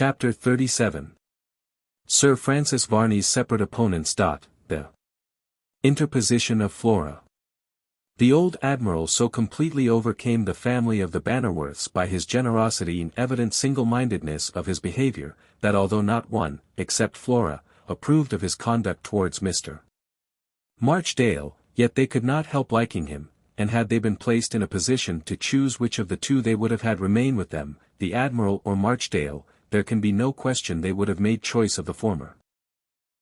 Chapter 37. Sir Francis Varney's separate opponents. The interposition of Flora. The old admiral so completely overcame the family of the Bannerworths by his generosity and evident single-mindedness of his behavior, that although not one, except Flora, approved of his conduct towards Mr. Marchdale, yet they could not help liking him, and had they been placed in a position to choose which of the two they would have had remain with them, the admiral or Marchdale, there can be no question they would have made choice of the former.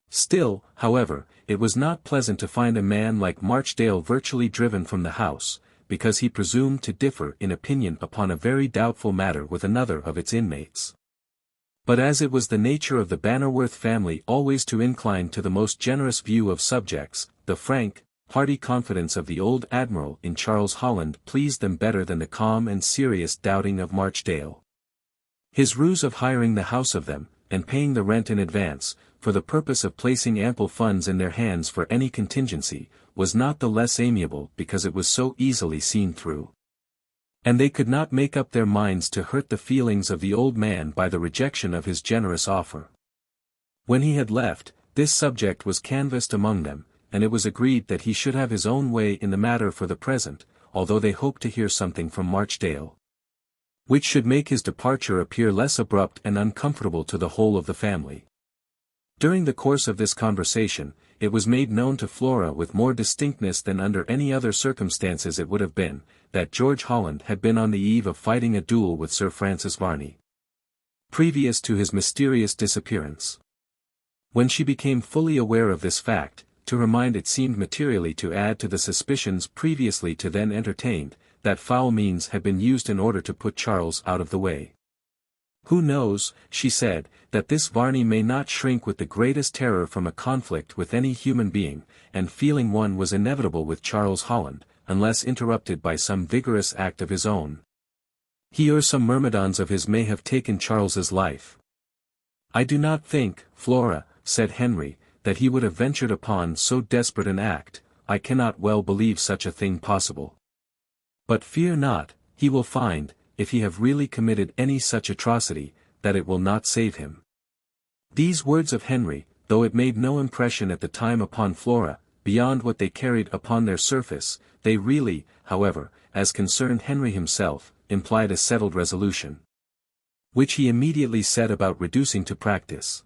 Still, however, it was not pleasant to find a man like Marchdale virtually driven from the house, because he presumed to differ in opinion upon a very doubtful matter with another of its inmates. But as it was the nature of the Bannerworth family always to incline to the most generous view of subjects, the frank, hearty confidence of the old admiral in Charles Holland pleased them better than the calm and serious doubting of Marchdale. His ruse of hiring the house of them, and paying the rent in advance, for the purpose of placing ample funds in their hands for any contingency, was not the less amiable because it was so easily seen through. And they could not make up their minds to hurt the feelings of the old man by the rejection of his generous offer. When he had left, this subject was canvassed among them, and it was agreed that he should have his own way in the matter for the present, although they hoped to hear something from Marchdale, which should make his departure appear less abrupt and uncomfortable to the whole of the family. During the course of this conversation, it was made known to Flora with more distinctness than under any other circumstances it would have been, that George Holland had been on the eve of fighting a duel with Sir Francis Varney, previous to his mysterious disappearance. When she became fully aware of this fact, to her mind it seemed materially to add to the suspicions previously to then entertained, that foul means had been used in order to put Charles out of the way. Who knows, she said, that this Varney may not shrink with the greatest terror from a conflict with any human being, and feeling one was inevitable with Charles Holland, unless interrupted by some vigorous act of his own. He or some myrmidons of his may have taken Charles's life. I do not think, Flora, said Henry, that he would have ventured upon so desperate an act. I cannot well believe such a thing possible. But fear not, he will find, if he have really committed any such atrocity, that it will not save him. These words of Henry, though it made no impression at the time upon Flora, beyond what they carried upon their surface, they really, however, as concerned Henry himself, implied a settled resolution, which he immediately set about reducing to practice.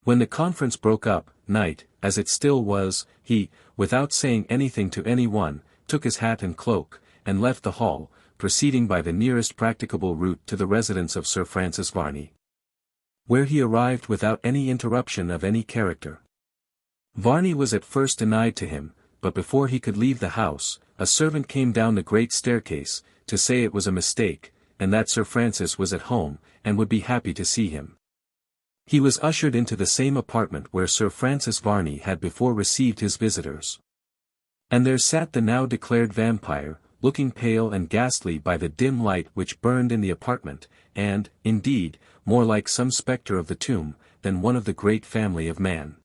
When the conference broke up, night, as it still was, he, without saying anything to any one, took his hat and cloak, and left the hall, proceeding by the nearest practicable route to the residence of Sir Francis Varney, where he arrived without any interruption of any character. Varney was at first denied to him, but before he could leave the house, a servant came down the great staircase, to say it was a mistake, and that Sir Francis was at home, and would be happy to see him. He was ushered into the same apartment where Sir Francis Varney had before received his visitors. And there sat the now declared vampire, looking pale and ghastly by the dim light which burned in the apartment, and, indeed, more like some spectre of the tomb, than one of the great family of man.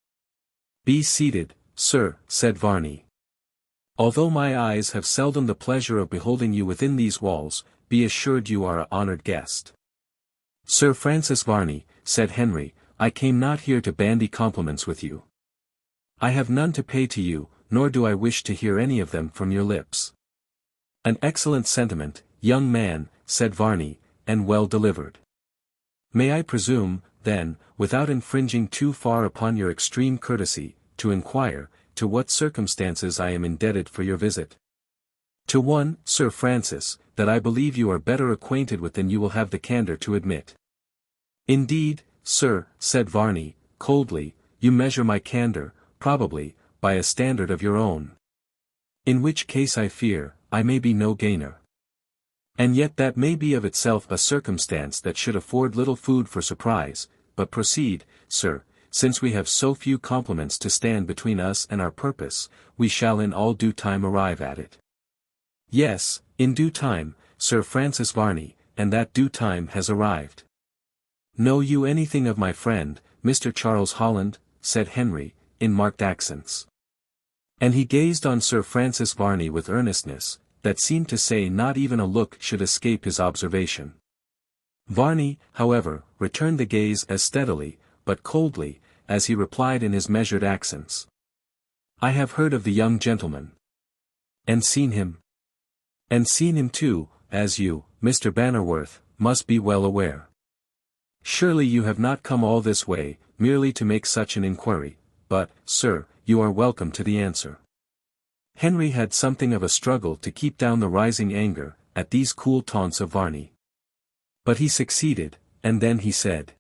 Be seated, sir, said Varney. Although my eyes have seldom the pleasure of beholding you within these walls, be assured you are an honoured guest. Sir Francis Varney, said Henry, I came not here to bandy compliments with you. I have none to pay to you, nor do I wish to hear any of them from your lips. An excellent sentiment, young man, said Varney, and well delivered. May I presume, then, without infringing too far upon your extreme courtesy, to inquire, to what circumstances I am indebted for your visit? To one, Sir Francis, that I believe you are better acquainted with than you will have the candour to admit. Indeed, sir, said Varney, coldly, you measure my candour, probably, by a standard of your own. In which case I fear, I may be no gainer. And yet that may be of itself a circumstance that should afford little food for surprise, but proceed, sir, since we have so few compliments to stand between us and our purpose, we shall in all due time arrive at it. Yes, in due time, Sir Francis Varney, and that due time has arrived. Know you anything of my friend, Mr. Charles Holland? Said Henry, in marked accents. And he gazed on Sir Francis Varney with earnestness, that seemed to say not even a look should escape his observation. Varney, however, returned the gaze as steadily, but coldly, as he replied in his measured accents. "I have heard of the young gentleman. And seen him. And seen him too, as you, Mr. Bannerworth, must be well aware. Surely you have not come all this way, merely to make such an inquiry, but, sir, you are welcome to the answer." Henry had something of a struggle to keep down the rising anger, at these cool taunts of Varney. But he succeeded, and then he said,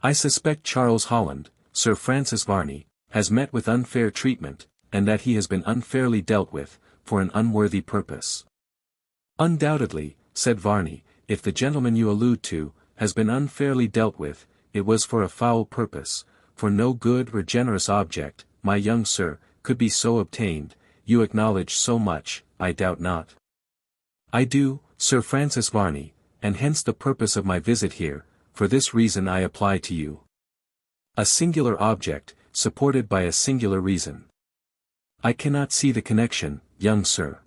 "I suspect Charles Holland, Sir Francis Varney, has met with unfair treatment, and that he has been unfairly dealt with, for an unworthy purpose." "Undoubtedly," said Varney, "if the gentleman you allude to, has been unfairly dealt with, it was for a foul purpose, for no good or generous object, my young sir, could be so obtained. You acknowledge so much, I doubt not." "I do, Sir Francis Varney, and hence the purpose of my visit here, for this reason I apply to you." "A singular object, supported by a singular reason." "I cannot see the connection, young sir."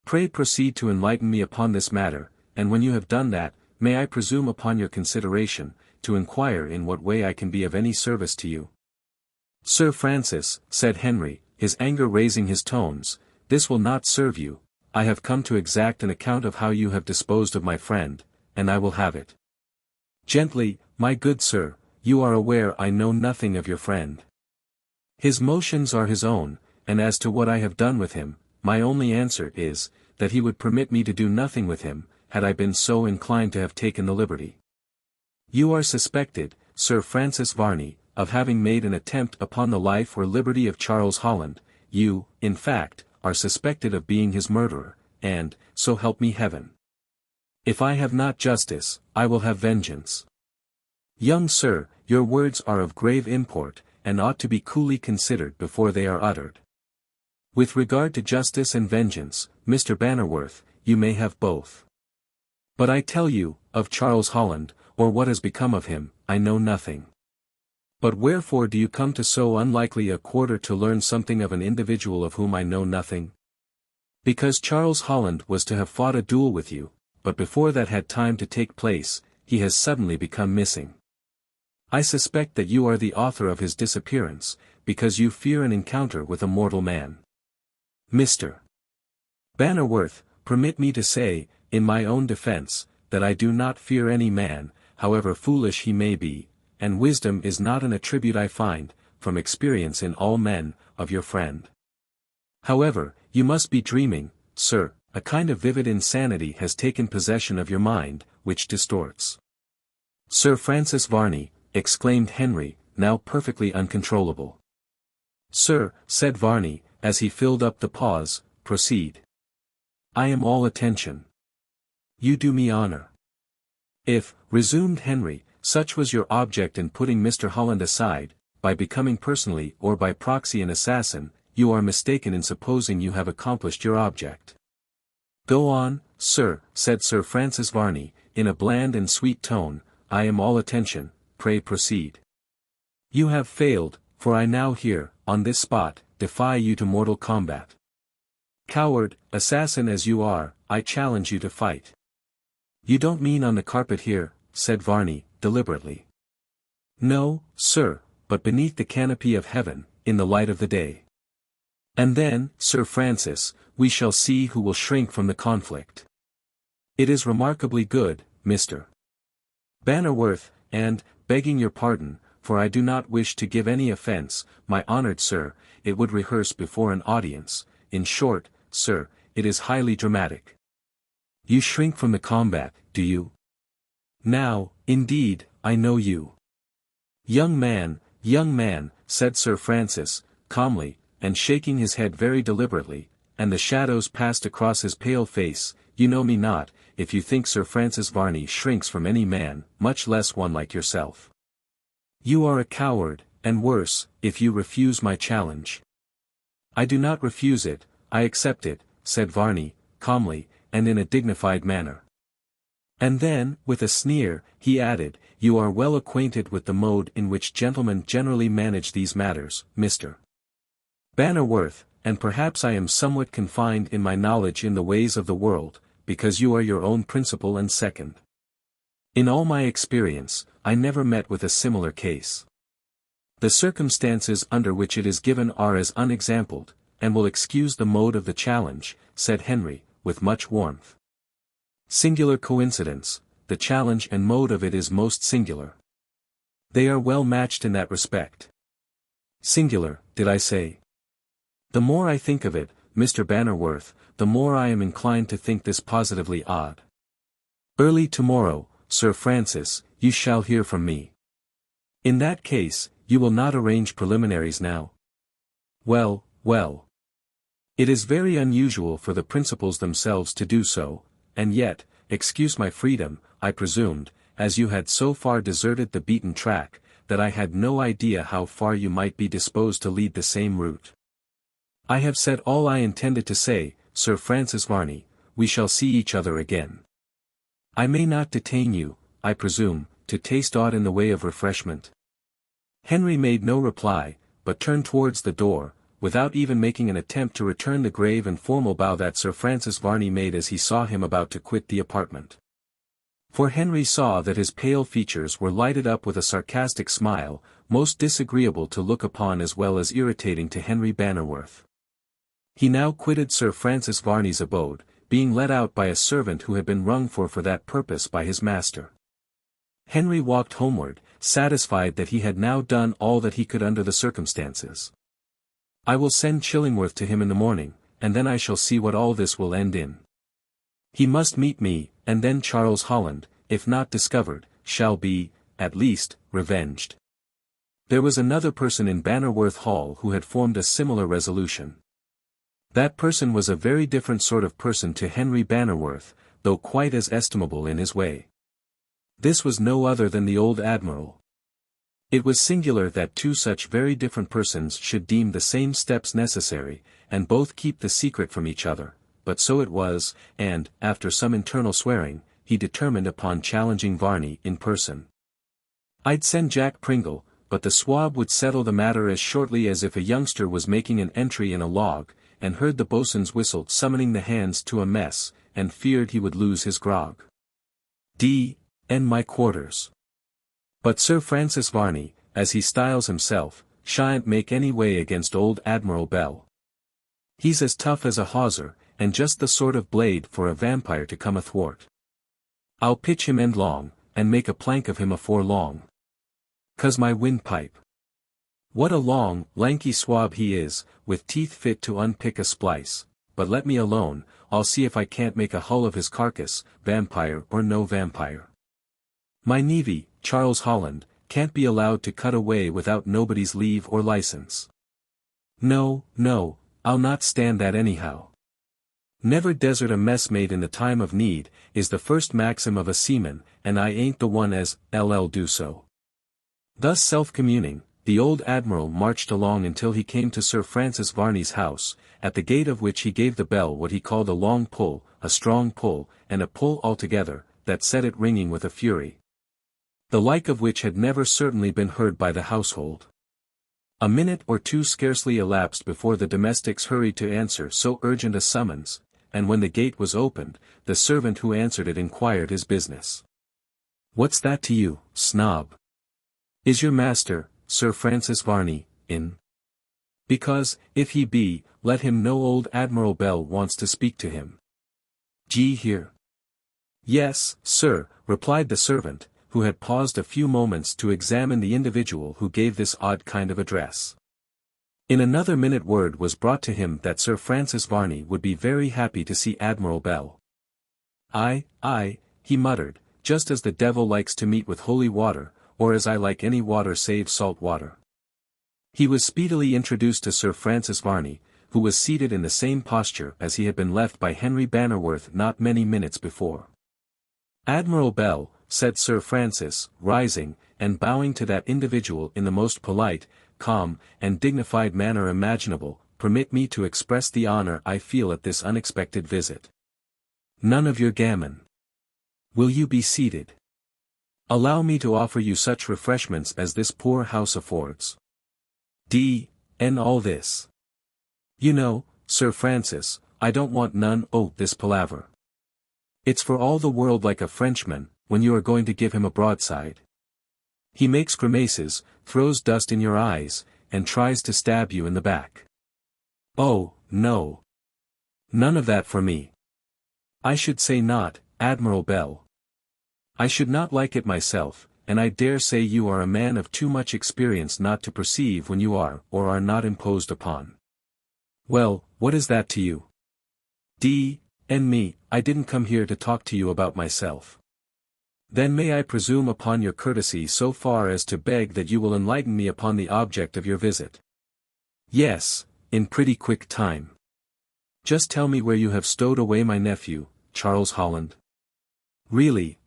"Pray proceed to enlighten me upon this matter, and when you have done that, may I presume upon your consideration, to inquire in what way I can be of any service to you." "Sir Francis," said Henry, his anger raising his tones, "this will not serve you. I have come to exact an account of how you have disposed of my friend, and I will have it." "Gently, my good sir, you are aware I know nothing of your friend. His motions are his own, and as to what I have done with him, my only answer is, that he would permit me to do nothing with him, had I been so inclined to have taken the liberty. You are suspected, Sir Francis Varney, of having made an attempt upon the life or liberty of Charles Holland. You, in fact, are suspected of being his murderer, and, so help me heaven, if I have not justice, I will have vengeance. Young sir, your words are of grave import, and ought to be coolly considered before they are uttered. With regard to justice and vengeance, Mr. Bannerworth, you may have both. But I tell you, of Charles Holland, or what has become of him, I know nothing. But wherefore do you come to so unlikely a quarter to learn something of an individual of whom I know nothing? Because Charles Holland was to have fought a duel with you, but before that had time to take place, he has suddenly become missing. I suspect that you are the author of his disappearance, because you fear an encounter with a mortal man. Mr. Bannerworth, permit me to say, in my own defense, that I do not fear any man, however foolish he may be, and wisdom is not an attribute I find, from experience in all men, of your friend. However, you must be dreaming, sir, a kind of vivid insanity has taken possession of your mind, which distorts. Sir Francis Varney, exclaimed Henry, now perfectly uncontrollable. Sir, said Varney, as he filled up the pause, proceed. I am all attention. You do me honor. If, resumed Henry, such was your object in putting Mr. Holland aside, by becoming personally or by proxy an assassin, you are mistaken in supposing you have accomplished your object. Go on, sir, said Sir Francis Varney, in a bland and sweet tone, I am all attention, pray proceed. You have failed, for I now here, on this spot, defy you to mortal combat. Coward, assassin as you are, I challenge you to fight. You don't mean on the carpet here, said Varney, deliberately. No, sir, but beneath the canopy of heaven, in the light of the day. And then, Sir Francis, we shall see who will shrink from the conflict. It is remarkably good, Mr. Bannerworth, and, begging your pardon, for I do not wish to give any offense, my honored sir, it would rehearse before an audience, in short, sir, it is highly dramatic. You shrink from the combat, do you? Now, indeed, I know you. Young man, said Sir Francis, calmly, and shaking his head very deliberately, and the shadows passed across his pale face, you know me not, if you think Sir Francis Varney shrinks from any man, much less one like yourself. You are a coward, and worse, if you refuse my challenge. I do not refuse it, I accept it, said Varney, calmly, and in a dignified manner. And then, with a sneer, he added, you are well acquainted with the mode in which gentlemen generally manage these matters, Mr. Bannerworth, and perhaps I am somewhat confined in my knowledge in the ways of the world, because you are your own principal and second. In all my experience, I never met with a similar case. The circumstances under which it is given are as unexampled, and will excuse the mode of the challenge, said Henry, with much warmth. Singular coincidence, the challenge and mode of it is most singular. They are well matched in that respect. Singular, did I say? The more I think of it, Mr. Bannerworth, the more I am inclined to think this positively odd. Early tomorrow, Sir Francis, you shall hear from me. In that case, you will not arrange preliminaries now? Well, well. It is very unusual for the principals themselves to do so, and yet, excuse my freedom, I presumed, as you had so far deserted the beaten track, that I had no idea how far you might be disposed to lead the same route. I have said all I intended to say, Sir Francis Varney, we shall see each other again. I may not detain you, I presume, to taste aught in the way of refreshment. Henry made no reply, but turned towards the door, without even making an attempt to return the grave and formal bow that Sir Francis Varney made as he saw him about to quit the apartment. For Henry saw that his pale features were lighted up with a sarcastic smile, most disagreeable to look upon as well as irritating to Henry Bannerworth. He now quitted Sir Francis Varney's abode, being let out by a servant who had been rung for that purpose by his master. Henry walked homeward, satisfied that he had now done all that he could under the circumstances. I will send Chillingworth to him in the morning, and then I shall see what all this will end in. He must meet me, and then Charles Holland, if not discovered, shall be, at least, revenged. There was another person in Bannerworth Hall who had formed a similar resolution. That person was a very different sort of person to Henry Bannerworth, though quite as estimable in his way. This was no other than the old Admiral. It was singular that two such very different persons should deem the same steps necessary, and both keep the secret from each other, but so it was, and, after some internal swearing, he determined upon challenging Varney in person. I'd send Jack Pringle, but the swab would settle the matter as shortly as if a youngster was making an entry in a log, and heard the boatswain's whistle summoning the hands to a mess, and feared he would lose his grog. D.N. my quarters. But Sir Francis Varney, as he styles himself, shan't make any way against old Admiral Bell. He's as tough as a hawser, and just the sort of blade for a vampire to come athwart. I'll pitch him endlong, and make a plank of him afore long. 'Cause my windpipe. What a long, lanky swab he is, with teeth fit to unpick a splice, but let me alone, I'll see if I can't make a hull of his carcass, vampire or no vampire. My nevy, Charles Holland, can't be allowed to cut away without nobody's leave or license. No, no, I'll not stand that anyhow. Never desert a messmate in the time of need, is the first maxim of a seaman, and I ain't the one as LL do so. Thus self-communing, the old Admiral marched along until he came to Sir Francis Varney's house, at the gate of which he gave the bell what he called a long pull, a strong pull, and a pull altogether, that set it ringing with a fury, the like of which had never certainly been heard by the household. A minute or two scarcely elapsed before the domestics hurried to answer so urgent a summons, and when the gate was opened, the servant who answered it inquired his business. "What's that to you, snob? Is your master, Sir Francis Varney, in? Because, if he be, let him know old Admiral Bell wants to speak to him. Gee here." "Yes, sir," replied the servant, who had paused a few moments to examine the individual who gave this odd kind of address. In another minute word was brought to him that Sir Francis Varney would be very happy to see Admiral Bell. Aye, he muttered, just as the devil likes to meet with holy water, or as I like any water save salt water. He was speedily introduced to Sir Francis Varney, who was seated in the same posture as he had been left by Henry Bannerworth not many minutes before. "Admiral Bell," said Sir Francis, rising, and bowing to that individual in the most polite, calm, and dignified manner imaginable, "permit me to express the honor I feel at this unexpected visit." "None of your gammon. Will you be seated? Allow me to offer you such refreshments as this poor house affords. D.N. all this. You know, Sir Francis, I don't want none o' this palaver. It's for all the world like a Frenchman, when you are going to give him a broadside. He makes grimaces, throws dust in your eyes, and tries to stab you in the back. Oh, no. None of that for me. I should say not, Admiral Bell. I should not like it myself, and I dare say you are a man of too much experience not to perceive when you are or are not imposed upon. Well, what is that to you? And me, I didn't come here to talk to you about myself. Then may I presume upon your courtesy so far as to beg that you will enlighten me upon the object of your visit? Yes, in pretty quick time. Just tell me where you have stowed away my nephew, Charles Holland. Really,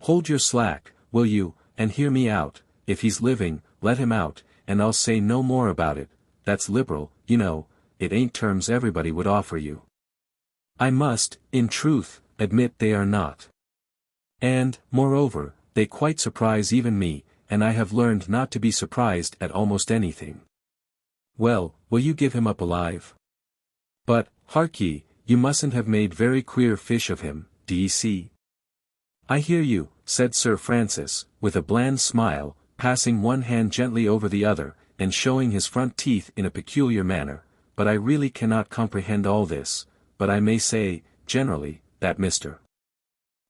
Hold your slack, will you, and hear me out. If he's living, let him out, and I'll say no more about it. That's liberal, you know, it ain't terms everybody would offer you. I must, in truth, admit they are not. And, moreover, they quite surprise even me, and I have learned not to be surprised at almost anything. Well, will you give him up alive? But, hark ye, you mustn't have made very queer fish of him, d'ye see? I hear you, said Sir Francis, with a bland smile, passing one hand gently over the other, and showing his front teeth in a peculiar manner, but I really cannot comprehend all this, but I may say, generally, that Mr.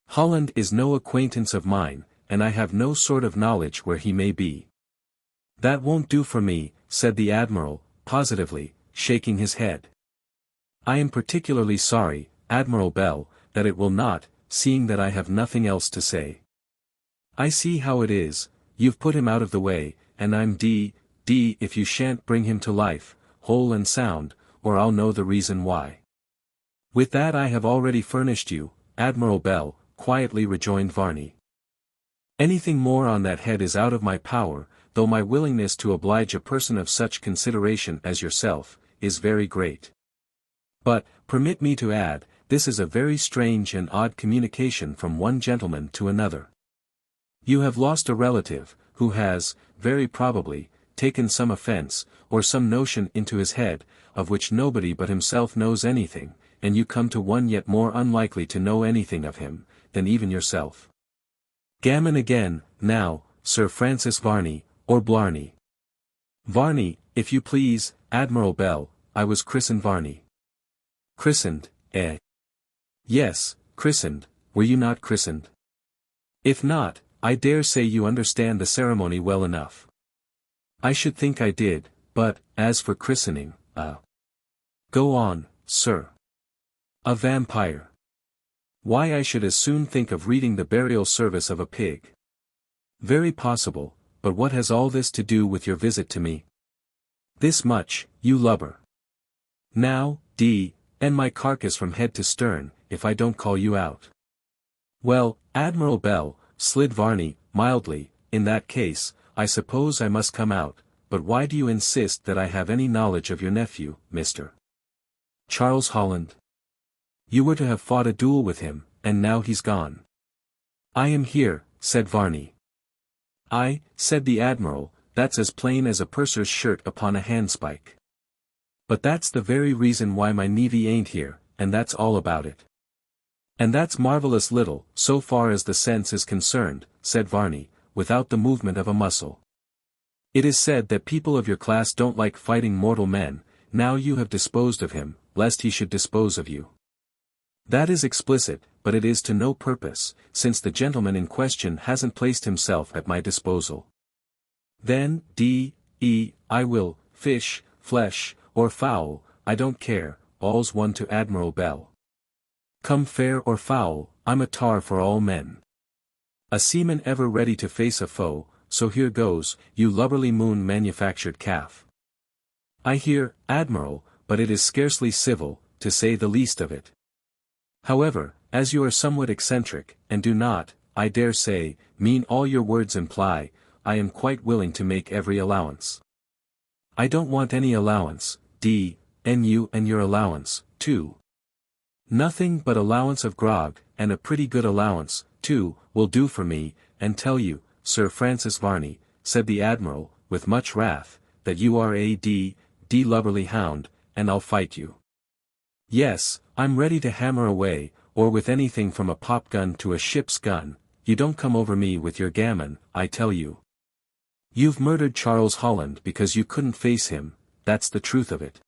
Holland is no acquaintance of mine, and I have no sort of knowledge where he may be. That won't do for me, said the Admiral, positively, shaking his head. I am particularly sorry, Admiral Bell, that it will not, seeing that I have nothing else to say. I see how it is, you've put him out of the way, and I'm if you shan't bring him to life, whole and sound, or I'll know the reason why. With that I have already furnished you, Admiral Bell, quietly rejoined Varney. Anything more on that head is out of my power, though my willingness to oblige a person of such consideration as yourself, is very great. But, permit me to add, this is a very strange and odd communication from one gentleman to another. You have lost a relative, who has, very probably, taken some offence, or some notion into his head, of which nobody but himself knows anything, and you come to one yet more unlikely to know anything of him, than even yourself. Gammon again, now, Sir Francis Varney, or Blarney. Varney, if you please, Admiral Bell, I was christened Varney. Christened, eh? Yes, christened, were you not christened? If not, I dare say you understand the ceremony well enough. I should think I did, but, as for christening, Go on, sir. A vampire. Why I should as soon think of reading the burial service of a pig. Very possible, but what has all this to do with your visit to me? This much, you lubber. Now, and my carcass from head to stern, if I don't call you out. Well, Admiral Bell, slid Varney, mildly, in that case, I suppose I must come out, but why do you insist that I have any knowledge of your nephew, Mr. Charles Holland? You were to have fought a duel with him, and now he's gone. I am here, said Varney. Aye, said the Admiral, that's as plain as a purser's shirt upon a handspike. But that's the very reason why my nevy ain't here, and that's all about it. And that's marvellous little, so far as the sense is concerned, said Varney, without the movement of a muscle. It is said that people of your class don't like fighting mortal men, now you have disposed of him, lest he should dispose of you. That is explicit, but it is to no purpose, since the gentleman in question hasn't placed himself at my disposal. Then, I will, fish, flesh, or foul, I don't care, all's one to Admiral Bell. Come fair or foul, I'm a tar for all men. A seaman ever ready to face a foe, so here goes, you lubberly moon-manufactured calf. I hear, Admiral, but it is scarcely civil, to say the least of it. However, as you are somewhat eccentric, and do not, I dare say, mean all your words imply, I am quite willing to make every allowance. I don't want any allowance, and you and your allowance, too. Nothing but allowance of grog, and a pretty good allowance, too, will do for me, and tell you, Sir Francis Varney, said the Admiral, with much wrath, that you are a lubberly hound, and I'll fight you. Yes, I'm ready to hammer away, or with anything from a pop gun to a ship's gun, you don't come over me with your gammon, I tell you. You've murdered Charles Holland because you couldn't face him, that's the truth of it.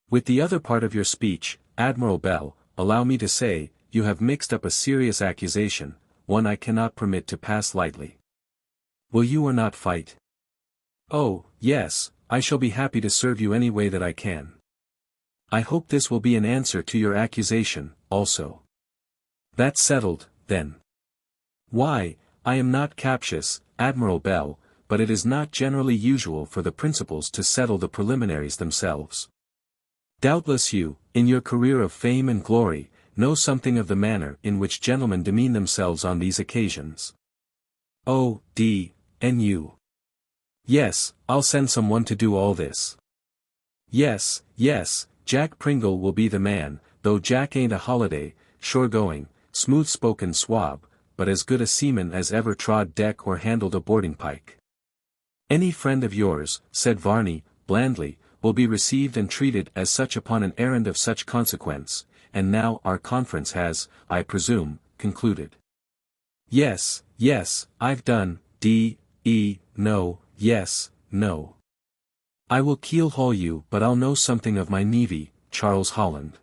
With the other part of your speech, Admiral Bell, allow me to say, you have mixed up a serious accusation, one I cannot permit to pass lightly. Will you or not fight? Oh, yes, I shall be happy to serve you any way that I can. I hope this will be an answer to your accusation, also. That's settled, then. Why, I am not captious, Admiral Bell, but it is not generally usual for the principals to settle the preliminaries themselves. Doubtless you, in your career of fame and glory, know something of the manner in which gentlemen demean themselves on these occasions. Oh, D.N.U. Yes, I'll send someone to do all this. Yes, Jack Pringle will be the man, though Jack ain't a holiday, sure-going, smooth-spoken swab, but as good a seaman as ever trod deck or handled a boarding pike. Any friend of yours, said Varney, blandly, will be received and treated as such upon an errand of such consequence, and now our conference has, I presume, concluded. Yes, I've done, no, yes, no. I will keel-haul you, but I'll know something of my navy, Charles Holland.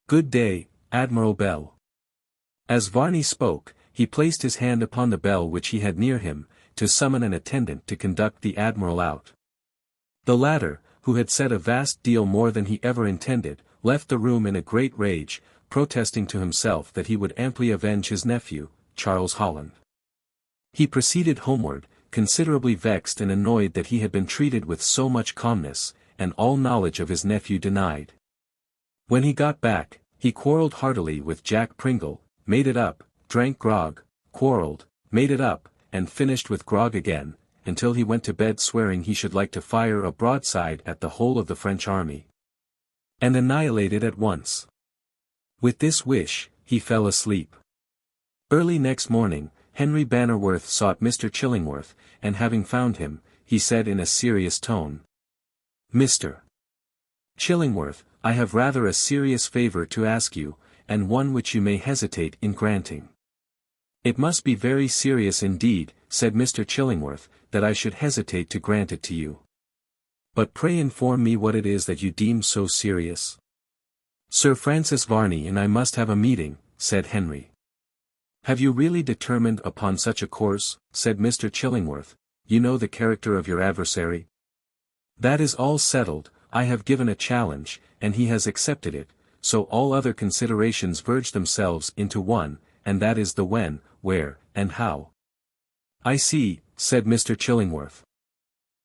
Good day, Admiral Bell. As Varney spoke, he placed his hand upon the bell which he had near him, to summon an attendant to conduct the Admiral out. The latter, who had said a vast deal more than he ever intended, left the room in a great rage, protesting to himself that he would amply avenge his nephew, Charles Holland. He proceeded homeward, considerably vexed and annoyed that he had been treated with so much calmness, and all knowledge of his nephew denied. When he got back, he quarrelled heartily with Jack Pringle, made it up, drank grog, quarrelled, made it up, and finished with grog again, until he went to bed swearing he should like to fire a broadside at the whole of the French army, and annihilate it at once. With this wish, he fell asleep. Early next morning, Henry Bannerworth sought Mr. Chillingworth, and having found him, he said in a serious tone, Mr. Chillingworth, I have rather a serious favour to ask you, and one which you may hesitate in granting. It must be very serious indeed, said Mr. Chillingworth, that I should hesitate to grant it to you. But pray inform me what it is that you deem so serious. Sir Francis Varney and I must have a meeting, said Henry. Have you really determined upon such a course, said Mr. Chillingworth, you know the character of your adversary? That is all settled, I have given a challenge, and he has accepted it, so all other considerations verge themselves into one, and that is the when, where, and how. I see, said Mr. Chillingworth.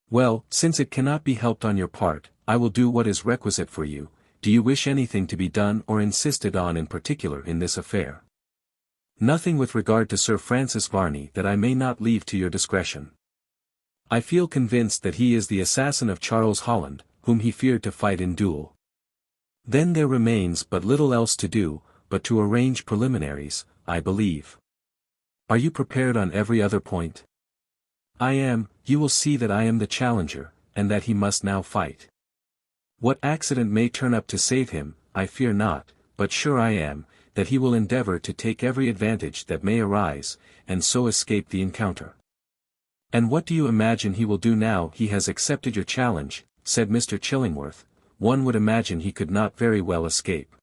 Well, since it cannot be helped on your part, I will do what is requisite for you. Do you wish anything to be done or insisted on in particular in this affair? Nothing with regard to Sir Francis Varney that I may not leave to your discretion. I feel convinced that he is the assassin of Charles Holland, whom he feared to fight in duel. Then there remains but little else to do, but to arrange preliminaries, I believe. Are you prepared on every other point? I am, you will see that I am the challenger, and that he must now fight. What accident may turn up to save him, I fear not, but sure I am, that he will endeavour to take every advantage that may arise, and so escape the encounter. And what do you imagine he will do now he has accepted your challenge, said Mr. Chillingworth? One would imagine he could not very well escape.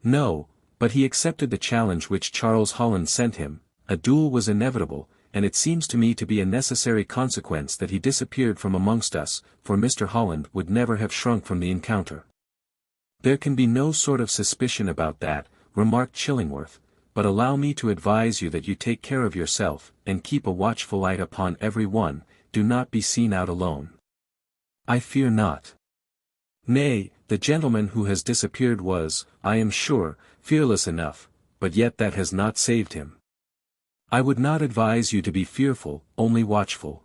No, but he accepted the challenge which Charles Holland sent him, a duel was inevitable, and it seems to me to be a necessary consequence that he disappeared from amongst us, for Mr. Holland would never have shrunk from the encounter. There can be no sort of suspicion about that, remarked Chillingworth, but allow me to advise you that you take care of yourself, and keep a watchful eye upon every one, do not be seen out alone. I fear not. Nay, the gentleman who has disappeared was, I am sure, fearless enough, but yet that has not saved him. I would not advise you to be fearful, only watchful.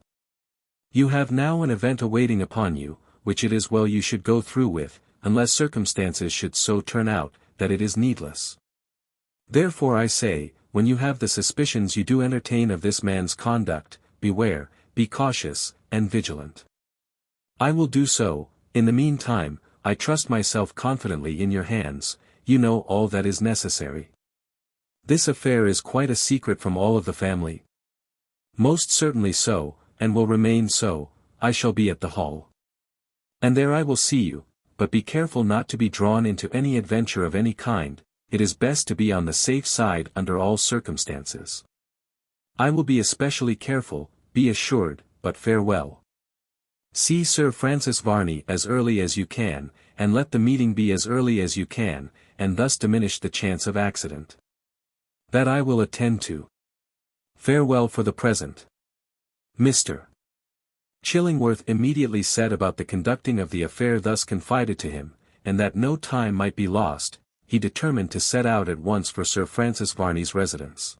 You have now an event awaiting upon you, which it is well you should go through with, unless circumstances should so turn out, that it is needless. Therefore I say, when you have the suspicions you do entertain of this man's conduct, beware, be cautious, and vigilant. I will do so. In the meantime, I trust myself confidently in your hands, you know all that is necessary. This affair is quite a secret from all of the family. Most certainly so, and will remain so. I shall be at the hall. And there I will see you, but be careful not to be drawn into any adventure of any kind. It is best to be on the safe side under all circumstances. I will be especially careful, be assured, but farewell. See Sir Francis Varney as early as you can, and let the meeting be as early as you can, and thus diminish the chance of accident. That I will attend to. Farewell for the present. Mr. Chillingworth immediately set about the conducting of the affair thus confided to him, and that no time might be lost, he determined to set out at once for Sir Francis Varney's residence.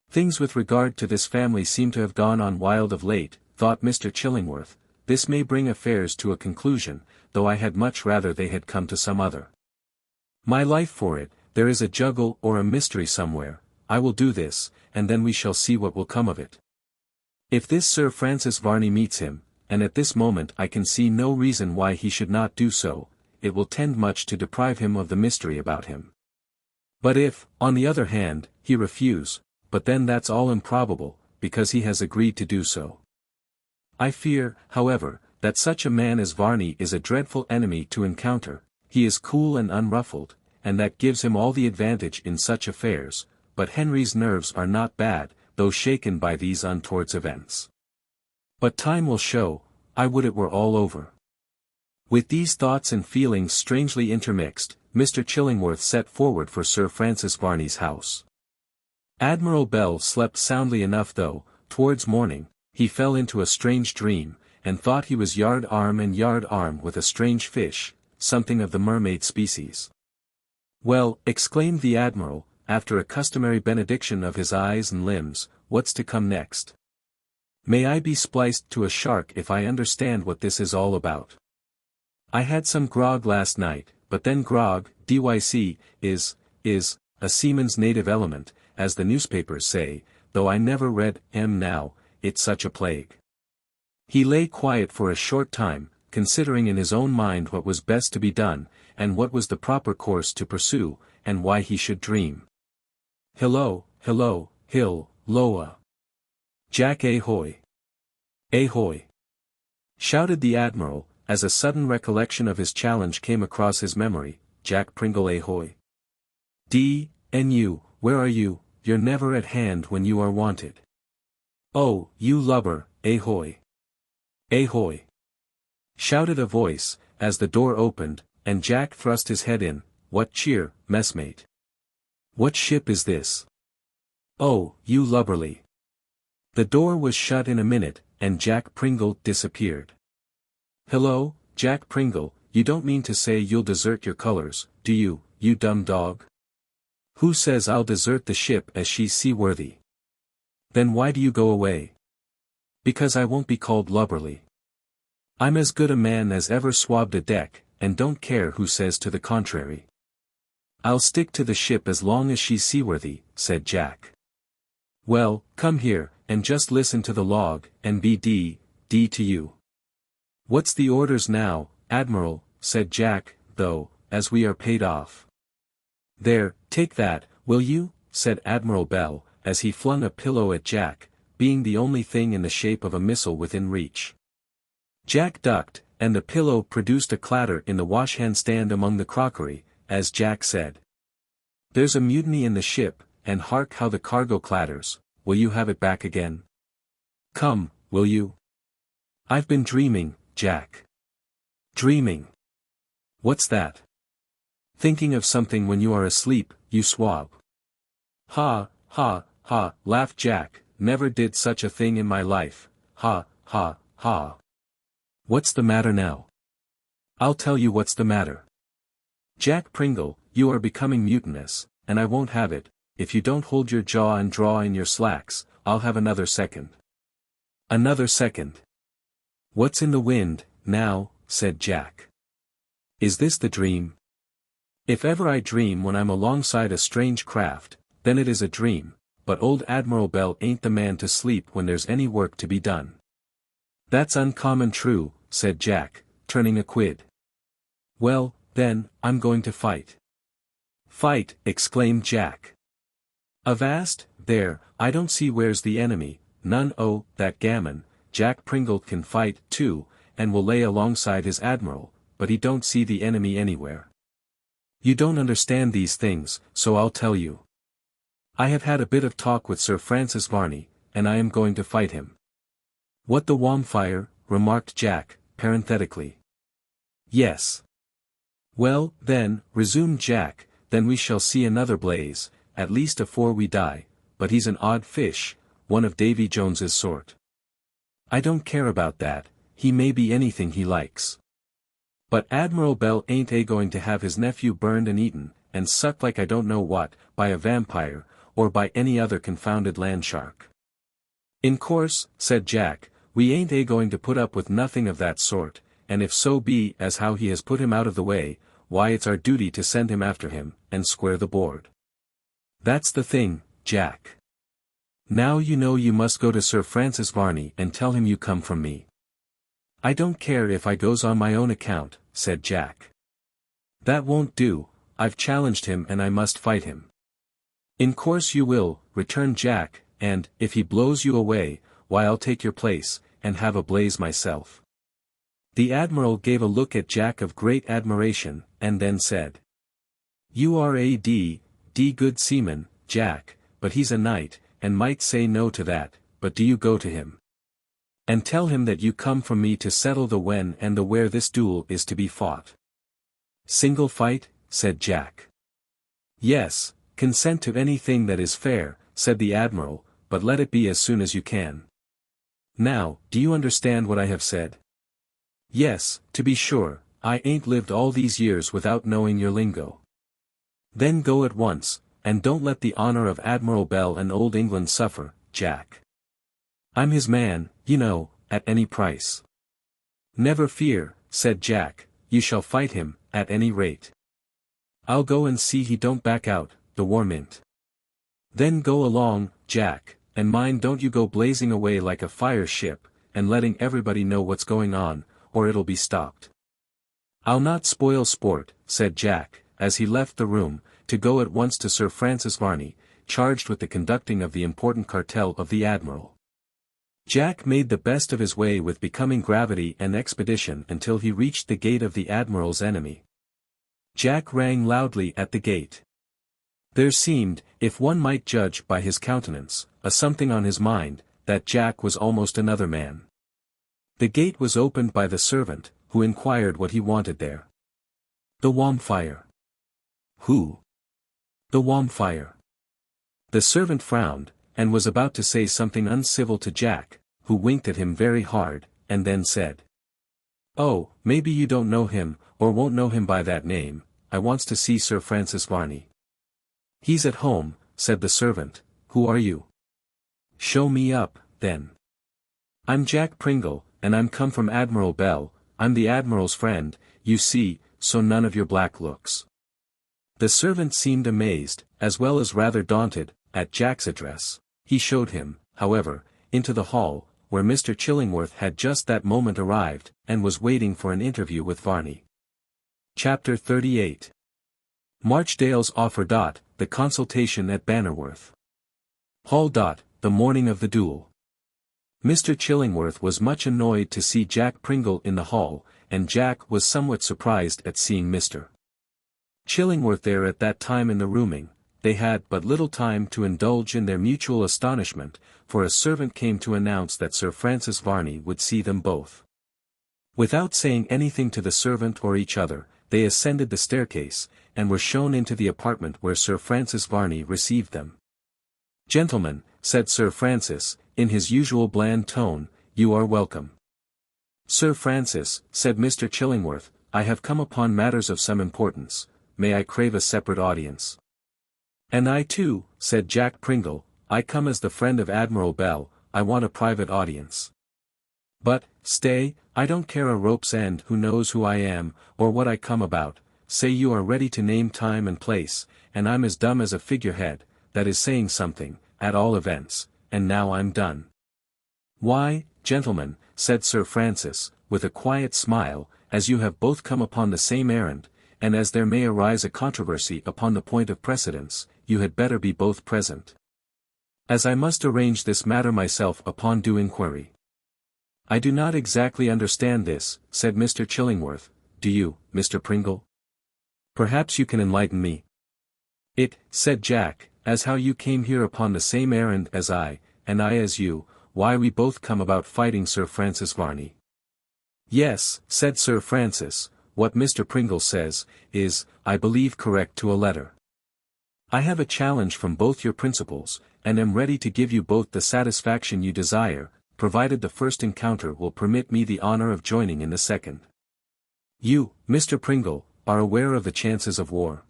Things with regard to this family seem to have gone on wild of late, thought Mr. Chillingworth. This may bring affairs to a conclusion, though I had much rather they had come to some other. My life for it, there is a juggle or a mystery somewhere. I will do this, and then we shall see what will come of it. If this Sir Francis Varney meets him, and at this moment I can see no reason why he should not do so, it will tend much to deprive him of the mystery about him. But if, on the other hand, he refuse, but then that's all improbable, because he has agreed to do so. I fear, however, that such a man as Varney is a dreadful enemy to encounter. He is cool and unruffled, and that gives him all the advantage in such affairs, but Henry's nerves are not bad, though shaken by these untoward events. But time will show. I would it were all over. With these thoughts and feelings strangely intermixed, Mr. Chillingworth set forward for Sir Francis Varney's house. Admiral Bell slept soundly enough though, towards morning, he fell into a strange dream, and thought he was yard-arm with a strange fish, something of the mermaid species. Well, exclaimed the Admiral, after a customary benediction of his eyes and limbs, what's to come next? May I be spliced to a shark if I understand what this is all about. I had some grog last night, but then grog, dyc, is a seaman's native element, as the newspapers say, though I never read now, it's such a plague. He lay quiet for a short time, considering in his own mind what was best to be done, and what was the proper course to pursue, and why he should dream. Hillo, hill, loa. Jack ahoy! Ahoy! Shouted the Admiral, as a sudden recollection of his challenge came across his memory. Jack Pringle ahoy! D.N.U., where are you? You're never at hand when you are wanted. Oh, you lubber, ahoy! Ahoy! Shouted a voice, as the door opened, and Jack thrust his head in. What cheer, messmate? What ship is this? Oh, you lubberly! The door was shut in a minute, and Jack Pringle disappeared. Hello, Jack Pringle, you don't mean to say you'll desert your colors, do you, you dumb dog? Who says I'll desert the ship as she's seaworthy? Then why do you go away? Because I won't be called lubberly. I'm as good a man as ever swabbed a deck, and don't care who says to the contrary. I'll stick to the ship as long as she's seaworthy, said Jack. Well, come here, and just listen to the log, and be D to you. What's the orders now, Admiral, said Jack, though, as we are paid off. There, take that, will you, said Admiral Bell, as he flung a pillow at Jack, being the only thing in the shape of a missile within reach. Jack ducked, and the pillow produced a clatter in the washhand stand among the crockery, as Jack said. There's a mutiny in the ship, and hark how the cargo clatters. Will you have it back again? Come, will you? I've been dreaming, Jack. Dreaming? What's that? Thinking of something when you are asleep, you swab. Ha, laughed Jack, never did such a thing in my life, ha. What's the matter now? I'll tell you what's the matter. Jack Pringle, you are becoming mutinous, and I won't have it. If you don't hold your jaw and draw in your slacks, I'll have another second. Another second. What's in the wind, now, said Jack. Is this the dream? If ever I dream when I'm alongside a strange craft, then it is a dream, but old Admiral Bell ain't the man to sleep when there's any work to be done. That's uncommon true, said Jack, turning a quid. Well, then, I'm going to fight. Fight, exclaimed Jack. Avast, there, I don't see where's the enemy, none. Oh, that gammon, Jack Pringle can fight, too, and will lay alongside his admiral, but he don't see the enemy anywhere. You don't understand these things, so I'll tell you. I have had a bit of talk with Sir Francis Varney, and I am going to fight him. What, the Vampyre? Remarked Jack, parenthetically. Yes. Well, then, resumed Jack, then we shall see another blaze, at least afore we die, but he's an odd fish, one of Davy Jones's sort. I don't care about that, he may be anything he likes. But Admiral Bell ain't going to have his nephew burned and eaten, and sucked like I don't know what, by a vampire, or by any other confounded land shark. In course, said Jack, we ain't going to put up with nothing of that sort, and if so be as how he has put him out of the way, why it's our duty to send him after him, and square the board. That's the thing, Jack. Now you know you must go to Sir Francis Varney and tell him you come from me. I don't care if I goes on my own account, said Jack. That won't do, I've challenged him and I must fight him. In course you will, returned Jack, and, if he blows you away, why I'll take your place, and have a blaze myself. The Admiral gave a look at Jack of great admiration, and then said. You are a good seaman, Jack, but he's a knight, and might say no to that, but do you go to him. And tell him that you come from me to settle the when and the where this duel is to be fought. Single fight, said Jack. Yes, consent to anything that is fair, said the Admiral, but let it be as soon as you can. Now, do you understand what I have said? Yes, to be sure, I ain't lived all these years without knowing your lingo. Then go at once, and don't let the honor of Admiral Bell and Old England suffer, Jack. I'm his man, you know, at any price. Never fear, said Jack, you shall fight him, at any rate. I'll go and see he don't back out, the warmint. Then go along, Jack, and mind don't you go blazing away like a fire ship, and letting everybody know what's going on, or it'll be stopped. I'll not spoil sport, said Jack, as he left the room, to go at once to Sir Francis Varney, charged with the conducting of the important cartel of the Admiral. Jack made the best of his way with becoming gravity and expedition until he reached the gate of the Admiral's enemy. Jack rang loudly at the gate. There seemed, if one might judge by his countenance, a something on his mind, that Jack was almost another man. The gate was opened by the servant, who inquired what he wanted there. The Vampyre. Who? The Vampyre. The servant frowned, and was about to say something uncivil to Jack, who winked at him very hard, and then said. Oh, maybe you don't know him, or won't know him by that name, I wants to see Sir Francis Varney. He's at home, said the servant. Who are you? Show me up, then. I'm Jack Pringle, and I'm come from Admiral Bell, I'm the Admiral's friend, you see, so none of your black looks. The servant seemed amazed, as well as rather daunted, at Jack's address. He showed him, however, into the hall, where Mr. Chillingworth had just that moment arrived, and was waiting for an interview with Varney. Chapter 38. Marchdale's offer. The consultation at Bannerworth. Hall. The morning of the duel. Mr. Chillingworth was much annoyed to see Jack Pringle in the hall, and Jack was somewhat surprised at seeing Mr. Chillingworth there at that time in the rooming. They had but little time to indulge in their mutual astonishment, for a servant came to announce that Sir Francis Varney would see them both. Without saying anything to the servant or each other, they ascended the staircase, and were shown into the apartment where Sir Francis Varney received them. Gentlemen, said Sir Francis, in his usual bland tone, you are welcome. Sir Francis, said Mr. Chillingworth, I have come upon matters of some importance, may I crave a separate audience? And I too, said Jack Pringle, I come as the friend of Admiral Bell, I want a private audience. But, stay, I don't care a rope's end who knows who I am, or what I come about, say you are ready to name time and place, and I'm as dumb as a figurehead, that is saying something, at all events, and now I'm done. Why, gentlemen, said Sir Francis, with a quiet smile, as you have both come upon the same errand, and as there may arise a controversy upon the point of precedence, you had better be both present. As I must arrange this matter myself upon due inquiry. I do not exactly understand this, said Mr. Chillingworth, do you, Mr. Pringle? Perhaps you can enlighten me. It, said Jack, as how you came here upon the same errand as I, and I as you, why we both come about fighting Sir Francis Varney. Yes, said Sir Francis, what Mr. Pringle says, is, I believe correct to a letter. I have a challenge from both your principals, and am ready to give you both the satisfaction you desire, provided the first encounter will permit me the honor of joining in the second. You, Mr. Pringle, are aware of the chances of war.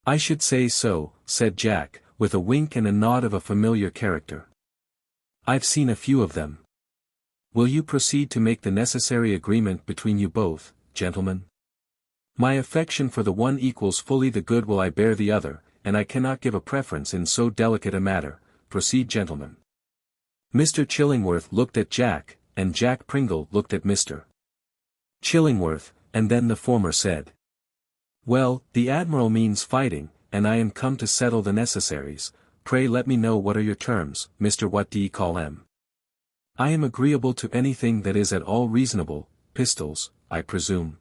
I should say so, said Jack, with a wink and a nod of a familiar character. I've seen a few of them. Will you proceed to make the necessary agreement between you both, gentlemen? My affection for the one equals fully the good will I bear the other, and I cannot give a preference in so delicate a matter. Proceed, gentlemen. Mr. Chillingworth looked at Jack, and Jack Pringle looked at Mr. Chillingworth, and then the former said. Well, the Admiral means fighting, and I am come to settle the necessaries. Pray let me know what are your terms, Mr. What d'ye call 'em? I am agreeable to anything that is at all reasonable. Pistols, I presume.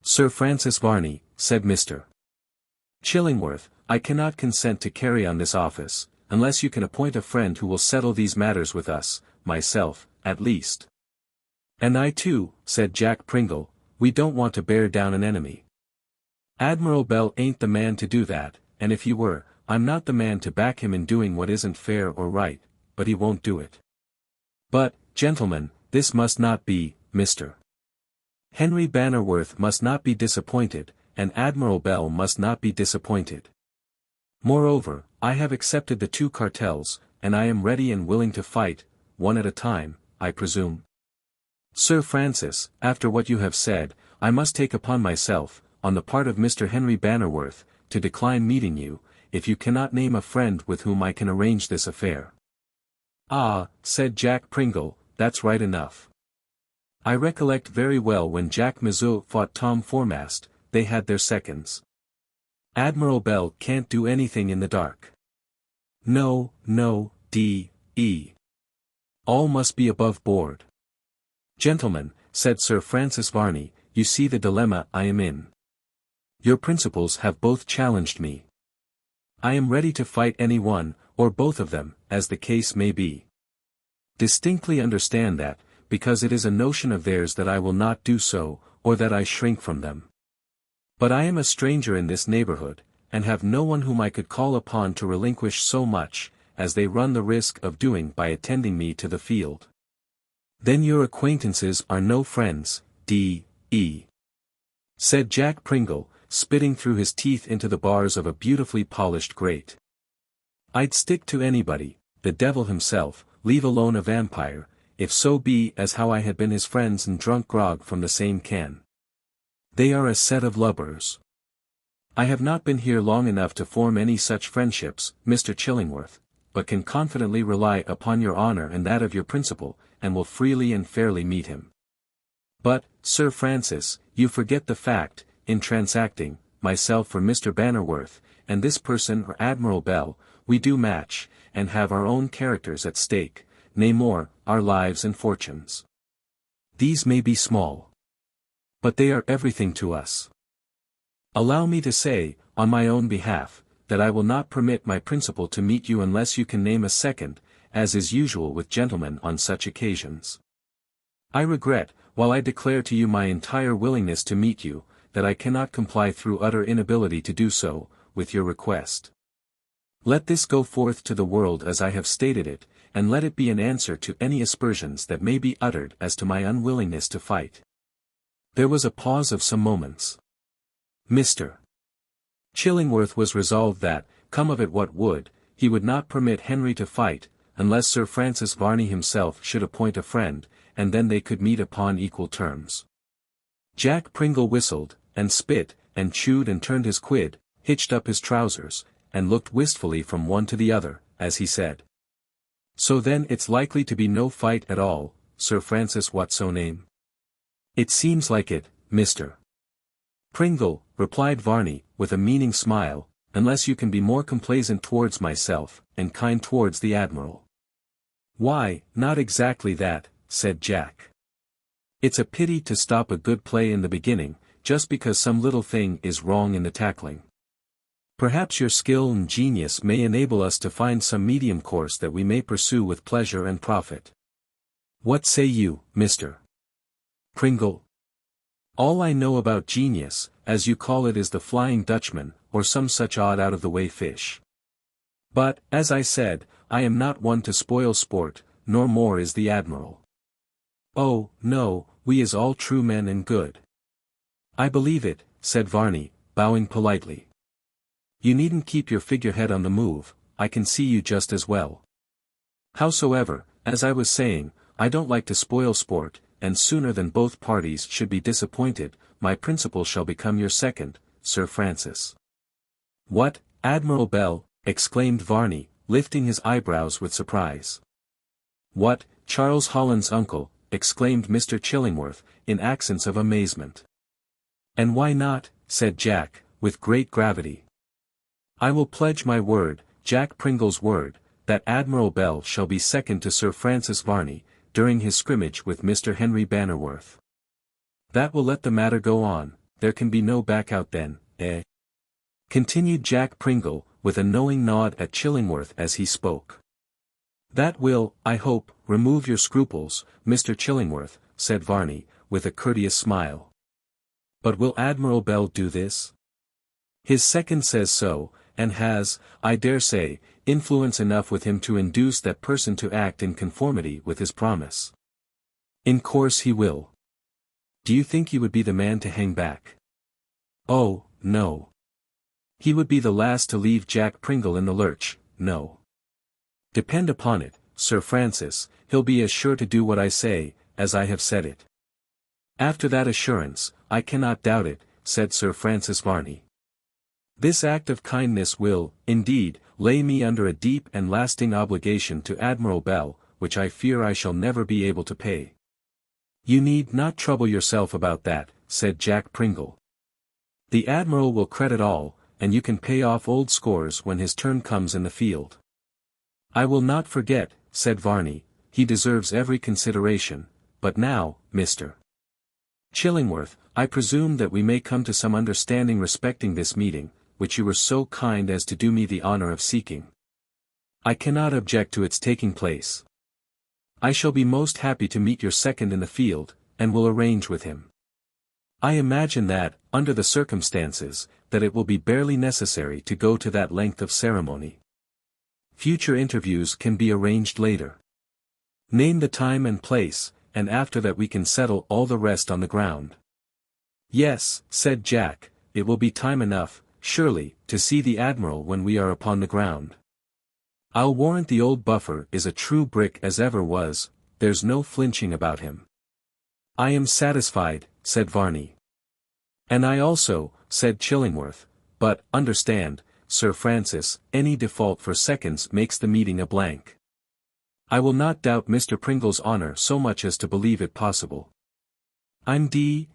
Sir Francis Varney, said Mr. Chillingworth, I cannot consent to carry on this office, unless you can appoint a friend who will settle these matters with us, myself, at least. And I too, said Jack Pringle, we don't want to bear down an enemy. Admiral Bell ain't the man to do that, and if he were, I'm not the man to back him in doing what isn't fair or right, but he won't do it. But, gentlemen, this must not be, Mr. Henry Bannerworth must not be disappointed, and Admiral Bell must not be disappointed. Moreover, I have accepted the two cartels, and I am ready and willing to fight, one at a time, I presume. Sir Francis, after what you have said, I must take upon myself, on the part of Mr. Henry Bannerworth, to decline meeting you, if you cannot name a friend with whom I can arrange this affair. Ah, said Jack Pringle, that's right enough. I recollect very well when Jack Mazeau fought Tom Foremast, they had their seconds. Admiral Bell can't do anything in the dark. No, D.E. All must be above board. Gentlemen, said Sir Francis Varney, you see the dilemma I am in. Your principals have both challenged me. I am ready to fight any one, or both of them, as the case may be. Distinctly understand that, because it is a notion of theirs that I will not do so, or that I shrink from them. But I am a stranger in this neighborhood, and have no one whom I could call upon to relinquish so much, as they run the risk of doing by attending me to the field. Then your acquaintances are no friends, D.E. said Jack Pringle, spitting through his teeth into the bars of a beautifully polished grate. I'd stick to anybody, the devil himself, leave alone a vampire, if so be as how I had been his friends and drunk grog from the same can. They are a set of lubbers. I have not been here long enough to form any such friendships, Mr. Chillingworth, but can confidently rely upon your honor and that of your principal, and will freely and fairly meet him. But, Sir Francis, you forget the fact, in transacting, myself for Mr. Bannerworth, and this person or Admiral Bell, we do match, and have our own characters at stake, nay more, our lives and fortunes. These may be small, but they are everything to us. Allow me to say, on my own behalf, that I will not permit my principal to meet you unless you can name a second, as is usual with gentlemen on such occasions. I regret, while I declare to you my entire willingness to meet you, that I cannot comply through utter inability to do so, with your request. Let this go forth to the world as I have stated it, and let it be an answer to any aspersions that may be uttered as to my unwillingness to fight. There was a pause of some moments. Mr. Chillingworth was resolved that, come of it what would, he would not permit Henry to fight, unless Sir Francis Varney himself should appoint a friend, and then they could meet upon equal terms. Jack Pringle whistled, and spit, and chewed and turned his quid, hitched up his trousers, and looked wistfully from one to the other, as he said. So then it's likely to be no fight at all, Sir Francis what's so name? It seems like it, Mr. Pringle, replied Varney, with a meaning smile, unless you can be more complaisant towards myself, and kind towards the Admiral. Why, not exactly that, said Jack. It's a pity to stop a good play in the beginning, just because some little thing is wrong in the tackling. Perhaps your skill and genius may enable us to find some medium course that we may pursue with pleasure and profit. What say you, Mr. Pringle? All I know about genius, as you call it, is the Flying Dutchman, or some such odd out-of-the-way fish. But, as I said, I am not one to spoil sport, nor more is the Admiral. Oh, no, we is all true men and good. I believe it, said Varney, bowing politely. You needn't keep your figurehead on the move, I can see you just as well. Howsoever, as I was saying, I don't like to spoil sport, and sooner than both parties should be disappointed, my principal shall become your second, Sir Francis. What, Admiral Bell, exclaimed Varney, lifting his eyebrows with surprise. What, Charles Holland's uncle, exclaimed Mr. Chillingworth, in accents of amazement. And why not, said Jack, with great gravity. I will pledge my word, Jack Pringle's word, that Admiral Bell shall be second to Sir Francis Varney, during his scrimmage with Mr. Henry Bannerworth. That will let the matter go on, there can be no back out then, eh? Continued Jack Pringle, with a knowing nod at Chillingworth as he spoke. That will, I hope, remove your scruples, Mr. Chillingworth, said Varney, with a courteous smile. But will Admiral Bell do this? His second says so, and has, I dare say, influence enough with him to induce that person to act in conformity with his promise. In course he will. Do you think he would be the man to hang back? Oh, no. He would be the last to leave Jack Pringle in the lurch, no. Depend upon it, Sir Francis, he'll be as sure to do what I say, as I have said it. After that assurance, I cannot doubt it, said Sir Francis Varney. This act of kindness will, indeed, lay me under a deep and lasting obligation to Admiral Bell, which I fear I shall never be able to pay. You need not trouble yourself about that, said Jack Pringle. The Admiral will credit all, and you can pay off old scores when his turn comes in the field. I will not forget, said Varney, he deserves every consideration, but now, Mr. Chillingworth, I presume that we may come to some understanding respecting this meeting, which you were so kind as to do me the honor of seeking. I cannot object to its taking place. I shall be most happy to meet your second in the field, and will arrange with him. I imagine that, under the circumstances, that it will be barely necessary to go to that length of ceremony. Future interviews can be arranged later. Name the time and place, and after that we can settle all the rest on the ground. Yes, said Jack, it will be time enough, surely, to see the Admiral when we are upon the ground. I'll warrant the old buffer is a true brick as ever was, there's no flinching about him. I am satisfied, said Varney. And I also, said Chillingworth, but, understand, Sir Francis, any default for seconds makes the meeting a blank. I will not doubt Mr. Pringle's honor so much as to believe it possible. I'm D,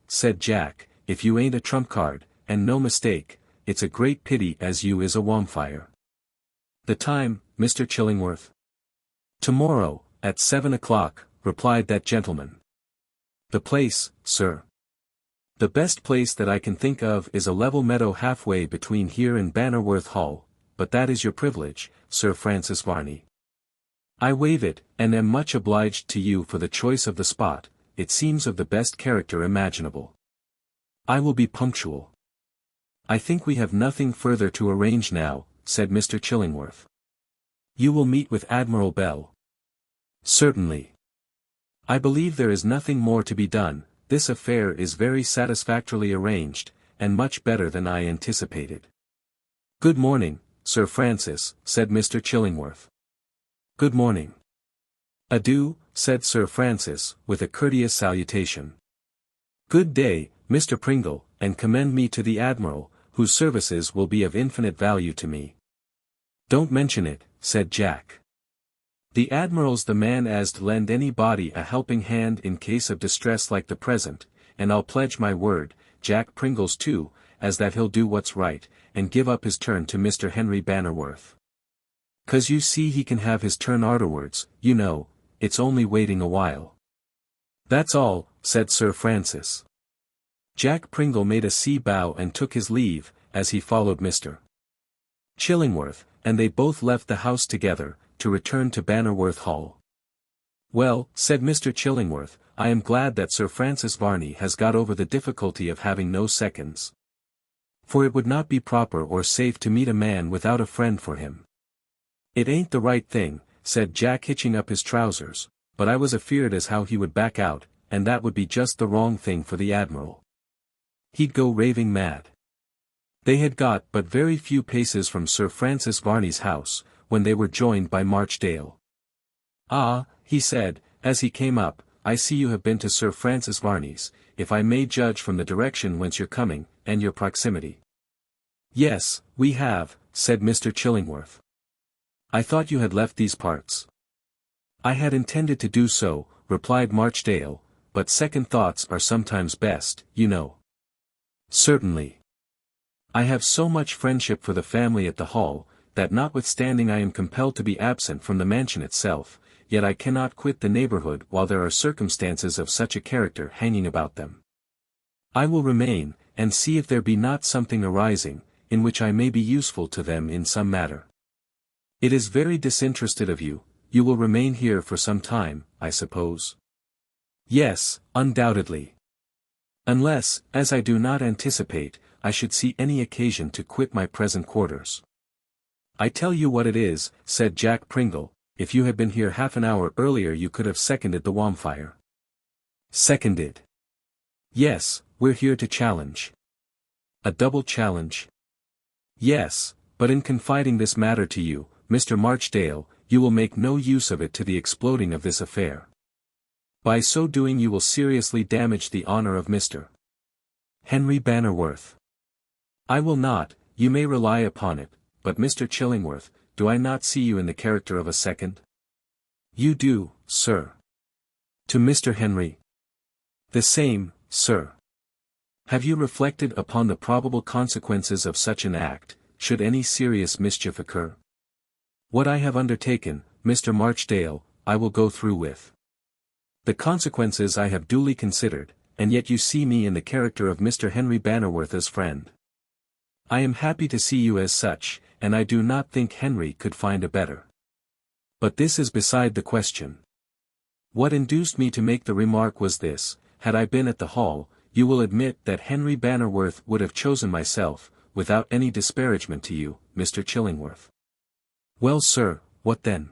said Jack, if you ain't a trump card, and no mistake, it's a great pity as you is a vampire. The time, Mr. Chillingworth? Tomorrow, at 7 o'clock, replied that gentleman. The place, sir? The best place that I can think of is a level meadow halfway between here and Bannerworth Hall, but that is your privilege, Sir Francis Varney. I waive it, and am much obliged to you for the choice of the spot, it seems of the best character imaginable. I will be punctual. I think we have nothing further to arrange now, said Mr. Chillingworth. You will meet with Admiral Bell. Certainly. I believe there is nothing more to be done, this affair is very satisfactorily arranged, and much better than I anticipated. Good morning, Sir Francis, said Mr. Chillingworth. Good morning. Adieu, said Sir Francis, with a courteous salutation. Good day, Mr. Pringle, and commend me to the Admiral, whose services will be of infinite value to me. Don't mention it, said Jack. The Admiral's the man as'd lend anybody a helping hand in case of distress like the present, and I'll pledge my word, Jack Pringle's too, as that he'll do what's right, and give up his turn to Mr. Henry Bannerworth. 'Cause you see he can have his turn arterwards, you know, it's only waiting a while. That's all, said Sir Francis. Jack Pringle made a sea bow and took his leave, as he followed Mr. Chillingworth, and they both left the house together, to return to Bannerworth Hall. Well, said Mr. Chillingworth, I am glad that Sir Francis Varney has got over the difficulty of having no seconds. For it would not be proper or safe to meet a man without a friend for him. It ain't the right thing, said Jack hitching up his trousers, but I was afeared as how he would back out, and that would be just the wrong thing for the Admiral. He'd go raving mad. They had got but very few paces from Sir Francis Varney's house, when they were joined by Marchdale. Ah, he said, as he came up, I see you have been to Sir Francis Varney's, if I may judge from the direction whence you're coming, and your proximity. Yes, we have, said Mr. Chillingworth. I thought you had left these parts. I had intended to do so, replied Marchdale, but second thoughts are sometimes best, you know. Certainly. I have so much friendship for the family at the Hall, that notwithstanding I am compelled to be absent from the mansion itself, yet I cannot quit the neighborhood while there are circumstances of such a character hanging about them. I will remain, and see if there be not something arising, in which I may be useful to them in some matter. It is very disinterested of you, you will remain here for some time, I suppose. Yes, undoubtedly. Unless, as I do not anticipate, I should see any occasion to quit my present quarters. I tell you what it is, said Jack Pringle, if you had been here half an hour earlier you could have seconded the Vampyre. Seconded? Yes, we're here to challenge. A double challenge? Yes, but in confiding this matter to you, Mr. Marchdale, you will make no use of it to the exploding of this affair. By so doing you will seriously damage the honor of Mr. Henry Bannerworth. I will not, you may rely upon it, but Mr. Chillingworth, do I not see you in the character of a second? You do, sir. To Mr. Henry. The same, sir. Have you reflected upon the probable consequences of such an act, should any serious mischief occur? What I have undertaken, Mr. Marchdale, I will go through with. The consequences I have duly considered, and yet you see me in the character of Mr. Henry Bannerworth as friend. I am happy to see you as such, and I do not think Henry could find a better. But this is beside the question. What induced me to make the remark was this: had I been at the Hall, you will admit that Henry Bannerworth would have chosen myself, without any disparagement to you, Mr. Chillingworth. Well, sir, what then?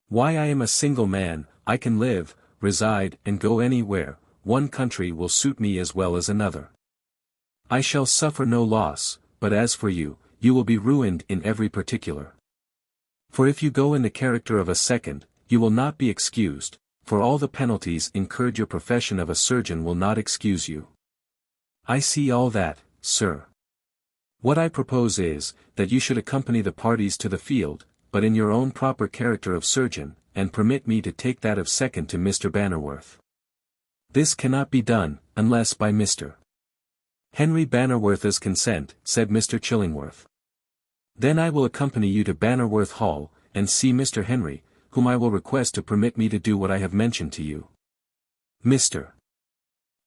Why, I am a single man, I can live, reside, and go anywhere, one country will suit me as well as another. I shall suffer no loss, but as for you, you will be ruined in every particular. For if you go in the character of a second, you will not be excused, for all the penalties incurred your profession of a surgeon will not excuse you. I see all that, sir. What I propose is, that you should accompany the parties to the field, but in your own proper character of surgeon, and permit me to take that of second to Mr. Bannerworth. This cannot be done, unless by Mr. Henry Bannerworth's consent, said Mr. Chillingworth. Then I will accompany you to Bannerworth Hall, and see Mr. Henry, whom I will request to permit me to do what I have mentioned to you. Mr.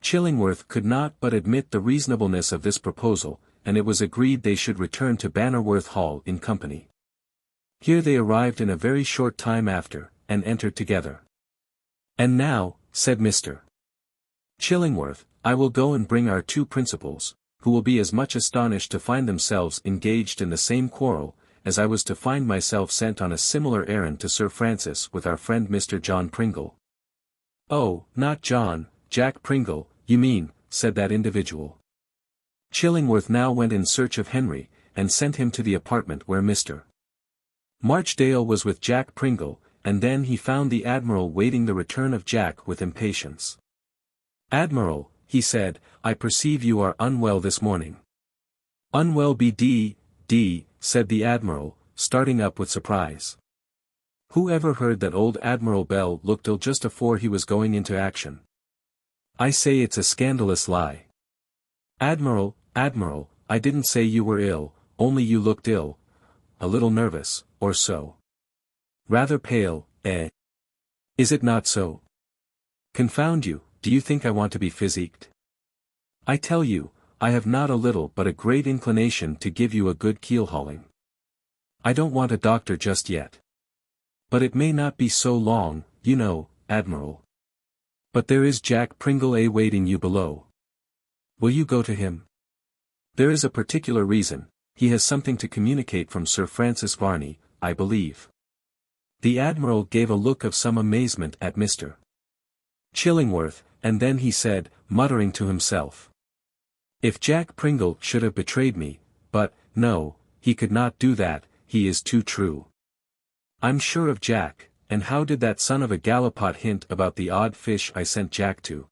Chillingworth could not but admit the reasonableness of this proposal, and it was agreed they should return to Bannerworth Hall in company. Here they arrived in a very short time after, and entered together. And now, said Mr. Chillingworth, I will go and bring our two principals, who will be as much astonished to find themselves engaged in the same quarrel, as I was to find myself sent on a similar errand to Sir Francis with our friend Mr. John Pringle. Oh, not John, Jack Pringle, you mean, said that individual. Chillingworth now went in search of Henry, and sent him to the apartment where Mr. Marchdale was with Jack Pringle, and then he found the Admiral waiting the return of Jack with impatience. Admiral, he said, I perceive you are unwell this morning. Unwell be d, said the Admiral, starting up with surprise. Who ever heard that old Admiral Bell looked ill just afore he was going into action? I say it's a scandalous lie. Admiral, I didn't say you were ill, only you looked ill. A little nervous, or so. Rather pale, eh? Is it not so? Confound you, do you think I want to be physicked? I tell you, I have not a little but a great inclination to give you a good keel-hauling. I don't want a doctor just yet. But it may not be so long, you know, Admiral. But there is Jack Pringle awaiting you below. Will you go to him? There is a particular reason, he has something to communicate from Sir Francis Varney, I believe. The Admiral gave a look of some amazement at Mr. Chillingworth, and then he said, muttering to himself. If Jack Pringle should have betrayed me, but, no, he could not do that, he is too true. I'm sure of Jack, and how did that son of a gallipot hint about the odd fish I sent Jack to?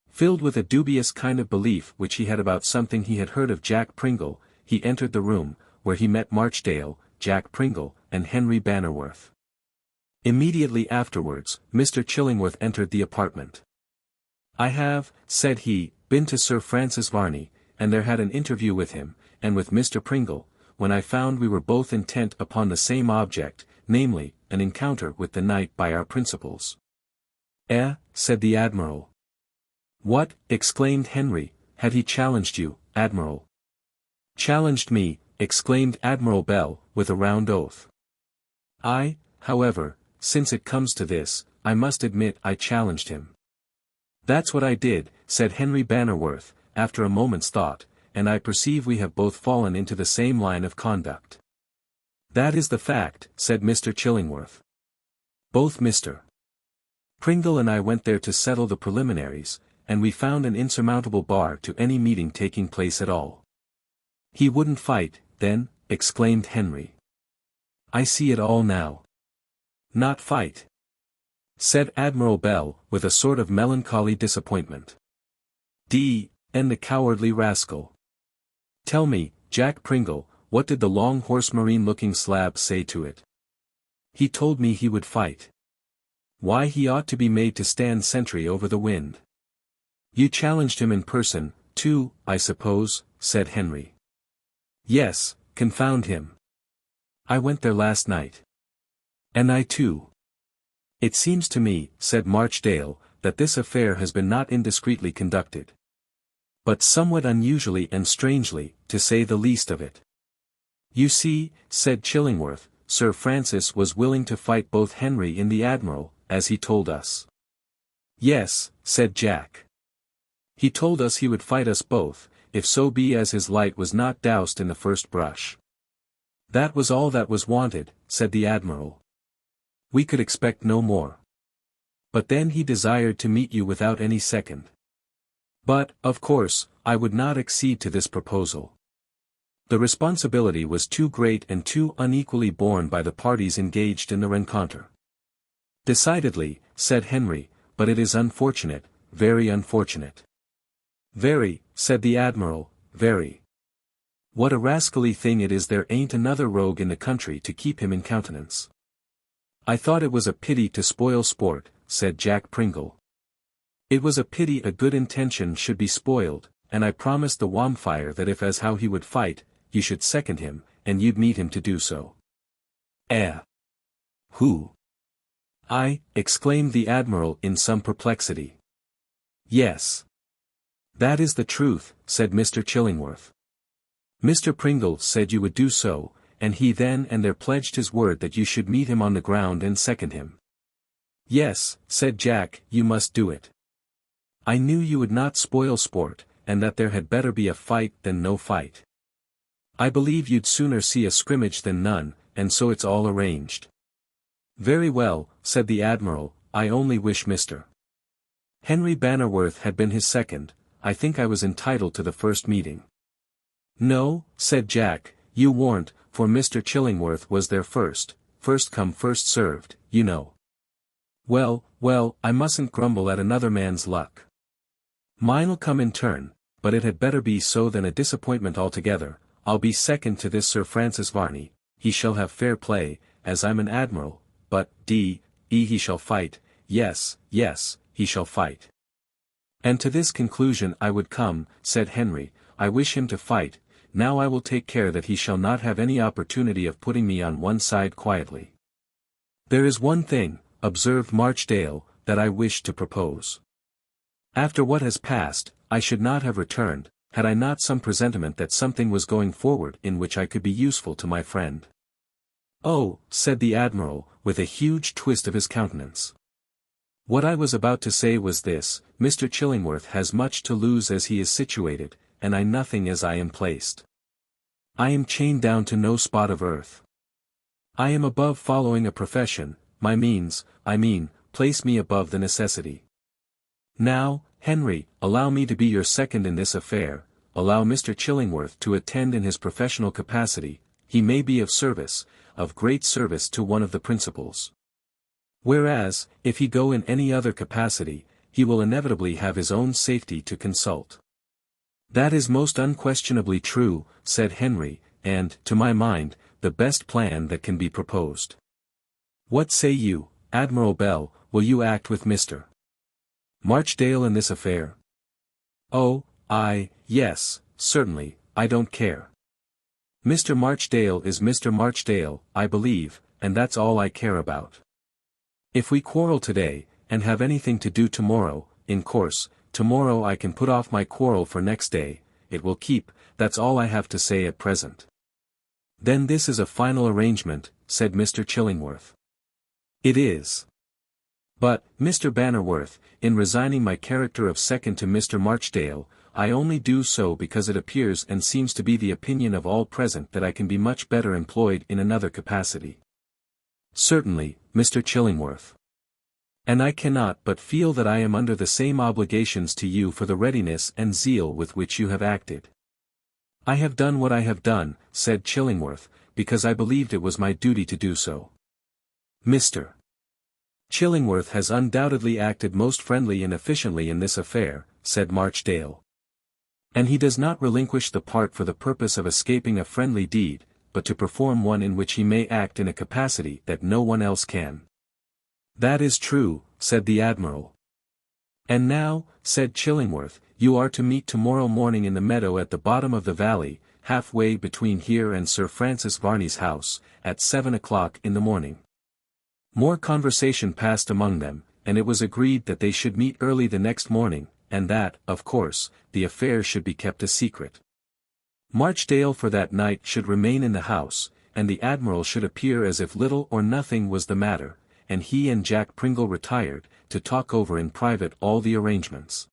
Filled with a dubious kind of belief which he had about something he had heard of Jack Pringle, he entered the room, where he met Marchdale, Jack Pringle, and Henry Bannerworth. Immediately afterwards, Mr. Chillingworth entered the apartment. I have, said he, been to Sir Francis Varney, and there had an interview with him, and with Mr. Pringle, when I found we were both intent upon the same object, namely, an encounter with the knight by our principals. Eh, said the Admiral. What, exclaimed Henry, had he challenged you, Admiral? Challenged me, exclaimed Admiral Bell, with a round oath. I, however, since it comes to this, I must admit I challenged him. That's what I did, said Henry Bannerworth, after a moment's thought, and I perceive we have both fallen into the same line of conduct. That is the fact, said Mr. Chillingworth. Both Mr. Pringle and I went there to settle the preliminaries, and we found an insurmountable bar to any meeting taking place at all. He wouldn't fight, then, exclaimed Henry. I see it all now. Not fight, said Admiral Bell, with a sort of melancholy disappointment. And the cowardly rascal. Tell me, Jack Pringle, what did the long horse marine-looking slab say to it? He told me he would fight. Why, he ought to be made to stand sentry over the wind. You challenged him in person, too, I suppose, said Henry. Yes, confound him. I went there last night. And I too. It seems to me, said Marchdale, that this affair has been not indiscreetly conducted. But somewhat unusually and strangely, to say the least of it. You see, said Chillingworth, Sir Francis was willing to fight both Henry and the Admiral, as he told us. Yes, said Jack. He told us he would fight us both, if so be as his light was not doused in the first brush. That was all that was wanted, said the Admiral. We could expect no more. But then he desired to meet you without any second. But, of course, I would not accede to this proposal. The responsibility was too great and too unequally borne by the parties engaged in the rencontre. Decidedly, said Henry, but it is unfortunate, very unfortunate. Very, said the Admiral, very. What a rascally thing it is there ain't another rogue in the country to keep him in countenance. I thought it was a pity to spoil sport, said Jack Pringle. It was a pity a good intention should be spoiled, and I promised the Vampyre that if as how he would fight, you should second him, and you'd meet him to do so. Who? I, exclaimed the Admiral in some perplexity. Yes. That is the truth, said Mr. Chillingworth. Mr. Pringle said you would do so, and he then and there pledged his word that you should meet him on the ground and second him. Yes, said Jack, you must do it. I knew you would not spoil sport, and that there had better be a fight than no fight. I believe you'd sooner see a scrimmage than none, and so it's all arranged. Very well, said the Admiral, I only wish Mr. Henry Bannerworth had been his second. I think I was entitled to the first meeting. No, said Jack, you weren't, for Mr. Chillingworth was there first come first served, you know. Well, I mustn't grumble at another man's luck. Mine'll come in turn, but it had better be so than a disappointment altogether. I'll be second to this Sir Francis Varney, he shall have fair play, as I'm an admiral, but he shall fight, yes, he shall fight. And to this conclusion I would come, said Henry, I wish him to fight, now I will take care that he shall not have any opportunity of putting me on one side quietly. There is one thing, observed Marchdale, that I wish to propose. After what has passed, I should not have returned, had I not some presentiment that something was going forward in which I could be useful to my friend. Oh, said the Admiral, with a huge twist of his countenance. What I was about to say was this, Mr. Chillingworth has much to lose as he is situated, and I nothing as I am placed. I am chained down to no spot of earth. I am above following a profession, my means, I mean, place me above the necessity. Now, Henry, allow me to be your second in this affair, allow Mr. Chillingworth to attend in his professional capacity, he may be of service, of great service to one of the principals. Whereas, if he go in any other capacity, he will inevitably have his own safety to consult. That is most unquestionably true, said Henry, and, to my mind, the best plan that can be proposed. What say you, Admiral Bell, will you act with Mr. Marchdale in this affair? Oh, yes, certainly, I don't care. Mr. Marchdale is Mr. Marchdale, I believe, and that's all I care about. If we quarrel today, and have anything to do tomorrow, in course, tomorrow I can put off my quarrel for next day, it will keep, that's all I have to say at present. Then this is a final arrangement, said Mr. Chillingworth. It is. But, Mr. Bannerworth, in resigning my character of second to Mr. Marchdale, I only do so because it appears and seems to be the opinion of all present that I can be much better employed in another capacity. Certainly, Mr. Chillingworth. And I cannot but feel that I am under the same obligations to you for the readiness and zeal with which you have acted. I have done what I have done, said Chillingworth, because I believed it was my duty to do so. Mr. Chillingworth has undoubtedly acted most friendly and efficiently in this affair, said Marchdale. And he does not relinquish the part for the purpose of escaping a friendly deed, but to perform one in which he may act in a capacity that no one else can. That is true, said the Admiral. And now, said Chillingworth, you are to meet tomorrow morning in the meadow at the bottom of the valley, halfway between here and Sir Francis Varney's house, at 7 o'clock in the morning. More conversation passed among them, and it was agreed that they should meet early the next morning, and that, of course, the affair should be kept a secret. Marchdale for that night should remain in the house, and the Admiral should appear as if little or nothing was the matter, and he and Jack Pringle retired, to talk over in private all the arrangements.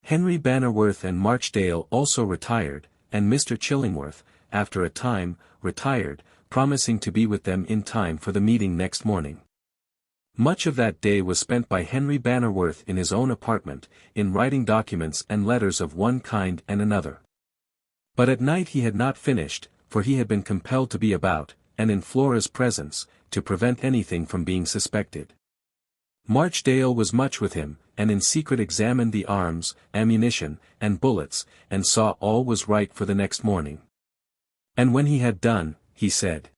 Henry Bannerworth and Marchdale also retired, and Mr. Chillingworth, after a time, retired, promising to be with them in time for the meeting next morning. Much of that day was spent by Henry Bannerworth in his own apartment, in writing documents and letters of one kind and another. But at night he had not finished, for he had been compelled to be about, and in Flora's presence, to prevent anything from being suspected. Marchdale was much with him, and in secret examined the arms, ammunition, and bullets, and saw all was right for the next morning. And when he had done, he said,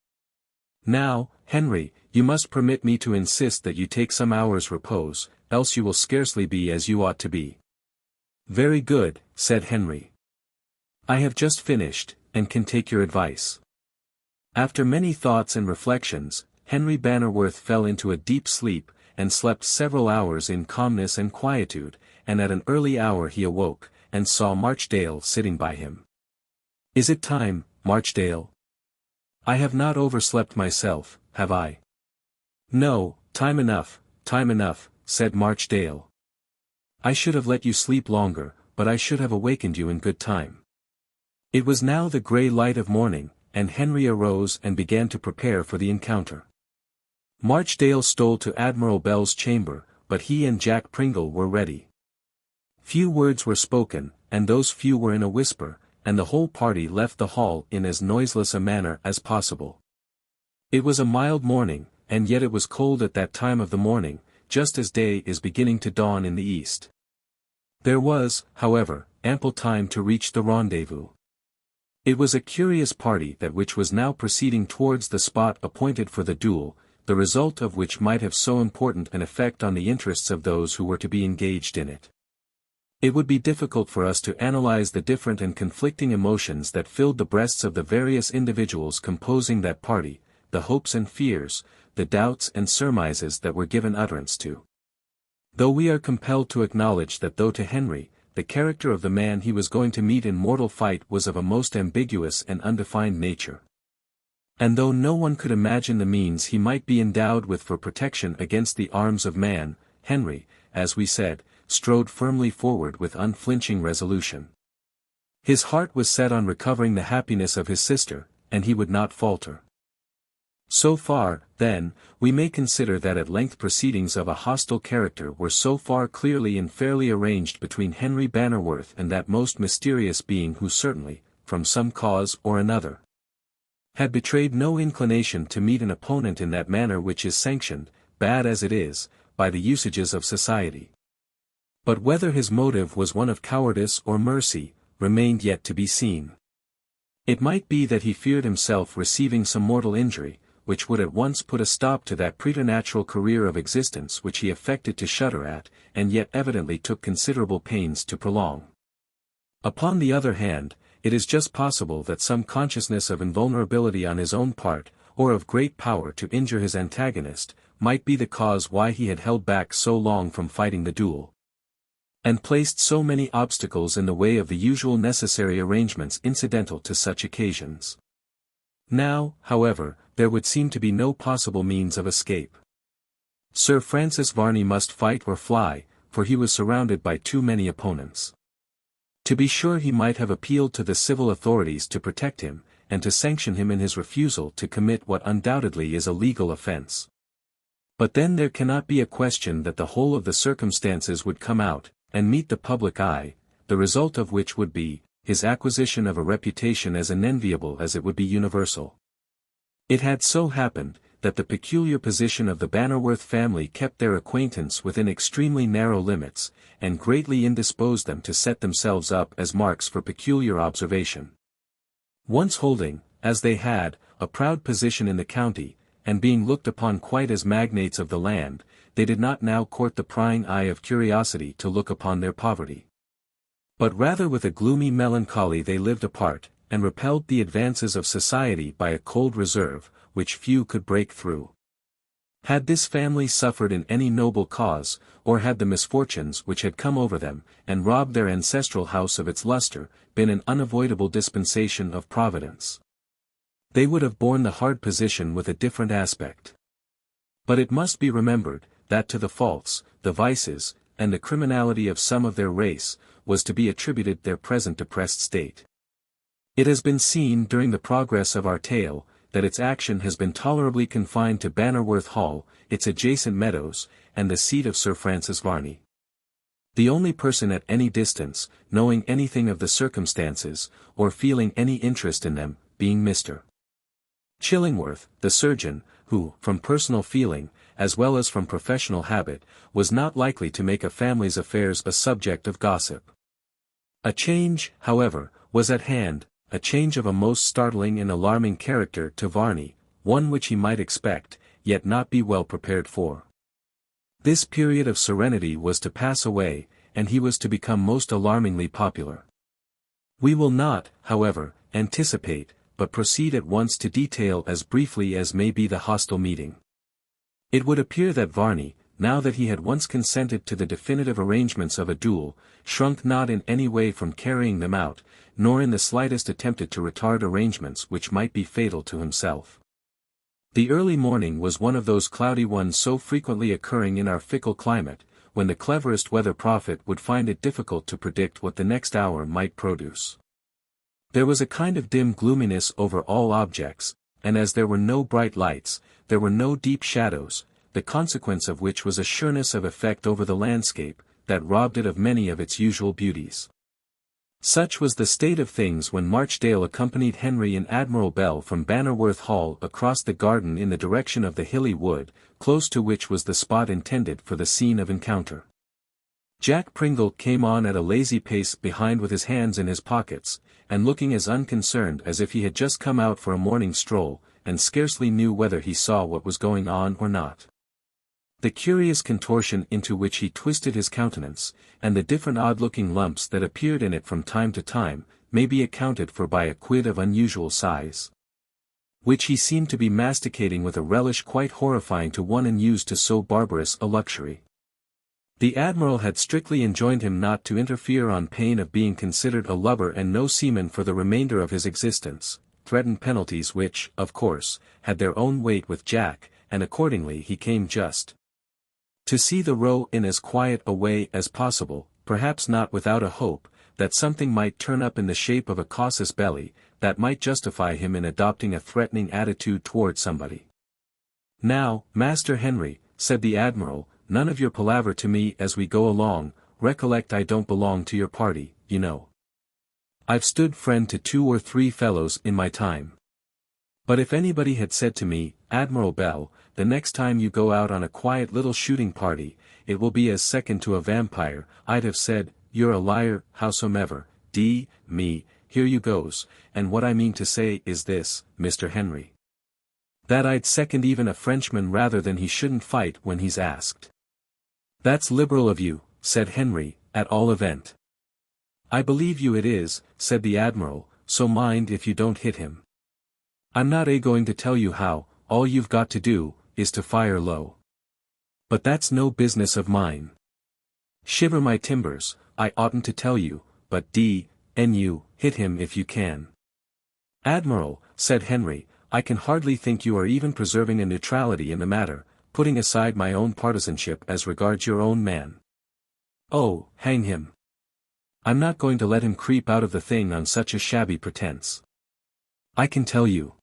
Now, Henry, you must permit me to insist that you take some hours' repose, else you will scarcely be as you ought to be. Very good, said Henry. I have just finished, and can take your advice. After many thoughts and reflections, Henry Bannerworth fell into a deep sleep, and slept several hours in calmness and quietude, and at an early hour he awoke, and saw Marchdale sitting by him. Is it time, Marchdale? I have not overslept myself, have I? No, time enough, said Marchdale. I should have let you sleep longer, but I should have awakened you in good time. It was now the grey light of morning, and Henry arose and began to prepare for the encounter. Marchdale stole to Admiral Bell's chamber, but he and Jack Pringle were ready. Few words were spoken, and those few were in a whisper, and the whole party left the hall in as noiseless a manner as possible. It was a mild morning, and yet it was cold at that time of the morning, just as day is beginning to dawn in the east. There was, however, ample time to reach the rendezvous. It was a curious party that which was now proceeding towards the spot appointed for the duel, the result of which might have so important an effect on the interests of those who were to be engaged in it. It would be difficult for us to analyze the different and conflicting emotions that filled the breasts of the various individuals composing that party, the hopes and fears, the doubts and surmises that were given utterance to. Though we are compelled to acknowledge that though to Henry, the character of the man he was going to meet in mortal fight was of a most ambiguous and undefined nature. And though no one could imagine the means he might be endowed with for protection against the arms of man, Henry, as we said, strode firmly forward with unflinching resolution. His heart was set on recovering the happiness of his sister, and he would not falter. So far, then, we may consider that at length proceedings of a hostile character were so far clearly and fairly arranged between Henry Bannerworth and that most mysterious being who certainly, from some cause or another, had betrayed no inclination to meet an opponent in that manner which is sanctioned, bad as it is, by the usages of society. But whether his motive was one of cowardice or mercy, remained yet to be seen. It might be that he feared himself receiving some mortal injury, which would at once put a stop to that preternatural career of existence which he affected to shudder at, and yet evidently took considerable pains to prolong. Upon the other hand, it is just possible that some consciousness of invulnerability on his own part, or of great power to injure his antagonist, might be the cause why he had held back so long from fighting the duel, and placed so many obstacles in the way of the usual necessary arrangements incidental to such occasions. Now, however, there would seem to be no possible means of escape. Sir Francis Varney must fight or fly, for he was surrounded by too many opponents. To be sure he might have appealed to the civil authorities to protect him, and to sanction him in his refusal to commit what undoubtedly is a legal offence. But then there cannot be a question that the whole of the circumstances would come out, and meet the public eye, the result of which would be, his acquisition of a reputation as unenviable as it would be universal. It had so happened, that the peculiar position of the Bannerworth family kept their acquaintance within extremely narrow limits, and greatly indisposed them to set themselves up as marks for peculiar observation. Once holding, as they had, a proud position in the county, and being looked upon quite as magnates of the land, they did not now court the prying eye of curiosity to look upon their poverty. But rather with a gloomy melancholy they lived apart, and repelled the advances of society by a cold reserve, which few could break through. Had this family suffered in any noble cause, or had the misfortunes which had come over them, and robbed their ancestral house of its lustre, been an unavoidable dispensation of Providence, they would have borne the hard position with a different aspect. But it must be remembered, that to the faults, the vices, and the criminality of some of their race, was to be attributed their present depressed state. It has been seen during the progress of our tale, that its action has been tolerably confined to Bannerworth Hall, its adjacent meadows, and the seat of Sir Francis Varney. The only person at any distance, knowing anything of the circumstances, or feeling any interest in them, being Mr. Chillingworth, the surgeon, who, from personal feeling, as well as from professional habit, was not likely to make a family's affairs a subject of gossip. A change, however, was at hand, a change of a most startling and alarming character to Varney, one which he might expect, yet not be well prepared for. This period of serenity was to pass away, and he was to become most alarmingly popular. We will not, however, anticipate, but proceed at once to detail as briefly as may be the hostile meeting. It would appear that Varney, now that he had once consented to the definitive arrangements of a duel, shrunk not in any way from carrying them out, nor in the slightest attempted to retard arrangements which might be fatal to himself. The early morning was one of those cloudy ones so frequently occurring in our fickle climate, when the cleverest weather prophet would find it difficult to predict what the next hour might produce. There was a kind of dim gloominess over all objects, and as there were no bright lights, there were no deep shadows, the consequence of which was a sureness of effect over the landscape, that robbed it of many of its usual beauties. Such was the state of things when Marchdale accompanied Henry and Admiral Bell from Bannerworth Hall across the garden in the direction of the hilly wood, close to which was the spot intended for the scene of encounter. Jack Pringle came on at a lazy pace behind with his hands in his pockets, and looking as unconcerned as if he had just come out for a morning stroll, and scarcely knew whether he saw what was going on or not. The curious contortion into which he twisted his countenance, and the different odd-looking lumps that appeared in it from time to time, may be accounted for by a quid of unusual size, which he seemed to be masticating with a relish quite horrifying to one unused to so barbarous a luxury. The admiral had strictly enjoined him not to interfere on pain of being considered a lubber and no seaman for the remainder of his existence, threatened penalties which, of course, had their own weight with Jack, and accordingly he came just to see the row in as quiet a way as possible, perhaps not without a hope, that something might turn up in the shape of a casus belli, that might justify him in adopting a threatening attitude toward somebody. "Now, Master Henry," said the admiral, "none of your palaver to me as we go along, recollect I don't belong to your party, you know. I've stood friend to 2 or 3 fellows in my time. But if anybody had said to me, Admiral Bell, the next time you go out on a quiet little shooting party, it will be as second to a vampire, I'd have said, you're a liar, howsomever, me, here you goes, and what I mean to say is this, Mr. Henry, that I'd second even a Frenchman rather than he shouldn't fight when he's asked." "That's liberal of you," said Henry, "at all event." "I believe you it is," said the admiral, "so mind if you don't hit him. I'm not going to tell you how, all you've got to do, is to fire low. But that's no business of mine. Shiver my timbers, I oughtn't to tell you, but you, hit him if you can." "Admiral," said Henry, "I can hardly think you are even preserving a neutrality in the matter, putting aside my own partisanship as regards your own man." "Oh, hang him. I'm not going to let him creep out of the thing on such a shabby pretense. I can tell you.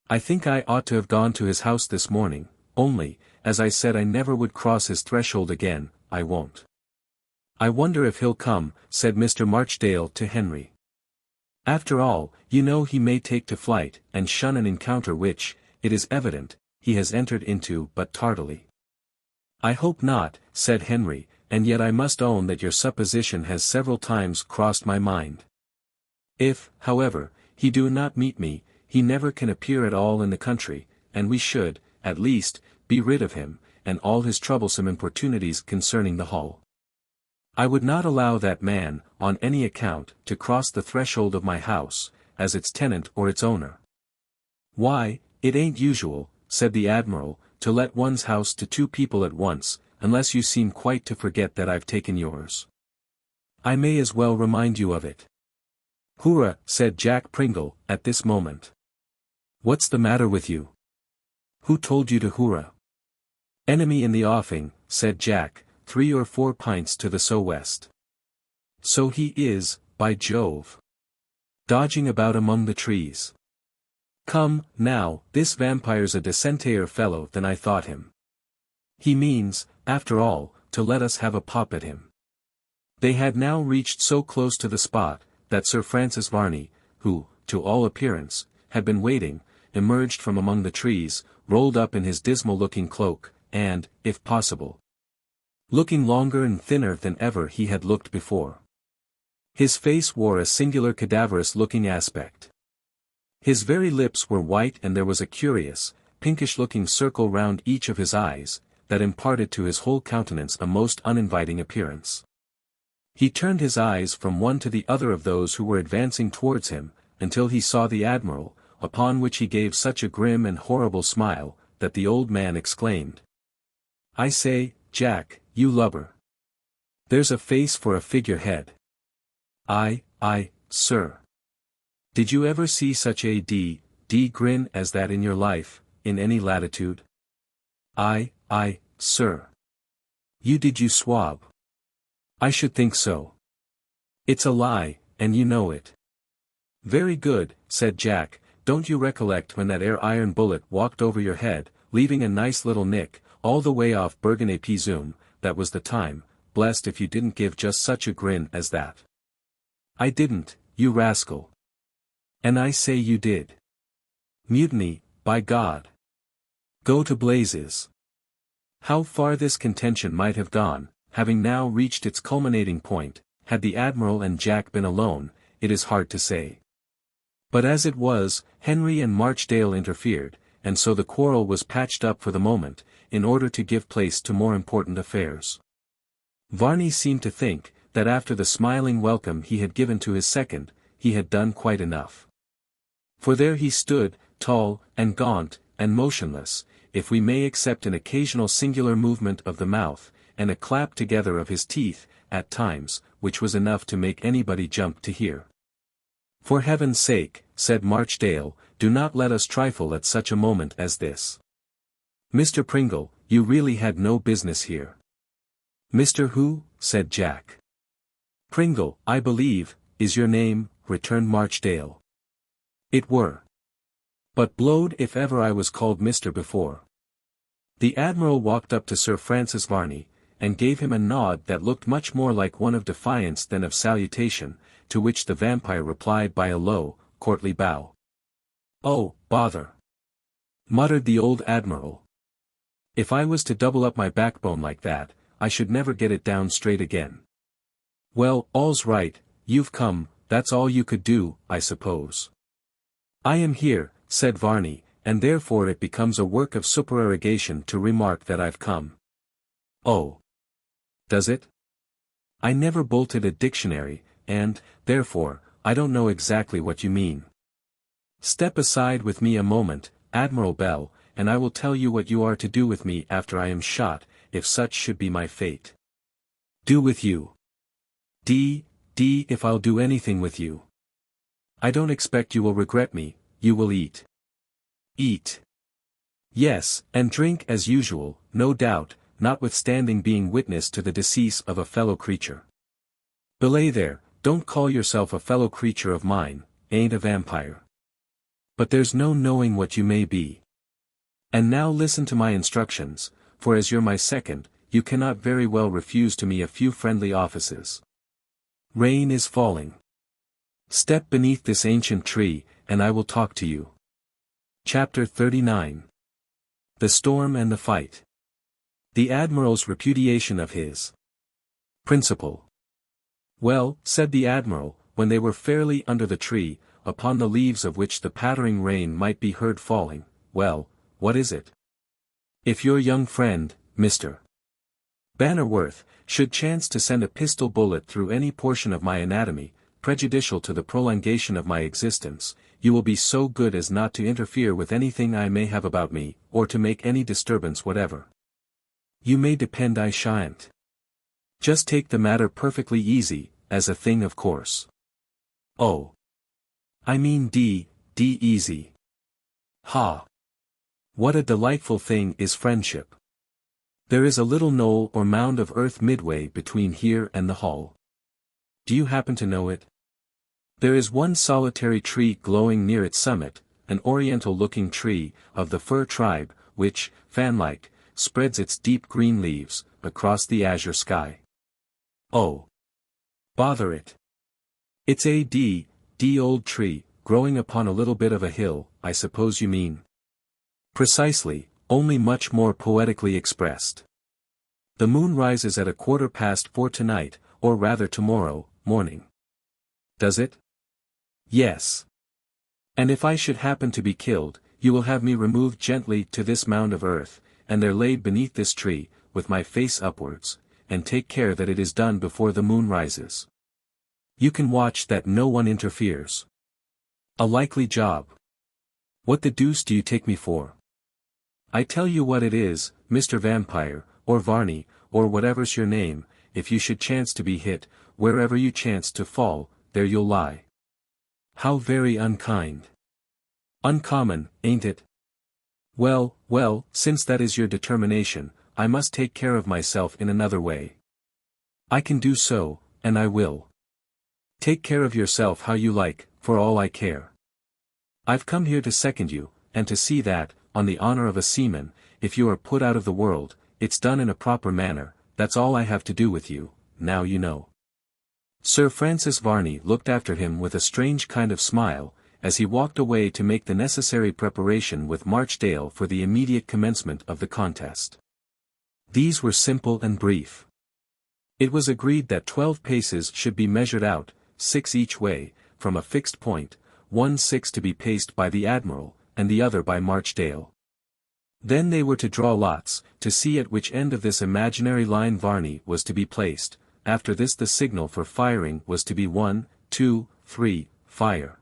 I think I ought to have gone to his house this morning, only, as I said I never would cross his threshold again, I won't. I wonder if he'll come," said Mr. Marchdale to Henry. "After all, you know he may take to flight, and shun an encounter which, it is evident, he has entered into but tardily." "I hope not," said Henry, "and yet I must own that your supposition has several times crossed my mind. If, however, he do not meet me, he never can appear at all in the country, and we should, at least, be rid of him, and all his troublesome importunities concerning the Hall. I would not allow that man, on any account, to cross the threshold of my house, as its tenant or its owner." "Why, it ain't usual," said the admiral, "to let one's house to 2 people at once, unless you seem quite to forget that I've taken yours. I may as well remind you of it." "Hurrah," said Jack Pringle, at this moment. "What's the matter with you? Who told you to hurrah?" "Enemy in the offing," said Jack, 3 or 4 pints to the so-west. "So he is, by Jove. Dodging about among the trees. Come, now, this vampire's a decenter fellow than I thought him. He means, after all, to let us have a pop at him." They had now reached so close to the spot, that Sir Francis Varney, who, to all appearance, had been waiting, emerged from among the trees, rolled up in his dismal-looking cloak, and, if possible, looking longer and thinner than ever he had looked before. His face wore a singular cadaverous-looking aspect. His very lips were white and there was a curious, pinkish-looking circle round each of his eyes, that imparted to his whole countenance a most uninviting appearance. He turned his eyes from one to the other of those who were advancing towards him, until he saw the admiral, upon which he gave such a grim and horrible smile, that the old man exclaimed, "I say, Jack, you lubber. There's a face for a figurehead. Aye, sir. Did you ever see such a grin as that in your life, in any latitude? Aye, sir. You did, you swab. I should think so. It's a lie, and you know it." "Very good," said Jack, "don't you recollect when that iron bullet walked over your head, leaving a nice little nick, all the way off Bergen-op-Zoom, that was the time, blessed if you didn't give just such a grin as that." "I didn't, you rascal." "And I say you did. Mutiny, by God. Go to blazes." How far this contention might have gone, having now reached its culminating point, had the admiral and Jack been alone, it is hard to say. But as it was, Henry and Marchdale interfered, and so the quarrel was patched up for the moment, in order to give place to more important affairs. Varney seemed to think, that after the smiling welcome he had given to his second, he had done quite enough. For there he stood, tall, and gaunt, and motionless, if we may except an occasional singular movement of the mouth, and a clap together of his teeth, at times, which was enough to make anybody jump to hear. "For heaven's sake," said Marchdale, "do not let us trifle at such a moment as this. Mr. Pringle, you really had no business here." "Mr. who?" said Jack. "Pringle, I believe, is your name," returned Marchdale. "It were. But blowed if ever I was called Mr. before." The Admiral walked up to Sir Francis Varney, and gave him a nod that looked much more like one of defiance than of salutation, to which the vampire replied by a low, courtly bow. "Oh, bother!" muttered the old Admiral. "If I was to double up my backbone like that, I should never get it down straight again." "Well, all's right, you've come, that's all you could do, I suppose." "I am here," said Varney, "and therefore it becomes a work of supererogation to remark that I've come." "Oh. Does it? I never bolted a dictionary, and, therefore, I don't know exactly what you mean. Step aside with me a moment, Admiral Bell, and I will tell you what you are to do with me after I am shot, if such should be my fate." "Do with you? If I'll do anything with you. I don't expect you will regret me, you will eat." "Eat?" "Yes, and drink as usual, no doubt, notwithstanding being witness to the decease of a fellow creature." "Belay there, don't call yourself a fellow creature of mine, ain't a vampire. But there's no knowing what you may be. And now listen to my instructions, for as you're my second, you cannot very well refuse to me a few friendly offices. Rain is falling. Step beneath this ancient tree, and I will talk to you." Chapter 39. The Storm and the Fight. The Admiral's repudiation of his principal. "Well," said the Admiral, when they were fairly under the tree, upon the leaves of which the pattering rain might be heard falling, "well, what is it? If your young friend, Mr. Bannerworth, should chance to send a pistol bullet through any portion of my anatomy, prejudicial to the prolongation of my existence, you will be so good as not to interfere with anything I may have about me, or to make any disturbance whatever." "You may depend I shan't. Just take the matter perfectly easy, as a thing of course." "Oh. I mean easy. Ha! What a delightful thing is friendship. There is a little knoll or mound of earth midway between here and the hall. Do you happen to know it? There is one solitary tree glowing near its summit, an oriental-looking tree, of the fir tribe, which, fan-like, spreads its deep green leaves, across the azure sky." "Oh. Bother it. It's a old tree, growing upon a little bit of a hill, I suppose you mean." "Precisely, only much more poetically expressed. The moon rises at 4:15 tonight, or rather tomorrow, morning." "Does it?" "Yes. And if I should happen to be killed, you will have me removed gently to this mound of earth, and there laid beneath this tree, with my face upwards, and take care that it is done before the moon rises. You can watch that no one interferes. A likely job. What the deuce do you take me for? I tell you what it is, Mr. Vampire, or Varney, or whatever's your name, if you should chance to be hit, wherever you chance to fall, there you'll lie." "How very unkind." "Uncommon, ain't it? Well, since that is your determination, I must take care of myself in another way." "I can do so, and I will." "Take care of yourself how you like, for all I care. I've come here to second you, and to see that, on the honor of a seaman, if you are put out of the world, it's done in a proper manner. That's all I have to do with you, now you know." Sir Francis Varney looked after him with a strange kind of smile, as he walked away to make the necessary preparation with Marchdale for the immediate commencement of the contest. These were simple and brief. It was agreed that 12 paces should be measured out, 6 each way, from a fixed point, one 6 to be paced by the Admiral, and the other by Marchdale. Then they were to draw lots, to see at which end of this imaginary line Varney was to be placed. After this the signal for firing was to be 1, 2, 3, fire.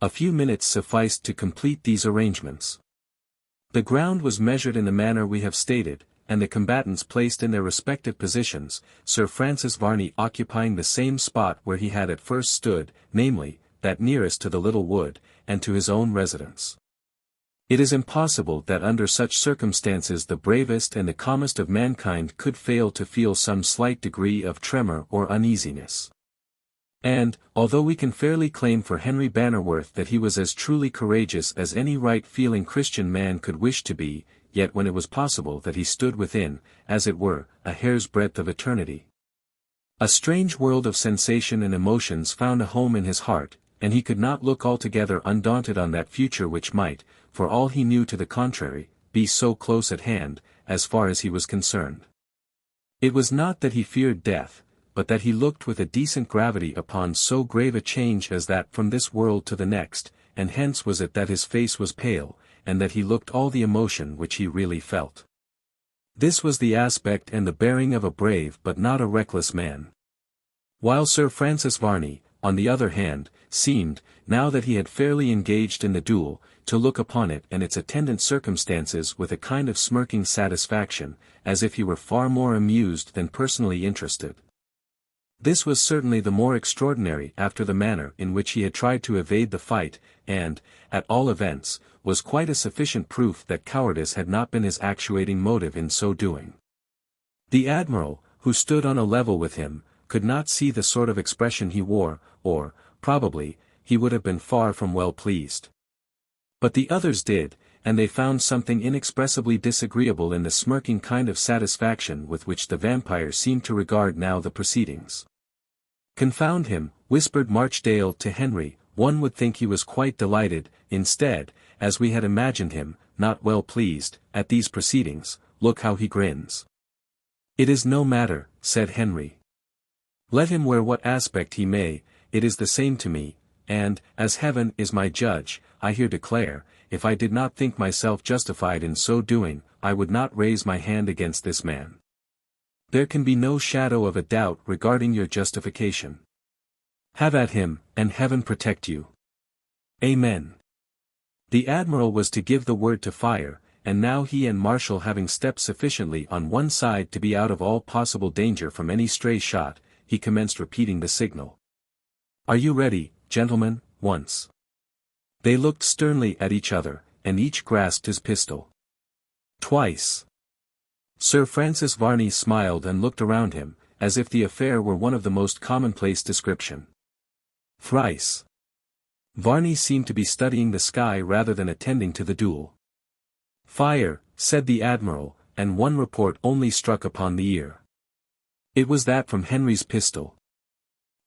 A few minutes sufficed to complete these arrangements. The ground was measured in the manner we have stated, and the combatants placed in their respective positions, Sir Francis Varney occupying the same spot where he had at first stood, namely, that nearest to the little wood, and to his own residence. It is impossible that under such circumstances the bravest and the calmest of mankind could fail to feel some slight degree of tremor or uneasiness. And, although we can fairly claim for Henry Bannerworth that he was as truly courageous as any right-feeling Christian man could wish to be, yet when it was possible that he stood within, as it were, a hair's breadth of eternity, a strange world of sensation and emotions found a home in his heart, and he could not look altogether undaunted on that future which might, for all he knew to the contrary, be so close at hand, as far as he was concerned. It was not that he feared death, but that he looked with a decent gravity upon so grave a change as that from this world to the next, and hence was it that his face was pale, and that he looked all the emotion which he really felt. This was the aspect and the bearing of a brave but not a reckless man. While Sir Francis Varney, on the other hand, seemed, now that he had fairly engaged in the duel, to look upon it and its attendant circumstances with a kind of smirking satisfaction, as if he were far more amused than personally interested. This was certainly the more extraordinary after the manner in which he had tried to evade the fight, and, at all events, was quite a sufficient proof that cowardice had not been his actuating motive in so doing. The Admiral, who stood on a level with him, could not see the sort of expression he wore, or, probably, he would have been far from well pleased. But the others did, and they found something inexpressibly disagreeable in the smirking kind of satisfaction with which the vampire seemed to regard now the proceedings. "Confound him," whispered Marchdale to Henry, "one would think he was quite delighted, instead, as we had imagined him, not well pleased, at these proceedings. Look how he grins." "It is no matter," said Henry. "Let him wear what aspect he may, it is the same to me, and, as Heaven is my judge, I here declare, if I did not think myself justified in so doing, I would not raise my hand against this man. There can be no shadow of a doubt regarding your justification. Have at him, and Heaven protect you. Amen." The Admiral was to give the word to fire, and now he and Marshal having stepped sufficiently on one side to be out of all possible danger from any stray shot, he commenced repeating the signal. "Are you ready, gentlemen, once?" They looked sternly at each other, and each grasped his pistol. Twice. Sir Francis Varney smiled and looked around him, as if the affair were one of the most commonplace description. Thrice. Varney seemed to be studying the sky rather than attending to the duel. "Fire," said the Admiral, and one report only struck upon the ear. It was that from Henry's pistol.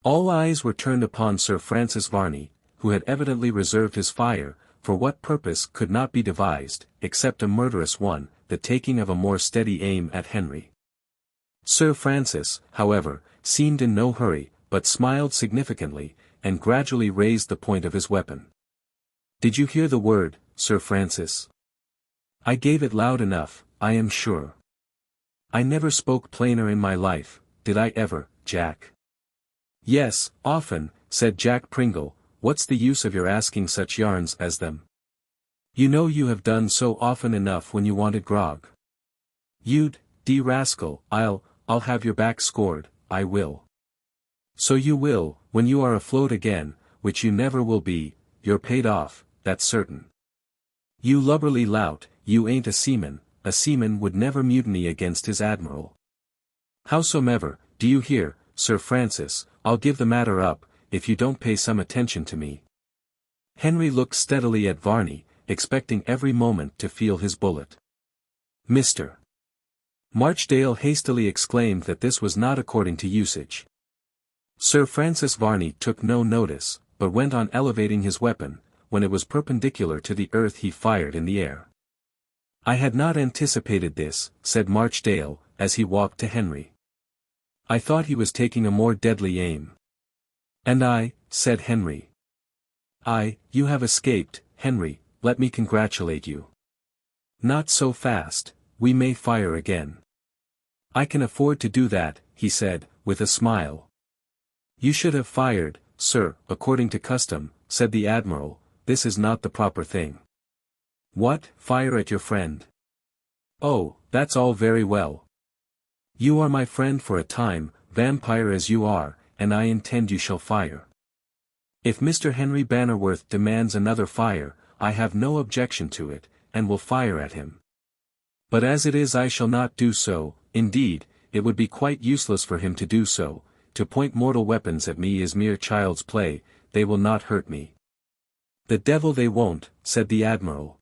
All eyes were turned upon Sir Francis Varney, who had evidently reserved his fire, for what purpose could not be devised, except a murderous one, the taking of a more steady aim at Henry. Sir Francis, however, seemed in no hurry, but smiled significantly, and gradually raised the point of his weapon. "Did you hear the word, Sir Francis? I gave it loud enough, I am sure. I never spoke plainer in my life, did I ever, Jack?" "Yes, often," said Jack Pringle. "What's the use of your asking such yarns as them? You know you have done so often enough when you wanted grog. You'd, rascal, I'll have your back scored, I will." "So you will, when you are afloat again, which you never will be, you're paid off, that's certain. You lubberly lout, you ain't a seaman would never mutiny against his admiral. Howsomever, do you hear, Sir Francis, I'll give the matter up, if you don't pay some attention to me." Henry looked steadily at Varney, expecting every moment to feel his bullet. "Mr. Marchdale hastily exclaimed that this was not according to usage. Sir Francis Varney took no notice, but went on elevating his weapon. When it was perpendicular to the earth he fired in the air. "I had not anticipated this," said Marchdale, as he walked to Henry. "I thought he was taking a more deadly aim." "And I," said Henry. "You have escaped, Henry, let me congratulate you." Not so fast, we may fire again. I can afford to do that, he said, with a smile. You should have fired, sir, according to custom, said the admiral. This is not the proper thing. What, fire at your friend? Oh, that's all very well. You are my friend for a time, vampire as you are, and I intend you shall fire. If Mr. Henry Bannerworth demands another fire, I have no objection to it, and will fire at him. But as it is I shall not do so. Indeed, it would be quite useless for him to do so. To point mortal weapons at me is mere child's play. They will not hurt me. The devil they won't, said the admiral.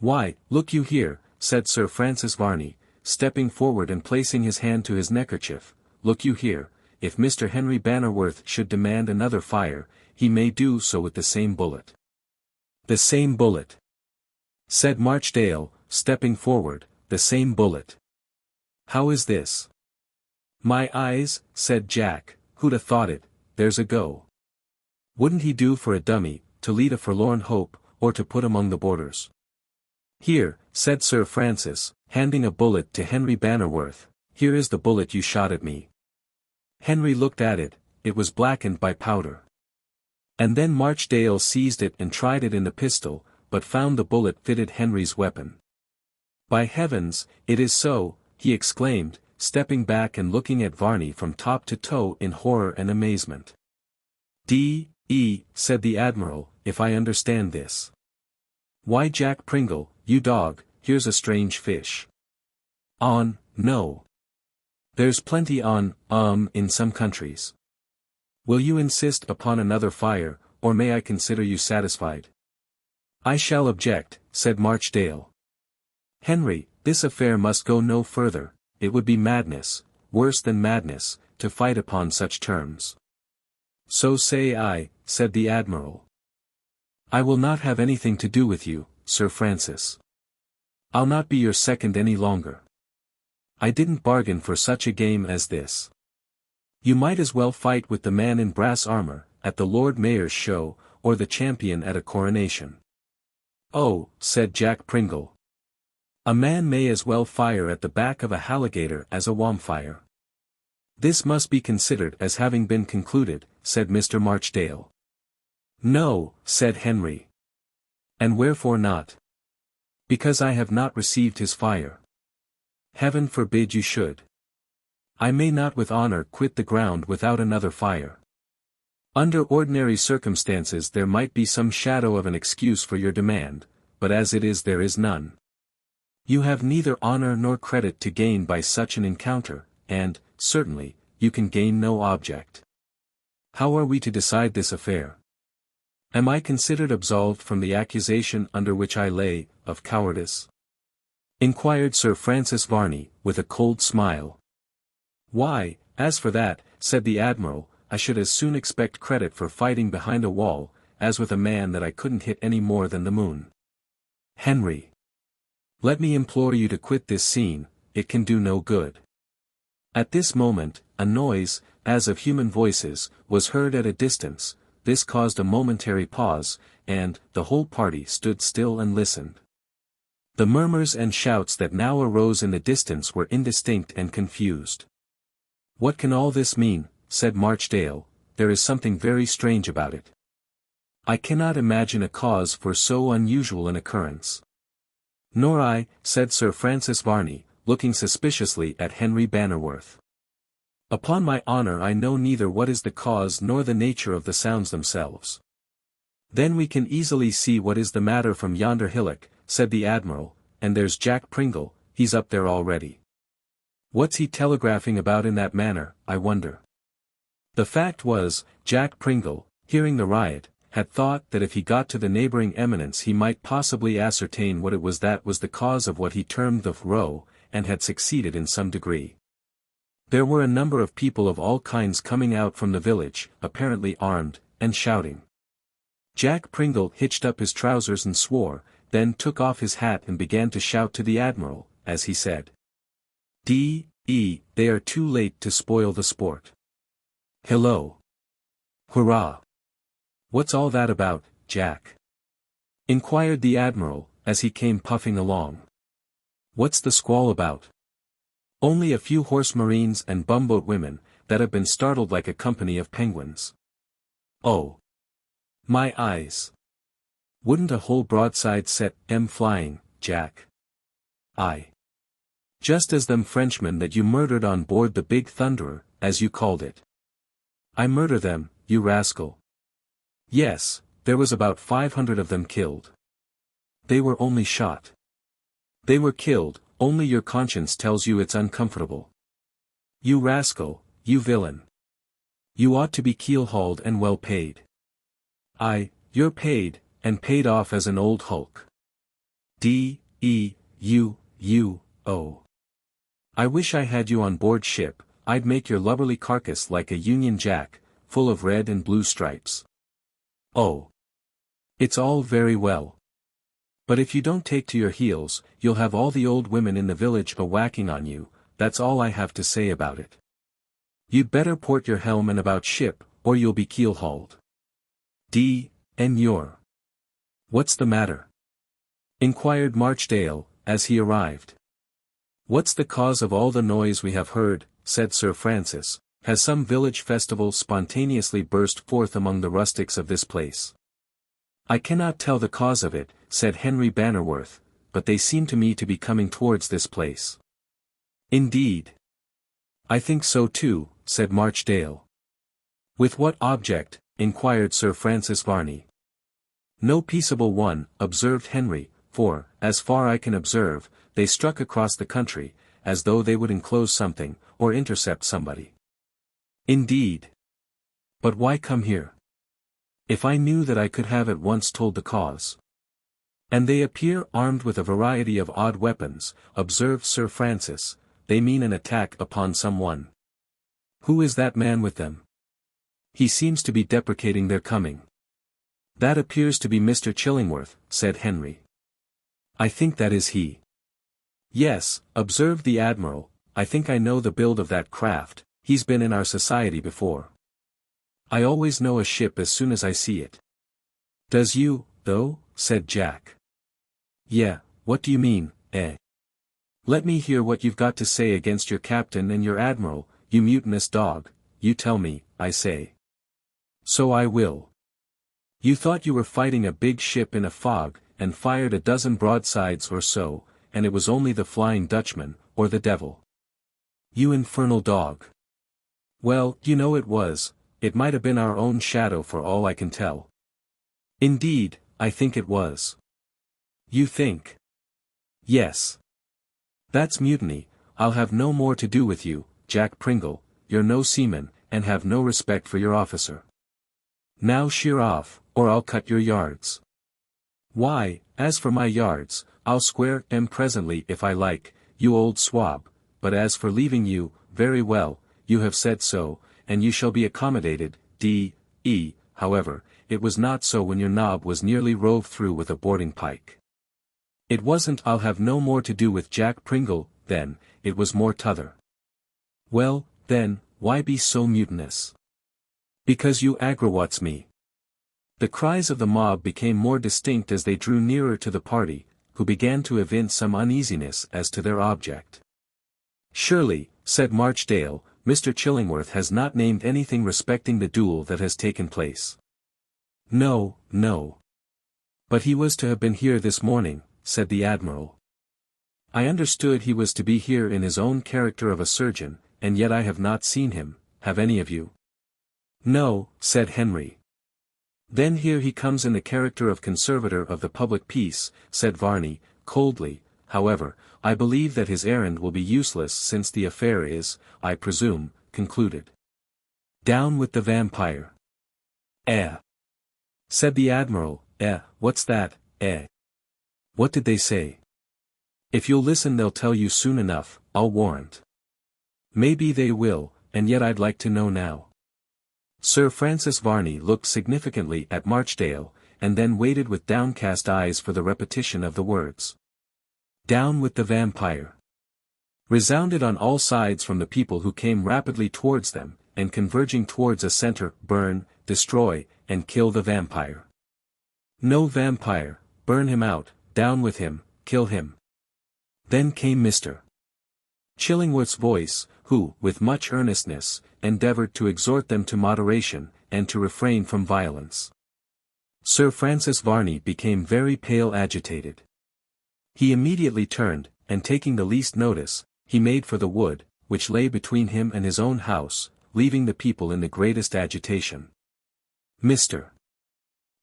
Why, look you here, said Sir Francis Varney, stepping forward and placing his hand to his neckerchief. Look you here, if Mr. Henry Bannerworth should demand another fire, he may do so with the same bullet. The same bullet, said Marchdale, stepping forward, the same bullet. How is this? My eyes, said Jack, who'd have thought it, there's a go. Wouldn't he do for a dummy, to lead a forlorn hope, or to put among the boarders? Here, said Sir Francis, handing a bullet to Henry Bannerworth, here is the bullet you shot at me. Henry looked at it, it was blackened by powder. And then Marchdale seized it and tried it in the pistol, but found the bullet fitted Henry's weapon. By heavens, it is so, he exclaimed, stepping back and looking at Varney from top to toe in horror and amazement. D.E., said the admiral, if I understand this. Why Jack Pringle, you dog, here's a strange fish. No. There's plenty in some countries. Will you insist upon another fire, or may I consider you satisfied? I shall object, said Marchdale. Henry, this affair must go no further, it would be madness, worse than madness, to fight upon such terms. So say I, said the admiral. I will not have anything to do with you, Sir Francis. I'll not be your second any longer. I didn't bargain for such a game as this. You might as well fight with the man in brass armor, at the Lord Mayor's show, or the champion at a coronation. Oh, said Jack Pringle. A man may as well fire at the back of a alligator as a wampfire. This must be considered as having been concluded, said Mr. Marchdale. No, said Henry. And wherefore not? Because I have not received his fire. Heaven forbid you should. I may not with honor quit the ground without another fire. Under ordinary circumstances there might be some shadow of an excuse for your demand, but as it is there is none. You have neither honor nor credit to gain by such an encounter, and, certainly, you can gain no object. How are we to decide this affair? Am I considered absolved from the accusation under which I lay, of cowardice? Inquired Sir Francis Varney, with a cold smile. Why, as for that, said the admiral, I should as soon expect credit for fighting behind a wall, as with a man that I couldn't hit any more than the moon. Henry. Let me implore you to quit this scene, it can do no good. At this moment, a noise, as of human voices, was heard at a distance. This caused a momentary pause, and, the whole party stood still and listened. The murmurs and shouts that now arose in the distance were indistinct and confused. What can all this mean, said Marchdale, there is something very strange about it. I cannot imagine a cause for so unusual an occurrence. Nor I, said Sir Francis Varney, looking suspiciously at Henry Bannerworth. Upon my honor I know neither what is the cause nor the nature of the sounds themselves. Then we can easily see what is the matter from yonder hillock, said the admiral, and there's Jack Pringle, he's up there already. What's he telegraphing about in that manner, I wonder? The fact was, Jack Pringle, hearing the riot, had thought that if he got to the neighboring eminence he might possibly ascertain what it was that was the cause of what he termed the row, and had succeeded in some degree. There were a number of people of all kinds coming out from the village, apparently armed, and shouting. Jack Pringle hitched up his trousers and swore, then took off his hat and began to shout to the admiral, as he said. D.E., they are too late to spoil the sport. Hello! Hurrah! What's all that about, Jack? Inquired the admiral, as he came puffing along. "What's the squall about?" "Only a few horse marines and bumboat women, that have been startled like a company of penguins." "Oh. My eyes. Wouldn't a whole broadside set 'em flying, Jack?" "Aye. Just as them Frenchmen that you murdered on board the Big Thunderer, as you called it." "I murder them, you rascal." "Yes, there was about 500 of them killed." "They were only shot." "They were killed, only your conscience tells you it's uncomfortable." "You rascal, you villain. You ought to be keel-hauled and well paid." "Aye, you're paid, and paid off as an old hulk. D-E-U-U-O. I wish I had you on board ship, I'd make your lubberly carcass like a Union Jack, full of red and blue stripes." "Oh. It's all very well. But if you don't take to your heels, you'll have all the old women in the village a-whacking on you, that's all I have to say about it. You'd better port your helm and about ship, or you'll be keel-hauled." "You're. What's the matter?" inquired Marchdale, as he arrived. "What's the cause of all the noise we have heard?" said Sir Francis. "Has some village festival spontaneously burst forth among the rustics of this place?" "I cannot tell the cause of it," said Henry Bannerworth, "but they seem to me to be coming towards this place." "Indeed. I think so too," said Marchdale. "With what object?" inquired Sir Francis Varney. "No peaceable one," observed Henry, "for, as far I can observe, they struck across the country, as though they would enclose something, or intercept somebody." "Indeed. But why come here? If I knew that I could have at once told the cause." "And they appear armed with a variety of odd weapons," observed Sir Francis. "They mean an attack upon some one." "Who is that man with them?" "He seems to be deprecating their coming." "That appears to be Mr. Chillingworth," said Henry. "I think that is he." "Yes," observed the Admiral, "I think I know the build of that craft, he's been in our society before. I always know a ship as soon as I see it." "Does you, though?" said Jack. "Yeah, what do you mean, eh? Let me hear what you've got to say against your captain and your admiral, you mutinous dog, you tell me, I say." "So I will. You thought you were fighting a big ship in a fog, and fired a dozen broadsides or so, and it was only the Flying Dutchman, or the devil." "You infernal dog." "Well, you know it was, it might have been our own shadow for all I can tell." "Indeed, I think it was." "You think?" "Yes. That's mutiny. I'll have no more to do with you, Jack Pringle, you're no seaman, and have no respect for your officer. Now sheer off, or I'll cut your yards." "Why, as for my yards, I'll square 'em presently if I like, you old swab, but as for leaving you, very well, you have said so, and you shall be accommodated, D.E. However, it was not so when your knob was nearly rove through with a boarding pike. It wasn't I'll have no more to do with Jack Pringle, then, it was more t'other." "Well, then, why be so mutinous?" "Because you aggrawates me." The cries of the mob became more distinct as they drew nearer to the party, who began to evince some uneasiness as to their object. "Surely," said Marchdale, "Mr. Chillingworth has not named anything respecting the duel that has taken place." "No, no. But he was to have been here this morning," said the Admiral. "I understood he was to be here in his own character of a surgeon, and yet I have not seen him, have any of you?" "No," said Henry. "Then here he comes in the character of conservator of the public peace," said Varney, coldly. "However, I believe that his errand will be useless since the affair is, I presume, concluded." "Down with the vampire." "Eh?" said the Admiral. What's that, eh? What did they say?" "If you'll listen they'll tell you soon enough, I'll warrant." "Maybe they will, and yet I'd like to know now." Sir Francis Varney looked significantly at Marchdale, and then waited with downcast eyes for the repetition of the words. "Down with the vampire," resounded on all sides from the people who came rapidly towards them, and converging towards a center. "Burn, destroy, and kill the vampire." "No vampire, burn him out, down with him, kill him. Then came Mr. Chillingworth's voice, who, with much earnestness, endeavoured to exhort them to moderation, and to refrain from violence. Sir Francis Varney became very pale agitated. He immediately turned, and taking the least notice, he made for the wood, which lay between him and his own house, leaving the people in the greatest agitation. Mr.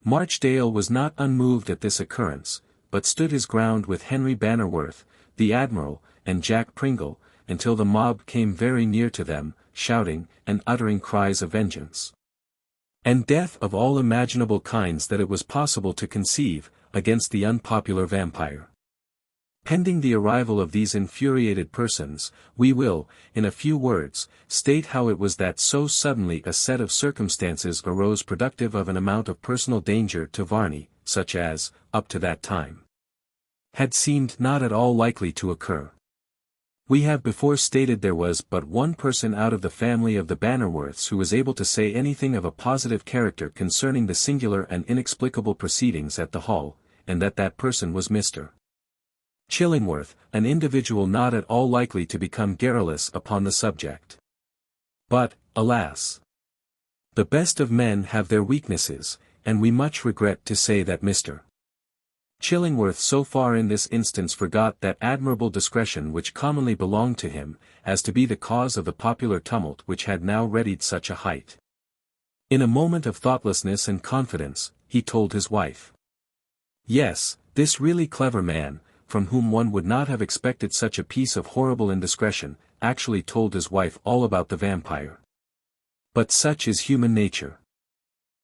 Marchdale was not unmoved at this occurrence, but stood his ground with Henry Bannerworth, the Admiral, and Jack Pringle, until the mob came very near to them, shouting, and uttering cries of vengeance and death of all imaginable kinds that it was possible to conceive, against the unpopular vampire. Pending the arrival of these infuriated persons, we will, in a few words, state how it was that so suddenly a set of circumstances arose productive of an amount of personal danger to Varney, such as, up to that time, had seemed not at all likely to occur. We have before stated there was but one person out of the family of the Bannerworths who was able to say anything of a positive character concerning the singular and inexplicable proceedings at the Hall, and that person was Mr. Chillingworth, an individual not at all likely to become garrulous upon the subject. But, alas! The best of men have their weaknesses, and we much regret to say that Mr. Chillingworth so far in this instance forgot that admirable discretion which commonly belonged to him, as to be the cause of the popular tumult which had now readied such a height. In a moment of thoughtlessness and confidence, he told his wife. Yes, this really clever man, from whom one would not have expected such a piece of horrible indiscretion, actually told his wife all about the vampire. But such is human nature.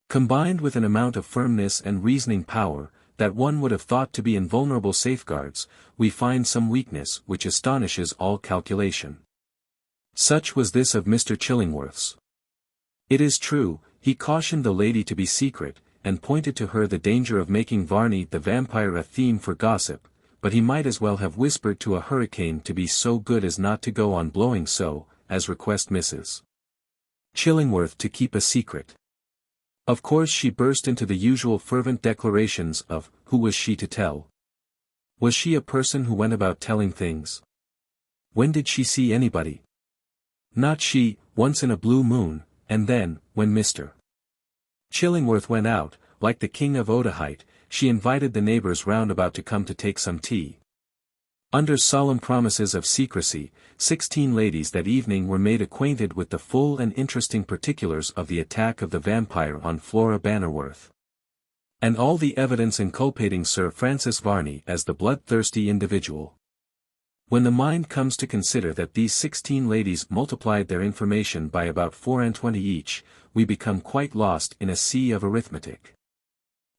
Combined with an amount of firmness and reasoning power, that one would have thought to be invulnerable safeguards, we find some weakness which astonishes all calculation. Such was this of Mr. Chillingworth's. It is true, he cautioned the lady to be secret, and pointed to her the danger of making Varney the Vampyre a theme for gossip, but he might as well have whispered to a hurricane to be so good as not to go on blowing so, as request Mrs. Chillingworth to keep a secret. Of course she burst into the usual fervent declarations of, who was she to tell? Was she a person who went about telling things? When did she see anybody? Not she, once in a blue moon, and then, when Mr. Chillingworth went out, like the King of Otaheite, she invited the neighbours round about to come to take some tea. Under solemn promises of secrecy, 16 ladies that evening were made acquainted with the full and interesting particulars of the attack of the vampire on Flora Bannerworth, and all the evidence inculpating Sir Francis Varney as the bloodthirsty individual. When the mind comes to consider that these 16 ladies multiplied their information by about 24 each, we become quite lost in a sea of arithmetic,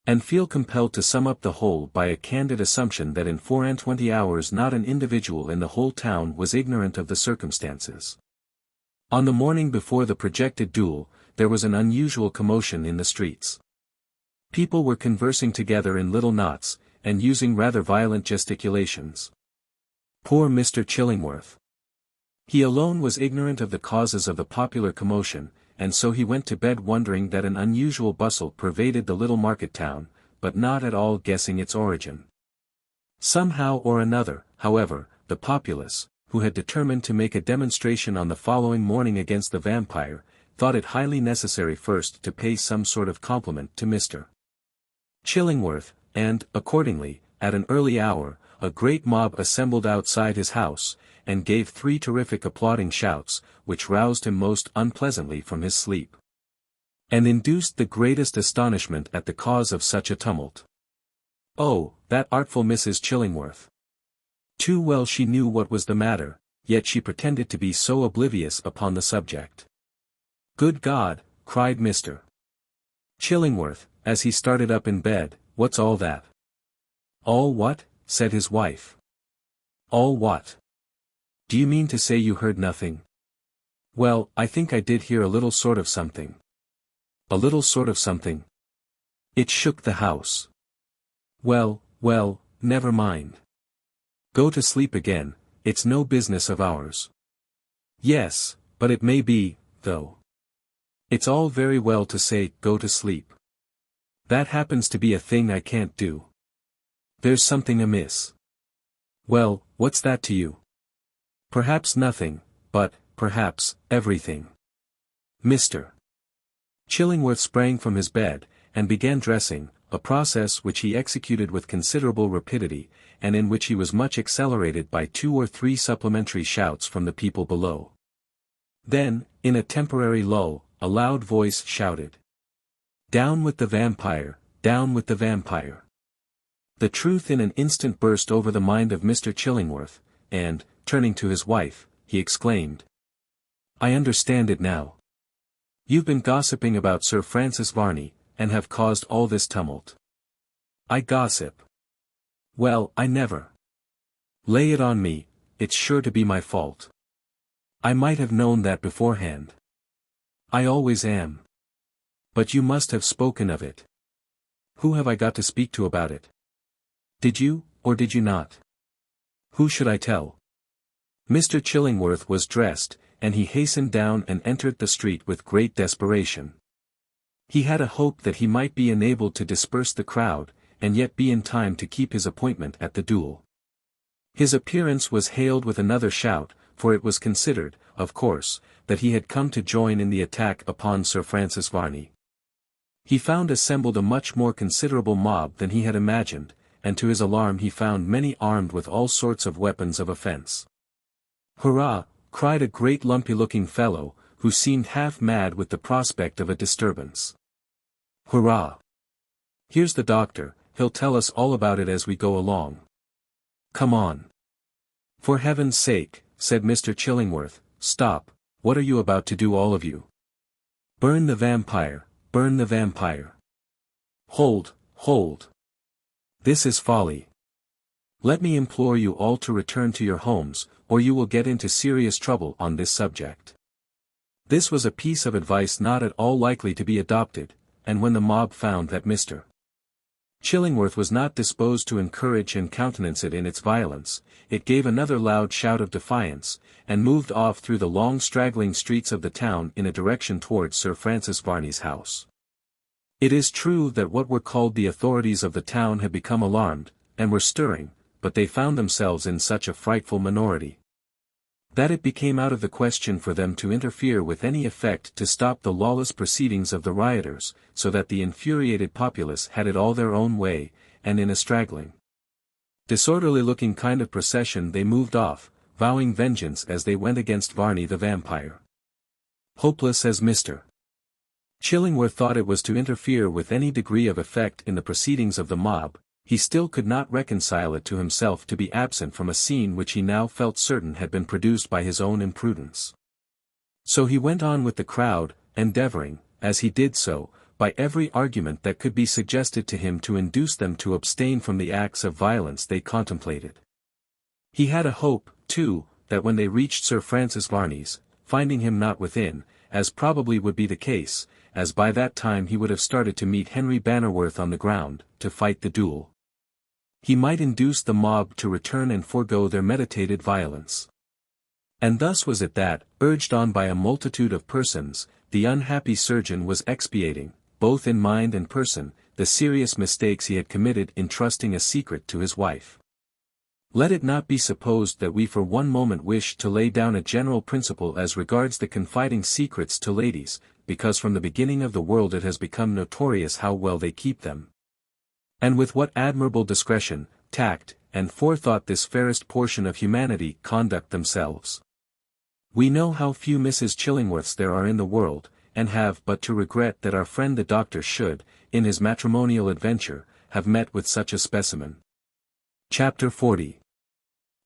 and feel compelled to sum up the whole by a candid assumption that in 24 hours not an individual in the whole town was ignorant of the circumstances. On the morning before the projected duel, there was an unusual commotion in the streets. People were conversing together in little knots, and using rather violent gesticulations. Poor Mr. Chillingworth! He alone was ignorant of the causes of the popular commotion, and so he went to bed wondering that an unusual bustle pervaded the little market town, but not at all guessing its origin. Somehow or another, however, the populace, who had determined to make a demonstration on the following morning against the vampire, thought it highly necessary first to pay some sort of compliment to Mr. Chillingworth, and, accordingly, at an early hour, a great mob assembled outside his house, and gave 3 terrific applauding shouts, which roused him most unpleasantly from his sleep, and induced the greatest astonishment at the cause of such a tumult. Oh, that artful Mrs. Chillingworth! Too well she knew what was the matter, yet she pretended to be so oblivious upon the subject. Good God! Cried Mr. Chillingworth, as he started up in bed, what's all that? All what? Said his wife. All what? Do you mean to say you heard nothing? Well, I think I did hear a little sort of something. A little sort of something. It shook the house. Well, never mind. Go to sleep again, it's no business of ours. Yes, but it may be, though. It's all very well to say, go to sleep. That happens to be a thing I can't do. There's something amiss. Well, what's that to you? Perhaps nothing, but, perhaps, everything. Mr. Chillingworth sprang from his bed, and began dressing, a process which he executed with considerable rapidity, and in which he was much accelerated by 2 or 3 supplementary shouts from the people below. Then, in a temporary lull, a loud voice shouted, "Down with the vampire, down with the vampire." The truth in an instant burst over the mind of Mr. Chillingworth, and, turning to his wife, he exclaimed, "I understand it now. You've been gossiping about Sir Francis Varney, and have caused all this tumult." "I gossip? Well, I never. Lay it on me, it's sure to be my fault. I might have known that beforehand. I always am. But you must have spoken of it. Who have I got to speak to about it? Did you, or did you not? Who should I tell?" Mr. Chillingworth was dressed, and he hastened down and entered the street with great desperation. He had a hope that he might be enabled to disperse the crowd, and yet be in time to keep his appointment at the duel. His appearance was hailed with another shout, for it was considered, of course, that he had come to join in the attack upon Sir Francis Varney. He found assembled a much more considerable mob than he had imagined, and to his alarm he found many armed with all sorts of weapons of offence. "Hurrah!" cried a great lumpy-looking fellow, who seemed half mad with the prospect of a disturbance. "Hurrah! Here's the doctor, he'll tell us all about it as we go along. Come on." "For heaven's sake," said Mr. Chillingworth, "stop, what are you about to do all of you? Burn the vampire, burn the vampire. Hold, hold. This is folly. Let me implore you all to return to your homes, or you will get into serious trouble on this subject." This was a piece of advice not at all likely to be adopted, and when the mob found that Mr. Chillingworth was not disposed to encourage and countenance it in its violence, it gave another loud shout of defiance, and moved off through the long straggling streets of the town in a direction towards Sir Francis Varney's house. It is true that what were called the authorities of the town had become alarmed, and were stirring, but they found themselves in such a frightful minority that it became out of the question for them to interfere with any effect to stop the lawless proceedings of the rioters, so that the infuriated populace had it all their own way, and in a straggling, disorderly-looking kind of procession they moved off, vowing vengeance as they went against Varney the Vampyre. Hopeless as Mr. Chillingworth thought it was to interfere with any degree of effect in the proceedings of the mob, he still could not reconcile it to himself to be absent from a scene which he now felt certain had been produced by his own imprudence. So he went on with the crowd, endeavoring, as he did so, by every argument that could be suggested to him to induce them to abstain from the acts of violence they contemplated. He had a hope, too, that when they reached Sir Francis Varney's, finding him not within, as probably would be the case, as by that time he would have started to meet Henry Bannerworth on the ground, to fight the duel, he might induce the mob to return and forego their meditated violence. And thus was it that, urged on by a multitude of persons, the unhappy surgeon was expiating, both in mind and person, the serious mistakes he had committed in trusting a secret to his wife. Let it not be supposed that we for one moment wish to lay down a general principle as regards the confiding secrets to ladies, because from the beginning of the world it has become notorious how well they keep them, and with what admirable discretion, tact, and forethought this fairest portion of humanity conduct themselves. We know how few Mrs. Chillingworths there are in the world, and have but to regret that our friend the doctor should, in his matrimonial adventure, have met with such a specimen. Chapter 40.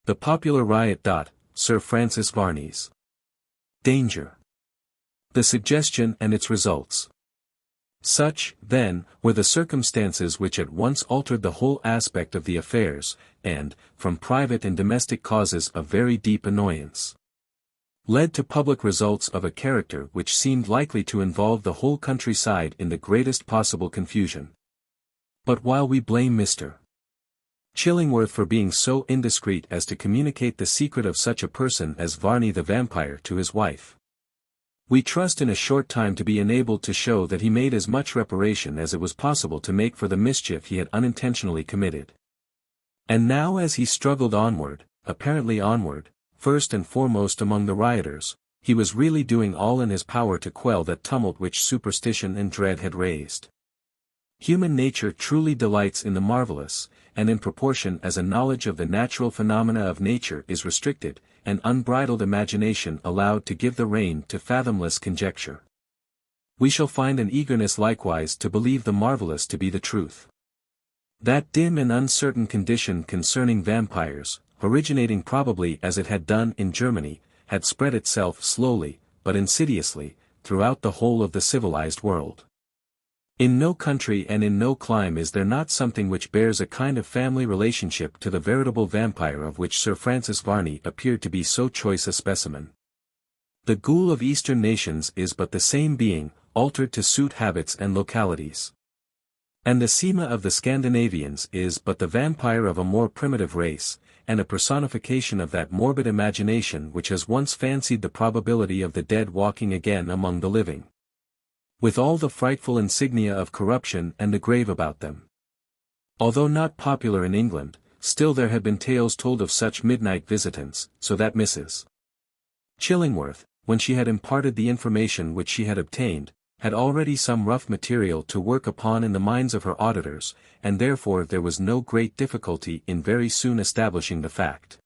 The Popular Riot. Sir Francis Varney's Danger. The Suggestion and its Results. Such, then, were the circumstances which at once altered the whole aspect of the affairs, and, from private and domestic causes of very deep annoyance, led to public results of a character which seemed likely to involve the whole countryside in the greatest possible confusion. But while we blame Mr. Chillingworth for being so indiscreet as to communicate the secret of such a person as Varney the Vampyre to his wife, we trust in a short time to be enabled to show that he made as much reparation as it was possible to make for the mischief he had unintentionally committed. And now as he struggled onward, apparently onward, first and foremost among the rioters, he was really doing all in his power to quell that tumult which superstition and dread had raised. Human nature truly delights in the marvelous, and in proportion as a knowledge of the natural phenomena of nature is restricted, an unbridled imagination allowed to give the rein to fathomless conjecture, we shall find an eagerness likewise to believe the marvelous to be the truth. That dim and uncertain condition concerning vampires, originating probably as it had done in Germany, had spread itself slowly, but insidiously, throughout the whole of the civilized world. In no country and in no clime is there not something which bears a kind of family relationship to the veritable vampire of which Sir Francis Varney appeared to be so choice a specimen. The ghoul of Eastern nations is but the same being, altered to suit habits and localities. And the Sema of the Scandinavians is but the vampire of a more primitive race, and a personification of that morbid imagination which has once fancied the probability of the dead walking again among the living, with all the frightful insignia of corruption and the grave about them. Although not popular in England, still there have been tales told of such midnight visitants, so that Mrs. Chillingworth, when she had imparted the information which she had obtained, had already some rough material to work upon in the minds of her auditors, and therefore there was no great difficulty in very soon establishing the fact.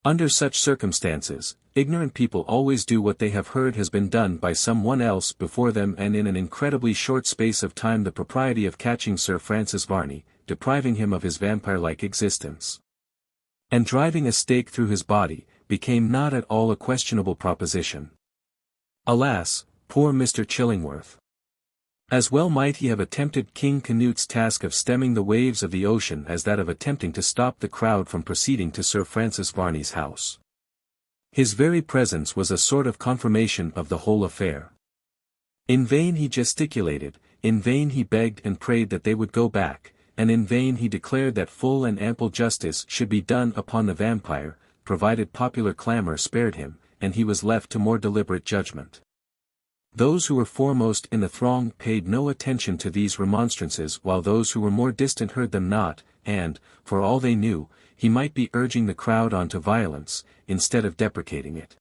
Under such circumstances, ignorant people always do what they have heard has been done by some one else before them, and in an incredibly short space of time the propriety of catching Sir Francis Varney, depriving him of his vampire-like existence, and driving a stake through his body, became not at all a questionable proposition. Alas, poor Mr. Chillingworth! As well might he have attempted King Canute's task of stemming the waves of the ocean as that of attempting to stop the crowd from proceeding to Sir Francis Varney's house. His very presence was a sort of confirmation of the whole affair. In vain he gesticulated, in vain he begged and prayed that they would go back, and in vain he declared that full and ample justice should be done upon the vampire, provided popular clamour spared him, and he was left to more deliberate judgment. Those who were foremost in the throng paid no attention to these remonstrances, while those who were more distant heard them not, and, for all they knew, he might be urging the crowd on to violence, instead of deprecating it.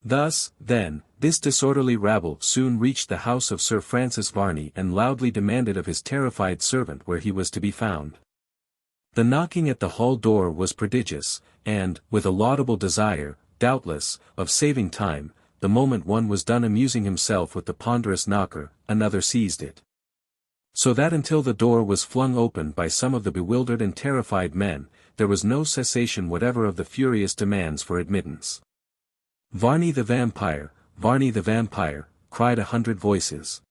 Thus, then, this disorderly rabble soon reached the house of Sir Francis Varney and loudly demanded of his terrified servant where he was to be found. The knocking at the hall door was prodigious, and, with a laudable desire, doubtless, of saving time, the moment one was done amusing himself with the ponderous knocker, another seized it. So that until the door was flung open by some of the bewildered and terrified men, there was no cessation whatever of the furious demands for admittance. "Varney the Vampire, Varney the Vampire," cried 100 voices.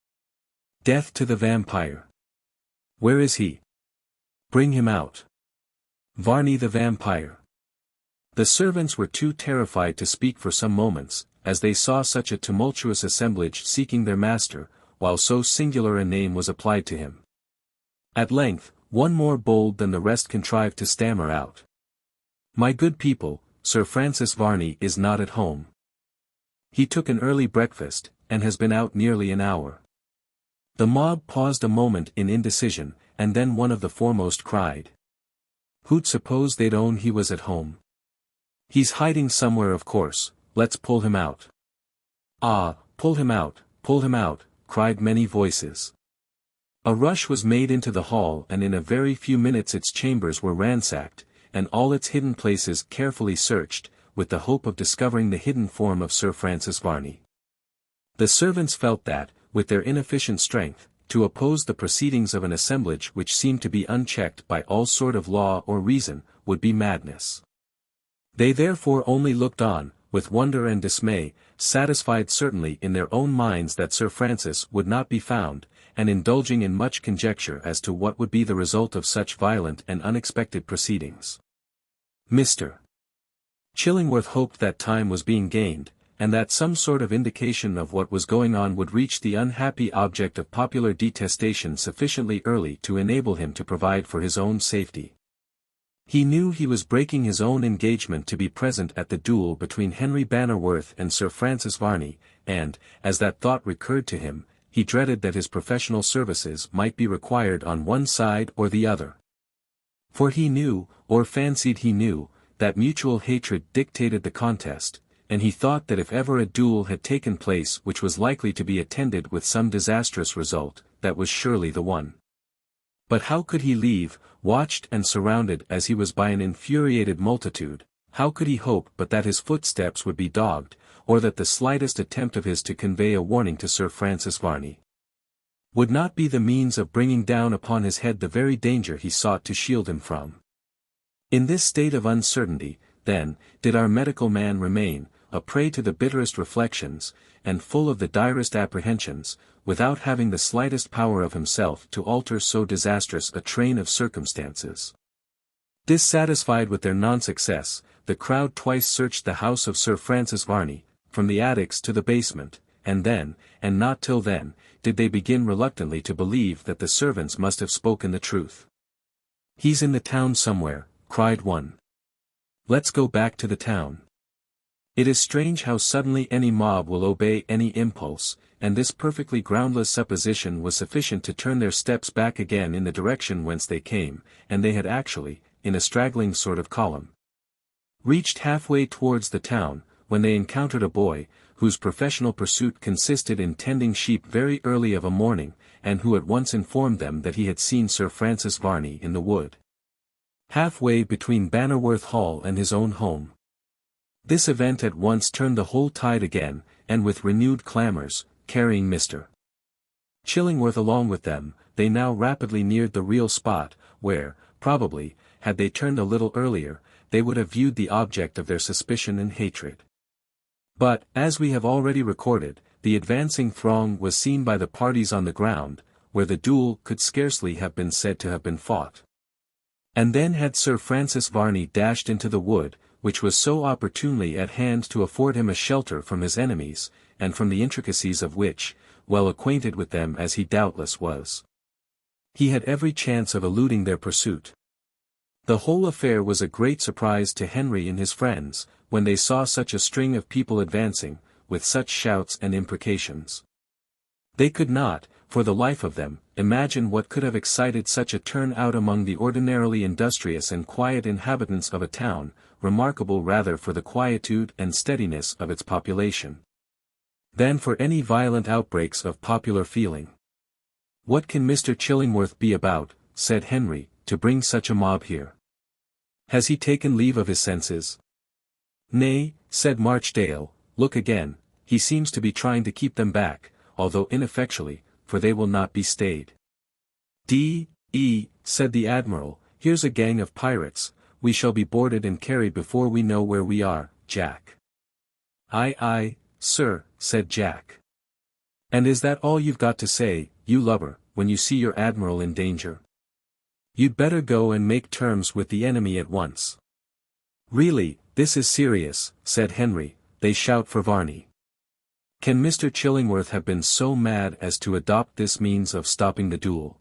"Death to the vampire! Where is he? Bring him out! Varney the Vampire!" The servants were too terrified to speak for some moments, as they saw such a tumultuous assemblage seeking their master, while so singular a name was applied to him. At length, one more bold than the rest contrived to stammer out, "My good people, Sir Francis Varney is not at home. He took an early breakfast, and has been out nearly an hour." The mob paused a moment in indecision, and then one of the foremost cried, "Who'd suppose they'd own he was at home? He's hiding somewhere of course, let's pull him out." "Ah, pull him out, cried many voices. A rush was made into the hall, and in a very few minutes its chambers were ransacked, and all its hidden places carefully searched, with the hope of discovering the hidden form of Sir Francis Varney. The servants felt that, with their inefficient strength, to oppose the proceedings of an assemblage which seemed to be unchecked by all sort of law or reason, would be madness. They therefore only looked on, with wonder and dismay, satisfied certainly in their own minds that Sir Francis would not be found, and indulging in much conjecture as to what would be the result of such violent and unexpected proceedings. Mr. Chillingworth hoped that time was being gained, and that some sort of indication of what was going on would reach the unhappy object of popular detestation sufficiently early to enable him to provide for his own safety. He knew he was breaking his own engagement to be present at the duel between Henry Bannerworth and Sir Francis Varney, and, as that thought recurred to him, he dreaded that his professional services might be required on one side or the other. For he knew, or fancied he knew, that mutual hatred dictated the contest, and he thought that if ever a duel had taken place which was likely to be attended with some disastrous result, that was surely the one. But how could he leave, watched and surrounded as he was by an infuriated multitude, how could he hope but that his footsteps would be dogged, or that the slightest attempt of his to convey a warning to Sir Francis Varney would not be the means of bringing down upon his head the very danger he sought to shield him from? In this state of uncertainty, then, did our medical man remain, a prey to the bitterest reflections, and full of the direst apprehensions, without having the slightest power of himself to alter so disastrous a train of circumstances. Dissatisfied with their non-success, the crowd twice searched the house of Sir Francis Varney, from the attics to the basement, and then, and not till then, did they begin reluctantly to believe that the servants must have spoken the truth. "He's in the town somewhere," cried one. "Let's go back to the town." It is strange how suddenly any mob will obey any impulse, and this perfectly groundless supposition was sufficient to turn their steps back again in the direction whence they came, and they had actually, in a straggling sort of column, reached halfway towards the town, when they encountered a boy, whose professional pursuit consisted in tending sheep very early of a morning, and who at once informed them that he had seen Sir Francis Varney in the wood, halfway between Bannerworth Hall and his own home. This event at once turned the whole tide again, and with renewed clamours, carrying Mr. Chillingworth along with them, they now rapidly neared the real spot, where, probably, had they turned a little earlier, they would have viewed the object of their suspicion and hatred. But, as we have already recorded, the advancing throng was seen by the parties on the ground, where the duel could scarcely have been said to have been fought. And then had Sir Francis Varney dashed into the wood, which was so opportunely at hand to afford him a shelter from his enemies, and from the intricacies of which, well acquainted with them as he doubtless was, he had every chance of eluding their pursuit. The whole affair was a great surprise to Henry and his friends, when they saw such a string of people advancing, with such shouts and imprecations. They could not, for the life of them, imagine what could have excited such a turn-out among the ordinarily industrious and quiet inhabitants of a town, remarkable rather for the quietude and steadiness of its population than for any violent outbreaks of popular feeling. "What can Mr. Chillingworth be about," said Henry, "to bring such a mob here? Has he taken leave of his senses?" "Nay," said Marchdale, "look again, he seems to be trying to keep them back, although ineffectually, for they will not be stayed." "D.E.," said the Admiral, "here's a gang of pirates, we shall be boarded and carried before we know where we are, Jack." "Aye, aye, sir," said Jack. "And is that all you've got to say, you lubber, when you see your Admiral in danger? You'd better go and make terms with the enemy at once." "Really, this is serious," said Henry, "they shout for Varney. Can Mr. Chillingworth have been so mad as to adopt this means of stopping the duel?"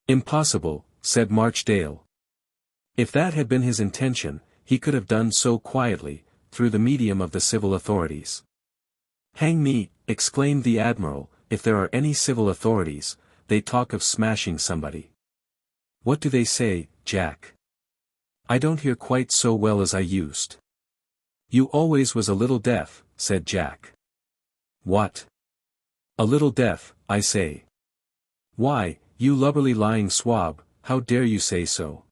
"Impossible," said Marchdale. "If that had been his intention, he could have done so quietly, through the medium of the civil authorities." "Hang me," exclaimed the Admiral, "if there are any civil authorities, they talk of smashing somebody." "What do they say, Jack? I don't hear quite so well as I used." "You always was a little deaf," said Jack. "What? A little deaf, I say." "Why, you lubberly lying swab, how dare you say so?"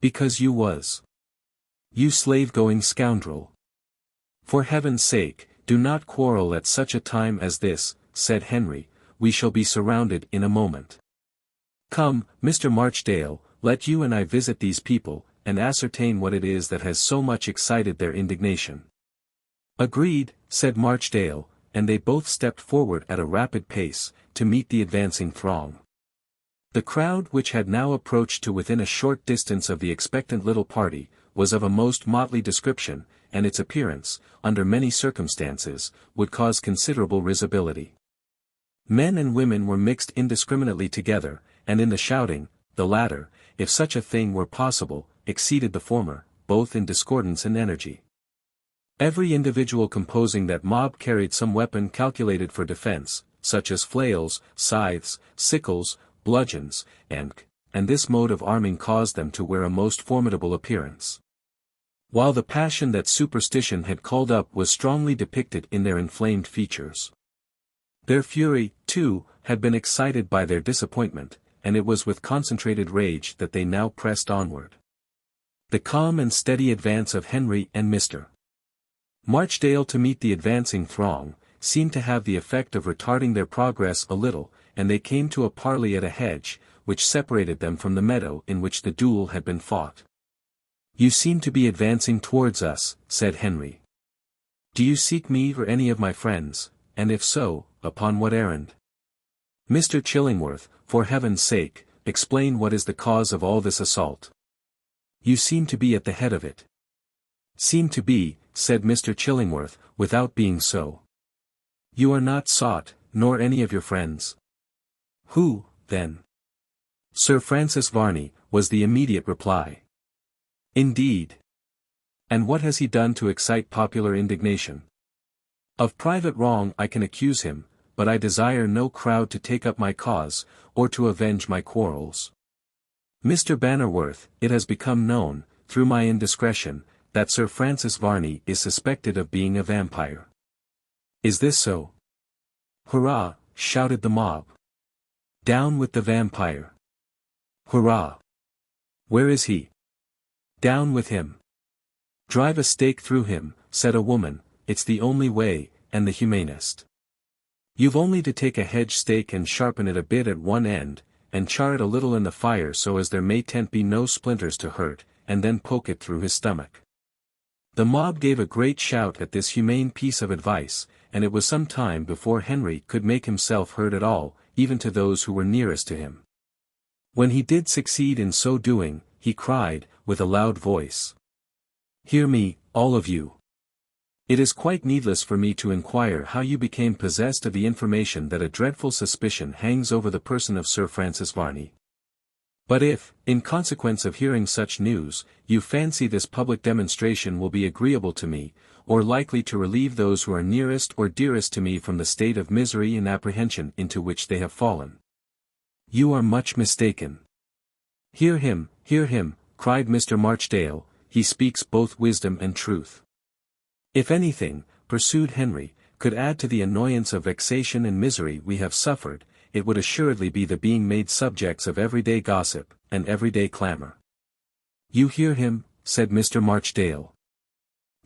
"Because you was. You slave-going scoundrel." "For heaven's sake, do not quarrel at such a time as this," said Henry, "we shall be surrounded in a moment. Come, Mr. Marchdale, let you and I visit these people, and ascertain what it is that has so much excited their indignation." "Agreed," said Marchdale, and they both stepped forward at a rapid pace, to meet the advancing throng. The crowd which had now approached to within a short distance of the expectant little party, was of a most motley description, and its appearance, under many circumstances, would cause considerable risibility. Men and women were mixed indiscriminately together, and in the shouting, the latter, if such a thing were possible, exceeded the former, both in discordance and energy. Every individual composing that mob carried some weapon calculated for defense, such as flails, scythes, sickles, bludgeons, and and this mode of arming caused them to wear a most formidable appearance. While the passion that superstition had called up was strongly depicted in their inflamed features. Their fury, too, had been excited by their disappointment, and it was with concentrated rage that they now pressed onward. The calm and steady advance of Henry and Mr. Marchdale to meet the advancing throng, seemed to have the effect of retarding their progress a little, and they came to a parley at a hedge, which separated them from the meadow in which the duel had been fought. "You seem to be advancing towards us," said Henry. "Do you seek me or any of my friends, and if so, upon what errand? Mr. Chillingworth, for heaven's sake, explain what is the cause of all this assault. You seem to be at the head of it." "Seem to be," said Mr. Chillingworth, "without being so. You are not sought, nor any of your friends." "Who, then?" "Sir Francis Varney," was the immediate reply. "Indeed. And what has he done to excite popular indignation?" "Of private wrong I can accuse him, but I desire no crowd to take up my cause, or to avenge my quarrels. Mr. Bannerworth, it has become known, through my indiscretion, that Sir Francis Varney is suspected of being a vampire." "Is this so?" "Hurrah!" shouted the mob. "Down with the vampire!" "Hurrah!" "Where is he?" "Down with him!" "Drive a stake through him," said a woman, "it's the only way, and the humanest. You've only to take a hedge stake and sharpen it a bit at one end, and char it a little in the fire so as there mayn't be no splinters to hurt, and then poke it through his stomach." The mob gave a great shout at this humane piece of advice, and it was some time before Henry could make himself heard at all, even to those who were nearest to him. When he did succeed in so doing, he cried, with a loud voice, "Hear me, all of you. It is quite needless for me to inquire how you became possessed of the information that a dreadful suspicion hangs over the person of Sir Francis Varney. But if, in consequence of hearing such news, you fancy this public demonstration will be agreeable to me, or likely to relieve those who are nearest or dearest to me from the state of misery and apprehension into which they have fallen, you are much mistaken." Hear him," cried Mr. Marchdale, "he speaks both wisdom and truth." "If anything," pursued Henry, "could add to the annoyance of vexation and misery we have suffered, it would assuredly be the being made subjects of everyday gossip, and everyday clamour." "You hear him," said Mr. Marchdale.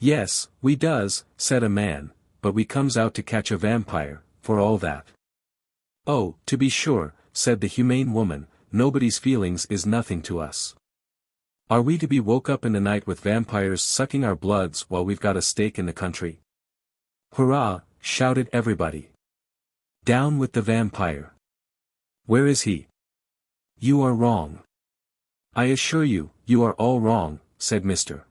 "Yes, we does," said a man, "but we comes out to catch a vampire, for all that." "Oh, to be sure," said the humane woman, "nobody's feelings is nothing to us. Are we to be woke up in the night with vampires sucking our bloods while we've got a stake in the country?" "Hurrah!" shouted everybody. "Down with the vampire!" "Where is he?" "You are wrong." "I assure you, you are all wrong," said Mr.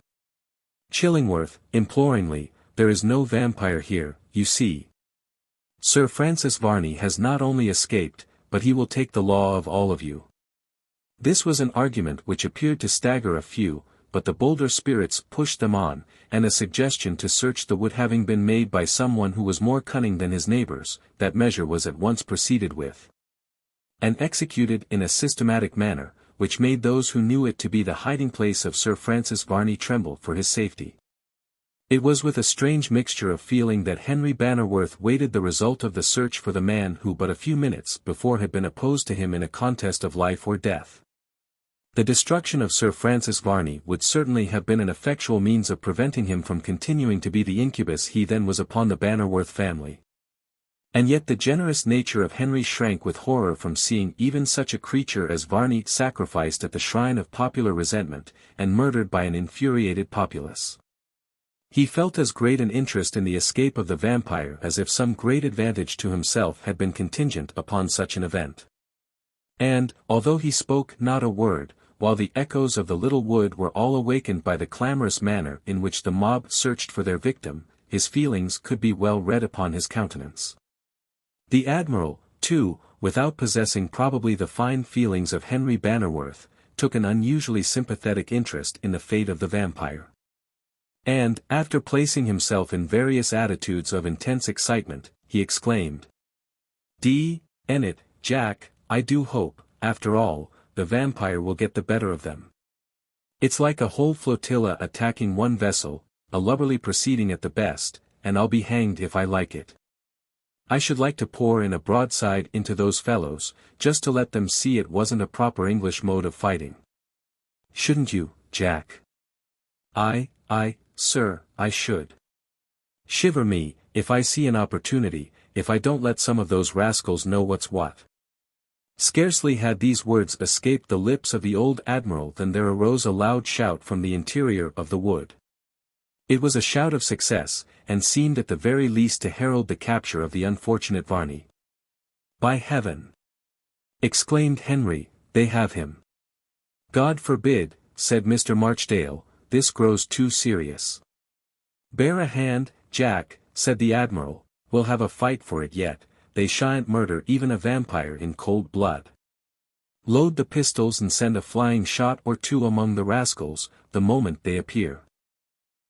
Chillingworth, imploringly, "there is no vampire here, you see. Sir Francis Varney has not only escaped, but he will take the law of all of you." This was an argument which appeared to stagger a few, but the bolder spirits pushed them on, and a suggestion to search the wood having been made by someone who was more cunning than his neighbours, that measure was at once proceeded with, and executed in a systematic manner, which made those who knew it to be the hiding-place of Sir Francis Varney tremble for his safety. It was with a strange mixture of feeling that Henry Bannerworth waited the result of the search for the man who but a few minutes before had been opposed to him in a contest of life or death. The destruction of Sir Francis Varney would certainly have been an effectual means of preventing him from continuing to be the incubus he then was upon the Bannerworth family. And yet the generous nature of Henry shrank with horror from seeing even such a creature as Varney sacrificed at the shrine of popular resentment, and murdered by an infuriated populace. He felt as great an interest in the escape of the vampire as if some great advantage to himself had been contingent upon such an event. And, although he spoke not a word, while the echoes of the little wood were all awakened by the clamorous manner in which the mob searched for their victim, his feelings could be well read upon his countenance. The Admiral, too, without possessing probably the fine feelings of Henry Bannerworth, took an unusually sympathetic interest in the fate of the vampire. And, after placing himself in various attitudes of intense excitement, he exclaimed, "D. n it, Jack, I do hope, after all, the vampire will get the better of them. It's like a whole flotilla attacking one vessel, a lubberly proceeding at the best, and I'll be hanged if I like it. I should like to pour in a broadside into those fellows, just to let them see it wasn't a proper English mode of fighting. Shouldn't you, Jack? Sir, I should. Shiver me, if I see an opportunity, if I don't let some of those rascals know what's what. Scarcely had these words escaped the lips of the old admiral than there arose a loud shout from the interior of the wood. It was a shout of success, and seemed at the very least to herald the capture of the unfortunate Varney. "By heaven!" exclaimed Henry, "they have him." "God forbid," said Mr. Marchdale, "this grows too serious." "Bear a hand, Jack," said the admiral, "we'll have a fight for it yet, they shan't murder even a vampire in cold blood. Load the pistols and send a flying shot or two among the rascals, the moment they appear."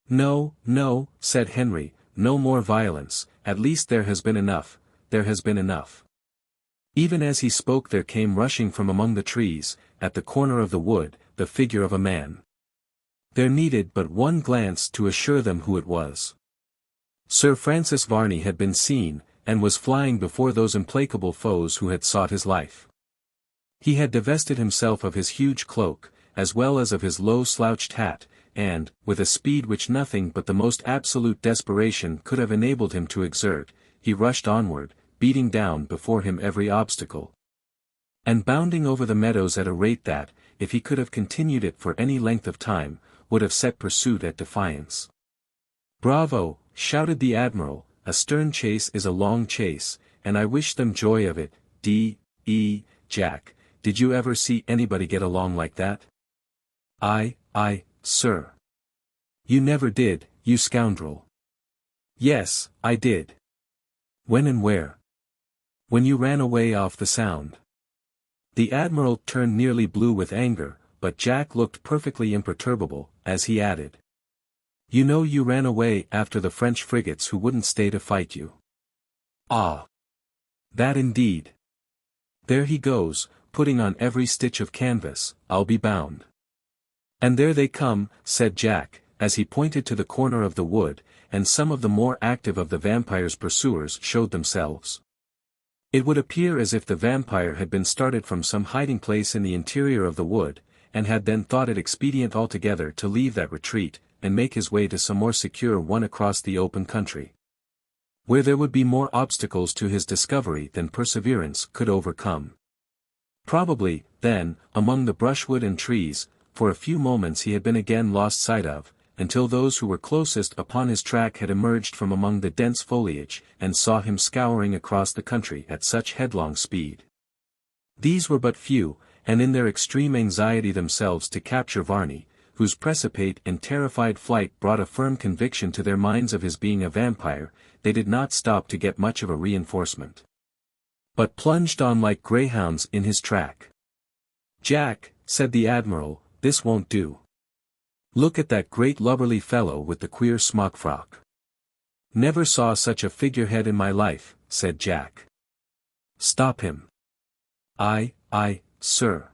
"No, no," said Henry, "no more violence, at least there has been enough, there has been enough." Even as he spoke there came rushing from among the trees, at the corner of the wood, the figure of a man. There needed but one glance to assure them who it was. Sir Francis Varney had been seen, and was flying before those implacable foes who had sought his life. He had divested himself of his huge cloak, as well as of his low slouched hat, and, with a speed which nothing but the most absolute desperation could have enabled him to exert, he rushed onward, beating down before him every obstacle, and bounding over the meadows at a rate that, if he could have continued it for any length of time, would have set pursuit at defiance. "Bravo!" shouted the admiral, "a stern chase is a long chase, and I wish them joy of it. Jack, did you ever see anybody get along like that?" Sir. "You never did, you scoundrel." "Yes, I did." "When and where?" "When you ran away off the Sound." The admiral turned nearly blue with anger, but Jack looked perfectly imperturbable, as he added, "You know you ran away after the French frigates who wouldn't stay to fight you." "Ah! That indeed. There he goes, putting on every stitch of canvas, I'll be bound." "And there they come," said Jack, as he pointed to the corner of the wood, and some of the more active of the vampire's pursuers showed themselves. It would appear as if the vampire had been started from some hiding place in the interior of the wood, and had then thought it expedient altogether to leave that retreat, and make his way to some more secure one across the open country, where there would be more obstacles to his discovery than perseverance could overcome. Probably, then, among the brushwood and trees, for a few moments he had been again lost sight of, until those who were closest upon his track had emerged from among the dense foliage, and saw him scouring across the country at such headlong speed. These were but few, and in their extreme anxiety themselves to capture Varney, whose precipitate and terrified flight brought a firm conviction to their minds of his being a vampire, they did not stop to get much of a reinforcement, but plunged on like greyhounds in his track. "Jack," said the admiral, "this won't do. Look at that great lubberly fellow with the queer smock frock." "Never saw such a figurehead in my life," said Jack. "Stop him." Sir."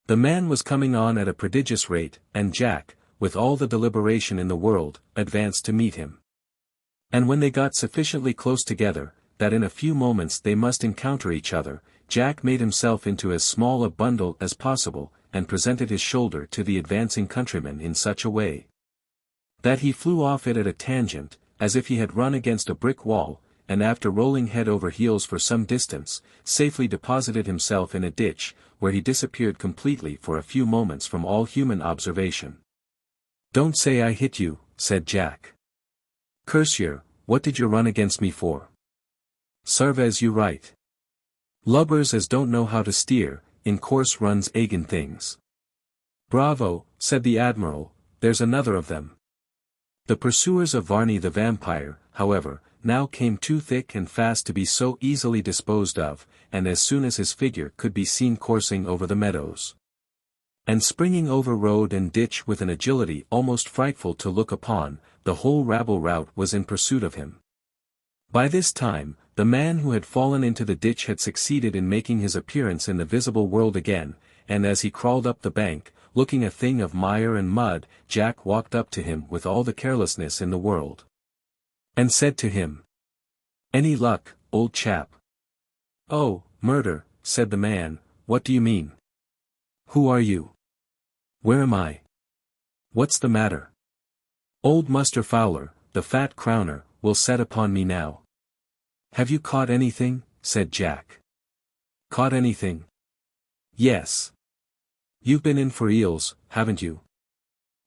The man was coming on at a prodigious rate, and Jack, with all the deliberation in the world, advanced to meet him. And when they got sufficiently close together, that in a few moments they must encounter each other, Jack made himself into as small a bundle as possible, and presented his shoulder to the advancing countryman in such a way that he flew off it at a tangent, as if he had run against a brick wall, and after rolling head over heels for some distance, safely deposited himself in a ditch, where he disappeared completely for a few moments from all human observation. "Don't say I hit you," said Jack. "Curse yer, what did you run against me for? Sarves you right. Lubbers as don't know how to steer, in course runs agin things." "Bravo," said the admiral, "there's another of them." The pursuers of Varney the Vampyre, however, now came too thick and fast to be so easily disposed of, and as soon as his figure could be seen coursing over the meadows, and springing over road and ditch with an agility almost frightful to look upon, the whole rabble-rout was in pursuit of him. By this time, the man who had fallen into the ditch had succeeded in making his appearance in the visible world again, and as he crawled up the bank, looking a thing of mire and mud, Jack walked up to him with all the carelessness in the world. And said to him, "Any luck, old chap?" "Oh, murder," said the man, "what do you mean? Who are you? Where am I? What's the matter? Old Muster Fowler, the fat crowner, will set upon me now." "Have you caught anything?" said Jack. "Caught anything?" "Yes. You've been in for eels, haven't you?"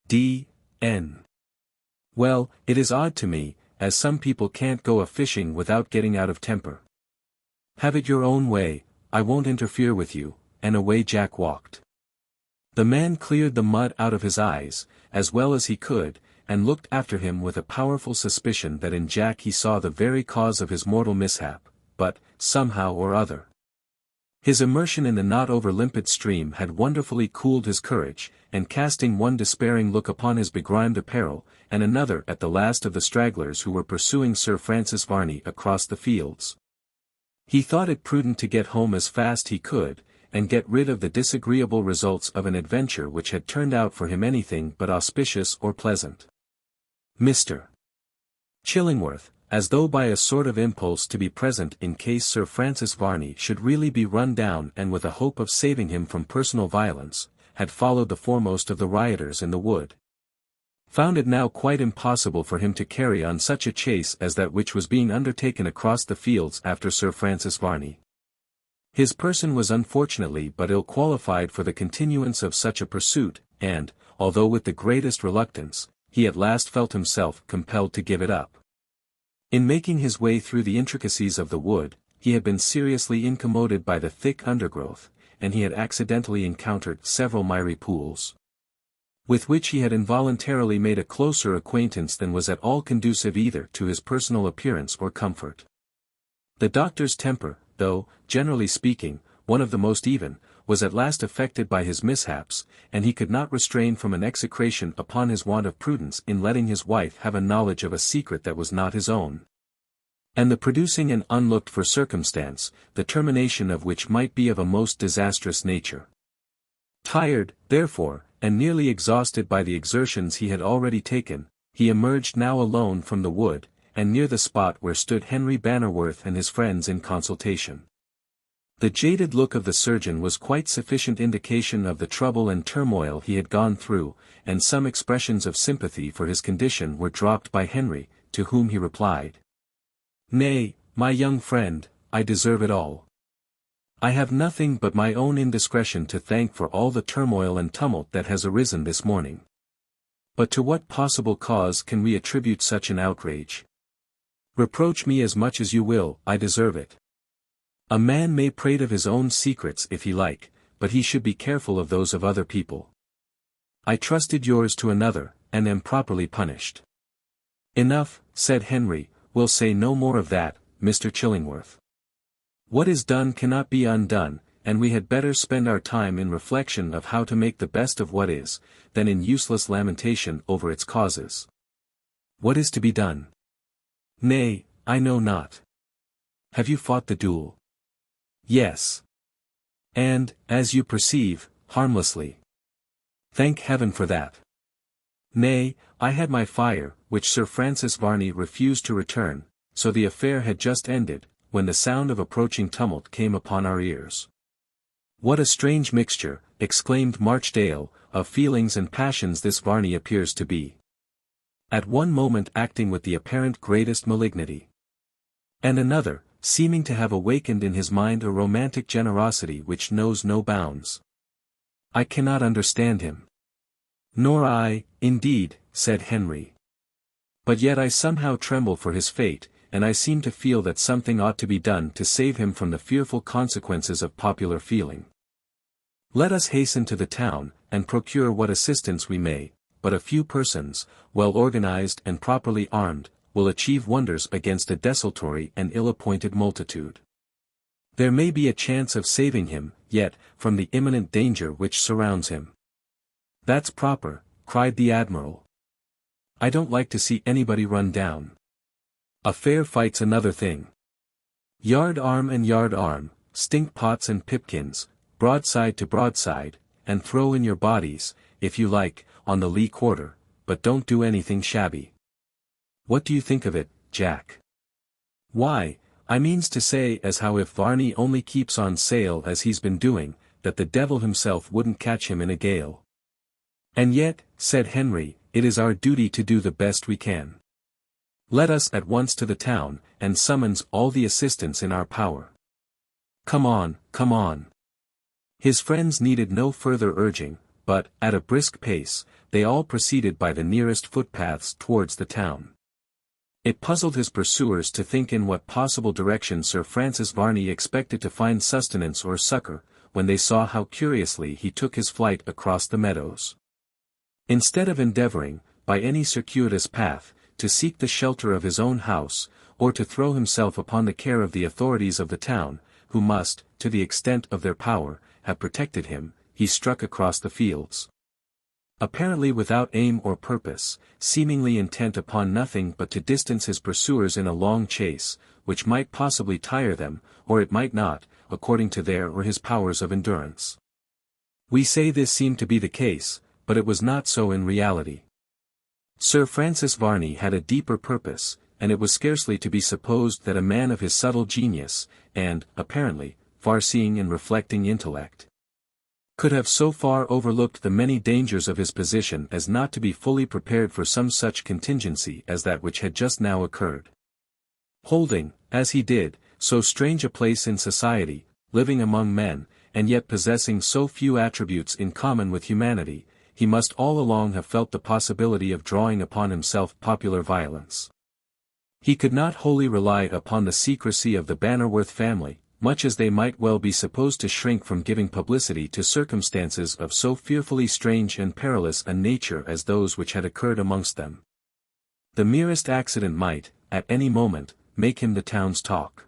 D.N. "Well, it is odd to me, as some people can't go a-fishing without getting out of temper." "Have it your own way, I won't interfere with you," and away Jack walked. The man cleared the mud out of his eyes, as well as he could, and looked after him with a powerful suspicion that in Jack he saw the very cause of his mortal mishap, but, somehow or other, his immersion in the not over-limpid stream had wonderfully cooled his courage, and casting one despairing look upon his begrimed apparel, and another at the last of the stragglers who were pursuing Sir Francis Varney across the fields, he thought it prudent to get home as fast he could, and get rid of the disagreeable results of an adventure which had turned out for him anything but auspicious or pleasant. Mr. Chillingworth, as though by a sort of impulse to be present in case Sir Francis Varney should really be run down and with a hope of saving him from personal violence, had followed the foremost of the rioters in the wood, found it now quite impossible for him to carry on such a chase as that which was being undertaken across the fields after Sir Francis Varney. His person was unfortunately but ill qualified for the continuance of such a pursuit, and, although with the greatest reluctance, he at last felt himself compelled to give it up. In making his way through the intricacies of the wood, he had been seriously incommoded by the thick undergrowth, and he had accidentally encountered several miry pools, with which he had involuntarily made a closer acquaintance than was at all conducive either to his personal appearance or comfort. The doctor's temper, though, generally speaking, one of the most even, was at last affected by his mishaps, and he could not restrain from an execration upon his want of prudence in letting his wife have a knowledge of a secret that was not his own, and the producing an unlooked-for circumstance, the termination of which might be of a most disastrous nature. Tired, therefore, and nearly exhausted by the exertions he had already taken, he emerged now alone from the wood, and near the spot where stood Henry Bannerworth and his friends in consultation. The jaded look of the surgeon was quite sufficient indication of the trouble and turmoil he had gone through, and some expressions of sympathy for his condition were dropped by Henry, to whom he replied, "Nay, my young friend, I deserve it all. I have nothing but my own indiscretion to thank for all the turmoil and tumult that has arisen this morning. But to what possible cause can we attribute such an outrage? Reproach me as much as you will, I deserve it. A man may prate of his own secrets if he like, but he should be careful of those of other people. I trusted yours to another, and am properly punished." "Enough," said Henry, "we'll say no more of that, Mr. Chillingworth. What is done cannot be undone, and we had better spend our time in reflection of how to make the best of what is, than in useless lamentation over its causes. What is to be done?" "Nay, I know not. Have you fought the duel?" "Yes. And, as you perceive, harmlessly. Thank heaven for that." "Nay, I had my fire, which Sir Francis Varney refused to return, so the affair had just ended, when the sound of approaching tumult came upon our ears." "What a strange mixture," exclaimed Marchdale, "of feelings and passions this Varney appears to be. At one moment acting with the apparent greatest malignity, and another, seeming to have awakened in his mind a romantic generosity which knows no bounds. I cannot understand him." "Nor I, indeed," said Henry. "But yet I somehow tremble for his fate, and I seem to feel that something ought to be done to save him from the fearful consequences of popular feeling. Let us hasten to the town, and procure what assistance we may, but a few persons, well organized and properly armed, will achieve wonders against a desultory and ill-appointed multitude. There may be a chance of saving him, yet, from the imminent danger which surrounds him." "That's proper," cried the Admiral. "I don't like to see anybody run down. A fair fight's another thing. Yard arm and yard arm, stink pots and pipkins, broadside to broadside, and throw in your bodies, if you like, on the lee quarter, but don't do anything shabby. What do you think of it, Jack? Why, I means to say as how if Varney only keeps on sail as he's been doing, that the devil himself wouldn't catch him in a gale. And yet, said Henry, it is our duty to do the best we can. Let us at once to the town, and summons all the assistance in our power. Come on, come on. His friends needed no further urging, but, at a brisk pace, they all proceeded by the nearest footpaths towards the town. It puzzled his pursuers to think in what possible direction Sir Francis Varney expected to find sustenance or succor, when they saw how curiously he took his flight across the meadows. Instead of endeavouring, by any circuitous path, to seek the shelter of his own house, or to throw himself upon the care of the authorities of the town, who must, to the extent of their power, have protected him, he struck across the fields. Apparently without aim or purpose, seemingly intent upon nothing but to distance his pursuers in a long chase, which might possibly tire them, or it might not, according to their or his powers of endurance. We say this seemed to be the case, but it was not so in reality. Sir Francis Varney had a deeper purpose, and it was scarcely to be supposed that a man of his subtle genius, and, apparently, far-seeing and reflecting intellect, could have so far overlooked the many dangers of his position as not to be fully prepared for some such contingency as that which had just now occurred. Holding, as he did, so strange a place in society, living among men, and yet possessing so few attributes in common with humanity, he must all along have felt the possibility of drawing upon himself popular violence. He could not wholly rely upon the secrecy of the Bannerworth family, much as they might well be supposed to shrink from giving publicity to circumstances of so fearfully strange and perilous a nature as those which had occurred amongst them. The merest accident might, at any moment, make him the town's talk.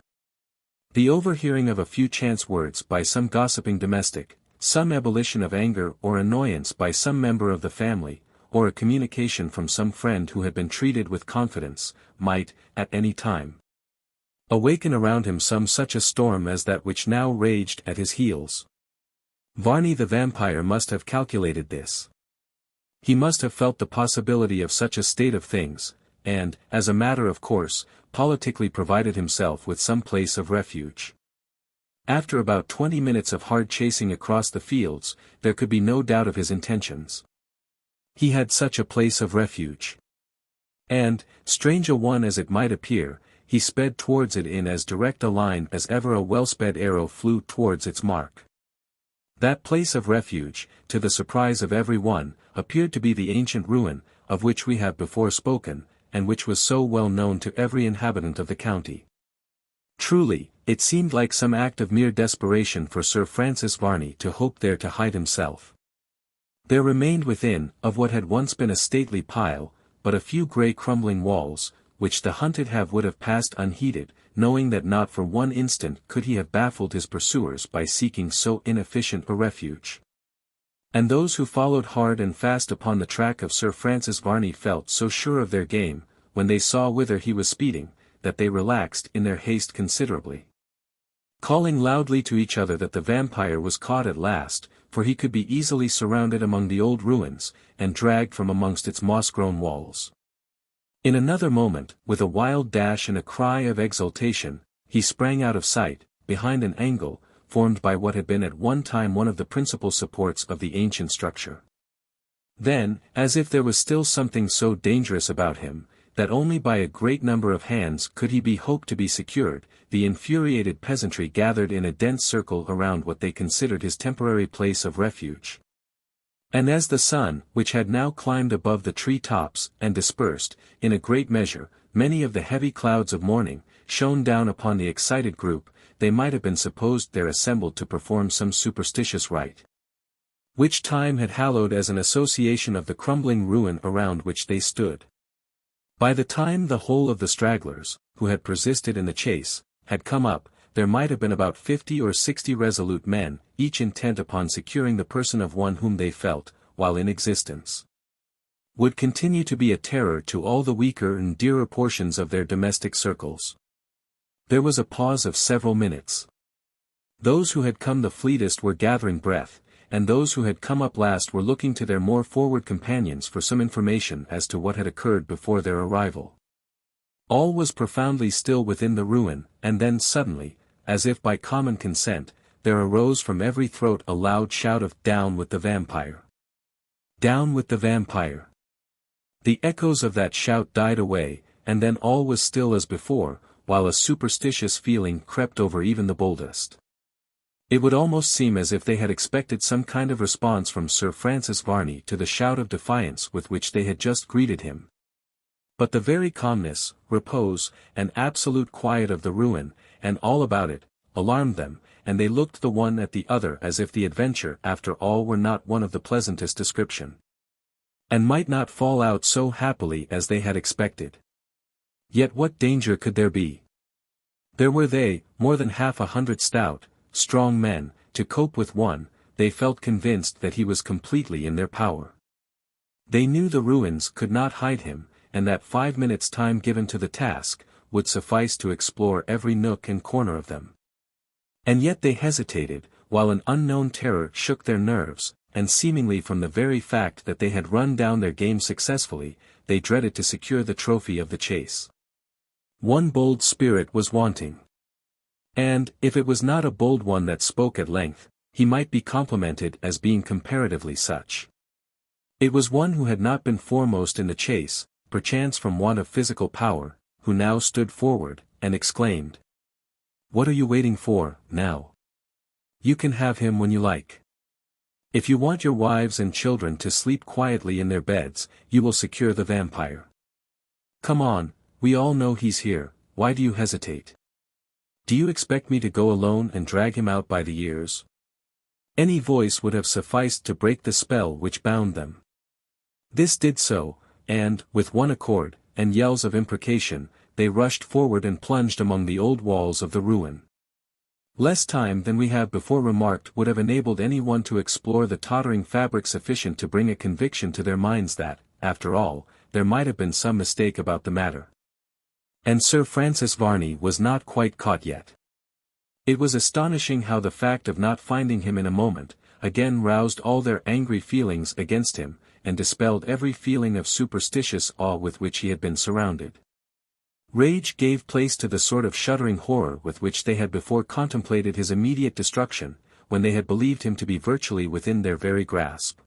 The overhearing of a few chance words by some gossiping domestic, some ebullition of anger or annoyance by some member of the family, or a communication from some friend who had been treated with confidence, might, at any time, awaken around him some such a storm as that which now raged at his heels. Varney the Vampyre must have calculated this. He must have felt the possibility of such a state of things, and, as a matter of course, politically provided himself with some place of refuge. After about 20 minutes of hard chasing across the fields, there could be no doubt of his intentions. He had such a place of refuge. And, strange a one as it might appear, he sped towards it in as direct a line as ever a well-sped arrow flew towards its mark. That place of refuge, to the surprise of every one, appeared to be the ancient ruin, of which we have before spoken, and which was so well known to every inhabitant of the county. Truly, it seemed like some act of mere desperation for Sir Francis Varney to hope there to hide himself. There remained within, of what had once been a stately pile, but a few grey crumbling walls, which the hunted would have passed unheeded, knowing that not for one instant could he have baffled his pursuers by seeking so inefficient a refuge. And those who followed hard and fast upon the track of Sir Francis Varney felt so sure of their game, when they saw whither he was speeding, that they relaxed in their haste considerably, calling loudly to each other that the vampire was caught at last, for he could be easily surrounded among the old ruins, and dragged from amongst its moss-grown walls. In another moment, with a wild dash and a cry of exultation, he sprang out of sight, behind an angle, formed by what had been at one time one of the principal supports of the ancient structure. Then, as if there was still something so dangerous about him, that only by a great number of hands could he be hoped to be secured, the infuriated peasantry gathered in a dense circle around what they considered his temporary place of refuge. And as the sun, which had now climbed above the tree tops, and dispersed, in a great measure, many of the heavy clouds of morning, shone down upon the excited group, they might have been supposed there assembled to perform some superstitious rite, which time had hallowed as an association of the crumbling ruin around which they stood. By the time the whole of the stragglers, who had persisted in the chase, had come up, there might have been about 50 or 60 resolute men, each intent upon securing the person of one whom they felt, while in existence, would continue to be a terror to all the weaker and dearer portions of their domestic circles. There was a pause of several minutes. Those who had come the fleetest were gathering breath, and those who had come up last were looking to their more forward companions for some information as to what had occurred before their arrival. All was profoundly still within the ruin, and then suddenly, as if by common consent, there arose from every throat a loud shout of "Down with the vampire! Down with the vampire!" The echoes of that shout died away, and then all was still as before, while a superstitious feeling crept over even the boldest. It would almost seem as if they had expected some kind of response from Sir Francis Varney to the shout of defiance with which they had just greeted him. But the very calmness, repose, and absolute quiet of the ruin, and all about it, alarmed them, and they looked the one at the other as if the adventure after all were not one of the pleasantest description, and might not fall out so happily as they had expected. Yet what danger could there be? There were they, more than 100 stout, strong men, to cope with one. They felt convinced that he was completely in their power. They knew the ruins could not hide him, and that 5 minutes' time given to the task would suffice to explore every nook and corner of them. And yet they hesitated, while an unknown terror shook their nerves, and seemingly from the very fact that they had run down their game successfully, they dreaded to secure the trophy of the chase. One bold spirit was wanting. And, if it was not a bold one that spoke at length, he might be complimented as being comparatively such. It was one who had not been foremost in the chase, perchance from want of physical power, who now stood forward, and exclaimed, "What are you waiting for, now? You can have him when you like. If you want your wives and children to sleep quietly in their beds, you will secure the vampire. Come on, we all know he's here, why do you hesitate? Do you expect me to go alone and drag him out by the ears?" Any voice would have sufficed to break the spell which bound them. This did so, and, with one accord, and yells of imprecation, they rushed forward and plunged among the old walls of the ruin. Less time than we have before remarked would have enabled any one to explore the tottering fabric sufficient to bring a conviction to their minds that, after all, there might have been some mistake about the matter. And Sir Francis Varney was not quite caught yet. It was astonishing how the fact of not finding him in a moment, again roused all their angry feelings against him, and dispelled every feeling of superstitious awe with which he had been surrounded. Rage gave place to the sort of shuddering horror with which they had before contemplated his immediate destruction, when they had believed him to be virtually within their very grasp.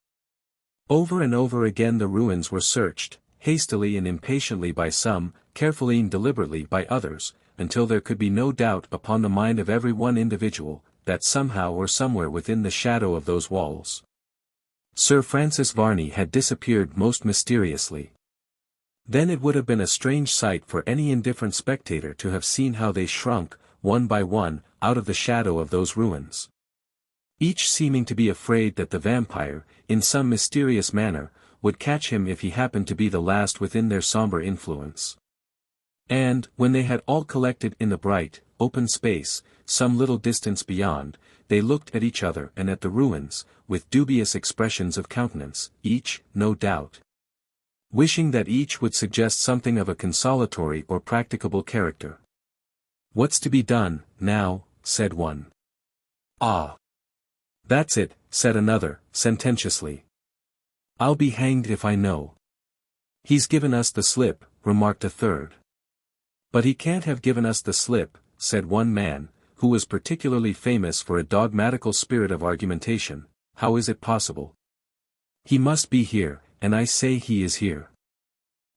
Over and over again the ruins were searched, hastily and impatiently by some, carefully and deliberately by others, until there could be no doubt upon the mind of every one individual, that somehow or somewhere within the shadow of those walls, Sir Francis Varney had disappeared most mysteriously. Then it would have been a strange sight for any indifferent spectator to have seen how they shrunk, one by one, out of the shadow of those ruins. Each seeming to be afraid that the vampire, in some mysterious manner, would catch him if he happened to be the last within their somber influence. And, when they had all collected in the bright, open space, some little distance beyond, they looked at each other and at the ruins, with dubious expressions of countenance, each, no doubt, wishing that each would suggest something of a consolatory or practicable character. "What's to be done, now?" said one. "Ah! That's it," said another, sententiously. "I'll be hanged if I know." "He's given us the slip," remarked a third. "But he can't have given us the slip," said one man, who was particularly famous for a dogmatical spirit of argumentation. "How is it possible? He must be here, and I say he is here."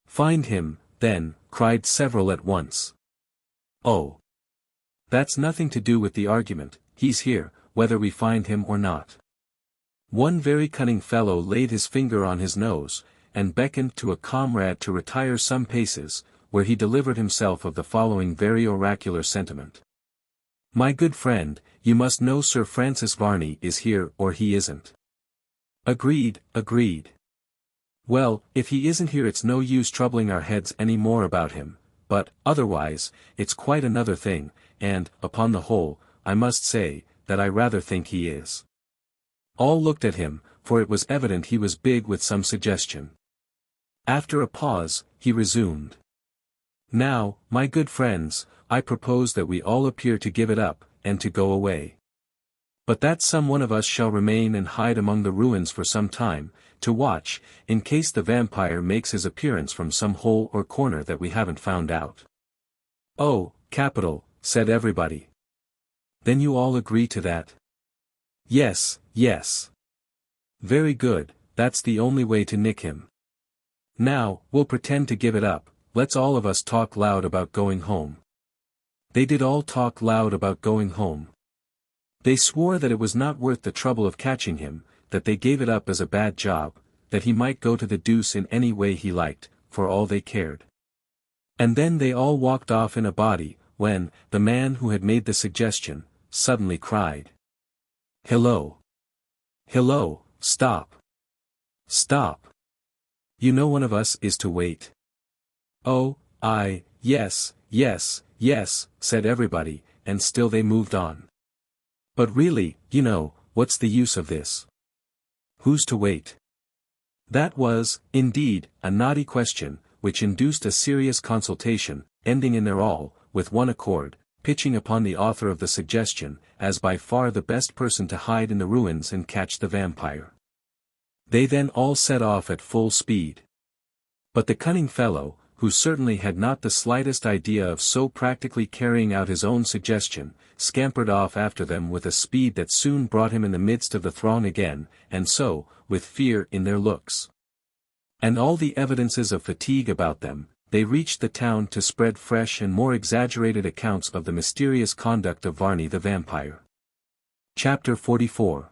"Find him, then," cried several at once. "Oh! That's nothing to do with the argument, he's here, whether we find him or not." One very cunning fellow laid his finger on his nose, and beckoned to a comrade to retire some paces, where he delivered himself of the following very oracular sentiment. "My good friend, you must know Sir Francis Varney is here or he isn't." "Agreed, agreed." "Well, if he isn't here it's no use troubling our heads any more about him, but, otherwise, it's quite another thing, and, upon the whole, I must say, that I rather think he is." All looked at him, for it was evident he was big with some suggestion. After a pause, he resumed. "Now, my good friends, I propose that we all appear to give it up, and to go away. But that some one of us shall remain and hide among the ruins for some time, to watch, in case the vampire makes his appearance from some hole or corner that we haven't found out." "Oh, capital," said everybody. "Then you all agree to that?" "Yes, yes." "Very good, that's the only way to nick him. Now, we'll pretend to give it up, let's all of us talk loud about going home." They did all talk loud about going home. They swore that it was not worth the trouble of catching him, that they gave it up as a bad job, that he might go to the deuce in any way he liked, for all they cared. And then they all walked off in a body, when, the man who had made the suggestion, suddenly cried, "Hello! Hello, stop! Stop! You know one of us is to wait." "Oh, yes, yes, yes," said everybody, and still they moved on. "But really, you know, what's the use of this? Who's to wait?" That was, indeed, a knotty question, which induced a serious consultation, ending in their all, with one accord, pitching upon the author of the suggestion, as by far the best person to hide in the ruins and catch the vampire. They then all set off at full speed. But the cunning fellow, who certainly had not the slightest idea of so practically carrying out his own suggestion, scampered off after them with a speed that soon brought him in the midst of the throng again, and so, with fear in their looks, and all the evidences of fatigue about them, they reached the town to spread fresh and more exaggerated accounts of the mysterious conduct of Varney the Vampire. Chapter 44.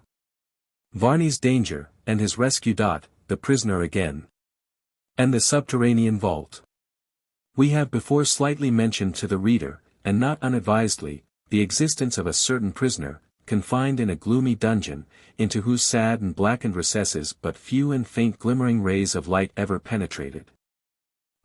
Varney's danger, and his rescue. The prisoner again. And the subterranean vault. We have before slightly mentioned to the reader, and not unadvisedly, the existence of a certain prisoner, confined in a gloomy dungeon, into whose sad and blackened recesses but few and faint glimmering rays of light ever penetrated.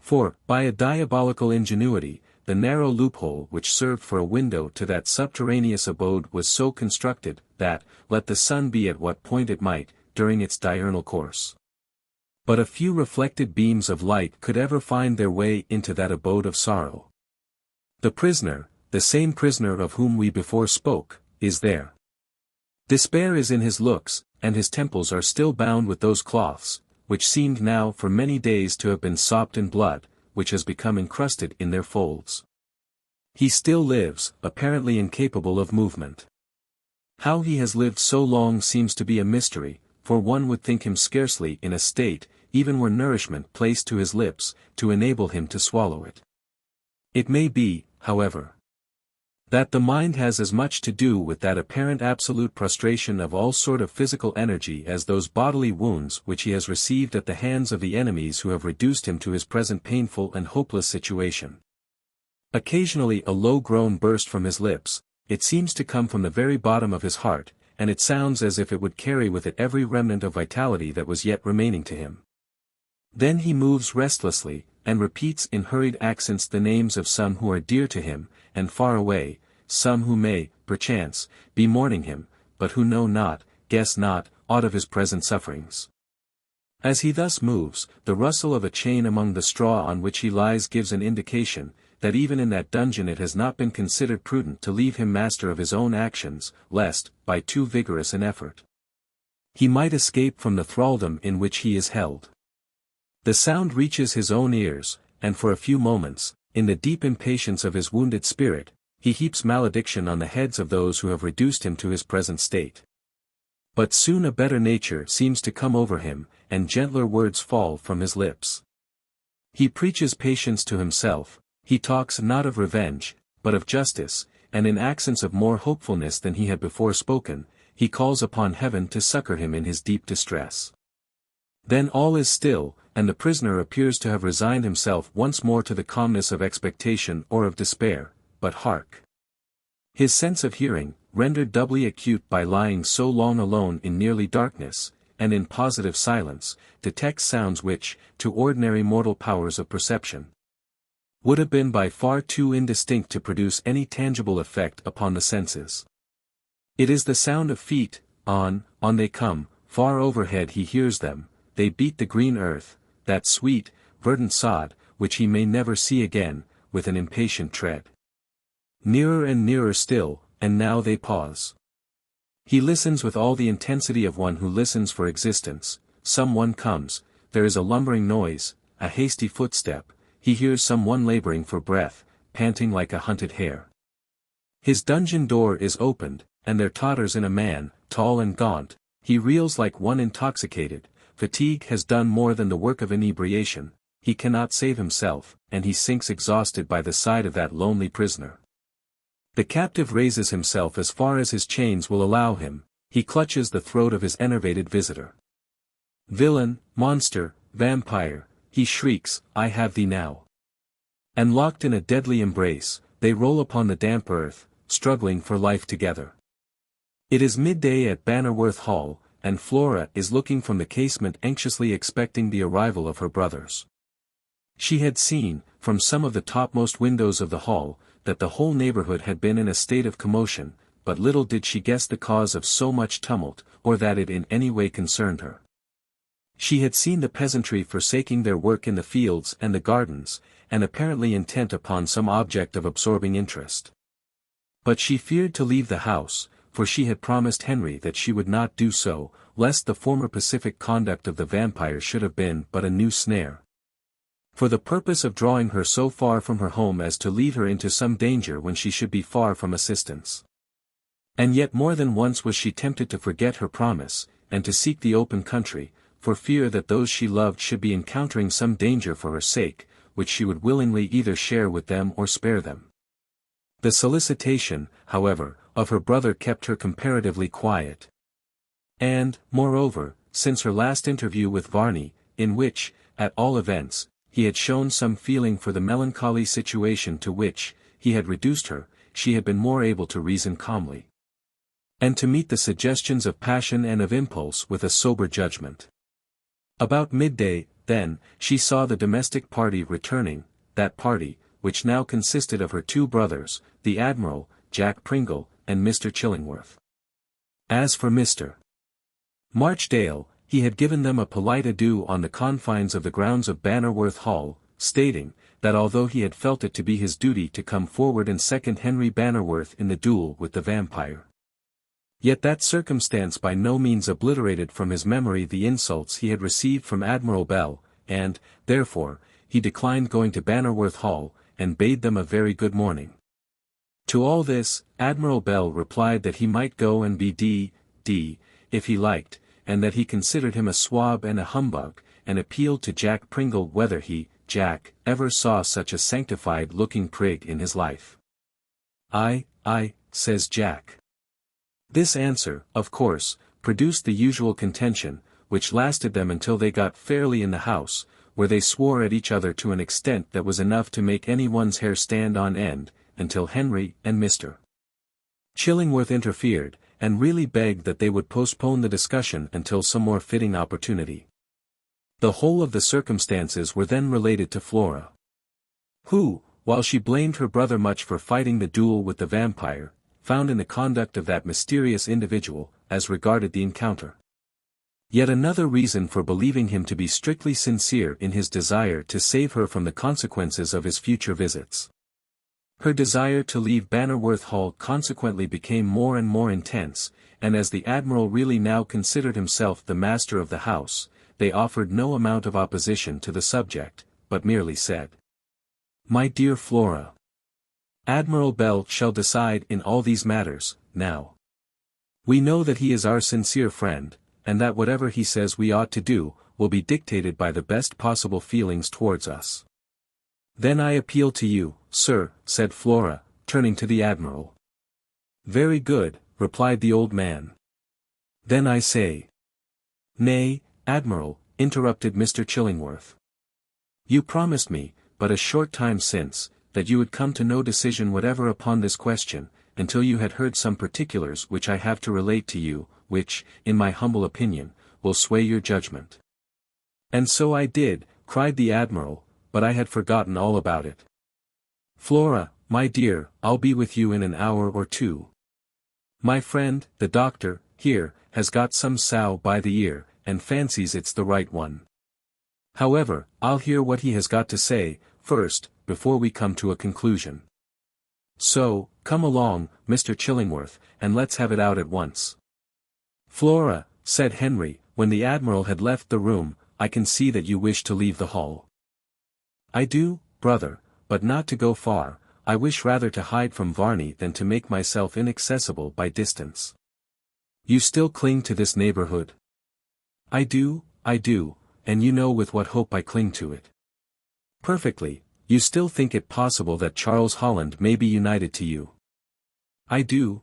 For, by a diabolical ingenuity, the narrow loophole which served for a window to that subterraneous abode was so constructed, that, let the sun be at what point it might, during its diurnal course, but a few reflected beams of light could ever find their way into that abode of sorrow. The prisoner, the same prisoner of whom we before spoke, is there. Despair is in his looks, and his temples are still bound with those cloths, which seemed now for many days to have been sopped in blood, which has become encrusted in their folds. He still lives, apparently incapable of movement. How he has lived so long seems to be a mystery, for one would think him scarcely in a state, even were nourishment placed to his lips, to enable him to swallow it. It may be, however, that the mind has as much to do with that apparent absolute prostration of all sort of physical energy as those bodily wounds which he has received at the hands of the enemies who have reduced him to his present painful and hopeless situation. Occasionally a low groan burst from his lips, it seems to come from the very bottom of his heart, and it sounds as if it would carry with it every remnant of vitality that was yet remaining to him. Then he moves restlessly, and repeats in hurried accents the names of some who are dear to him, and far away, some who may, perchance, be mourning him, but who know not, guess not, aught of his present sufferings. As he thus moves, the rustle of a chain among the straw on which he lies gives an indication, that even in that dungeon it has not been considered prudent to leave him master of his own actions, lest, by too vigorous an effort, he might escape from the thraldom in which he is held. The sound reaches his own ears, and for a few moments, in the deep impatience of his wounded spirit, he heaps malediction on the heads of those who have reduced him to his present state. But soon a better nature seems to come over him, and gentler words fall from his lips. He preaches patience to himself, he talks not of revenge, but of justice, and in accents of more hopefulness than he had before spoken, he calls upon heaven to succor him in his deep distress. Then all is still, and the prisoner appears to have resigned himself once more to the calmness of expectation or of despair, but hark! His sense of hearing, rendered doubly acute by lying so long alone in nearly darkness, and in positive silence, detects sounds which, to ordinary mortal powers of perception, would have been by far too indistinct to produce any tangible effect upon the senses. It is the sound of feet, on they come, far overhead he hears them, they beat the green earth, that sweet, verdant sod, which he may never see again, with an impatient tread. Nearer and nearer still, and now they pause. He listens with all the intensity of one who listens for existence. Someone comes, there is a lumbering noise, a hasty footstep, he hears someone laboring for breath, panting like a hunted hare. His dungeon door is opened, and there totters in a man, tall and gaunt. He reels like one intoxicated. Fatigue has done more than the work of inebriation. He cannot save himself, and he sinks exhausted by the side of that lonely prisoner. The captive raises himself as far as his chains will allow him. He clutches the throat of his enervated visitor. "Villain, monster, vampire," he shrieks, "I have thee now." And locked in a deadly embrace, they roll upon the damp earth, struggling for life together. It is midday at Bannerworth Hall, and Flora is looking from the casement anxiously expecting the arrival of her brothers. She had seen, from some of the topmost windows of the hall, that the whole neighborhood had been in a state of commotion, but little did she guess the cause of so much tumult, or that it in any way concerned her. She had seen the peasantry forsaking their work in the fields and the gardens, and apparently intent upon some object of absorbing interest. But she feared to leave the house, for she had promised Henry that she would not do so, lest the former pacific conduct of the vampire should have been but a new snare. For the purpose of drawing her so far from her home as to lead her into some danger when she should be far from assistance. And yet more than once was she tempted to forget her promise, and to seek the open country, for fear that those she loved should be encountering some danger for her sake, which she would willingly either share with them or spare them. The solicitation, however, of her brother kept her comparatively quiet. And, moreover, since her last interview with Varney, in which, at all events, he had shown some feeling for the melancholy situation to which he had reduced her, she had been more able to reason calmly, and to meet the suggestions of passion and of impulse with a sober judgment. About midday, then, she saw the domestic party returning, that party, which now consisted of her two brothers, the Admiral, Jack Pringle, and Mr. Chillingworth. As for Mr. Marchdale, he had given them a polite adieu on the confines of the grounds of Bannerworth Hall, stating, that although he had felt it to be his duty to come forward and second Henry Bannerworth in the duel with the vampire, yet that circumstance by no means obliterated from his memory the insults he had received from Admiral Bell, and, therefore, he declined going to Bannerworth Hall, and bade them a very good morning. To all this, Admiral Bell replied that he might go and be D, if he liked, and that he considered him a swab and a humbug, and appealed to Jack Pringle whether he, Jack, ever saw such a sanctified-looking prig in his life. "I," says Jack. This answer, of course, produced the usual contention, which lasted them until they got fairly in the house, where they swore at each other to an extent that was enough to make anyone's hair stand on end, until Henry and Mr. Chillingworth interfered, and really begged that they would postpone the discussion until some more fitting opportunity. The whole of the circumstances were then related to Flora, who, while she blamed her brother much for fighting the duel with the vampire, found in the conduct of that mysterious individual, as regarded the encounter, yet another reason for believing him to be strictly sincere in his desire to save her from the consequences of his future visits. Her desire to leave Bannerworth Hall consequently became more and more intense, and as the Admiral really now considered himself the master of the house, they offered no amount of opposition to the subject, but merely said, "My dear Flora, Admiral Bell shall decide in all these matters, now. We know that he is our sincere friend, and that whatever he says we ought to do, will be dictated by the best possible feelings towards us." "Then I appeal to you, sir," said Flora, turning to the Admiral. "Very good," replied the old man. "Then I say—" "Nay, Admiral," interrupted Mr. Chillingworth. "You promised me, but a short time since, that you would come to no decision whatever upon this question, until you had heard some particulars which I have to relate to you, which, in my humble opinion, will sway your judgment." "And so I did," cried the Admiral, "but I had forgotten all about it. Flora, my dear, I'll be with you in an hour or two. My friend, the doctor, here, has got some sow by the ear, and fancies it's the right one. However, I'll hear what he has got to say, first, before we come to a conclusion. So, come along, Mr. Chillingworth, and let's have it out at once." Flora, said Henry, when the Admiral had left the room, I can see that you wish to leave the hall. I do, brother, but not to go far. I wish rather to hide from Varney than to make myself inaccessible by distance. You still cling to this neighborhood? I do, and you know with what hope I cling to it. Perfectly. You still think it possible that Charles Holland may be united to you? I do.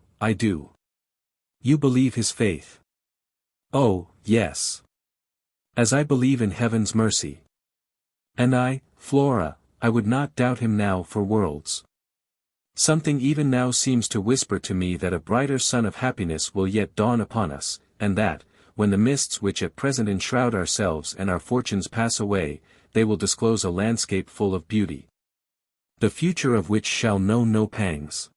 You believe his faith? Oh, yes. As I believe in heaven's mercy. And I, Flora, I would not doubt him now for worlds. Something even now seems to whisper to me that a brighter sun of happiness will yet dawn upon us, and that, when the mists which at present enshroud ourselves and our fortunes pass away, they will disclose a landscape full of beauty. The future of which shall know no pangs.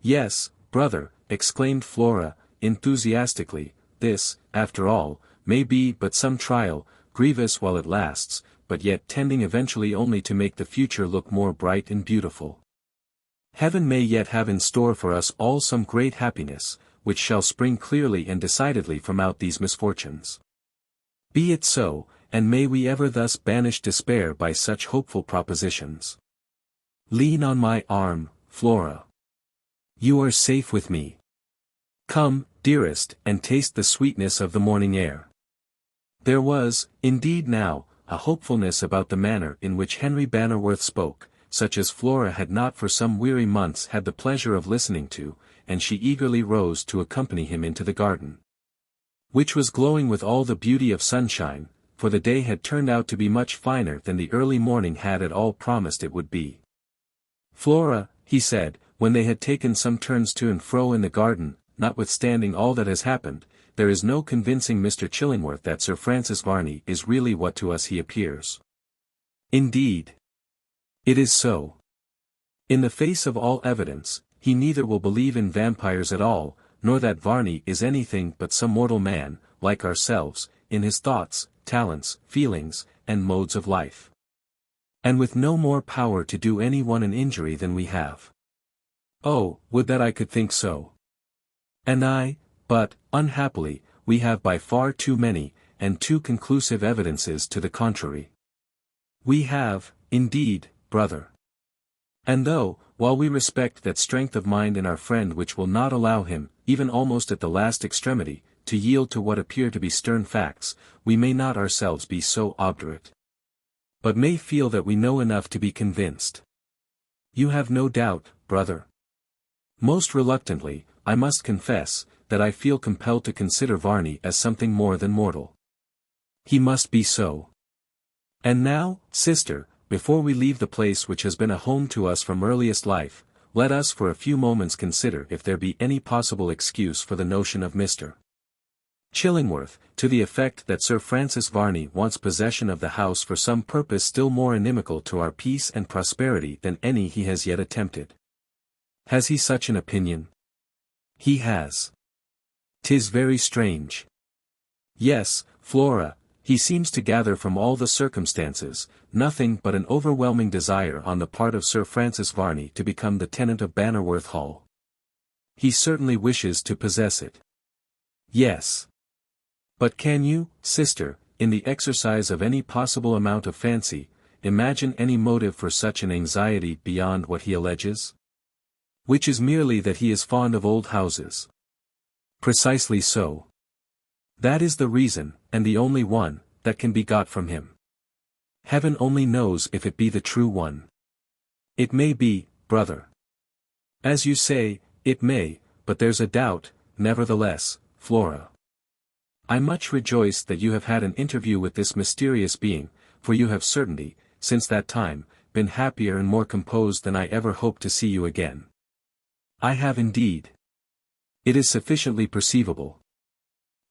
Yes, brother, exclaimed Flora, enthusiastically, this, after all, may be but some trial, grievous while it lasts, but yet tending eventually only to make the future look more bright and beautiful. Heaven may yet have in store for us all some great happiness, which shall spring clearly and decidedly from out these misfortunes. Be it so, and may we ever thus banish despair by such hopeful propositions. Lean on my arm, Flora. You are safe with me. Come, dearest, and taste the sweetness of the morning air. There was, indeed now, a hopefulness about the manner in which Henry Bannerworth spoke, such as Flora had not for some weary months had the pleasure of listening to, and she eagerly rose to accompany him into the garden, which was glowing with all the beauty of sunshine, for the day had turned out to be much finer than the early morning had at all promised it would be. Flora, he said, when they had taken some turns to and fro in the garden, notwithstanding all that has happened, there is no convincing Mr. Chillingworth that Sir Francis Varney is really what to us he appears. Indeed. It is so. In the face of all evidence, he neither will believe in vampires at all, nor that Varney is anything but some mortal man, like ourselves, in his thoughts, talents, feelings, and modes of life. And with no more power to do any one an injury than we have. Oh, would that I could think so. But, unhappily, we have by far too many, and too conclusive evidences to the contrary. We have, indeed, brother. And though, while we respect that strength of mind in our friend which will not allow him, even almost at the last extremity, to yield to what appear to be stern facts, we may not ourselves be so obdurate. But may feel that we know enough to be convinced. You have no doubt, brother. Most reluctantly, I must confess, that I feel compelled to consider Varney as something more than mortal. He must be so. And now, sister, before we leave the place which has been a home to us from earliest life, let us for a few moments consider if there be any possible excuse for the notion of Mr. Chillingworth, to the effect that Sir Francis Varney wants possession of the house for some purpose still more inimical to our peace and prosperity than any he has yet attempted. Has he such an opinion? He has. 'Tis very strange. Yes, Flora, he seems to gather from all the circumstances, nothing but an overwhelming desire on the part of Sir Francis Varney to become the tenant of Bannerworth Hall. He certainly wishes to possess it. Yes. But can you, sister, in the exercise of any possible amount of fancy, imagine any motive for such an anxiety beyond what he alleges? Which is merely that he is fond of old houses. Precisely so. That is the reason, and the only one, that can be got from him. Heaven only knows if it be the true one. It may be, brother. As you say, it may, but there's a doubt, nevertheless, Flora. I much rejoice that you have had an interview with this mysterious being, for you have certainly, since that time, been happier and more composed than I ever hoped to see you again. I have indeed. It is sufficiently perceivable.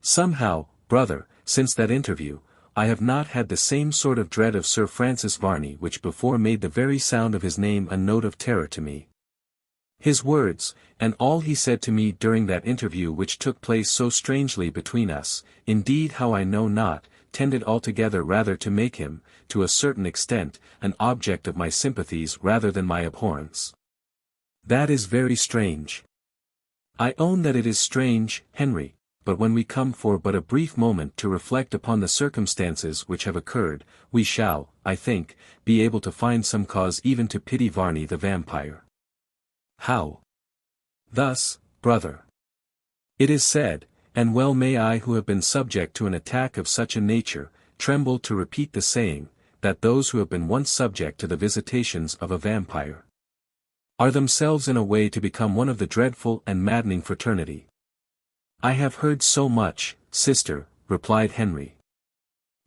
Somehow, brother, since that interview, I have not had the same sort of dread of Sir Francis Varney which before made the very sound of his name a note of terror to me. His words, and all he said to me during that interview which took place so strangely between us, indeed how I know not, tended altogether rather to make him, to a certain extent, an object of my sympathies rather than my abhorrence. That is very strange. I own that it is strange, Henry, but when we come for but a brief moment to reflect upon the circumstances which have occurred, we shall, I think, be able to find some cause even to pity Varney the Vampyre. How? Thus, brother. It is said, and well may I who have been subject to an attack of such a nature, tremble to repeat the saying, that those who have been once subject to the visitations of a vampire are themselves in a way to become one of the dreadful and maddening fraternity. I have heard so much, sister, replied Henry.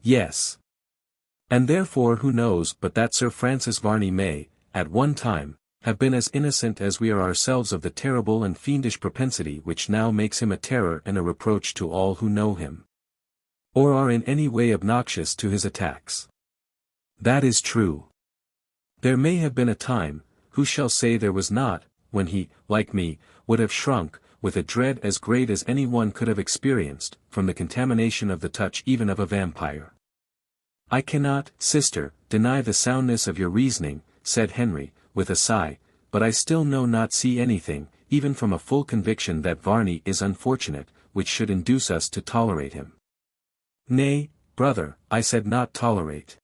Yes. And therefore who knows but that Sir Francis Varney may, at one time, have been as innocent as we are ourselves of the terrible and fiendish propensity which now makes him a terror and a reproach to all who know him, or are in any way obnoxious to his attacks. That is true. There may have been a time, who shall say there was not, when he, like me, would have shrunk, with a dread as great as any one could have experienced, from the contamination of the touch even of a vampire. I cannot, sister, deny the soundness of your reasoning, said Henry, with a sigh, but I still not see anything, even from a full conviction that Varney is unfortunate, which should induce us to tolerate him. Nay, brother, I said not tolerate.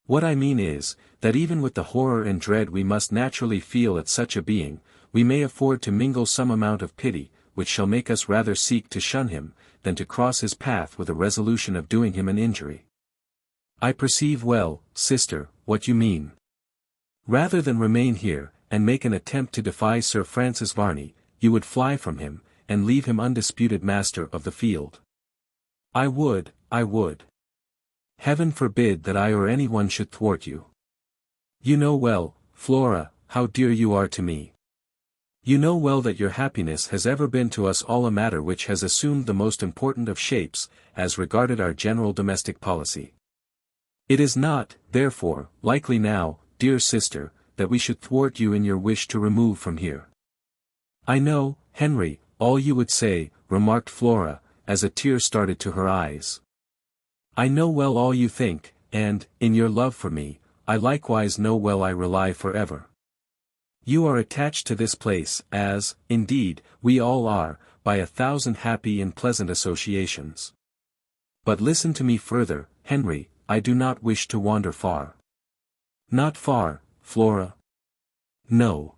What I mean is, that even with the horror and dread we must naturally feel at such a being, we may afford to mingle some amount of pity, which shall make us rather seek to shun him, than to cross his path with a resolution of doing him an injury. I perceive well, sister, what you mean. Rather than remain here, and make an attempt to defy Sir Francis Varney, you would fly from him, and leave him undisputed master of the field. I would. Heaven forbid that I or anyone should thwart you. You know well, Flora, how dear you are to me. You know well that your happiness has ever been to us all a matter which has assumed the most important of shapes, as regarded our general domestic policy. It is not, therefore, likely now, dear sister, that we should thwart you in your wish to remove from here. I know, Henry, all you would say, remarked Flora, as a tear started to her eyes. I know well all you think, and, in your love for me, I likewise know well I rely forever. You are attached to this place, as, indeed, we all are, by 1,000 happy and pleasant associations. But listen to me further, Henry, I do not wish to wander far. Not far, Flora? No.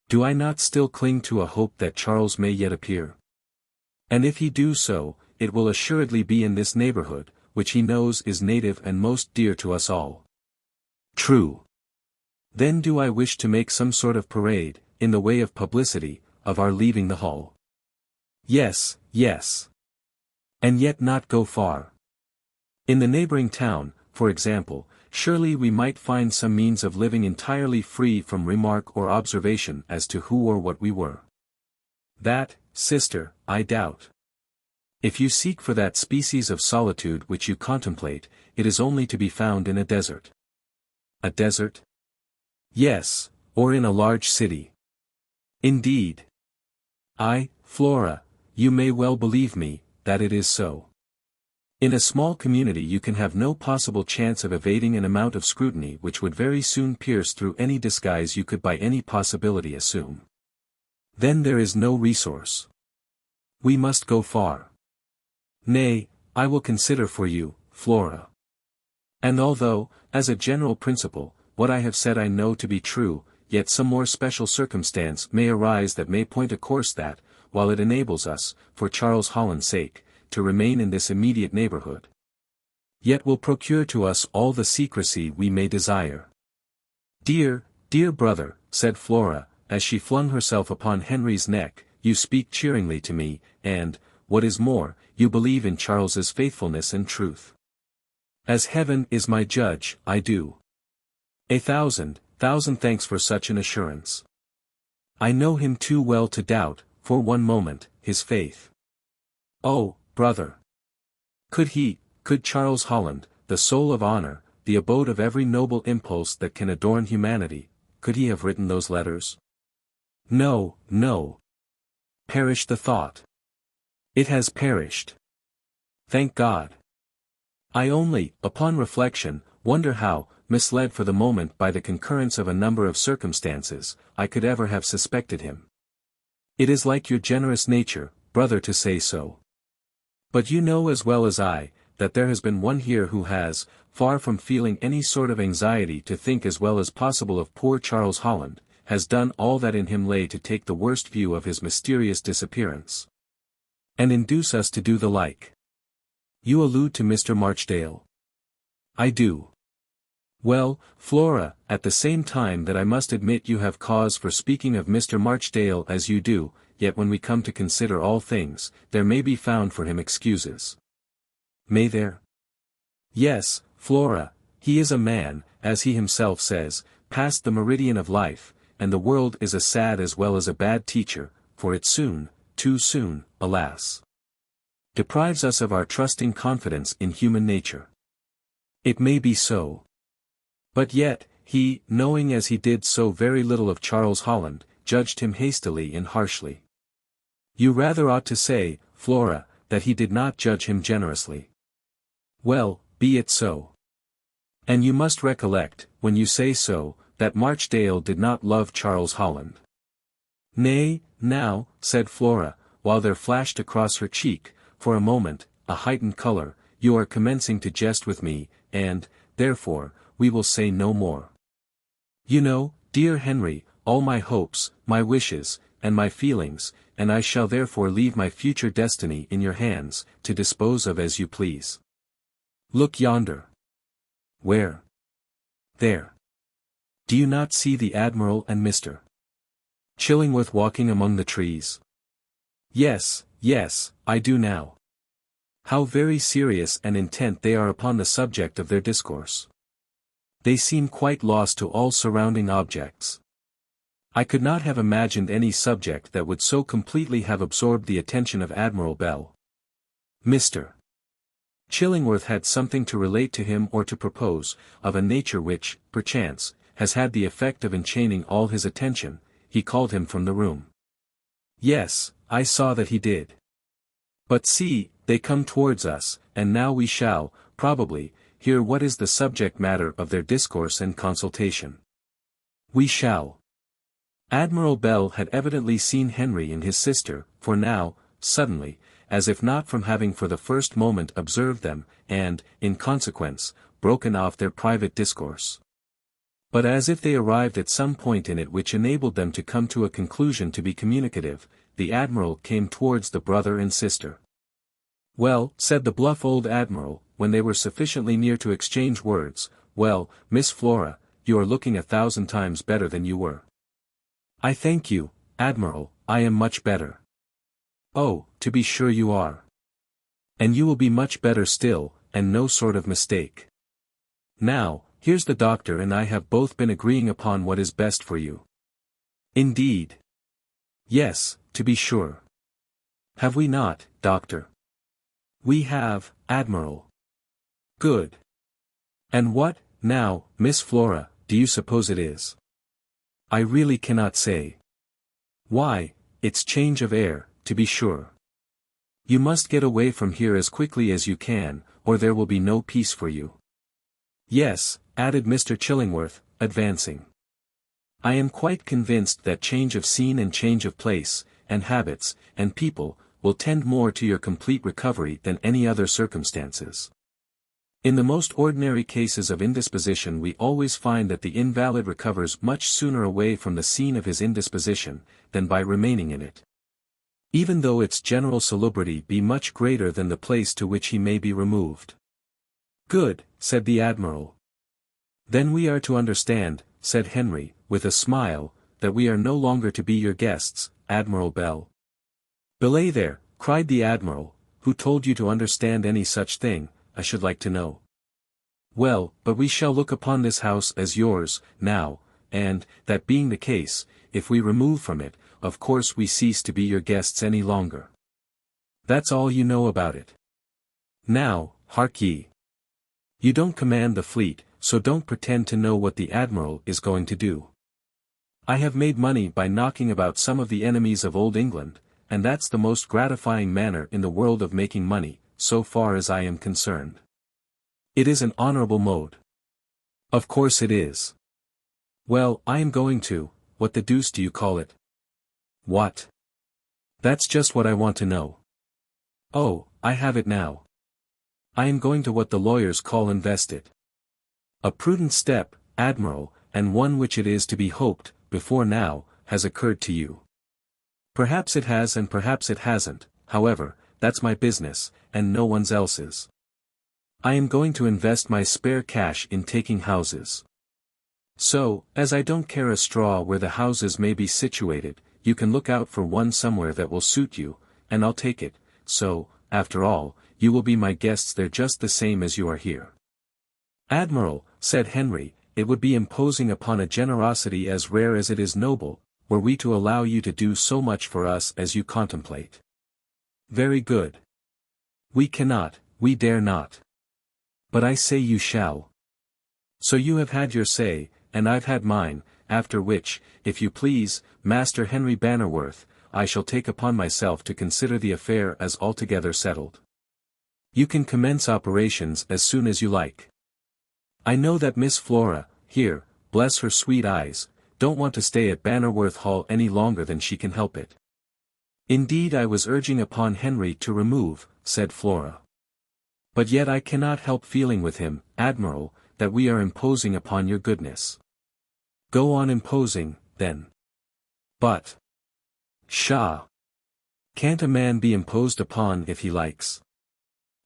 Do I not still cling to a hope that Charles may yet appear? And if he do so, it will assuredly be in this neighborhood, which he knows is native and most dear to us all. True. Then do I wish to make some sort of parade, in the way of publicity, of our leaving the hall. Yes. And yet not go far. In the neighboring town, for example, surely we might find some means of living entirely free from remark or observation as to who or what we were. That, sister, I doubt. If you seek for that species of solitude which you contemplate, it is only to be found in a desert. A desert? Yes, or in a large city. Indeed. Flora, you may well believe me, that it is so. In a small community you can have no possible chance of evading an amount of scrutiny which would very soon pierce through any disguise you could by any possibility assume. Then there is no resource. We must go far. Nay, I will consider for you, Flora. And although, as a general principle, what I have said I know to be true, yet some more special circumstance may arise that may point a course that, while it enables us, for Charles Holland's sake, to remain in this immediate neighborhood, yet will procure to us all the secrecy we may desire. Dear brother, said Flora, as she flung herself upon Henry's neck, you speak cheeringly to me, and, what is more, you believe in Charles's faithfulness and truth. As heaven is my judge, I do. 1,000 thanks for such an assurance. I know him too well to doubt, for one moment, his faith. Oh, brother! Could Charles Holland, the soul of honor, the abode of every noble impulse that can adorn humanity, could he have written those letters? No. Perish the thought. It has perished. Thank God. I only, upon reflection, wonder how, misled for the moment by the concurrence of a number of circumstances, I could ever have suspected him. It is like your generous nature, brother, to say so. But you know as well as I, that there has been one here who has, far from feeling any sort of anxiety to think as well as possible of poor Charles Holland, has done all that in him lay to take the worst view of his mysterious disappearance. And induce us to do the like. You allude to Mr. Marchdale. I do. Well, Flora, at the same time that I must admit you have cause for speaking of Mr. Marchdale as you do, yet when we come to consider all things, there may be found for him excuses. May there? Yes, Flora, he is a man, as he himself says, past the meridian of life, and the world is a sad as well as a bad teacher, for it soon, too soon, alas, deprives us of our trusting confidence in human nature. It may be so. But yet, he, knowing as he did so very little of Charles Holland, judged him hastily and harshly. You rather ought to say, Flora, that he did not judge him generously. Well, be it so. And you must recollect, when you say so, that Marchdale did not love Charles Holland. Nay, now, said Flora, while there flashed across her cheek, for a moment, a heightened colour, you are commencing to jest with me, and, therefore, we will say no more. You know, dear Henry, all my hopes, my wishes, and my feelings, and I shall therefore leave my future destiny in your hands, to dispose of as you please. Look yonder. Where? There. Do you not see the Admiral and Mr. Chillingworth walking among the trees? Yes, yes, I do now. How very serious and intent they are upon the subject of their discourse. They seem quite lost to all surrounding objects. I could not have imagined any subject that would so completely have absorbed the attention of Admiral Bell. Mr. Chillingworth had something to relate to him or to propose, of a nature which, perchance, has had the effect of enchaining all his attention. He called him from the room. Yes, I saw that he did. But see, they come towards us, and now we shall, probably, hear what is the subject matter of their discourse and consultation. We shall. Admiral Bell had evidently seen Henry and his sister, for now, suddenly, as if not from having for the first moment observed them, and, in consequence, broken off their private discourse. But as if they arrived at some point in it which enabled them to come to a conclusion to be communicative, the Admiral came towards the brother and sister. Well, said the bluff old Admiral, when they were sufficiently near to exchange words, well, Miss Flora, you are looking 1,000 times better than you were. I thank you, Admiral, I am much better. Oh, to be sure you are. And you will be much better still, and no sort of mistake. Now, here's the doctor and I have both been agreeing upon what is best for you. Indeed. Yes, to be sure. Have we not, doctor? We have, Admiral. Good. And what, now, Miss Flora, do you suppose it is? I really cannot say. Why, it's change of air, to be sure. You must get away from here as quickly as you can, or there will be no peace for you. Yes, added Mr. Chillingworth, advancing. I am quite convinced that change of scene and change of place, and habits, and people, will tend more to your complete recovery than any other circumstances. In the most ordinary cases of indisposition we always find that the invalid recovers much sooner away from the scene of his indisposition, than by remaining in it. Even though its general salubrity be much greater than the place to which he may be removed. Good, said the Admiral. Then we are to understand, said Henry, with a smile, that we are no longer to be your guests, Admiral Bell. Belay there, cried the Admiral, who told you to understand any such thing, I should like to know. Well, but we shall look upon this house as yours, now, and, that being the case, if we remove from it, of course we cease to be your guests any longer. That's all you know about it. Now, hark ye. You don't command the fleet, so don't pretend to know what the Admiral is going to do. I have made money by knocking about some of the enemies of old England, and that's the most gratifying manner in the world of making money, so far as I am concerned. It is an honorable mode. Of course it is. Well, I am going to, what the deuce do you call it? What? That's just what I want to know. Oh, I have it now. I am going to what the lawyers call invest it. A prudent step, Admiral, and one which it is to be hoped, before now, has occurred to you. Perhaps it has and perhaps it hasn't, however, that's my business, and no one's else's. I am going to invest my spare cash in taking houses. So, as I don't care a straw where the houses may be situated, you can look out for one somewhere that will suit you, and I'll take it, so, after all, you will be my guests there just the same as you are here. Admiral, said Henry, it would be imposing upon a generosity as rare as it is noble, were we to allow you to do so much for us as you contemplate. Very good. We cannot, we dare not. But I say you shall. So you have had your say, and I've had mine, after which, if you please, Master Henry Bannerworth, I shall take upon myself to consider the affair as altogether settled. You can commence operations as soon as you like. I know that Miss Flora, here, bless her sweet eyes, don't want to stay at Bannerworth Hall any longer than she can help it. Indeed I was urging upon Henry to remove, said Flora. But yet I cannot help feeling with him, Admiral, that we are imposing upon your goodness. Go on imposing, then. But. Pshaw! Can't a man be imposed upon if he likes?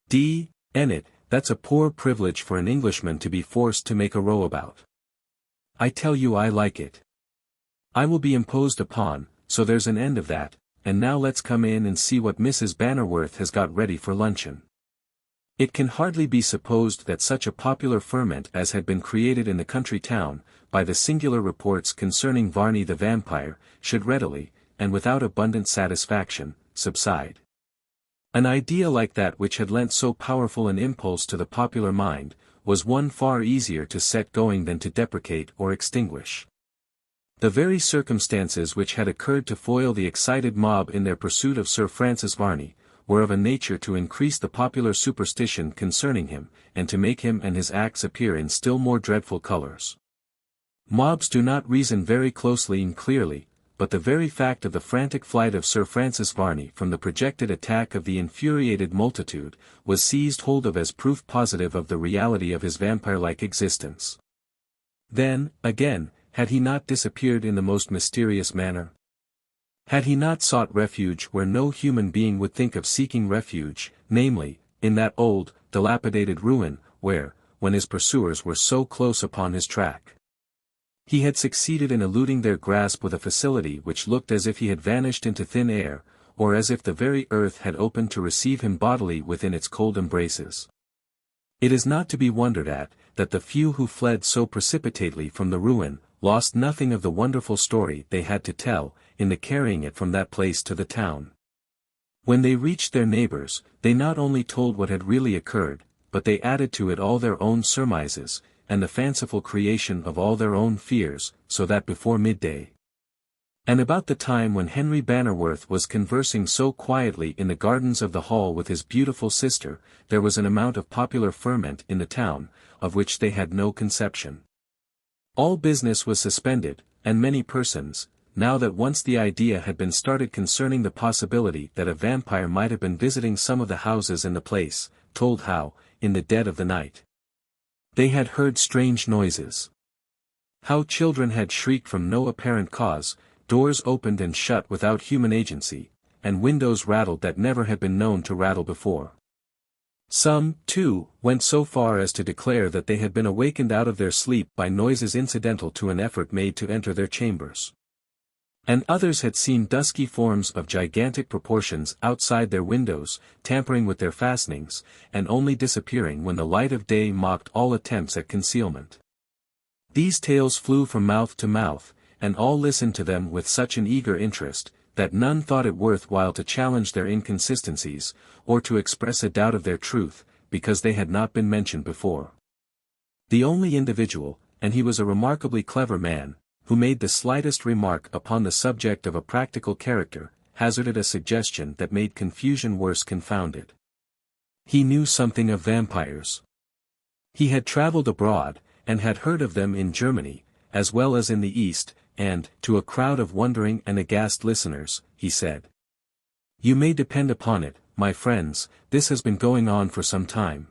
D.N.it, that's a poor privilege for an Englishman to be forced to make a row about. I tell you I like it. I will be imposed upon, so there's an end of that, and now let's come in and see what Mrs. Bannerworth has got ready for luncheon. It can hardly be supposed that such a popular ferment as had been created in the country town, by the singular reports concerning Varney the Vampyre, should readily, and without abundant satisfaction, subside. An idea like that which had lent so powerful an impulse to the popular mind, was one far easier to set going than to deprecate or extinguish. The very circumstances which had occurred to foil the excited mob in their pursuit of Sir Francis Varney, were of a nature to increase the popular superstition concerning him, and to make him and his acts appear in still more dreadful colours. Mobs do not reason very closely and clearly, but the very fact of the frantic flight of Sir Francis Varney from the projected attack of the infuriated multitude, was seized hold of as proof positive of the reality of his vampire-like existence. Then, again, had he not disappeared in the most mysterious manner? Had he not sought refuge where no human being would think of seeking refuge, namely, in that old, dilapidated ruin, where, when his pursuers were so close upon his track, he had succeeded in eluding their grasp with a facility which looked as if he had vanished into thin air, or as if the very earth had opened to receive him bodily within its cold embraces. It is not to be wondered at, that the few who fled so precipitately from the ruin, lost nothing of the wonderful story they had to tell, in the carrying it from that place to the town. When they reached their neighbors, they not only told what had really occurred, but they added to it all their own surmises, and the fanciful creation of all their own fears, so that before midday, and about the time when Henry Bannerworth was conversing so quietly in the gardens of the hall with his beautiful sister, there was an amount of popular ferment in the town, of which they had no conception. All business was suspended, and many persons, now that once the idea had been started concerning the possibility that a vampire might have been visiting some of the houses in the place, told how, in the dead of the night, they had heard strange noises. How children had shrieked from no apparent cause, doors opened and shut without human agency, and windows rattled that never had been known to rattle before. Some, too, went so far as to declare that they had been awakened out of their sleep by noises incidental to an effort made to enter their chambers. And others had seen dusky forms of gigantic proportions outside their windows, tampering with their fastenings, and only disappearing when the light of day mocked all attempts at concealment. These tales flew from mouth to mouth, and all listened to them with such an eager interest, that none thought it worth while to challenge their inconsistencies, or to express a doubt of their truth, because they had not been mentioned before. The only individual, and he was a remarkably clever man, who made the slightest remark upon the subject of a practical character, hazarded a suggestion that made confusion worse confounded. He knew something of vampires. He had travelled abroad, and had heard of them in Germany, as well as in the East, and, to a crowd of wondering and aghast listeners, he said, "You may depend upon it, my friends, this has been going on for some time.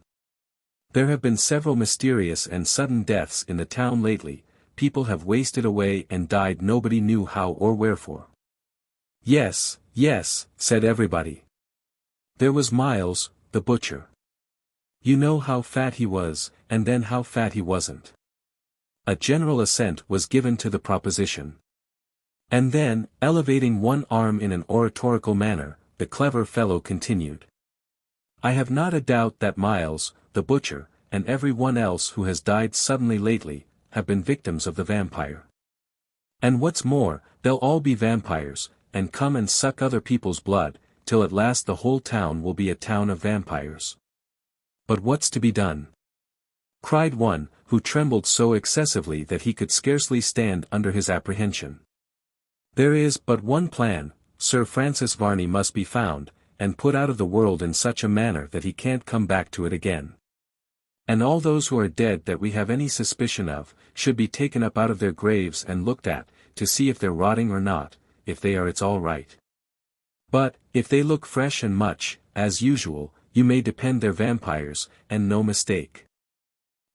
There have been several mysterious and sudden deaths in the town lately. People have wasted away and died nobody knew how or wherefore. Yes, yes, said everybody. There was Miles, the butcher. You know how fat he was, and then how fat he wasn't. A general assent was given to the proposition. And then, elevating one arm in an oratorical manner, the clever fellow continued. I have not a doubt that Miles, the butcher, and every one else who has died suddenly lately, have been victims of the vampire. And what's more, they'll all be vampires, and come and suck other people's blood, till at last the whole town will be a town of vampires. But what's to be done? Cried one, who trembled so excessively that he could scarcely stand under his apprehension. There is but one plan. Sir Francis Varney must be found, and put out of the world in such a manner that he can't come back to it again. And all those who are dead that we have any suspicion of, should be taken up out of their graves and looked at, to see if they're rotting or not. If they are, it's all right. But, if they look fresh and much, as usual, you may depend they're vampires, and no mistake.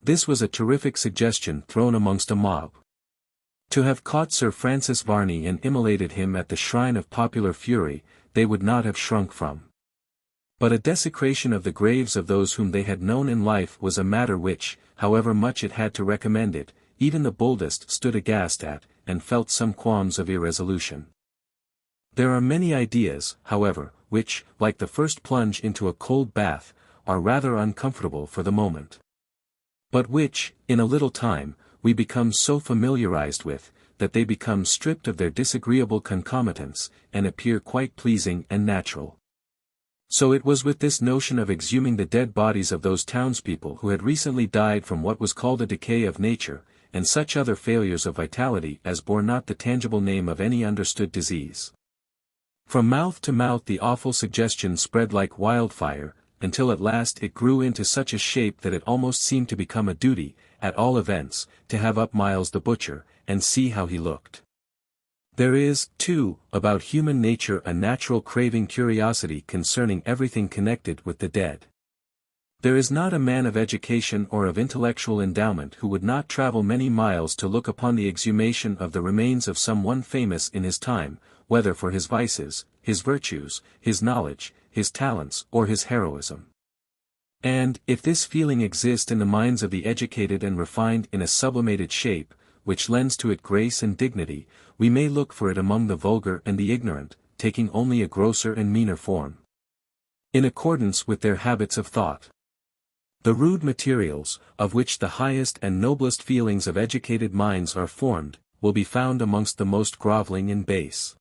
This was a terrific suggestion thrown amongst a mob. To have caught Sir Francis Varney and immolated him at the shrine of popular fury, they would not have shrunk from. But a desecration of the graves of those whom they had known in life was a matter which, however much it had to recommend it, even the boldest stood aghast at, and felt some qualms of irresolution. There are many ideas, however, which, like the first plunge into a cold bath, are rather uncomfortable for the moment. But which, in a little time, we become so familiarized with, that they become stripped of their disagreeable concomitants, and appear quite pleasing and natural. So it was with this notion of exhuming the dead bodies of those townspeople who had recently died from what was called a decay of nature, and such other failures of vitality as bore not the tangible name of any understood disease. From mouth to mouth the awful suggestion spread like wildfire, until at last it grew into such a shape that it almost seemed to become a duty, at all events, to have up Miles the butcher, and see how he looked. There is, too, about human nature a natural craving curiosity concerning everything connected with the dead. There is not a man of education or of intellectual endowment who would not travel many miles to look upon the exhumation of the remains of some one famous in his time, whether for his vices, his virtues, his knowledge, his talents, or his heroism. And, if this feeling exist in the minds of the educated and refined in a sublimated shape, which lends to it grace and dignity, we may look for it among the vulgar and the ignorant, taking only a grosser and meaner form. In accordance with their habits of thought. The rude materials, of which the highest and noblest feelings of educated minds are formed, will be found amongst the most grovelling and base.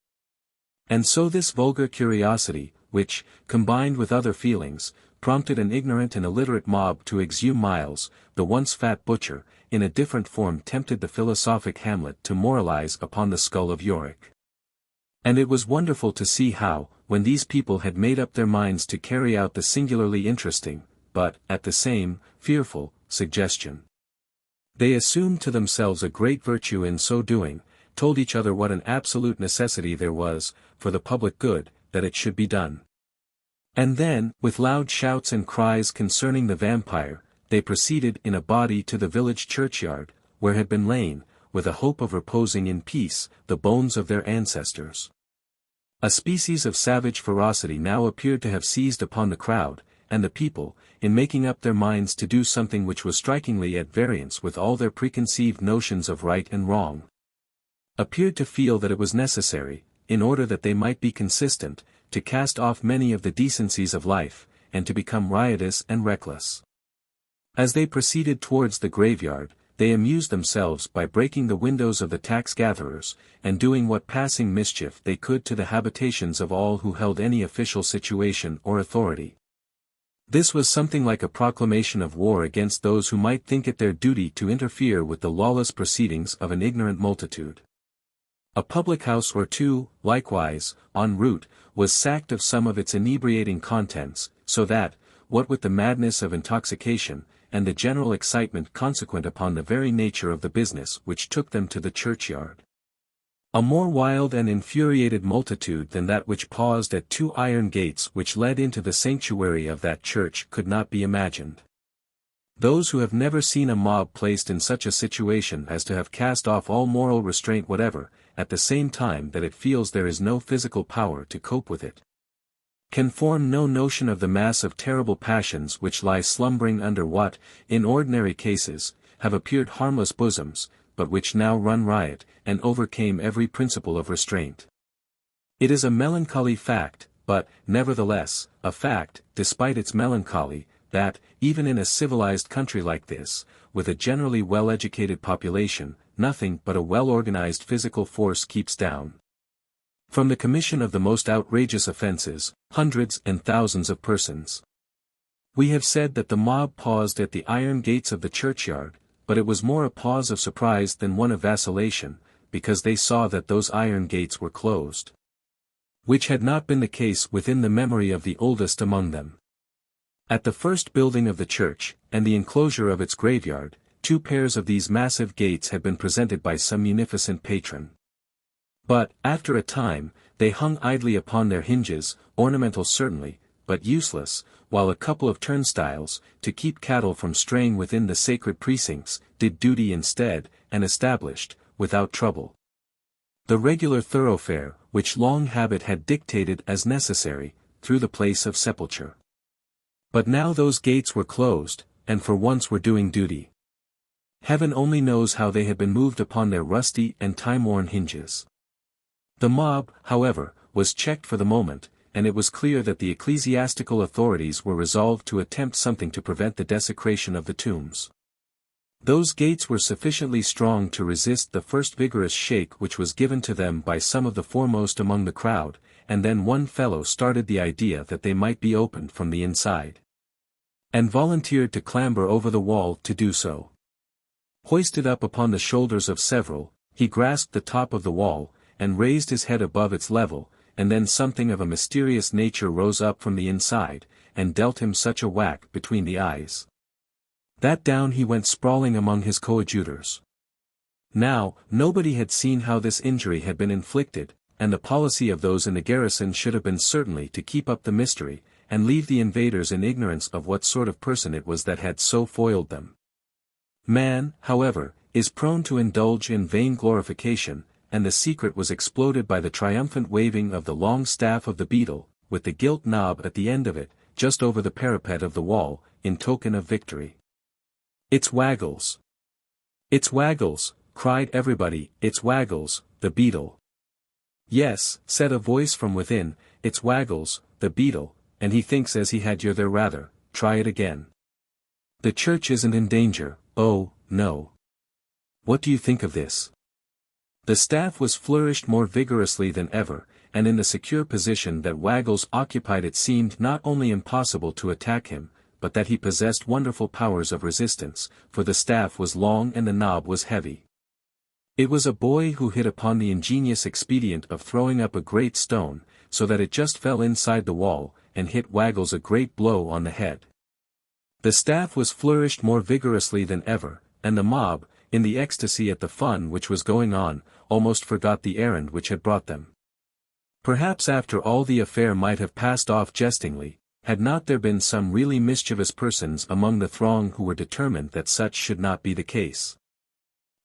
And so this vulgar curiosity, which, combined with other feelings, prompted an ignorant and illiterate mob to exhume Miles, the once fat butcher, in a different form tempted the philosophic Hamlet to moralize upon the skull of Yorick. And it was wonderful to see how, when these people had made up their minds to carry out the singularly interesting, but, at the same, fearful, suggestion, they assumed to themselves a great virtue in so doing, told each other what an absolute necessity there was, for the public good, that it should be done. And then, with loud shouts and cries concerning the vampire, they proceeded in a body to the village churchyard, where had been lain, with a hope of reposing in peace, the bones of their ancestors. A species of savage ferocity now appeared to have seized upon the crowd, and the people, in making up their minds to do something which was strikingly at variance with all their preconceived notions of right and wrong, appeared to feel that it was necessary, in order that they might be consistent, to cast off many of the decencies of life, and to become riotous and reckless. As they proceeded towards the graveyard, they amused themselves by breaking the windows of the tax-gatherers, and doing what passing mischief they could to the habitations of all who held any official situation or authority. This was something like a proclamation of war against those who might think it their duty to interfere with the lawless proceedings of an ignorant multitude. A public house or two, likewise, en route, was sacked of some of its inebriating contents, so that, what with the madness of intoxication, and the general excitement consequent upon the very nature of the business which took them to the churchyard, A more wild and infuriated multitude than that which paused at 2 iron gates which led into the sanctuary of that church could not be imagined. Those who have never seen a mob placed in such a situation as to have cast off all moral restraint whatever, at the same time that it feels there is no physical power to cope with it, can form no notion of the mass of terrible passions which lie slumbering under what, in ordinary cases, have appeared harmless bosoms, but which now run riot, and overcame every principle of restraint. It is a melancholy fact, but, nevertheless, a fact, despite its melancholy, that, even in a civilized country like this, with a generally well-educated population, nothing but a well-organized physical force keeps down, from the commission of the most outrageous offenses, hundreds and thousands of persons. We have said that the mob paused at the iron gates of the churchyard, but it was more a pause of surprise than one of vacillation, because they saw that those iron gates were closed, which had not been the case within the memory of the oldest among them. At the first building of the church, and the enclosure of its graveyard, 2 pairs of these massive gates had been presented by some munificent patron. But, after a time, they hung idly upon their hinges, ornamental certainly, but useless, while a couple of turnstiles, to keep cattle from straying within the sacred precincts, did duty instead, and established, without trouble, the regular thoroughfare, which long habit had dictated as necessary, through the place of sepulture. But now those gates were closed, and for once were doing duty. Heaven only knows how they had been moved upon their rusty and time-worn hinges. The mob, however, was checked for the moment, and it was clear that the ecclesiastical authorities were resolved to attempt something to prevent the desecration of the tombs. Those gates were sufficiently strong to resist the first vigorous shake which was given to them by some of the foremost among the crowd, and then one fellow started the idea that they might be opened from the inside, and volunteered to clamber over the wall to do so. Hoisted up upon the shoulders of several, he grasped the top of the wall, and raised his head above its level, and then something of a mysterious nature rose up from the inside, and dealt him such a whack between the eyes, that down he went sprawling among his coadjutors. Now, nobody had seen how this injury had been inflicted, and the policy of those in the garrison should have been certainly to keep up the mystery, and leave the invaders in ignorance of what sort of person it was that had so foiled them. Man, however, is prone to indulge in vain glorification, and the secret was exploded by the triumphant waving of the long staff of the beetle, with the gilt knob at the end of it, just over the parapet of the wall, in token of victory. "It's Waggles! It's Waggles!" cried everybody. "It's Waggles, the beetle!" "Yes," said a voice from within, "it's Waggles, the beetle, and he thinks as he had you there rather, try it again. The church isn't in danger, oh, no. What do you think of this?" The staff was flourished more vigorously than ever, and in the secure position that Waggles occupied it seemed not only impossible to attack him, but that he possessed wonderful powers of resistance, for the staff was long and the knob was heavy. It was a boy who hit upon the ingenious expedient of throwing up a great stone, so that it just fell inside the wall, and hit Waggles a great blow on the head. The staff was flourished more vigorously than ever, and the mob, in the ecstasy at the fun which was going on, almost forgot the errand which had brought them. Perhaps after all the affair might have passed off jestingly, had not there been some really mischievous persons among the throng who were determined that such should not be the case.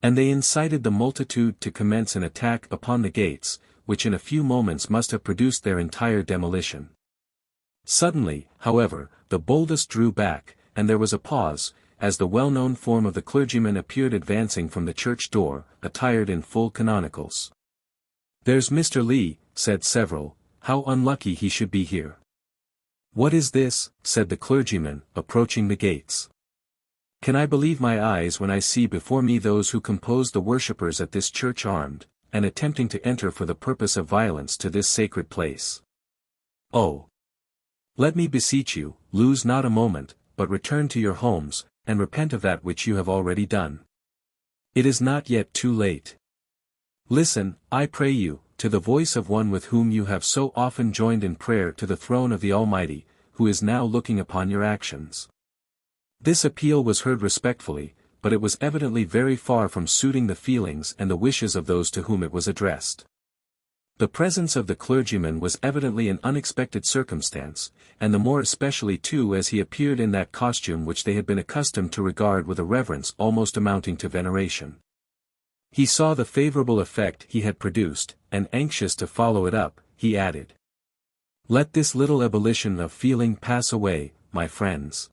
And they incited the multitude to commence an attack upon the gates, which in a few moments must have produced their entire demolition. Suddenly, however, the boldest drew back, and there was a pause, as the well-known form of the clergyman appeared advancing from the church door, attired in full canonicals. "There's Mr. LIII," said several. "How unlucky he should be here." "What is this?" said the clergyman, approaching the gates. "Can I believe my eyes when I see before me those who compose the worshippers at this church armed, and attempting to enter for the purpose of violence to this sacred place? Oh! Let me beseech you, lose not a moment, but return to your homes, and repent of that which you have already done. It is not yet too late. Listen, I pray you, to the voice of one with whom you have so often joined in prayer to the throne of the Almighty, who is now looking upon your actions." This appeal was heard respectfully, but it was evidently very far from suiting the feelings and the wishes of those to whom it was addressed. The presence of the clergyman was evidently an unexpected circumstance, and the more especially too as he appeared in that costume which they had been accustomed to regard with a reverence almost amounting to veneration. He saw the favorable effect he had produced, and anxious to follow it up, he added, "Let this little ebullition of feeling pass away, my friends.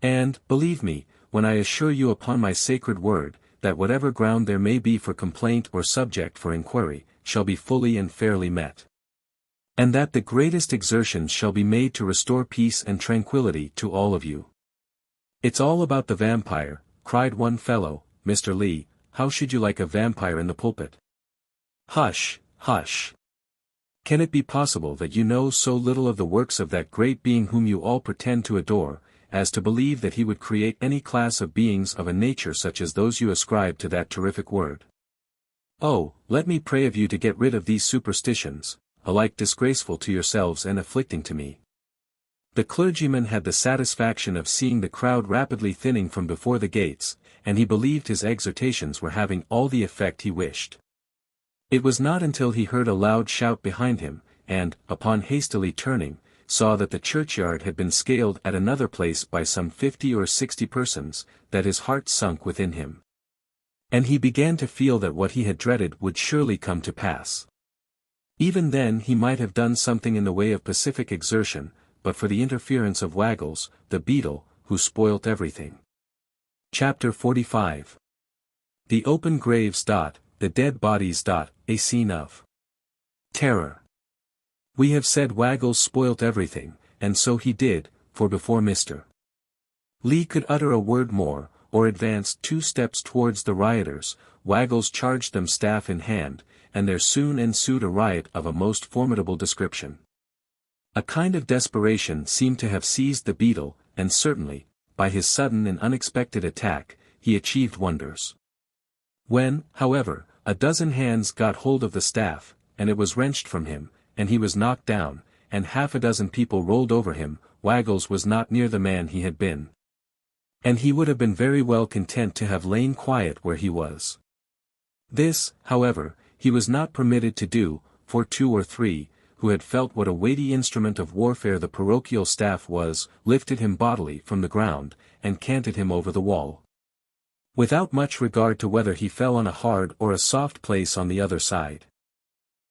And, believe me, when I assure you upon my sacred word, that whatever ground there may be for complaint or subject for inquiry, shall be fully and fairly met. And that the greatest exertions shall be made to restore peace and tranquillity to all of you." "It's all about the vampire," cried one fellow. "Mr. Lee, how should you like a vampire in the pulpit?" "Hush, hush. Can it be possible that you know so little of the works of that great being whom you all pretend to adore, as to believe that he would create any class of beings of a nature such as those you ascribe to that terrific word? Oh, let me pray of you to get rid of these superstitions, alike disgraceful to yourselves and afflicting to me." The clergyman had the satisfaction of seeing the crowd rapidly thinning from before the gates, and he believed his exhortations were having all the effect he wished. It was not until he heard a loud shout behind him, and, upon hastily turning, saw that the churchyard had been scaled at another place by some 50 or 60 persons, that his heart sunk within him. And he began to feel that what he had dreaded would surely come to pass. Even then he might have done something in the way of pacific exertion, but for the interference of Waggles, the beadle, who spoilt everything. Chapter 45. The open graves. The dead bodies. A scene of terror. We have said Waggles spoilt everything, and so he did, for before Mr. Lee could utter a word more, or advance 2 steps towards the rioters, Waggles charged them staff in hand, and there soon ensued a riot of a most formidable description. A kind of desperation seemed to have seized the beadle, and certainly, by his sudden and unexpected attack, he achieved wonders. When, however, a dozen hands got hold of the staff, and it was wrenched from him, and he was knocked down, and half a dozen people rolled over him, Waggles was not near the man he had been. And he would have been very well content to have lain quiet where he was. This, however, he was not permitted to do, for 2 or 3, who had felt what a weighty instrument of warfare the parochial staff was, lifted him bodily from the ground, and canted him over the wall. Without much regard to whether he fell on a hard or a soft place on the other side.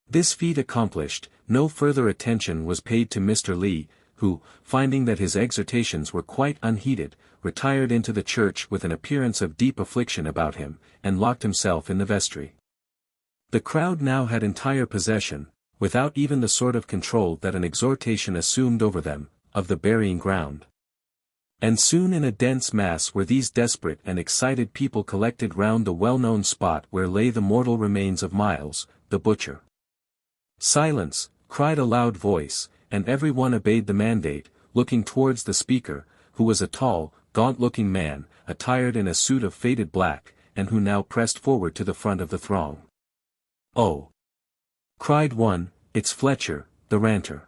This feat accomplished, no further attention was paid to Mr. Lee, who, finding that his exhortations were quite unheeded, retired into the church with an appearance of deep affliction about him, and locked himself in the vestry. The crowd now had entire possession, without even the sort of control that an exhortation assumed over them, of the burying ground. And soon in a dense mass were these desperate and excited people collected round the well-known spot where lay the mortal remains of Miles, the butcher. "Silence," cried a loud voice, and every one obeyed the mandate, looking towards the speaker, who was a tall, gaunt-looking man, attired in a suit of faded black, and who now pressed forward to the front of the throng. "Oh!" cried one, "it's Fletcher, the ranter.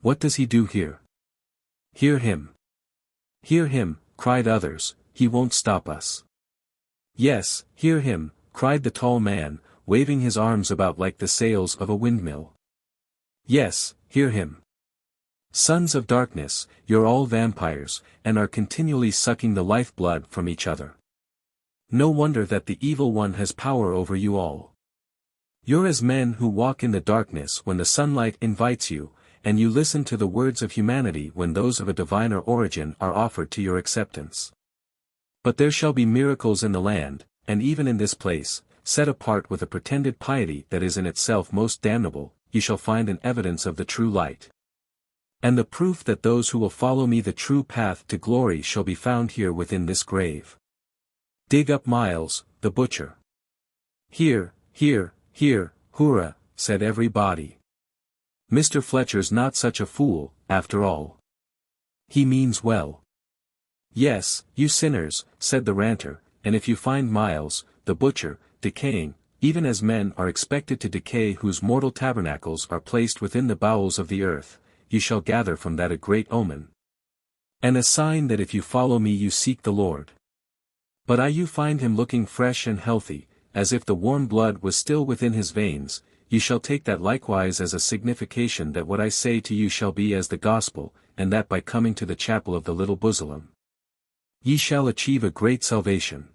What does he do here?" "Hear him! Hear him!" cried others, "he won't stop us." "Yes, hear him!" cried the tall man, waving his arms about like the sails of a windmill. "Yes, hear him! Sons of darkness, you're all vampires, and are continually sucking the life-blood from each other. No wonder that the evil one has power over you all. You're as men who walk in the darkness when the sunlight invites you, and you listen to the words of humanity when those of a diviner origin are offered to your acceptance. But there shall be miracles in the land, and even in this place, set apart with a pretended piety that is in itself most damnable, you shall find an evidence of the true light. And the proof that those who will follow me the true path to glory shall be found here within this grave. Dig up Miles, the butcher." "Here, here, here, hurrah," said everybody. "Mr. Fletcher's not such a fool, after all. He means well." "Yes, you sinners," said the ranter, "and if you find Miles, the butcher, decaying, even as men are expected to decay whose mortal tabernacles are placed within the bowels of the earth, you shall gather from that a great omen. And a sign that if you follow me you seek the Lord. But you find him looking fresh and healthy, as if the warm blood was still within his veins. You shall take that likewise as a signification that what I say to you shall be as the gospel, and that by coming to the chapel of the little Bouzelum, ye shall achieve a great salvation.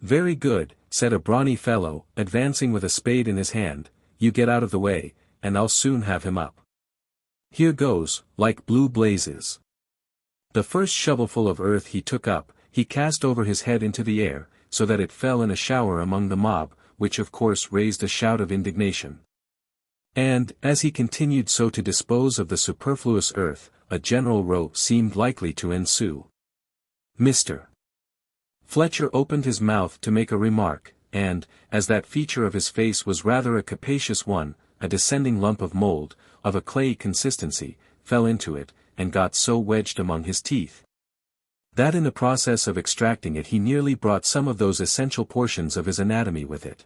Very good, said a brawny fellow, advancing with a spade in his hand, you get out of the way, and I'll soon have him up. Here goes, like blue blazes. The first shovelful of earth he took up, he cast over his head into the air, so that it fell in a shower among the mob, which of course raised a shout of indignation. And, as he continued so to dispose of the superfluous earth, a general row seemed likely to ensue. Mr. Fletcher opened his mouth to make a remark, and, as that feature of his face was rather a capacious one, a descending lump of mold, of a clayey consistency, fell into it, and got so wedged among his teeth, that in the process of extracting it he nearly brought some of those essential portions of his anatomy with it.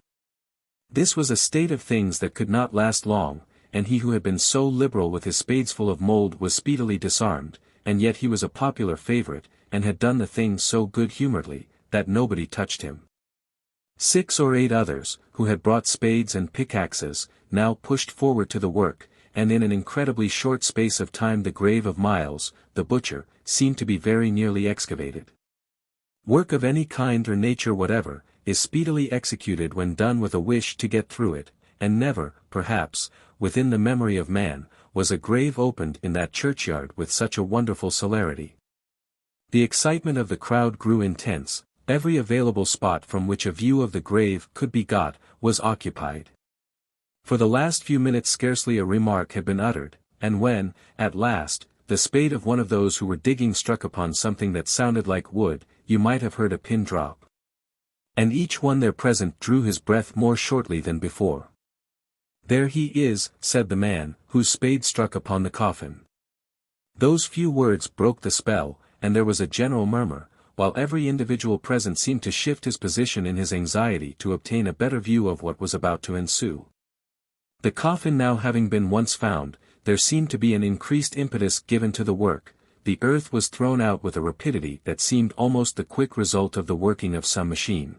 This was a state of things that could not last long, and he who had been so liberal with his spadesful of mold was speedily disarmed, and yet he was a popular favourite, and had done the thing so good-humouredly, that nobody touched him. 6 or 8 others, who had brought spades and pickaxes, now pushed forward to the work, and in an incredibly short space of time the grave of Miles, the butcher, seemed to be very nearly excavated. Work of any kind or nature whatever, is speedily executed when done with a wish to get through it, and never, perhaps, within the memory of man, was a grave opened in that churchyard with such a wonderful celerity. The excitement of the crowd grew intense, every available spot from which a view of the grave could be got, was occupied. For the last few minutes scarcely a remark had been uttered, and when, at last, the spade of one of those who were digging struck upon something that sounded like wood, you might have heard a pin drop. And each one there present drew his breath more shortly than before. There he is, said the man, whose spade struck upon the coffin. Those few words broke the spell, and there was a general murmur, while every individual present seemed to shift his position in his anxiety to obtain a better view of what was about to ensue. The coffin now having been once found, there seemed to be an increased impetus given to the work. The earth was thrown out with a rapidity that seemed almost the quick result of the working of some machine.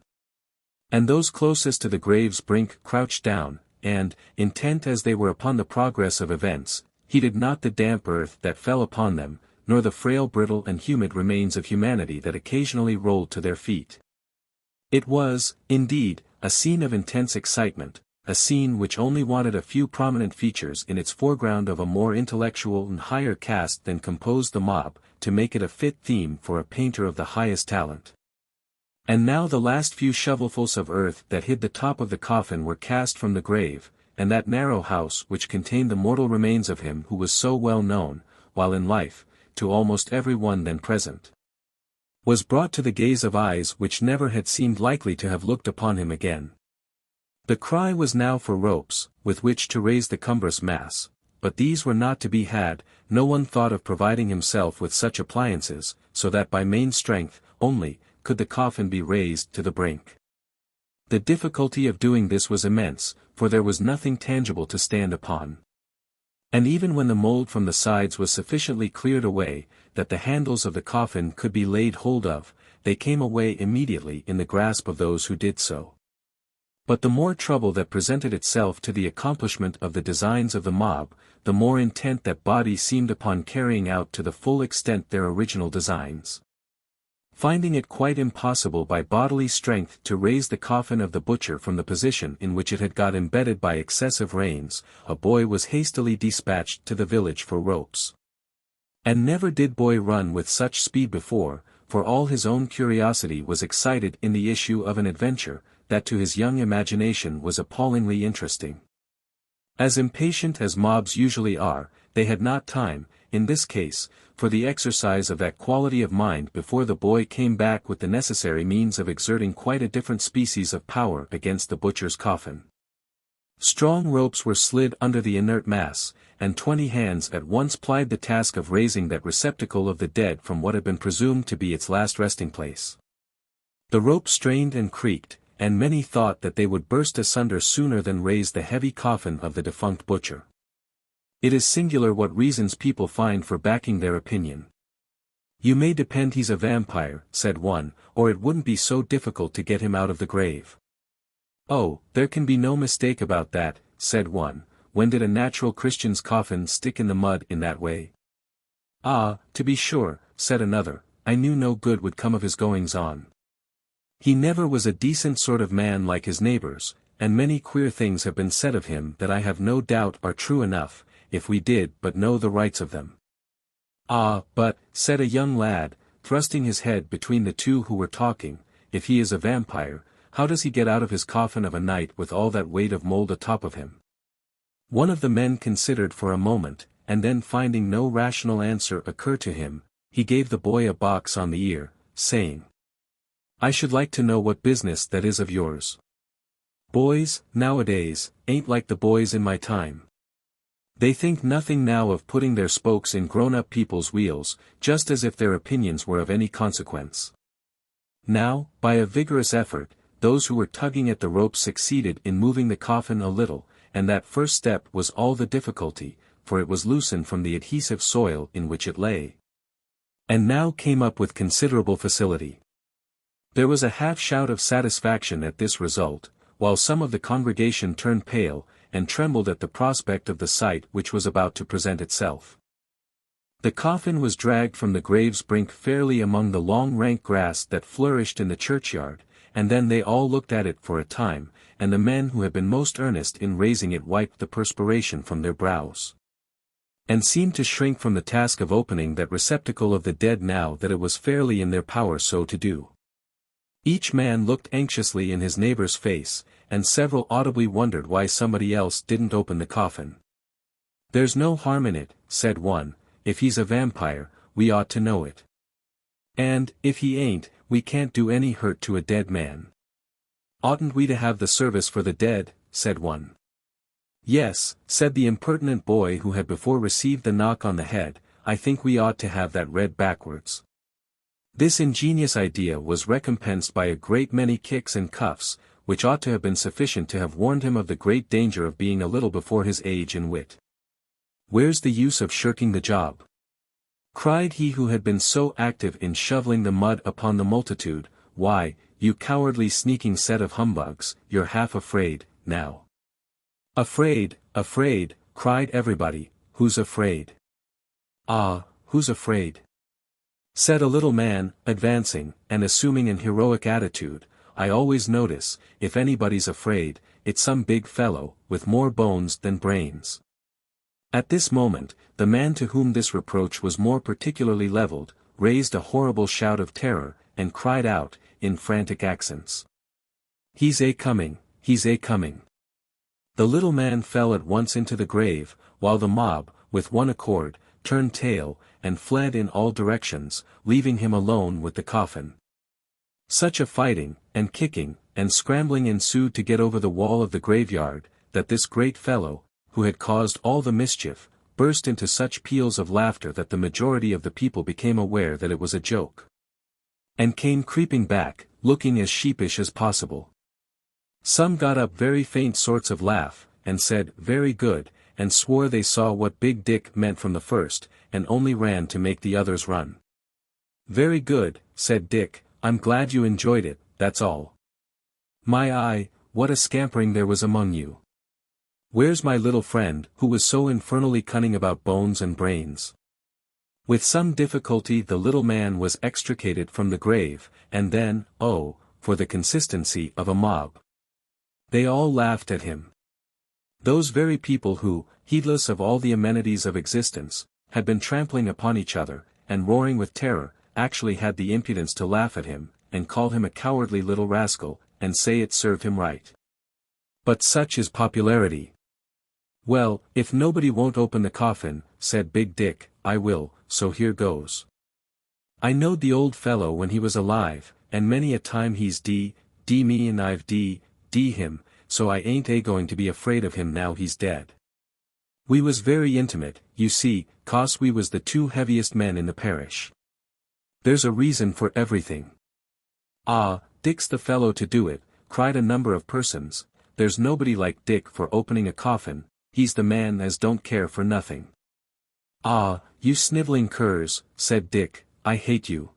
And those closest to the grave's brink crouched down, and, intent as they were upon the progress of events, heeded not the damp earth that fell upon them, nor the frail brittle and humid remains of humanity that occasionally rolled to their feet. It was, indeed, a scene of intense excitement, a scene which only wanted a few prominent features in its foreground of a more intellectual and higher caste than composed the mob, to make it a fit theme for a painter of the highest talent. And now the last few shovelfuls of earth that hid the top of the coffin were cast from the grave, and that narrow house which contained the mortal remains of him who was so well known, while in life, to almost every one then present, was brought to the gaze of eyes which never had seemed likely to have looked upon him again. The cry was now for ropes, with which to raise the cumbrous mass, but these were not to be had. No one thought of providing himself with such appliances, so that by main strength, only, could the coffin be raised to the brink. The difficulty of doing this was immense, for there was nothing tangible to stand upon. And even when the mold from the sides was sufficiently cleared away, that the handles of the coffin could be laid hold of, they came away immediately in the grasp of those who did so. But the more trouble that presented itself to the accomplishment of the designs of the mob, the more intent that body seemed upon carrying out to the full extent their original designs. Finding it quite impossible by bodily strength to raise the coffin of the butcher from the position in which it had got embedded by excessive rains, a boy was hastily dispatched to the village for ropes. And never did boy run with such speed before, for all his own curiosity was excited in the issue of an adventure, that to his young imagination was appallingly interesting. As impatient as mobs usually are, they had not time, in this case, for the exercise of that quality of mind before the boy came back with the necessary means of exerting quite a different species of power against the butcher's coffin. Strong ropes were slid under the inert mass, and 20 hands at once plied the task of raising that receptacle of the dead from what had been presumed to be its last resting place. The rope strained and creaked, and many thought that they would burst asunder sooner than raise the heavy coffin of the defunct butcher. It is singular what reasons people find for backing their opinion. You may depend he's a vampire, said one, or it wouldn't be so difficult to get him out of the grave. Oh, there can be no mistake about that, said one. When did a natural Christian's coffin stick in the mud in that way? Ah, to be sure, said another, I knew no good would come of his goings-on. He never was a decent sort of man like his neighbors, and many queer things have been said of him that I have no doubt are true enough, if we did but know the rights of them. Ah, but, said a young lad, thrusting his head between the two who were talking, if he is a vampire, how does he get out of his coffin of a night with all that weight of mold atop of him? One of the men considered for a moment, and then finding no rational answer occur to him, he gave the boy a box on the ear, saying, I should like to know what business that is of yours. Boys, nowadays, ain't like the boys in my time. They think nothing now of putting their spokes in grown-up people's wheels, just as if their opinions were of any consequence. Now, by a vigorous effort, those who were tugging at the rope succeeded in moving the coffin a little, and that first step was all the difficulty, for it was loosened from the adhesive soil in which it lay. And now came up with considerable facility. There was a half-shout of satisfaction at this result, while some of the congregation turned pale, and trembled at the prospect of the sight which was about to present itself. The coffin was dragged from the grave's brink fairly among the long rank grass that flourished in the churchyard, and then they all looked at it for a time, and the men who had been most earnest in raising it wiped the perspiration from their brows, and seemed to shrink from the task of opening that receptacle of the dead now that it was fairly in their power so to do. Each man looked anxiously in his neighbor's face, and several audibly wondered why somebody else didn't open the coffin. There's no harm in it, said one, if he's a vampire, we ought to know it. And, if he ain't, we can't do any hurt to a dead man. Oughtn't we to have the service for the dead, said one. Yes, said the impertinent boy who had before received the knock on the head, I think we ought to have that read backwards. This ingenious idea was recompensed by a great many kicks and cuffs, which ought to have been sufficient to have warned him of the great danger of being a little before his age and wit. Where's the use of shirking the job? Cried he who had been so active in shoveling the mud upon the multitude, why, you cowardly sneaking set of humbugs, you're half afraid, now. Afraid, afraid, cried everybody, who's afraid? Ah, who's afraid? Said a little man, advancing, and assuming an heroic attitude, I always notice, if anybody's afraid, it's some big fellow, with more bones than brains. At this moment, the man to whom this reproach was more particularly levelled, raised a horrible shout of terror, and cried out, in frantic accents. He's a-coming, he's a-coming. The little man fell at once into the grave, while the mob, with one accord, turned tail, and fled in all directions, leaving him alone with the coffin. Such a fighting, and kicking, and scrambling ensued to get over the wall of the graveyard, that this great fellow, who had caused all the mischief, burst into such peals of laughter that the majority of the people became aware that it was a joke, and came creeping back, looking as sheepish as possible. Some got up very faint sorts of laugh, and said, very good, and swore they saw what Big Dick meant from the first, and only ran to make the others run. Very good, said Dick, I'm glad you enjoyed it, that's all. My eye, what a scampering there was among you. Where's my little friend, who was so infernally cunning about bones and brains? With some difficulty the little man was extricated from the grave, and then, oh, for the consistency of a mob. They all laughed at him. Those very people who, heedless of all the amenities of existence, had been trampling upon each other, and roaring with terror, actually had the impudence to laugh at him, and call him a cowardly little rascal, and say it served him right. But such is popularity. Well, if nobody won't open the coffin, said Big Dick, I will, so here goes. I knowed the old fellow when he was alive, and many a time he's d me and I've d him, so I ain't going to be afraid of him now he's dead. We was very intimate, you see, 'cause we was the two heaviest men in the parish. There's a reason for everything. Ah, Dick's the fellow to do it, cried a number of persons, there's nobody like Dick for opening a coffin, he's the man as don't care for nothing. Ah, you snivelling curs, said Dick, I hate you.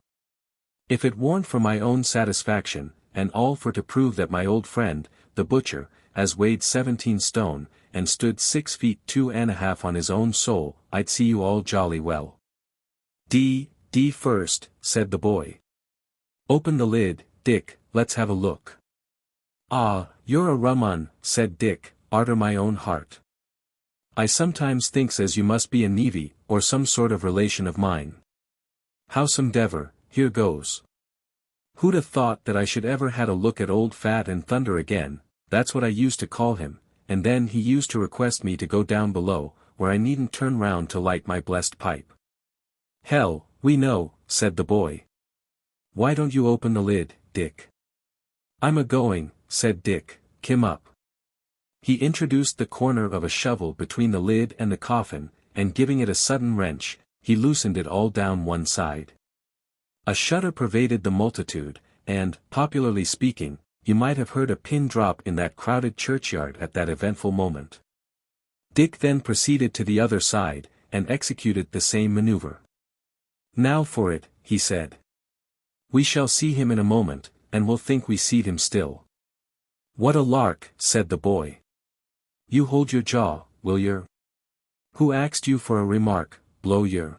If it weren't for my own satisfaction, and all for to prove that my old friend, the butcher, as weighed 17 stone, and stood 6 feet 2½ on his own soul, I'd see you all jolly well. D first, said the boy. Open the lid, Dick, let's have a look. Ah, you're a rum un, said Dick, arter my own heart. I sometimes thinks as you must be a nevy, or some sort of relation of mine. Howsomedever, here goes. Who'd have thought that I should ever had a look at old Fat and Thunder again, that's what I used to call him, and then he used to request me to go down below, where I needn't turn round to light my blessed pipe. Hell, we know, said the boy. Why don't you open the lid, Dick? I'm a-going, said Dick, kim up. He introduced the corner of a shovel between the lid and the coffin, and giving it a sudden wrench, he loosened it all down one side. A shudder pervaded the multitude, and, popularly speaking, you might have heard a pin drop in that crowded churchyard at that eventful moment. Dick then proceeded to the other side, and executed the same maneuver. Now for it, he said. We shall see him in a moment, and we'll think we seed him still. What a lark, said the boy. You hold your jaw, will yer? Who axed you for a remark, blow yer?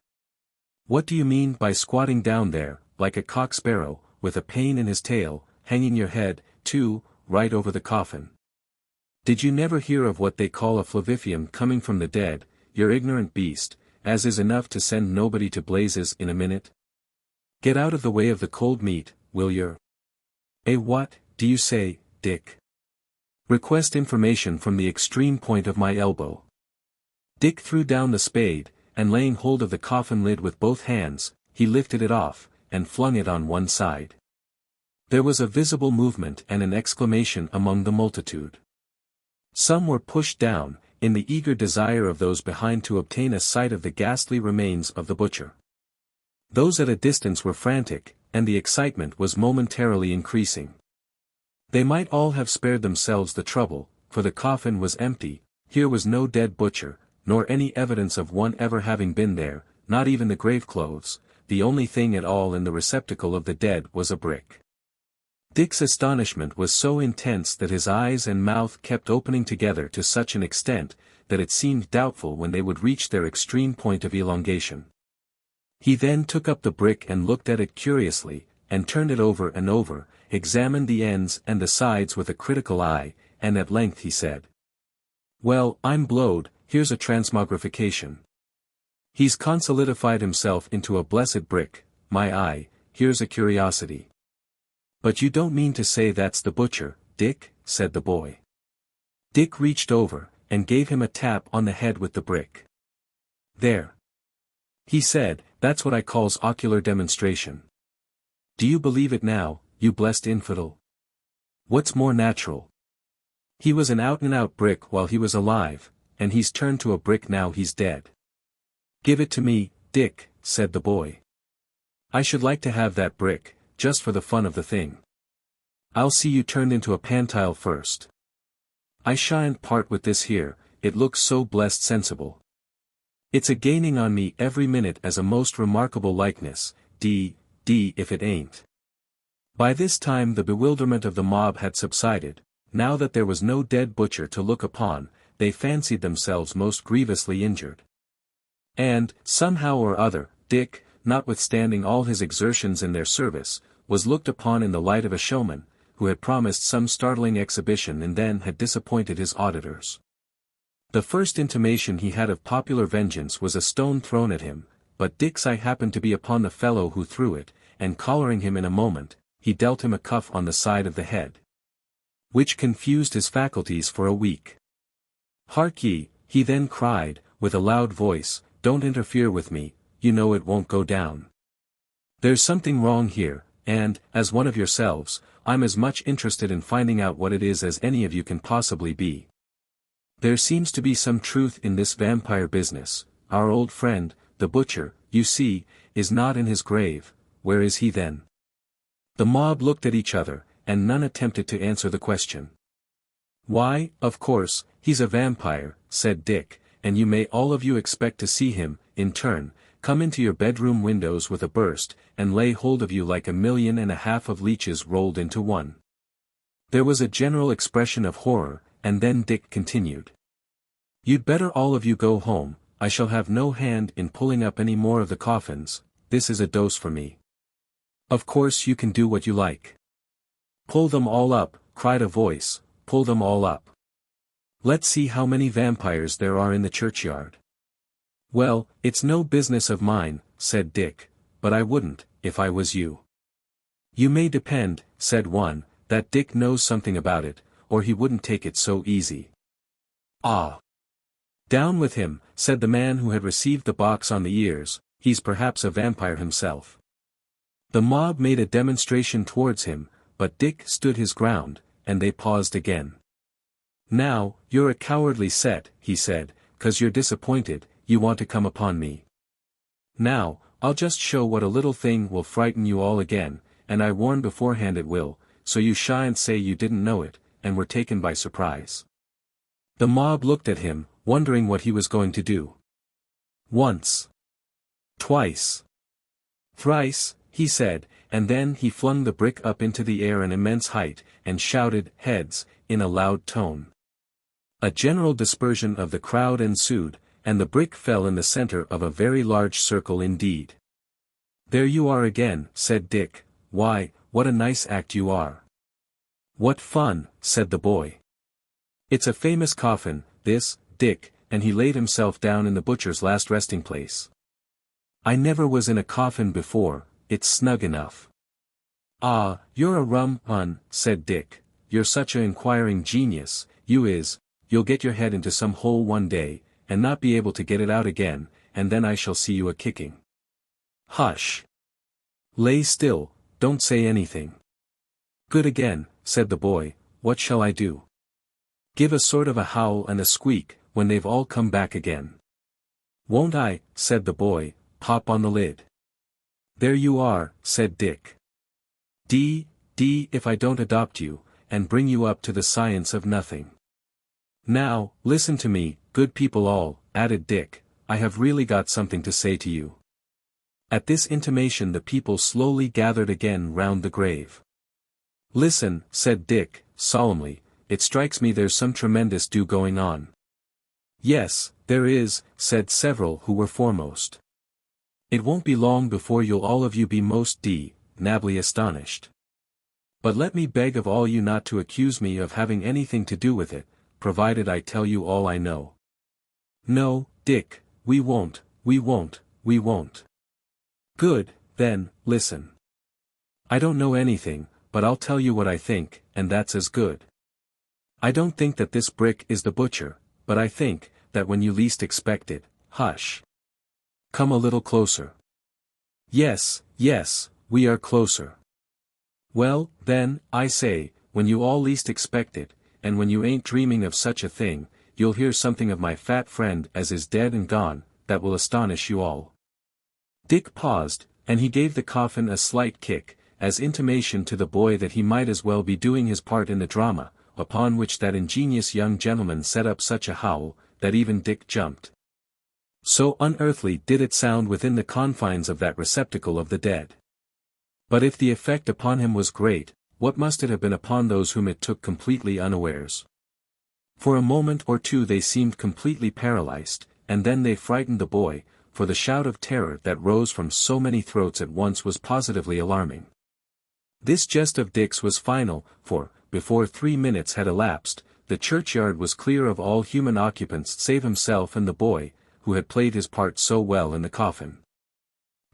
What do you mean by squatting down there, like a cock sparrow, with a pain in his tail, hanging your head, too, right over the coffin? Did you never hear of what they call a flavifium coming from the dead, you ignorant beast, as is enough to send nobody to blazes in a minute? Get out of the way of the cold meat, will yer? What, do you say, Dick? Request information from the extreme point of my elbow. Dick threw down the spade, and laying hold of the coffin lid with both hands, he lifted it off, and flung it on one side. There was a visible movement and an exclamation among the multitude. Some were pushed down, in the eager desire of those behind to obtain a sight of the ghastly remains of the butcher. Those at a distance were frantic, and the excitement was momentarily increasing. They might all have spared themselves the trouble, for the coffin was empty, here was no dead butcher, nor any evidence of one ever having been there, not even the graveclothes, the only thing at all in the receptacle of the dead was a brick. Dick's astonishment was so intense that his eyes and mouth kept opening together to such an extent, that it seemed doubtful when they would reach their extreme point of elongation. He then took up the brick and looked at it curiously, and turned it over and over, examined the ends and the sides with a critical eye, and at length he said, Well, I'm blowed, here's a transmogrification. He's consolidified himself into a blessed brick, my eye, here's a curiosity. But you don't mean to say that's the butcher, Dick, said the boy. Dick reached over, and gave him a tap on the head with the brick. There. He said, that's what I calls ocular demonstration. Do you believe it now, you blessed infidel? What's more natural? He was an out-and-out brick while he was alive, and he's turned to a brick now he's dead. Give it to me, Dick, said the boy. I should like to have that brick, just for the fun of the thing. I'll see you turned into a pantile first. I shan't part with this here, it looks so blessed sensible. It's a gaining on me every minute as a most remarkable likeness, d if it ain't. By this time the bewilderment of the mob had subsided. Now that there was no dead butcher to look upon, they fancied themselves most grievously injured. And, somehow or other, Dick, notwithstanding all his exertions in their service, was looked upon in the light of a showman, who had promised some startling exhibition and then had disappointed his auditors. The first intimation he had of popular vengeance was a stone thrown at him, but Dick's eye happened to be upon the fellow who threw it, and collaring him in a moment, he dealt him a cuff on the side of the head, which confused his faculties for a week. Hark ye, he then cried, with a loud voice, don't interfere with me, you know it won't go down. There's something wrong here, and, as one of yourselves, I'm as much interested in finding out what it is as any of you can possibly be. There seems to be some truth in this vampire business. Our old friend, the butcher, you see, is not in his grave. Where is he then? The mob looked at each other, and none attempted to answer the question. Why, of course, he's a vampire, said Dick, and you may all of you expect to see him, in turn, come into your bedroom windows with a burst, and lay hold of you like 1.5 million of leeches rolled into one. There was a general expression of horror, and then Dick continued. You'd better all of you go home, I shall have no hand in pulling up any more of the coffins, this is a dose for me. Of course you can do what you like. Pull them all up, cried a voice, pull them all up. Let's see how many vampires there are in the churchyard. Well, it's no business of mine, said Dick, but I wouldn't, if I was you. You may depend, said one, that Dick knows something about it, or he wouldn't take it so easy. Ah! Down with him, said the man who had received the box on the ears, he's perhaps a vampire himself. The mob made a demonstration towards him, but Dick stood his ground, and they paused again. Now, you're a cowardly set, he said, 'cause you're disappointed, you want to come upon me. Now, I'll just show what a little thing will frighten you all again, and I warn beforehand it will, so you shan't say you didn't know it, and were taken by surprise. The mob looked at him, wondering what he was going to do. Once. Twice. Thrice, he said, and then he flung the brick up into the air an immense height, and shouted, "Heads," in a loud tone. A general dispersion of the crowd ensued, and the brick fell in the center of a very large circle indeed. There you are again, said Dick, why, what a nice act you are. What fun, said the boy. It's a famous coffin, this, Dick, and he laid himself down in the butcher's last resting place. I never was in a coffin before, it's snug enough. Ah, you're a rum un, said Dick, you're such a inquiring genius, you is, you'll get your head into some hole one day, and not be able to get it out again, and then I shall see you a-kicking. Hush. Lay still, don't say anything. Good again, said the boy, what shall I do? Give a sort of a howl and a squeak, when they've all come back again. Won't I, said the boy, pop on the lid. There you are, said Dick. D if I don't adopt you, and bring you up to the science of nothing. Now, listen to me, good people all, added Dick, I have really got something to say to you. At this intimation the people slowly gathered again round the grave. Listen, said Dick, solemnly, it strikes me there's some tremendous do going on. Yes, there is, said several who were foremost. It won't be long before you'll all of you be most nably astonished. But let me beg of all you not to accuse me of having anything to do with it, provided I tell you all I know. No, Dick, we won't. Good, then, listen. I don't know anything, but I'll tell you what I think, and that's as good. I don't think that this brick is the butcher, but I think, that when you least expect it, hush. Come a little closer. Yes, we are closer. Well, then, I say, when you all least expect it, and when you ain't dreaming of such a thing, you'll hear something of my fat friend as is dead and gone, that will astonish you all. Dick paused, and he gave the coffin a slight kick, as intimation to the boy that he might as well be doing his part in the drama, upon which that ingenious young gentleman set up such a howl, that even Dick jumped. So unearthly did it sound within the confines of that receptacle of the dead. But if the effect upon him was great, what must it have been upon those whom it took completely unawares? For a moment or two they seemed completely paralyzed, and then they frightened the boy, for the shout of terror that rose from so many throats at once was positively alarming. This jest of Dick's was final, for, before 3 minutes had elapsed, the churchyard was clear of all human occupants save himself and the boy, who had played his part so well in the coffin.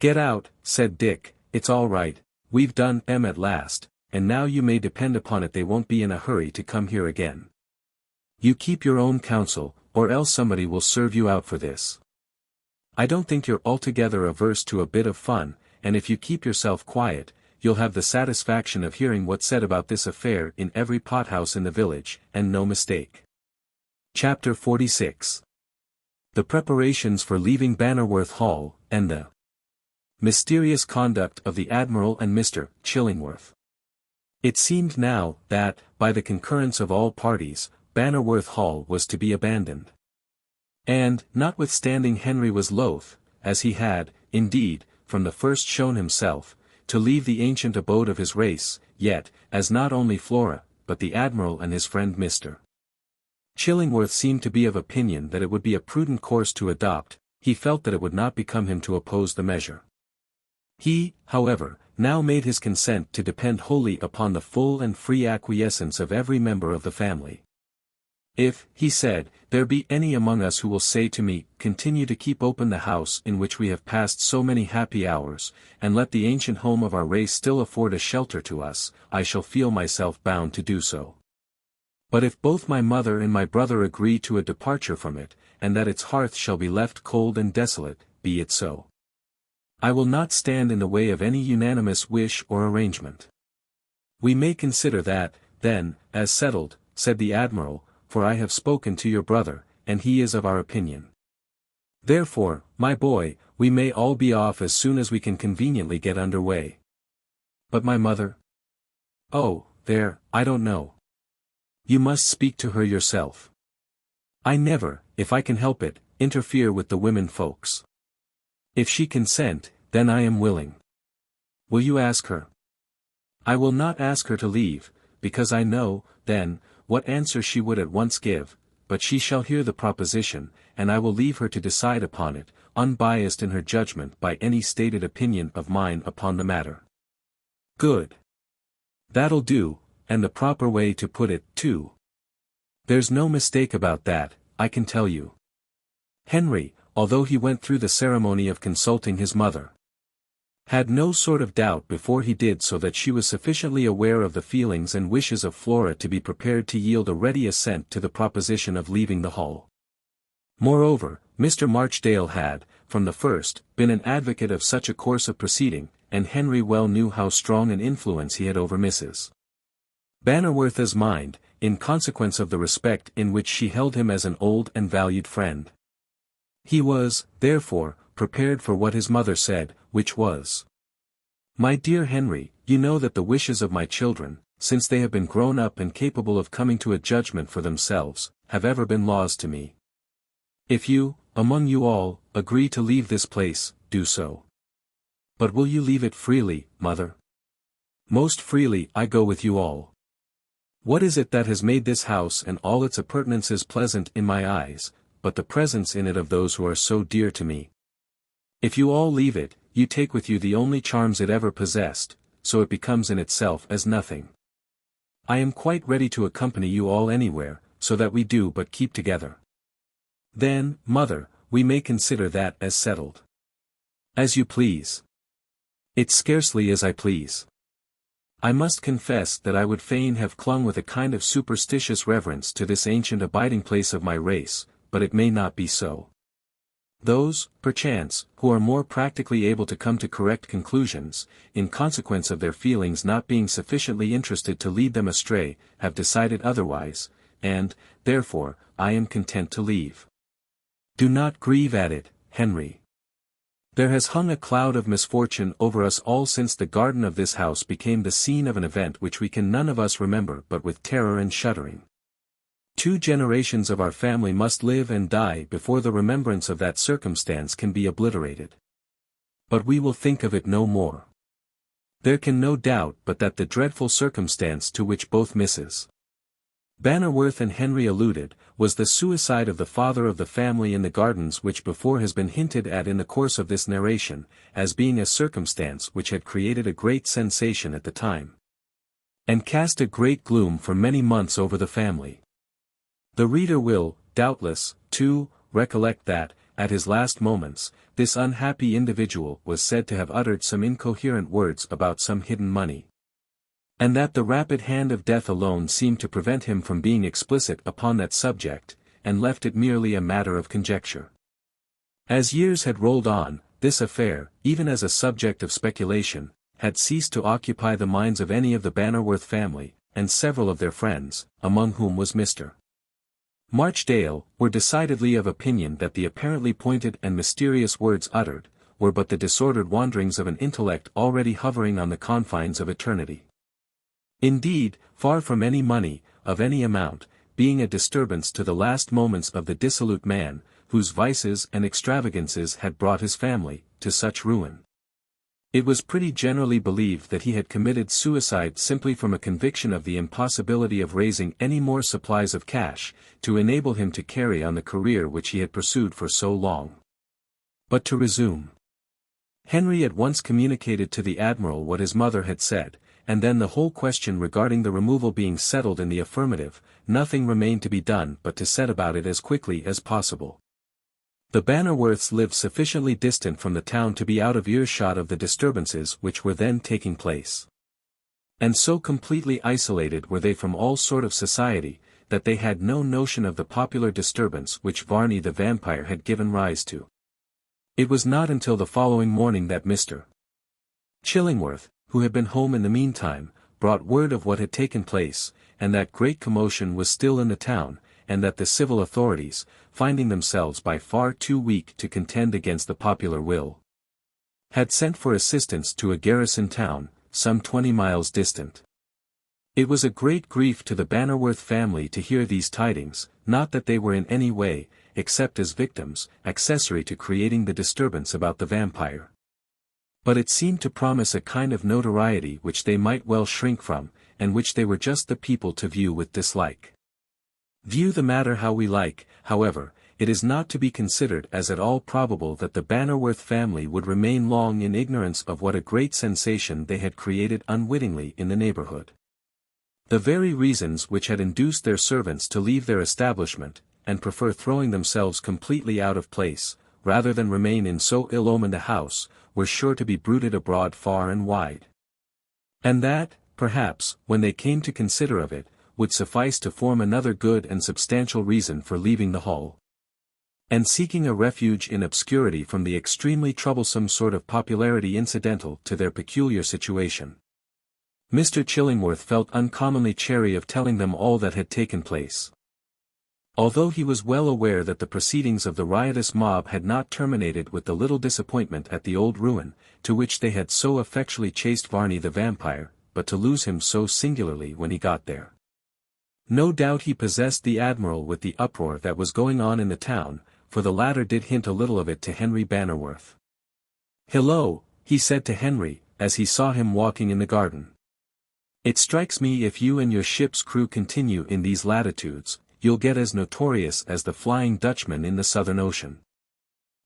Get out, said Dick, it's all right, we've done them at last, and now you may depend upon it they won't be in a hurry to come here again. You keep your own counsel, or else somebody will serve you out for this. I don't think you're altogether averse to a bit of fun, and if you keep yourself quiet, you'll have the satisfaction of hearing what's said about this affair in every pothouse in the village, and no mistake. Chapter 46. The preparations for leaving Bannerworth Hall, and the mysterious conduct of the Admiral and Mr. Chillingworth. It seemed now, that, by the concurrence of all parties, Bannerworth Hall was to be abandoned. And, notwithstanding Henry was loath, as he had, indeed, from the first shown himself, to leave the ancient abode of his race, yet, as not only Flora, but the Admiral and his friend Mr. Chillingworth seemed to be of opinion that it would be a prudent course to adopt, he felt that it would not become him to oppose the measure. He, however, now made his consent to depend wholly upon the full and free acquiescence of every member of the family. If, he said, there be any among us who will say to me, continue to keep open the house in which we have passed so many happy hours, and let the ancient home of our race still afford a shelter to us, I shall feel myself bound to do so. But if both my mother and my brother agree to a departure from it, and that its hearth shall be left cold and desolate, be it so. I will not stand in the way of any unanimous wish or arrangement. We may consider that, then, as settled, said the Admiral, for I have spoken to your brother, and he is of our opinion. Therefore, my boy, we may all be off as soon as we can conveniently get under way. But my mother? Oh, there, I don't know. You must speak to her yourself. I never, if I can help it, interfere with the women folks. If she consent, then I am willing. Will you ask her? I will not ask her to leave, because I know, then, what answer she would at once give, but she shall hear the proposition, and I will leave her to decide upon it, unbiased in her judgment by any stated opinion of mine upon the matter. Good. That'll do, and the proper way to put it, too. There's no mistake about that, I can tell you. Henry, although he went through the ceremony of consulting his mother, had no sort of doubt before he did so that she was sufficiently aware of the feelings and wishes of Flora to be prepared to yield a ready assent to the proposition of leaving the Hall. Moreover, Mr. Marchdale had, from the first, been an advocate of such a course of proceeding, and Henry well knew how strong an influence he had over Mrs. Bannerworth's mind, in consequence of the respect in which she held him as an old and valued friend. He was, therefore, prepared for what his mother said, which was, "My dear Henry, you know that the wishes of my children, since they have been grown up and capable of coming to a judgment for themselves, have ever been laws to me. If you, among you all, agree to leave this place, do so. But will you leave it freely, mother? Most freely I go with you all. What is it that has made this house and all its appurtenances pleasant in my eyes, but the presence in it of those who are so dear to me? If you all leave it, you take with you the only charms it ever possessed, so it becomes in itself as nothing. I am quite ready to accompany you all anywhere, so that we do but keep together. Then, mother, we may consider that as settled. As you please. It's scarcely as I please. I must confess that I would fain have clung with a kind of superstitious reverence to this ancient abiding place of my race, but it may not be so. Those, perchance, who are more practically able to come to correct conclusions, in consequence of their feelings not being sufficiently interested to lead them astray, have decided otherwise, and, therefore, I am content to leave. Do not grieve at it, Henry. There has hung a cloud of misfortune over us all since the garden of this house became the scene of an event which we can none of us remember but with terror and shuddering. 2 generations of our family must live and die before the remembrance of that circumstance can be obliterated. But we will think of it no more. There can no doubt but that the dreadful circumstance to which both Mrs. Bannerworth and Henry alluded, was the suicide of the father of the family in the gardens, which before has been hinted at in the course of this narration, as being a circumstance which had created a great sensation at the time, and cast a great gloom for many months over the family. The reader will, doubtless, too, recollect that, at his last moments, this unhappy individual was said to have uttered some incoherent words about some hidden money, and that the rapid hand of death alone seemed to prevent him from being explicit upon that subject, and left it merely a matter of conjecture. As years had rolled on, this affair, even as a subject of speculation, had ceased to occupy the minds of any of the Bannerworth family, and several of their friends, among whom was Mr. Marchdale, were decidedly of opinion that the apparently pointed and mysterious words uttered, were but the disordered wanderings of an intellect already hovering on the confines of eternity. Indeed, far from any money, of any amount, being a disturbance to the last moments of the dissolute man, whose vices and extravagances had brought his family to such ruin. It was pretty generally believed that he had committed suicide simply from a conviction of the impossibility of raising any more supplies of cash, to enable him to carry on the career which he had pursued for so long. But to resume. Henry at once communicated to the Admiral what his mother had said, and then the whole question regarding the removal being settled in the affirmative, nothing remained to be done but to set about it as quickly as possible. The Bannerworths lived sufficiently distant from the town to be out of earshot of the disturbances which were then taking place. And so completely isolated were they from all sort of society, that they had no notion of the popular disturbance which Varney the Vampyre had given rise to. It was not until the following morning that Mr. Chillingworth, who had been home in the meantime, brought word of what had taken place, and that great commotion was still in the town, and that the civil authorities, finding themselves by far too weak to contend against the popular will, had sent for assistance to a garrison town, some 20 miles distant. It was a great grief to the Bannerworth family to hear these tidings, not that they were in any way, except as victims, accessory to creating the disturbance about the vampire. But it seemed to promise a kind of notoriety which they might well shrink from, and which they were just the people to view with dislike. View the matter how we like, however, it is not to be considered as at all probable that the Bannerworth family would remain long in ignorance of what a great sensation they had created unwittingly in the neighborhood. The very reasons which had induced their servants to leave their establishment, and prefer throwing themselves completely out of place, rather than remain in so ill-omened a house, were sure to be bruited abroad far and wide. And that, perhaps, when they came to consider of it, would suffice to form another good and substantial reason for leaving the Hall, and seeking a refuge in obscurity from the extremely troublesome sort of popularity incidental to their peculiar situation. Mr. Chillingworth felt uncommonly chary of telling them all that had taken place. Although he was well aware that the proceedings of the riotous mob had not terminated with the little disappointment at the old ruin, to which they had so effectually chased Varney the Vampyre, but to lose him so singularly when he got there. No doubt he possessed the Admiral with the uproar that was going on in the town, for the latter did hint a little of it to Henry Bannerworth. "Hello," he said to Henry, as he saw him walking in the garden. "It strikes me if you and your ship's crew continue in these latitudes, you'll get as notorious as the Flying Dutchman in the Southern Ocean."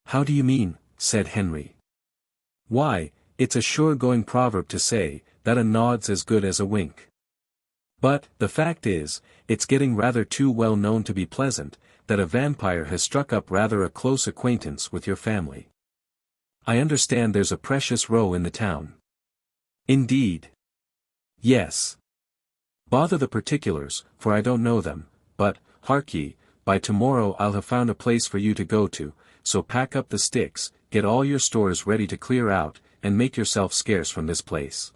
"How do you mean?" said Henry. "Why, it's a sure-going proverb to say, that a nod's as good as a wink. But, the fact is, it's getting rather too well known to be pleasant, that a vampire has struck up rather a close acquaintance with your family. I understand there's a precious row in the town." "Indeed." "Yes. Bother the particulars, for I don't know them, but, hark ye, by tomorrow I'll have found a place for you to go to, so pack up the sticks, get all your stores ready to clear out, and make yourself scarce from this place."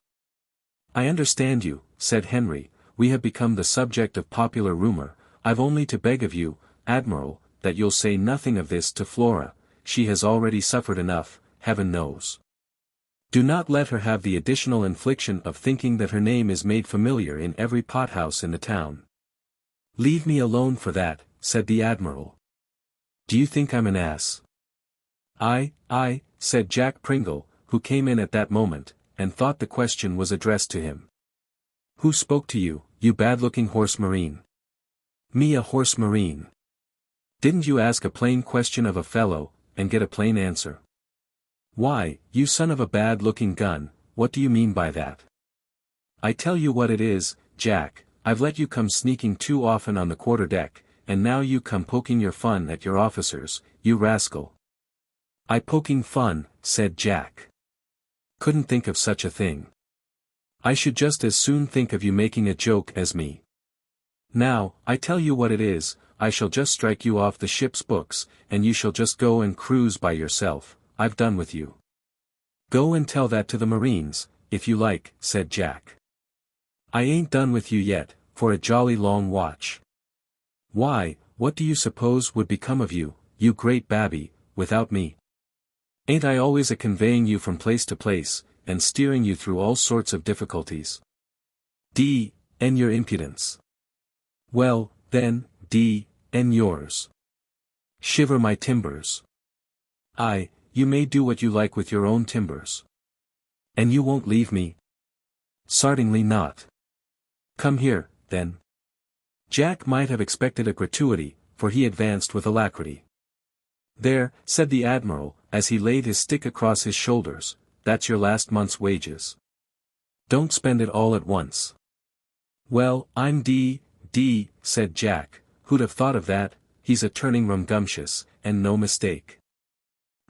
"I understand you," said Henry, "we have become the subject of popular rumor. I've only to beg of you, Admiral, that you'll say nothing of this to Flora. She has already suffered enough, heaven knows. Do not let her have the additional infliction of thinking that her name is made familiar in every pothouse in the town." "Leave me alone for that," said the Admiral. "Do you think I'm an ass?" I, said Jack Pringle, who came in at that moment, and thought the question was addressed to him. "Who spoke to you, you bad-looking horse marine?" "Me a horse marine? Didn't you ask a plain question of a fellow, and get a plain answer?" "Why, you son of a bad-looking gun, what do you mean by that?" "I tell you what it is, Jack, I've let you come sneaking too often on the quarter-deck, and now you come poking your fun at your officers, you rascal." "I poking fun," said Jack. "Couldn't think of such a thing. I should just as soon think of you making a joke as me. Now, I tell you what it is, I shall just strike you off the ship's books, and you shall just go and cruise by yourself. I've done with you." "Go and tell that to the Marines, if you like," said Jack. "I ain't done with you yet, for a jolly long watch. Why, what do you suppose would become of you, you great babby, without me? Ain't I always a-conveying you from place to place, and steering you through all sorts of difficulties? D.N. your impudence. Well, then, D.N. yours. Shiver my timbers. Aye, you may do what you like with your own timbers. And you won't leave me? Certainly not. Come here, then. Jack might have expected a gratuity, for he advanced with alacrity. There, said the Admiral, as he laid his stick across his shoulders, that's your last month's wages. Don't spend it all at once. Well, I'm D, said Jack, who'd have thought of that, he's a turning rumgumptious, and no mistake.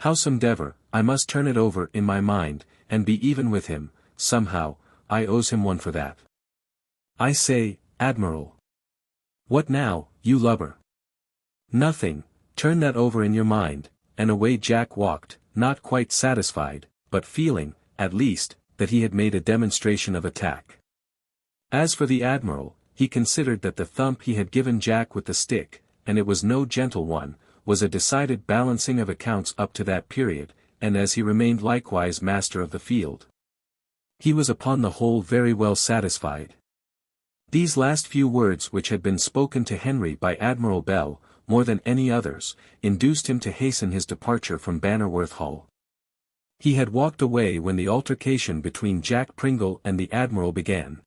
Howsomedever, I must turn it over in my mind, and be even with him, somehow, I owes him one for that. I say, Admiral. What now, you lubber? Nothing, turn that over in your mind, and away Jack walked, not quite satisfied, but feeling, at least, that he had made a demonstration of attack. As for the Admiral, he considered that the thump he had given Jack with the stick, and it was no gentle one, was a decided balancing of accounts up to that period, and as he remained likewise master of the field, he was upon the whole very well satisfied. These last few words which had been spoken to Henry by Admiral Bell, more than any others, induced him to hasten his departure from Bannerworth Hall. He had walked away when the altercation between Jack Pringle and the Admiral began.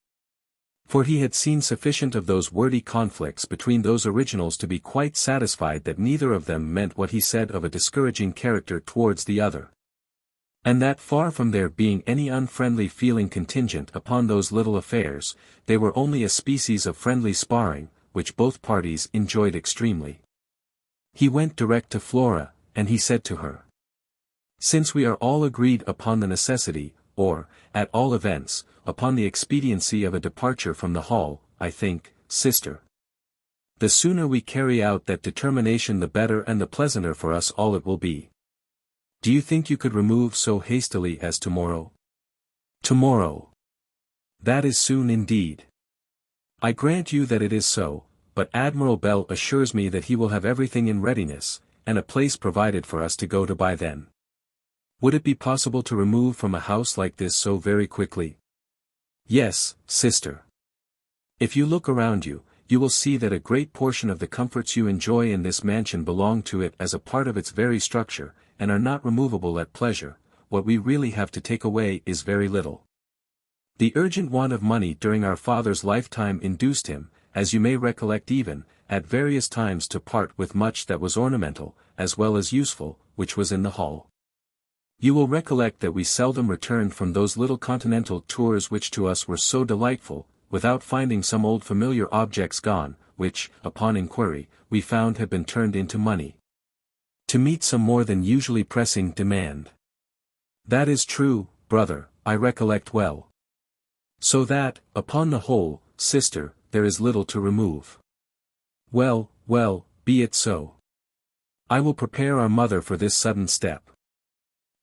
For he had seen sufficient of those wordy conflicts between those originals to be quite satisfied that neither of them meant what he said of a discouraging character towards the other. And that far from there being any unfriendly feeling contingent upon those little affairs, they were only a species of friendly sparring, which both parties enjoyed extremely. He went direct to Flora, and he said to her, "Since we are all agreed upon the necessity, or, at all events, upon the expediency of a departure from the hall, I think, sister, the sooner we carry out that determination the better and the pleasanter for us all it will be. Do you think you could remove so hastily as tomorrow?" "Tomorrow. That is soon indeed." "I grant you that it is so, but Admiral Bell assures me that he will have everything in readiness, and a place provided for us to go to by then. Would it be possible to remove from a house like this so very quickly?" "Yes, sister. If you look around you, you will see that a great portion of the comforts you enjoy in this mansion belong to it as a part of its very structure, and are not removable at pleasure. What we really have to take away is very little. The urgent want of money during our father's lifetime induced him, as you may recollect even, at various times to part with much that was ornamental, as well as useful, which was in the hall. You will recollect that we seldom returned from those little continental tours which to us were so delightful, without finding some old familiar objects gone, which, upon inquiry, we found had been turned into money, to meet some more than usually pressing demand." "That is true, brother, I recollect well. So that, upon the whole, sister, there is little to remove." "Well, be it so. I will prepare our mother for this sudden step.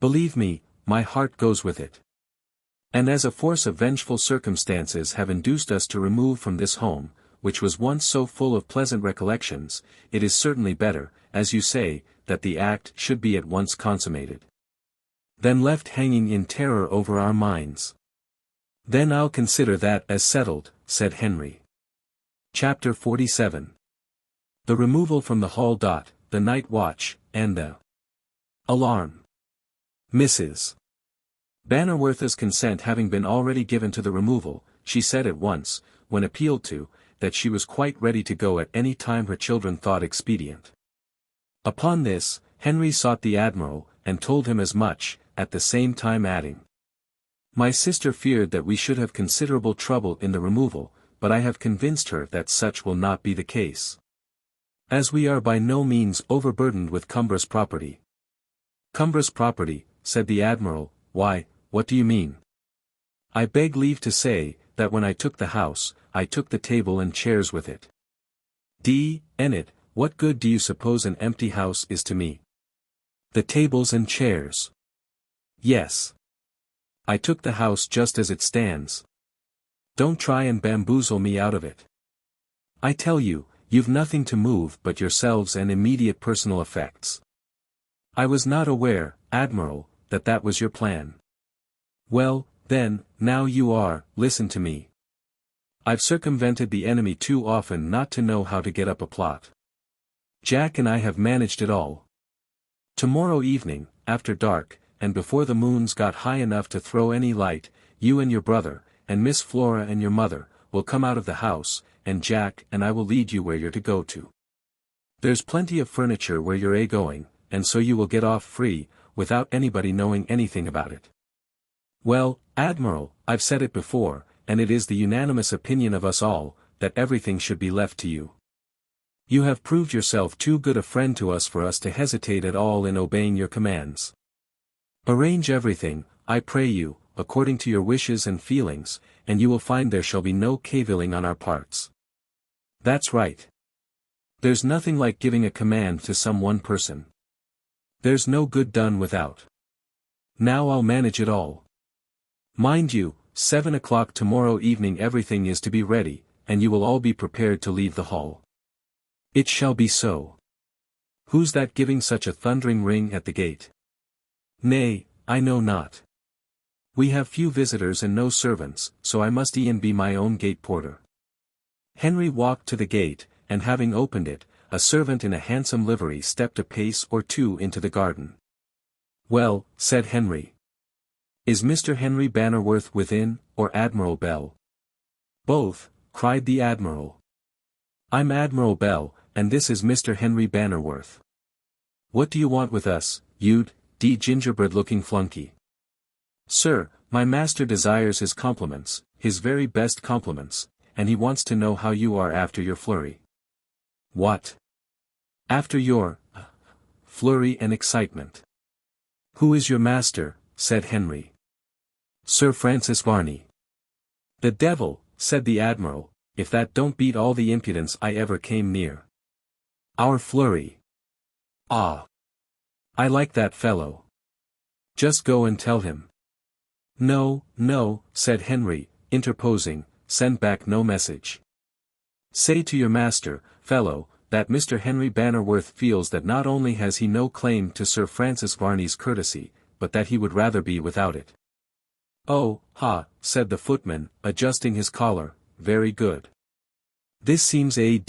Believe me, my heart goes with it. And as a force of vengeful circumstances have induced us to remove from this home, which was once so full of pleasant recollections, it is certainly better, as you say, that the act should be at once consummated, than left hanging in terror over our minds." "Then I'll consider that as settled," said Henry. Chapter 47. The removal from the hall. The night watch, and the alarm. Mrs. Bannerworth's consent having been already given to the removal, she said at once, when appealed to, that she was quite ready to go at any time her children thought expedient. Upon this, Henry sought the Admiral, and told him as much, at the same time adding, "My sister feared that we should have considerable trouble in the removal, but I have convinced her that such will not be the case, as we are by no means overburdened with cumbrous property." "Cumbrous property," said the Admiral, "why, what do you mean?" "I beg leave to say, that when I took the house, I took the table and chairs with it." "N.it, what good do you suppose an empty house is to me?" "The tables and chairs." "Yes. I took the house just as it stands. Don't try and bamboozle me out of it. I tell you, you've nothing to move but yourselves and immediate personal effects. I was not aware, Admiral, that that was your plan. Well, then, now you are, listen to me. I've circumvented the enemy too often not to know how to get up a plot. Jack and I have managed it all. Tomorrow evening, after dark, and before the moons got high enough to throw any light, you and your brother, and Miss Flora and your mother, will come out of the house, and Jack and I will lead you where you're to go to. There's plenty of furniture where you're going, and so you will get off free, without anybody knowing anything about it. Well, Admiral, I've said it before, and it is the unanimous opinion of us all, that everything should be left to you. You have proved yourself too good a friend to us for us to hesitate at all in obeying your commands. Arrange everything, I pray you, according to your wishes and feelings, and you will find there shall be no cavilling on our parts. That's right. There's nothing like giving a command to some one person. There's no good done without. Now I'll manage it all. Mind you, 7 o'clock tomorrow evening everything is to be ready, and you will all be prepared to leave the hall. It shall be so. Who's that giving such a thundering ring at the gate? Nay, I know not. We have few visitors and no servants, so I must e'en be my own gate porter. Henry walked to the gate, and having opened it, a servant in a handsome livery stepped a pace or two into the garden. Well, said Henry. Is Mr. Henry Bannerworth within, or Admiral Bell? Both, cried the Admiral. I'm Admiral Bell, and this is Mr. Henry Bannerworth. What do you want with us, you gingerbread-looking flunky? Sir, my master desires his compliments, his very best compliments, and he wants to know how you are after your flurry. What? After your flurry and excitement. Who is your master? Said Henry. Sir Francis Varney. The devil, said the Admiral, if that don't beat all the impudence I ever came near. Our flurry. Ah! I like that fellow. Just go and tell him. No, no, said Henry, interposing, send back no message. Say to your master, fellow, that Mr. Henry Bannerworth feels that not only has he no claim to Sir Francis Varney's courtesy, but that he would rather be without it. Oh, ha, said the footman, adjusting his collar, very good. This seems a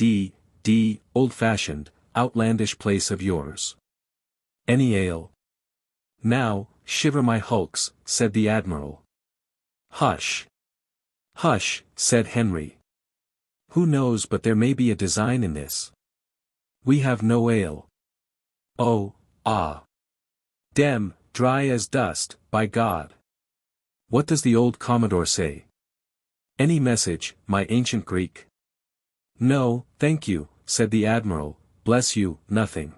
old-fashioned, outlandish place of yours. Any ale? Now, shiver my hulks, said the Admiral. Hush! Hush, said Henry. Who knows but there may be a design in this? We have no ale. Oh, ah! Dem, dry as dust, by God! What does the old Commodore say? Any message, my ancient Greek? No, thank you, said the Admiral, bless you, nothing.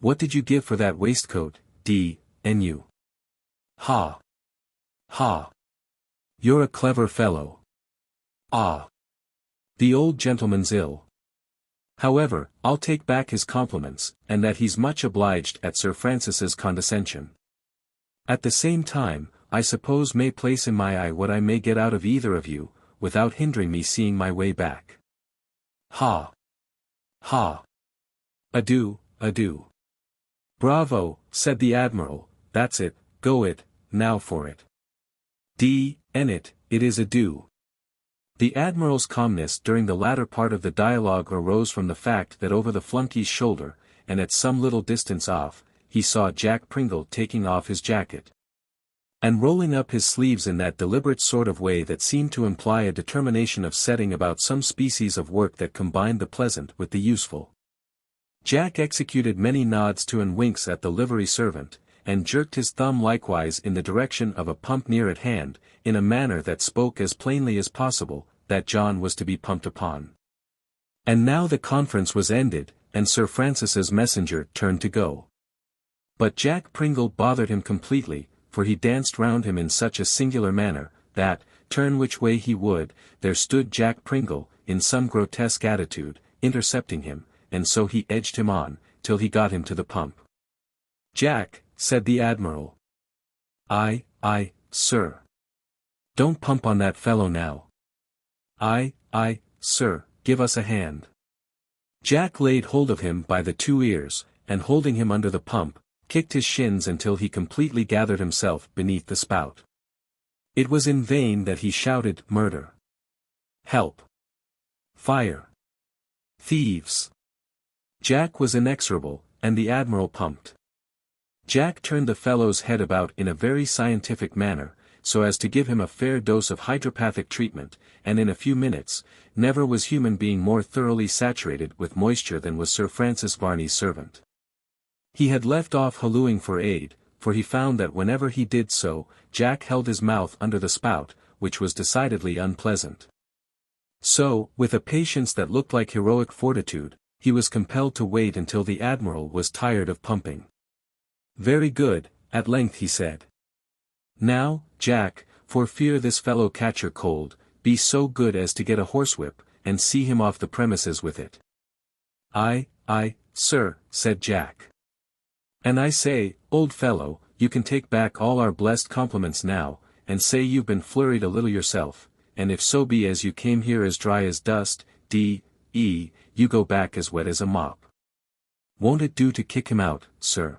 What did you give for that waistcoat, D.N.U.? Ha! Ha! You're a clever fellow. Ah! The old gentleman's ill. However, I'll take back his compliments, and that he's much obliged at Sir Francis's condescension. At the same time, I suppose may place in my eye what I may get out of either of you, without hindering me seeing my way back. Ha! Ha! Adieu, adieu. Bravo, said the Admiral, that's it, go it, now for it. D.N. it is adieu. The Admiral's calmness during the latter part of the dialogue arose from the fact that over the flunkey's shoulder, and at some little distance off, he saw Jack Pringle taking off his jacket and rolling up his sleeves in that deliberate sort of way that seemed to imply a determination of setting about some species of work that combined the pleasant with the useful. Jack executed many nods to and winks at the livery servant, and jerked his thumb likewise in the direction of a pump near at hand, in a manner that spoke as plainly as possible, that John was to be pumped upon. And now the conference was ended, and Sir Francis's messenger turned to go. But Jack Pringle bothered him completely, for he danced round him in such a singular manner, that, turn which way he would, there stood Jack Pringle, in some grotesque attitude, intercepting him, and so he edged him on, till he got him to the pump. Jack, said the Admiral. Aye, sir. Don't pump on that fellow now. Aye, sir, give us a hand. Jack laid hold of him by the 2 ears, and holding him under the pump, kicked his shins until he completely gathered himself beneath the spout. It was in vain that he shouted, murder! Help! Fire! Thieves! Jack was inexorable, and the Admiral pumped. Jack turned the fellow's head about in a very scientific manner, so as to give him a fair dose of hydropathic treatment, and in a few minutes, never was human being more thoroughly saturated with moisture than was Sir Francis Varney's servant. He had left off hallooing for aid, for he found that whenever he did so, Jack held his mouth under the spout, which was decidedly unpleasant. So, with a patience that looked like heroic fortitude, he was compelled to wait until the Admiral was tired of pumping. "Very good," at length he said. "Now, Jack, for fear this fellow catch your cold, be so good as to get a horsewhip, and see him off the premises with it." "Aye, sir," said Jack. "And I say, old fellow, you can take back all our blessed compliments now, and say you've been flurried a little yourself, and if so be as you came here as dry as dust, you go back as wet as a mop. Won't it do to kick him out, sir?"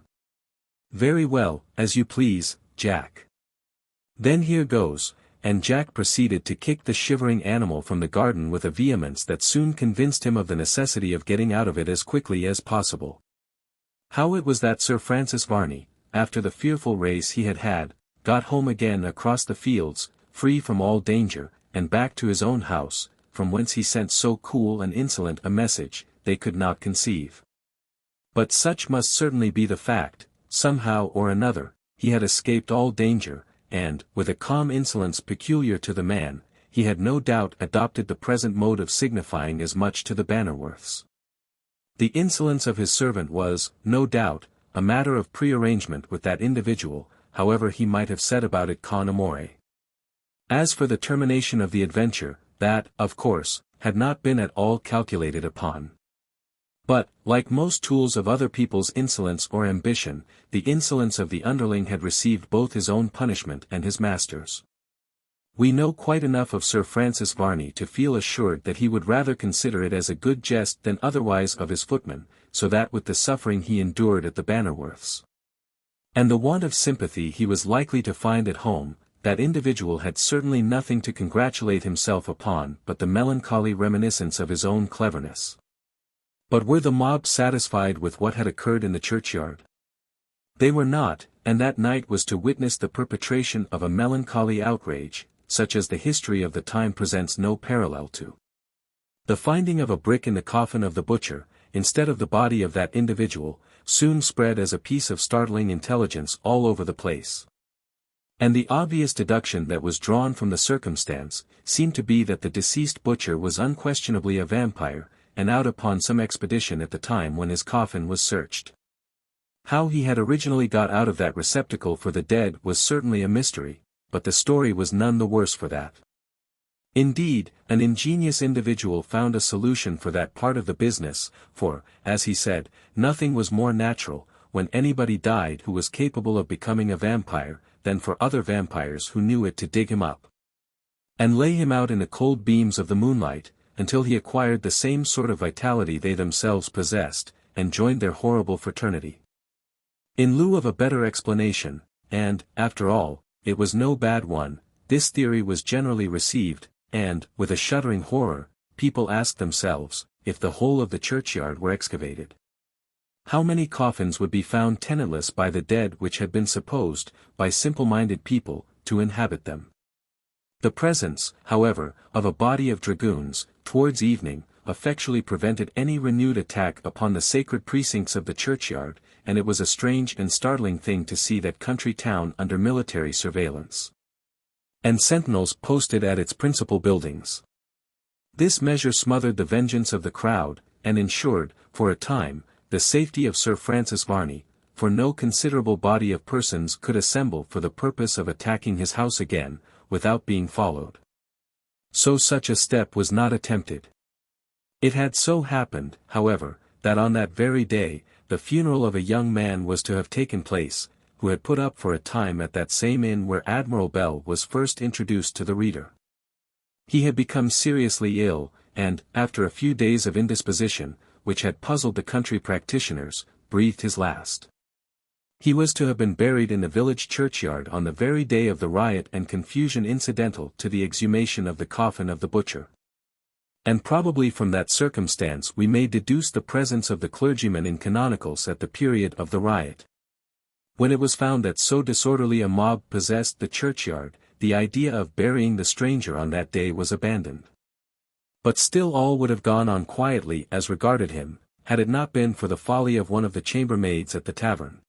"Very well, as you please, Jack." "Then here goes," and Jack proceeded to kick the shivering animal from the garden with a vehemence that soon convinced him of the necessity of getting out of it as quickly as possible. How it was that Sir Francis Varney, after the fearful race he had had, got home again across the fields, free from all danger, and back to his own house, from whence he sent so cool and insolent a message, they could not conceive. But such must certainly be the fact. Somehow or another, he had escaped all danger, and, with a calm insolence peculiar to the man, he had no doubt adopted the present mode of signifying as much to the Bannerworths. The insolence of his servant was, no doubt, a matter of prearrangement with that individual, however he might have set about it con amore. As for the termination of the adventure, that, of course, had not been at all calculated upon. But, like most tools of other people's insolence or ambition, the insolence of the underling had received both his own punishment and his master's. We know quite enough of Sir Francis Varney to feel assured that he would rather consider it as a good jest than otherwise of his footman, so that with the suffering he endured at the Bannerworths, and the want of sympathy he was likely to find at home, that individual had certainly nothing to congratulate himself upon but the melancholy reminiscence of his own cleverness. But were the mob satisfied with what had occurred in the churchyard? They were not, and that night was to witness the perpetration of a melancholy outrage, such as the history of the time presents no parallel to. The finding of a brick in the coffin of the butcher, instead of the body of that individual, soon spread as a piece of startling intelligence all over the place. And the obvious deduction that was drawn from the circumstance, seemed to be that the deceased butcher was unquestionably a vampire, and out upon some expedition at the time when his coffin was searched. How he had originally got out of that receptacle for the dead was certainly a mystery, but the story was none the worse for that. Indeed, an ingenious individual found a solution for that part of the business, for, as he said, nothing was more natural, when anybody died who was capable of becoming a vampire, than for other vampires who knew it to dig him up and lay him out in the cold beams of the moonlight, until he acquired the same sort of vitality they themselves possessed, and joined their horrible fraternity. In lieu of a better explanation, and, after all, it was no bad one, this theory was generally received, and, with a shuddering horror, people asked themselves, if the whole of the churchyard were excavated, how many coffins would be found tenantless by the dead which had been supposed, by simple-minded people, to inhabit them. The presence, however, of a body of dragoons, towards evening, effectually prevented any renewed attack upon the sacred precincts of the churchyard, and it was a strange and startling thing to see that country town under military surveillance, and sentinels posted at its principal buildings. This measure smothered the vengeance of the crowd, and ensured, for a time, the safety of Sir Francis Varney, for no considerable body of persons could assemble for the purpose of attacking his house again, without being followed. So such a step was not attempted. It had so happened, however, that on that very day, the funeral of a young man was to have taken place, who had put up for a time at that same inn where Admiral Bell was first introduced to the reader. He had become seriously ill, and, after a few days of indisposition, which had puzzled the country practitioners, breathed his last. He was to have been buried in the village churchyard on the very day of the riot and confusion incidental to the exhumation of the coffin of the butcher. And probably from that circumstance we may deduce the presence of the clergyman in canonicals at the period of the riot. When it was found that so disorderly a mob possessed the churchyard, the idea of burying the stranger on that day was abandoned. But still all would have gone on quietly as regarded him, had it not been for the folly of one of the chambermaids at the tavern.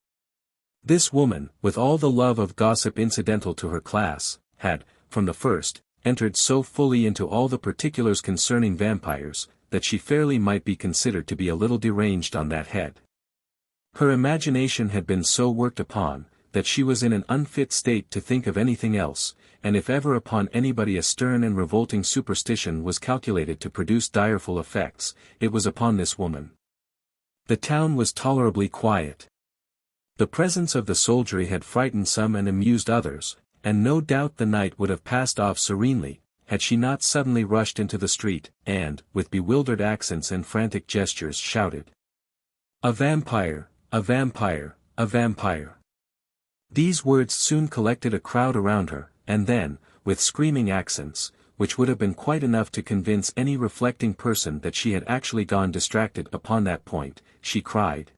This woman, with all the love of gossip incidental to her class, had, from the first, entered so fully into all the particulars concerning vampires, that she fairly might be considered to be a little deranged on that head. Her imagination had been so worked upon, that she was in an unfit state to think of anything else, and if ever upon anybody a stern and revolting superstition was calculated to produce direful effects, it was upon this woman. The town was tolerably quiet. The presence of the soldiery had frightened some and amused others, and no doubt the night would have passed off serenely, had she not suddenly rushed into the street, and, with bewildered accents and frantic gestures shouted, "A vampire! A vampire! A vampire!" These words soon collected a crowd around her, and then, with screaming accents, which would have been quite enough to convince any reflecting person that she had actually gone distracted upon that point, she cried,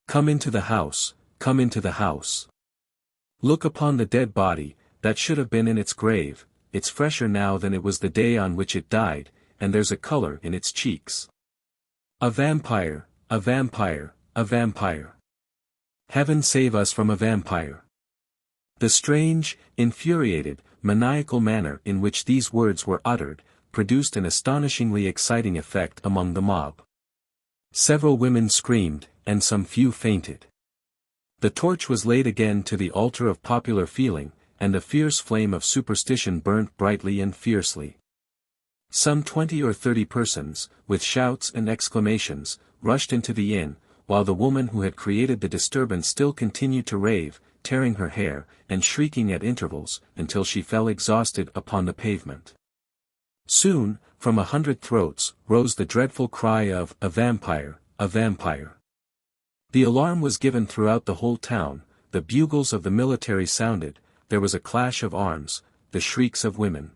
"Come into the house, come into the house. Look upon the dead body, that should have been in its grave, it's fresher now than it was the day on which it died, and there's a color in its cheeks. A vampire, a vampire, a vampire. Heaven save us from a vampire." The strange, infuriated, maniacal manner in which these words were uttered, produced an astonishingly exciting effect among the mob. Several women screamed, and some few fainted. The torch was laid again to the altar of popular feeling, and the fierce flame of superstition burnt brightly and fiercely. Some 20 or 30 persons, with shouts and exclamations, rushed into the inn, while the woman who had created the disturbance still continued to rave, tearing her hair, and shrieking at intervals, until she fell exhausted upon the pavement. Soon, from 100 throats, rose the dreadful cry of, "A vampire, a vampire." The alarm was given throughout the whole town, the bugles of the military sounded, there was a clash of arms, the shrieks of women.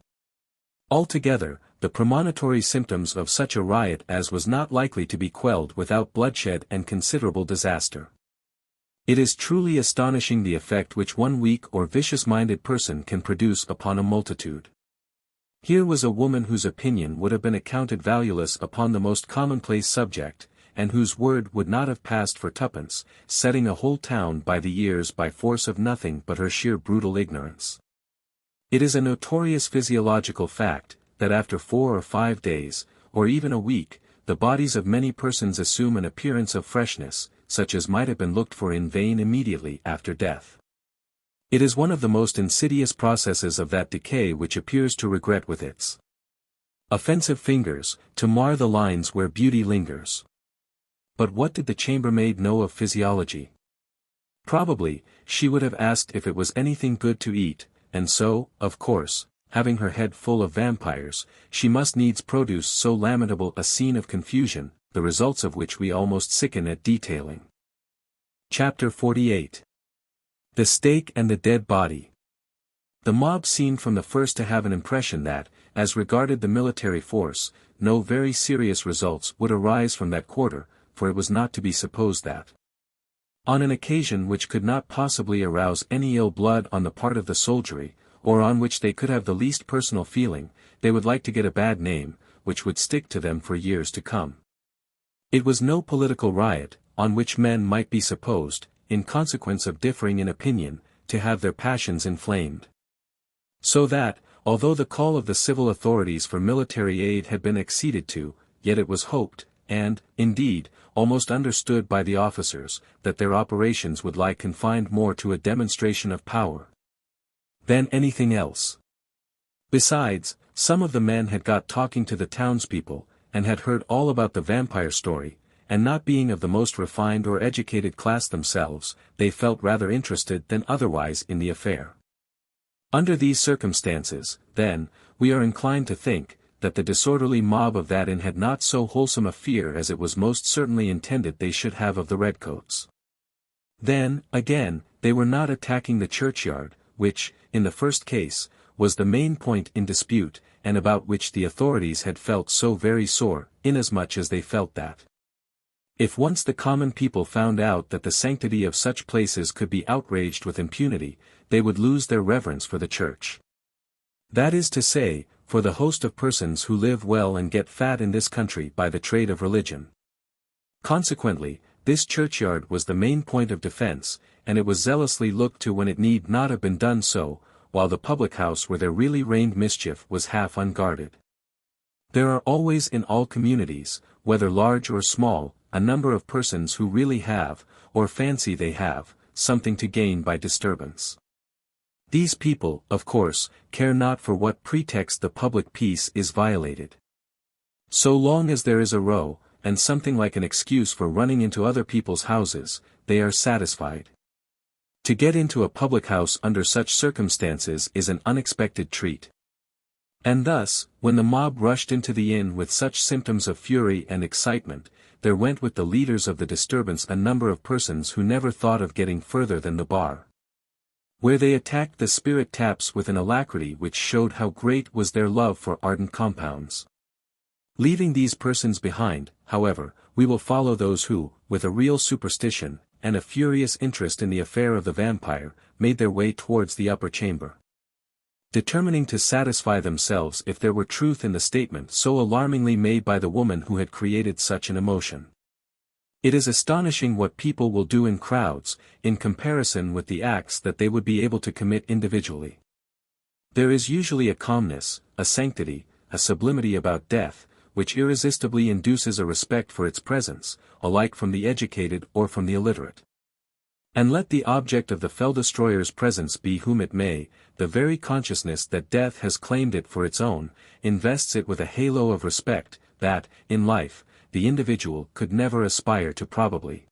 Altogether, the premonitory symptoms of such a riot as was not likely to be quelled without bloodshed and considerable disaster. It is truly astonishing the effect which one weak or vicious-minded person can produce upon a multitude. Here was a woman whose opinion would have been accounted valueless upon the most commonplace subject, and whose word would not have passed for twopence, setting a whole town by the ears by force of nothing but her sheer brutal ignorance. It is a notorious physiological fact, that after 4 or 5 days, or even a week, the bodies of many persons assume an appearance of freshness, such as might have been looked for in vain immediately after death. It is one of the most insidious processes of that decay which appears to regret with its offensive fingers, to mar the lines where beauty lingers. But what did the chambermaid know of physiology? Probably, she would have asked if it was anything good to eat, and so, of course, having her head full of vampires, she must needs produce so lamentable a scene of confusion, the results of which we almost sicken at detailing. Chapter 48. The Stake and the Dead Body. The mob seemed from the first to have an impression that, as regarded the military force, no very serious results would arise from that quarter, for it was not to be supposed that, on an occasion which could not possibly arouse any ill blood on the part of the soldiery, or on which they could have the least personal feeling, they would like to get a bad name, which would stick to them for years to come. It was no political riot, on which men might be supposed, in consequence of differing in opinion, to have their passions inflamed. So that, although the call of the civil authorities for military aid had been acceded to, yet it was hoped, and, indeed, almost understood by the officers, that their operations would lie confined more to a demonstration of power than anything else. Besides, some of the men had got talking to the townspeople, and had heard all about the vampire story, and not being of the most refined or educated class themselves, they felt rather interested than otherwise in the affair. Under these circumstances, then, we are inclined to think, that the disorderly mob of that inn had not so wholesome a fear as it was most certainly intended they should have of the redcoats. Then, again, they were not attacking the churchyard, which, in the first case, was the main point in dispute, and about which the authorities had felt so very sore, inasmuch as they felt that if once the common people found out that the sanctity of such places could be outraged with impunity, they would lose their reverence for the Church. That is to say, for the host of persons who live well and get fat in this country by the trade of religion. Consequently, this churchyard was the main point of defence, and it was zealously looked to when it need not have been done so, while the public house where there really reigned mischief was half unguarded. There are always in all communities, whether large or small, a number of persons who really have, or fancy they have, something to gain by disturbance. These people, of course, care not for what pretext the public peace is violated. So long as there is a row, and something like an excuse for running into other people's houses, they are satisfied. To get into a public house under such circumstances is an unexpected treat. And thus, when the mob rushed into the inn with such symptoms of fury and excitement, there went with the leaders of the disturbance a number of persons who never thought of getting further than the bar, where they attacked the spirit taps with an alacrity which showed how great was their love for ardent compounds. Leaving these persons behind, however, we will follow those who, with a real superstition, and a furious interest in the affair of the vampire, made their way towards the upper chamber, determining to satisfy themselves if there were truth in the statement so alarmingly made by the woman who had created such an emotion. It is astonishing what people will do in crowds, in comparison with the acts that they would be able to commit individually. There is usually a calmness, a sanctity, a sublimity about death, which irresistibly induces a respect for its presence, alike from the educated or from the illiterate. And let the object of the fell-destroyer's presence be whom it may, the very consciousness that death has claimed it for its own, invests it with a halo of respect, that, in life, the individual could never aspire to probably.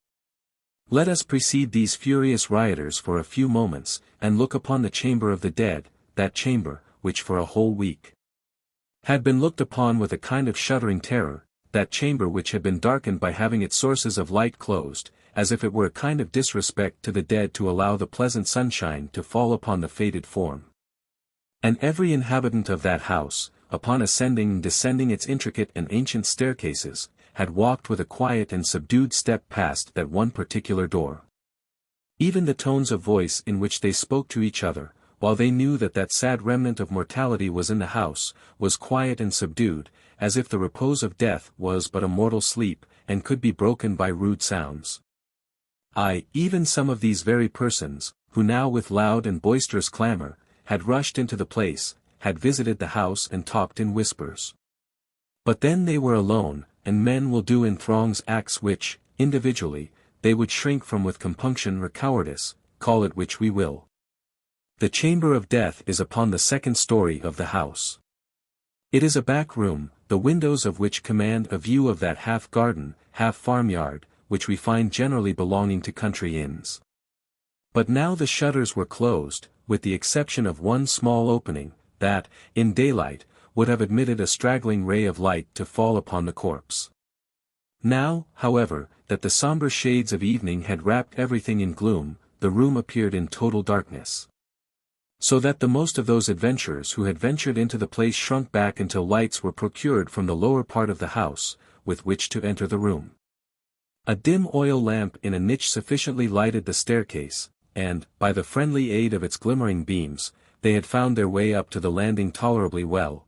Let us precede these furious rioters for a few moments, and look upon the chamber of the dead, that chamber, which for a whole week had been looked upon with a kind of shuddering terror, that chamber which had been darkened by having its sources of light closed, as if it were a kind of disrespect to the dead to allow the pleasant sunshine to fall upon the faded form. And every inhabitant of that house, upon ascending and descending its intricate and ancient staircases, had walked with a quiet and subdued step past that one particular door. Even the tones of voice in which they spoke to each other, while they knew that that sad remnant of mortality was in the house, was quiet and subdued, as if the repose of death was but a mortal sleep, and could be broken by rude sounds. Aye, even some of these very persons, who now with loud and boisterous clamour, had rushed into the place, had visited the house and talked in whispers. But then they were alone, and men will do in throngs acts which, individually, they would shrink from with compunction or cowardice, call it which we will. The chamber of death is upon the second story of the house. It is a back room, the windows of which command a view of that half garden, half farmyard, which we find generally belonging to country inns. But now the shutters were closed, with the exception of one small opening, that, in daylight, would have admitted a straggling ray of light to fall upon the corpse. Now, however, that the sombre shades of evening had wrapped everything in gloom, the room appeared in total darkness. So that the most of those adventurers who had ventured into the place shrunk back until lights were procured from the lower part of the house, with which to enter the room. A dim oil lamp in a niche sufficiently lighted the staircase, and, by the friendly aid of its glimmering beams, they had found their way up to the landing tolerably well,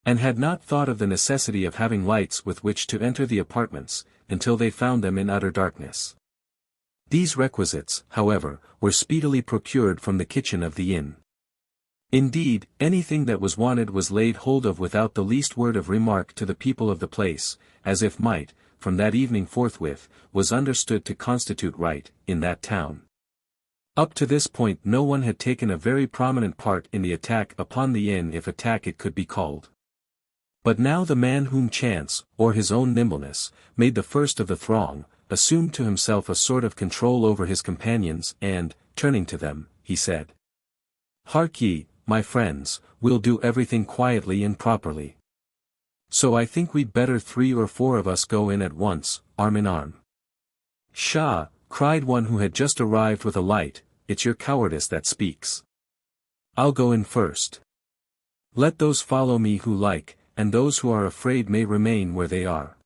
and had not thought of the necessity of having lights with which to enter the apartments, until they found them in utter darkness. These requisites, however, were speedily procured from the kitchen of the inn. Indeed, anything that was wanted was laid hold of without the least word of remark to the people of the place, as if might, from that evening forthwith, was understood to constitute right, in that town. Up to this point no one had taken a very prominent part in the attack upon the inn, if attack it could be called. But now the man whom chance, or his own nimbleness, made the first of the throng, assumed to himself a sort of control over his companions, and, turning to them, he said, "Hark ye, my friends, we'll do everything quietly and properly. So I think we'd better 3 or 4 of us go in at once, arm in arm." "Pshaw," cried one who had just arrived with a light, "it's your cowardice that speaks. I'll go in first. Let those follow me who like, and those who are afraid may remain where they are."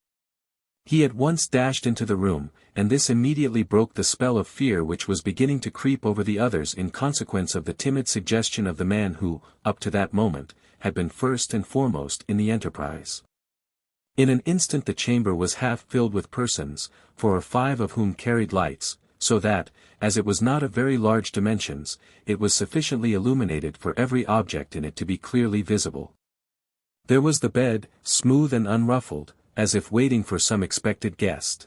He at once dashed into the room, and this immediately broke the spell of fear which was beginning to creep over the others in consequence of the timid suggestion of the man who, up to that moment, had been first and foremost in the enterprise. In an instant the chamber was half filled with persons, 4 or 5 of whom carried lights, so that, as it was not of very large dimensions, it was sufficiently illuminated for every object in it to be clearly visible. There was the bed, smooth and unruffled, as if waiting for some expected guest.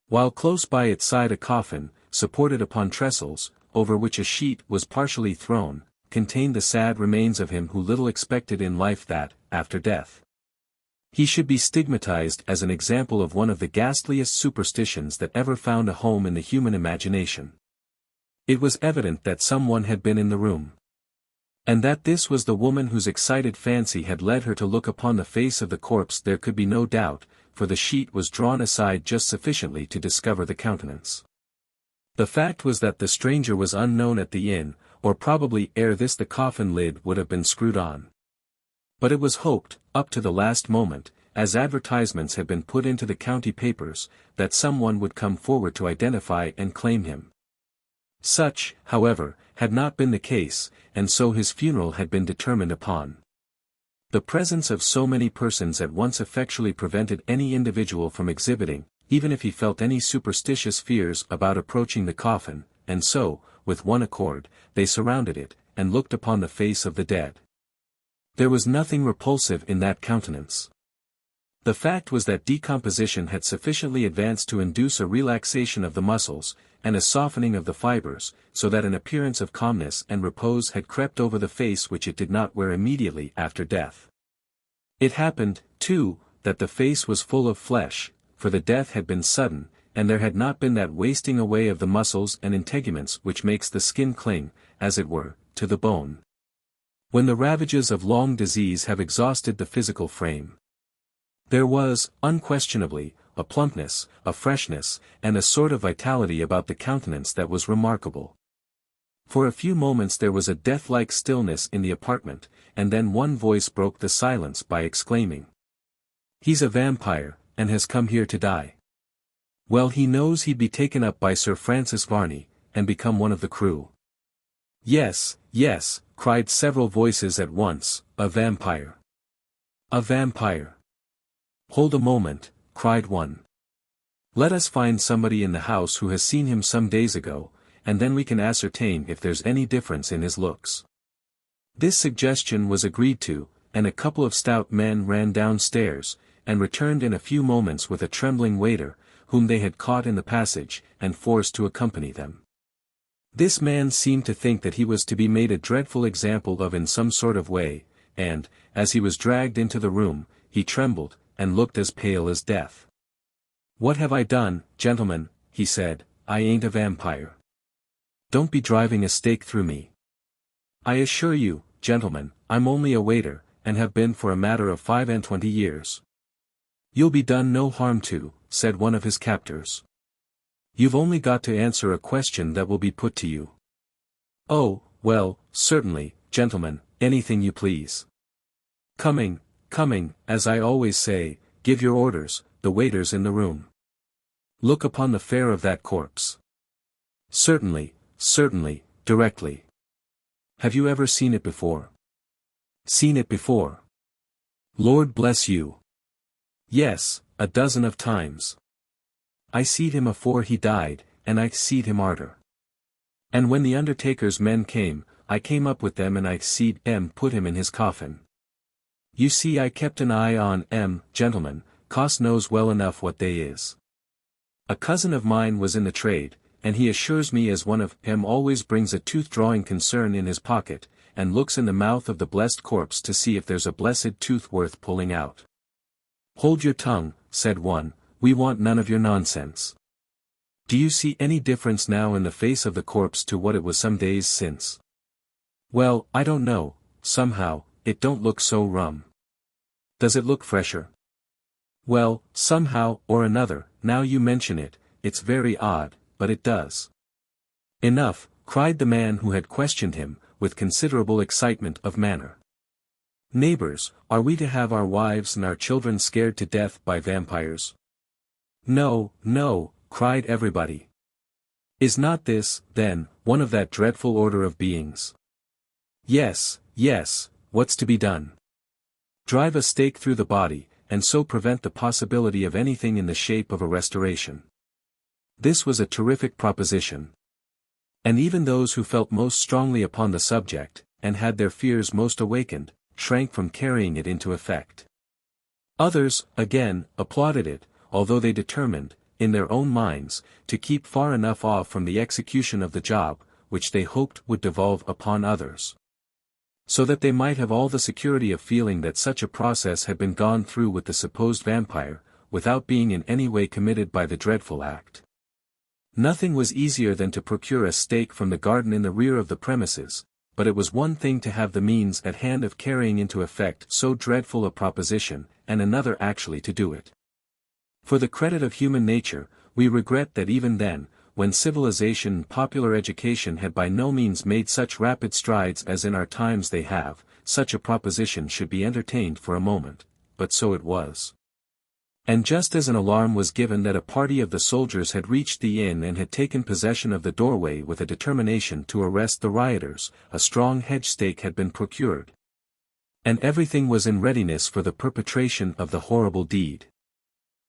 While close by its side a coffin, supported upon trestles, over which a sheet was partially thrown, contained the sad remains of him who little expected in life that, after death, he should be stigmatized as an example of one of the ghastliest superstitions that ever found a home in the human imagination. It was evident that someone had been in the room. And that this was the woman whose excited fancy had led her to look upon the face of the corpse there could be no doubt, for the sheet was drawn aside just sufficiently to discover the countenance. The fact was that the stranger was unknown at the inn, or probably ere this the coffin lid would have been screwed on. But it was hoped, up to the last moment, as advertisements had been put into the county papers, that someone would come forward to identify and claim him. Such, however, had not been the case, and so his funeral had been determined upon. The presence of so many persons at once effectually prevented any individual from exhibiting, even if he felt any superstitious fears about approaching the coffin, and so, with one accord, they surrounded it, and looked upon the face of the dead. There was nothing repulsive in that countenance. The fact was that decomposition had sufficiently advanced to induce a relaxation of the muscles, and a softening of the fibers, so that an appearance of calmness and repose had crept over the face which it did not wear immediately after death. It happened, too, that the face was full of flesh, for the death had been sudden, and there had not been that wasting away of the muscles and integuments which makes the skin cling, as it were, to the bone, when the ravages of long disease have exhausted the physical frame. There was, unquestionably, a plumpness, a freshness, and a sort of vitality about the countenance that was remarkable. For a few moments there was a death-like stillness in the apartment, and then one voice broke the silence by exclaiming, "He's a vampire, and has come here to die. Well, he knows he'd be taken up by Sir Francis Varney, and become one of the crew." "Yes, yes," cried several voices at once, "a vampire. A vampire." "Hold a moment," cried one. "Let us find somebody in the house who has seen him some days ago, and then we can ascertain if there's any difference in his looks." This suggestion was agreed to, and a couple of stout men ran downstairs, and returned in a few moments with a trembling waiter, whom they had caught in the passage, and forced to accompany them. This man seemed to think that he was to be made a dreadful example of in some sort of way, and, as he was dragged into the room, he trembled, and looked as pale as death. "What have I done, gentlemen?" he said. "I ain't a vampire. Don't be driving a stake through me. I assure you, gentlemen, I'm only a waiter, and have been for a matter of 25 years. "You'll be done no harm to," said one of his captors. "You've only got to answer a question that will be put to you." "Oh, well, certainly, gentlemen, anything you please." Coming, as I always say, give your orders, the waiter's in the room." "Look upon the fare of that corpse." Certainly, directly." "Have you ever seen it before?" "Seen it before? Lord bless you! Yes, a dozen of times. I seed him afore he died, and I seed him arter. And when the undertaker's men came, I came up with them and I seed put him in his coffin. You see, I kept an eye on gentlemen, cost knows well enough what they is. A cousin of mine was in the trade, and he assures me as one of always brings a tooth-drawing concern in his pocket, and looks in the mouth of the blessed corpse to see if there's a blessed tooth worth pulling out." "Hold your tongue," said one, "we want none of your nonsense. Do you see any difference now in the face of the corpse to what it was some days since?" "Well, I don't know, somehow, it don't look so rum." "Does it look fresher?" "Well, somehow or another, now you mention it, it's very odd, but it does." "Enough," cried the man who had questioned him, with considerable excitement of manner. "Neighbors, are we to have our wives and our children scared to death by vampires?" "No, no," cried everybody. "Is not this, then, one of that dreadful order of beings?" "Yes, yes, what's to be done? Drive a stake through the body, and so prevent the possibility of anything in the shape of a restoration." This was a terrific proposition. And even those who felt most strongly upon the subject, and had their fears most awakened, shrank from carrying it into effect. Others, again, applauded it, although they determined, in their own minds, to keep far enough off from the execution of the job, which they hoped would devolve upon others, so that they might have all the security of feeling that such a process had been gone through with the supposed vampire, without being in any way committed by the dreadful act. Nothing was easier than to procure a stake from the garden in the rear of the premises, but it was one thing to have the means at hand of carrying into effect so dreadful a proposition, and another actually to do it. For the credit of human nature, we regret that even then, when civilization and popular education had by no means made such rapid strides as in our times they have, such a proposition should be entertained for a moment, but so it was. And just as an alarm was given that a party of the soldiers had reached the inn and had taken possession of the doorway with a determination to arrest the rioters, a strong hedge stake had been procured. And everything was in readiness for the perpetration of the horrible deed.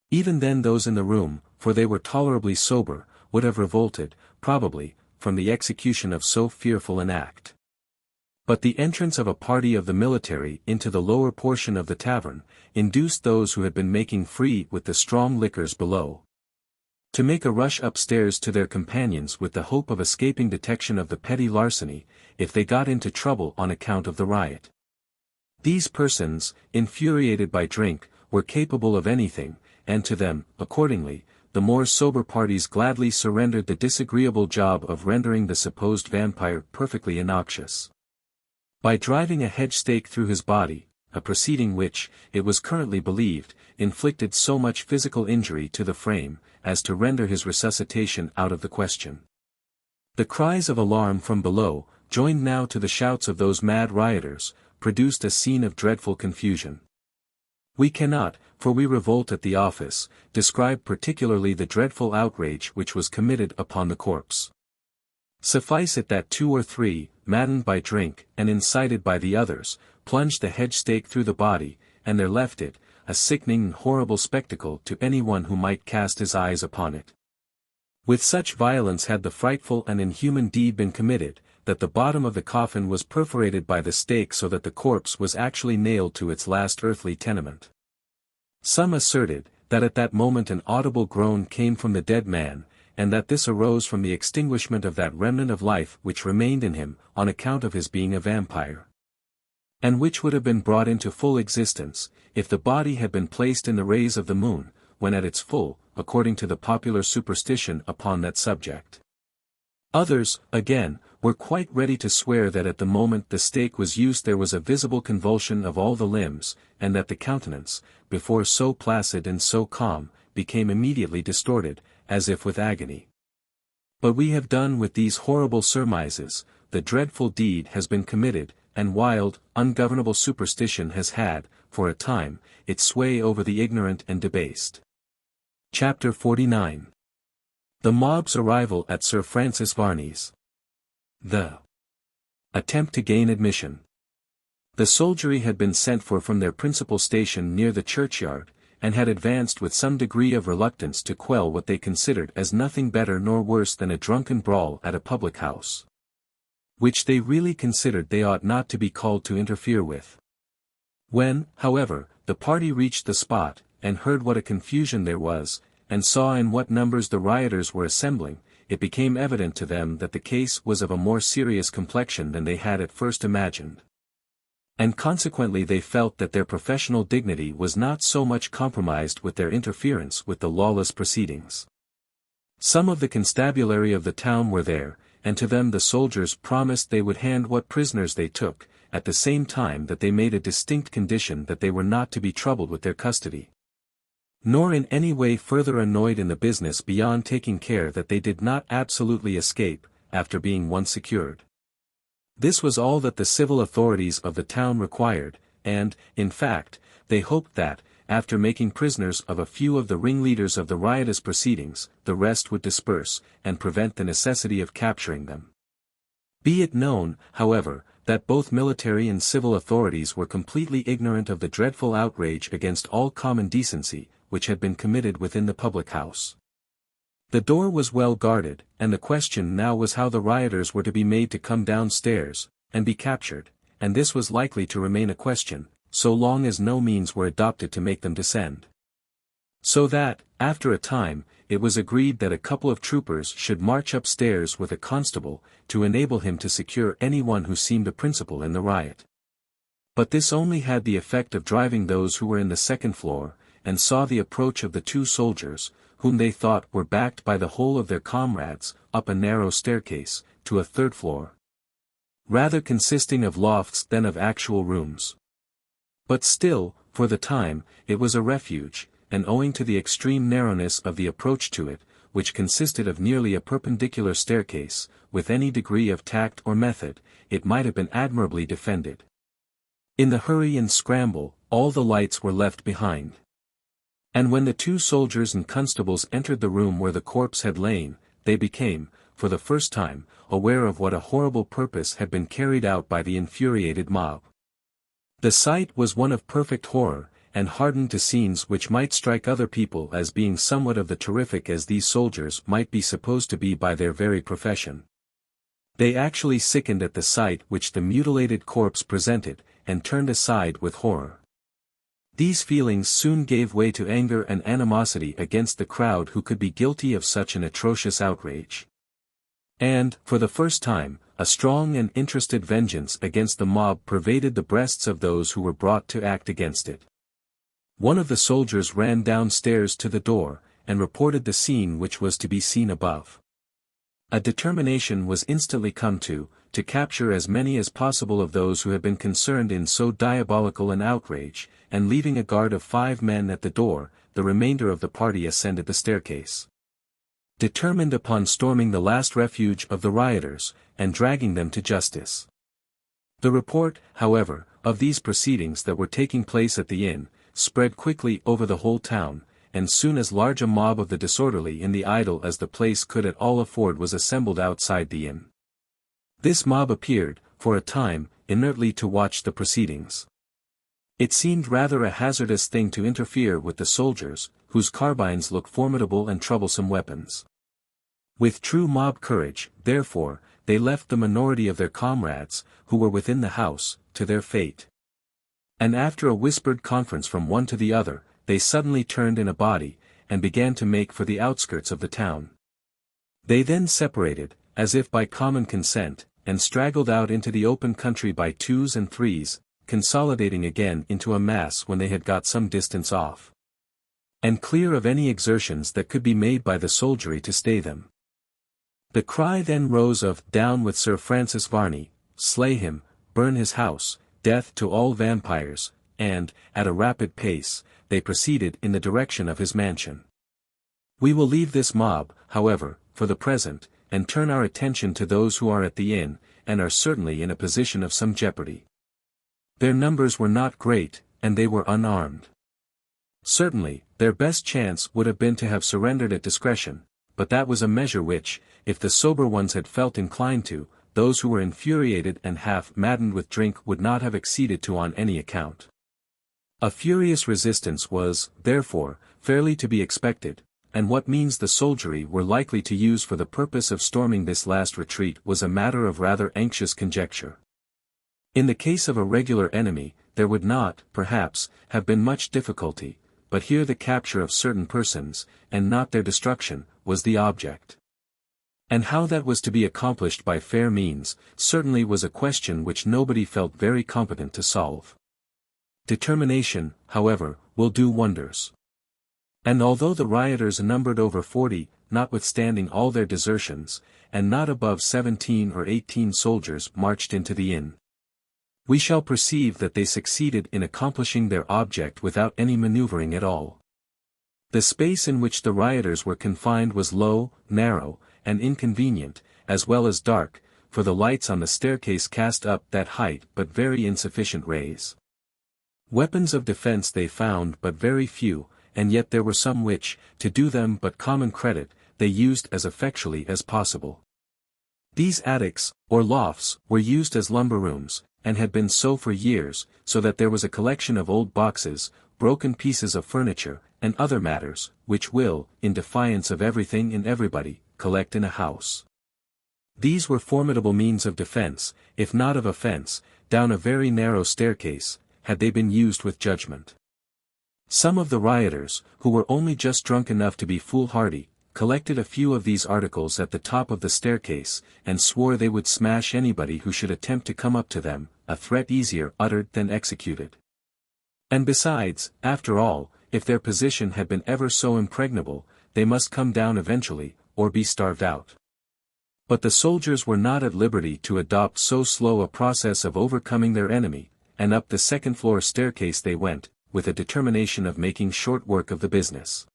Even then those in the room, for they were tolerably sober, would have revolted, probably, from the execution of so fearful an act. But the entrance of a party of the military into the lower portion of the tavern, induced those who had been making free with the strong liquors below to make a rush upstairs to their companions with the hope of escaping detection of the petty larceny, if they got into trouble on account of the riot. These persons, infuriated by drink, were capable of anything, and to them, accordingly, the more sober parties gladly surrendered the disagreeable job of rendering the supposed vampire perfectly innoxious, by driving a hedge stake through his body, a proceeding which, it was currently believed, inflicted so much physical injury to the frame, as to render his resuscitation out of the question. The cries of alarm from below, joined now to the shouts of those mad rioters, produced a scene of dreadful confusion. We cannot, for we revolt at the office, describe particularly the dreadful outrage which was committed upon the corpse. Suffice it that 2 or 3, maddened by drink and incited by the others, plunged the hedge stake through the body, and there left it, a sickening and horrible spectacle to anyone who might cast his eyes upon it. With such violence had the frightful and inhuman deed been committed, that the bottom of the coffin was perforated by the stake so that the corpse was actually nailed to its last earthly tenement. Some asserted, that at that moment an audible groan came from the dead man, and that this arose from the extinguishment of that remnant of life which remained in him, on account of his being a vampire, and which would have been brought into full existence, if the body had been placed in the rays of the moon, when at its full, according to the popular superstition upon that subject. Others, again, were quite ready to swear that at the moment the stake was used there was a visible convulsion of all the limbs, and that the countenance, before so placid and so calm, became immediately distorted, as if with agony. But we have done with these horrible surmises. The dreadful deed has been committed, and wild, ungovernable superstition has had, for a time, its sway over the ignorant and debased. Chapter 49. The mob's arrival at Sir Francis Varney's. The attempt to gain admission. The soldiery had been sent for from their principal station near the churchyard, and had advanced with some degree of reluctance to quell what they considered as nothing better nor worse than a drunken brawl at a public house, which they really considered they ought not to be called to interfere with. When, however, the party reached the spot, and heard what a confusion there was, and saw in what numbers the rioters were assembling, it became evident to them that the case was of a more serious complexion than they had at first imagined. And consequently they felt that their professional dignity was not so much compromised with their interference with the lawless proceedings. Some of the constabulary of the town were there, and to them the soldiers promised they would hand what prisoners they took, at the same time that they made a distinct condition that they were not to be troubled with their custody, nor in any way further annoyed in the business beyond taking care that they did not absolutely escape, after being once secured. This was all that the civil authorities of the town required, and, in fact, they hoped that, after making prisoners of a few of the ringleaders of the riotous proceedings, the rest would disperse, and prevent the necessity of capturing them. Be it known, however, that both military and civil authorities were completely ignorant of the dreadful outrage against all common decency, which had been committed within the public house. The door was well guarded, and the question now was how the rioters were to be made to come downstairs, and be captured, and this was likely to remain a question, so long as no means were adopted to make them descend. So that, after a time, it was agreed that a couple of troopers should march upstairs with a constable, to enable him to secure anyone who seemed a principal in the riot. But this only had the effect of driving those who were in the second floor, and saw the approach of the two soldiers, whom they thought were backed by the whole of their comrades, up a narrow staircase, to a third floor, rather consisting of lofts than of actual rooms. But still, for the time, it was a refuge, and owing to the extreme narrowness of the approach to it, which consisted of nearly a perpendicular staircase, with any degree of tact or method, it might have been admirably defended. In the hurry and scramble, all the lights were left behind. And when the two soldiers and constables entered the room where the corpse had lain, they became, for the first time, aware of what a horrible purpose had been carried out by the infuriated mob. The sight was one of perfect horror, and hardened to scenes which might strike other people as being somewhat of the terrific as these soldiers might be supposed to be by their very profession. They actually sickened at the sight which the mutilated corpse presented, and turned aside with horror. These feelings soon gave way to anger and animosity against the crowd who could be guilty of such an atrocious outrage. And, for the first time, a strong and interested vengeance against the mob pervaded the breasts of those who were brought to act against it. One of the soldiers ran downstairs to the door, and reported the scene which was to be seen above. A determination was instantly come to capture as many as possible of those who had been concerned in so diabolical an outrage, and leaving a guard of 5 men at the door, the remainder of the party ascended the staircase, determined upon storming the last refuge of the rioters, and dragging them to justice. The report, however, of these proceedings that were taking place at the inn, spread quickly over the whole town, and soon as large a mob of the disorderly and the idle as the place could at all afford was assembled outside the inn. This mob appeared, for a time, inertly to watch the proceedings. It seemed rather a hazardous thing to interfere with the soldiers, whose carbines looked formidable and troublesome weapons. With true mob courage, therefore, they left the minority of their comrades, who were within the house, to their fate. And after a whispered conference from one to the other, they suddenly turned in a body, and began to make for the outskirts of the town. They then separated, as if by common consent, and straggled out into the open country by 2s and 3s, consolidating again into a mass when they had got some distance off, and clear of any exertions that could be made by the soldiery to stay them. The cry then rose of "Down with Sir Francis Varney, slay him, burn his house, death to all vampires," and, at a rapid pace, they proceeded in the direction of his mansion. We will leave this mob, however, for the present, and turn our attention to those who are at the inn, and are certainly in a position of some jeopardy. Their numbers were not great, and they were unarmed. Certainly, their best chance would have been to have surrendered at discretion, but that was a measure which, if the sober ones had felt inclined to, those who were infuriated and half-maddened with drink would not have acceded to on any account. A furious resistance was, therefore, fairly to be expected, and what means the soldiery were likely to use for the purpose of storming this last retreat was a matter of rather anxious conjecture. In the case of a regular enemy, there would not, perhaps, have been much difficulty, but here the capture of certain persons, and not their destruction, was the object. And how that was to be accomplished by fair means, certainly was a question which nobody felt very competent to solve. Determination, however, will do wonders. And although the rioters numbered over 40, notwithstanding all their desertions, and not above 17 or 18 soldiers marched into the inn, we shall perceive that they succeeded in accomplishing their object without any maneuvering at all. The space in which the rioters were confined was low, narrow, and inconvenient, as well as dark, for the lights on the staircase cast up that height but very insufficient rays. Weapons of defense they found but very few, and yet there were some which, to do them but common credit, they used as effectually as possible. These attics, or lofts, were used as lumber rooms, and had been so for years, so that there was a collection of old boxes, broken pieces of furniture, and other matters, which will, in defiance of everything and everybody, collect in a house. These were formidable means of defense, if not of offense, down a very narrow staircase, had they been used with judgment. Some of the rioters, who were only just drunk enough to be foolhardy, collected a few of these articles at the top of the staircase, and swore they would smash anybody who should attempt to come up to them, a threat easier uttered than executed. And besides, after all, if their position had been ever so impregnable, they must come down eventually, or be starved out. But the soldiers were not at liberty to adopt so slow a process of overcoming their enemy, and up the second-floor staircase they went, with a determination of making short work of the business.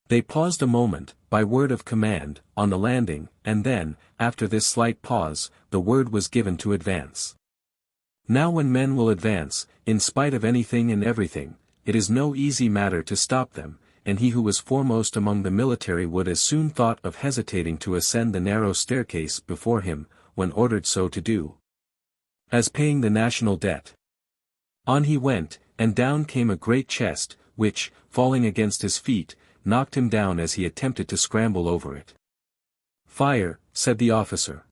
They paused a moment, by word of command, on the landing, and then, after this slight pause, the word was given to advance. Now when men will advance, in spite of anything and everything, it is no easy matter to stop them, and he who was foremost among the military would as soon thought of hesitating to ascend the narrow staircase before him, when ordered so to do, as paying the national debt. On he went, and down came a great chest, which, falling against his feet, knocked him down as he attempted to scramble over it. "Fire," said the officer.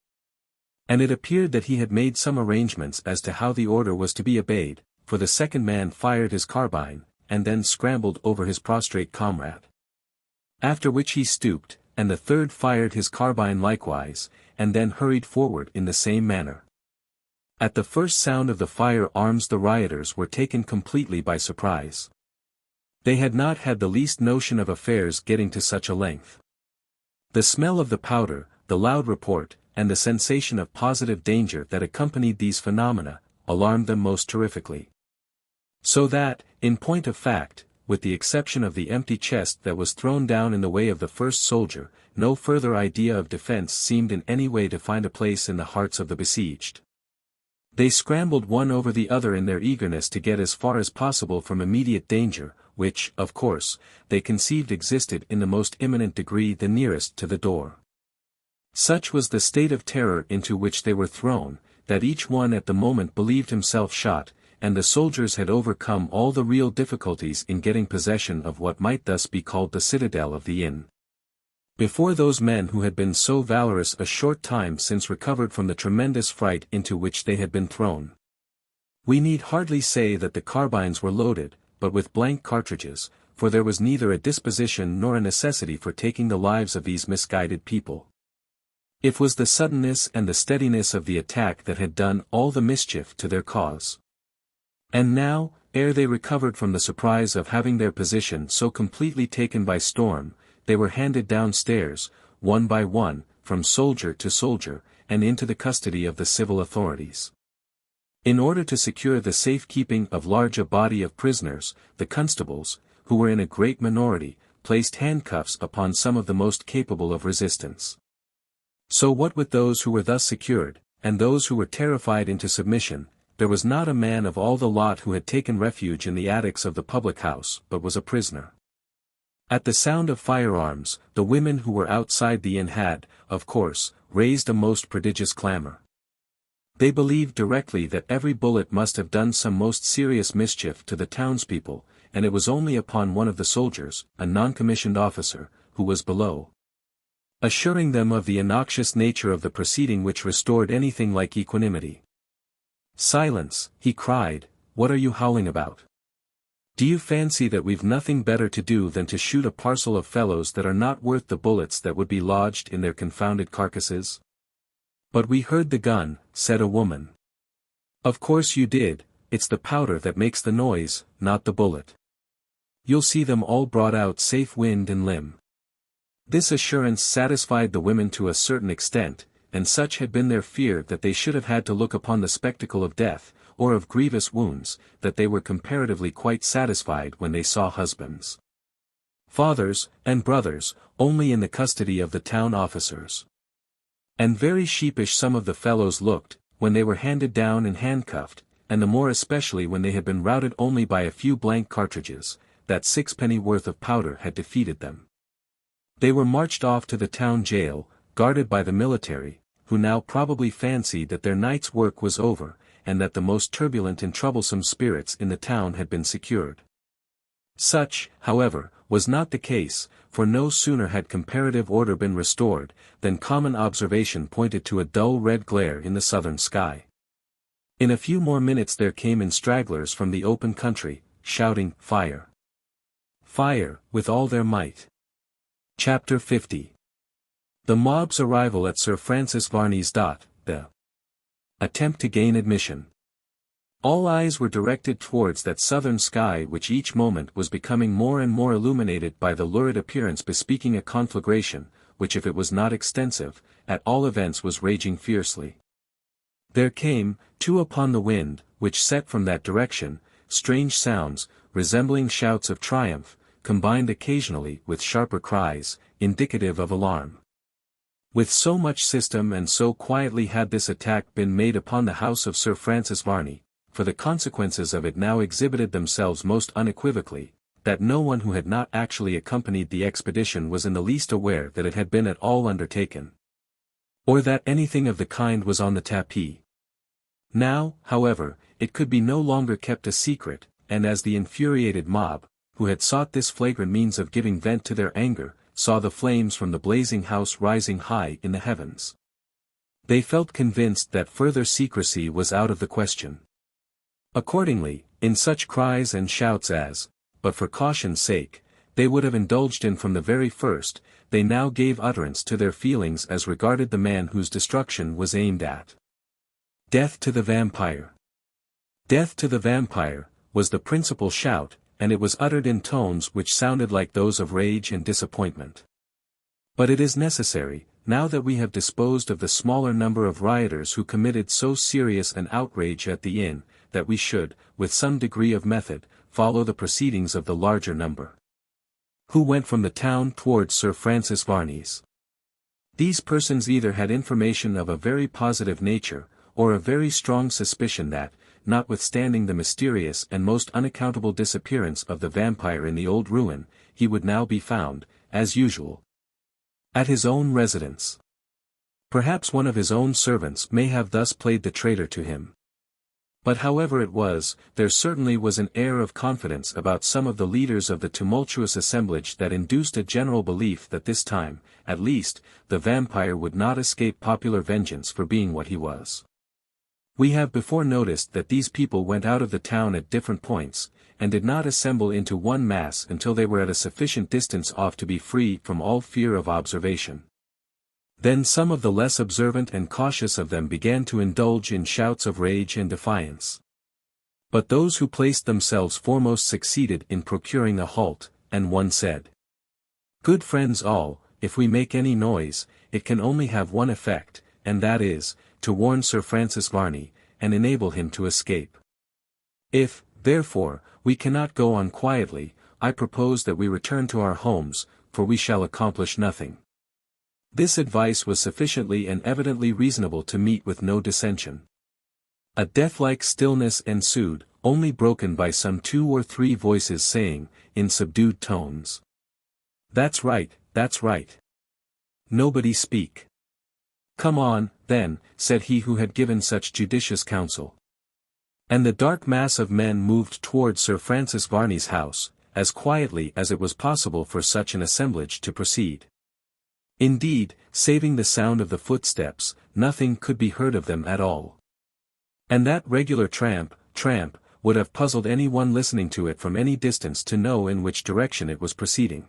And it appeared that he had made some arrangements as to how the order was to be obeyed, for the second man fired his carbine, and then scrambled over his prostrate comrade. After which he stooped, and the third fired his carbine likewise, and then hurried forward in the same manner. At the first sound of the firearms the rioters were taken completely by surprise. They had not had the least notion of affairs getting to such a length. The smell of the powder, the loud report, and the sensation of positive danger that accompanied these phenomena, alarmed them most terrifically. So that, in point of fact, with the exception of the empty chest that was thrown down in the way of the first soldier, no further idea of defense seemed in any way to find a place in the hearts of the besieged. They scrambled one over the other in their eagerness to get as far as possible from immediate danger, which, of course, they conceived existed in the most imminent degree the nearest to the door. Such was the state of terror into which they were thrown, that each one at the moment believed himself shot, and the soldiers had overcome all the real difficulties in getting possession of what might thus be called the citadel of the inn. Before those men who had been so valorous a short time since recovered from the tremendous fright into which they had been thrown. We need hardly say that the carbines were loaded, but with blank cartridges, for there was neither a disposition nor a necessity for taking the lives of these misguided people. It was the suddenness and the steadiness of the attack that had done all the mischief to their cause. And now, ere they recovered from the surprise of having their position so completely taken by storm, they were handed downstairs, one by one, from soldier to soldier, and into the custody of the civil authorities. In order to secure the safe keeping of large a body of prisoners, the constables, who were in a great minority, placed handcuffs upon some of the most capable of resistance. So what with those who were thus secured, and those who were terrified into submission, there was not a man of all the lot who had taken refuge in the attics of the public house but was a prisoner. At the sound of firearms, the women who were outside the inn had, of course, raised a most prodigious clamor. They believed directly that every bullet must have done some most serious mischief to the townspeople, and it was only upon one of the soldiers, a non-commissioned officer, who was below, assuring them of the innoxious nature of the proceeding which restored anything like equanimity. "Silence," he cried, "what are you howling about? Do you fancy that we've nothing better to do than to shoot a parcel of fellows that are not worth the bullets that would be lodged in their confounded carcasses?" "But we heard the gun," said a woman. "Of course you did, it's the powder that makes the noise, not the bullet. You'll see them all brought out safe wind and limb." This assurance satisfied the women to a certain extent, and such had been their fear that they should have had to look upon the spectacle of death, or of grievous wounds, that they were comparatively quite satisfied when they saw husbands, fathers, and brothers, only in the custody of the town officers. And very sheepish some of the fellows looked, when they were handed down and handcuffed, and the more especially when they had been routed only by a few blank cartridges, that sixpenny worth of powder had defeated them. They were marched off to the town jail, guarded by the military, who now probably fancied that their night's work was over, and that the most turbulent and troublesome spirits in the town had been secured. Such, however, was not the case, for no sooner had comparative order been restored, than common observation pointed to a dull red glare in the southern sky. In a few more minutes there came in stragglers from the open country, shouting, "Fire! Fire!" with all their might. Chapter 50. The mob's arrival at Sir Francis Varney's. The attempt to gain admission. All eyes were directed towards that southern sky which each moment was becoming more and more illuminated by the lurid appearance bespeaking a conflagration, which if it was not extensive, at all events was raging fiercely. There came, too upon the wind, which set from that direction, strange sounds, resembling shouts of triumph, combined occasionally with sharper cries, indicative of alarm. With so much system and so quietly had this attack been made upon the house of Sir Francis Varney, for the consequences of it now exhibited themselves most unequivocally, that no one who had not actually accompanied the expedition was in the least aware that it had been at all undertaken, or that anything of the kind was on the tapis. Now, however, it could be no longer kept a secret, and as the infuriated mob, who had sought this flagrant means of giving vent to their anger, saw the flames from the blazing house rising high in the heavens, they felt convinced that further secrecy was out of the question. Accordingly, in such cries and shouts as, but for caution's sake, they would have indulged in from the very first, they now gave utterance to their feelings as regarded the man whose destruction was aimed at. Death to the vampire! Death to the vampire, was the principal shout, and it was uttered in tones which sounded like those of rage and disappointment. But it is necessary, now that we have disposed of the smaller number of rioters who committed so serious an outrage at the inn, that we should, with some degree of method, follow the proceedings of the larger number, who went from the town towards Sir Francis Varney's. These persons either had information of a very positive nature, or a very strong suspicion that, notwithstanding the mysterious and most unaccountable disappearance of the vampire in the old ruin, he would now be found, as usual, at his own residence. Perhaps one of his own servants may have thus played the traitor to him. But however it was, there certainly was an air of confidence about some of the leaders of the tumultuous assemblage that induced a general belief that this time, at least, the vampire would not escape popular vengeance for being what he was. We have before noticed that these people went out of the town at different points, and did not assemble into one mass until they were at a sufficient distance off to be free from all fear of observation. Then some of the less observant and cautious of them began to indulge in shouts of rage and defiance. But those who placed themselves foremost succeeded in procuring a halt, and one said, "Good friends all, if we make any noise, it can only have one effect, and that is, to warn Sir Francis Varney, and enable him to escape. If, therefore, we cannot go on quietly, I propose that we return to our homes, for we shall accomplish nothing." This advice was sufficiently and evidently reasonable to meet with no dissension. A death-like stillness ensued, only broken by some 2 or 3 voices saying, in subdued tones, "That's right, that's right. Nobody speak." "Come on, then," said he who had given such judicious counsel. And the dark mass of men moved towards Sir Francis Varney's house, as quietly as it was possible for such an assemblage to proceed. Indeed, saving the sound of the footsteps, nothing could be heard of them at all. And that regular tramp, would have puzzled any one listening to it from any distance to know in which direction it was proceeding.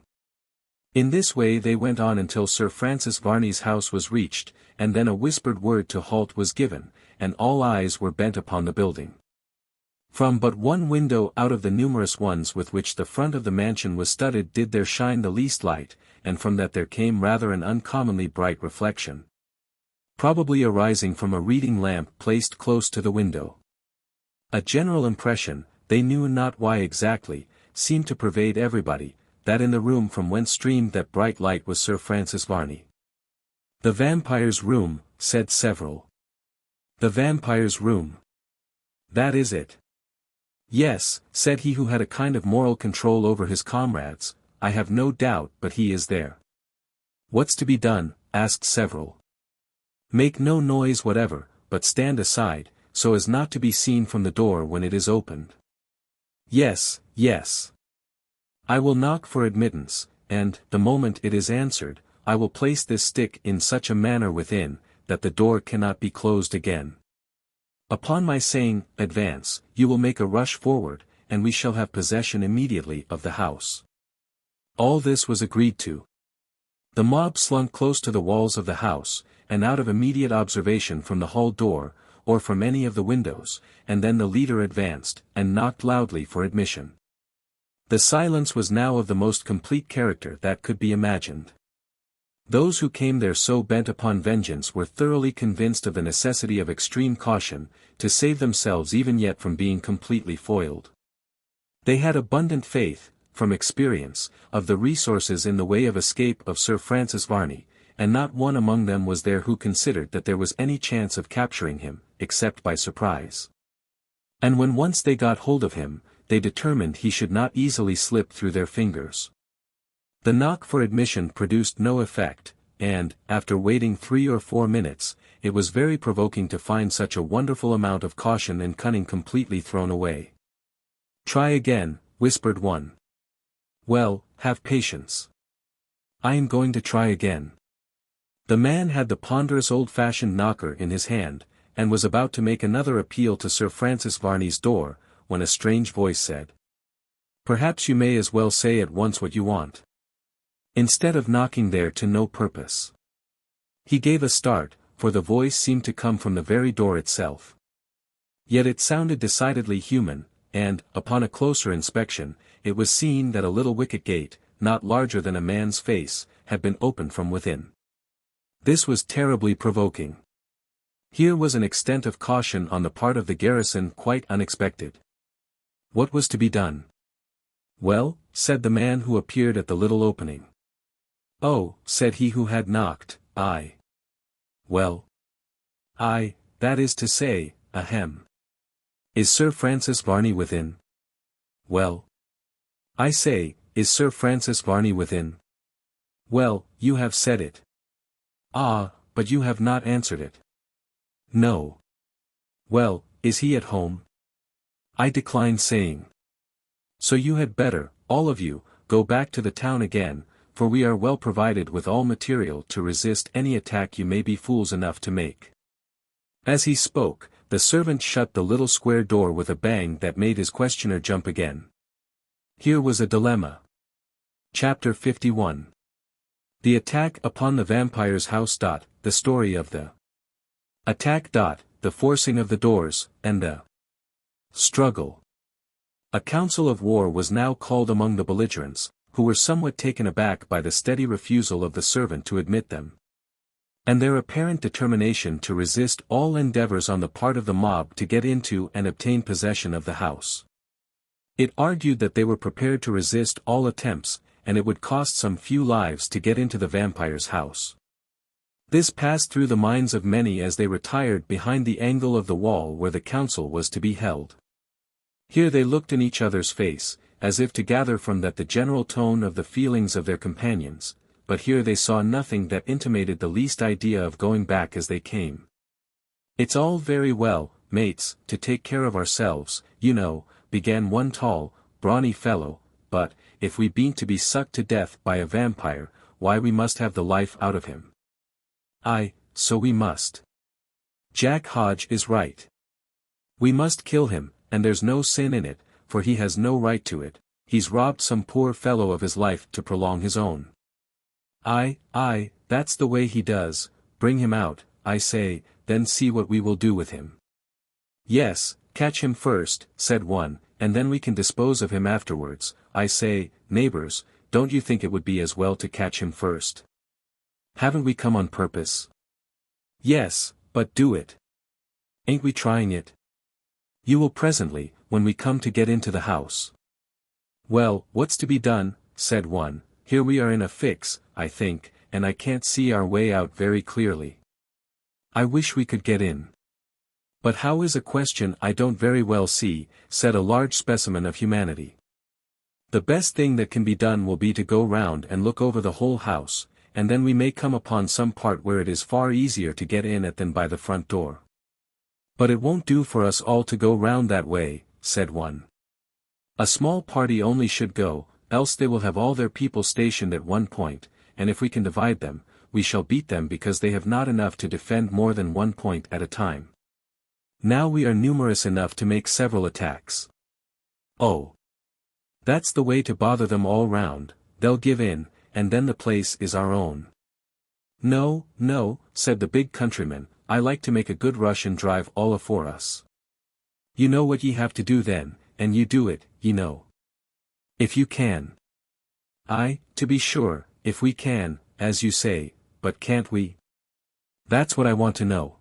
In this way they went on until Sir Francis Varney's house was reached, and then a whispered word to halt was given, and all eyes were bent upon the building. From but one window out of the numerous ones with which the front of the mansion was studded did there shine the least light, and from that there came rather an uncommonly bright reflection, probably arising from a reading lamp placed close to the window. A general impression, they knew not why exactly, seemed to pervade everybody, that in the room from whence streamed that bright light was Sir Francis Varney. The vampire's room, said several. The vampire's room. That is it. Yes, said he who had a kind of moral control over his comrades, I have no doubt but he is there. What's to be done? Asked several. Make no noise whatever, but stand aside, so as not to be seen from the door when it is opened. Yes, yes. I will knock for admittance, and, the moment it is answered, I will place this stick in such a manner within, that the door cannot be closed again. Upon my saying, advance, you will make a rush forward, and we shall have possession immediately of the house. All this was agreed to. The mob slunk close to the walls of the house, and out of immediate observation from the hall door, or from any of the windows, and then the leader advanced, and knocked loudly for admission. The silence was now of the most complete character that could be imagined. Those who came there so bent upon vengeance were thoroughly convinced of the necessity of extreme caution, to save themselves even yet from being completely foiled. They had abundant faith, from experience, of the resources in the way of escape of Sir Francis Varney, and not one among them was there who considered that there was any chance of capturing him, except by surprise. And when once they got hold of him, they determined he should not easily slip through their fingers. The knock for admission produced no effect, and, after waiting 3 or 4 minutes, it was very provoking to find such a wonderful amount of caution and cunning completely thrown away. Try again, whispered one. Well, have patience. I am going to try again. The man had the ponderous old-fashioned knocker in his hand, and was about to make another appeal to Sir Francis Varney's door, when a strange voice said, Perhaps you may as well say at once what you want. Instead of knocking there to no purpose. He gave a start, for the voice seemed to come from the very door itself. Yet it sounded decidedly human, and, upon a closer inspection, it was seen that a little wicket gate, not larger than a man's face, had been opened from within. This was terribly provoking. Here was an extent of caution on the part of the garrison quite unexpected. What was to be done? Well, said the man who appeared at the little opening. Oh, said he who had knocked, I. Well. That is to say, ahem. Is Sir Francis Varney within? Well. I say, is Sir Francis Varney within? Well, you have said it. Ah, but you have not answered it. No. Well, is he at home? I decline saying. So you had better, all of you, go back to the town again, for we are well provided with all material to resist any attack you may be fools enough to make. As he spoke, the servant shut the little square door with a bang that made his questioner jump again. Here was a dilemma. Chapter 51. The attack upon the vampire's house. The story of the attack. The forcing of the doors, and the struggle. A council of war was now called among the belligerents, who were somewhat taken aback by the steady refusal of the servant to admit them, and their apparent determination to resist all endeavors on the part of the mob to get into and obtain possession of the house. It argued that they were prepared to resist all attempts, and it would cost some few lives to get into the vampire's house. This passed through the minds of many as they retired behind the angle of the wall where the council was to be held. Here they looked in each other's face, as if to gather from that the general tone of the feelings of their companions, but here they saw nothing that intimated the least idea of going back as they came. It's all very well, mates, to take care of ourselves, you know, began one tall, brawny fellow, but, if we bean't to be sucked to death by a vampire, why we must have the life out of him. Aye, so we must. Jack Hodge is right. We must kill him, and there's no sin in it, for he has no right to it, he's robbed some poor fellow of his life to prolong his own. Aye, that's the way he does, bring him out, I say, then see what we will do with him. Yes, catch him first, said one, and then we can dispose of him afterwards. I say, neighbors, don't you think it would be as well to catch him first? Haven't we come on purpose? Yes, but do it. Ain't we trying it? You will presently, when we come to get into the house. Well, what's to be done, said one, here we are in a fix, I think, and I can't see our way out very clearly. I wish we could get in. But how is a question I don't very well see, said a large specimen of humanity. The best thing that can be done will be to go round and look over the whole house, and then we may come upon some part where it is far easier to get in at than by the front door. But it won't do for us all to go round that way, said one. A small party only should go, else they will have all their people stationed at one point, and if we can divide them, we shall beat them because they have not enough to defend more than one point at a time. Now we are numerous enough to make several attacks. Oh! That's the way to bother them all round, they'll give in, and then the place is our own. No, no, said the big countryman, I like to make a good rush and drive all afore us. You know what ye have to do then, and you do it, ye know. If you can. Aye, to be sure, if we can, as you say, but can't we? That's what I want to know.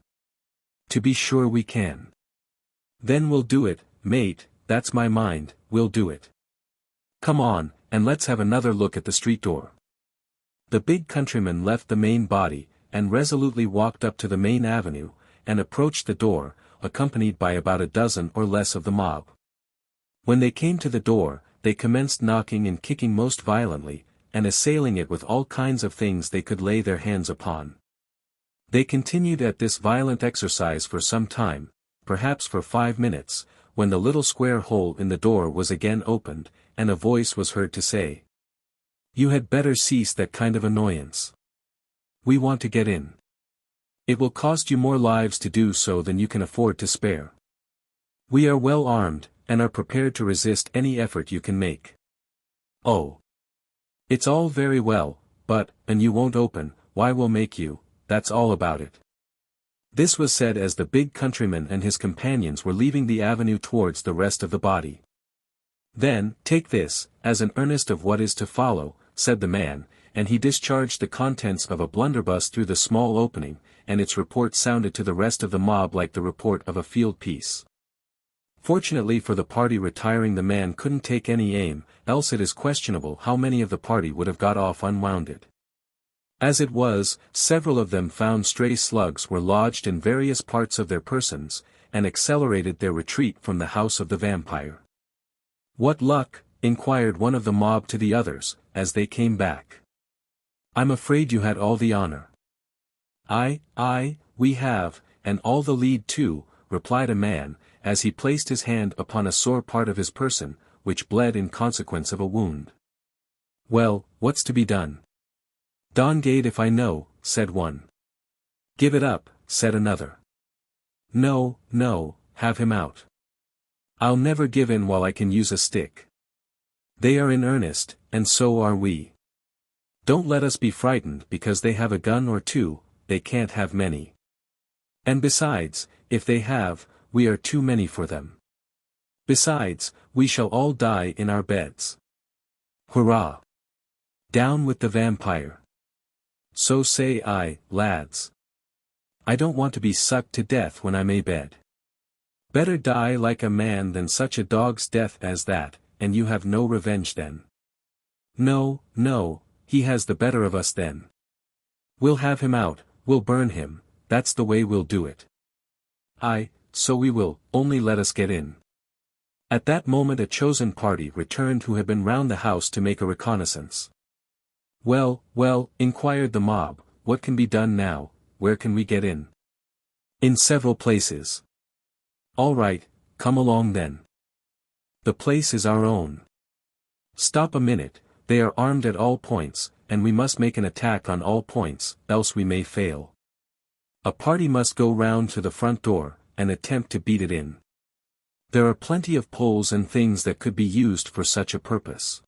To be sure we can. Then we'll do it, mate, that's my mind, we'll do it. Come on, and let's have another look at the street door. The big countryman left the main body, and resolutely walked up to the main avenue, and approached the door, accompanied by about a dozen or less of the mob. When they came to the door, they commenced knocking and kicking most violently, and assailing it with all kinds of things they could lay their hands upon. They continued at this violent exercise for some time, perhaps for 5 minutes, when the little square hole in the door was again opened, and a voice was heard to say, "You had better cease that kind of annoyance. We want to get in. It will cost you more lives to do so than you can afford to spare. We are well armed, and are prepared to resist any effort you can make." "Oh! It's all very well, but, and you won't open, why we'll make you, that's all about it." This was said as the big countryman and his companions were leaving the avenue towards the rest of the body. "Then, take this, as an earnest of what is to follow," said the man, and he discharged the contents of a blunderbuss through the small opening, and its report sounded to the rest of the mob like the report of a field piece. Fortunately for the party retiring, the man couldn't take any aim, else it is questionable how many of the party would have got off unwounded. As it was, several of them found stray slugs were lodged in various parts of their persons, and accelerated their retreat from the house of the vampire. "What luck?" inquired one of the mob to the others, as they came back. "I'm afraid you had all the honor." Aye, we have, and all the lead too," replied a man, as he placed his hand upon a sore part of his person, which bled in consequence of a wound. "Well, what's to be done?" "Dongade if I know," said one. "Give it up," said another. No, have him out. I'll never give in while I can use a stick." They are in earnest, and so are we. Don't let us be frightened because they have a gun or two, they can't have many. And besides, if they have, we are too many for them. Besides, we shall all die in our beds. Hurrah! Down with the vampire! So say I, lads. I don't want to be sucked to death when I'm abed. Better die like a man than such a dog's death as that, and you have no revenge then. No, he has the better of us then. We'll have him out, we'll burn him, that's the way we'll do it. Aye, so we will, only let us get in. At that moment a chosen party returned who had been round the house to make a reconnaissance. Well, inquired the mob, what can be done now, where can we get in? In several places. All right, come along then. The place is our own. Stop a minute, they are armed at all points, and we must make an attack on all points, else we may fail. A party must go round to the front door, and attempt to beat it in. There are plenty of poles and things that could be used for such a purpose.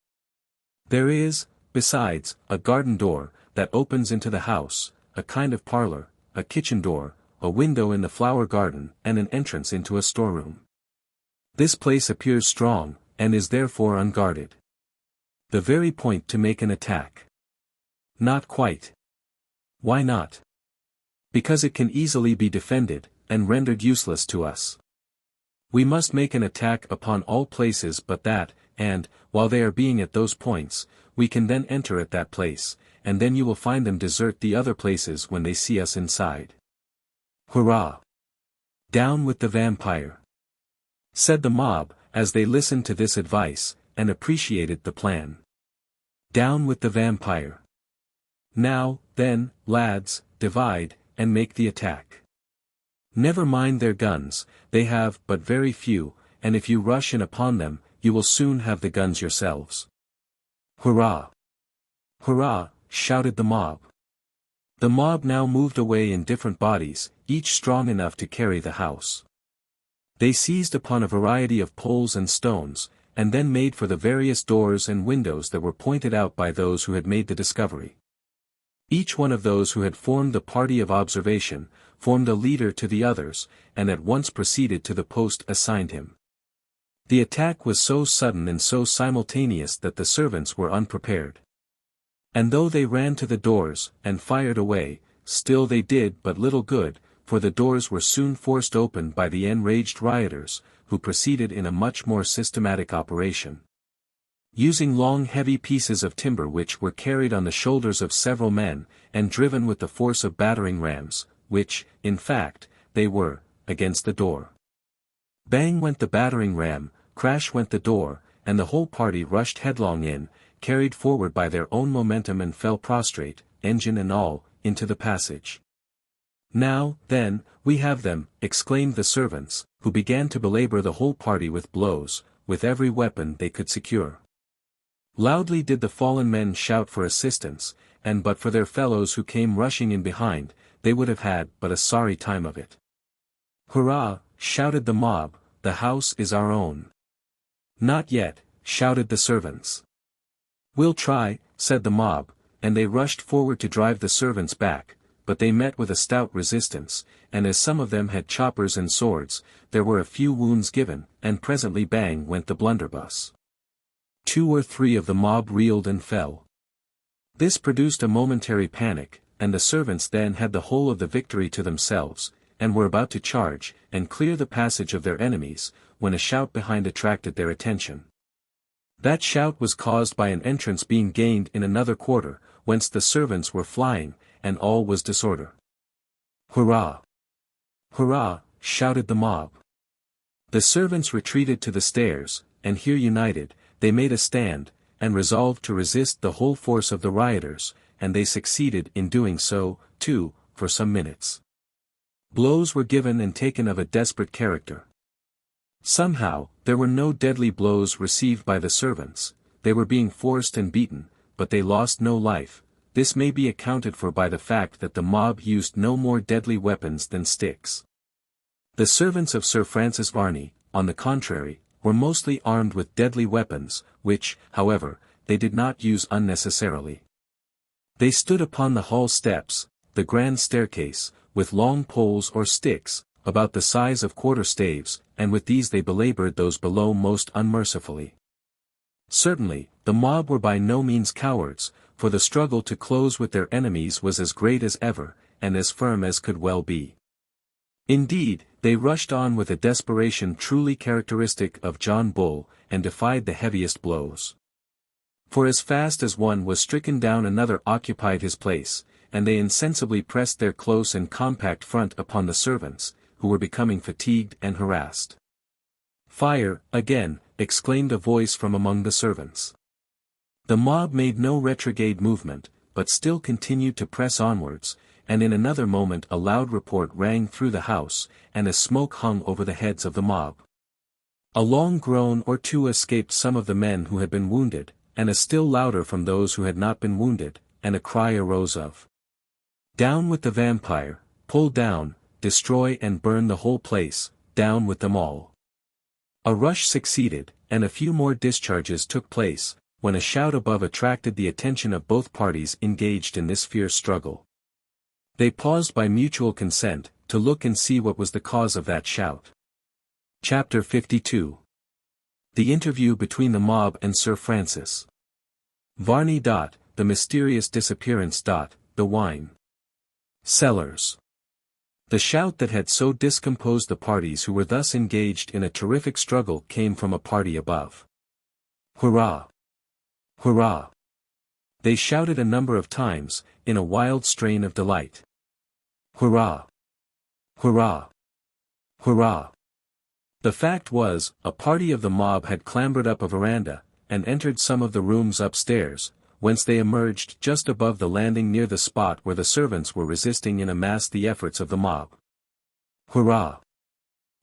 There is, besides, a garden door, that opens into the house, a kind of parlor, a kitchen door, a window in the flower garden, and an entrance into a storeroom. This place appears strong, and is therefore unguarded. The very point to make an attack. Not quite. Why not? Because it can easily be defended, and rendered useless to us. We must make an attack upon all places but that, and, while they are being at those points, we can then enter at that place, and then you will find them desert the other places when they see us inside. Hurrah! Down with the vampire!" said the mob, as they listened to this advice, and appreciated the plan. Down with the vampire! Now, then, lads, divide, and make the attack. Never mind their guns, they have but very few, and if you rush in upon them, you will soon have the guns yourselves. Hurrah! Hurrah! Shouted the mob. The mob now moved away in different bodies, each strong enough to carry the house. They seized upon a variety of poles and stones, and then made for the various doors and windows that were pointed out by those who had made the discovery. Each one of those who had formed the party of observation, formed a leader to the others, and at once proceeded to the post assigned him. The attack was so sudden and so simultaneous that the servants were unprepared. And though they ran to the doors, and fired away, still they did but little good, for the doors were soon forced open by the enraged rioters, who proceeded in a much more systematic operation. Using long heavy pieces of timber which were carried on the shoulders of several men, and driven with the force of battering rams, which, in fact, they were, against the door. Bang went the battering ram, crash went the door, and the whole party rushed headlong in, carried forward by their own momentum and fell prostrate, engine and all, into the passage. "Now, then, we have them," exclaimed the servants, who began to belabor the whole party with blows, with every weapon they could secure. Loudly did the fallen men shout for assistance, and but for their fellows who came rushing in behind, they would have had but a sorry time of it. "Hurrah!" shouted the mob, "the house is our own." "Not yet," shouted the servants. "We'll try," said the mob, and they rushed forward to drive the servants back, but they met with a stout resistance, and as some of them had choppers and swords, there were a few wounds given, and presently bang went the blunderbuss. 2 or 3 of the mob reeled and fell. This produced a momentary panic, and the servants then had the whole of the victory to themselves, and were about to charge, and clear the passage of their enemies, when a shout behind attracted their attention. That shout was caused by an entrance being gained in another quarter, whence the servants were flying, and all was disorder. "Hurrah! Hurrah!" shouted the mob. The servants retreated to the stairs, and here united, they made a stand, and resolved to resist the whole force of the rioters, and they succeeded in doing so, too, for some minutes. Blows were given and taken of a desperate character. Somehow, there were no deadly blows received by the servants, they were being forced and beaten, but they lost no life. This may be accounted for by the fact that the mob used no more deadly weapons than sticks. The servants of Sir Francis Varney, on the contrary, were mostly armed with deadly weapons, which, however, they did not use unnecessarily. They stood upon the hall steps, the grand staircase, with long poles or sticks, about the size of quarter-staves, and with these they belabored those below most unmercifully. Certainly, the mob were by no means cowards, for the struggle to close with their enemies was as great as ever, and as firm as could well be. Indeed, they rushed on with a desperation truly characteristic of John Bull, and defied the heaviest blows. For as fast as one was stricken down another occupied his place, and they insensibly pressed their close and compact front upon the servants, who were becoming fatigued and harassed. "Fire, again!" exclaimed a voice from among the servants. The mob made no retrograde movement, but still continued to press onwards, and in another moment a loud report rang through the house, and a smoke hung over the heads of the mob. A long groan or two escaped some of the men who had been wounded, and a still louder from those who had not been wounded, and a cry arose of "Down with the vampire, pull down, destroy and burn the whole place, down with them all." A rush succeeded, and a few more discharges took place, when a shout above attracted the attention of both parties engaged in this fierce struggle. They paused by mutual consent, to look and see what was the cause of that shout. Chapter 52. The interview between the mob and Sir Francis Varney. The mysterious disappearance. The wine cellars. The shout that had so discomposed the parties who were thus engaged in a terrific struggle came from a party above. "Hurrah! Hurrah! They shouted a number of times, in a wild strain of delight. Hurrah! Hurrah! Hurrah! The fact was, a party of the mob had clambered up a veranda, and entered some of the rooms upstairs, whence they emerged just above the landing near the spot where the servants were resisting in a mass the efforts of the mob. Hurrah!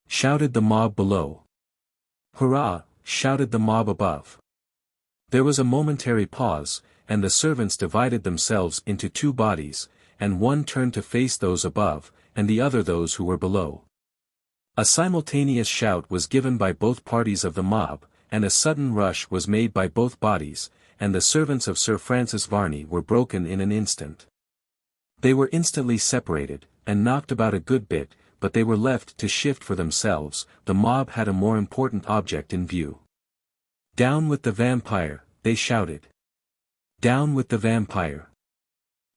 Shouted the mob below. Hurrah! Shouted the mob above. There was a momentary pause, and the servants divided themselves into two bodies, and one turned to face those above, and the other those who were below. A simultaneous shout was given by both parties of the mob, and a sudden rush was made by both bodies, and the servants of Sir Francis Varney were broken in an instant. They were instantly separated, and knocked about a good bit, but they were left to shift for themselves. The mob had a more important object in view. "Down with the vampire," they shouted. "Down with the vampire!"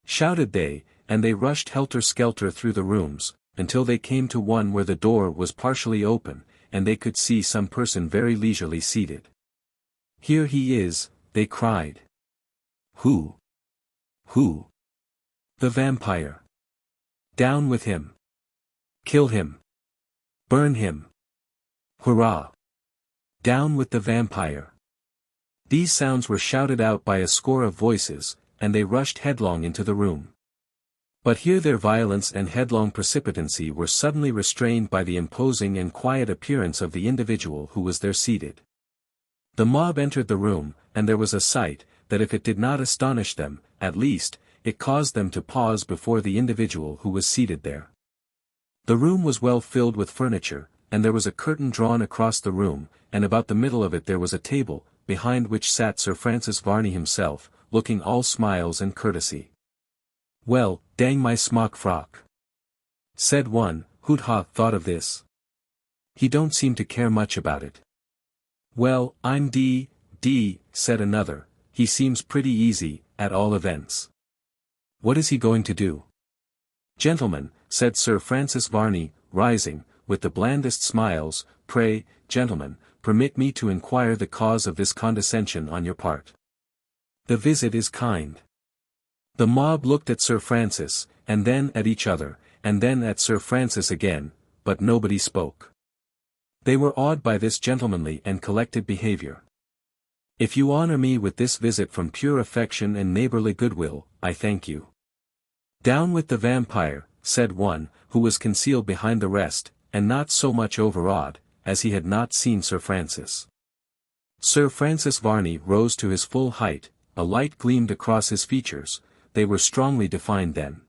shouted they, and they rushed helter-skelter through the rooms, until they came to one where the door was partially open, and they could see some person very leisurely seated. "Here he is," they cried. "Who? Who?" "The vampire." "Down with him." "Kill him." "Burn him." "Hurrah! Down with the vampire." These sounds were shouted out by a score of voices, and they rushed headlong into the room. But here their violence and headlong precipitancy were suddenly restrained by the imposing and quiet appearance of the individual who was there seated. The mob entered the room, and there was a sight, that if it did not astonish them, at least, it caused them to pause before the individual who was seated there. The room was well filled with furniture, and there was a curtain drawn across the room, and about the middle of it there was a table, behind which sat Sir Francis Varney himself, looking all smiles and courtesy. "Well, dang my smock frock," said one, "who'd ha thought of this? He don't seem to care much about it." "Well, I'm d, said another, "he seems pretty easy, at all events. What is he going to do?" "Gentlemen," said Sir Francis Varney, rising, with the blandest smiles, "pray, gentlemen, permit me to inquire the cause of this condescension on your part. The visit is kind." The mob looked at Sir Francis, and then at each other, and then at Sir Francis again, but nobody spoke. They were awed by this gentlemanly and collected behavior. "If you honor me with this visit from pure affection and neighborly goodwill, I thank you." "Down with the vampire," said one, who was concealed behind the rest, and not so much overawed, as he had not seen Sir Francis. Sir Francis Varney rose to his full height, a light gleamed across his features, they were strongly defined then.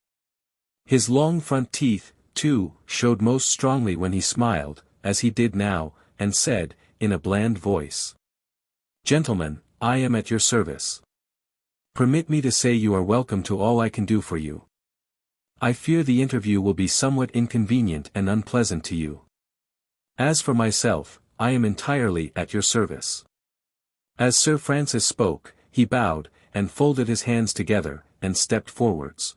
His long front teeth, too, showed most strongly when he smiled, as he did now, and said, in a bland voice, "Gentlemen, I am at your service. Permit me to say you are welcome to all I can do for you. I fear the interview will be somewhat inconvenient and unpleasant to you. As for myself, I am entirely at your service." As Sir Francis spoke, he bowed, and folded his hands together, and stepped forwards.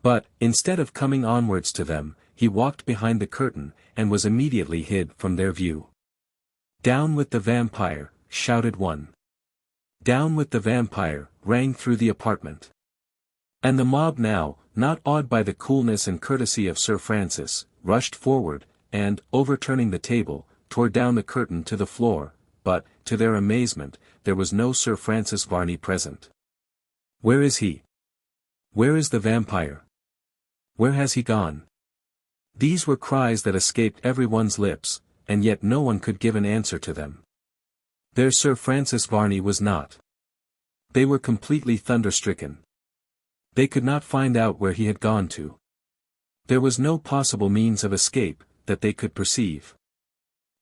But, instead of coming onwards to them, he walked behind the curtain, and was immediately hid from their view. "Down with the vampire," shouted one. "Down with the vampire," rang through the apartment. And the mob now, not awed by the coolness and courtesy of Sir Francis, rushed forward, and, overturning the table, tore down the curtain to the floor, but, to their amazement, there was no Sir Francis Varney present. "Where is he? Where is the vampire? Where has he gone?" These were cries that escaped everyone's lips, and yet no one could give an answer to them. There Sir Francis Varney was not. They were completely thunderstricken. They could not find out where he had gone to. There was no possible means of escape, that they could perceive.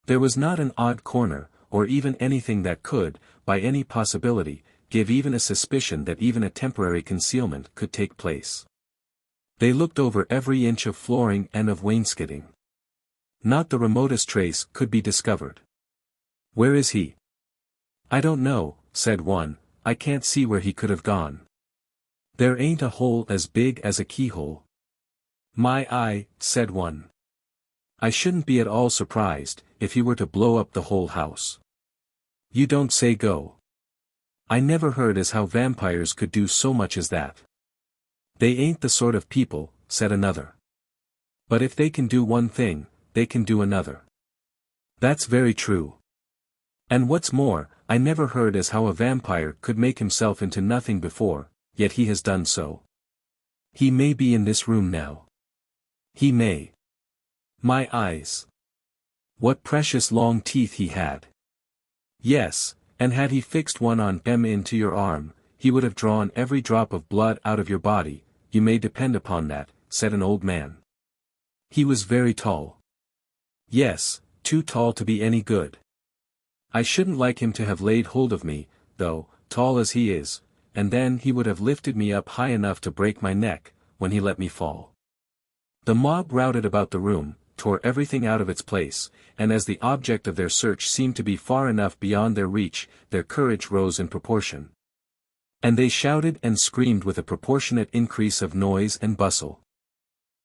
There was not an odd corner, or even anything that could, by any possibility, give even a suspicion that even a temporary concealment could take place. They looked over every inch of flooring and of wainscoting. Not the remotest trace could be discovered. "Where is he?" "I don't know," said one, "I can't see where he could have gone. There ain't a hole as big as a keyhole." "My eye," said one. "I shouldn't be at all surprised, if he were to blow up the whole house." "You don't say go." I never heard as how vampires could do so much as that. They ain't the sort of people, said another. But if they can do one thing, they can do another. That's very true. And what's more, I never heard as how a vampire could make himself into nothing before, yet he has done so. He may be in this room now. He may. My eyes. What precious long teeth he had. Yes, and had he fixed one on into your arm, he would have drawn every drop of blood out of your body, you may depend upon that, said an old man. He was very tall. Yes, too tall to be any good. I shouldn't like him to have laid hold of me, though, tall as he is, and then he would have lifted me up high enough to break my neck, when he let me fall. The mob routed about the room, tore everything out of its place, and as the object of their search seemed to be far enough beyond their reach, their courage rose in proportion. And they shouted and screamed with a proportionate increase of noise and bustle.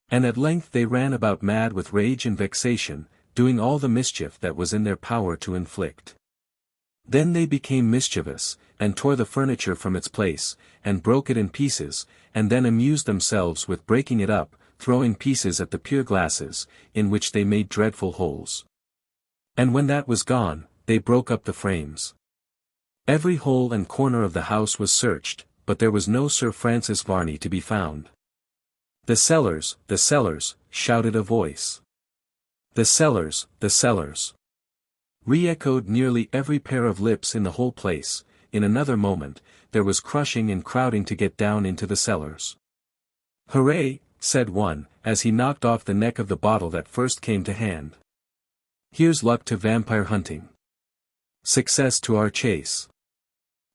And at length they ran about mad with rage and vexation, doing all the mischief that was in their power to inflict. Then they became mischievous, and tore the furniture from its place, and broke it in pieces, and then amused themselves with breaking it up, throwing pieces at the pier glasses, in which they made dreadful holes. And when that was gone, they broke up the frames. Every hole and corner of the house was searched, but there was no Sir Francis Varney to be found. The cellars, shouted a voice. The cellars, re-echoed nearly every pair of lips in the whole place. In another moment, there was crushing and crowding to get down into the cellars. Hooray, said one, as he knocked off the neck of the bottle that first came to hand. Here's luck to vampire hunting. Success to our chase.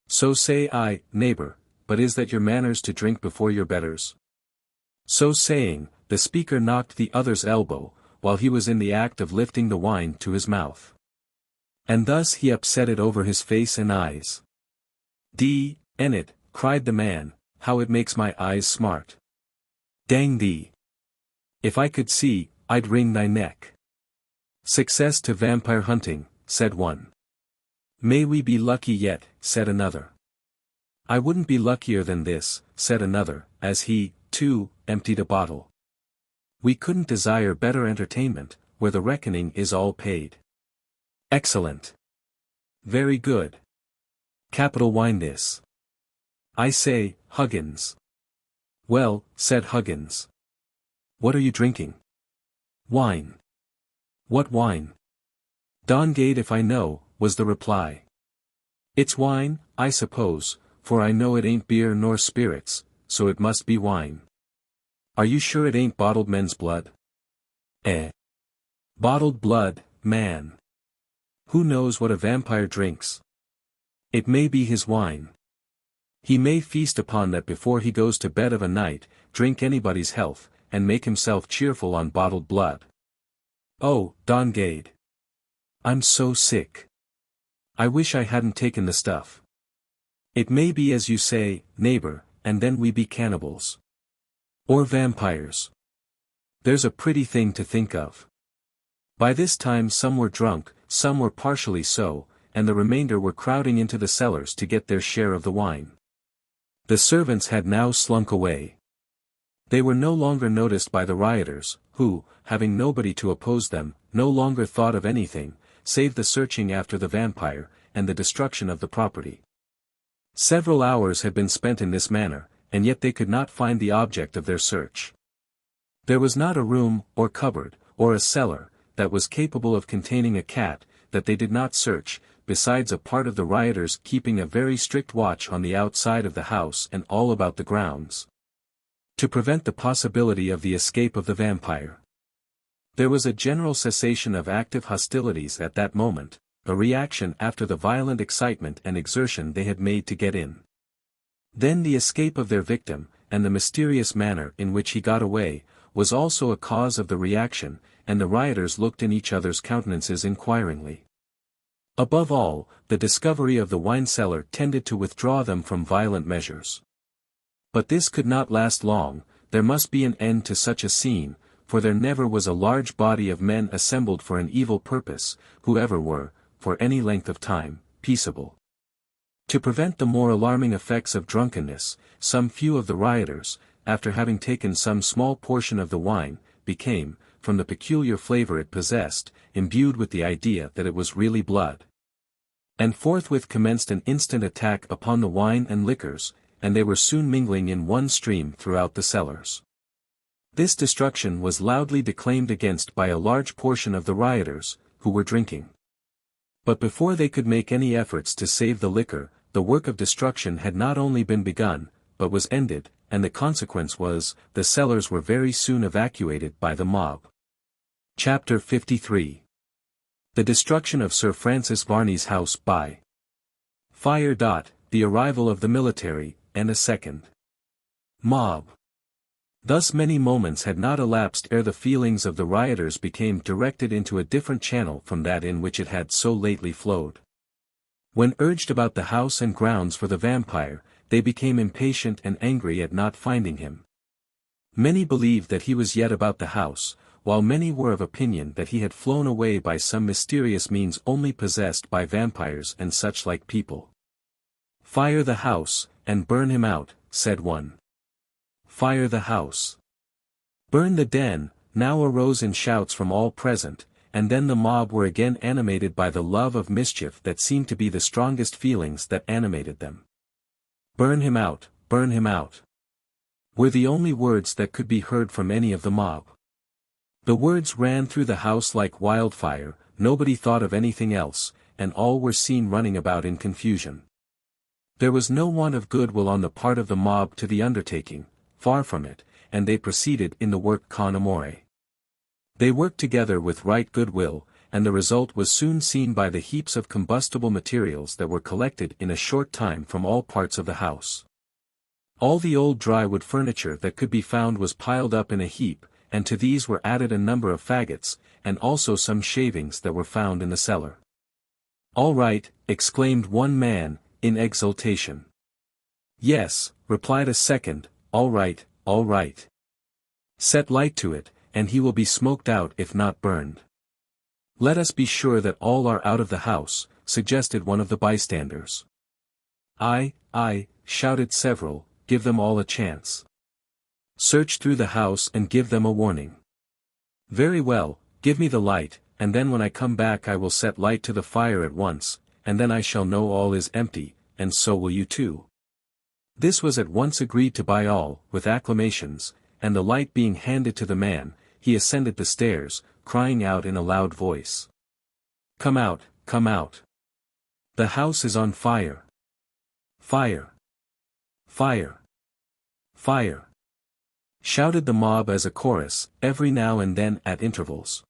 So say I, neighbor, but is that your manners to drink before your betters? So saying, the speaker knocked the other's elbow, while he was in the act of lifting the wine to his mouth. And thus he upset it over his face and eyes. "D—n it," cried the man, "how it makes my eyes smart. Dang thee! If I could see, I'd wring thy neck." Success to vampire hunting, said one. May we be lucky yet, said another. I wouldn't be luckier than this, said another, as he, too, emptied a bottle. We couldn't desire better entertainment, where the reckoning is all paid. Excellent. Very good. Capital wine this. I say, Huggins. Well, said Huggins. What are you drinking? Wine. What wine? Dongade if I know, was the reply. It's wine, I suppose, for I know it ain't beer nor spirits, so it must be wine. Are you sure it ain't bottled men's blood? Bottled blood, man. Who knows what a vampire drinks? It may be his wine. He may feast upon that before he goes to bed of a night, drink anybody's health, and make himself cheerful on bottled blood. Oh, Dongade. I'm so sick. I wish I hadn't taken the stuff. It may be as you say, neighbor, and then we be cannibals. Or vampires. There's a pretty thing to think of. By this time some were drunk, some were partially so, and the remainder were crowding into the cellars to get their share of the wine. The servants had now slunk away. They were no longer noticed by the rioters, who, having nobody to oppose them, no longer thought of anything, save the searching after the vampire, and the destruction of the property. Several hours had been spent in this manner, and yet they could not find the object of their search. There was not a room, or cupboard, or a cellar, that was capable of containing a cat, that they did not search, besides a part of the rioters keeping a very strict watch on the outside of the house and all about the grounds, to prevent the possibility of the escape of the vampire. There was a general cessation of active hostilities at that moment, a reaction after the violent excitement and exertion they had made to get in. Then the escape of their victim, and the mysterious manner in which he got away, was also a cause of the reaction, and the rioters looked in each other's countenances inquiringly. Above all, the discovery of the wine cellar tended to withdraw them from violent measures. But this could not last long, there must be an end to such a scene, for there never was a large body of men assembled for an evil purpose, whoever were, for any length of time, peaceable. To prevent the more alarming effects of drunkenness, some few of the rioters, after having taken some small portion of the wine, became, from the peculiar flavor it possessed, imbued with the idea that it was really blood. And forthwith commenced an instant attack upon the wine and liquors, and they were soon mingling in one stream throughout the cellars. This destruction was loudly declaimed against by a large portion of the rioters, who were drinking. But before they could make any efforts to save the liquor, the work of destruction had not only been begun, but was ended, and the consequence was, the cellars were very soon evacuated by the mob. Chapter 53. The destruction of Sir Francis Varney's house by fire. The arrival of the military, and a second mob. Thus many moments had not elapsed ere the feelings of the rioters became directed into a different channel from that in which it had so lately flowed. When urged about the house and grounds for the vampire, they became impatient and angry at not finding him. Many believed that he was yet about the house, while many were of opinion that he had flown away by some mysterious means only possessed by vampires and such like people. "Fire the house, and burn him out," said one. "Fire the house. Burn the den," now arose in shouts from all present, and then the mob were again animated by the love of mischief that seemed to be the strongest feelings that animated them. "Burn him out, burn him out," were the only words that could be heard from any of the mob. The words ran through the house like wildfire, nobody thought of anything else, and all were seen running about in confusion. There was no want of goodwill on the part of the mob to the undertaking, far from it, and they proceeded in the work con amore. They worked together with right goodwill, and the result was soon seen by the heaps of combustible materials that were collected in a short time from all parts of the house. All the old dry wood furniture that could be found was piled up in a heap, and to these were added a number of faggots, and also some shavings that were found in the cellar. "All right," exclaimed one man, in exultation. "Yes," replied a second, "all right, all right. Set light to it, and he will be smoked out if not burned." "Let us be sure that all are out of the house," suggested one of the bystanders. "Aye, aye," shouted several, "give them all a chance. Search through the house and give them a warning." "Very well, give me the light, and then when I come back I will set light to the fire at once, and then I shall know all is empty, and so will you too." This was at once agreed to by all, with acclamations, and the light being handed to the man, he ascended the stairs, crying out in a loud voice, "Come out, come out. The house is on fire. Fire! Fire! Fire!" shouted the mob as a chorus, every now and then at intervals.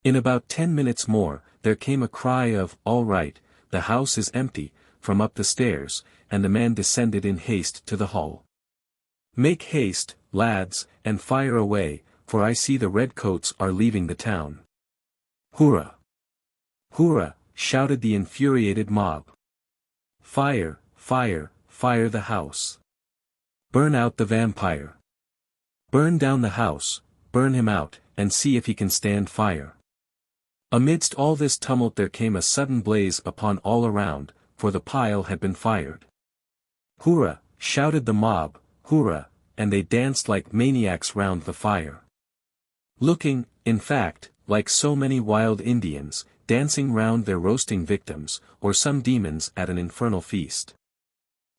In about 10 minutes more, there came a cry of, "All right, the house is empty," from up the stairs, and the man descended in haste to the hall. "Make haste, lads, and fire away, for I see the red coats are leaving the town." "Hurrah! Hurrah!" shouted the infuriated mob. "Fire, fire, fire the house. Burn out the vampire. Burn down the house, burn him out, and see if he can stand fire." Amidst all this tumult there came a sudden blaze upon all around, for the pile had been fired. "Hurrah!" shouted the mob, "hurrah!" and they danced like maniacs round the fire. Looking, in fact, like so many wild Indians, dancing round their roasting victims, or some demons at an infernal feast.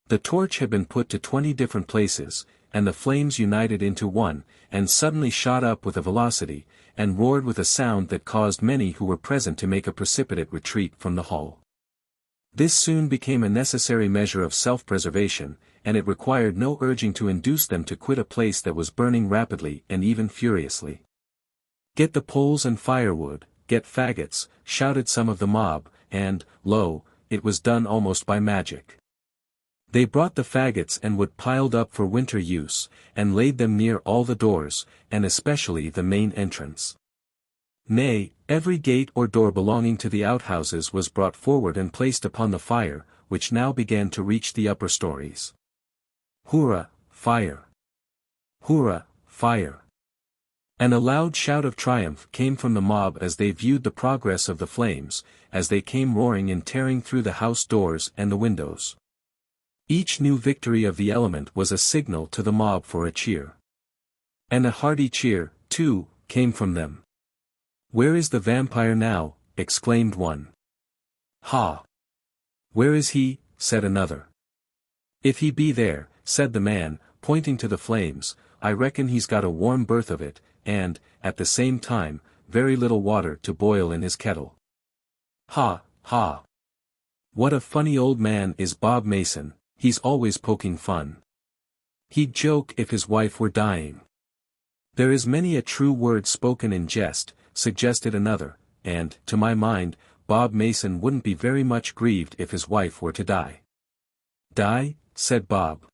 The torch had been put to 20 different places, and the flames united into one, and suddenly shot up with a velocity, and roared with a sound that caused many who were present to make a precipitate retreat from the hall. This soon became a necessary measure of self-preservation, and it required no urging to induce them to quit a place that was burning rapidly and even furiously. "Get the poles and firewood, get faggots," shouted some of the mob, and, lo, it was done almost by magic. They brought the faggots and wood piled up for winter use, and laid them near all the doors, and especially the main entrance. Nay, every gate or door belonging to the outhouses was brought forward and placed upon the fire, which now began to reach the upper stories. "Hurrah, fire! Hurrah, fire! And a loud shout of triumph came from the mob as they viewed the progress of the flames, as they came roaring and tearing through the house doors and the windows. Each new victory of the element was a signal to the mob for a cheer. And a hearty cheer, too, came from them. "Where is the vampire now?" exclaimed one. "Ha! Where is he?" said another. "If he be there," said the man, pointing to the flames, "I reckon he's got a warm berth of it, and, at the same time, very little water to boil in his kettle." "Ha, ha! What a funny old man is Bob Mason, he's always poking fun. He'd joke if his wife were dying." "There is many a true word spoken in jest," suggested another, "and, to my mind, Bob Mason wouldn't be very much grieved if his wife were to die." "Die?" said Bob.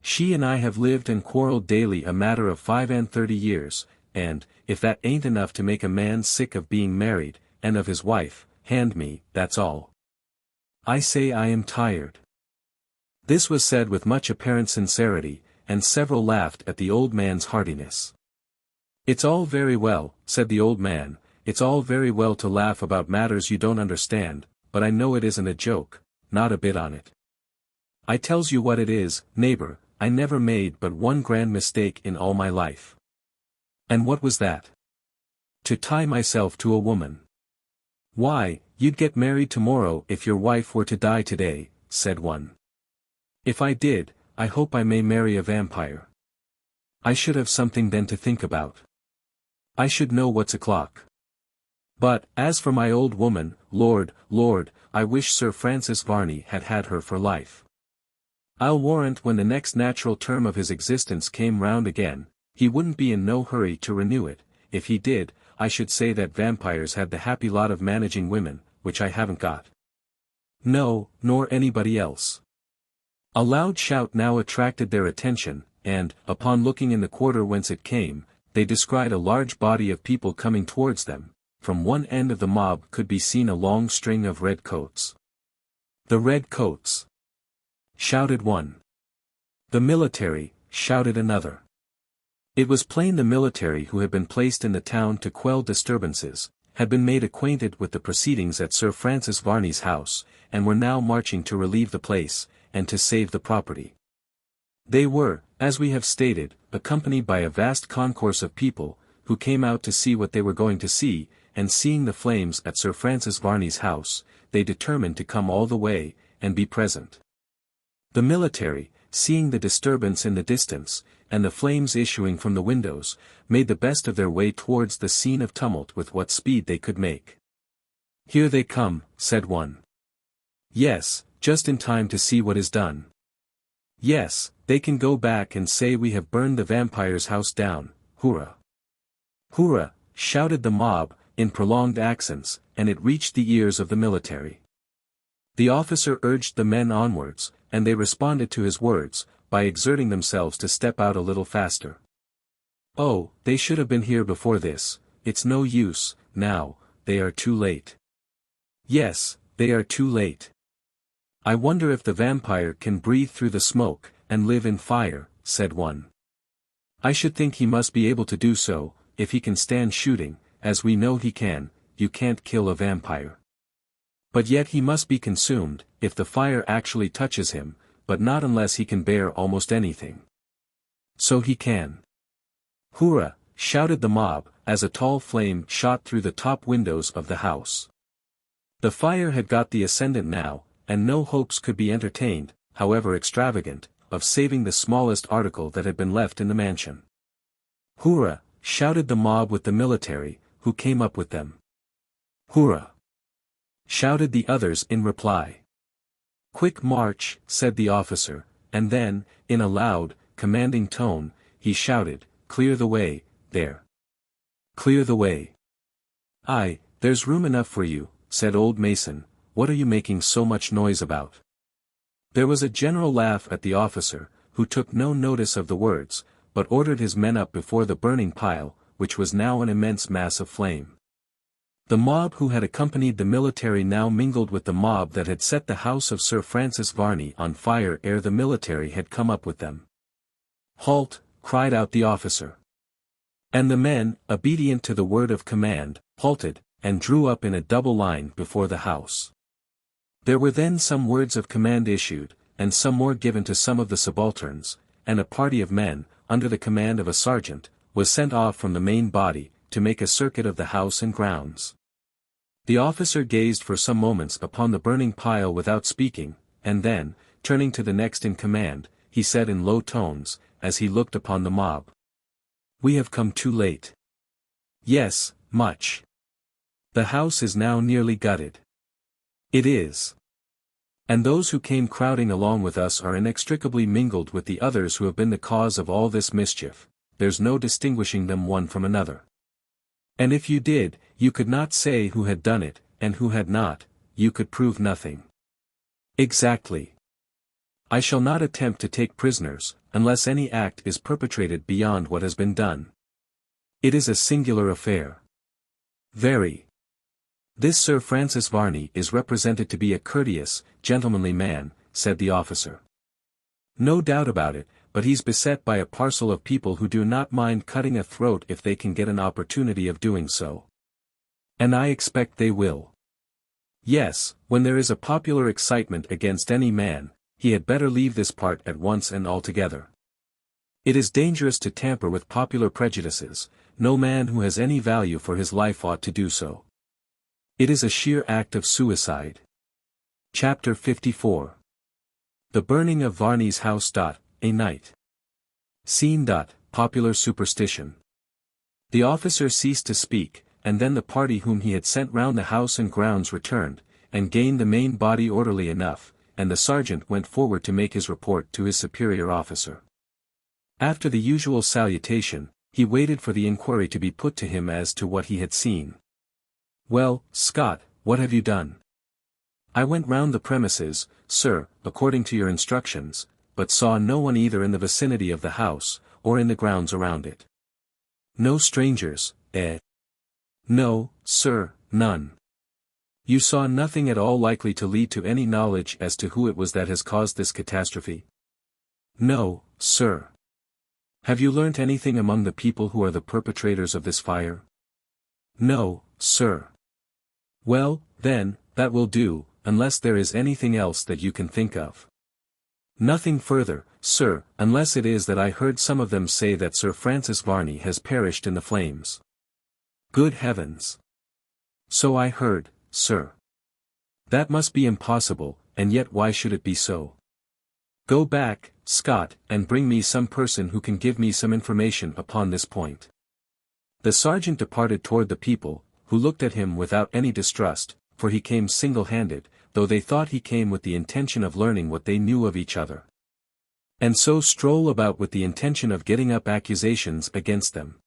"She and I have lived and quarrelled daily a matter of 35 years, and, if that ain't enough to make a man sick of being married, and of his wife, hand me, that's all. I say I am tired." This was said with much apparent sincerity, and several laughed at the old man's heartiness. "It's all very well," said the old man, "it's all very well to laugh about matters you don't understand, but I know it isn't a joke, not a bit on it. I tells you what it is, neighbor, I never made but one grand mistake in all my life." "And what was that?" "To tie myself to a woman." "Why, you'd get married tomorrow if your wife were to die today," said one. "If I did, I hope I may marry a vampire. I should have something then to think about. I should know what's o'clock. But, as for my old woman, Lord, Lord, I wish Sir Francis Varney had had her for life. I'll warrant when the next natural term of his existence came round again, he wouldn't be in no hurry to renew it. If he did, I should say that vampires had the happy lot of managing women, which I haven't got. No, nor anybody else." A loud shout now attracted their attention, and, upon looking in the quarter whence it came, they descried a large body of people coming towards them. From one end of the mob could be seen a long string of red coats. "The red coats!" shouted one. "The military!" shouted another. It was plain the military who had been placed in the town to quell disturbances, had been made acquainted with the proceedings at Sir Francis Varney's house, and were now marching to relieve the place, and to save the property. They were, as we have stated, accompanied by a vast concourse of people, who came out to see what they were going to see, and seeing the flames at Sir Francis Varney's house, they determined to come all the way, and be present. The military, seeing the disturbance in the distance, and the flames issuing from the windows, made the best of their way towards the scene of tumult with what speed they could make. "Here they come," said one. "Yes, just in time to see what is done. Yes, they can go back and say we have burned the vampire's house down, hurrah! Hurrah!" shouted the mob, in prolonged accents, and it reached the ears of the military. The officer urged the men onwards, and they responded to his words, by exerting themselves to step out a little faster. "Oh, they should have been here before this, it's no use, now, they are too late." "Yes, they are too late. I wonder if the vampire can breathe through the smoke, and live in fire," said one. "I should think he must be able to do so, if he can stand shooting, as we know he can. You can't kill a vampire. But yet he must be consumed, if the fire actually touches him, but not unless he can bear almost anything." "So he can." "Hurrah!" shouted the mob, as a tall flame shot through the top windows of the house. The fire had got the ascendant now, and no hopes could be entertained, however extravagant, of saving the smallest article that had been left in the mansion. "Hurrah!" shouted the mob with the military, who came up with them. "Hurrah!" shouted the others in reply. "Quick march," said the officer, and then, in a loud, commanding tone, he shouted, "Clear the way, there. Clear the way." "Aye, there's room enough for you," said old Mason, "what are you making so much noise about?" There was a general laugh at the officer, who took no notice of the words, but ordered his men up before the burning pile, which was now an immense mass of flame. The mob who had accompanied the military now mingled with the mob that had set the house of Sir Francis Varney on fire ere the military had come up with them. "Halt!" cried out the officer. And the men, obedient to the word of command, halted, and drew up in a double line before the house. There were then some words of command issued, and some more given to some of the subalterns, and a party of men, under the command of a sergeant, was sent off from the main body, to make a circuit of the house and grounds. The officer gazed for some moments upon the burning pile without speaking, and then, turning to the next in command, he said in low tones, as he looked upon the mob. "We have come too late." "Yes, much. The house is now nearly gutted." "It is. And those who came crowding along with us are inextricably mingled with the others who have been the cause of all this mischief, there's no distinguishing them one from another. And if you did, you could not say who had done it, and who had not, you could prove nothing." "Exactly. I shall not attempt to take prisoners, unless any act is perpetrated beyond what has been done. It is a singular affair." "Very. This Sir Francis Varney is represented to be a courteous, gentlemanly man," said the officer. "No doubt about it, but he's beset by a parcel of people who do not mind cutting a throat if they can get an opportunity of doing so. And I expect they will. Yes, when there is a popular excitement against any man, he had better leave this part at once and altogether. It is dangerous to tamper with popular prejudices, no man who has any value for his life ought to do so. It is a sheer act of suicide." Chapter 54. The burning of Varney's house. A night. Scene. Popular superstition. The officer ceased to speak, and then the party whom he had sent round the house and grounds returned, and gained the main body orderly enough, and the sergeant went forward to make his report to his superior officer. After the usual salutation, he waited for the inquiry to be put to him as to what he had seen. "Well, Scott, what have you done?" "I went round the premises, sir, according to your instructions, but saw no one either in the vicinity of the house, or in the grounds around it." "No strangers, eh?" "No, sir, none." "You saw nothing at all likely to lead to any knowledge as to who it was that has caused this catastrophe?" "No, sir." "Have you learnt anything among the people who are the perpetrators of this fire?" "No, sir." "Well, then, that will do, unless there is anything else that you can think of." "Nothing further, sir, unless it is that I heard some of them say that Sir Francis Varney has perished in the flames." "Good heavens! So I heard, sir." "That must be impossible, and yet why should it be so? Go back, Scott, and bring me some person who can give me some information upon this point." The sergeant departed toward the people, who looked at him without any distrust, for he came single-handed, though they thought he came with the intention of learning what they knew of each other. And so stroll about with the intention of getting up accusations against them.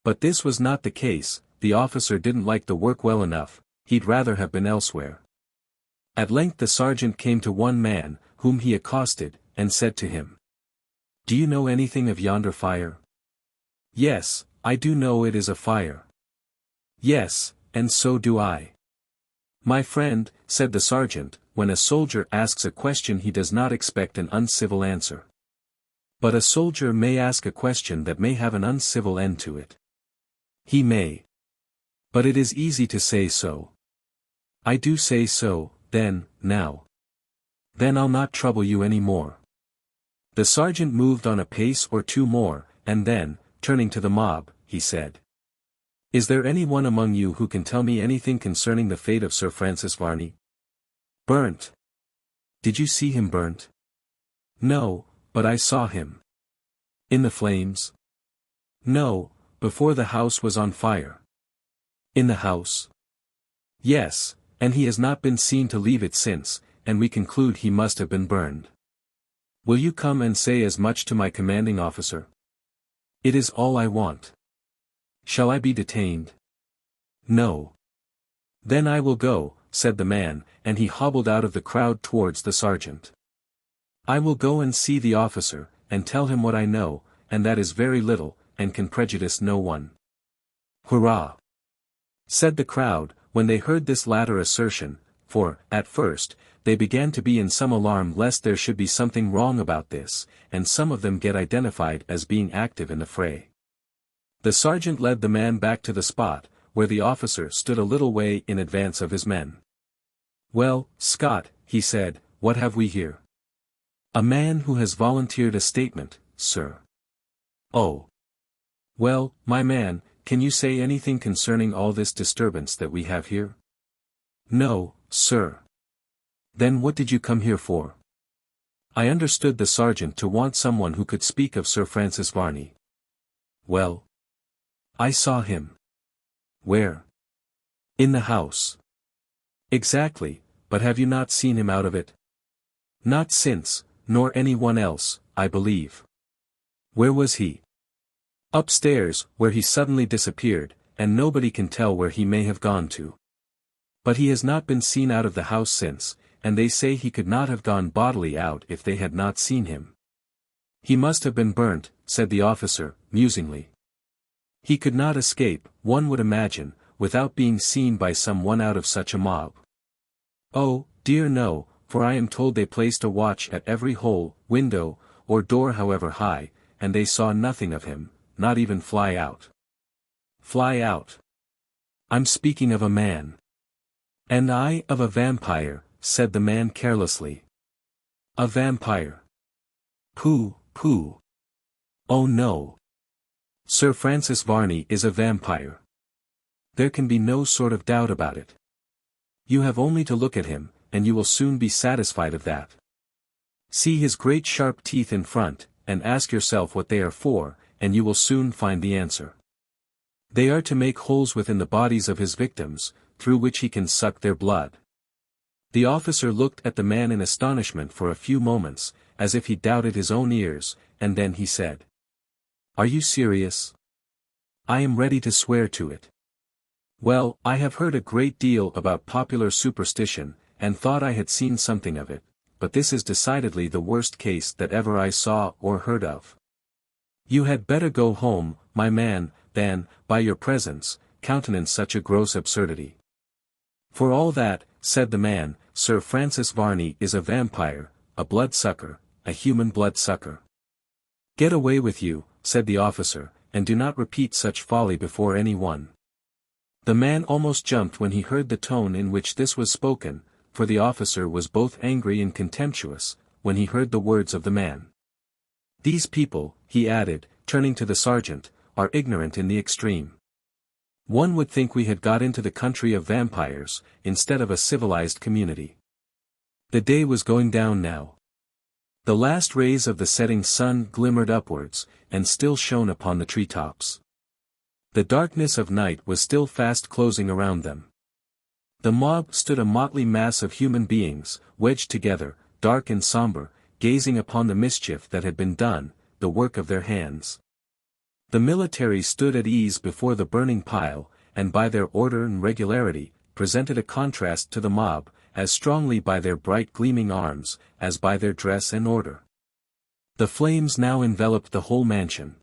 But this was not the case, the officer didn't like the work well enough, he'd rather have been elsewhere. At length the sergeant came to one man, whom he accosted, and said to him, "Do you know anything of yonder fire?" "Yes, I do know it is a fire." "Yes, and so do I." "My friend," said the sergeant, "when a soldier asks a question he does not expect an uncivil answer. But a soldier may ask a question that may have an uncivil end to it." "He may. But it is easy to say so." "I do say so, then, now." "Then I'll not trouble you any more." The sergeant moved on a pace or two more, and then, turning to the mob, he said, "Is there any one among you who can tell me anything concerning the fate of Sir Francis Varney?" "Burnt." "Did you see him burnt?" "No, but I saw him." "In the flames?" "No, before the house was on fire." "In the house?" "Yes, and he has not been seen to leave it since, and we conclude he must have been burned." "Will you come and say as much to my commanding officer?" "It is all I want." "Shall I be detained?" "No." "Then I will go," said the man, and he hobbled out of the crowd towards the sergeant. "I will go and see the officer, and tell him what I know, and that is very little, and can prejudice no one." "Hurrah!" said the crowd, when they heard this latter assertion, for, at first, they began to be in some alarm lest there should be something wrong about this, and some of them get identified as being active in the fray. The sergeant led the man back to the spot, where the officer stood a little way in advance of his men. "Well, Scott," he said, "what have we here?" "A man who has volunteered a statement, sir." "Oh. Well, my man, can you say anything concerning all this disturbance that we have here?" "No, sir." "Then what did you come here for?" I understood the sergeant to want someone who could speak of Sir Francis Varney. "Well, I saw him." "Where?" "In the house." "Exactly, but have you not seen him out of it?" "Not since, nor anyone else, I believe." "Where was he?" "Upstairs, where he suddenly disappeared, and nobody can tell where he may have gone to. But he has not been seen out of the house since, and they say he could not have gone bodily out if they had not seen him." "He must have been burnt," said the officer, musingly. "He could not escape, one would imagine, without being seen by some one out of such a mob." "Oh, dear no, for I am told they placed a watch at every hole, window, or door however high, and they saw nothing of him, not even fly out." "Fly out?" "I'm speaking of a man." "And I of a vampire," said the man carelessly. "A vampire? Pooh, pooh. Oh no. Sir Francis Varney is a vampire. There can be no sort of doubt about it. You have only to look at him, and you will soon be satisfied of that. See his great sharp teeth in front, and ask yourself what they are for, and you will soon find the answer. They are to make holes within the bodies of his victims, through which he can suck their blood." The officer looked at the man in astonishment for a few moments, as if he doubted his own ears, and then he said, "Are you serious?" "I am ready to swear to it." "Well, I have heard a great deal about popular superstition, and thought I had seen something of it, but this is decidedly the worst case that ever I saw or heard of. You had better go home, my man, than, by your presence, countenance such a gross absurdity." "For all that," said the man, "Sir Francis Varney is a vampire, a blood-sucker, a human blood-sucker." "Get away with you," said the officer, "and do not repeat such folly before any one." The man almost jumped when he heard the tone in which this was spoken, for the officer was both angry and contemptuous, when he heard the words of the man. "These people," he added, turning to the sergeant, "are ignorant in the extreme. One would think we had got into the country of vampires, instead of a civilized community." The day was going down now. The last rays of the setting sun glimmered upwards, and still shone upon the treetops. The darkness of night was still fast closing around them. The mob stood a motley mass of human beings, wedged together, dark and somber, gazing upon the mischief that had been done, the work of their hands. The military stood at ease before the burning pile, and by their order and regularity, presented a contrast to the mob, as strongly by their bright gleaming arms, as by their dress and order. The flames now enveloped the whole mansion.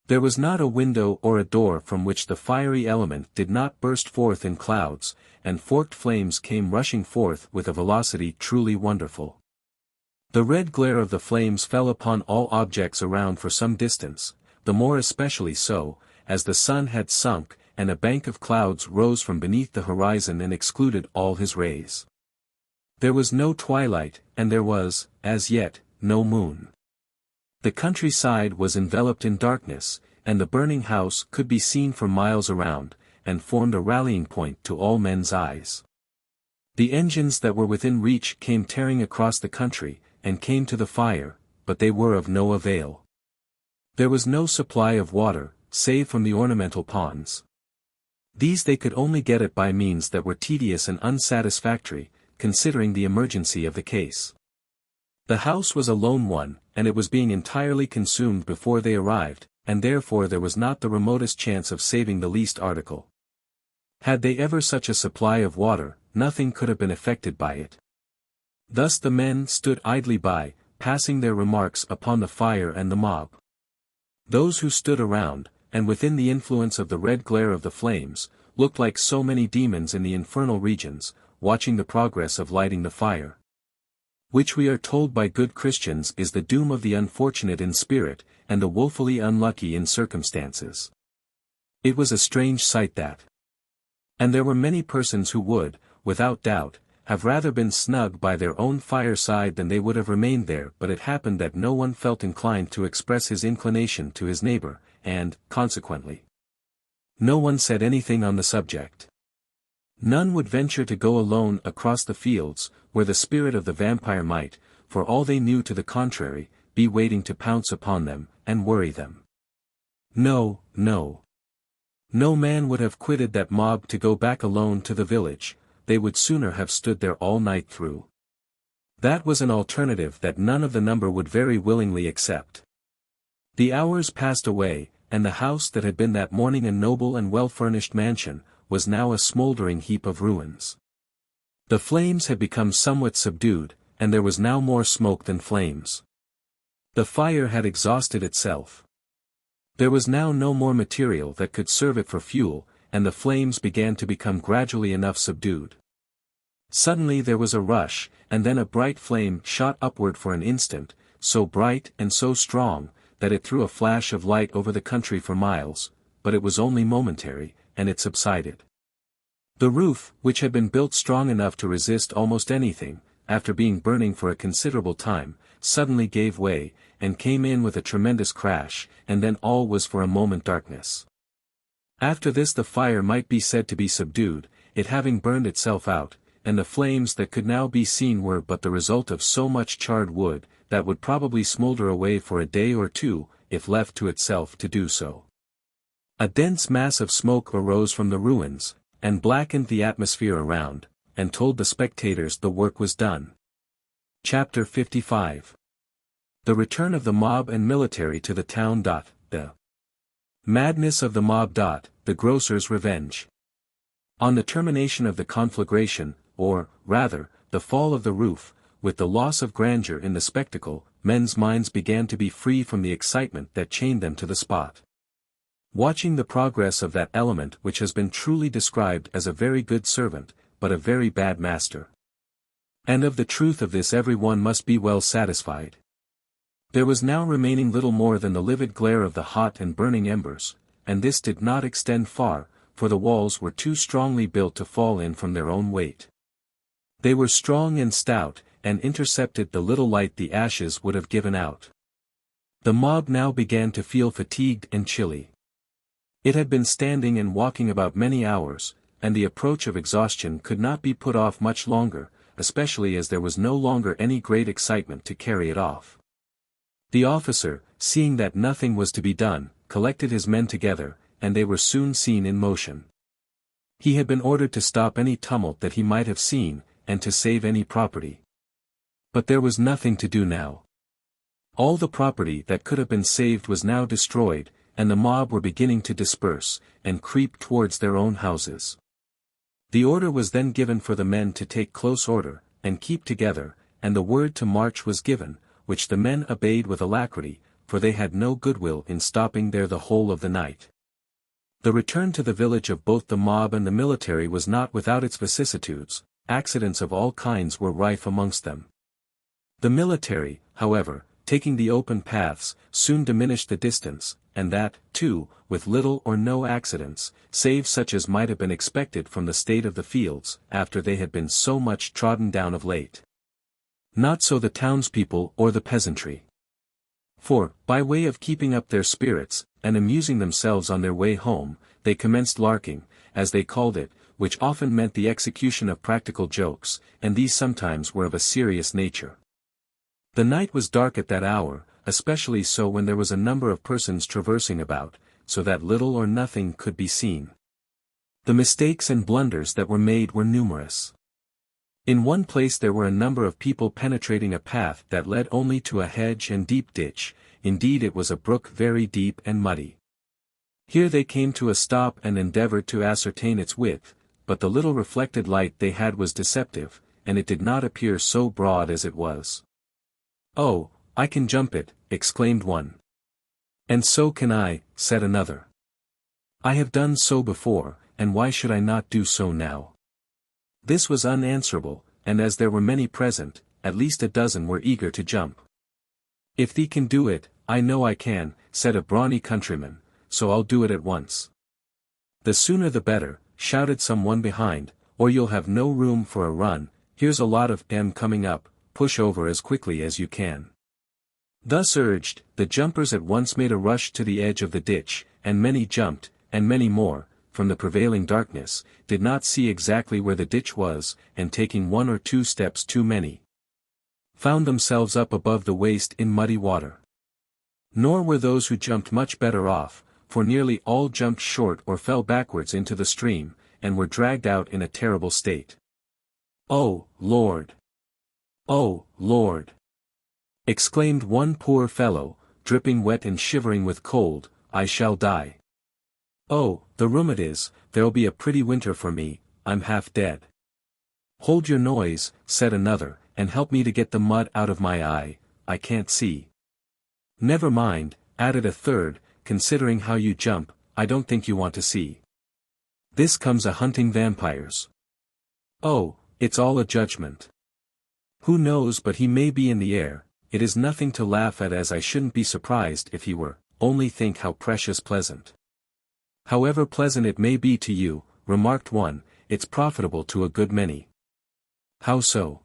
There was not a window or a door from which the fiery element did not burst forth in clouds, and forked flames came rushing forth with a velocity truly wonderful. The red glare of the flames fell upon all objects around for some distance, the more especially so, as the sun had sunk, and a bank of clouds rose from beneath the horizon and excluded all his rays. There was no twilight, and there was, as yet, no moon. The countryside was enveloped in darkness, and the burning house could be seen for miles around, and formed a rallying point to all men's eyes. The engines that were within reach came tearing across the country, and came to the fire, but they were of no avail. There was no supply of water, save from the ornamental ponds. These they could only get at by means that were tedious and unsatisfactory, considering the emergency of the case. The house was a lone one, and it was being entirely consumed before they arrived, and therefore there was not the remotest chance of saving the least article. Had they ever such a supply of water, nothing could have been effected by it. Thus the men stood idly by, passing their remarks upon the fire and the mob. Those who stood around, and within the influence of the red glare of the flames, looked like so many demons in the infernal regions, watching the progress of lighting the fire. Which we are told by good Christians is the doom of the unfortunate in spirit, and the woefully unlucky in circumstances. It was a strange sight that. And there were many persons who would, without doubt, have rather been snug by their own fireside than they would have remained there, but it happened that no one felt inclined to express his inclination to his neighbor, and, consequently, no one said anything on the subject. None would venture to go alone across the fields, where the spirit of the vampire might, for all they knew to the contrary, be waiting to pounce upon them, and worry them. No, no. No man would have quitted that mob to go back alone to the village, they would sooner have stood there all night through. That was an alternative that none of the number would very willingly accept. The hours passed away, and the house that had been that morning a noble and well-furnished mansion, was now a smouldering heap of ruins. The flames had become somewhat subdued, and there was now more smoke than flames. The fire had exhausted itself. There was now no more material that could serve it for fuel, and the flames began to become gradually enough subdued. Suddenly there was a rush, and then a bright flame shot upward for an instant, so bright and so strong, that it threw a flash of light over the country for miles, but it was only momentary, and it subsided. The roof, which had been built strong enough to resist almost anything, after being burning for a considerable time, suddenly gave way, and came in with a tremendous crash, and then all was for a moment darkness. After this the fire might be said to be subdued, it having burned itself out, and the flames that could now be seen were but the result of so much charred wood, that would probably smoulder away for a day or two, if left to itself to do so. A dense mass of smoke arose from the ruins, and blackened the atmosphere around, and told the spectators the work was done. Chapter 55. The return of the mob and military to the town. The madness of the mob. The grocer's revenge. On the termination of the conflagration, or, rather, the fall of the roof, with the loss of grandeur in the spectacle, men's minds began to be free from the excitement that chained them to the spot. Watching the progress of that element which has been truly described as a very good servant, but a very bad master. And of the truth of this every one must be well satisfied. There was now remaining little more than the livid glare of the hot and burning embers, and this did not extend far, for the walls were too strongly built to fall in from their own weight. They were strong and stout, and intercepted the little light the ashes would have given out. The mob now began to feel fatigued and chilly. It had been standing and walking about many hours, and the approach of exhaustion could not be put off much longer, especially as there was no longer any great excitement to carry it off. The officer, seeing that nothing was to be done, collected his men together, and they were soon seen in motion. He had been ordered to stop any tumult that he might have seen, and to save any property. But there was nothing to do now. All the property that could have been saved was now destroyed, and the mob were beginning to disperse, and creep towards their own houses. The order was then given for the men to take close order, and keep together, and the word to march was given, which the men obeyed with alacrity, for they had no goodwill in stopping there the whole of the night. The return to the village of both the mob and the military was not without its vicissitudes, accidents of all kinds were rife amongst them. The military, however, taking the open paths, soon diminished the distance, and that, too, with little or no accidents, save such as might have been expected from the state of the fields, after they had been so much trodden down of late. Not so the townspeople or the peasantry. For, by way of keeping up their spirits, and amusing themselves on their way home, they commenced larking, as they called it, which often meant the execution of practical jokes, and these sometimes were of a serious nature. The night was dark at that hour, especially so when there was a number of persons traversing about, so that little or nothing could be seen. The mistakes and blunders that were made were numerous. In one place there were a number of people penetrating a path that led only to a hedge and deep ditch, indeed it was a brook very deep and muddy. Here they came to a stop and endeavored to ascertain its width, but the little reflected light they had was deceptive, and it did not appear so broad as it was. "Oh, I can jump it," exclaimed one. "And so can I," said another. "I have done so before, and why should I not do so now?" This was unanswerable, and as there were many present, at least a dozen were eager to jump. "If thee can do it, I know I can," said a brawny countryman, "so I'll do it at once." "The sooner the better," shouted someone behind, "or you'll have no room for a run. Here's a lot of them coming up, push over as quickly as you can." Thus urged, the jumpers at once made a rush to the edge of the ditch, and many jumped, and many more, from the prevailing darkness, did not see exactly where the ditch was, and taking 1 or 2 steps too many, found themselves up above the waist in muddy water. Nor were those who jumped much better off, for nearly all jumped short or fell backwards into the stream, and were dragged out in a terrible state. "Oh, Lord! Oh, Lord!" exclaimed one poor fellow, dripping wet and shivering with cold, "I shall die. Oh, the room it is, there'll be a pretty winter for me, I'm half dead." "Hold your noise," said another, "and help me to get the mud out of my eye, I can't see." "Never mind," added a third, "considering how you jump, I don't think you want to see. This comes a hunting vampires. Oh, it's all a judgment. Who knows but he may be in the air, it is nothing to laugh at as I shouldn't be surprised if he were, only think how precious pleasant." "However pleasant it may be to you," remarked one, "it's profitable to a good many." "How so?"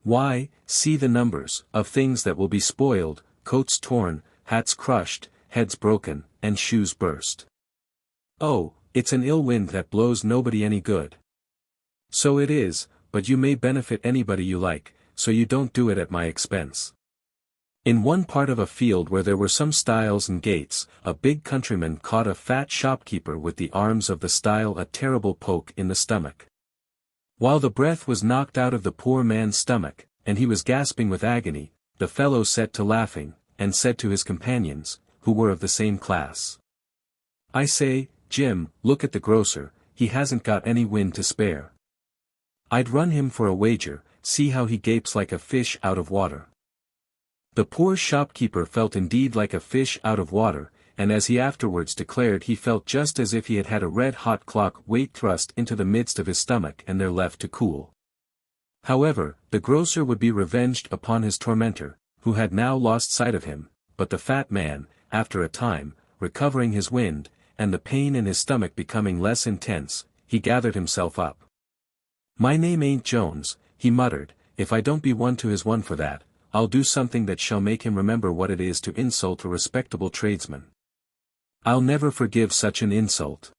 "Why, see the numbers of things that will be spoiled, coats torn, hats crushed, heads broken, and shoes burst. Oh, it's an ill wind that blows nobody any good." "So it is, but you may benefit anybody you like, so you don't do it at my expense." In one part of a field where there were some stiles and gates, a big countryman caught a fat shopkeeper with the arms of the stile a terrible poke in the stomach. While the breath was knocked out of the poor man's stomach, and he was gasping with agony, the fellow set to laughing, and said to his companions, who were of the same class, "I say, Jim, look at the grocer, he hasn't got any wind to spare. I'd run him for a wager, see how he gapes like a fish out of water." The poor shopkeeper felt indeed like a fish out of water, and as he afterwards declared he felt just as if he had had a red-hot clock weight thrust into the midst of his stomach and there left to cool. However, the grocer would be revenged upon his tormentor, who had now lost sight of him, but the fat man, after a time, recovering his wind, and the pain in his stomach becoming less intense, he gathered himself up. "My name ain't Jones," he muttered, "if I don't be one to his one for that, I'll do something that shall make him remember what it is to insult a respectable tradesman. I'll never forgive such an insult.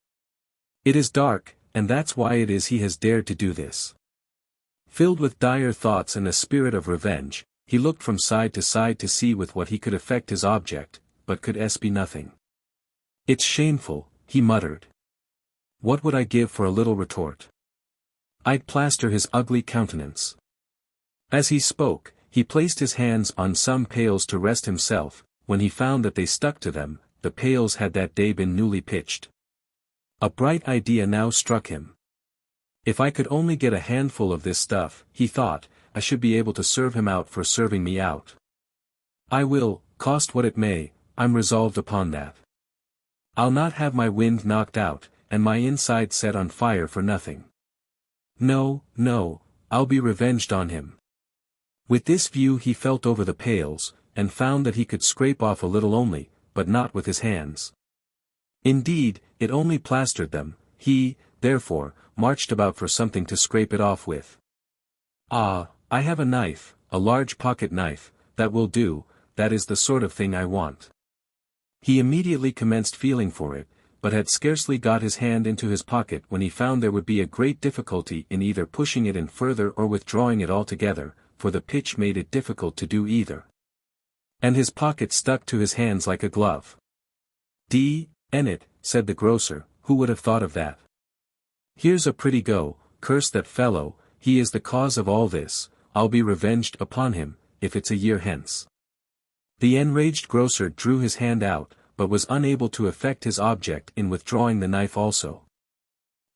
It is dark, and that's why it is he has dared to do this." Filled with dire thoughts and a spirit of revenge, he looked from side to see with what he could effect his object, but could be nothing. "It's shameful," he muttered. "What would I give for a little retort? I'd plaster his ugly countenance." As he spoke, he placed his hands on some pails to rest himself. When he found that they stuck to them, the pails had that day been newly pitched. A bright idea now struck him. "If I could only get a handful of this stuff," he thought, "I should be able to serve him out for serving me out. I will, cost what it may, I'm resolved upon that. I'll not have my wind knocked out, and my inside set on fire for nothing. No, no, I'll be revenged on him." With this view he felt over the pails, and found that he could scrape off a little only, but not with his hands. Indeed, it only plastered them. He, therefore, marched about for something to scrape it off with. "Ah, I have a knife, a large pocket knife, that will do, that is the sort of thing I want." He immediately commenced feeling for it, but had scarcely got his hand into his pocket when he found there would be a great difficulty in either pushing it in further or withdrawing it altogether, for the pitch made it difficult to do either. And his pocket stuck to his hands like a glove. "D—n it," said the grocer, "who would have thought of that? Here's a pretty go, curse that fellow, he is the cause of all this, I'll be revenged upon him, if it's a year hence." The enraged grocer drew his hand out, but was unable to effect his object in withdrawing the knife also.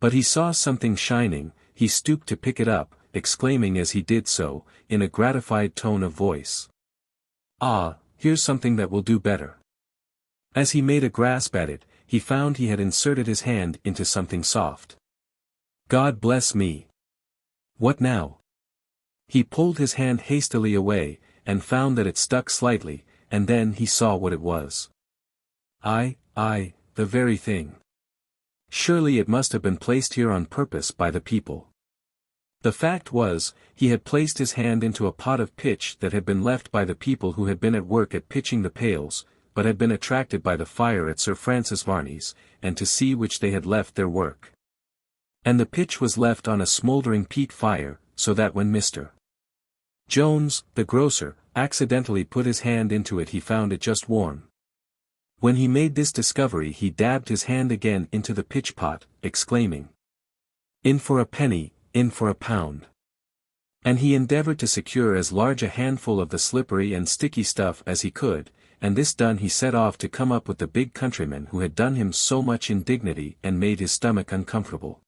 But he saw something shining, he stooped to pick it up, exclaiming as he did so, in a gratified tone of voice, "Ah, here's something that will do better." As he made a grasp at it, he found he had inserted his hand into something soft. "God bless me! What now?" He pulled his hand hastily away, and found that it stuck slightly, and then he saw what it was. "Aye, the very thing. Surely it must have been placed here on purpose by the people. The fact was, he had placed his hand into a pot of pitch that had been left by the people who had been at work at pitching the pails, but had been attracted by the fire at Sir Francis Varney's, and to see which they had left their work. And the pitch was left on a smouldering peat fire, so that when Mr. Jones, the grocer, accidentally put his hand into it he found it just warm. When he made this discovery he dabbed his hand again into the pitch pot, exclaiming, "In for a penny, in for a pound." And he endeavored to secure as large a handful of the slippery and sticky stuff as he could, and this done he set off to come up with the big countryman who had done him so much indignity and made his stomach uncomfortable.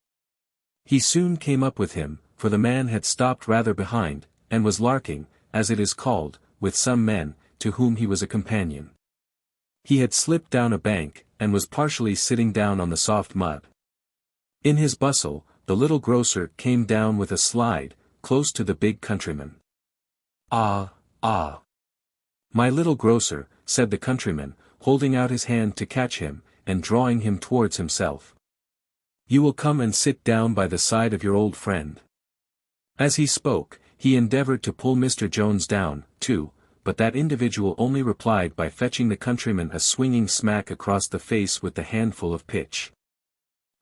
He soon came up with him, for the man had stopped rather behind, and was larking, as it is called, with some men, to whom he was a companion. He had slipped down a bank, and was partially sitting down on the soft mud. In his bustle, the little grocer came down with a slide, close to the big countryman. "Ah, ah! My little grocer," said the countryman, holding out his hand to catch him, and drawing him towards himself. "You will come and sit down by the side of your old friend." As he spoke, he endeavored to pull Mr. Jones down, too, but that individual only replied by fetching the countryman a swinging smack across the face with the handful of pitch.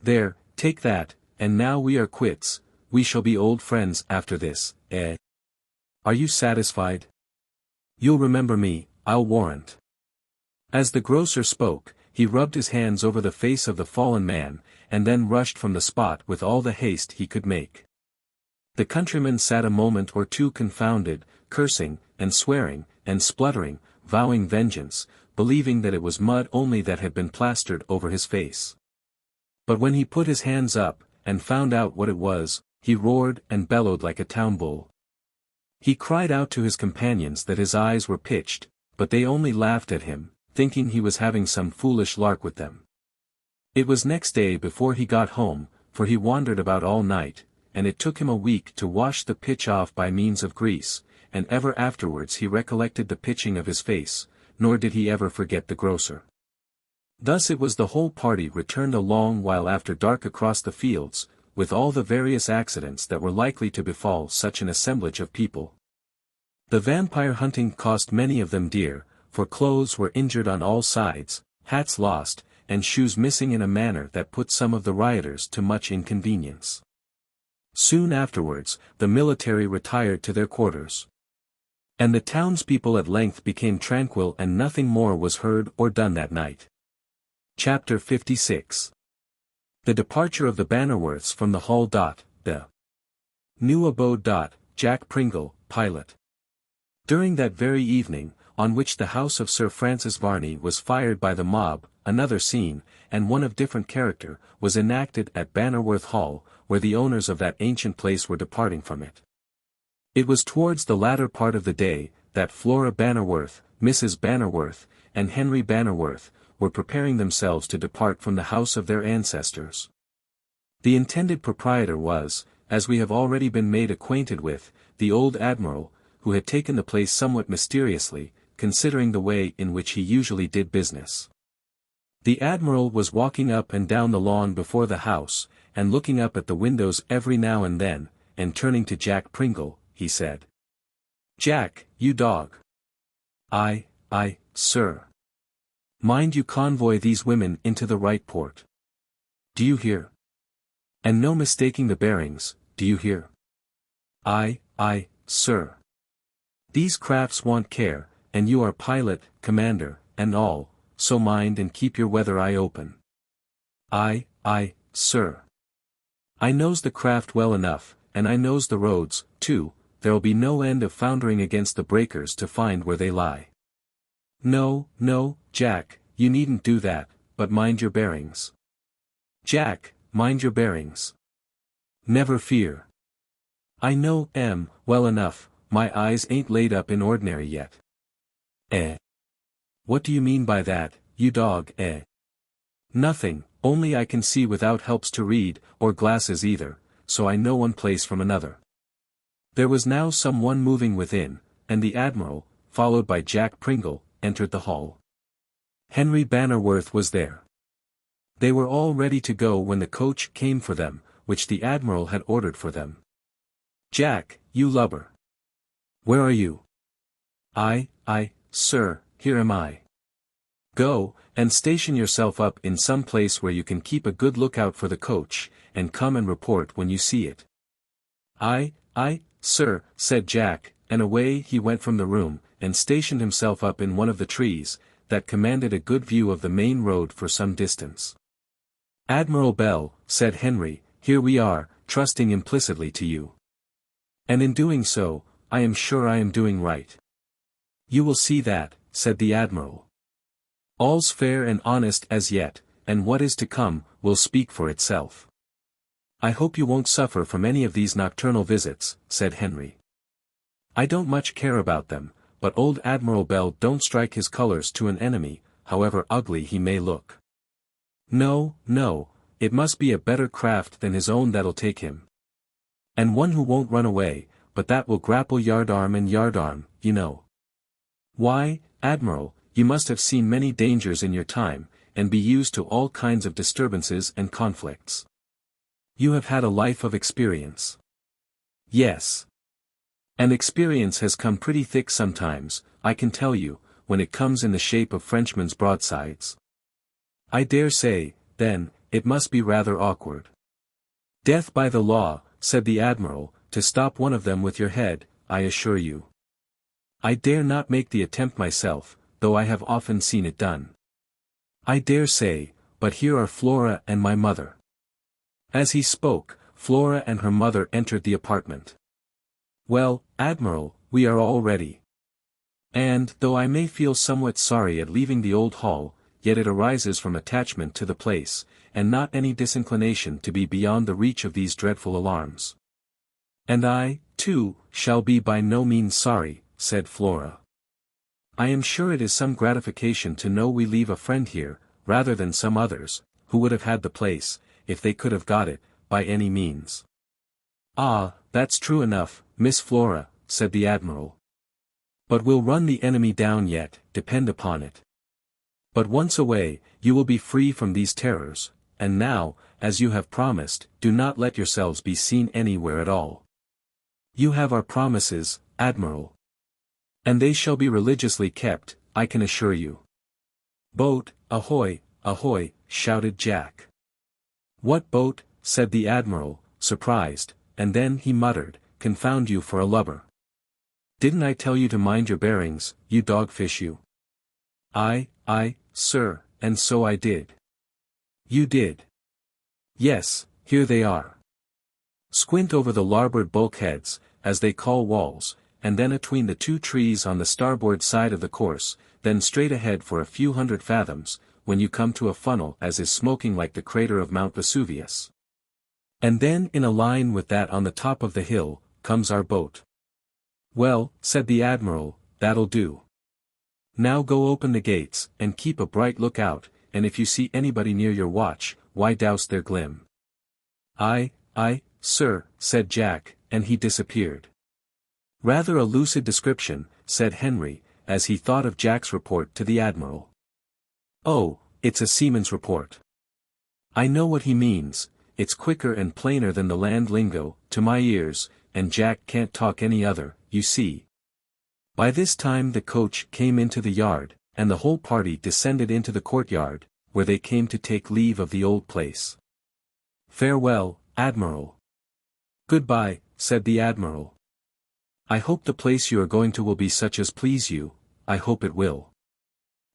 "There, take that, and now we are quits, we shall be old friends after this, eh? Are you satisfied? You'll remember me, I'll warrant." As the grocer spoke, he rubbed his hands over the face of the fallen man, and then rushed from the spot with all the haste he could make. The countryman sat a moment or two confounded, cursing, and swearing, and spluttering, vowing vengeance, believing that it was mud only that had been plastered over his face. But when he put his hands up, and found out what it was, he roared and bellowed like a town bull. He cried out to his companions that his eyes were pitched, but they only laughed at him, thinking he was having some foolish lark with them. It was next day before he got home, for he wandered about all night, and it took him a week to wash the pitch off by means of grease, and ever afterwards he recollected the pitching of his face, nor did he ever forget the grocer. Thus it was the whole party returned a long while after dark across the fields, with all the various accidents that were likely to befall such an assemblage of people. The vampire hunting cost many of them dear, for clothes were injured on all sides, hats lost, and shoes missing in a manner that put some of the rioters to much inconvenience. Soon afterwards, the military retired to their quarters. And the townspeople at length became tranquil and nothing more was heard or done that night. Chapter 56. The departure of the Bannerworths from the Hall. The new abode. Jack Pringle, pilot. During that very evening, on which the house of Sir Francis Varney was fired by the mob, another scene, and one of different character, was enacted at Bannerworth Hall, where the owners of that ancient place were departing from it. It was towards the latter part of the day, that Flora Bannerworth, Mrs. Bannerworth, and Henry Bannerworth, were preparing themselves to depart from the house of their ancestors. The intended proprietor was, as we have already been made acquainted with, the old admiral, who had taken the place somewhat mysteriously, considering the way in which he usually did business. The admiral was walking up and down the lawn before the house, and looking up at the windows every now and then, and turning to Jack Pringle, he said, "Jack, you dog." "Aye, sir." "Mind you convoy these women into the right port. Do you hear? And no mistaking the bearings, do you hear?" "Aye, sir." "These crafts want care, and you are pilot, commander, and all, so mind and keep your weather eye open." "Aye, sir." "I knows the craft well enough, and I knows the roads, too, there'll be no end of foundering against the breakers to find where they lie." No, Jack, you needn't do that, but mind your bearings." "Jack, mind your bearings." "Never fear." "I know, well enough, my eyes ain't laid up in ordinary yet." "What do you mean by that, you dog, "Nothing, only I can see without helps to read, or glasses either, so I know one place from another." There was now some one moving within, and the admiral, followed by Jack Pringle, entered the hall. Henry Bannerworth was there. They were all ready to go when the coach came for them, which the Admiral had ordered for them. "Jack, you lubber! Where are you?" Sir, here am I." "Go, and station yourself up in some place where you can keep a good lookout for the coach, and come and report when you see it." Aye, sir," said Jack, and away he went from the room, and stationed himself up in one of the trees, that commanded a good view of the main road for some distance. "Admiral Bell," said Henry, "here we are, trusting implicitly to you. And in doing so, I am sure I am doing right." "You will see that," said the Admiral. "All's fair and honest as yet, and what is to come, will speak for itself." "I hope you won't suffer from any of these nocturnal visits," said Henry. "I don't much care about them, but old Admiral Bell don't strike his colors to an enemy, however ugly he may look. No, it must be a better craft than his own that'll take him. And one who won't run away, but that will grapple yardarm and yardarm, you know. Why, Admiral, you must have seen many dangers in your time, and be used to all kinds of disturbances and conflicts. You have had a life of experience." "Yes. And experience has come pretty thick sometimes, I can tell you, when it comes in the shape of Frenchmen's broadsides." "I dare say, then, it must be rather awkward." "Death by the law," said the Admiral, "to stop one of them with your head, I assure you. I dare not make the attempt myself, though I have often seen it done." "I dare say, but here are Flora and my mother." As he spoke, Flora and her mother entered the apartment. "Well, Admiral, we are all ready. And, though I may feel somewhat sorry at leaving the old hall, yet it arises from attachment to the place, and not any disinclination to be beyond the reach of these dreadful alarms." "And I, too, shall be by no means sorry," said Flora. "I am sure it is some gratification to know we leave a friend here, rather than some others, who would have had the place, if they could have got it, by any means." "Ah, that's true enough, Miss Flora," said the Admiral. "But we'll run the enemy down yet, depend upon it. But once away, you will be free from these terrors, and now, as you have promised, do not let yourselves be seen anywhere at all. You have our promises, Admiral. And they shall be religiously kept, I can assure you." "Boat, ahoy, ahoy," shouted Jack. "What boat?" said the Admiral, surprised, and then he muttered, "Confound you for a lubber. Didn't I tell you to mind your bearings, you dogfish you?" Aye, sir, and so I did." "You did?" "Yes, here they are. Squint over the larboard bulkheads, as they call walls, and then atween the two trees on the starboard side of the course, then straight ahead for a few hundred fathoms, when you come to a funnel as is smoking like the crater of Mount Vesuvius. And then in a line with that on the top of the hill, comes our boat." "Well," said the Admiral, "that'll do. Now go open the gates, and keep a bright look-out, and if you see anybody near your watch, why douse their glim." Aye, sir," said Jack, and he disappeared. "Rather a lucid description," said Henry, as he thought of Jack's report to the Admiral. "Oh, it's a seaman's report. I know what he means, it's quicker and plainer than the land lingo, to my ears, and Jack can't talk any other, you see." By this time the coach came into the yard, and the whole party descended into the courtyard, where they came to take leave of the old place. "Farewell, Admiral." "Goodbye," said the Admiral. "I hope the place you are going to will be such as please you, I hope it will.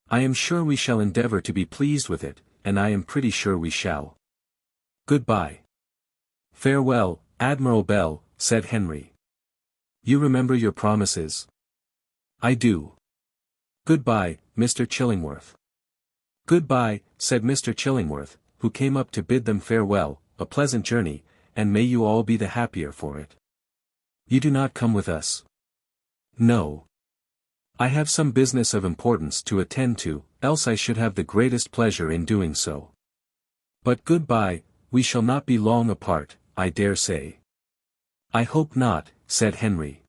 I am sure we shall endeavor to be pleased with it, and I am pretty sure we shall. Goodbye." "Farewell, Admiral Bell," said Henry. "You remember your promises?" "I do." "Goodbye, Mr. Chillingworth." "Goodbye," said Mr. Chillingworth, who came up to bid them farewell, "a pleasant journey, and may you all be the happier for it. You do not come with us?" "No. I have some business of importance to attend to, else I should have the greatest pleasure in doing so. But goodbye, we shall not be long apart, I dare say." "I hope not," said Henry.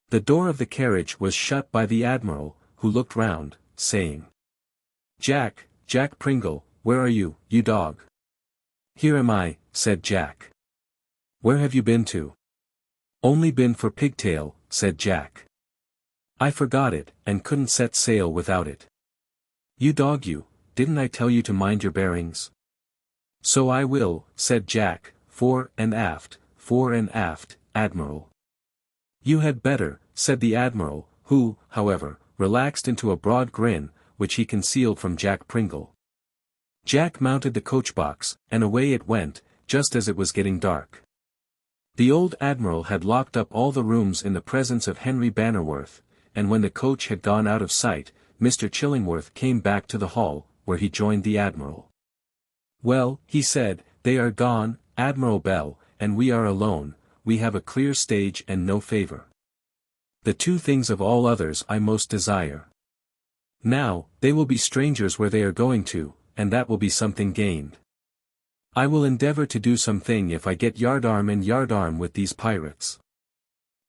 The door of the carriage was shut by the Admiral, who looked round, saying, Jack Pringle, where are you, you dog?" "Here am I," said Jack. "Where have you been to?" "Only been for Pigtail," said Jack. "I forgot it, and couldn't set sail without it." "You dog you, didn't I tell you to mind your bearings?" "So I will," said Jack, fore and aft, Admiral." "You had better," said the Admiral, who, however, relaxed into a broad grin, which he concealed from Jack Pringle. Jack mounted the coach-box, and away it went, just as it was getting dark. The old Admiral had locked up all the rooms in the presence of Henry Bannerworth, and when the coach had gone out of sight, Mr. Chillingworth came back to the hall, where he joined the Admiral. "Well," he said, "they are gone, Admiral Bell, and we are alone. We have a clear stage and no favour. The two things of all others I most desire. Now, they will be strangers where they are going to, and that will be something gained. I will endeavour to do something if I get yardarm and yardarm with these pirates.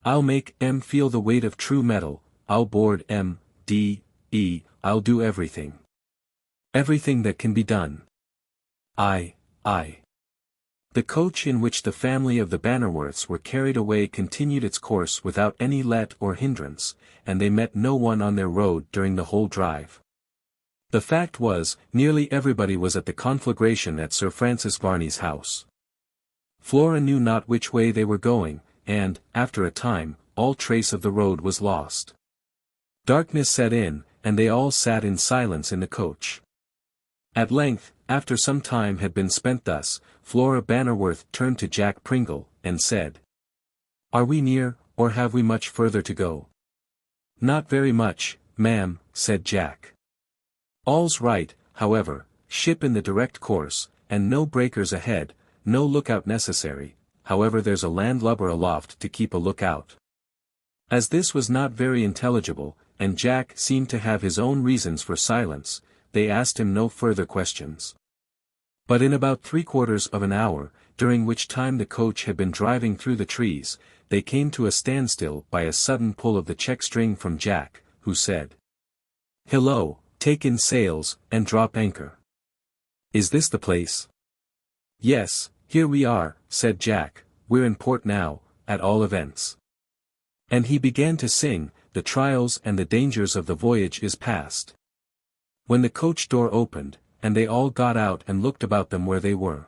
I'll make M feel the weight of true metal, I'll board M, D, E, I'll do everything. Everything that can be done. I. The coach in which the family of the Bannerworths were carried away continued its course without any let or hindrance, and they met no one on their road during the whole drive. The fact was, nearly everybody was at the conflagration at Sir Francis Varney's house. Flora knew not which way they were going, and, after a time, all trace of the road was lost. Darkness set in, and they all sat in silence in the coach. At length, after some time had been spent thus, Flora Bannerworth turned to Jack Pringle, and said, "Are we near, or have we much further to go?" "Not very much, ma'am," said Jack. "All's right, however, ship in the direct course, and no breakers ahead, no lookout necessary, however there's a landlubber aloft to keep a lookout." As this was not very intelligible, and Jack seemed to have his own reasons for silence, they asked him no further questions. But in about 3/4 of an hour, during which time the coach had been driving through the trees, they came to a standstill by a sudden pull of the check-string from Jack, who said, "Hillo, take in sails, and drop anchor. Is this the place?" "Yes, here we are," said Jack, "we're in port now, at all events." And he began to sing, "The trials and the dangers of the voyage is past." When the coach door opened, and they all got out and looked about them where they were.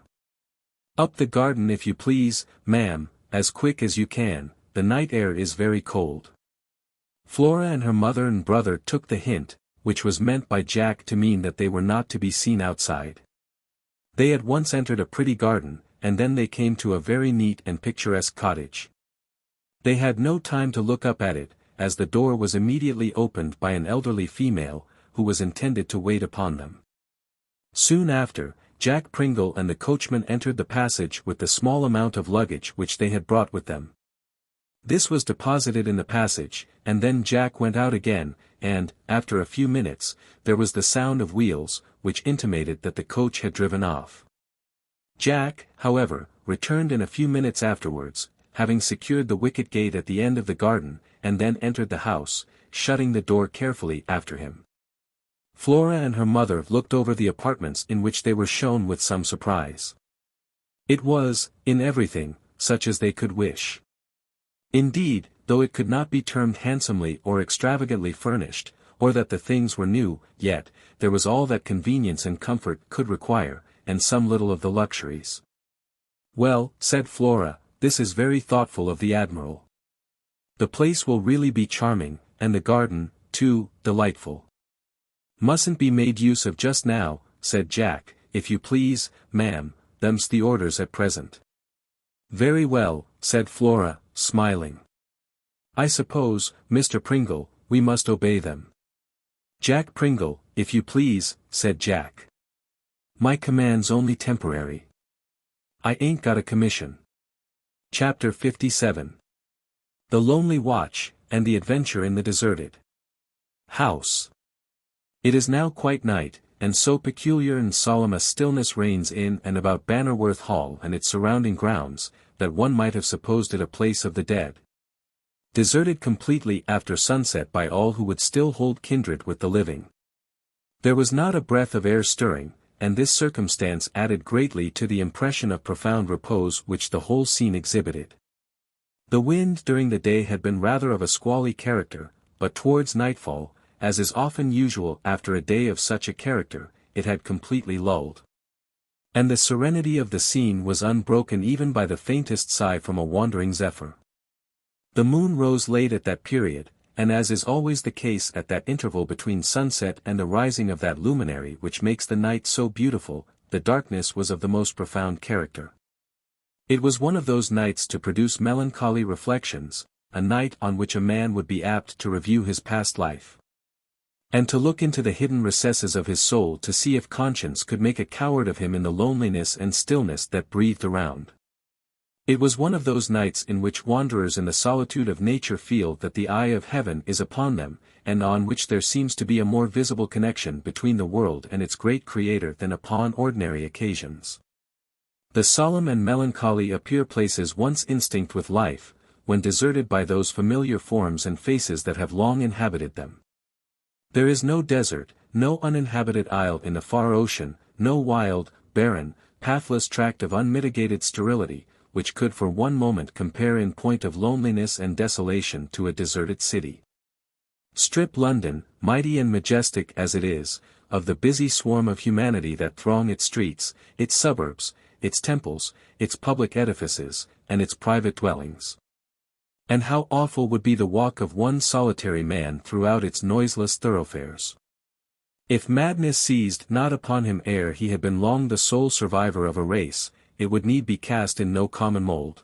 "Up the garden if you please, ma'am, as quick as you can, the night air is very cold." Flora and her mother and brother took the hint, which was meant by Jack to mean that they were not to be seen outside. They at once entered a pretty garden, and then they came to a very neat and picturesque cottage. They had no time to look up at it, as the door was immediately opened by an elderly female, who was intended to wait upon them. Soon after, Jack Pringle and the coachman entered the passage with the small amount of luggage which they had brought with them. This was deposited in the passage, and then Jack went out again, and, after a few minutes, there was the sound of wheels, which intimated that the coach had driven off. Jack, however, returned in a few minutes afterwards, having secured the wicket gate at the end of the garden, and then entered the house, shutting the door carefully after him. Flora and her mother looked over the apartments in which they were shown with some surprise. It was, in everything, such as they could wish. Indeed, though it could not be termed handsomely or extravagantly furnished, or that the things were new, yet, there was all that convenience and comfort could require, and some little of the luxuries. "Well," said Flora, "this is very thoughtful of the Admiral. The place will really be charming, and the garden, too, delightful." "Mustn't be made use of just now," said Jack, "if you please, ma'am, them's the orders at present." "Very well," said Flora, smiling. "I suppose, Mr. Pringle, we must obey them." "Jack Pringle, if you please," said Jack. "My command's only temporary. I ain't got a commission." Chapter 57. The Lonely Watch, and the Adventure in the Deserted House. It is now quite night, and so peculiar and solemn a stillness reigns in and about Bannerworth Hall and its surrounding grounds, that one might have supposed it a place of the dead. Deserted completely after sunset by all who would still hold kindred with the living. There was not a breath of air stirring, and this circumstance added greatly to the impression of profound repose which the whole scene exhibited. The wind during the day had been rather of a squally character, but towards nightfall, as is often usual after a day of such a character, it had completely lulled. And the serenity of the scene was unbroken even by the faintest sigh from a wandering zephyr. The moon rose late at that period, and as is always the case at that interval between sunset and the rising of that luminary which makes the night so beautiful, the darkness was of the most profound character. It was one of those nights to produce melancholy reflections, a night on which a man would be apt to review his past life, and to look into the hidden recesses of his soul to see if conscience could make a coward of him in the loneliness and stillness that breathed around. It was one of those nights in which wanderers in the solitude of nature feel that the eye of heaven is upon them, and on which there seems to be a more visible connection between the world and its great Creator than upon ordinary occasions. The solemn and melancholy appear places once instinct with life, when deserted by those familiar forms and faces that have long inhabited them. There is no desert, no uninhabited isle in the far ocean, no wild, barren, pathless tract of unmitigated sterility, which could for one moment compare in point of loneliness and desolation to a deserted city. Strip London, mighty and majestic as it is, of the busy swarm of humanity that throng its streets, its suburbs, its temples, its public edifices, and its private dwellings. And how awful would be the walk of one solitary man throughout its noiseless thoroughfares. If madness seized not upon him ere he had been long the sole survivor of a race, it would need be cast in no common mold.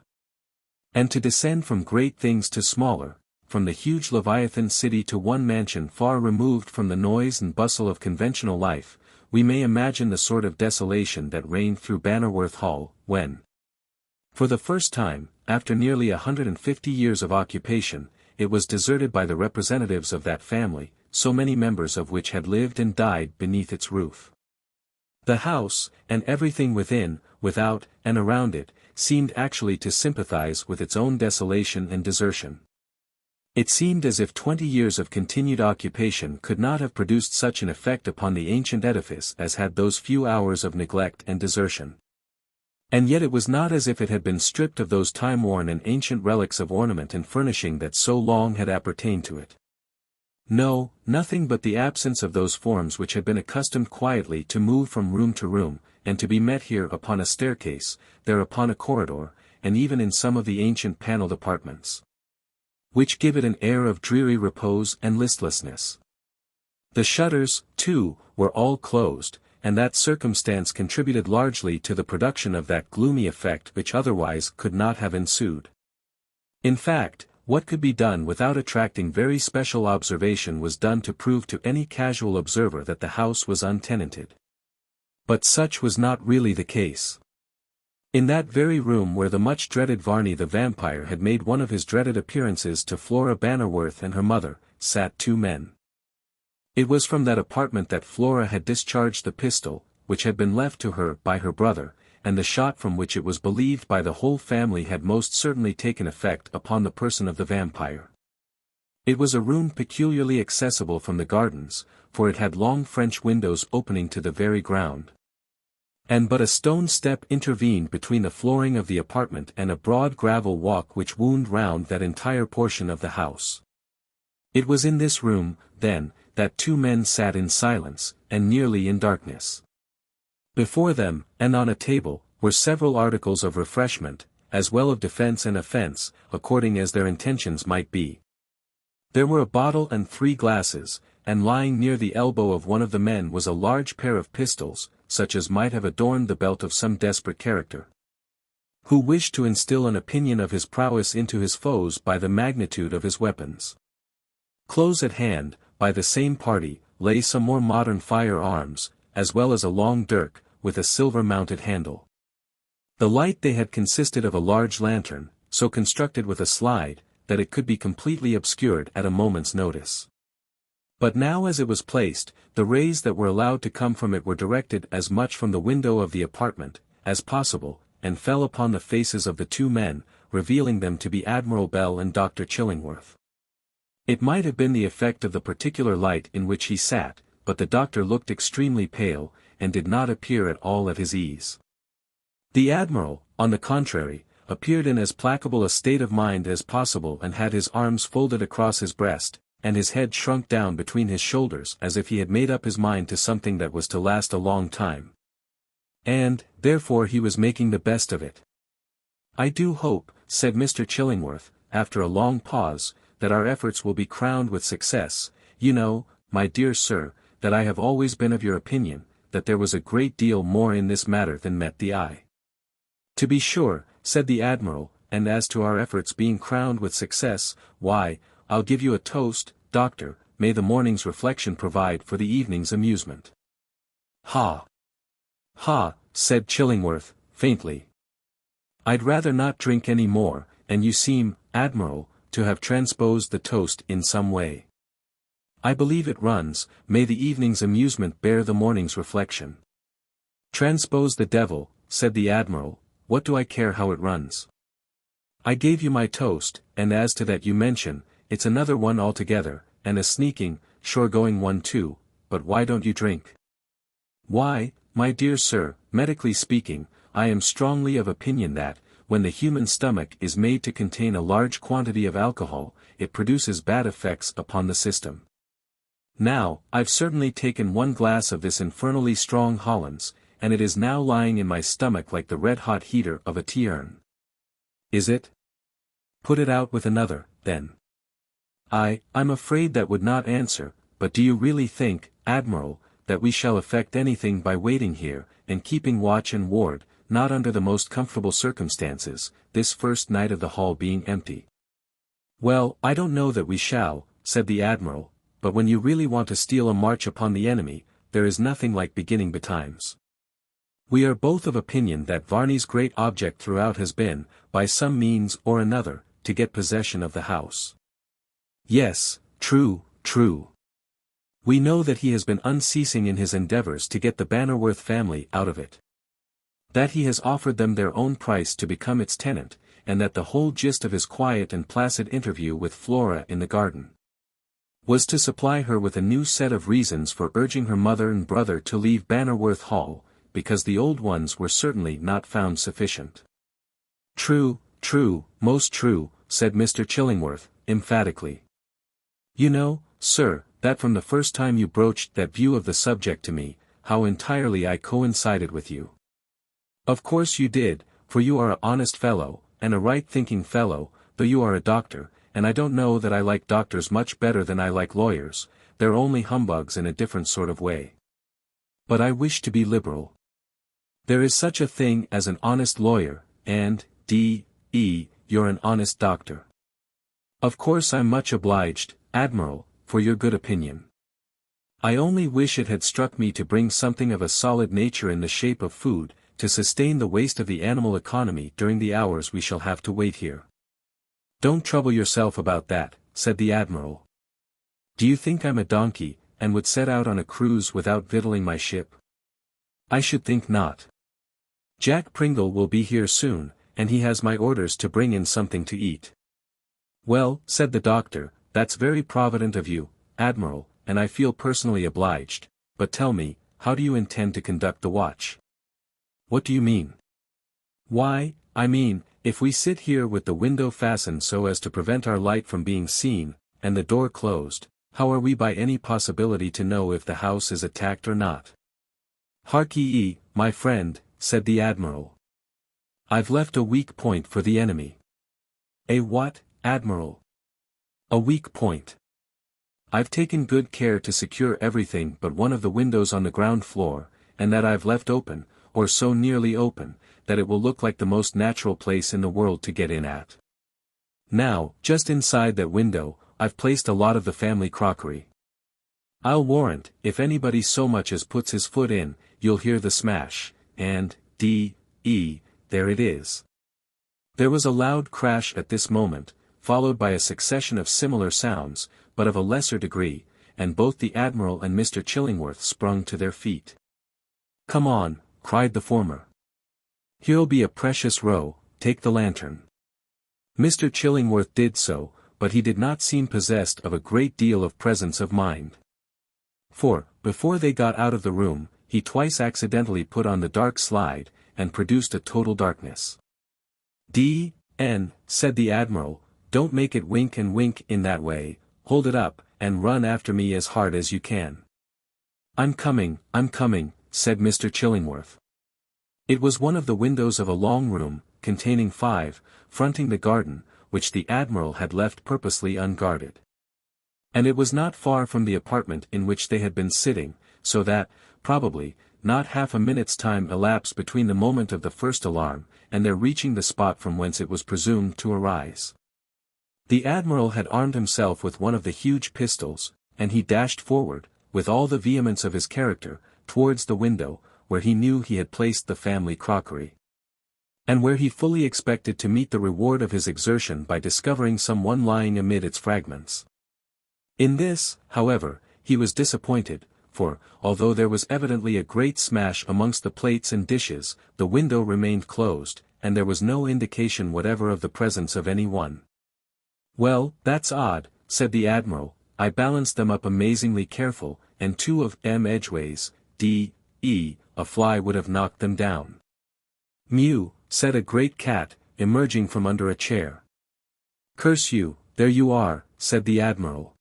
And to descend from great things to smaller, from the huge Leviathan city to one mansion far removed from the noise and bustle of conventional life, we may imagine the sort of desolation that reigned through Bannerworth Hall, when, for the first time, after nearly 150 years of occupation, it was deserted by the representatives of that family, so many members of which had lived and died beneath its roof. The house, and everything within, without, and around it, seemed actually to sympathize with its own desolation and desertion. It seemed as if 20 years of continued occupation could not have produced such an effect upon the ancient edifice as had those few hours of neglect and desertion. And yet it was not as if it had been stripped of those time-worn and ancient relics of ornament and furnishing that so long had appertained to it. No, nothing but the absence of those forms which had been accustomed quietly to move from room to room, and to be met here upon a staircase, there upon a corridor, and even in some of the ancient panelled apartments, which give it an air of dreary repose and listlessness. The shutters, too, were all closed, and that circumstance contributed largely to the production of that gloomy effect which otherwise could not have ensued. In fact, what could be done without attracting very special observation was done to prove to any casual observer that the house was untenanted. But such was not really the case. In that very room where the much dreaded Varney the Vampyre had made one of his dreaded appearances to Flora Bannerworth and her mother, sat two men. It was from that apartment that Flora had discharged the pistol, which had been left to her by her brother, and the shot from which it was believed by the whole family had most certainly taken effect upon the person of the vampire. It was a room peculiarly accessible from the gardens, for it had long French windows opening to the very ground, and but a stone step intervened between the flooring of the apartment and a broad gravel walk which wound round that entire portion of the house. It was in this room, then, that two men sat in silence, and nearly in darkness. Before them, and on a table, were several articles of refreshment, as well of defense and offense, according as their intentions might be. There were a bottle and 3 glasses, and lying near the elbow of one of the men was a large pair of pistols, such as might have adorned the belt of some desperate character, who wished to instill an opinion of his prowess into his foes by the magnitude of his weapons. Close at hand, by the same party, lay some more modern firearms, as well as a long dirk, with a silver-mounted handle. The light they had consisted of a large lantern, so constructed with a slide, that it could be completely obscured at a moment's notice. But now as it was placed, the rays that were allowed to come from it were directed as much from the window of the apartment, as possible, and fell upon the faces of the two men, revealing them to be Admiral Bell and Dr. Chillingworth. It might have been the effect of the particular light in which he sat, but the doctor looked extremely pale, and did not appear at all at his ease. The Admiral, on the contrary, appeared in as placable a state of mind as possible and had his arms folded across his breast, and his head shrunk down between his shoulders as if he had made up his mind to something that was to last a long time. And, therefore he was making the best of it. "I do hope," said Mr. Chillingworth, after a long pause, "that our efforts will be crowned with success. You know, my dear sir, that I have always been of your opinion, that there was a great deal more in this matter than met the eye." "To be sure," said the Admiral, "and as to our efforts being crowned with success, why, I'll give you a toast, Doctor, may the morning's reflection provide for the evening's amusement." "Ha! Ha!" said Chillingworth, faintly. "I'd rather not drink any more, and you seem, Admiral, to have transposed the toast in some way. I believe it runs, may the evening's amusement bear the morning's reflection." "Transpose the devil," said the Admiral, "what do I care how it runs? I gave you my toast, and as to that you mention, it's another one altogether, and a sneaking, sure-going one too, but why don't you drink?" "Why, my dear sir, medically speaking, I am strongly of opinion that, when the human stomach is made to contain a large quantity of alcohol, it produces bad effects upon the system. Now, I've certainly taken one glass of this infernally strong Hollands, and it is now lying in my stomach like the red-hot heater of a tea-urn." "Is it? Put it out with another, then." I'm afraid that would not answer, but do you really think, Admiral, that we shall effect anything by waiting here, and keeping watch and ward, not under the most comfortable circumstances, this first night of the hall being empty?" "Well, I don't know that we shall," said the Admiral, "but when you really want to steal a march upon the enemy, there is nothing like beginning betimes. We are both of opinion that Varney's great object throughout has been, by some means or another, to get possession of the house." "Yes, true, true. We know that he has been unceasing in his endeavors to get the Bannerworth family out of it. That he has offered them their own price to become its tenant, and that the whole gist of his quiet and placid interview with Flora in the garden was to supply her with a new set of reasons for urging her mother and brother to leave Bannerworth Hall, because the old ones were certainly not found sufficient." "True, true, most true," said Mr. Chillingworth, emphatically. "You know, sir, that from the first time you broached that view of the subject to me, how entirely I coincided with you. Of course you did, for you are an honest fellow, and a right-thinking fellow, though you are a doctor, and I don't know that I like doctors much better than I like lawyers, they're only humbugs in a different sort of way. But I wish to be liberal. There is such a thing as an honest lawyer, and, you're an honest doctor. Of course I'm much obliged, Admiral, for your good opinion. I only wish it had struck me to bring something of a solid nature in the shape of food, to sustain the waste of the animal economy during the hours we shall have to wait here." "Don't trouble yourself about that," said the Admiral. "Do you think I'm a donkey, and would set out on a cruise without victualling my ship? I should think not. Jack Pringle will be here soon, and he has my orders to bring in something to eat." "Well," said the doctor, "that's very provident of you, Admiral, and I feel personally obliged, but tell me, how do you intend to conduct the watch?" "What do you mean?" "Why, I mean, if we sit here with the window fastened so as to prevent our light from being seen, and the door closed, how are we by any possibility to know if the house is attacked or not?" "Hark ye, my friend," said the Admiral. "I've left a weak point for the enemy." "A what, Admiral?" "A weak point. I've taken good care to secure everything but one of the windows on the ground floor, and that I've left open, or so nearly open, that it will look like the most natural place in the world to get in at. Now, just inside that window, I've placed a lot of the family crockery. I'll warrant, if anybody so much as puts his foot in, you'll hear the smash, and, there it is." There was a loud crash at this moment, followed by a succession of similar sounds, but of a lesser degree, and both the Admiral and Mr. Chillingworth sprung to their feet. "Come on," cried the former. "Here'll be a precious row, take the lantern." Mr. Chillingworth did so, but he did not seem possessed of a great deal of presence of mind. For, before they got out of the room, he twice accidentally put on the dark slide, and produced a total darkness. D.N., said the Admiral, don't make it wink and wink in that way, hold it up, and run after me as hard as you can. I'm coming, said Mr. Chillingworth. It was one of the windows of a long room, containing 5, fronting the garden, which the Admiral had left purposely unguarded. And it was not far from the apartment in which they had been sitting, so that, probably, not half a minute's time elapsed between the moment of the first alarm, and their reaching the spot from whence it was presumed to arise. The Admiral had armed himself with one of the huge pistols, and he dashed forward, with all the vehemence of his character, towards the window, where he knew he had placed the family crockery. And where he fully expected to meet the reward of his exertion by discovering some one lying amid its fragments. In this, however, he was disappointed, for, although there was evidently a great smash amongst the plates and dishes, the window remained closed, and there was no indication whatever of the presence of any one. Well, that's odd, said the Admiral, I balanced them up amazingly careful, and 2 of them edgeways, D.E., a fly would have knocked them down. Mew, said a great cat, emerging from under a chair. Curse you, there you are, said the Admiral.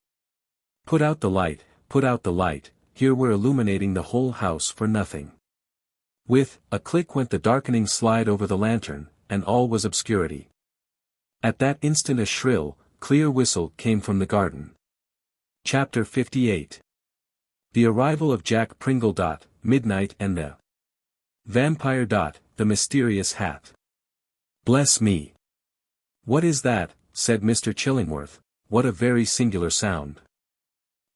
Put out the light, here we're illuminating the whole house for nothing. With a click went the darkening slide over the lantern, and all was obscurity. At that instant a shrill, clear whistle came from the garden. Chapter 58. The arrival of Jack Pringle. Midnight and the Vampire. The mysterious hat. Bless me! What is that? Said Mr. Chillingworth, what a very singular sound.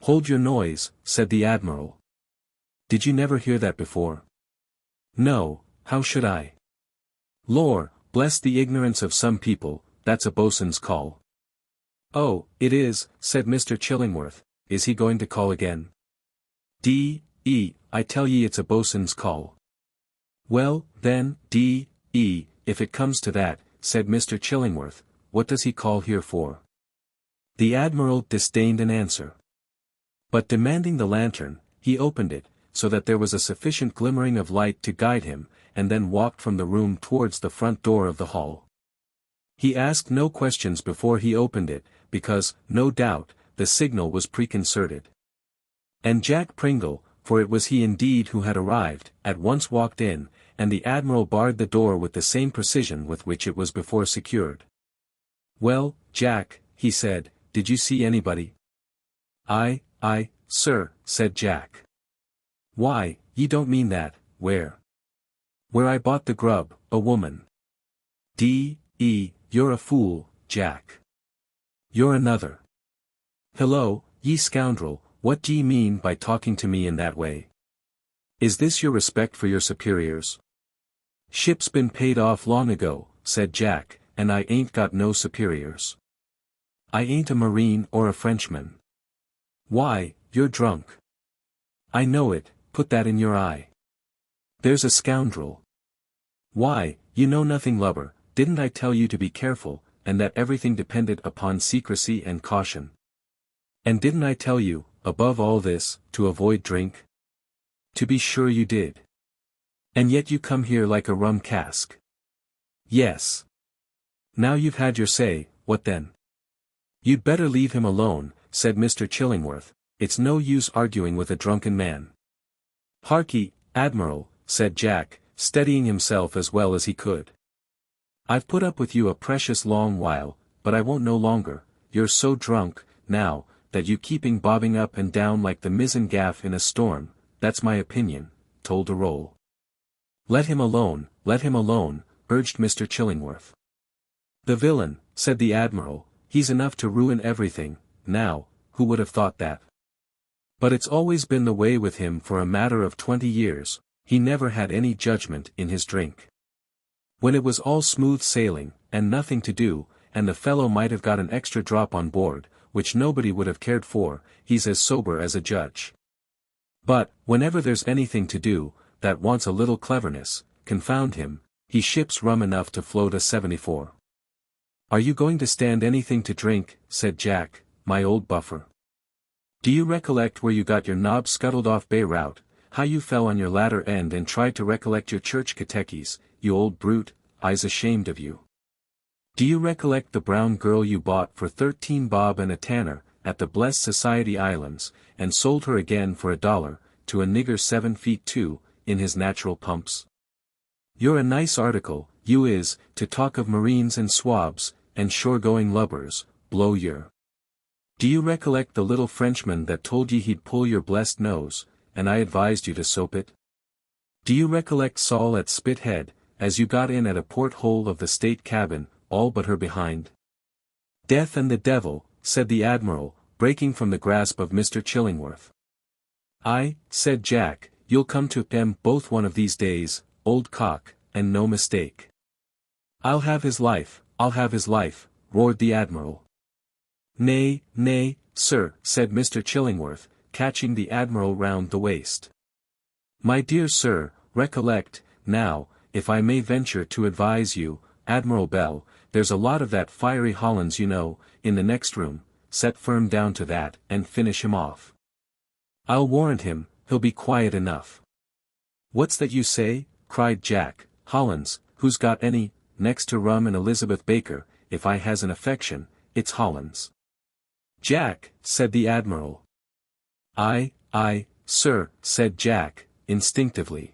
Hold your noise, said the Admiral. Did you never hear that before? No, how should I? Lor, bless the ignorance of some people, that's a boatswain's call. Oh, it is, said Mr. Chillingworth, is he going to call again? D.E., I tell ye it's a boatswain's call. Well, then, D.E., if it comes to that, said Mr. Chillingworth, what does he call here for? The Admiral disdained an answer. But demanding the lantern, he opened it, so that there was a sufficient glimmering of light to guide him, and then walked from the room towards the front door of the hall. He asked no questions before he opened it, because, no doubt, the signal was preconcerted. And Jack Pringle, for it was he indeed who had arrived, at once walked in, and the Admiral barred the door with the same precision with which it was before secured. Well, Jack, he said, did you see anybody? I, sir, said Jack. Why, ye don't mean that, where? Where I bought the grub, a woman. D.E., you're a fool, Jack. You're another. Hello, ye scoundrel, what d'ye mean by talking to me in that way? Is this your respect for your superiors? Ship's been paid off long ago, said Jack, and I ain't got no superiors. I ain't a Marine or a Frenchman. Why, you're drunk. I know it, put that in your eye. There's a scoundrel. Why, you know nothing, lubber, didn't I tell you to be careful, and that everything depended upon secrecy and caution? And didn't I tell you, above all this, to avoid drink? To be sure you did. And yet you come here like a rum cask. Yes. Now you've had your say, what then? You'd better leave him alone, said Mr. Chillingworth, it's no use arguing with a drunken man. Harkee, Admiral, said Jack, steadying himself as well as he could. I've put up with you a precious long while, but I won't no longer, you're so drunk, now, that you keeping bobbing up and down like the mizzen gaff in a storm, that's my opinion, told a roll. Let him alone, urged Mr. Chillingworth. The villain, said the Admiral, he's enough to ruin everything, now, who would have thought that? But it's always been the way with him for a matter of 20 years, he never had any judgment in his drink. When it was all smooth sailing, and nothing to do, and the fellow might have got an extra drop on board, which nobody would have cared for, he's as sober as a judge. But, whenever there's anything to do, that wants a little cleverness, confound him, he ships rum enough to float a 74. Are you going to stand anything to drink, said Jack, my old buffer. Do you recollect where you got your knob scuttled off Beirut, how you fell on your latter end and tried to recollect your church cateches, you old brute, I's ashamed of you. Do you recollect the brown girl you bought for 13 bob and a tanner, at the Blessed Society Islands, and sold her again for $1, to a nigger 7 feet 2, in his natural pumps? You're a nice article, you is, to talk of marines and swabs, and shore-going lubbers, blow your. Do you recollect the little Frenchman that told ye he'd pull your blessed nose, and I advised you to soap it? Do you recollect Saul at Spithead, as you got in at a port-hole of the state cabin, all but her behind? Death and the devil, said the Admiral, breaking from the grasp of Mr. Chillingworth. Aye, said Jack, you'll come to them both one of these days, old cock, and no mistake. I'll have his life, roared the Admiral. Nay, nay, sir, said Mr. Chillingworth, catching the Admiral round the waist. My dear sir, recollect, now, if I may venture to advise you, Admiral Bell, there's a lot of that fiery Hollands you know, in the next room, set firm down to that, and finish him off. I'll warrant him, he'll be quiet enough. What's that you say? Cried Jack. Hollands, who's got any, next to rum and Elizabeth Baker, if I has an affection, it's Hollands. Jack, said the Admiral. Aye, sir, said Jack, instinctively.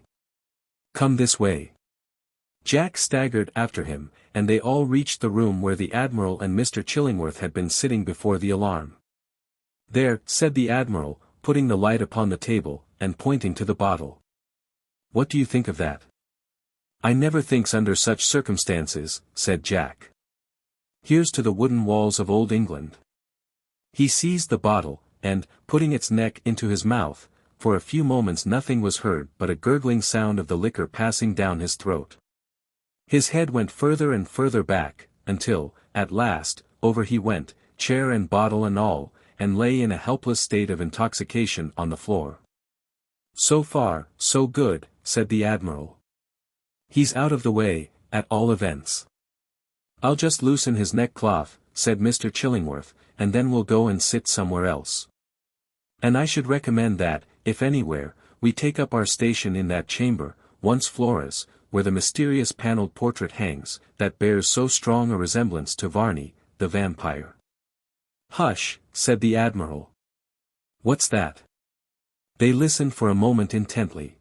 Come this way. Jack staggered after him, and they all reached the room where the Admiral and Mr. Chillingworth had been sitting before the alarm. There, said the Admiral, putting the light upon the table, and pointing to the bottle. What do you think of that? I never thinks under such circumstances, said Jack. Here's to the wooden walls of old England. He seized the bottle, and, putting its neck into his mouth, for a few moments nothing was heard but a gurgling sound of the liquor passing down his throat. His head went further and further back, until, at last, over he went, chair and bottle and all, and lay in a helpless state of intoxication on the floor. So far, so good, said the Admiral. He's out of the way, at all events. I'll just loosen his neckcloth, said Mr. Chillingworth, and then we'll go and sit somewhere else. And I should recommend that, if anywhere, we take up our station in that chamber, once Flora's, where the mysterious panelled portrait hangs, that bears so strong a resemblance to Varney, the vampire. Hush, said the Admiral. What's that? They listened for a moment intently.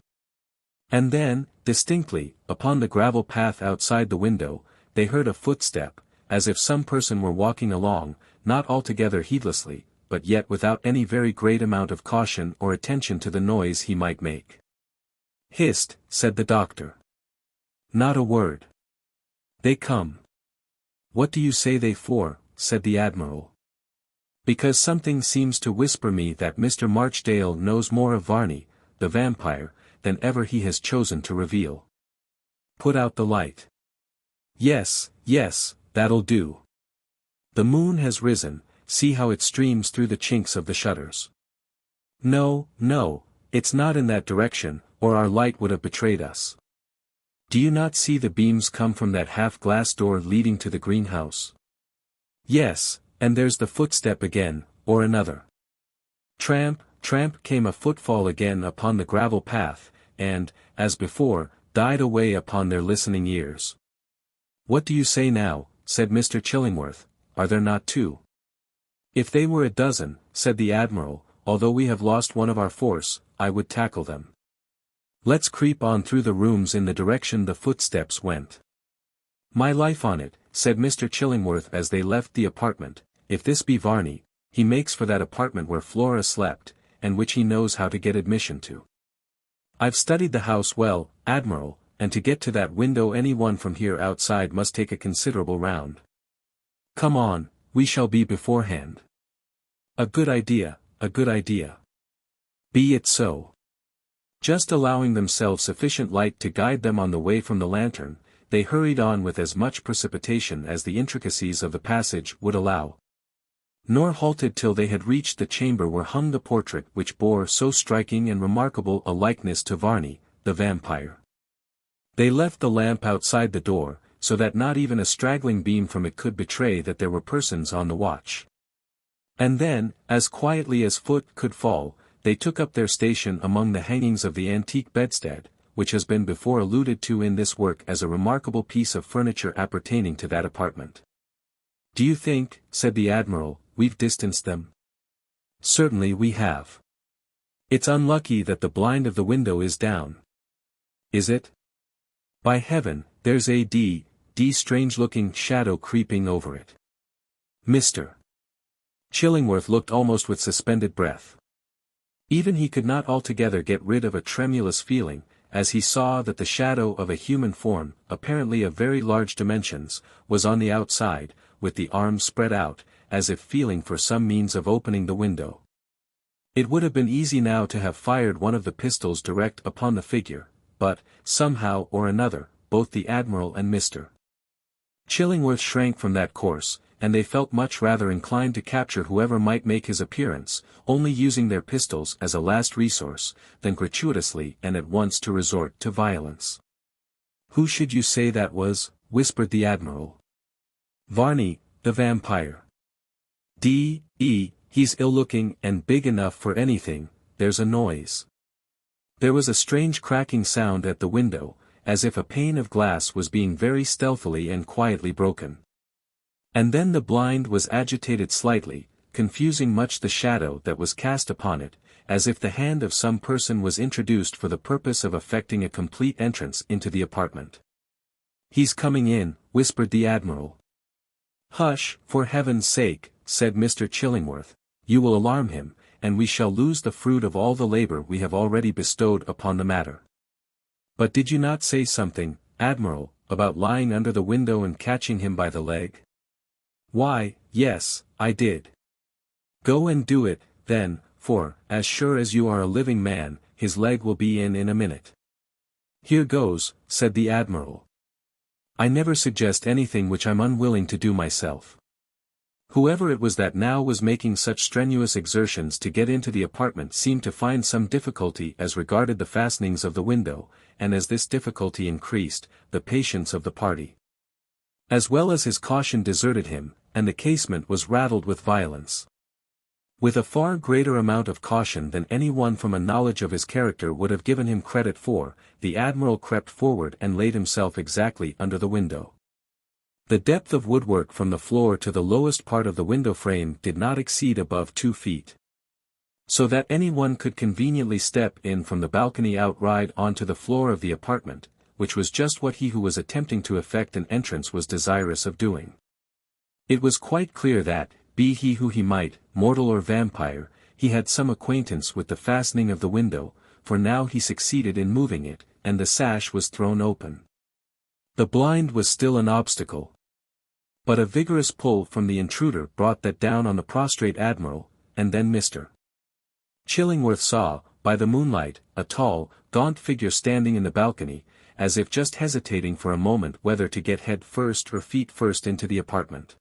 And then, distinctly, upon the gravel path outside the window, they heard a footstep, as if some person were walking along, not altogether heedlessly, but yet without any very great amount of caution or attention to the noise he might make. Hist, said the doctor. Not a word. They come. What do you say they for? Said the Admiral. Because something seems to whisper me that Mr. Marchdale knows more of Varney, the vampire, than ever he has chosen to reveal. Put out the light. Yes, that'll do. The moon has risen, see how it streams through the chinks of the shutters. No, it's not in that direction, or our light would have betrayed us. Do you not see the beams come from that half-glass door leading to the greenhouse? Yes, and there's the footstep again, or another. Tramp, tramp came a footfall again upon the gravel path, and, as before, died away upon their listening ears. What do you say now, said Mr. Chillingworth, are there not two? If they were a dozen, said the Admiral, although we have lost one of our force, I would tackle them. Let's creep on through the rooms in the direction the footsteps went. My life on it, said Mr. Chillingworth as they left the apartment, if this be Varney, he makes for that apartment where Flora slept, and which he knows how to get admission to. I've studied the house well, Admiral, and to get to that window any one from here outside must take a considerable round. Come on, we shall be beforehand. A good idea. Be it so. Just allowing themselves sufficient light to guide them on the way from the lantern, they hurried on with as much precipitation as the intricacies of the passage would allow. Nor halted till they had reached the chamber where hung the portrait which bore so striking and remarkable a likeness to Varney, the vampire. They left the lamp outside the door, so that not even a straggling beam from it could betray that there were persons on the watch. And then, as quietly as foot could fall, they took up their station among the hangings of the antique bedstead, which has been before alluded to in this work as a remarkable piece of furniture appertaining to that apartment. "Do you think," said the Admiral, "we've distanced them?" "Certainly we have. It's unlucky that the blind of the window is down." "Is it? By heaven, there's a strange-looking shadow creeping over it." Mr. Chillingworth looked almost with suspended breath. Even he could not altogether get rid of a tremulous feeling, as he saw that the shadow of a human form, apparently of very large dimensions, was on the outside, with the arms spread out, as if feeling for some means of opening the window. It would have been easy now to have fired one of the pistols direct upon the figure, but, somehow or another, both the Admiral and Mr. Chillingworth shrank from that course, and they felt much rather inclined to capture whoever might make his appearance, only using their pistols as a last resource, than gratuitously and at once to resort to violence. "Who should you say that was?" whispered the Admiral. "Varney, the Vampyre. He's ill-looking and big enough for anything." There's a noise. There was a strange cracking sound at the window, as if a pane of glass was being very stealthily and quietly broken. And then the blind was agitated slightly, confusing much the shadow that was cast upon it, as if the hand of some person was introduced for the purpose of effecting a complete entrance into the apartment. "He's coming in," whispered the Admiral. "Hush, for heaven's sake," said Mr. Chillingworth, "you will alarm him, and we shall lose the fruit of all the labor we have already bestowed upon the matter." "But did you not say something, Admiral, about lying under the window and catching him by the leg?" "Why, yes, I did." "Go and do it, then, for, as sure as you are a living man, his leg will be in a minute." "Here goes," said the Admiral. "I never suggest anything which I'm unwilling to do myself." Whoever it was that now was making such strenuous exertions to get into the apartment seemed to find some difficulty as regarded the fastenings of the window, and as this difficulty increased, the patience of the party, as well as his caution, deserted him, and the casement was rattled with violence. With a far greater amount of caution than any one from a knowledge of his character would have given him credit for, the Admiral crept forward and laid himself exactly under the window. The depth of woodwork from the floor to the lowest part of the window frame did not exceed above 2 feet. So that any one could conveniently step in from the balcony outright onto the floor of the apartment, which was just what he who was attempting to effect an entrance was desirous of doing. It was quite clear that, be he who he might, mortal or vampire, he had some acquaintance with the fastening of the window, for now he succeeded in moving it, and the sash was thrown open. The blind was still an obstacle. But a vigorous pull from the intruder brought that down on the prostrate Admiral, and then Mr. Chillingworth saw, by the moonlight, a tall, gaunt figure standing in the balcony, as if just hesitating for a moment whether to get head first or feet first into the apartment.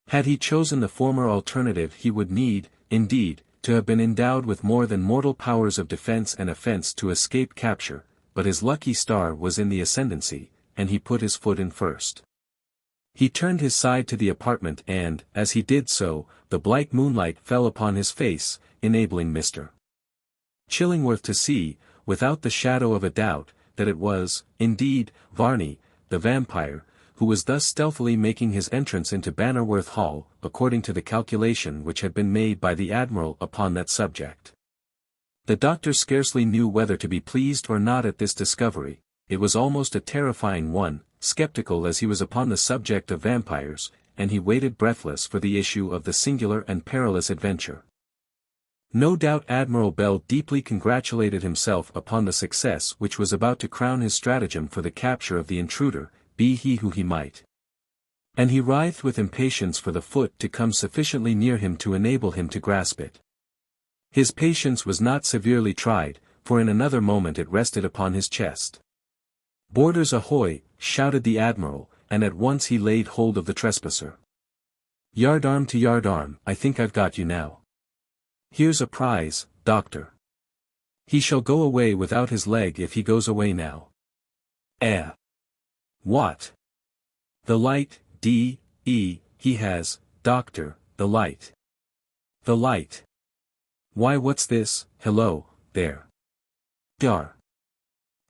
Had he chosen the former alternative he would need, indeed, to have been endowed with more than mortal powers of defense and offense to escape capture, but his lucky star was in the ascendancy, and he put his foot in first. He turned his side to the apartment and, as he did so, the bright moonlight fell upon his face, enabling Mr. Chillingworth to see, without the shadow of a doubt, that it was, indeed, Varney, the Vampyre, who was thus stealthily making his entrance into Bannerworth Hall, according to the calculation which had been made by the Admiral upon that subject. The doctor scarcely knew whether to be pleased or not at this discovery. It was almost a terrifying one, skeptical as he was upon the subject of vampires, and he waited breathless for the issue of the singular and perilous adventure. No doubt Admiral Bell deeply congratulated himself upon the success which was about to crown his stratagem for the capture of the intruder, be he who he might. And he writhed with impatience for the foot to come sufficiently near him to enable him to grasp it. His patience was not severely tried, for in another moment it rested upon his chest. "Boarders ahoy!" shouted the Admiral, and at once he laid hold of the trespasser. Yardarm to yardarm, I think I've got you now. Here's a prize, Doctor. He shall go away without his leg if he goes away now." What? The light, he has, Doctor, the light. The light. Why, what's this? Hello, there. Dar.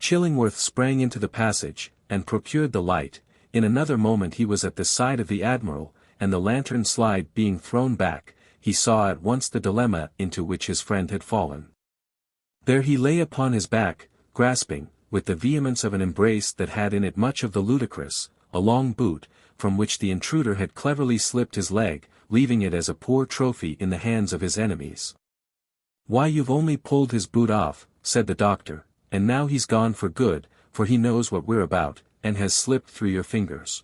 Chillingworth sprang into the passage, and procured the light. In another moment he was at the side of the Admiral, and the lantern slide being thrown back, he saw at once the dilemma into which his friend had fallen. There he lay upon his back, grasping, with the vehemence of an embrace that had in it much of the ludicrous, a long boot, from which the intruder had cleverly slipped his leg, leaving it as a poor trophy in the hands of his enemies. "Why, you've only pulled his boot off," said the doctor, "and now he's gone for good, for he knows what we're about, and has slipped through your fingers."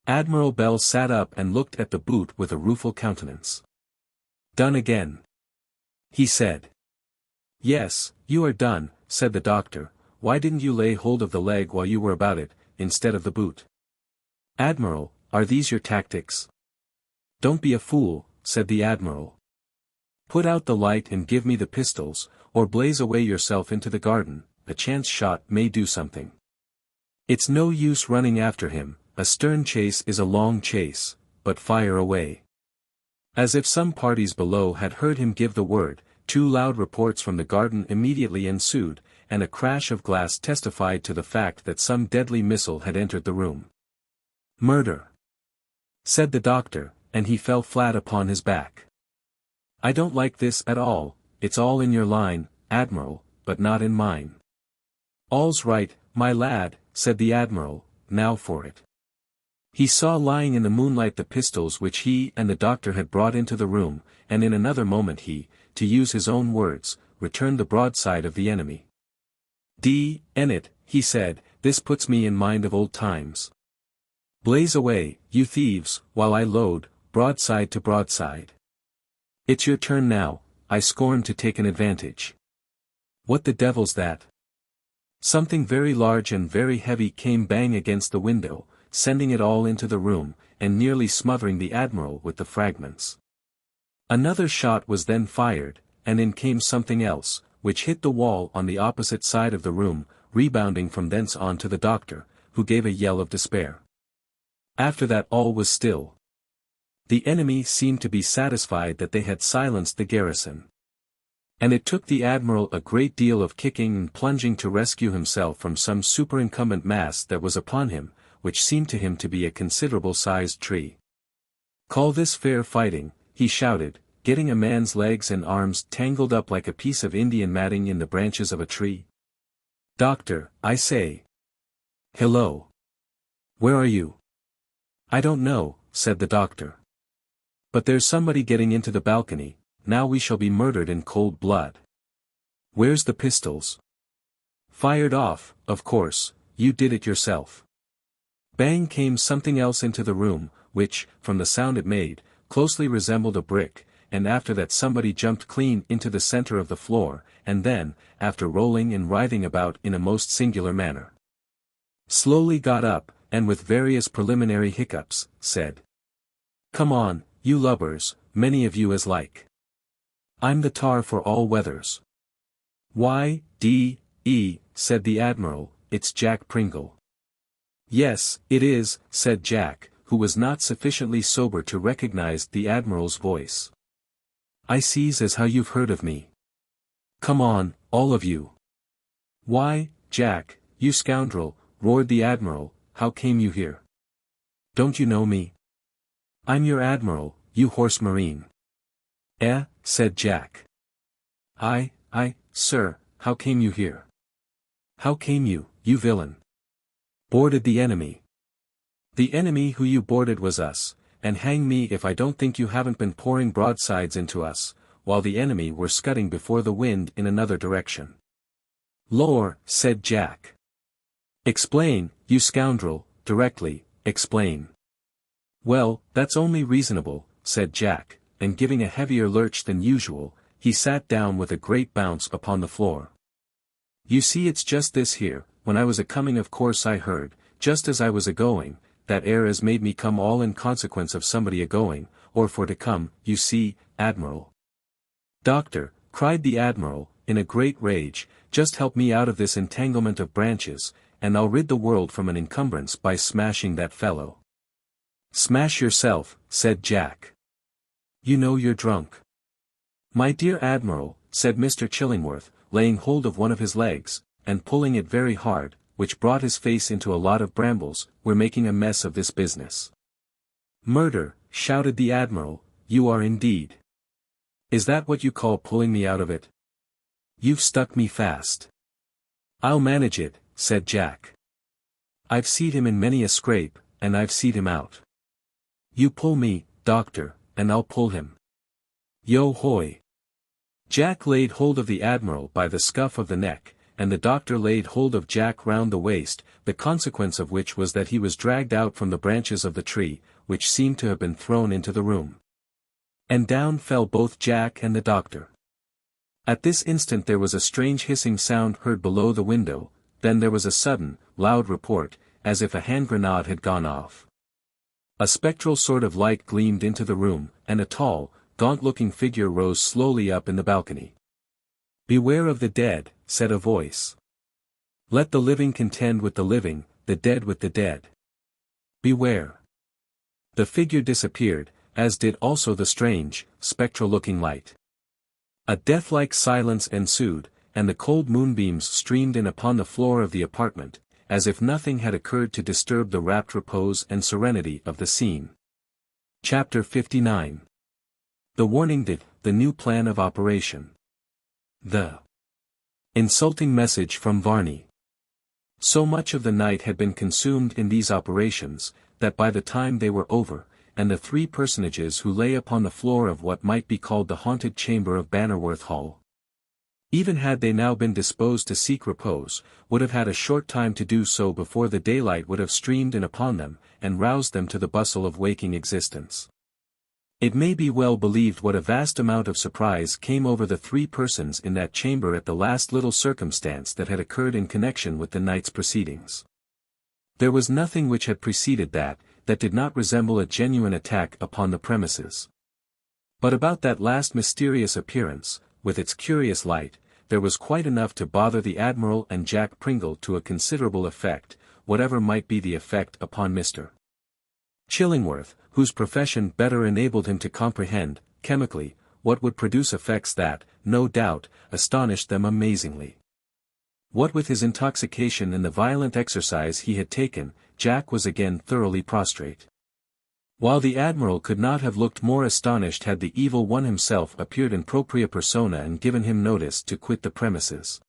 Admiral Bell sat up and looked at the boot with a rueful countenance. "Done again?" he said. "Yes, you are done," said the doctor. "Why didn't you lay hold of the leg while you were about it, instead of the boot?" "Admiral, are these your tactics?" "Don't be a fool," said the Admiral. "Put out the light and give me the pistols, or blaze away yourself into the garden, a chance shot may do something. It's no use running after him, a stern chase is a long chase, but fire away." As if some parties below had heard him give the word, two loud reports from the garden immediately ensued, and a crash of glass testified to the fact that some deadly missile had entered the room. "Murder," said the doctor, and he fell flat upon his back. "I don't like this at all. It's all in your line, Admiral, but not in mine." "All's right, my lad," said the Admiral, "now for it." He saw lying in the moonlight the pistols which he and the doctor had brought into the room, and in another moment he, to use his own words, returned the broadside of the enemy. "D—n it," he said, "this puts me in mind of old times. Blaze away, you thieves, while I load, broadside to broadside. It's your turn now, I scorn to take an advantage." What the devil's that? Something very large and very heavy came bang against the window, sending it all into the room, and nearly smothering the Admiral with the fragments. Another shot was then fired, and in came something else, which hit the wall on the opposite side of the room, rebounding from thence on to the doctor, who gave a yell of despair. After that all was still. The enemy seemed to be satisfied that they had silenced the garrison. And it took the Admiral a great deal of kicking and plunging to rescue himself from some superincumbent mass that was upon him, which seemed to him to be a considerable-sized tree. "Call this fair fighting," he shouted, getting a man's legs and arms tangled up like a piece of Indian matting in the branches of a tree. "Doctor, I say. Hello. Where are you?" "I don't know," said the doctor. "But there's somebody getting into the balcony, now we shall be murdered in cold blood." "Where's the pistols?" "Fired off, of course, you did it yourself." Bang came something else into the room, which, from the sound it made, closely resembled a brick, and after that somebody jumped clean into the center of the floor, and then, after rolling and writhing about in a most singular manner, slowly got up, and with various preliminary hiccups, said, "Come on, you lubbers, many of you as like. I'm the tar for all weathers." "Why, D.E., said the Admiral, "it's Jack Pringle." "Yes, it is," said Jack, who was not sufficiently sober to recognize the Admiral's voice. "I sees as how you've heard of me. Come on, all of you." "Why, Jack, you scoundrel," roared the Admiral, "how came you here? Don't you know me? I'm your Admiral, you horse marine." "Eh," said Jack. I, sir, how came you here? How came you, you villain? "Boarded the enemy." "The enemy who you boarded was us, and hang me if I don't think you haven't been pouring broadsides into us, while the enemy were scudding before the wind in another direction." "Lor," said Jack. "Explain, you scoundrel, directly, explain." "Well, that's only reasonable," said Jack, and giving a heavier lurch than usual, he sat down with a great bounce upon the floor. "You see it's just this here, when I was a-coming of course I heard, just as I was a-going, that air as made me come all in consequence of somebody a-going, or for to come, you see, Admiral." "Doctor," cried the Admiral, in a great rage, "just help me out of this entanglement of branches, and I'll rid the world from an encumbrance by smashing that fellow." "Smash yourself," said Jack. "You know you're drunk." "My dear Admiral," said Mr. Chillingworth, laying hold of one of his legs, and pulling it very hard, which brought his face into a lot of brambles, "we're making a mess of this business." "Murder," shouted the Admiral, "you are indeed. Is that what you call pulling me out of it? You've stuck me fast." "I'll manage it," said Jack. "I've seed him in many a scrape, and I've seed him out. You pull me, Doctor, and I'll pull him. Yo hoy." Jack laid hold of the Admiral by the scuff of the neck, and the Doctor laid hold of Jack round the waist, the consequence of which was that he was dragged out from the branches of the tree, which seemed to have been thrown into the room. And down fell both Jack and the Doctor. At this instant there was a strange hissing sound heard below the window, then there was a sudden, loud report, as if a hand grenade had gone off. A spectral sort of light gleamed into the room, and a tall, gaunt-looking figure rose slowly up in the balcony. "Beware of the dead," said a voice. "Let the living contend with the living, the dead with the dead. Beware." The figure disappeared, as did also the strange, spectral-looking light. A death-like silence ensued, and the cold moonbeams streamed in upon the floor of the apartment, as if nothing had occurred to disturb the rapt repose and serenity of the scene. Chapter 59. The warning that, the new plan of operation. The insulting message from Varney. So much of the night had been consumed in these operations, that by the time they were over, and the three personages who lay upon the floor of what might be called the haunted chamber of Bannerworth Hall, even had they now been disposed to seek repose, would have had a short time to do so before the daylight would have streamed in upon them, and roused them to the bustle of waking existence. It may be well believed what a vast amount of surprise came over the three persons in that chamber at the last little circumstance that had occurred in connection with the night's proceedings. There was nothing which had preceded that did not resemble a genuine attack upon the premises. But about that last mysterious appearance, with its curious light, there was quite enough to bother the Admiral and Jack Pringle to a considerable effect, whatever might be the effect upon Mr. Chillingworth, whose profession better enabled him to comprehend, chemically, what would produce effects that, no doubt, astonished them amazingly. What with his intoxication and the violent exercise he had taken, Jack was again thoroughly prostrate. While the Admiral could not have looked more astonished had the Evil One himself appeared in propria persona and given him notice to quit the premises.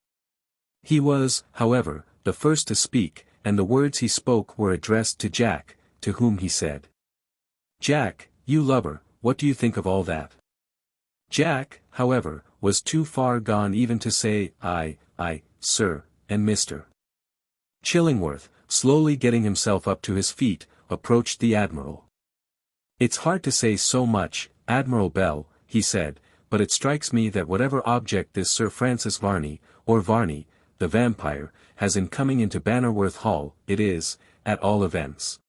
He was, however, the first to speak, and the words he spoke were addressed to Jack, to whom he said, "Jack, you lubber, what do you think of all that?" Jack, however, was too far gone even to say, "Aye, sir, and Mr. Chillingworth, slowly getting himself up to his feet, approached the Admiral. "It's hard to say so much, Admiral Bell," he said, "but it strikes me that whatever object this Sir Francis Varney, or Varney, the Vampyre, has in coming into Bannerworth Hall, it is, at all events,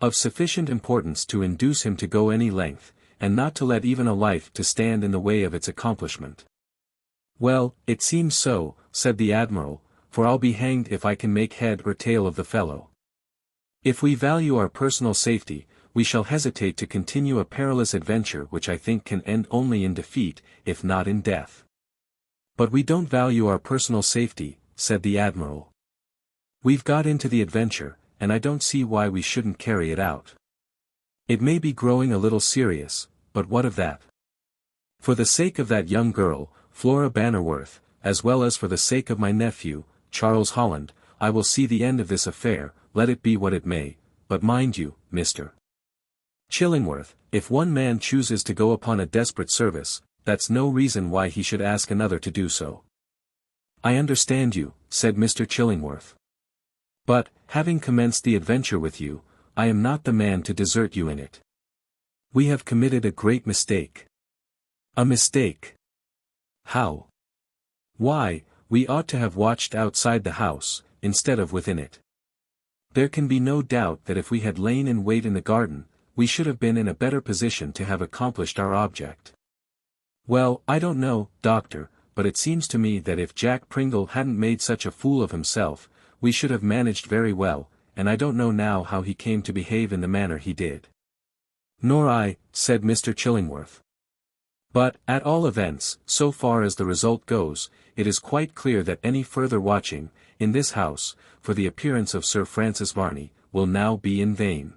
of sufficient importance to induce him to go any length, and not to let even a life to stand in the way of its accomplishment." "Well, it seems so," said the Admiral, "for I'll be hanged if I can make head or tail of the fellow. If we value our personal safety, we shall hesitate to continue a perilous adventure which I think can end only in defeat, if not in death." "But we don't value our personal safety," said the Admiral. "We've got into the adventure, and I don't see why we shouldn't carry it out. It may be growing a little serious, but what of that? For the sake of that young girl, Flora Bannerworth, as well as for the sake of my nephew, Charles Holland, I will see the end of this affair, let it be what it may, but mind you, Mr. Chillingworth, if one man chooses to go upon a desperate service, that's no reason why he should ask another to do so." "I understand you," said Mr. Chillingworth. "But, having commenced the adventure with you, I am not the man to desert you in it. We have committed a great mistake." "A mistake? How?" "Why, we ought to have watched outside the house, instead of within it. There can be no doubt that if we had lain in wait in the garden, we should have been in a better position to have accomplished our object." "Well, I don't know, Doctor, but it seems to me that if Jack Pringle hadn't made such a fool of himself, we should have managed very well, and I don't know now how he came to behave in the manner he did." "Nor I," said Mr. Chillingworth. But, at all events, so far as the result goes, it is quite clear that any further watching, in this house, for the appearance of Sir Francis Varney, will now be in vain.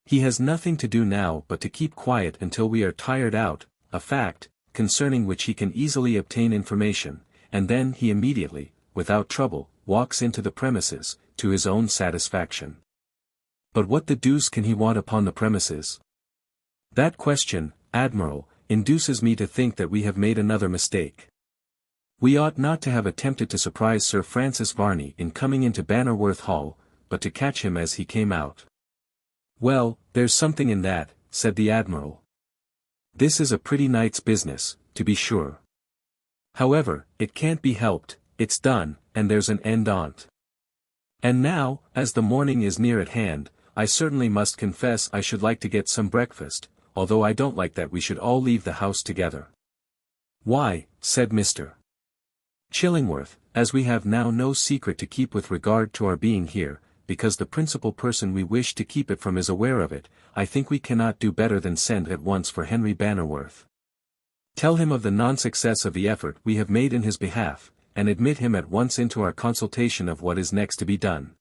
He has nothing to do now but to keep quiet until we are tired out, a fact, concerning which he can easily obtain information, and then he immediately, without trouble, walks into the premises, to his own satisfaction. But what the deuce can he want upon the premises? That question, Admiral, induces me to think that we have made another mistake. We ought not to have attempted to surprise Sir Francis Varney in coming into Bannerworth Hall, but to catch him as he came out. Well, there's something in that, said the Admiral. This is a pretty night's business, to be sure. However, it can't be helped, it's done, and there's an end on't. And now, as the morning is near at hand, I certainly must confess I should like to get some breakfast, although I don't like that we should all leave the house together. Why, said Mr. Chillingworth, as we have now no secret to keep with regard to our being here, because the principal person we wish to keep it from is aware of it, I think we cannot do better than send at once for Henry Bannerworth. Tell him of the non-success of the effort we have made in his behalf, and admit him at once into our consultation of what is next to be done.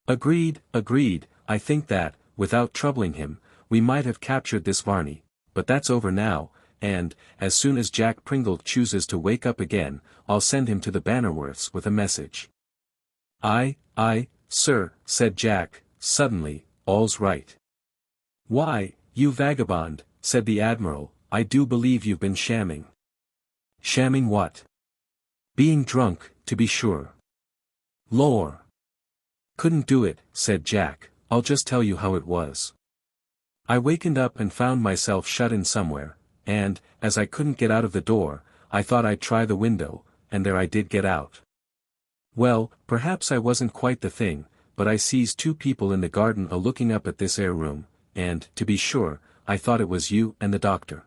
Agreed, I think that, without troubling him, we might have captured this Varney, but that's over now, and, as soon as Jack Pringle chooses to wake up again, I'll send him to the Bannerworths with a message. Aye, sir, said Jack, suddenly, all's right. Why, you vagabond, said the Admiral, I do believe you've been shamming. Shamming what? Being drunk, to be sure. Lor! Couldn't do it, said Jack, I'll just tell you how it was. I wakened up and found myself shut in somewhere, and, as I couldn't get out of the door, I thought I'd try the window, and there I did get out. Well, perhaps I wasn't quite the thing, but I sees two people in the garden a-looking up at this air room, and, to be sure, I thought it was you and the doctor.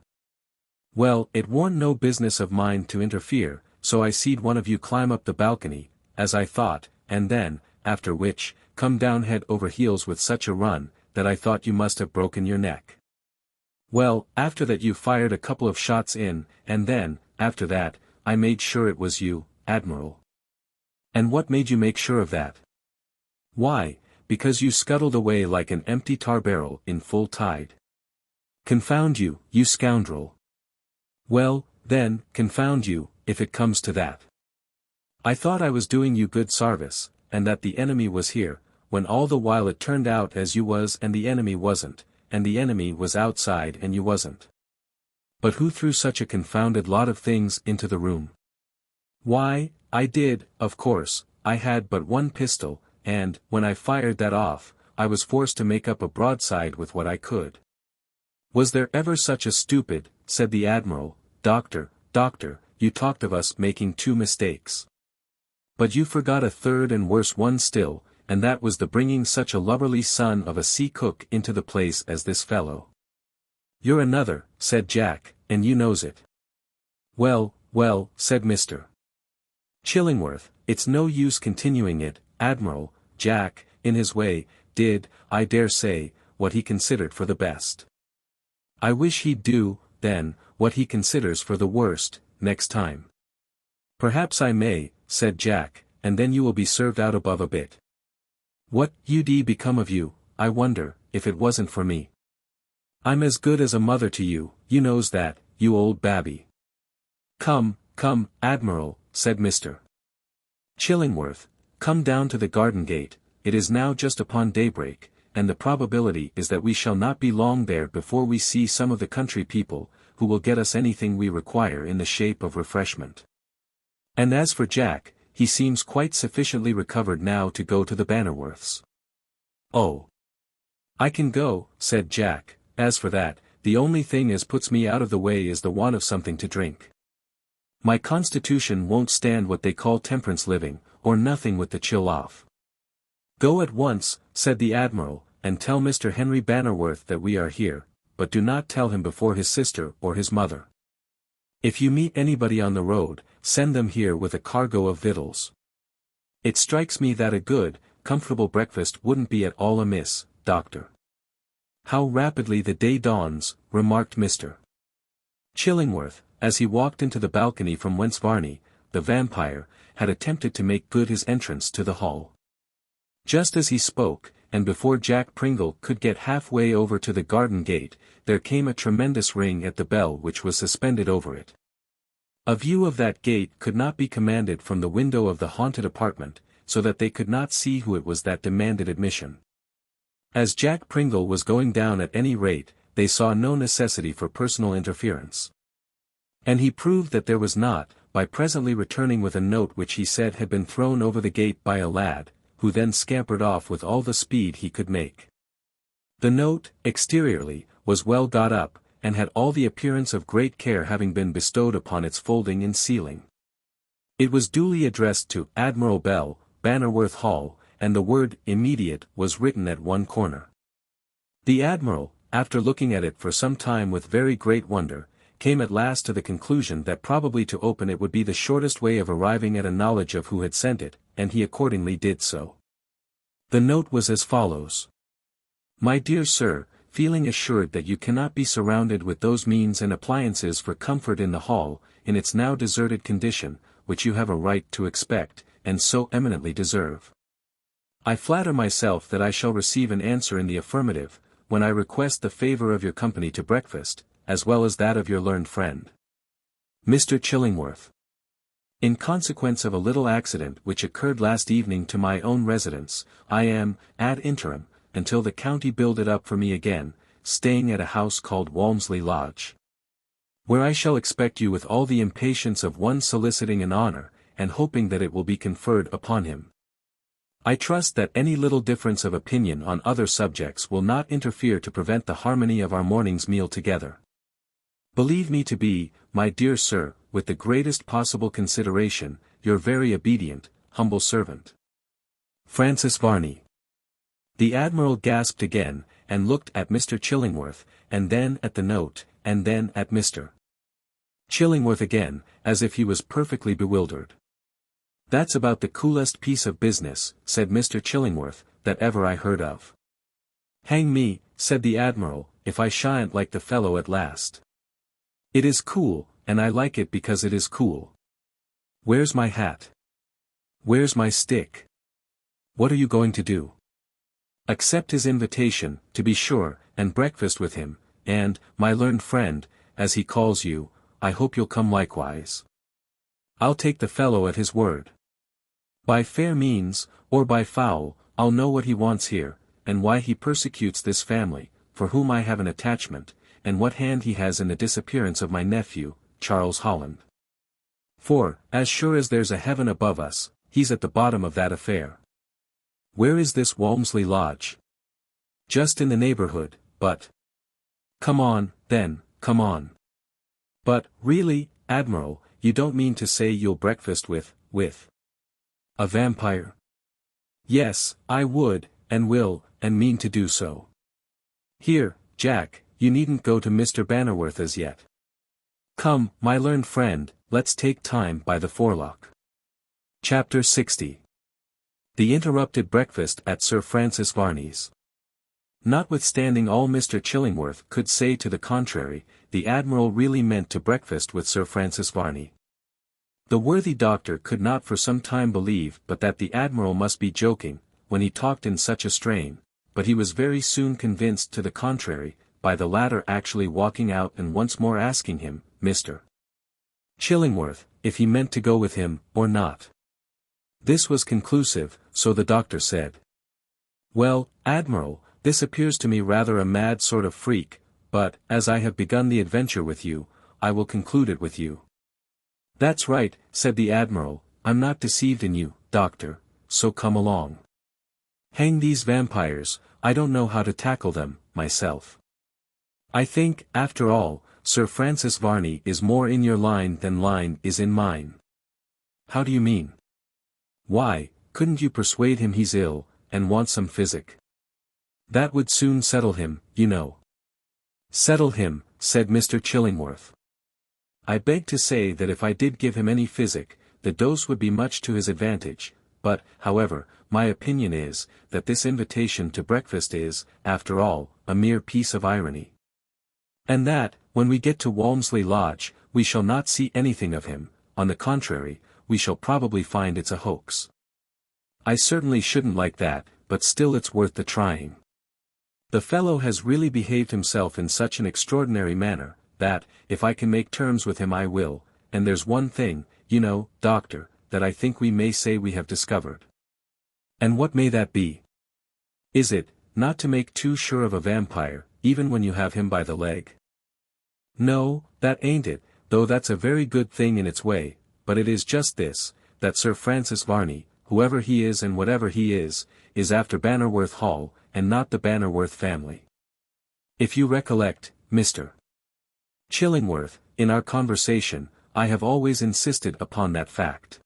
Well, it warn't no business of mine to interfere, so I seed one of you climb up the balcony, as I thought, and then, after which, come down head over heels with such a run, that I thought you must have broken your neck. Well, after that you fired a couple of shots in, and then, after that, I made sure it was you, Admiral. And what made you make sure of that? Why, because you scuttled away like an empty tar barrel in full tide. Confound you, you scoundrel. Well, then, confound you, if it comes to that. I thought I was doing you good sarvice, and that the enemy was here, when all the while it turned out as you was and the enemy wasn't, and the enemy was outside and you wasn't. But who threw such a confounded lot of things into the room? Why, I did, of course, I had but one pistol, and, when I fired that off, I was forced to make up a broadside with what I could. Was there ever such a stupid, said the Admiral, Doctor, you talked of us making two mistakes. But you forgot a third and worse one still, and that was the bringing such a lubberly son of a sea cook into the place as this fellow. You're another, said Jack, and you knows it. Well, said Mr. Chillingworth, it's no use continuing it, Admiral. Jack, in his way, did, I dare say, what he considered for the best. I wish he'd do, then, what he considers for the worst, next time. Perhaps I may, said Jack, and then you will be served out above a bit. What ud become of you, I wonder, if it wasn't for me. I'm as good as a mother to you, you knows that, you old babby. Come, Admiral, said Mr. Chillingworth, come down to the garden gate, it is now just upon daybreak, and the probability is that we shall not be long there before we see some of the country people, who will get us anything we require in the shape of refreshment. And as for Jack, he seems quite sufficiently recovered now to go to the Bannerworths. Oh! I can go, said Jack, as for that, the only thing as puts me out of the way is the want of something to drink. My constitution won't stand what they call temperance living, or nothing with the chill off. Go at once, said the Admiral, and tell Mr. Henry Bannerworth that we are here, but do not tell him before his sister or his mother. If you meet anybody on the road, send them here with a cargo of victuals. It strikes me that a good, comfortable breakfast wouldn't be at all amiss, Doctor. How rapidly the day dawns, remarked Mr. Chillingworth, as he walked into the balcony from whence Varney, the vampire, had attempted to make good his entrance to the hall. Just as he spoke, and before Jack Pringle could get halfway over to the garden gate, there came a tremendous ring at the bell which was suspended over it. A view of that gate could not be commanded from the window of the haunted apartment, so that they could not see who it was that demanded admission. As Jack Pringle was going down at any rate, they saw no necessity for personal interference. And he proved that there was not, by presently returning with a note which he said had been thrown over the gate by a lad, who then scampered off with all the speed he could make. The note, exteriorly, was well got up, and had all the appearance of great care having been bestowed upon its folding and sealing. It was duly addressed to Admiral Bell, Bannerworth Hall, and the word "immediate" was written at one corner. The Admiral, after looking at it for some time with very great wonder, came at last to the conclusion that probably to open it would be the shortest way of arriving at a knowledge of who had sent it, and he accordingly did so. The note was as follows. My dear Sir, feeling assured that you cannot be surrounded with those means and appliances for comfort in the hall, in its now deserted condition, which you have a right to expect, and so eminently deserve. I flatter myself that I shall receive an answer in the affirmative, when I request the favor of your company to breakfast, as well as that of your learned friend, Mr. Chillingworth. In consequence of a little accident which occurred last evening to my own residence, I am, ad interim, until the county build it up for me again, staying at a house called Walmsley Lodge, where I shall expect you with all the impatience of one soliciting an honor, and hoping that it will be conferred upon him. I trust that any little difference of opinion on other subjects will not interfere to prevent the harmony of our morning's meal together. Believe me to be, my dear Sir, with the greatest possible consideration, your very obedient, humble servant, Francis Varney. The Admiral gasped again, and looked at Mr. Chillingworth, and then at the note, and then at Mr. Chillingworth again, as if he was perfectly bewildered. That's about the coolest piece of business, said Mr. Chillingworth, that ever I heard of. Hang me, said the Admiral, if I shan't like the fellow at last. It is cool, and I like it because it is cool. Where's my hat? Where's my stick? What are you going to do? Accept his invitation, to be sure, and breakfast with him, and, my learned friend, as he calls you, I hope you'll come likewise. I'll take the fellow at his word. By fair means, or by foul, I'll know what he wants here, and why he persecutes this family, for whom I have an attachment, and what hand he has in the disappearance of my nephew, Charles Holland. For, as sure as there's a heaven above us, he's at the bottom of that affair. Where is this Walmsley Lodge? Just in the neighborhood, but... Come on, then, come on. But, really, Admiral, you don't mean to say you'll breakfast with a vampire? Yes, I would, and will, and mean to do so. Here, Jack, you needn't go to Mr. Bannerworth as yet. Come, my learned friend, let's take time by the forelock. Chapter 60. The interrupted breakfast at Sir Francis Varney's. Notwithstanding all Mr. Chillingworth could say to the contrary, the Admiral really meant to breakfast with Sir Francis Varney. The worthy doctor could not for some time believe but that the Admiral must be joking, when he talked in such a strain, but he was very soon convinced to the contrary, by the latter actually walking out and once more asking him, Mr. Chillingworth, if he meant to go with him, or not. This was conclusive, so the doctor said. Well, Admiral, this appears to me rather a mad sort of freak, but, as I have begun the adventure with you, I will conclude it with you. That's right, said the Admiral, I'm not deceived in you, Doctor, so come along. Hang these vampires, I don't know how to tackle them, myself. I think, after all, Sir Francis Varney is more in your line than line is in mine. How do you mean? Why, couldn't you persuade him he's ill, and wants some physic? That would soon settle him, you know. Settle him, said Mr. Chillingworth. I beg to say that if I did give him any physic, the dose would be much to his advantage, but, however, my opinion is, that this invitation to breakfast is, after all, a mere piece of irony. And that, When we get to Walmsley Lodge, we shall not see anything of him, on the contrary, we shall probably find it's a hoax. I certainly shouldn't like that, but still it's worth the trying. The fellow has really behaved himself in such an extraordinary manner, that, if I can make terms with him I will, and there's one thing, you know, Doctor, that I think we may say we have discovered. And what may that be? Is it, not to make too sure of a vampire, even when you have him by the leg? No, that ain't it, though that's a very good thing in its way, but it is just this, that Sir Francis Varney, whoever he is and whatever he is after Bannerworth Hall, and not the Bannerworth family. If you recollect, Mr. Chillingworth, in our conversation, I have always insisted upon that fact.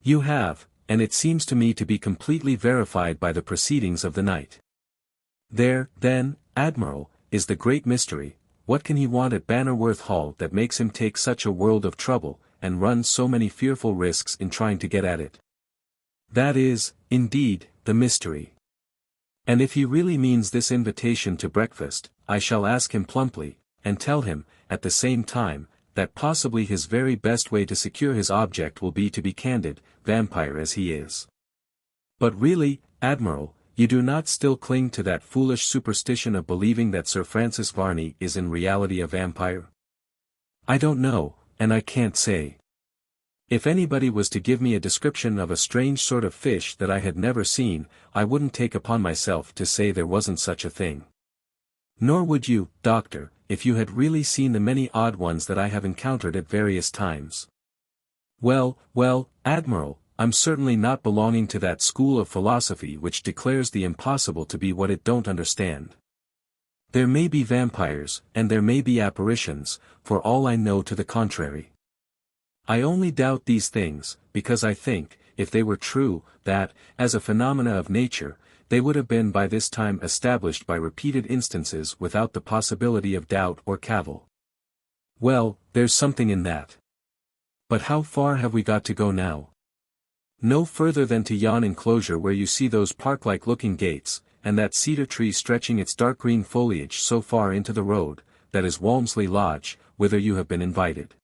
You have, and it seems to me to be completely verified by the proceedings of the night. There, then, Admiral, is the great mystery. What can he want at Bannerworth Hall that makes him take such a world of trouble, and run so many fearful risks in trying to get at it? That is, indeed, the mystery. And if he really means this invitation to breakfast, I shall ask him plumply, and tell him, at the same time, that possibly his very best way to secure his object will be to be candid, vampire as he is. But really, Admiral, you do not still cling to that foolish superstition of believing that Sir Francis Varney is in reality a vampire? I don't know, and I can't say. If anybody was to give me a description of a strange sort of fish that I had never seen, I wouldn't take upon myself to say there wasn't such a thing. Nor would you, Doctor, if you had really seen the many odd ones that I have encountered at various times. Well, Admiral, I'm certainly not belonging to that school of philosophy which declares the impossible to be what it don't understand. There may be vampires, and there may be apparitions, for all I know to the contrary. I only doubt these things, because I think, if they were true, that, as a phenomena of nature, they would have been by this time established by repeated instances without the possibility of doubt or cavil. Well, there's something in that. But how far have we got to go now? No further than to yon enclosure where you see those park-like looking gates, and that cedar tree stretching its dark green foliage so far into the road, that is Walmsley Lodge, whither you have been invited.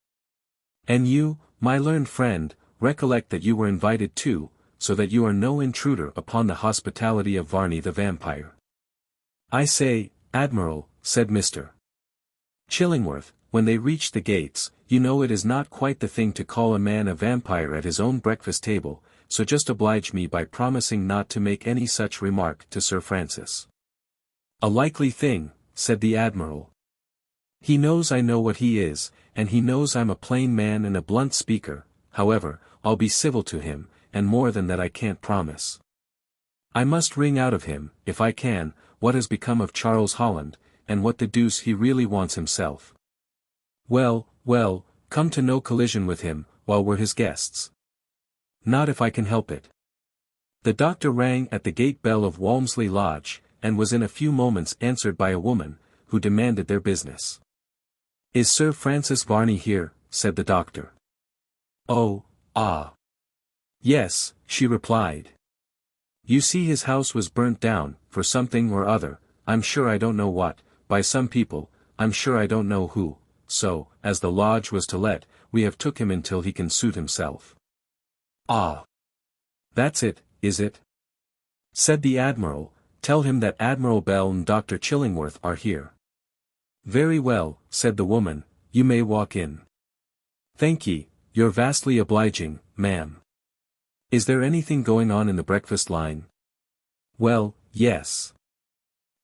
And you, my learned friend, recollect that you were invited too, so that you are no intruder upon the hospitality of Varney the Vampyre. I say, Admiral, said Mr. Chillingworth, when they reached the gates, you know it is not quite the thing to call a man a vampire at his own breakfast table, so just oblige me by promising not to make any such remark to Sir Francis. A likely thing, said the Admiral. He knows I know what he is, and he knows I'm a plain man and a blunt speaker. However, I'll be civil to him, and more than that I can't promise. I must wring out of him, if I can, what has become of Charles Holland, and what the deuce he really wants himself. Well, come to no collision with him, while we're his guests. Not if I can help it. The doctor rang at the gate bell of Walmsley Lodge, and was in a few moments answered by a woman, who demanded their business. Is Sir Francis Varney here? Said the doctor. Oh, ah. Yes, she replied. You see his house was burnt down, for something or other, I'm sure I don't know what, by some people, I'm sure I don't know who, so, as the lodge was to let, we have took him until he can suit himself. Ah. That's it, is it? Said the Admiral, tell him that Admiral Bell and Dr. Chillingworth are here. Very well, said the woman, you may walk in. Thank ye, you're vastly obliging, ma'am. Is there anything going on in the breakfast line? Well, yes.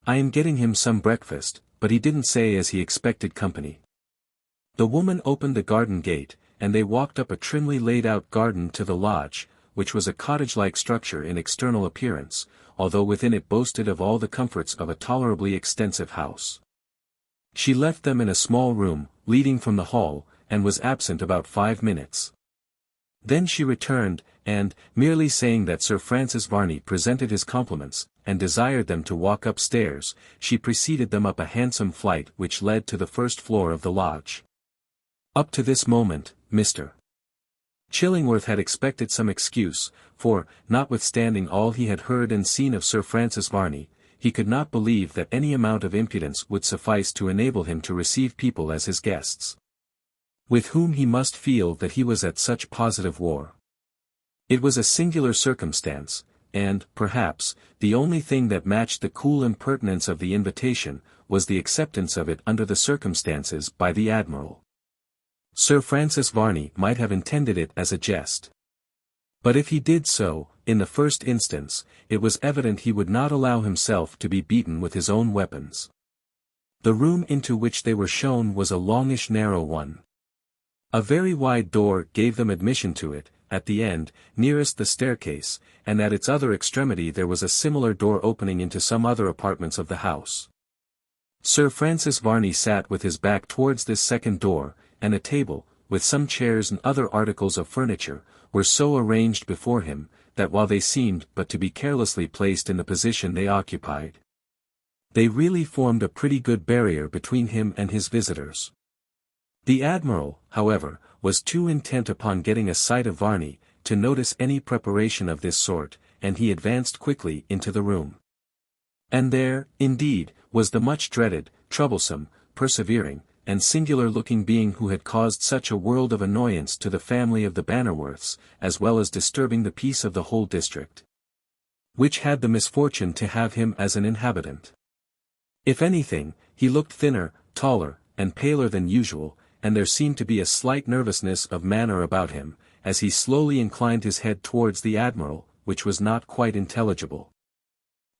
I am getting him some breakfast, but he didn't say as he expected company. The woman opened the garden gate, and they walked up a trimly laid-out garden to the lodge, which was a cottage-like structure in external appearance, although within it boasted of all the comforts of a tolerably extensive house. She left them in a small room, leading from the hall, and was absent about 5 minutes. Then she returned, and, merely saying that Sir Francis Varney presented his compliments, and desired them to walk upstairs, she preceded them up a handsome flight which led to the first floor of the lodge. Up to this moment, Mr. Chillingworth had expected some excuse, for, notwithstanding all he had heard and seen of Sir Francis Varney, he could not believe that any amount of impudence would suffice to enable him to receive people as his guests, with whom he must feel that he was at such positive war. It was a singular circumstance, and, perhaps, the only thing that matched the cool impertinence of the invitation, was the acceptance of it under the circumstances by the Admiral. Sir Francis Varney might have intended it as a jest. But if he did so, in the first instance, it was evident he would not allow himself to be beaten with his own weapons. The room into which they were shown was a longish narrow one. A very wide door gave them admission to it, at the end, nearest the staircase, and at its other extremity there was a similar door opening into some other apartments of the house. Sir Francis Varney sat with his back towards this second door, and a table, with some chairs and other articles of furniture, were so arranged before him, that while they seemed but to be carelessly placed in the position they occupied, they really formed a pretty good barrier between him and his visitors. The Admiral, however, was too intent upon getting a sight of Varney, to notice any preparation of this sort, and he advanced quickly into the room. And there, indeed, was the much dreaded, troublesome, persevering, and singular-looking being who had caused such a world of annoyance to the family of the Bannerworths, as well as disturbing the peace of the whole district, which had the misfortune to have him as an inhabitant. If anything, he looked thinner, taller, and paler than usual, and there seemed to be a slight nervousness of manner about him, as he slowly inclined his head towards the Admiral, which was not quite intelligible.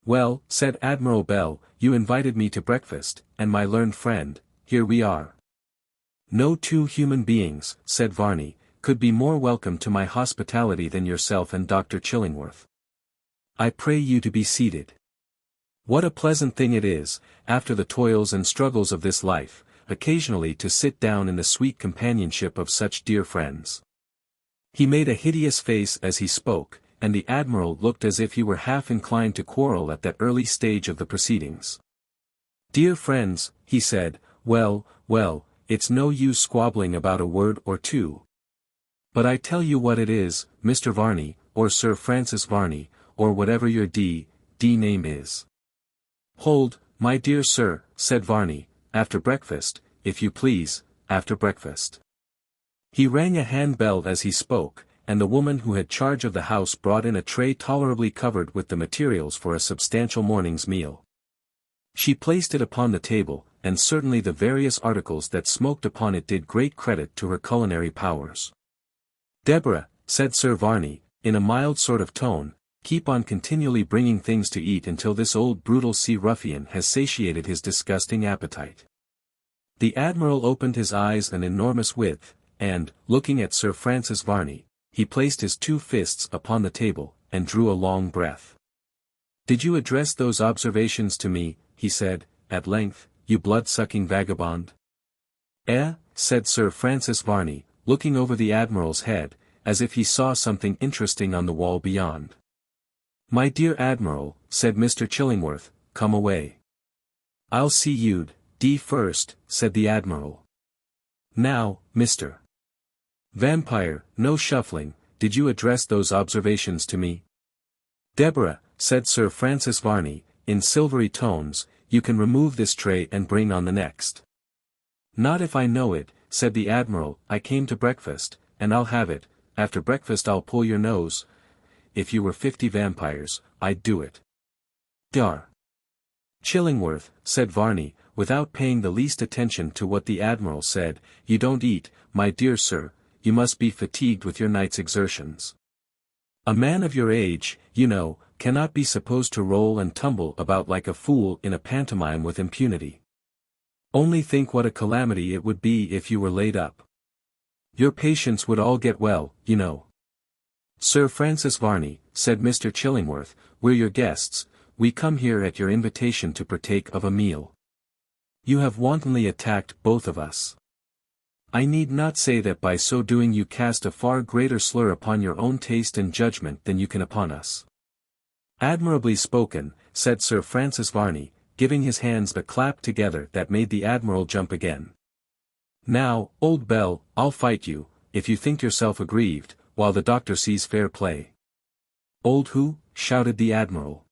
"Well," said Admiral Bell, "you invited me to breakfast, and my learned friend, here we are." "No two human beings," said Varney, "could be more welcome to my hospitality than yourself and Dr. Chillingworth. I pray you to be seated. What a pleasant thing it is, after the toils and struggles of this life, occasionally to sit down in the sweet companionship of such dear friends." He made a hideous face as he spoke, and the Admiral looked as if he were half inclined to quarrel at that early stage of the proceedings. "Dear friends," he said, well, it's no use squabbling about a word or two. But I tell you what it is, Mr. Varney, or Sir Francis Varney, or whatever your D name is." "Hold, my dear sir," said Varney, "after breakfast, if you please, after breakfast." He rang a hand-bell as he spoke, and the woman who had charge of the house brought in a tray tolerably covered with the materials for a substantial morning's meal. She placed it upon the table, and certainly the various articles that smoked upon it did great credit to her culinary powers. "Deborah," said Sir Varney, in a mild sort of tone, "keep on continually bringing things to eat until this old brutal sea ruffian has satiated his disgusting appetite." The Admiral opened his eyes an enormous width, and, looking at Sir Francis Varney, he placed his two fists upon the table, and drew a long breath. "Did you address those observations to me," he said, at length, "you blood-sucking vagabond?" "Eh?" said Sir Francis Varney, looking over the Admiral's head, as if he saw something interesting on the wall beyond. "My dear Admiral," said Mr. Chillingworth, "come away." "I'll see you'd first," said the Admiral. "Now, Mr. Vampire, no shuffling, did you address those observations to me?" "Deborah," said Sir Francis Varney, in silvery tones, "you can remove this tray and bring on the next." "Not if I know it," said the Admiral, "I came to breakfast, and I'll have it, after breakfast I'll pull your nose. If you were 50 vampires, I'd do it." "Dar." "Chillingworth," said Varney, without paying the least attention to what the Admiral said, "you don't eat, my dear sir, you must be fatigued with your night's exertions. A man of your age, you know, cannot be supposed to roll and tumble about like a fool in a pantomime with impunity. Only think what a calamity it would be if you were laid up. Your patients would all get well, you know." "Sir Francis Varney," said Mr. Chillingworth, "we're your guests, we come here at your invitation to partake of a meal. You have wantonly attacked both of us. I need not say that by so doing you cast a far greater slur upon your own taste and judgment than you can upon us." "Admirably spoken," said Sir Francis Varney, giving his hands a clap together that made the Admiral jump again. "Now, old Bell, I'll fight you, if you think yourself aggrieved, while the doctor sees fair play." "Old who?" shouted the Admiral.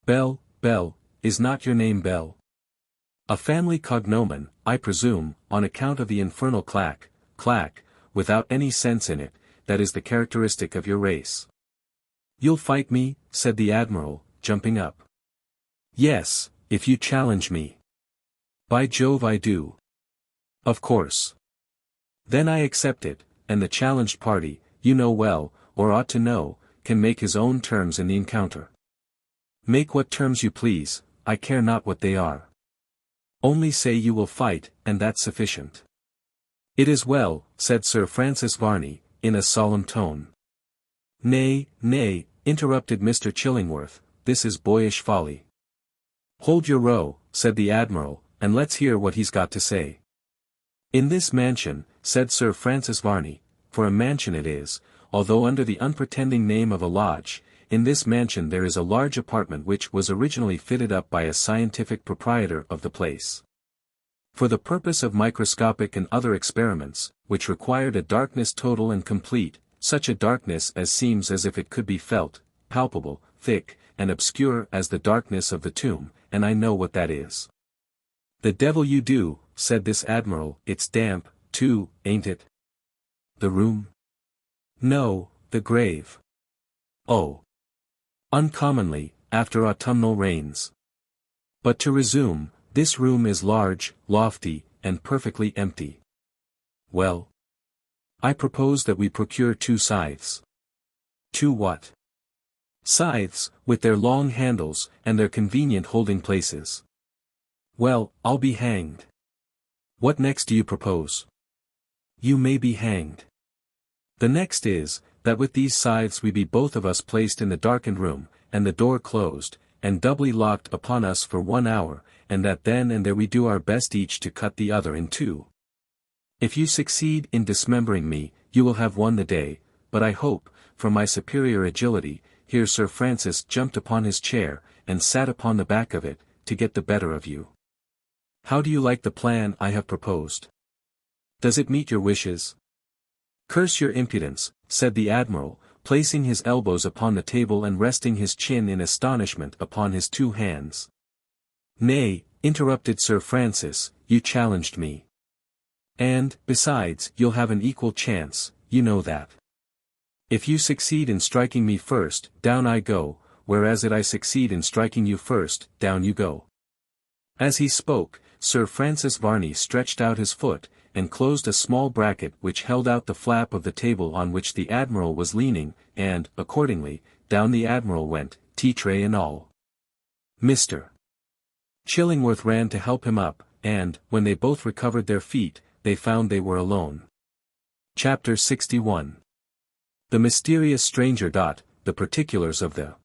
"Bell, is not your name Bell? A family cognomen, I presume, on account of the infernal clack, without any sense in it, that is the characteristic of your race. You'll fight me, said the Admiral, jumping up. Yes, if you challenge me. By Jove I do. Of course. Then I accept it, and the challenged party, you know well, or ought to know, can make his own terms in the encounter. Make what terms you please, I care not what they are. Only say you will fight, and that's sufficient. It is well, said Sir Francis Varney, in a solemn tone. Nay, interrupted Mr. Chillingworth, this is boyish folly. Hold your row, said the Admiral, and let's hear what he's got to say. In this mansion, said Sir Francis Varney, for a mansion it is, although under the unpretending name of a lodge, in this mansion there is a large apartment which was originally fitted up by a scientific proprietor of the place. For the purpose of microscopic and other experiments, which required a darkness total and complete, such a darkness as seems as if it could be felt, palpable, thick, and obscure as the darkness of the tomb, and I know what that is. The devil you do, said this Admiral, it's damp, too, ain't it? The room? No, the grave. Oh. Uncommonly, after autumnal rains. But to resume, this room is large, lofty, and perfectly empty. Well? I propose that we procure 2 scythes. 2 what? Scythes, with their long handles, and their convenient holding places. Well, I'll be hanged. What next do you propose? You may be hanged. The next is, that with these scythes we be both of us placed in the darkened room, and the door closed, and doubly locked upon us for 1 hour, and that then and there we do our best each to cut the other in 2. If you succeed in dismembering me, you will have won the day, but I hope, from my superior agility, here Sir Francis jumped upon his chair, and sat upon the back of it, to get the better of you. How do you like the plan I have proposed? Does it meet your wishes? Curse your impudence, said the Admiral, placing his elbows upon the table and resting his chin in astonishment upon his 2 hands. Nay, interrupted Sir Francis, you challenged me. And, besides, you'll have an equal chance, you know that. If you succeed in striking me first, down I go, whereas if I succeed in striking you first, down you go. As he spoke, Sir Francis Varney stretched out his foot, and closed a small bracket which held out the flap of the table on which the Admiral was leaning, and, accordingly, down the Admiral went, tea-tray and all. Mr. Chillingworth ran to help him up, and, when they both recovered their feet, they found they were alone. Chapter 61. The mysterious stranger. The particulars of the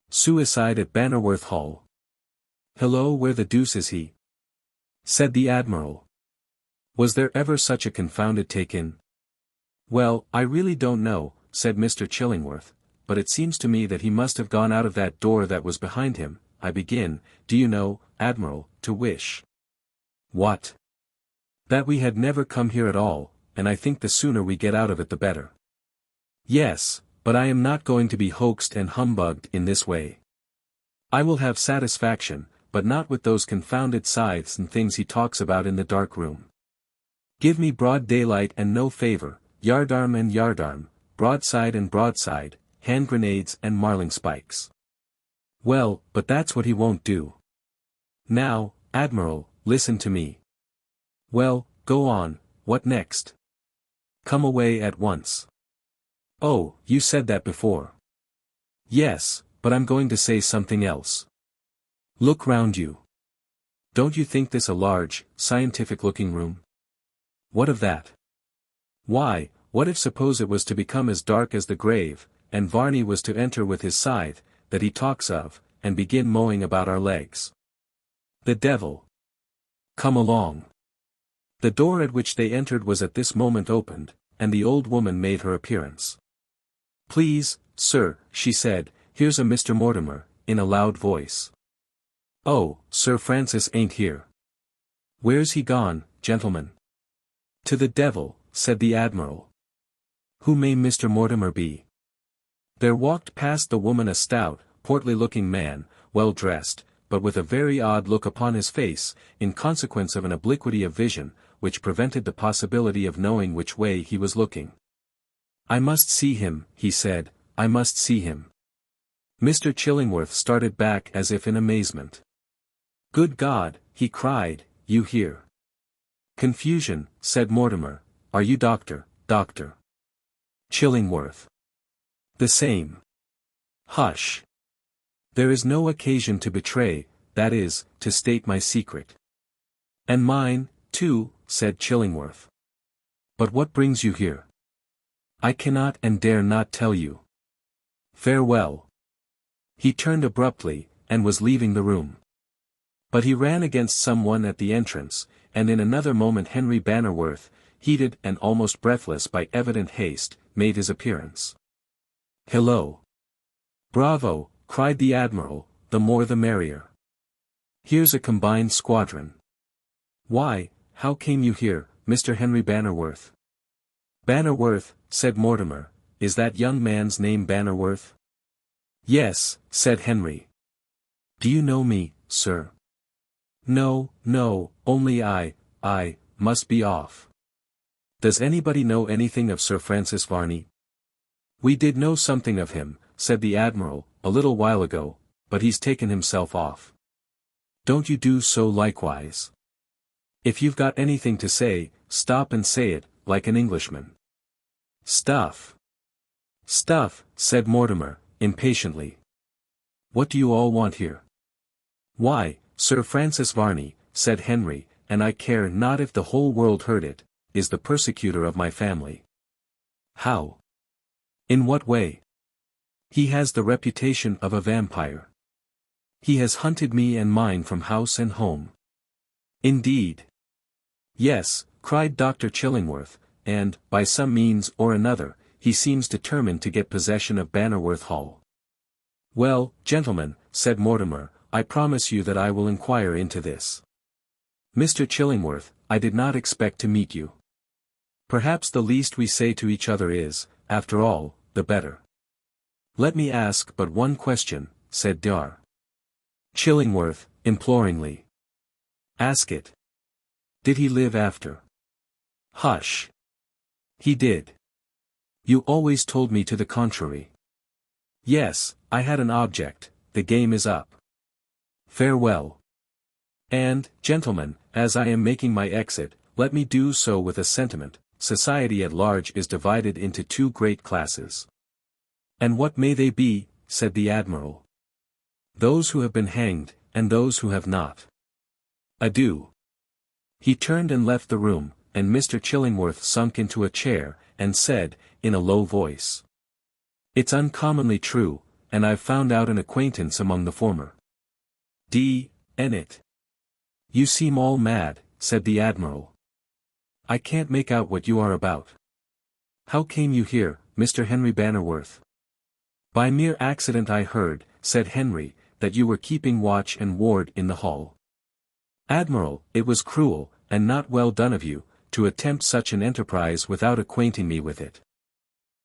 suicide at Bannerworth Hall. Hello, where the deuce is he? Said the Admiral. Was there ever such a confounded take-in? Well, I really don't know, said Mr. Chillingworth, but it seems to me that he must have gone out of that door that was behind him. I begin, do you know, Admiral, to wish. What? That we had never come here at all, and I think the sooner we get out of it the better. Yes, but I am not going to be hoaxed and humbugged in this way. I will have satisfaction, but not with those confounded scythes and things he talks about in the dark room. Give me broad daylight and no favor, yardarm and yardarm, broadside and broadside, hand grenades and marling spikes. Well, but that's what he won't do. Now, Admiral, listen to me. Well, go on, what next? Come away at once. Oh, you said that before. Yes, but I'm going to say something else. Look round you. Don't you think this a large, scientific-looking room? What of that? Why, what if suppose it was to become as dark as the grave, and Varney was to enter with his scythe, that he talks of, and begin mowing about our legs? The devil! Come along. The door at which they entered was at this moment opened, and the old woman made her appearance. Please, sir, she said, here's a Mr. Mortimer, in a loud voice. Oh, Sir Francis ain't here. Where's he gone, gentlemen? To the devil, said the Admiral. Who may Mr. Mortimer be? There walked past the woman a stout, portly-looking man, well dressed, but with a very odd look upon his face, in consequence of an obliquity of vision, which prevented the possibility of knowing which way he was looking. "I must see him," he said, "I must see him." Mr. Chillingworth started back as if in amazement. "Good God," he cried, "you here?" "Confusion," said Mortimer. "Are you Dr. Chillingworth?" "The same." "Hush. There is no occasion to betray, that is, to state my secret." "And mine, too," said Chillingworth. "But what brings you here?" "I cannot and dare not tell you." "Farewell." He turned abruptly, and was leaving the room. But he ran against someone at the entrance, and in another moment Henry Bannerworth, heated and almost breathless by evident haste, made his appearance. "Hello!" "Bravo!" cried the Admiral, "the more the merrier. Here's a combined squadron." "Why, how came you here, Mr. Henry Bannerworth?" "Bannerworth," said Mortimer, "is that young man's name Bannerworth?" "Yes," said Henry. "Do you know me, sir?" "No, only I must be off." "Does anybody know anything of Sir Francis Varney?" "We did know something of him," said the Admiral, "a little while ago, but he's taken himself off." "Don't you do so likewise. If you've got anything to say, stop and say it, like an Englishman." "Stuff, said Mortimer, impatiently. "What do you all want here?" "Why, Sir Francis Varney," said Henry, "and I care not if the whole world heard it, is the persecutor of my family." "How? In what way?" "He has the reputation of a vampire. He has hunted me and mine from house and home." "Indeed?" "Yes," cried Dr. Chillingworth, "and, by some means or another, he seems determined to get possession of Bannerworth Hall." "Well, gentlemen," said Mortimer, "I promise you that I will inquire into this. Mr. Chillingworth, I did not expect to meet you. Perhaps the least we say to each other is, after all, the better." "Let me ask but one question," said Dr. Chillingworth, imploringly. "Ask it." "Did he live after?" "Hush. He did. You always told me to the contrary." "Yes, I had an object, the game is up. Farewell. And, gentlemen, as I am making my exit, let me do so with a sentiment. Society at large is divided into two great classes." "And what may they be?" said the Admiral. "Those who have been hanged, and those who have not. Adieu." He turned and left the room, and Mr. Chillingworth sunk into a chair, and said, in a low voice, "It's uncommonly true, and I've found out an acquaintance among the former. D.N. it. You seem all mad," said the Admiral. "I can't make out what you are about. How came you here, Mr. Henry Bannerworth?" "By mere accident I heard," said Henry, "that you were keeping watch and ward in the hall. Admiral, it was cruel, and not well done of you, to attempt such an enterprise without acquainting me with it.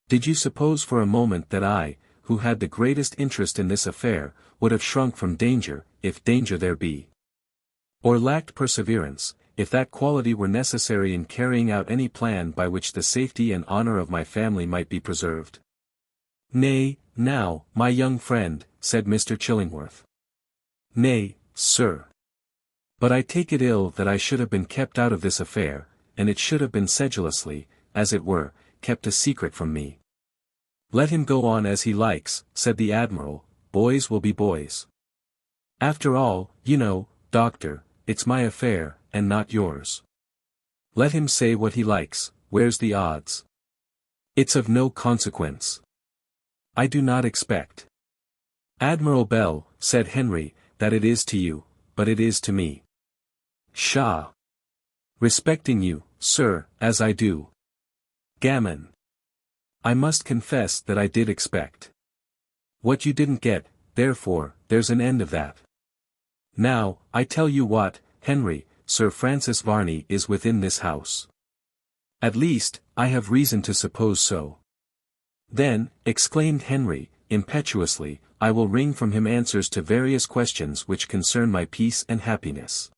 Did you suppose for a moment that I, who had the greatest interest in this affair, would have shrunk from danger, if danger there be? Or lacked perseverance, if that quality were necessary in carrying out any plan by which the safety and honor of my family might be preserved? Nay, now, my young friend," said Mr. Chillingworth. "Nay, sir. But I take it ill that I should have been kept out of this affair, and it should have been sedulously, as it were, kept a secret from me." "Let him go on as he likes," said the Admiral, "boys will be boys. After all, you know, Doctor, it's my affair, and not yours. Let him say what he likes, where's the odds? It's of no consequence. I do not expect, Admiral Bell," said Henry, "that it is to you, but it is to me. Pshaw! Respecting you, sir, as I do. Gammon! I must confess that I did expect what you didn't get, therefore, there's an end of that. Now, I tell you what, Henry, Sir Francis Varney is within this house. At least, I have reason to suppose so." "Then," exclaimed Henry, impetuously, I will wring from him answers to various questions which concern my peace and happiness.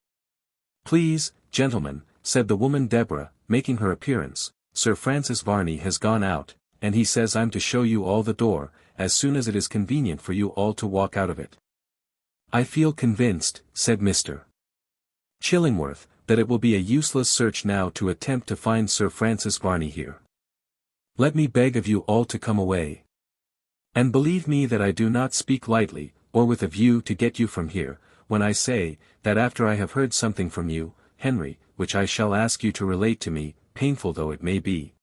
Please, gentlemen, said the woman Deborah, making her appearance, Sir Francis Varney has gone out, and he says I'm to show you all the door, as soon as it is convenient for you all to walk out of it. I feel convinced, said Mr. Chillingworth, that it will be a useless search now to attempt to find Sir Francis Varney here. Let me beg of you all to come away. And believe me that I do not speak lightly, or with a view to get you from here, when I say, that after I have heard something from you, Henry, which I shall ask you to relate to me, painful though it may be,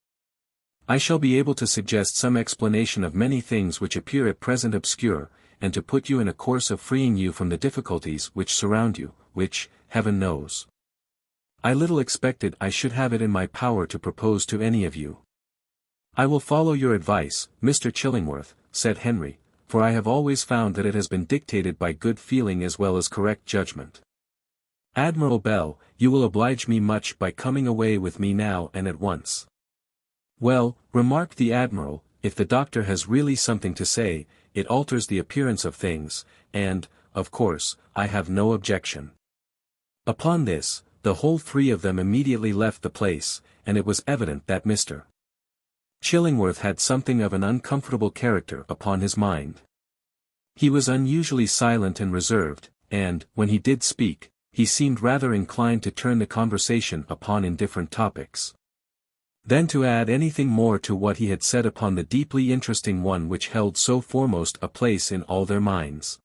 I shall be able to suggest some explanation of many things which appear at present obscure, and to put you in a course of freeing you from the difficulties which surround you, which, heaven knows, I little expected I should have it in my power to propose to any of you. I will follow your advice, Mr. Chillingworth, said Henry, for I have always found that it has been dictated by good feeling as well as correct judgment. Admiral Bell, you will oblige me much by coming away with me now and at once. Well, remarked the Admiral, if the doctor has really something to say, it alters the appearance of things, and, of course, I have no objection. Upon this, the whole three of them immediately left the place, and it was evident that Mr. Chillingworth had something of an uncomfortable character upon his mind. He was unusually silent and reserved, and, when he did speak, he seemed rather inclined to turn the conversation upon indifferent topics, than to add anything more to what he had said upon the deeply interesting one which held so foremost a place in all their minds.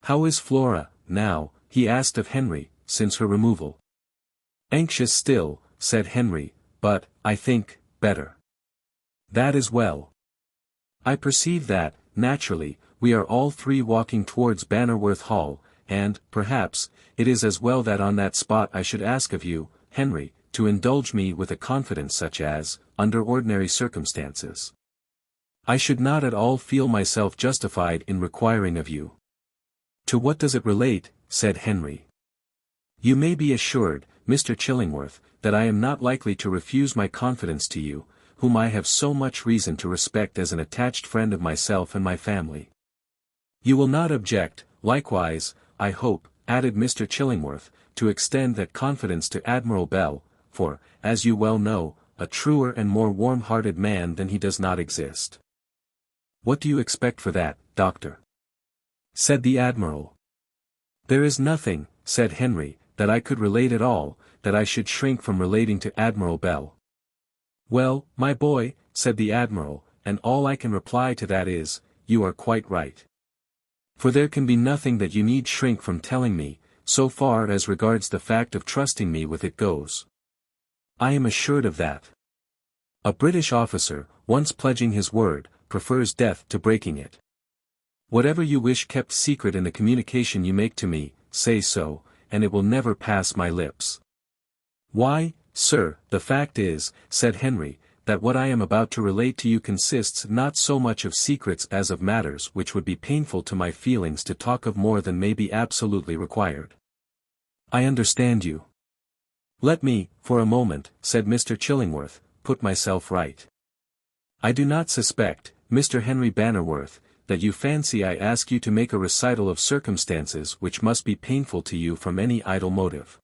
How is Flora, now, he asked of Henry, since her removal? Anxious still, said Henry, but, I think, better. That is well. I perceive that, naturally, we are all three walking towards Bannerworth Hall, and, perhaps, it is as well that on that spot I should ask of you, Henry, to indulge me with a confidence such as, under ordinary circumstances, I should not at all feel myself justified in requiring of you. To what does it relate? Said Henry. You may be assured, Mr. Chillingworth, that I am not likely to refuse my confidence to you, whom I have so much reason to respect as an attached friend of myself and my family. You will not object, likewise, I hope, added Mr. Chillingworth, to extend that confidence to Admiral Bell, for, as you well know, a truer and more warm-hearted man than he does not exist. What do you expect for that, Doctor? Said the Admiral. There is nothing, said Henry, that I could relate at all, that I should shrink from relating to Admiral Bell. Well, my boy, said the Admiral, and all I can reply to that is, you are quite right. For there can be nothing that you need shrink from telling me, so far as regards the fact of trusting me with it goes. I am assured of that. A British officer, once pledging his word, prefers death to breaking it. Whatever you wish kept secret in the communication you make to me, say so, and it will never pass my lips. Why, sir, the fact is, said Henry, that what I am about to relate to you consists not so much of secrets as of matters which would be painful to my feelings to talk of more than may be absolutely required. I understand you. Let me, for a moment, said Mr. Chillingworth, put myself right. I do not suspect, Mr. Henry Bannerworth, that you fancy I ask you to make a recital of circumstances which must be painful to you from any idle motive.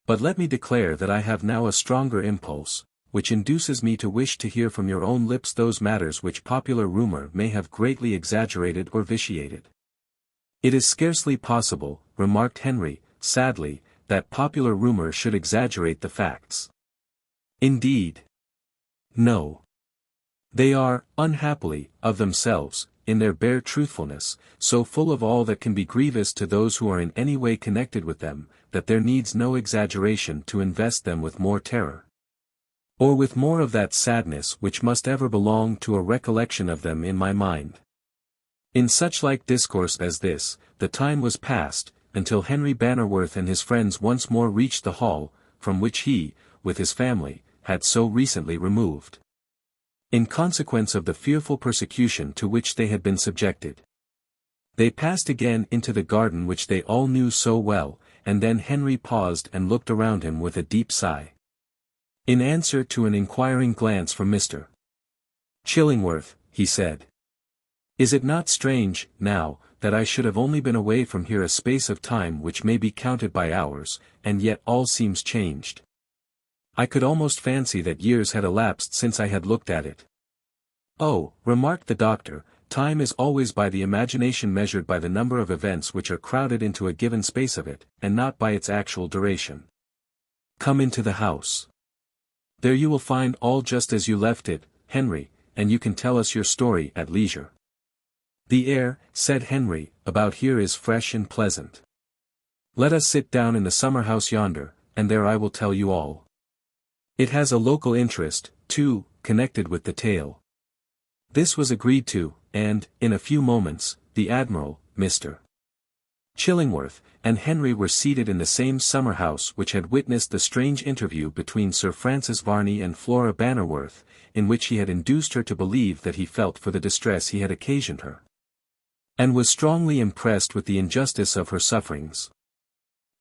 But let me declare that I have now a stronger impulse, which induces me to wish to hear from your own lips those matters which popular rumor may have greatly exaggerated or vitiated. It is scarcely possible, remarked Henry, sadly, that popular rumor should exaggerate the facts. Indeed. No. They are, unhappily, of themselves, in their bare truthfulness, so full of all that can be grievous to those who are in any way connected with them, that there needs no exaggeration to invest them with more terror, or with more of that sadness which must ever belong to a recollection of them in my mind. In such like discourse as this, the time was past, until Henry Bannerworth and his friends once more reached the hall, from which he, with his family, had so recently removed, in consequence of the fearful persecution to which they had been subjected. They passed again into the garden which they all knew so well, and then Henry paused and looked around him with a deep sigh. In answer to an inquiring glance from Mr. Chillingworth, he said, Is it not strange, now, that I should have only been away from here a space of time which may be counted by hours, and yet all seems changed? I could almost fancy that years had elapsed since I had looked at it. Oh, remarked the doctor, time is always by the imagination measured by the number of events which are crowded into a given space of it, and not by its actual duration. Come into the house. There you will find all just as you left it, Henry, and you can tell us your story at leisure. The air, said Henry, about here is fresh and pleasant. Let us sit down in the summer house yonder, and there I will tell you all. It has a local interest, too, connected with the tale. This was agreed to, and, in a few moments, the Admiral, Mr. Chillingworth, and Henry were seated in the same summer house which had witnessed the strange interview between Sir Francis Varney and Flora Bannerworth, in which he had induced her to believe that he felt for the distress he had occasioned her, and was strongly impressed with the injustice of her sufferings.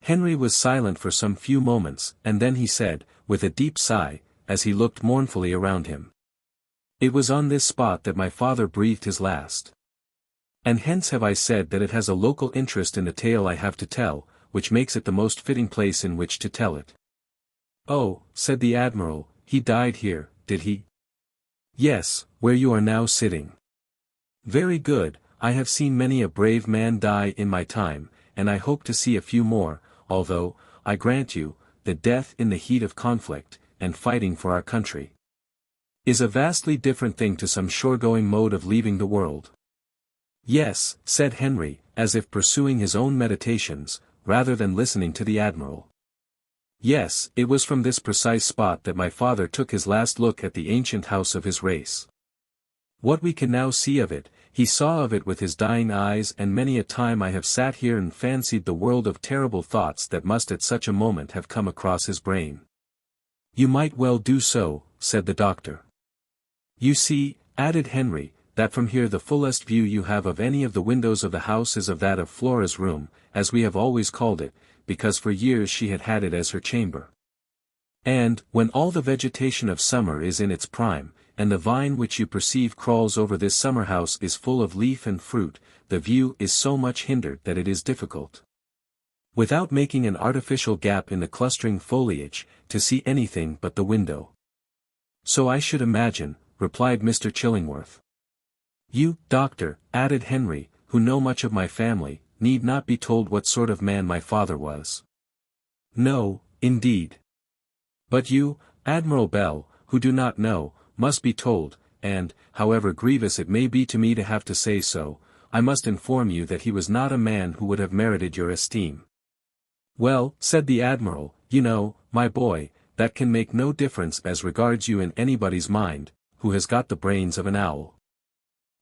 Henry was silent for some few moments, and then he said, with a deep sigh, as he looked mournfully around him, "It was on this spot that my father breathed his last. And hence have I said that it has a local interest in the tale I have to tell, which makes it the most fitting place in which to tell it." "Oh," said the Admiral, "he died here, did he?" "Yes, where you are now sitting." "Very good, I have seen many a brave man die in my time, and I hope to see a few more, although, I grant you, the death in the heat of conflict, and fighting for our country, is a vastly different thing to some shore-going mode of leaving the world." "Yes," said Henry, as if pursuing his own meditations, rather than listening to the Admiral. "Yes, it was from this precise spot that my father took his last look at the ancient house of his race. What we can now see of it, he saw of it with his dying eyes, and many a time I have sat here and fancied the world of terrible thoughts that must at such a moment have come across his brain." "You might well do so," said the doctor. "You see," added Henry, "that from here the fullest view you have of any of the windows of the house is of that of Flora's room, as we have always called it, because for years she had had it as her chamber. And, when all the vegetation of summer is in its prime, and the vine which you perceive crawls over this summer house is full of leaf and fruit, the view is so much hindered that it is difficult, without making an artificial gap in the clustering foliage, to see anything but the window." "So I should imagine," replied Mr. Chillingworth. "You, doctor," added Henry, "who know much of my family, need not be told what sort of man my father was." "No, indeed. But you, Admiral Bell, who do not know, must be told, and, however grievous it may be to me to have to say so, I must inform you that he was not a man who would have merited your esteem." "Well," said the Admiral, "you know, my boy, that can make no difference as regards you in anybody's mind, who has got the brains of an owl.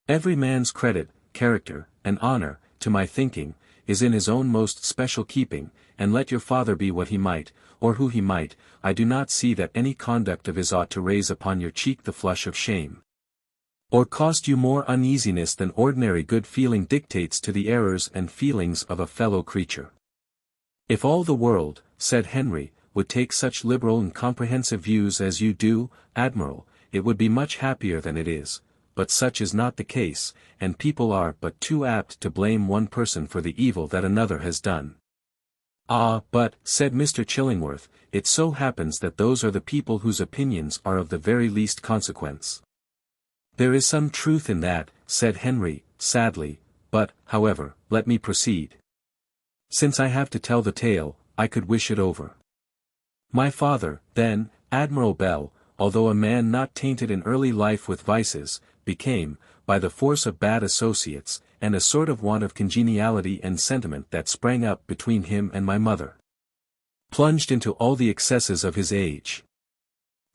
Every man's credit, character, and honor, to my thinking, is in his own most special keeping, and let your father be what he might, or who he might, I do not see that any conduct of his ought to raise upon your cheek the flush of shame, or cost you more uneasiness than ordinary good feeling dictates to the errors and feelings of a fellow creature. If all the world," said Henry, "would take such liberal and comprehensive views as you do, Admiral, it would be much happier than it is, but such is not the case, and people are but too apt to blame one person for the evil that another has done." "Ah, but," said Mr. Chillingworth, "it so happens that those are the people whose opinions are of the very least consequence." "There is some truth in that," said Henry, sadly, "but, however, let me proceed. Since I have to tell the tale, I could wish it over. My father, then, Admiral Bell, although a man not tainted in early life with vices, became, by the force of bad associates, and a sort of want of congeniality and sentiment that sprang up between him and my mother, plunged into all the excesses of his age.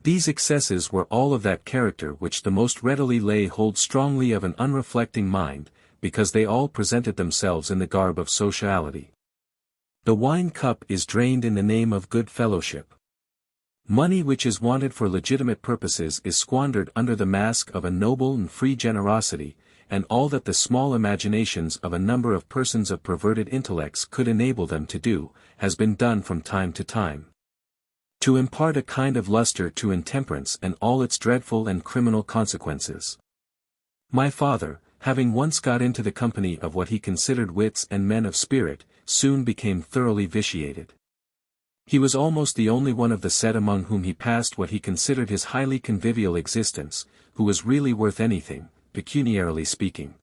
These excesses were all of that character which the most readily lay hold strongly of an unreflecting mind, because they all presented themselves in the garb of sociality. The wine cup is drained in the name of good fellowship. Money which is wanted for legitimate purposes is squandered under the mask of a noble and free generosity, and all that the small imaginations of a number of persons of perverted intellects could enable them to do, has been done from time to time, to impart a kind of luster to intemperance and all its dreadful and criminal consequences. My father, having once got into the company of what he considered wits and men of spirit, soon became thoroughly vitiated. He was almost the only one of the set among whom he passed what he considered his highly convivial existence, who was really worth anything, pecuniarily speaking.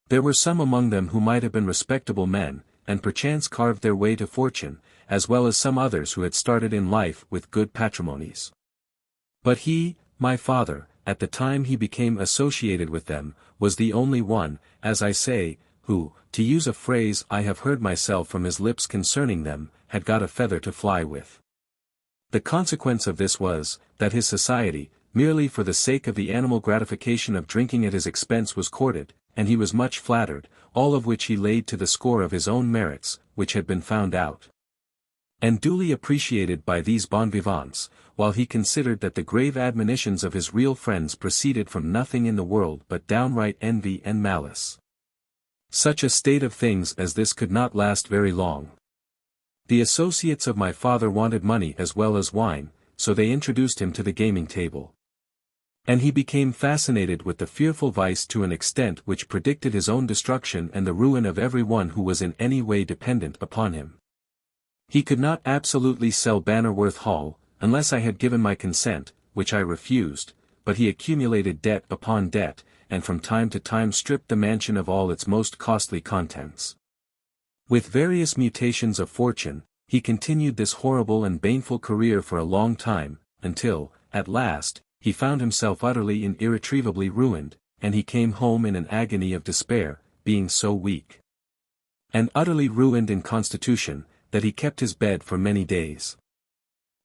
There were some among them who might have been respectable men, and perchance carved their way to fortune, as well as some others who had started in life with good patrimonies. But he, my father, at the time he became associated with them, was the only one, as I say, who, to use a phrase I have heard myself from his lips concerning them, had got a feather to fly with. The consequence of this was, that his society, merely for the sake of the animal gratification of drinking at his expense was courted, and he was much flattered, all of which he laid to the score of his own merits, which had been found out and duly appreciated by these bon vivants, while he considered that the grave admonitions of his real friends proceeded from nothing in the world but downright envy and malice. Such a state of things as this could not last very long. The associates of my father wanted money as well as wine, so they introduced him to the gaming table. And he became fascinated with the fearful vice to an extent which predicted his own destruction and the ruin of every one who was in any way dependent upon him. He could not absolutely sell Bannerworth Hall, unless I had given my consent, which I refused, but he accumulated debt upon debt, and from time to time stripped the mansion of all its most costly contents. With various mutations of fortune, he continued this horrible and baneful career for a long time, until, at last, he found himself utterly and irretrievably ruined, and he came home in an agony of despair, being so weak and utterly ruined in constitution, that he kept his bed for many days.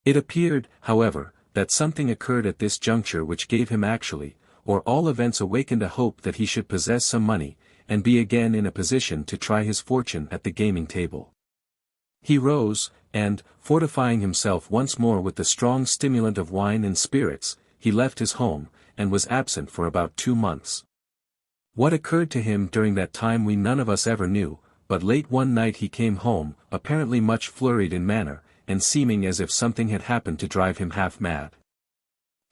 It appeared, however, that something occurred at this juncture which gave him actually, or all events awakened a hope that he should possess some money, and be again in a position to try his fortune at the gaming table. He rose, and, fortifying himself once more with the strong stimulant of wine and spirits, he left his home, and was absent for about 2 months. What occurred to him during that time we none of us ever knew, but late one night he came home, apparently much flurried in manner, and seeming as if something had happened to drive him half mad.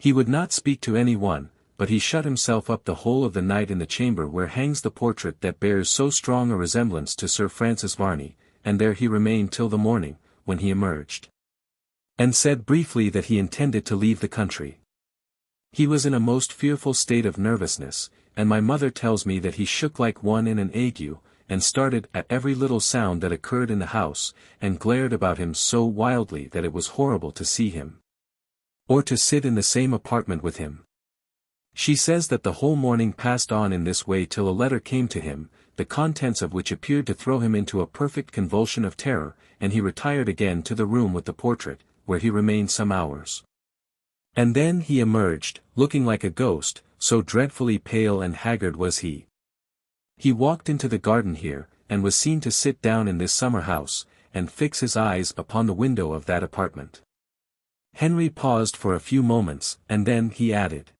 He would not speak to any one, but he shut himself up the whole of the night in the chamber where hangs the portrait that bears so strong a resemblance to Sir Francis Varney, and there he remained till the morning, when he emerged and said briefly that he intended to leave the country. He was in a most fearful state of nervousness, and my mother tells me that he shook like one in an ague, and started at every little sound that occurred in the house, and glared about him so wildly that it was horrible to see him, or to sit in the same apartment with him. She says that the whole morning passed on in this way till a letter came to him, the contents of which appeared to throw him into a perfect convulsion of terror, and he retired again to the room with the portrait, where he remained some hours. And then he emerged, looking like a ghost, so dreadfully pale and haggard was he. He walked into the garden here, and was seen to sit down in this summer house, and fix his eyes upon the window of that apartment. Henry paused for a few moments, and then he added,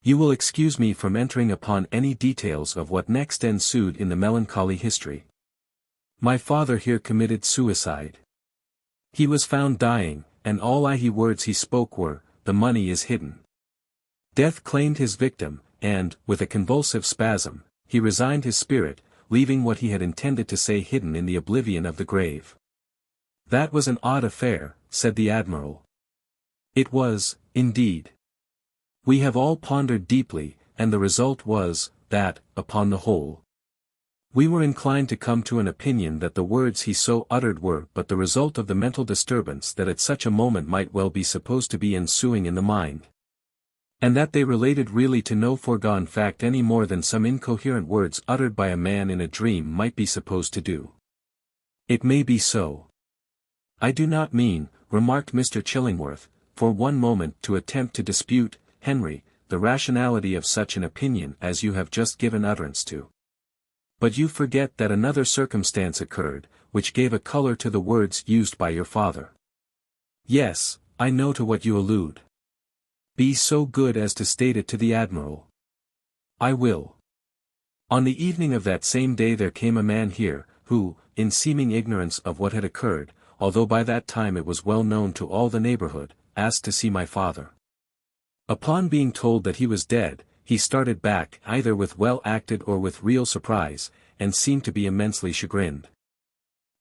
"You will excuse me from entering upon any details of what next ensued in the melancholy history. My father here committed suicide. He was found dying, and all words he spoke were, 'The money is hidden.' Death claimed his victim, and, with a convulsive spasm, he resigned his spirit, leaving what he had intended to say hidden in the oblivion of the grave." "That was an odd affair," said the Admiral. "It was, indeed. We have all pondered deeply, and the result was, that, upon the whole, we were inclined to come to an opinion that the words he so uttered were but the result of the mental disturbance that at such a moment might well be supposed to be ensuing in the mind, and that they related really to no foregone fact any more than some incoherent words uttered by a man in a dream might be supposed to do." "It may be so. I do not mean," remarked Mr. Chillingworth, "for one moment to attempt to dispute, Henry, the rationality of such an opinion as you have just given utterance to. But you forget that another circumstance occurred, which gave a color to the words used by your father." "Yes, I know to what you allude." "Be so good as to state it to the Admiral." "I will. On the evening of that same day there came a man here, who, in seeming ignorance of what had occurred, although by that time it was well known to all the neighborhood, asked to see my father. Upon being told that he was dead, he started back either with well-acted or with real surprise, and seemed to be immensely chagrined.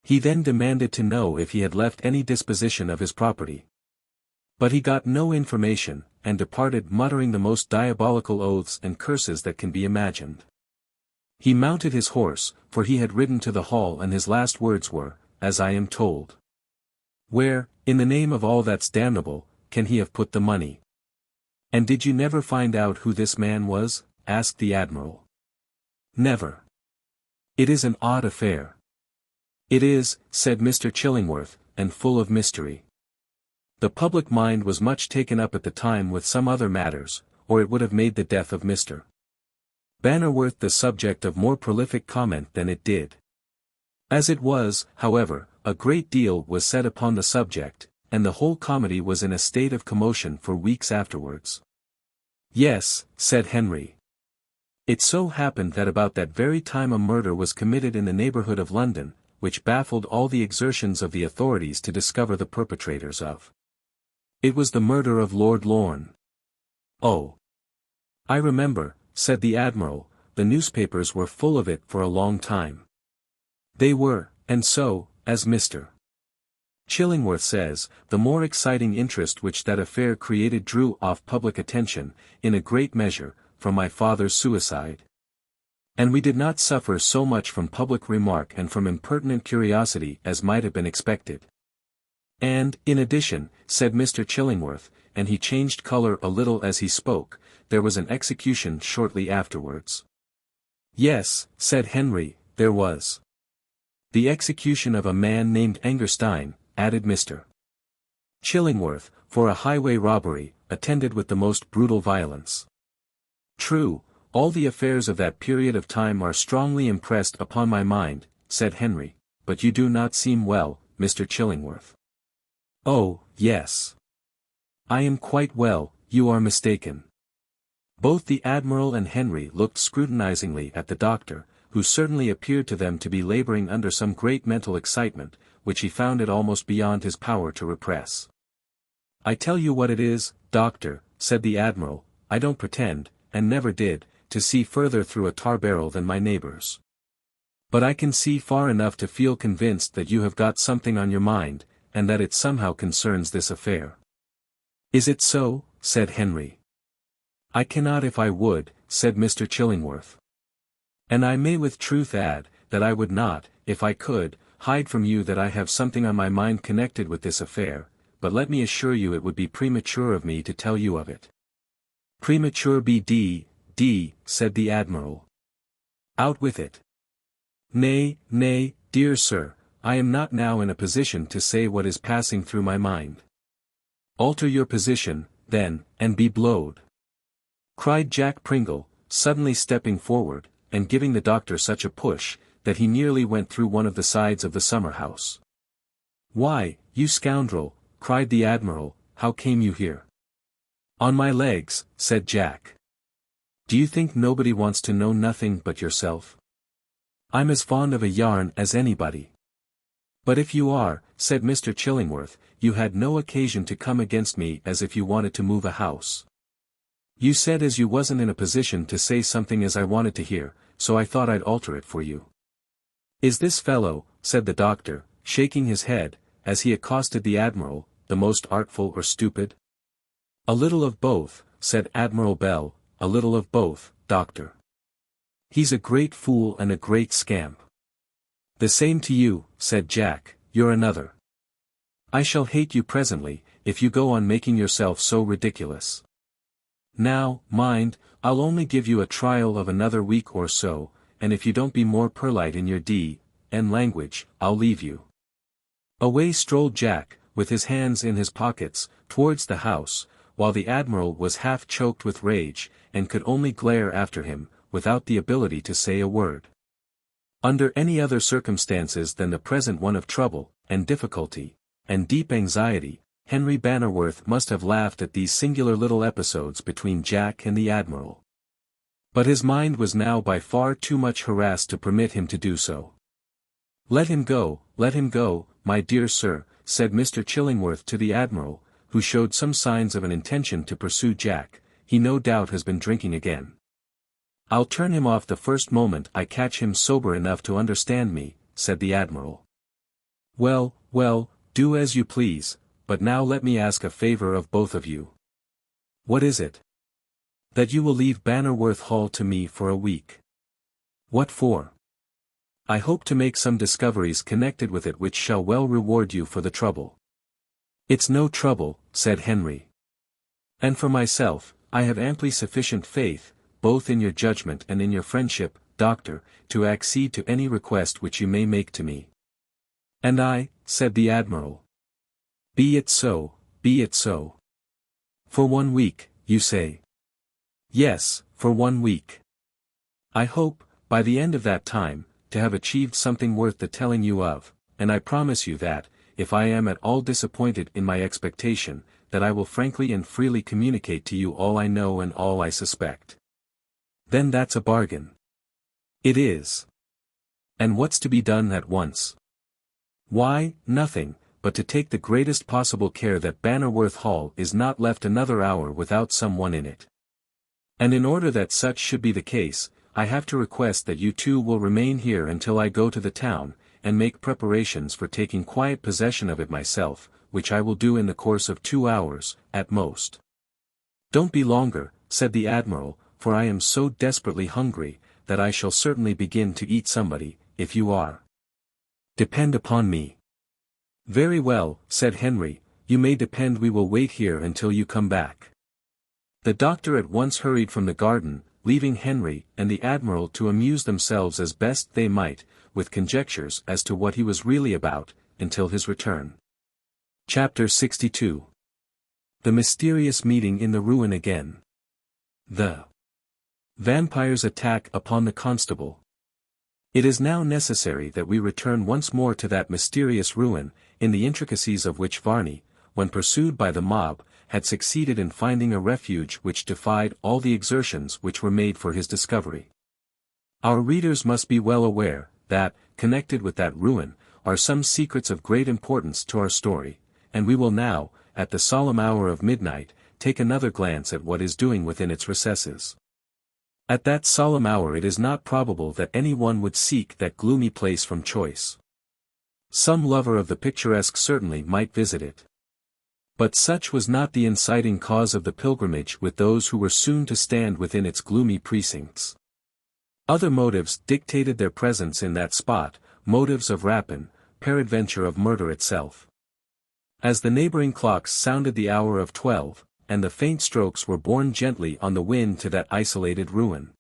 He then demanded to know if he had left any disposition of his property. But he got no information, and departed muttering the most diabolical oaths and curses that can be imagined. He mounted his horse, for he had ridden to the hall, and his last words were, as I am told. Where, in the name of all that's damnable, can he have put the money? And did you never find out who this man was? Asked the Admiral. Never. It is an odd affair. It is, said Mr. Chillingworth, and full of mystery. The public mind was much taken up at the time with some other matters, or it would have made the death of Mr. Bannerworth the subject of more prolific comment than it did. As it was, however, a great deal was said upon the subject, and the whole comedy was in a state of commotion for weeks afterwards. Yes, said Henry. It so happened that about that very time a murder was committed in the neighbourhood of London, which baffled all the exertions of the authorities to discover the perpetrators of. It was the murder of Lord Lorne. Oh. I remember, said the Admiral, the newspapers were full of it for a long time. They were, and so, as Mr. Chillingworth says, the more exciting interest which that affair created drew off public attention, in a great measure, from my father's suicide. And we did not suffer so much from public remark and from impertinent curiosity as might have been expected. And, in addition, said Mr. Chillingworth, and he changed colour a little as he spoke, there was an execution shortly afterwards. Yes, said Henry, there was. The execution of a man named Angerstein, added Mr. Chillingworth, for a highway robbery, attended with the most brutal violence. True, all the affairs of that period of time are strongly impressed upon my mind, said Henry, but you do not seem well, Mr. Chillingworth. Oh, yes. I am quite well, you are mistaken. Both the Admiral and Henry looked scrutinizingly at the doctor, who certainly appeared to them to be laboring under some great mental excitement, which he found it almost beyond his power to repress. I tell you what it is, doctor, said the Admiral, I don't pretend, and never did, to see further through a tar barrel than my neighbours. But I can see far enough to feel convinced that you have got something on your mind, and that it somehow concerns this affair. Is it so? Said Henry. I cannot if I would, said Mr. Chillingworth. And I may with truth add, that I would not, if I could, hide from you that I have something on my mind connected with this affair, but let me assure you it would be premature of me to tell you of it. Premature B.D., said the Admiral. Out with it. Nay, dear sir, I am not now in a position to say what is passing through my mind. Alter your position, then, and be blowed. Cried Jack Pringle, suddenly stepping forward, and giving the doctor such a push, that he nearly went through one of the sides of the summer-house. Why, you scoundrel, cried the Admiral, how came you here? On my legs, said Jack. Do you think nobody wants to know nothing but yourself? I'm as fond of a yarn as anybody. But if you are, said Mr. Chillingworth, you had no occasion to come against me as if you wanted to move a house. You said as you wasn't in a position to say something as I wanted to hear, so I thought I'd alter it for you. Is this fellow, said the doctor, shaking his head, as he accosted the Admiral, the most artful or stupid? A little of both, said Admiral Bell, a little of both, doctor. He's a great fool and a great scamp. The same to you, said Jack, you're another. I shall hate you presently, if you go on making yourself so ridiculous. Now, mind, I'll only give you a trial of another week or so, and if you don't be more polite in your D.N. language, I'll leave you. Away strolled Jack, with his hands in his pockets, towards the house, while the Admiral was half choked with rage, and could only glare after him, without the ability to say a word. Under any other circumstances than the present one of trouble, and difficulty, and deep anxiety, Henry Bannerworth must have laughed at these singular little episodes between Jack and the Admiral. But his mind was now by far too much harassed to permit him to do so. Let him go, my dear sir, said Mr. Chillingworth to the Admiral, who showed some signs of an intention to pursue Jack, he no doubt has been drinking again. I'll turn him off the first moment I catch him sober enough to understand me, said the Admiral. Well, well, do as you please, but now let me ask a favor of both of you. What is it? That you will leave Bannerworth Hall to me for a week. What for? I hope to make some discoveries connected with it which shall well reward you for the trouble. It's no trouble, said Henry. And for myself, I have amply sufficient faith, both in your judgment and in your friendship, Doctor, to accede to any request which you may make to me. And I, said the Admiral. Be it so, be it so. For 1 week, you say? Yes, for 1 week. I hope, by the end of that time, to have achieved something worth the telling you of, and I promise you that, if I am at all disappointed in my expectation, that I will frankly and freely communicate to you all I know and all I suspect. Then that's a bargain. It is. And what's to be done at once? Why, nothing, but to take the greatest possible care that Bannerworth Hall is not left another hour without someone in it. And in order that such should be the case, I have to request that you two will remain here until I go to the town, and make preparations for taking quiet possession of it myself, which I will do in the course of 2 hours, at most. Don't be longer, said the Admiral, for I am so desperately hungry, that I shall certainly begin to eat somebody, if you are. Depend upon me. Very well, said Henry, you may depend we will wait here until you come back. The doctor at once hurried from the garden, leaving Henry and the Admiral to amuse themselves as best they might, with conjectures as to what he was really about, until his return. Chapter 62. The mysterious meeting in the ruin again. The Vampire's attack upon the constable. It is now necessary that we return once more to that mysterious ruin, in the intricacies of which Varney, when pursued by the mob, had succeeded in finding a refuge which defied all the exertions which were made for his discovery. Our readers must be well aware, that, connected with that ruin, are some secrets of great importance to our story, and we will now, at the solemn hour of midnight, take another glance at what is doing within its recesses. At that solemn hour it is not probable that any one would seek that gloomy place from choice. Some lover of the picturesque certainly might visit it. But such was not the inciting cause of the pilgrimage with those who were soon to stand within its gloomy precincts. Other motives dictated their presence in that spot, motives of rapine, peradventure of murder itself. As the neighboring clocks sounded the hour of 12, and the faint strokes were borne gently on the wind to that isolated ruin,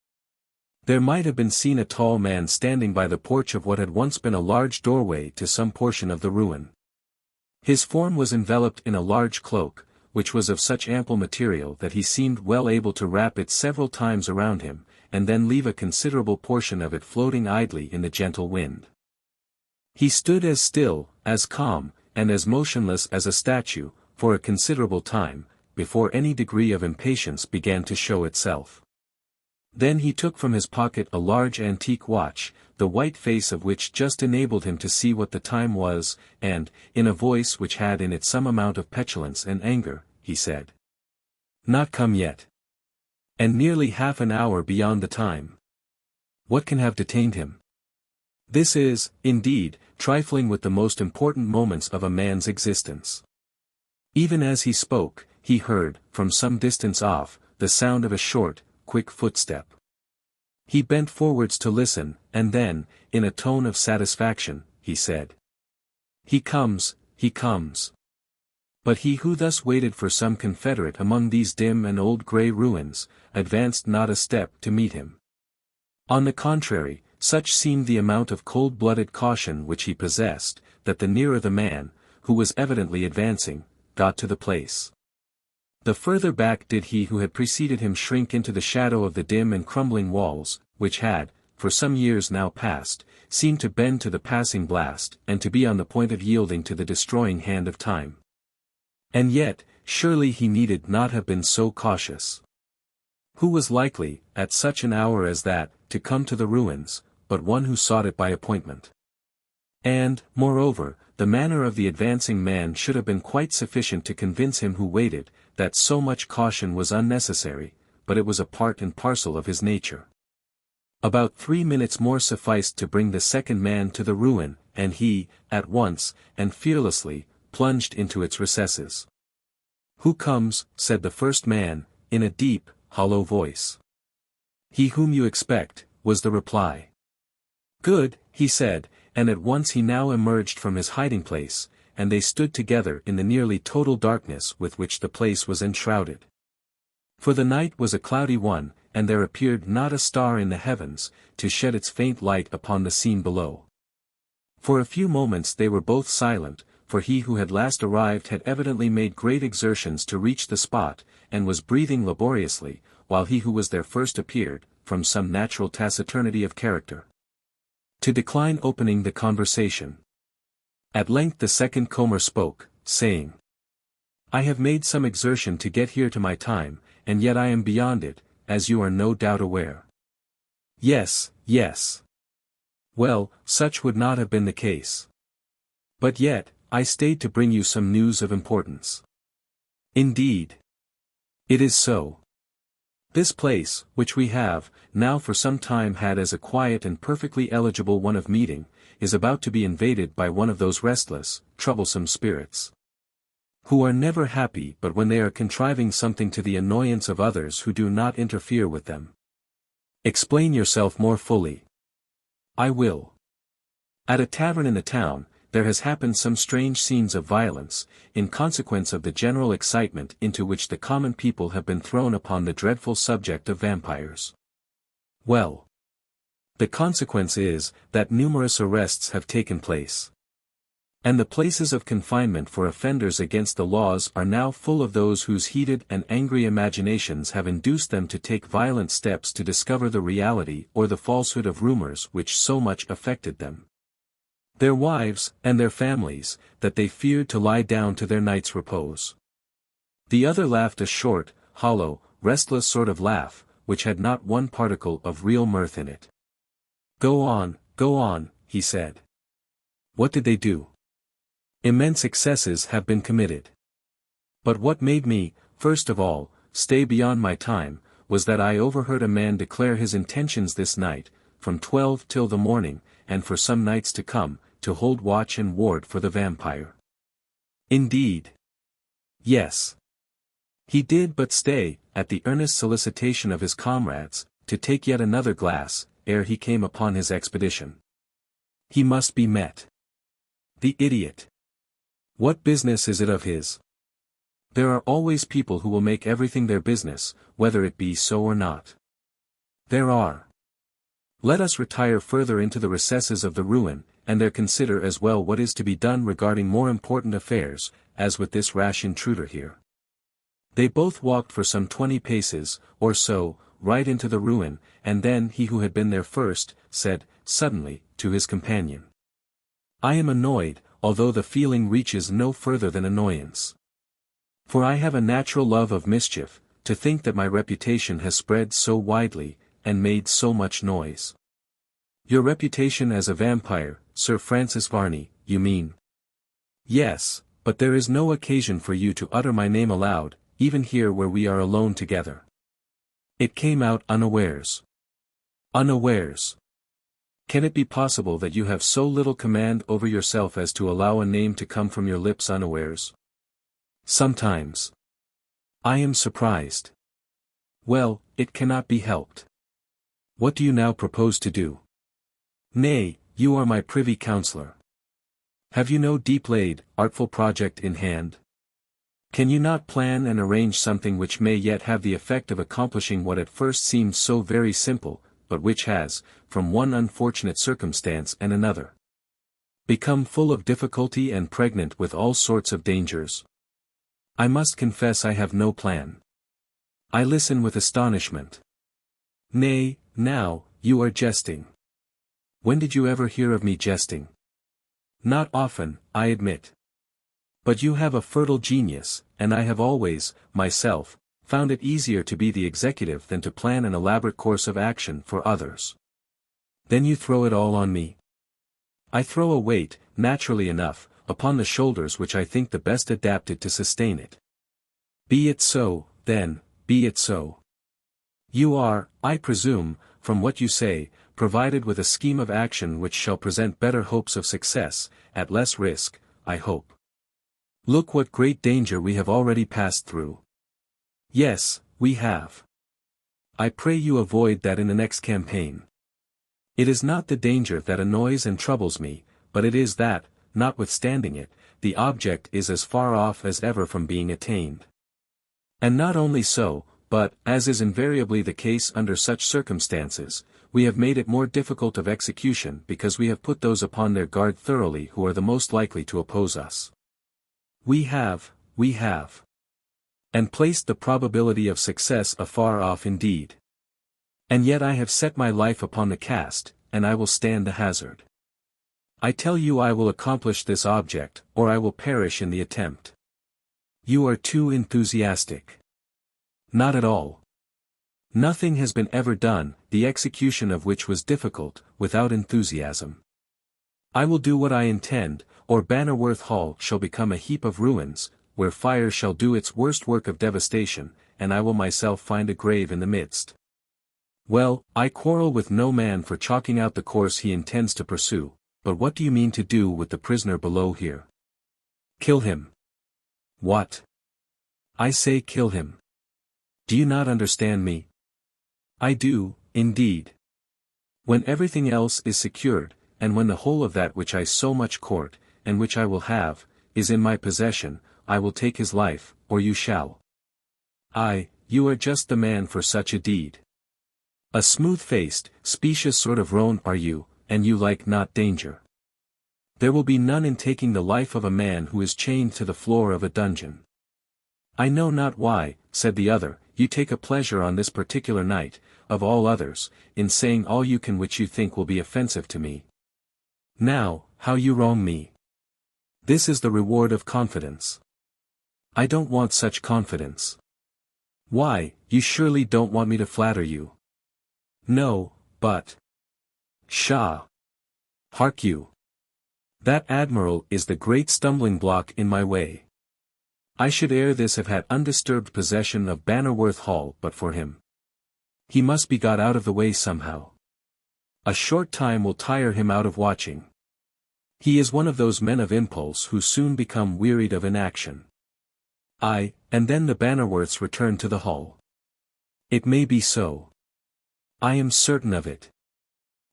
there might have been seen a tall man standing by the porch of what had once been a large doorway to some portion of the ruin. His form was enveloped in a large cloak, which was of such ample material that he seemed well able to wrap it several times around him, and then leave a considerable portion of it floating idly in the gentle wind. He stood as still, as calm, and as motionless as a statue, for a considerable time, before any degree of impatience began to show itself. Then he took from his pocket a large antique watch, the white face of which just enabled him to see what the time was, and, in a voice which had in it some amount of petulance and anger, he said, "Not come yet. And nearly half an hour beyond the time. What can have detained him? This is, indeed, trifling with the most important moments of a man's existence." Even as he spoke, he heard, from some distance off, the sound of a short, quick footstep. He bent forwards to listen, and then, in a tone of satisfaction, he said, "He comes, he comes." But he who thus waited for some confederate among these dim and old grey ruins, advanced not a step to meet him. On the contrary, such seemed the amount of cold-blooded caution which he possessed, that the nearer the man, who was evidently advancing, got to the place, the further back did he who had preceded him shrink into the shadow of the dim and crumbling walls, which had, for some years now past, seemed to bend to the passing blast and to be on the point of yielding to the destroying hand of time. And yet, surely he needed not have been so cautious. Who was likely, at such an hour as that, to come to the ruins, but one who sought it by appointment? And, moreover, the manner of the advancing man should have been quite sufficient to convince him who waited, that so much caution was unnecessary, but it was a part and parcel of his nature. About 3 minutes more sufficed to bring the second man to the ruin, and he, at once, and fearlessly, plunged into its recesses. "Who comes?" said the first man, in a deep, hollow voice. "He whom you expect," was the reply. "Good," he said, and at once he now emerged from his hiding place, and they stood together in the nearly total darkness with which the place was enshrouded. For the night was a cloudy one, and there appeared not a star in the heavens, to shed its faint light upon the scene below. For a few moments they were both silent, for he who had last arrived had evidently made great exertions to reach the spot, and was breathing laboriously, while he who was there first appeared, from some natural taciturnity of character, to decline opening the conversation. At length the second comer spoke, saying, "I have made some exertion to get here to my time, and yet I am beyond it, as you are no doubt aware." "Yes, yes. Well, such would not have been the case. But yet, I stayed to bring you some news of importance." "Indeed. It is so. This place, which we have, now for some time had as a quiet and perfectly eligible one of meeting, is about to be invaded by one of those restless, troublesome spirits, who are never happy but when they are contriving something to the annoyance of others who do not interfere with them." "Explain yourself more fully." "I will. At a tavern in the town, there has happened some strange scenes of violence, in consequence of the general excitement into which the common people have been thrown upon the dreadful subject of vampires. Well, the consequence is, that numerous arrests have taken place. And the places of confinement for offenders against the laws are now full of those whose heated and angry imaginations have induced them to take violent steps to discover the reality or the falsehood of rumors which so much affected them, their wives, and their families, that they feared to lie down to their night's repose." The other laughed a short, hollow, restless sort of laugh, which had not one particle of real mirth in it. Go on, he said. "What did they do?" "Immense excesses have been committed. But what made me, first of all, stay beyond my time, was that I overheard a man declare his intentions this night, from 12 till the morning, and for some nights to come, to hold watch and ward for the vampire." "Indeed?" "Yes. He did but stay, at the earnest solicitation of his comrades, to take yet another glass, ere he came upon his expedition. He must be met. The idiot! What business is it of his? There are always people who will make everything their business, whether it be so or not. There are. Let us retire further into the recesses of the ruin, and there consider as well what is to be done regarding more important affairs, as with this rash intruder here." They both walked for some 20 paces, or so, right into the ruin, and then he who had been there first, said, suddenly, to his companion, "I am annoyed, although the feeling reaches no further than annoyance. For I have a natural love of mischief, to think that my reputation has spread so widely, and made so much noise." "Your reputation as a vampire, Sir Francis Varney, you mean?" "Yes, but there is no occasion for you to utter my name aloud, even here where we are alone together. It came out unawares." "Unawares? Can it be possible that you have so little command over yourself as to allow a name to come from your lips unawares?" "Sometimes. I am surprised." "Well, it cannot be helped. What do you now propose to do?" "Nay, you are my privy counsellor. Have you no deep-laid, artful project in hand? Can you not plan and arrange something which may yet have the effect of accomplishing what at first seemed so very simple, but which has, from one unfortunate circumstance and another, become full of difficulty and pregnant with all sorts of dangers?" "I must confess I have no plan." "I listen with astonishment." "Nay, now, you are jesting." "When did you ever hear of me jesting?" "Not often, I admit. But you have a fertile genius, and I have always, myself, found it easier to be the executive than to plan an elaborate course of action for others." "Then you throw it all on me?" "I throw a weight, naturally enough, upon the shoulders which I think the best adapted to sustain it. Be it so, then, be it so. You are, I presume, from what you say, provided with a scheme of action which shall present better hopes of success, at less risk, I hope. Look what great danger we have already passed through. Yes, we have. I pray you avoid that in the next campaign. It is not the danger that annoys and troubles me, but it is that, notwithstanding it, the object is as far off as ever from being attained. And not only so, but, as is invariably the case under such circumstances, we have made it more difficult of execution because we have put those upon their guard thoroughly who are the most likely to oppose us. We have. And placed the probability of success afar off indeed. And yet I have set my life upon the cast, and I will stand the hazard. I tell you I will accomplish this object, or I will perish in the attempt. You are too enthusiastic. Not at all. Nothing has been ever done, the execution of which was difficult, without enthusiasm. I will do what I intend, or Bannerworth Hall shall become a heap of ruins, where fire shall do its worst work of devastation, and I will myself find a grave in the midst. Well, I quarrel with no man for chalking out the course he intends to pursue, but what do you mean to do with the prisoner below here? Kill him. What? I say kill him. Do you not understand me? I do, indeed. When everything else is secured, and when the whole of that which I so much court, and which I will have, is in my possession, I will take his life, or you shall. You are just the man for such a deed. A smooth-faced, specious sort of roan are you, and you like not danger. There will be none in taking the life of a man who is chained to the floor of a dungeon. I know not why, said the other, you take a pleasure on this particular night, of all others, in saying all you can which you think will be offensive to me. Now, how you wrong me. This is the reward of confidence. I don't want such confidence. Why, you surely don't want me to flatter you. No, but... Pshaw! Hark you. That admiral is the great stumbling block in my way. I should ere this have had undisturbed possession of Bannerworth Hall but for him. He must be got out of the way somehow. A short time will tire him out of watching. He is one of those men of impulse who soon become wearied of inaction. And then the Bannerworths return to the Hall. It may be so. I am certain of it.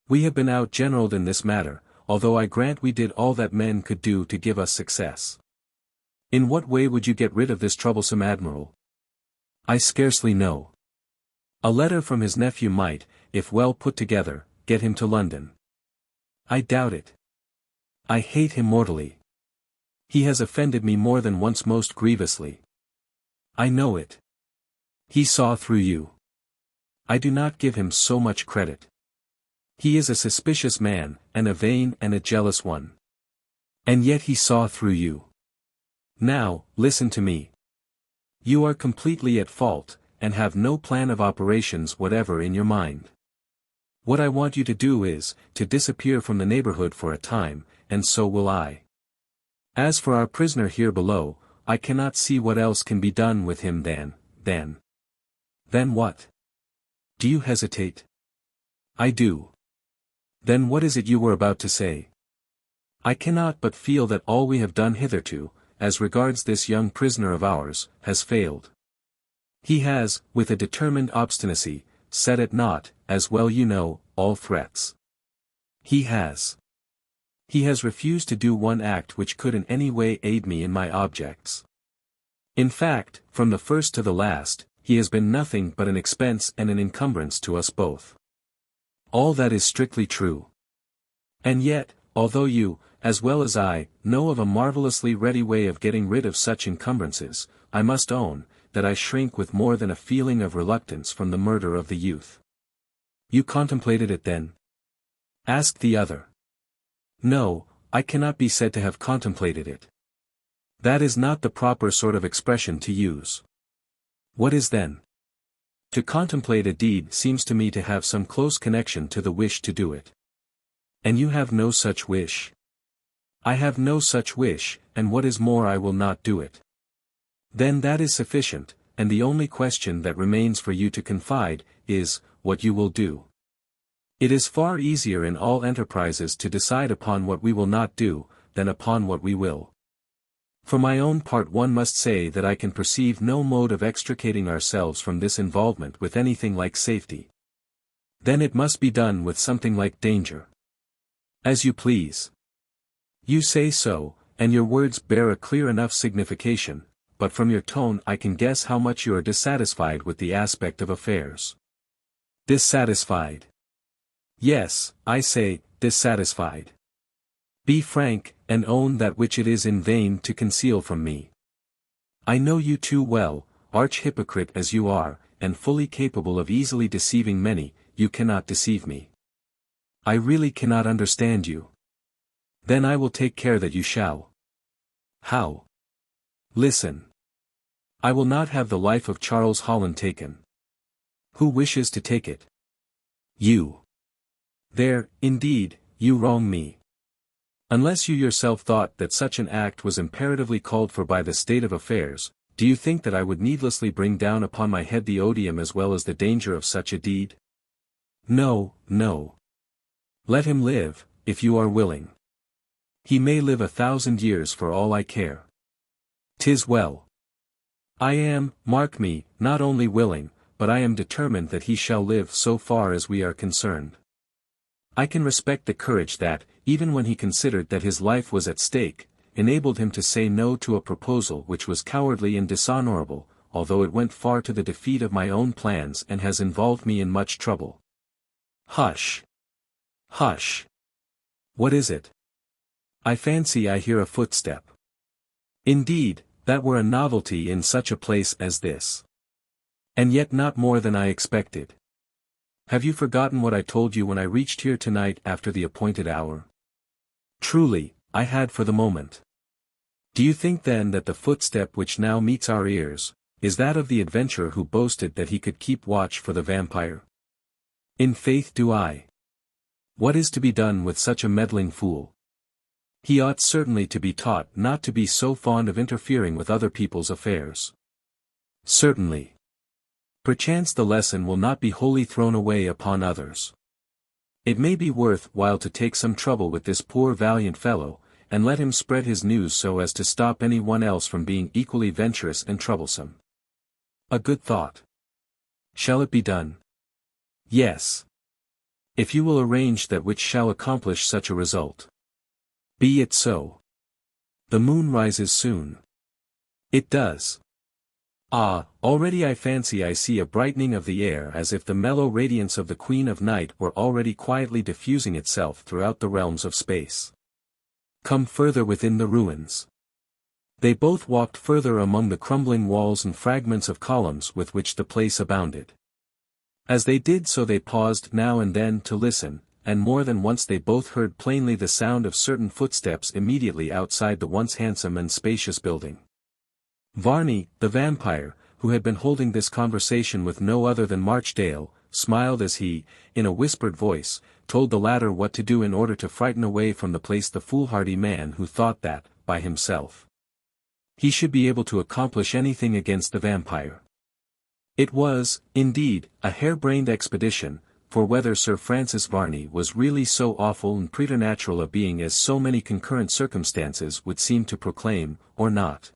We have been outgeneraled in this matter, although I grant we did all that men could do to give us success. In what way would you get rid of this troublesome admiral? I scarcely know. A letter from his nephew might, if well put together, get him to London. I doubt it. I hate him mortally. He has offended me more than once most grievously. I know it. He saw through you. I do not give him so much credit. He is a suspicious man, and a vain and a jealous one. And yet he saw through you. Now, listen to me. You are completely at fault, and have no plan of operations whatever in your mind. What I want you to do is, to disappear from the neighborhood for a time, and so will I. As for our prisoner here below, I cannot see what else can be done with him than. Then what? Do you hesitate? I do. Then what is it you were about to say? I cannot but feel that all we have done hitherto, as regards this young prisoner of ours, has failed. He has, with a determined obstinacy, set at naught, as well you know, all threats. He has refused to do one act which could in any way aid me in my objects. In fact, from the first to the last, he has been nothing but an expense and an encumbrance to us both. All that is strictly true. And yet, although you, as well as I, know of a marvelously ready way of getting rid of such encumbrances, I must own, that I shrink with more than a feeling of reluctance from the murder of the youth. You contemplated it then? Asked the other. No, I cannot be said to have contemplated it. That is not the proper sort of expression to use. What is then? To contemplate a deed seems to me to have some close connection to the wish to do it. And you have no such wish. I have no such wish, and what is more I will not do it. Then that is sufficient, and the only question that remains for you to confide, is, what you will do. It is far easier in all enterprises to decide upon what we will not do, than upon what we will. For my own part one must say that I can perceive no mode of extricating ourselves from this involvement with anything like safety. Then it must be done with something like danger. As you please. You say so, and your words bear a clear enough signification, but from your tone I can guess how much you are dissatisfied with the aspect of affairs. Dissatisfied. Yes, I say, dissatisfied. Be frank, and own that which it is in vain to conceal from me. I know you too well, arch hypocrite as you are, and fully capable of easily deceiving many, you cannot deceive me. I really cannot understand you. Then I will take care that you shall. How? Listen. I will not have the life of Charles Holland taken. Who wishes to take it? You. There, indeed, you wrong me. Unless you yourself thought that such an act was imperatively called for by the state of affairs, do you think that I would needlessly bring down upon my head the odium as well as the danger of such a deed? No, no. Let him live, if you are willing. He may live 1,000 years for all I care. 'Tis well. I am, mark me, not only willing, but I am determined that he shall live so far as we are concerned. I can respect the courage that, even when he considered that his life was at stake, enabled him to say no to a proposal which was cowardly and dishonorable, although it went far to the defeat of my own plans and has involved me in much trouble. Hush! Hush! What is it? I fancy I hear a footstep. Indeed, that were a novelty in such a place as this. And yet not more than I expected. Have you forgotten what I told you when I reached here tonight after the appointed hour? Truly, I had for the moment. Do you think then that the footstep which now meets our ears, is that of the adventurer who boasted that he could keep watch for the vampire? In faith do I. What is to be done with such a meddling fool? He ought certainly to be taught not to be so fond of interfering with other people's affairs. Certainly. Perchance the lesson will not be wholly thrown away upon others. It may be worth while to take some trouble with this poor valiant fellow, and let him spread his news so as to stop any one else from being equally venturous and troublesome. A good thought. Shall it be done? Yes. If you will arrange that which shall accomplish such a result. Be it so. The moon rises soon. It does. Ah, already I fancy I see a brightening of the air as if the mellow radiance of the Queen of Night were already quietly diffusing itself throughout the realms of space. Come further within the ruins. They both walked further among the crumbling walls and fragments of columns with which the place abounded. As they did so they paused now and then to listen, and more than once they both heard plainly the sound of certain footsteps immediately outside the once handsome and spacious building. Varney, the vampire, who had been holding this conversation with no other than Marchdale, smiled as he, in a whispered voice, told the latter what to do in order to frighten away from the place the foolhardy man who thought that, by himself, he should be able to accomplish anything against the vampire. It was, indeed, a harebrained expedition, for whether Sir Francis Varney was really so awful and preternatural a being as so many concurrent circumstances would seem to proclaim, or not.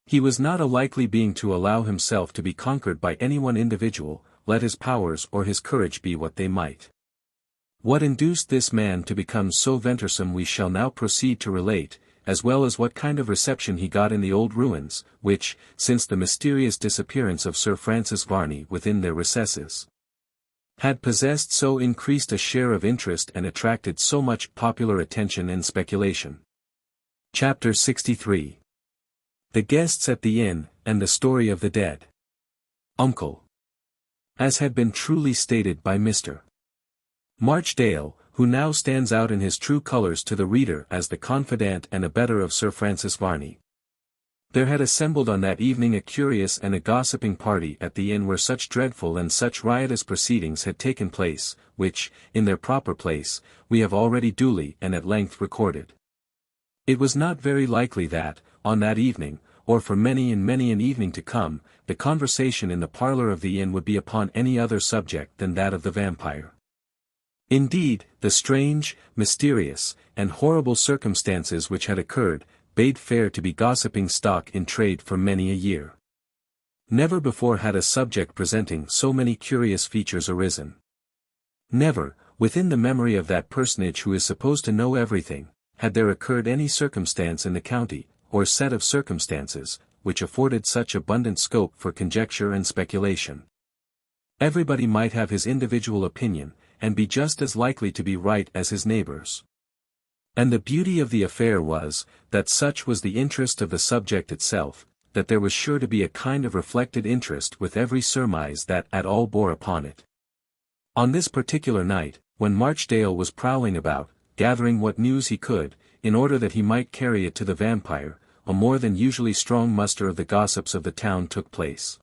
He was not a likely being to allow himself to be conquered by any one individual, let his powers or his courage be what they might. What induced this man to become so venturesome we shall now proceed to relate, as well as what kind of reception he got in the old ruins, which, since the mysterious disappearance of Sir Francis Varney within their recesses, had possessed so increased a share of interest and attracted so much popular attention and speculation. Chapter 63. The Guests at the Inn, and the Story of the Dead. Uncle. As had been truly stated by Mr. Marchdale, who now stands out in his true colours to the reader as the confidant and abettor of Sir Francis Varney. There had assembled on that evening a curious and a gossiping party at the inn where such dreadful and such riotous proceedings had taken place, which, in their proper place, we have already duly and at length recorded. It was not very likely that, on that evening, or for many and many an evening to come, the conversation in the parlour of the inn would be upon any other subject than that of the vampire. Indeed, the strange, mysterious, and horrible circumstances which had occurred, bade fair to be gossiping stock in trade for many a year. Never before had a subject presenting so many curious features arisen. Never, within the memory of that personage who is supposed to know everything, had there occurred any circumstance in the county, or set of circumstances, which afforded such abundant scope for conjecture and speculation. Everybody might have his individual opinion, and be just as likely to be right as his neighbors. And the beauty of the affair was, that such was the interest of the subject itself, that there was sure to be a kind of reflected interest with every surmise that at all bore upon it. On this particular night, when Marchdale was prowling about, gathering what news he could, in order that he might carry it to the vampire, a more than usually strong muster of the gossips of the town took place.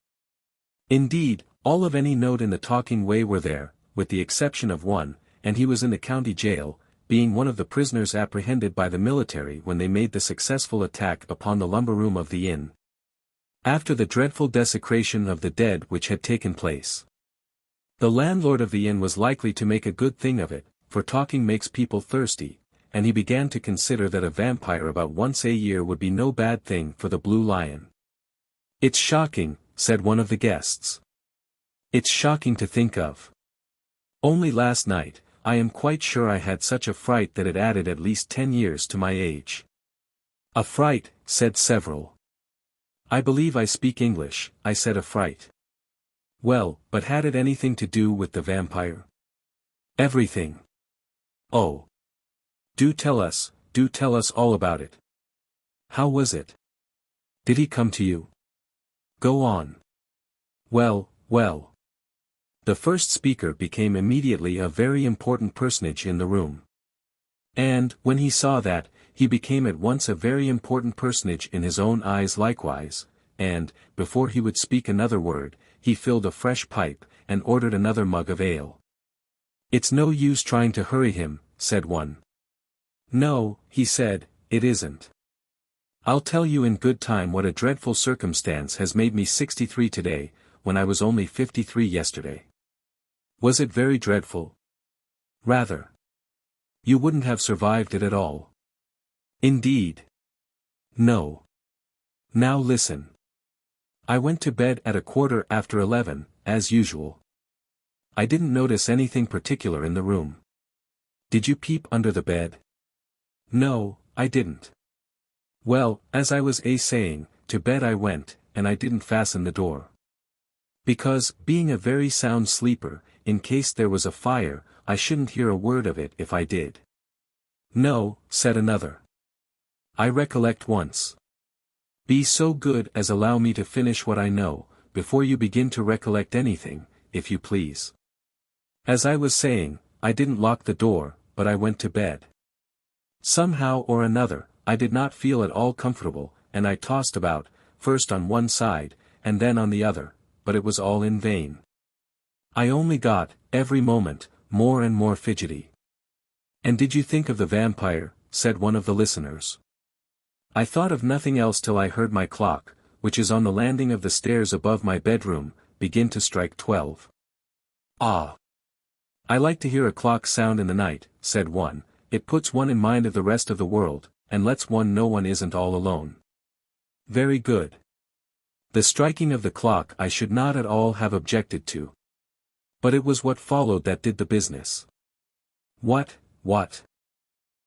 Indeed, all of any note in the talking way were there, with the exception of one, and he was in the county jail, being one of the prisoners apprehended by the military when they made the successful attack upon the lumber room of the inn. After the dreadful desecration of the dead which had taken place. The landlord of the inn was likely to make a good thing of it, for talking makes people thirsty, and he began to consider that a vampire about once a year would be no bad thing for the Blue Lion. "It's shocking," said one of the guests. "It's shocking to think of. Only last night, I am quite sure I had such a fright that it added at least 10 years to my age." "A fright," said several. "I believe I speak English," I said. "A fright." "Well, but had it anything to do with the vampire?" "Everything." "Oh. Do tell us all about it. How was it? Did he come to you? Go on." "Well. The first speaker became immediately a very important personage in the room. And, when he saw that, he became at once a very important personage in his own eyes likewise, and, before he would speak another word, he filled a fresh pipe, and ordered another mug of ale. "It's no use trying to hurry him," said one. "No," he said, "it isn't. I'll tell you in good time what a dreadful circumstance has made me 63 today, when I was only 53 yesterday." "Was it very dreadful?" "Rather. You wouldn't have survived it at all." "Indeed?" "No. Now listen. I went to bed at 11:15, as usual. I didn't notice anything particular in the room." "Did you peep under the bed?" "No, I didn't." "Well, as I was saying, to bed I went, and I didn't fasten the door. Because, being a very sound sleeper, in case there was a fire, I shouldn't hear a word of it if I did." "No," said another. "I recollect once. Be so good as allow me to finish what I know, before you begin to recollect anything, if you please. As I was saying, I didn't lock the door, but I went to bed. Somehow or another, I did not feel at all comfortable, and I tossed about, first on one side, and then on the other, but it was all in vain. I only got, every moment, more and more fidgety." "And did you think of the vampire?" said one of the listeners. "I thought of nothing else till I heard my clock, which is on the landing of the stairs above my bedroom, begin to strike 12. "Ah! I like to hear a clock sound in the night," said one. "It puts one in mind of the rest of the world, and lets one know one isn't all alone." "Very good. The striking of the clock I should not at all have objected to. But it was what followed that did the business." "What?"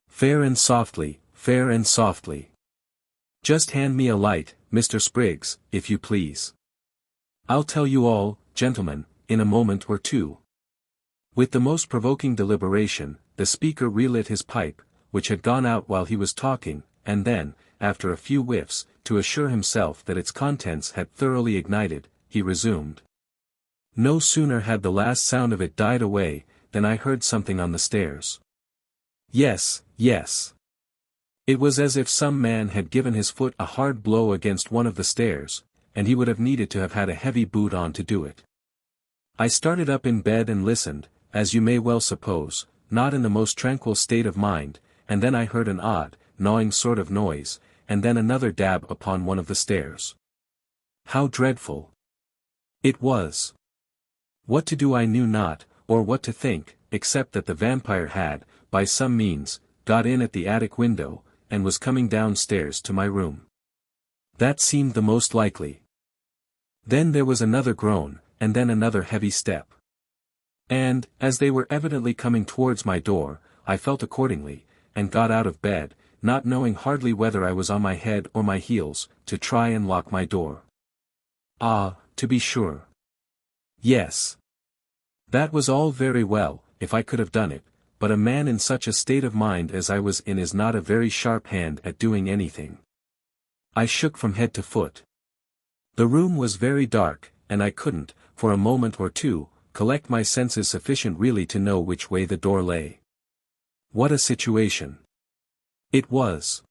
"Fair and softly, fair and softly. Just hand me a light, Mr. Spriggs, if you please. I'll tell you all, gentlemen, in a moment or two." With the most provoking deliberation, the speaker relit his pipe, which had gone out while he was talking, and then, after a few whiffs, to assure himself that its contents had thoroughly ignited, he resumed. "No sooner had the last sound of it died away, than I heard something on the stairs. Yes. It was as if some man had given his foot a hard blow against one of the stairs, and he would have needed to have had a heavy boot on to do it. I started up in bed and listened, as you may well suppose, not in the most tranquil state of mind, and then I heard an odd, gnawing sort of noise, and then another dab upon one of the stairs. How dreadful it was! What to do I knew not, or what to think, except that the vampire had, by some means, got in at the attic window, and was coming downstairs to my room. That seemed the most likely. Then there was another groan, and then another heavy step. And, as they were evidently coming towards my door, I felt accordingly, and got out of bed, not knowing hardly whether I was on my head or my heels, to try and lock my door. Ah, to be sure. Yes. That was all very well, if I could have done it, but a man in such a state of mind as I was in is not a very sharp hand at doing anything. I shook from head to foot. The room was very dark, and I couldn't, for a moment or two, collect my senses sufficient really to know which way the door lay. What a situation! It was.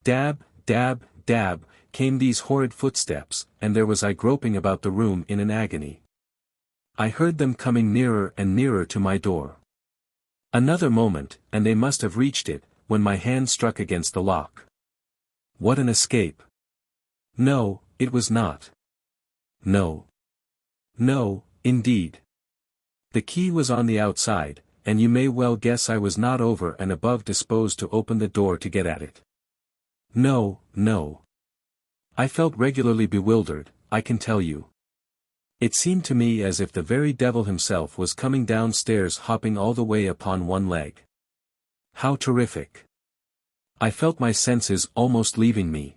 Dab, dab, dab, came these horrid footsteps, and there was I groping about the room in an agony. I heard them coming nearer and nearer to my door. Another moment, and they must have reached it, when my hand struck against the lock. What an escape! No, it was not. No. No, indeed. The key was on the outside, and you may well guess I was not over and above disposed to open the door to get at it. No, no. I felt regularly bewildered, I can tell you. It seemed to me as if the very devil himself was coming downstairs hopping all the way upon one leg. How terrific! I felt my senses almost leaving me.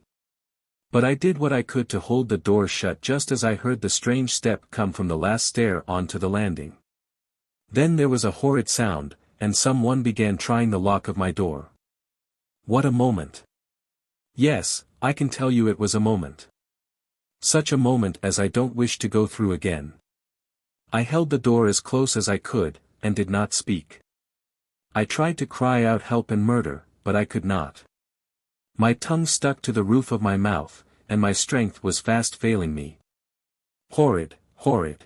But I did what I could to hold the door shut just as I heard the strange step come from the last stair on to the landing. Then there was a horrid sound, and someone began trying the lock of my door. What a moment! Yes, I can tell you it was a moment. Such a moment as I don't wish to go through again. I held the door as close as I could, and did not speak. I tried to cry out help and murder, but I could not. My tongue stuck to the roof of my mouth, and my strength was fast failing me. Horrid, horrid.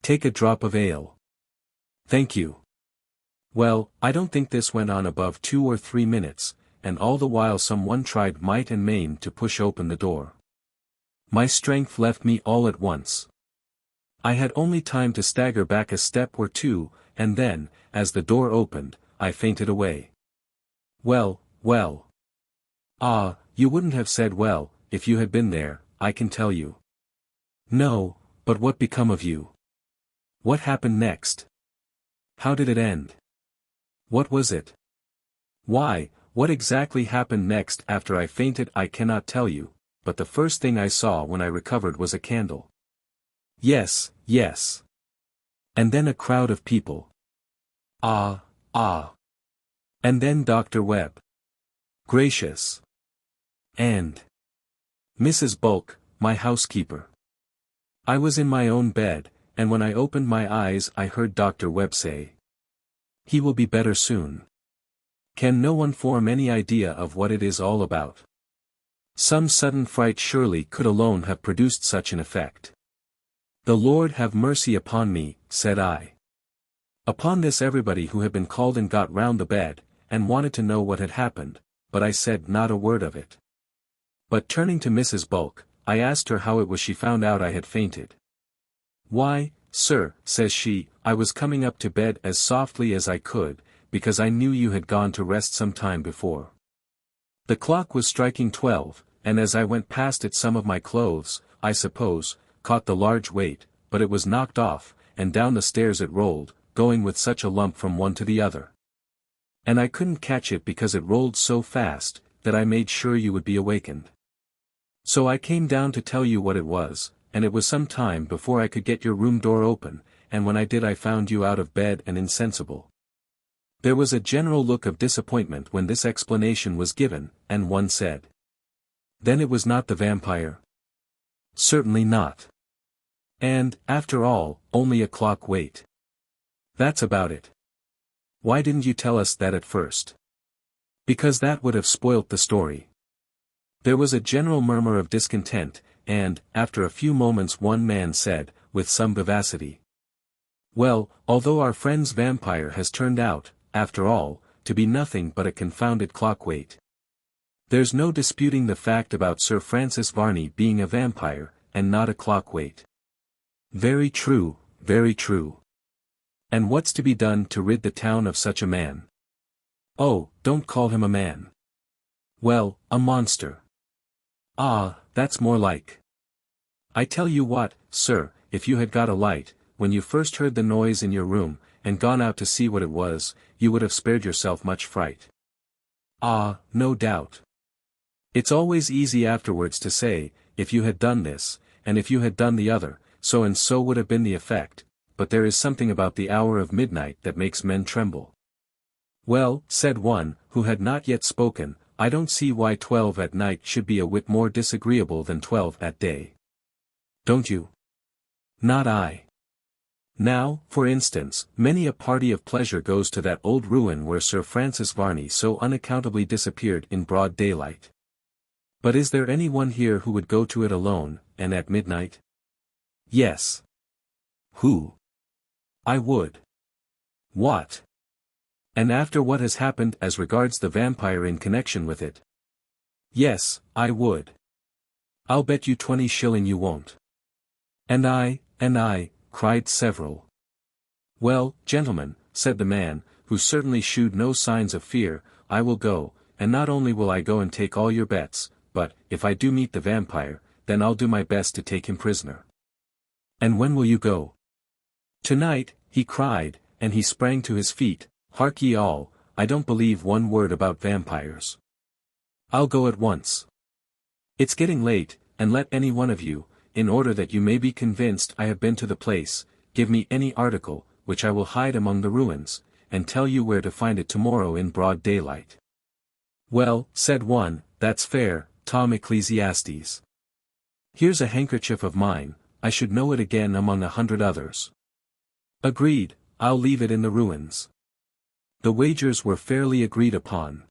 Take a drop of ale. Thank you. Well, I don't think this went on above 2 or 3 minutes, and all the while someone tried might and main to push open the door. My strength left me all at once. I had only time to stagger back a step or two, and then, as the door opened, I fainted away. Well, well. Ah, you wouldn't have said well, if you had been there, I can tell you. No, but what become of you? What happened next? How did it end? What was it? Why, what exactly happened next after I fainted I cannot tell you, but the first thing I saw when I recovered was a candle. Yes, yes. And then a crowd of people. Ah, ah. And then Dr. Webb. Gracious. And Mrs. Bulk, my housekeeper. I was in my own bed, and when I opened my eyes I heard Dr. Webb say, "He will be better soon." Can no one form any idea of what it is all about? Some sudden fright surely could alone have produced such an effect. "The Lord have mercy upon me," said I. Upon this everybody who had been called and got round the bed, and wanted to know what had happened, but I said not a word of it. But turning to Mrs. Bulk, I asked her how it was she found out I had fainted. "Why, sir," says she, "I was coming up to bed as softly as I could, because I knew you had gone to rest some time before. The clock was striking 12, and as I went past it some of my clothes, I suppose, caught the large weight, but it was knocked off, and down the stairs it rolled, going with such a lump from one to the other. And I couldn't catch it because it rolled so fast, that I made sure you would be awakened. So I came down to tell you what it was, and it was some time before I could get your room door open, and when I did I found you out of bed and insensible." There was a general look of disappointment when this explanation was given, and one said, "Then it was not the vampire?" "Certainly not. And, after all, only a clock weight. That's about it. Why didn't you tell us that at first?" "Because that would have spoilt the story." There was a general murmur of discontent, and, after a few moments one man said, with some vivacity, "Well, although our friend's vampire has turned out, after all, to be nothing but a confounded clock-weight. There's no disputing the fact about Sir Francis Varney being a vampire, and not a clock-weight. Very true, very true. And what's to be done to rid the town of such a man? Oh, don't call him a man. Well, a monster. Ah, that's more like. I tell you what, sir, if you had got a light, when you first heard the noise in your room, and gone out to see what it was, you would have spared yourself much fright. Ah, no doubt. It's always easy afterwards to say, if you had done this, and if you had done the other, so and so would have been the effect, but there is something about the hour of midnight that makes men tremble. Well, said one, who had not yet spoken, I don't see why 12 at night should be a whit more disagreeable than 12 at day. Don't you? Not I. Now, for instance, many a party of pleasure goes to that old ruin where Sir Francis Varney so unaccountably disappeared in broad daylight. But is there any one here who would go to it alone, and at midnight? Yes. Who? I would. What? And after what has happened as regards the vampire in connection with it? Yes, I would. I'll bet you 20 shillings you won't. And I, cried several. Well, gentlemen, said the man, who certainly shewed no signs of fear, I will go, and not only will I go and take all your bets, but, if I do meet the vampire, then I'll do my best to take him prisoner. And when will you go? Tonight, he cried, and he sprang to his feet. Hark ye all, I don't believe one word about vampires. I'll go at once. It's getting late, and let any one of you, in order that you may be convinced I have been to the place, give me any article, which I will hide among the ruins, and tell you where to find it tomorrow in broad daylight. Well, said one, that's fair, Tom Ecclesiastes. Here's a handkerchief of mine, I should know it again among 100 others. Agreed, I'll leave it in the ruins. The wagers were fairly agreed upon.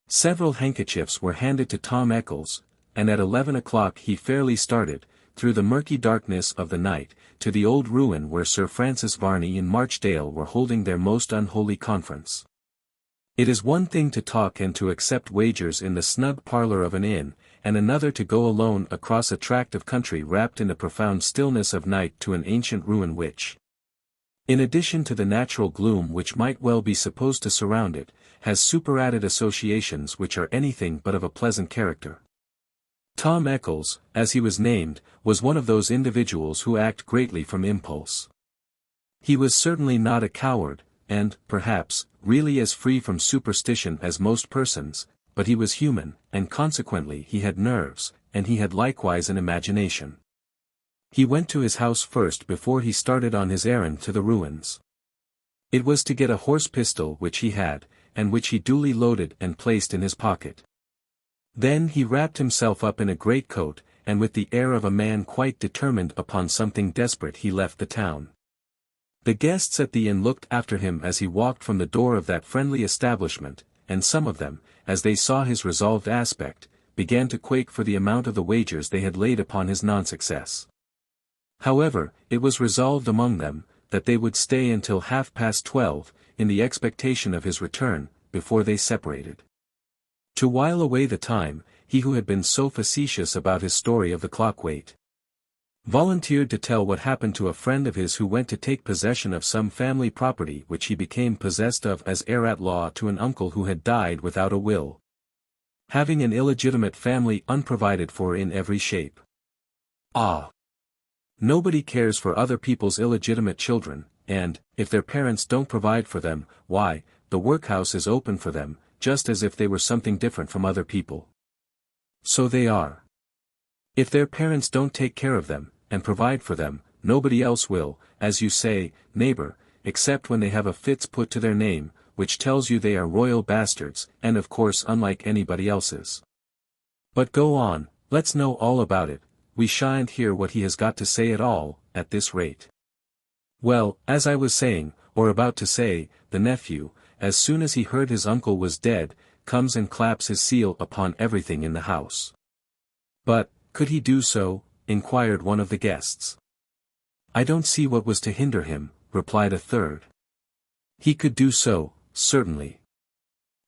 Several handkerchiefs were handed to Tom Eccles, and at 11 o'clock he fairly started, through the murky darkness of the night, to the old ruin where Sir Francis Varney and Marchdale were holding their most unholy conference. It is one thing to talk and to accept wagers in the snug parlour of an inn, and another to go alone across a tract of country wrapped in the profound stillness of night to an ancient ruin which, in addition to the natural gloom which might well be supposed to surround it, has superadded associations which are anything but of a pleasant character. Tom Eccles, as he was named, was one of those individuals who act greatly from impulse. He was certainly not a coward, and, perhaps, really as free from superstition as most persons, but he was human, and consequently he had nerves, and he had likewise an imagination. He went to his house first before he started on his errand to the ruins. It was to get a horse pistol which he had, and which he duly loaded and placed in his pocket. Then he wrapped himself up in a greatcoat, and with the air of a man quite determined upon something desperate he left the town. The guests at the inn looked after him as he walked from the door of that friendly establishment, and some of them, as they saw his resolved aspect, began to quake for the amount of the wagers they had laid upon his non-success. However, it was resolved among them, that they would stay until 12:30, in the expectation of his return, before they separated. To while away the time, he who had been so facetious about his story of the clock-weight volunteered to tell what happened to a friend of his who went to take possession of some family property which he became possessed of as heir at law to an uncle who had died without a will, having an illegitimate family unprovided for in every shape. Ah! Nobody cares for other people's illegitimate children, and, if their parents don't provide for them, why, the workhouse is open for them, just as if they were something different from other people. So they are. If their parents don't take care of them, and provide for them, nobody else will, as you say, neighbor, except when they have a fits put to their name, which tells you they are royal bastards, and of course unlike anybody else's. But go on, let's know all about it, we shan't hear what he has got to say at all, at this rate. Well, as I was saying, or about to say, the nephew, as soon as he heard his uncle was dead, comes and claps his seal upon everything in the house. But, could he do so? Inquired one of the guests. I don't see what was to hinder him, replied a third. He could do so, certainly.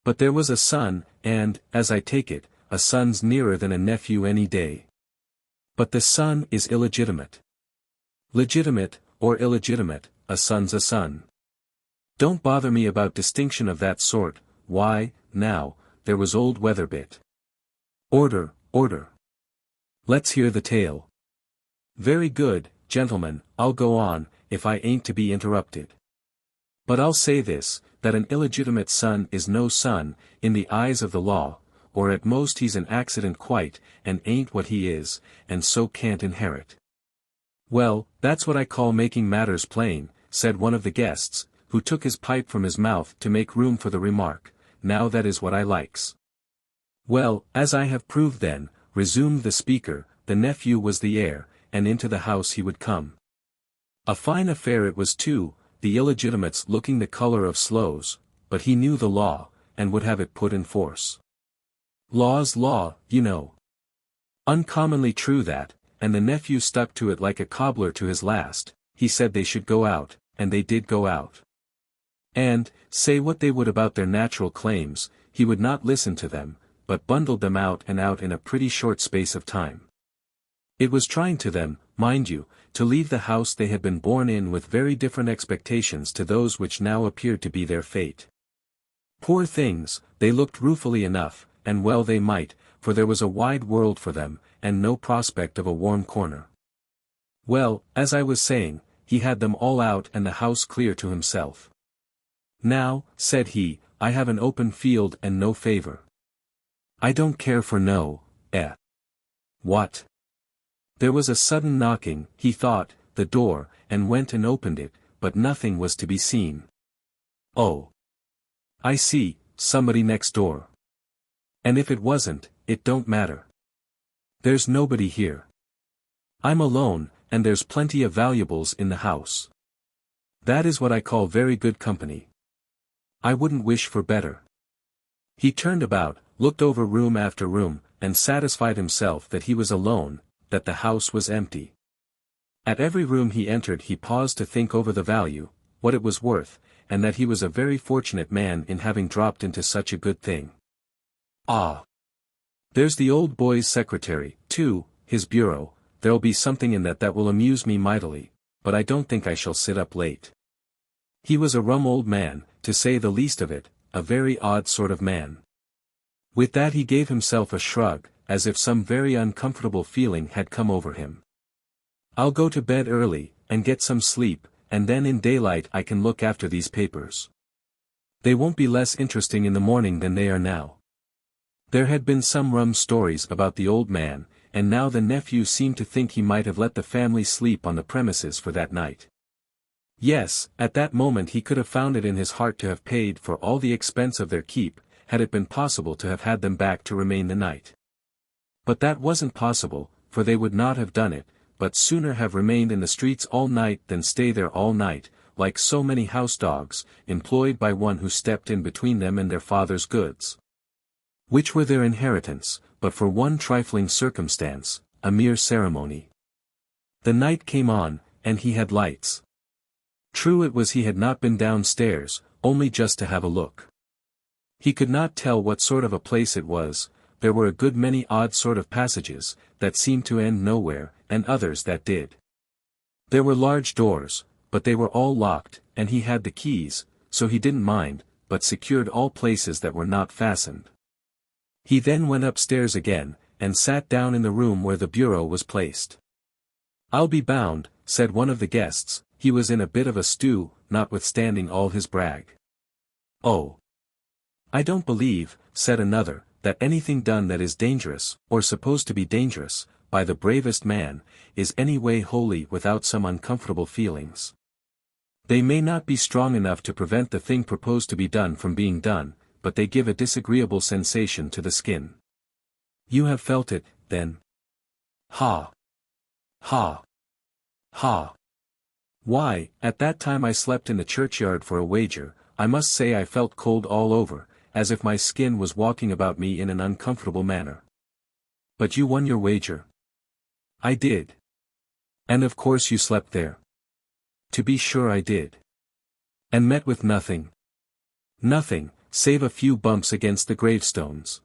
But there was a son, and, as I take it, a son's nearer than a nephew any day. But the son is illegitimate. Legitimate, or illegitimate, a son's a son. Don't bother me about distinction of that sort. Why, now, there was old Weatherbit. Order, order. Let's hear the tale. Very good, gentlemen, I'll go on, if I ain't to be interrupted. But I'll say this, that an illegitimate son is no son, in the eyes of the law, or at most he's an accident quite, and ain't what he is, and so can't inherit. Well, that's what I call making matters plain, said one of the guests, who took his pipe from his mouth to make room for the remark. Now that is what I likes. Well, as I have proved then, resumed the speaker, the nephew was the heir, and into the house he would come. A fine affair it was too, the illegitimates looking the colour of sloes, but he knew the law, and would have it put in force. Law's law, you know. Uncommonly true that, and the nephew stuck to it like a cobbler to his last. He said they should go out, and they did go out. And, say what they would about their natural claims, he would not listen to them, but bundled them out and out in a pretty short space of time. It was trying to them, mind you, to leave the house they had been born in with very different expectations to those which now appeared to be their fate. Poor things, they looked ruefully enough, and well they might, for there was a wide world for them, and no prospect of a warm corner. Well, as I was saying, he had them all out and the house clear to himself. Now, said he, I have an open field and no favour. I don't care for no, What? There was a sudden knocking, he thought, the door, and went and opened it, but nothing was to be seen. Oh. I see, somebody next door. And if it wasn't, it don't matter. There's nobody here. I'm alone, and there's plenty of valuables in the house. That is what I call very good company. I wouldn't wish for better. He turned about, looked over room after room, and satisfied himself that he was alone, that the house was empty. At every room he entered he paused to think over the value, what it was worth, and that he was a very fortunate man in having dropped into such a good thing. Ah! There's the old boy's secretary, too, his bureau. There'll be something in that will amuse me mightily, but I don't think I shall sit up late. He was a rum old man, to say the least of it, a very odd sort of man. With that he gave himself a shrug, as if some very uncomfortable feeling had come over him. I'll go to bed early, and get some sleep, and then in daylight I can look after these papers. They won't be less interesting in the morning than they are now. There had been some rum stories about the old man, and now the nephew seemed to think he might have let the family sleep on the premises for that night. Yes, at that moment he could have found it in his heart to have paid for all the expense of their keep, had it been possible to have had them back to remain the night. But that wasn't possible, for they would not have done it, but sooner have remained in the streets all night than stay there all night, like so many house dogs, employed by one who stepped in between them and their father's goods, which were their inheritance, but for one trifling circumstance, a mere ceremony. The night came on, and he had lights. True it was he had not been downstairs, only just to have a look. He could not tell what sort of a place it was. There were a good many odd sort of passages, that seemed to end nowhere, and others that did. There were large doors, but they were all locked, and he had the keys, so he didn't mind, but secured all places that were not fastened. He then went upstairs again, and sat down in the room where the bureau was placed. I'll be bound, said one of the guests, he was in a bit of a stew, notwithstanding all his brag. Oh! I don't believe, said another, that anything done that is dangerous, or supposed to be dangerous, by the bravest man, is any way wholly without some uncomfortable feelings. They may not be strong enough to prevent the thing proposed to be done from being done, but they give a disagreeable sensation to the skin. You have felt it, then? Ha! Ha! Ha! Why, at that time I slept in the churchyard for a wager. I must say I felt cold all over, as if my skin was walking about me in an uncomfortable manner. But you won your wager. I did. And of course you slept there. To be sure I did. And met with nothing. Nothing, save a few bumps against the gravestones.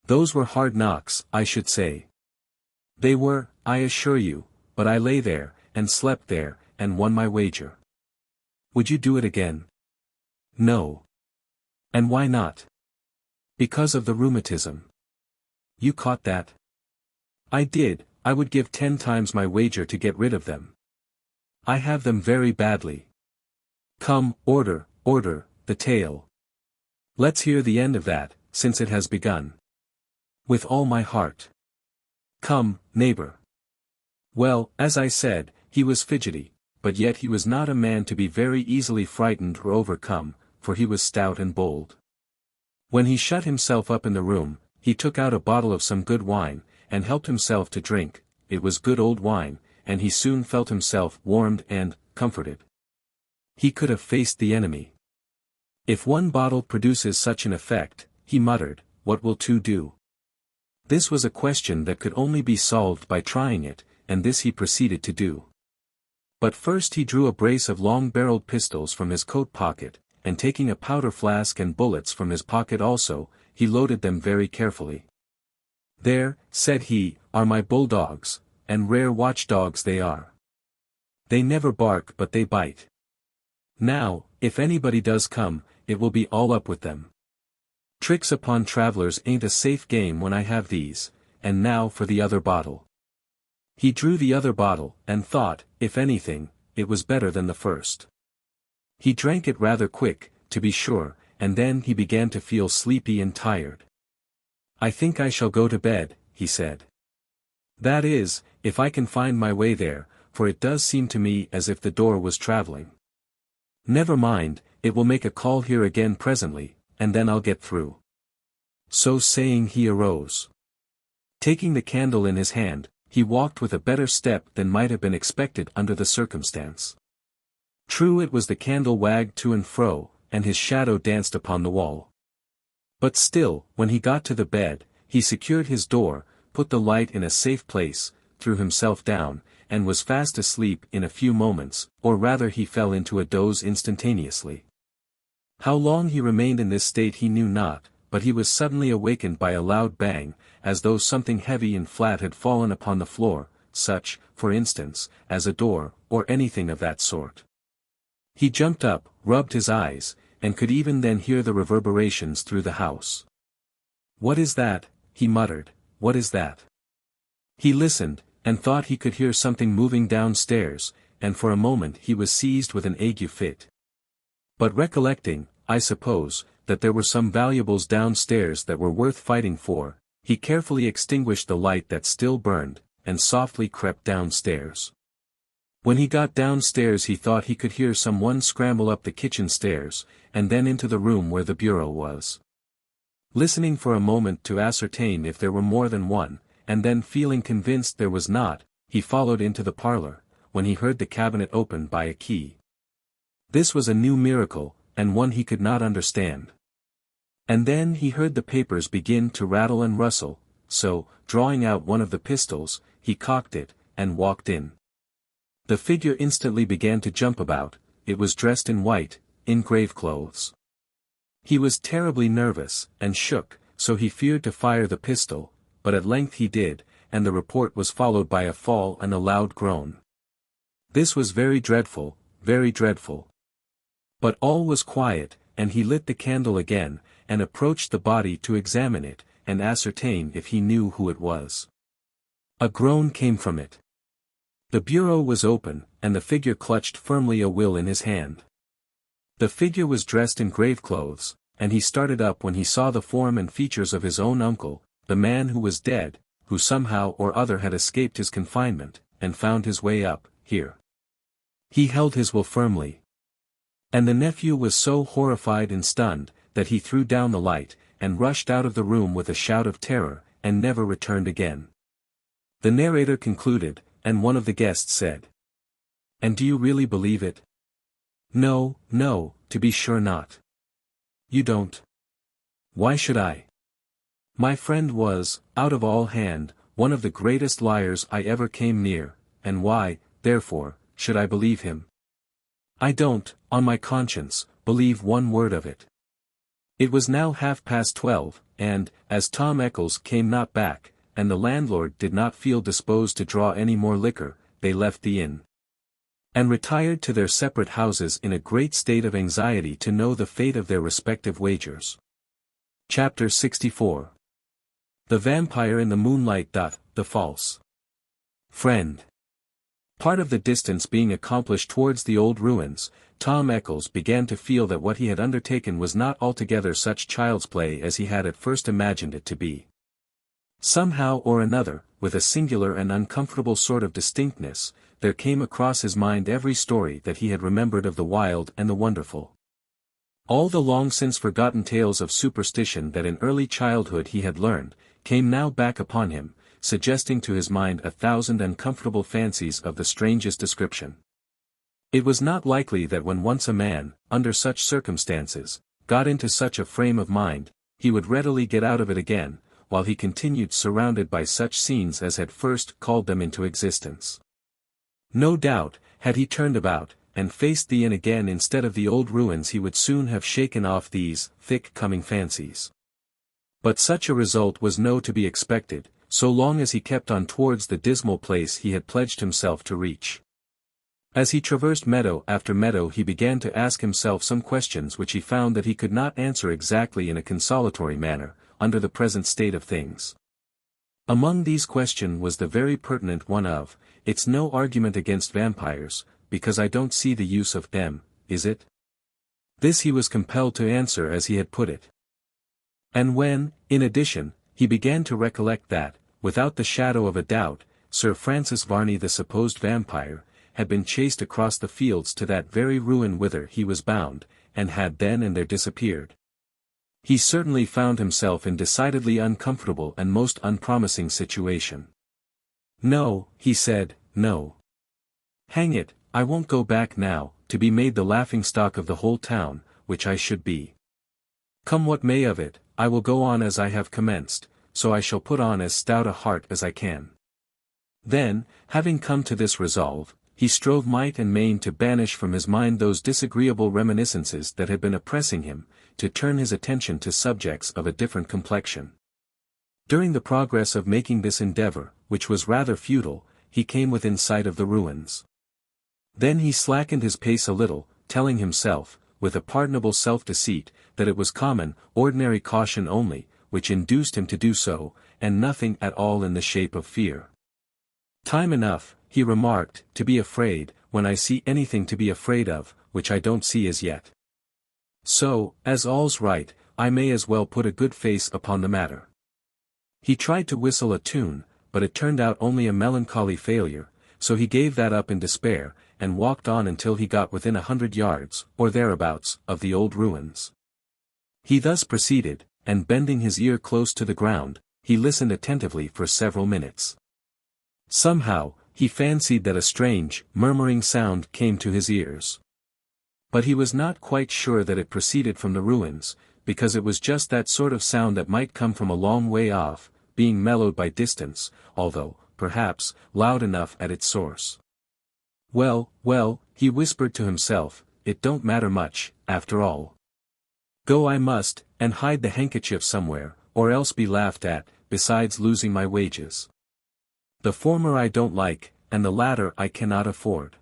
Those were hard knocks, I should say. They were, I assure you, but I lay there, and slept there, and won my wager. Would you do it again? No. And why not? Because of the rheumatism. You caught that? I did. I would give 10 times my wager to get rid of them. I have them very badly. Come, order, the tale. Let's hear the end of that, since it has begun. With all my heart. Come, neighbor. Well, as I said, he was fidgety, but yet he was not a man to be very easily frightened or overcome, for he was stout and bold. When he shut himself up in the room, he took out a bottle of some good wine, and helped himself to drink. It was good old wine, and he soon felt himself warmed and comforted. He could have faced the enemy. If one bottle produces such an effect, he muttered, what will two do? This was a question that could only be solved by trying it, and this he proceeded to do. But first he drew a brace of long-barreled pistols from his coat pocket, and taking a powder flask and bullets from his pocket also, he loaded them very carefully. There, said he, are my bulldogs, and rare watchdogs they are. They never bark but they bite. Now, if anybody does come, it will be all up with them. Tricks upon travelers ain't a safe game when I have these, and now for the other bottle. He drew the other bottle, and thought, if anything, it was better than the first. He drank it rather quick, to be sure, and then he began to feel sleepy and tired. I think I shall go to bed, he said. That is, if I can find my way there, for it does seem to me as if the door was traveling. Never mind, it will make a call here again presently, and then I'll get through. So saying he arose. Taking the candle in his hand, he walked with a better step than might have been expected under the circumstance. True, it was the candle wagged to and fro, and his shadow danced upon the wall. But still, when he got to the bed, he secured his door, put the light in a safe place, threw himself down, and was fast asleep in a few moments, or rather he fell into a doze instantaneously. How long he remained in this state he knew not, but he was suddenly awakened by a loud bang, as though something heavy and flat had fallen upon the floor, such, for instance, as a door, or anything of that sort. He jumped up, rubbed his eyes, and could even then hear the reverberations through the house. What is that? He muttered, what is that? He listened, and thought he could hear something moving downstairs, and for a moment he was seized with an ague fit. But recollecting, I suppose, that there were some valuables downstairs that were worth fighting for, he carefully extinguished the light that still burned, and softly crept downstairs. When he got downstairs he thought he could hear some one scramble up the kitchen stairs, and then into the room where the bureau was. Listening for a moment to ascertain if there were more than one, and then feeling convinced there was not, he followed into the parlor, when he heard the cabinet opened by a key. This was a new miracle, and one he could not understand. And then he heard the papers begin to rattle and rustle, so, drawing out one of the pistols, he cocked it, and walked in. The figure instantly began to jump about. It was dressed in white, in grave clothes. He was terribly nervous, and shook, so he feared to fire the pistol, but at length he did, and the report was followed by a fall and a loud groan. This was very dreadful, very dreadful. But all was quiet, and he lit the candle again, and approached the body to examine it, and ascertain if he knew who it was. A groan came from it. The bureau was open, and the figure clutched firmly a will in his hand. The figure was dressed in grave clothes, and he started up when he saw the form and features of his own uncle, the man who was dead, who somehow or other had escaped his confinement, and found his way up, here. He held his will firmly. And the nephew was so horrified and stunned, that he threw down the light, and rushed out of the room with a shout of terror, and never returned again. The narrator concluded, and one of the guests said, "And do you really believe it?" "No, no, to be sure not." "You don't?" "Why should I? My friend was, out of all hand, one of the greatest liars I ever came near, and why, therefore, should I believe him? I don't, on my conscience, believe one word of it. It was now 12:30, and, as Tom Eccles came not back, and the landlord did not feel disposed to draw any more liquor, they left the inn and retired to their separate houses in a great state of anxiety to know the fate of their respective wagers. Chapter 64. The Vampire in the Moonlight. The False Friend. Part of the distance being accomplished towards the old ruins, Tom Eccles began to feel that what he had undertaken was not altogether such child's play as he had at first imagined it to be. Somehow or another, with a singular and uncomfortable sort of distinctness, there came across his mind every story that he had remembered of the wild and the wonderful. All the long-since forgotten tales of superstition that in early childhood he had learned, came now back upon him, suggesting to his mind 1,000 uncomfortable fancies of the strangest description. It was not likely that when once a man, under such circumstances, got into such a frame of mind, he would readily get out of it again, while he continued surrounded by such scenes as had first called them into existence. No doubt, had he turned about, and faced the inn again instead of the old ruins, he would soon have shaken off these thick-coming fancies. But such a result was no to be expected, so long as he kept on towards the dismal place he had pledged himself to reach. As he traversed meadow after meadow he began to ask himself some questions which he found that he could not answer exactly in a consolatory manner, under the present state of things. Among these questions was the very pertinent one of, "It's no argument against vampires, because I don't see the use of them, is it?" This he was compelled to answer as he had put it. And when, in addition, he began to recollect that, without the shadow of a doubt, Sir Francis Varney the supposed vampire, had been chased across the fields to that very ruin whither he was bound, and had then and there disappeared. He certainly found himself in decidedly uncomfortable and most unpromising situation. "No," he said, "no. Hang it, I won't go back now, to be made the laughing-stock of the whole town, which I should be. Come what may of it, I will go on as I have commenced, so I shall put on as stout a heart as I can." Then, having come to this resolve, he strove might and main to banish from his mind those disagreeable reminiscences that had been oppressing him, to turn his attention to subjects of a different complexion. During the progress of making this endeavor, which was rather futile, he came within sight of the ruins. Then he slackened his pace a little, telling himself, with a pardonable self-deceit, that it was common, ordinary caution only, which induced him to do so, and nothing at all in the shape of fear. "Time enough," he remarked, "to be afraid, when I see anything to be afraid of, which I don't see as yet. So, as all's right, I may as well put a good face upon the matter." He tried to whistle a tune, but it turned out only a melancholy failure, so he gave that up in despair, and walked on until he got within 100 yards, or thereabouts, of the old ruins. He thus proceeded, and bending his ear close to the ground, he listened attentively for several minutes. Somehow, he fancied that a strange, murmuring sound came to his ears. But he was not quite sure that it proceeded from the ruins, because it was just that sort of sound that might come from a long way off, being mellowed by distance, although, perhaps, loud enough at its source. Well, he whispered to himself, it don't matter much, after all. Go I must, and hide the handkerchief somewhere, or else be laughed at, besides losing my wages. The former I don't like, and the latter I cannot afford.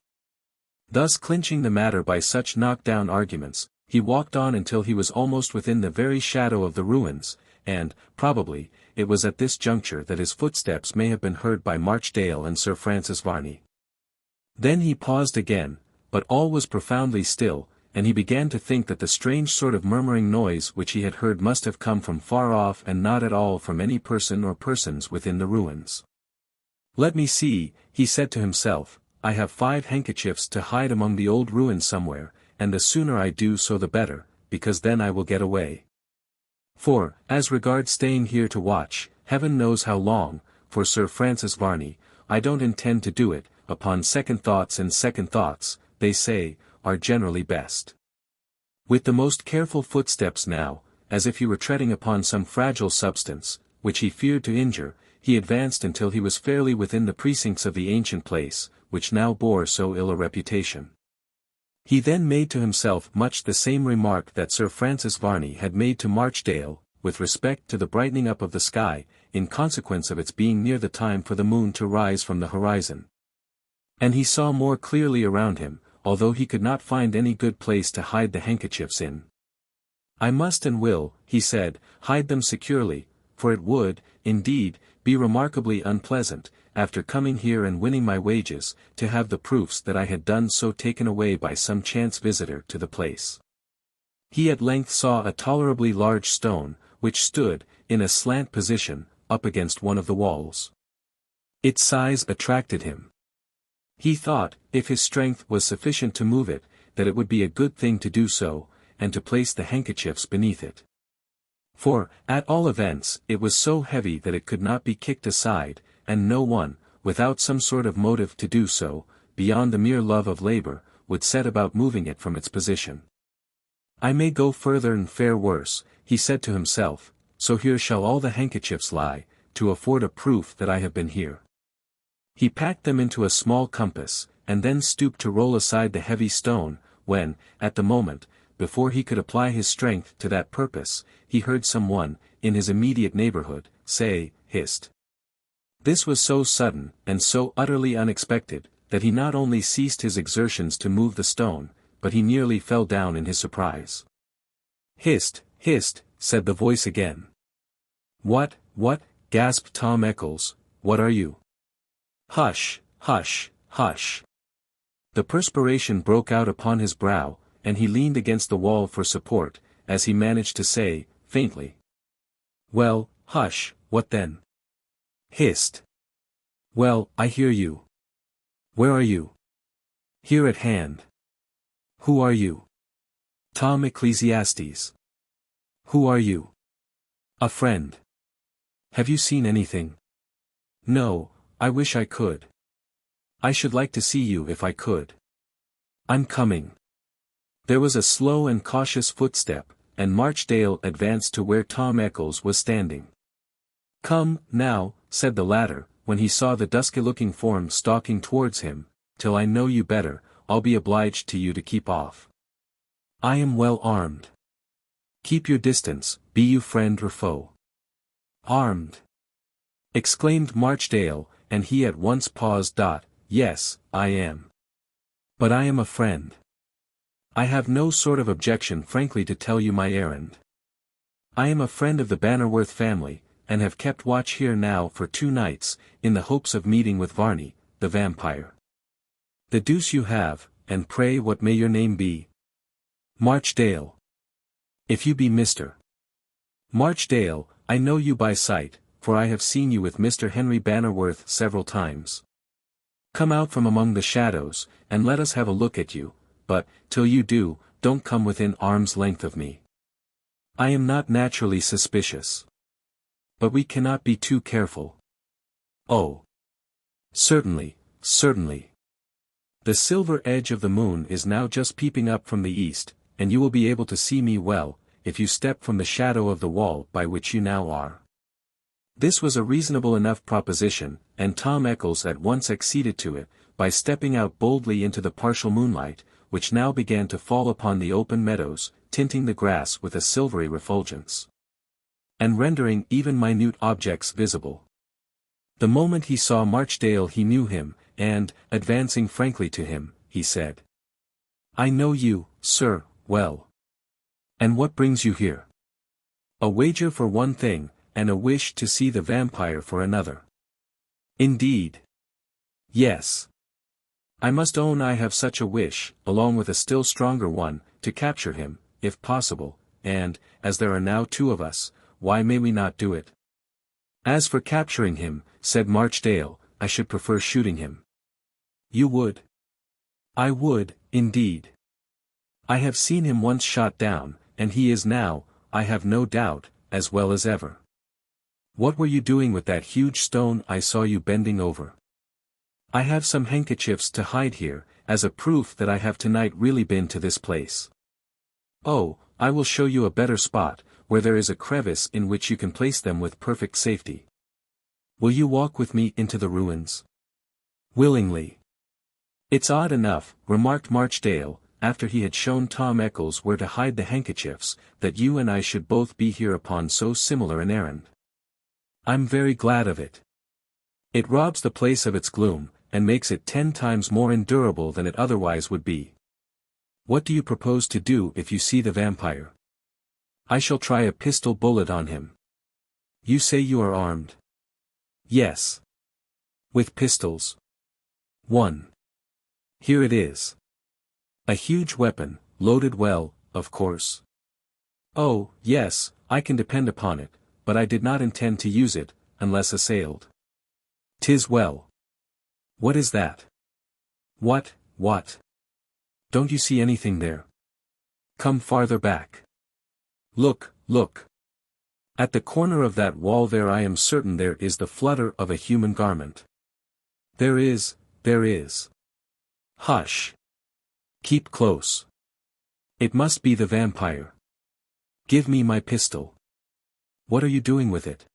Thus clinching the matter by such knock-down arguments, he walked on until he was almost within the very shadow of the ruins, and, probably, it was at this juncture that his footsteps may have been heard by Marchdale and Sir Francis Varney. Then he paused again, but all was profoundly still, and he began to think that the strange sort of murmuring noise which he had heard must have come from far off and not at all from any person or persons within the ruins. "Let me see," he said to himself, "I have 5 handkerchiefs to hide among the old ruins somewhere, and the sooner I do so the better, because then I will get away. For, as regards staying here to watch, heaven knows how long, for Sir Francis Varney, I don't intend to do it, upon second thoughts, and second thoughts, they say, are generally best." With the most careful footsteps now, as if he were treading upon some fragile substance, which he feared to injure, he advanced until he was fairly within the precincts of the ancient place, which now bore so ill a reputation. He then made to himself much the same remark that Sir Francis Varney had made to Marchdale, with respect to the brightening up of the sky, in consequence of its being near the time for the moon to rise from the horizon. And he saw more clearly around him, although he could not find any good place to hide the handkerchiefs in. I must and will, he said, hide them securely, for it would, indeed, be remarkably unpleasant, after coming here and winning my wages, to have the proofs that I had done so taken away by some chance visitor to the place. He at length saw a tolerably large stone, which stood, in a slant position, up against one of the walls. Its size attracted him. He thought, if his strength was sufficient to move it, that it would be a good thing to do so, and to place the handkerchiefs beneath it. For, at all events, it was so heavy that it could not be kicked aside, and no one, without some sort of motive to do so, beyond the mere love of labor, would set about moving it from its position. I may go further and fare worse, he said to himself, so here shall all the handkerchiefs lie, to afford a proof that I have been here. He packed them into a small compass, and then stooped to roll aside the heavy stone, when, at the moment, before he could apply his strength to that purpose, he heard someone, in his immediate neighborhood, say, "Hist." This was so sudden, and so utterly unexpected, that he not only ceased his exertions to move the stone, but he nearly fell down in his surprise. "Hist, hist," said the voice again. What, gasped Tom Eccles, what are you?" "Hush, hush, hush." The perspiration broke out upon his brow, and he leaned against the wall for support, as he managed to say, faintly. "Well, hush, what then?" "Hist." "Well, I hear you." "Where are you?" "Here at hand." "Who are you?" "Tom Ecclesiastes." "Who are you?" "A friend." "Have you seen anything?" "No, I wish I could. I should like to see you if I could." "I'm coming." There was a slow and cautious footstep, and Marchdale advanced to where Tom Eccles was standing. "Come, now," said the latter, when he saw the dusky-looking form stalking towards him, "till I know you better, I'll be obliged to you to keep off. I am well armed. Keep your distance, be you friend or foe." "Armed!" exclaimed Marchdale, and he at once paused. "Yes, I am. But I am a friend. I have no sort of objection frankly to tell you my errand. I am a friend of the Bannerworth family, and have kept watch here now for 2 nights, in the hopes of meeting with Varney, the vampire." "The deuce you have, and pray what may your name be?" "Marchdale." "If you be Mr. Marchdale, I know you by sight, for I have seen you with Mr. Henry Bannerworth several times. Come out from among the shadows, and let us have a look at you, but, till you do, don't come within arm's length of me. I am not naturally suspicious. But we cannot be too careful." "Oh. Certainly, certainly. The silver edge of the moon is now just peeping up from the east, and you will be able to see me well, if you step from the shadow of the wall by which you now are." This was a reasonable enough proposition, and Tom Eccles at once acceded to it, by stepping out boldly into the partial moonlight, which now began to fall upon the open meadows, tinting the grass with a silvery refulgence, and rendering even minute objects visible. The moment he saw Marchdale he knew him, and, advancing frankly to him, he said, "I know you, sir, well. And what brings you here?" "A wager for one thing, and a wish to see the vampire for another." "Indeed?" "Yes. I must own I have such a wish, along with a still stronger one, to capture him, if possible, and, as there are now 2 of us, why may we not do it?" "As for capturing him," said Marchdale, "I should prefer shooting him." "You would?" "I would, indeed. I have seen him once shot down, and he is now, I have no doubt, as well as ever." "What were you doing with that huge stone I saw you bending over?" "I have some handkerchiefs to hide here, as a proof that I have tonight really been to this place." "Oh, I will show you a better spot, where there is a crevice in which you can place them with perfect safety. Will you walk with me into the ruins?" "Willingly." "It's odd enough," remarked Marchdale, after he had shown Tom Eccles where to hide the handkerchiefs, that you and I should both be here upon so similar an errand. I'm very glad of it. It robs the place of its gloom, and makes it 10 times more endurable than it otherwise would be. What do you propose to do if you see the vampire? I shall try a pistol bullet on him. You say you are armed? Yes. With pistols. 1. Here it is. A huge weapon, loaded well, of course. Oh, yes, I can depend upon it, but I did not intend to use it, unless assailed. 'Tis well. What is that? What? Don't you see anything there? Come farther back. Look. At the corner of that wall there I am certain there is the flutter of a human garment. There is. Hush. Keep close. It must be the vampire. Give me my pistol. What are you doing with it?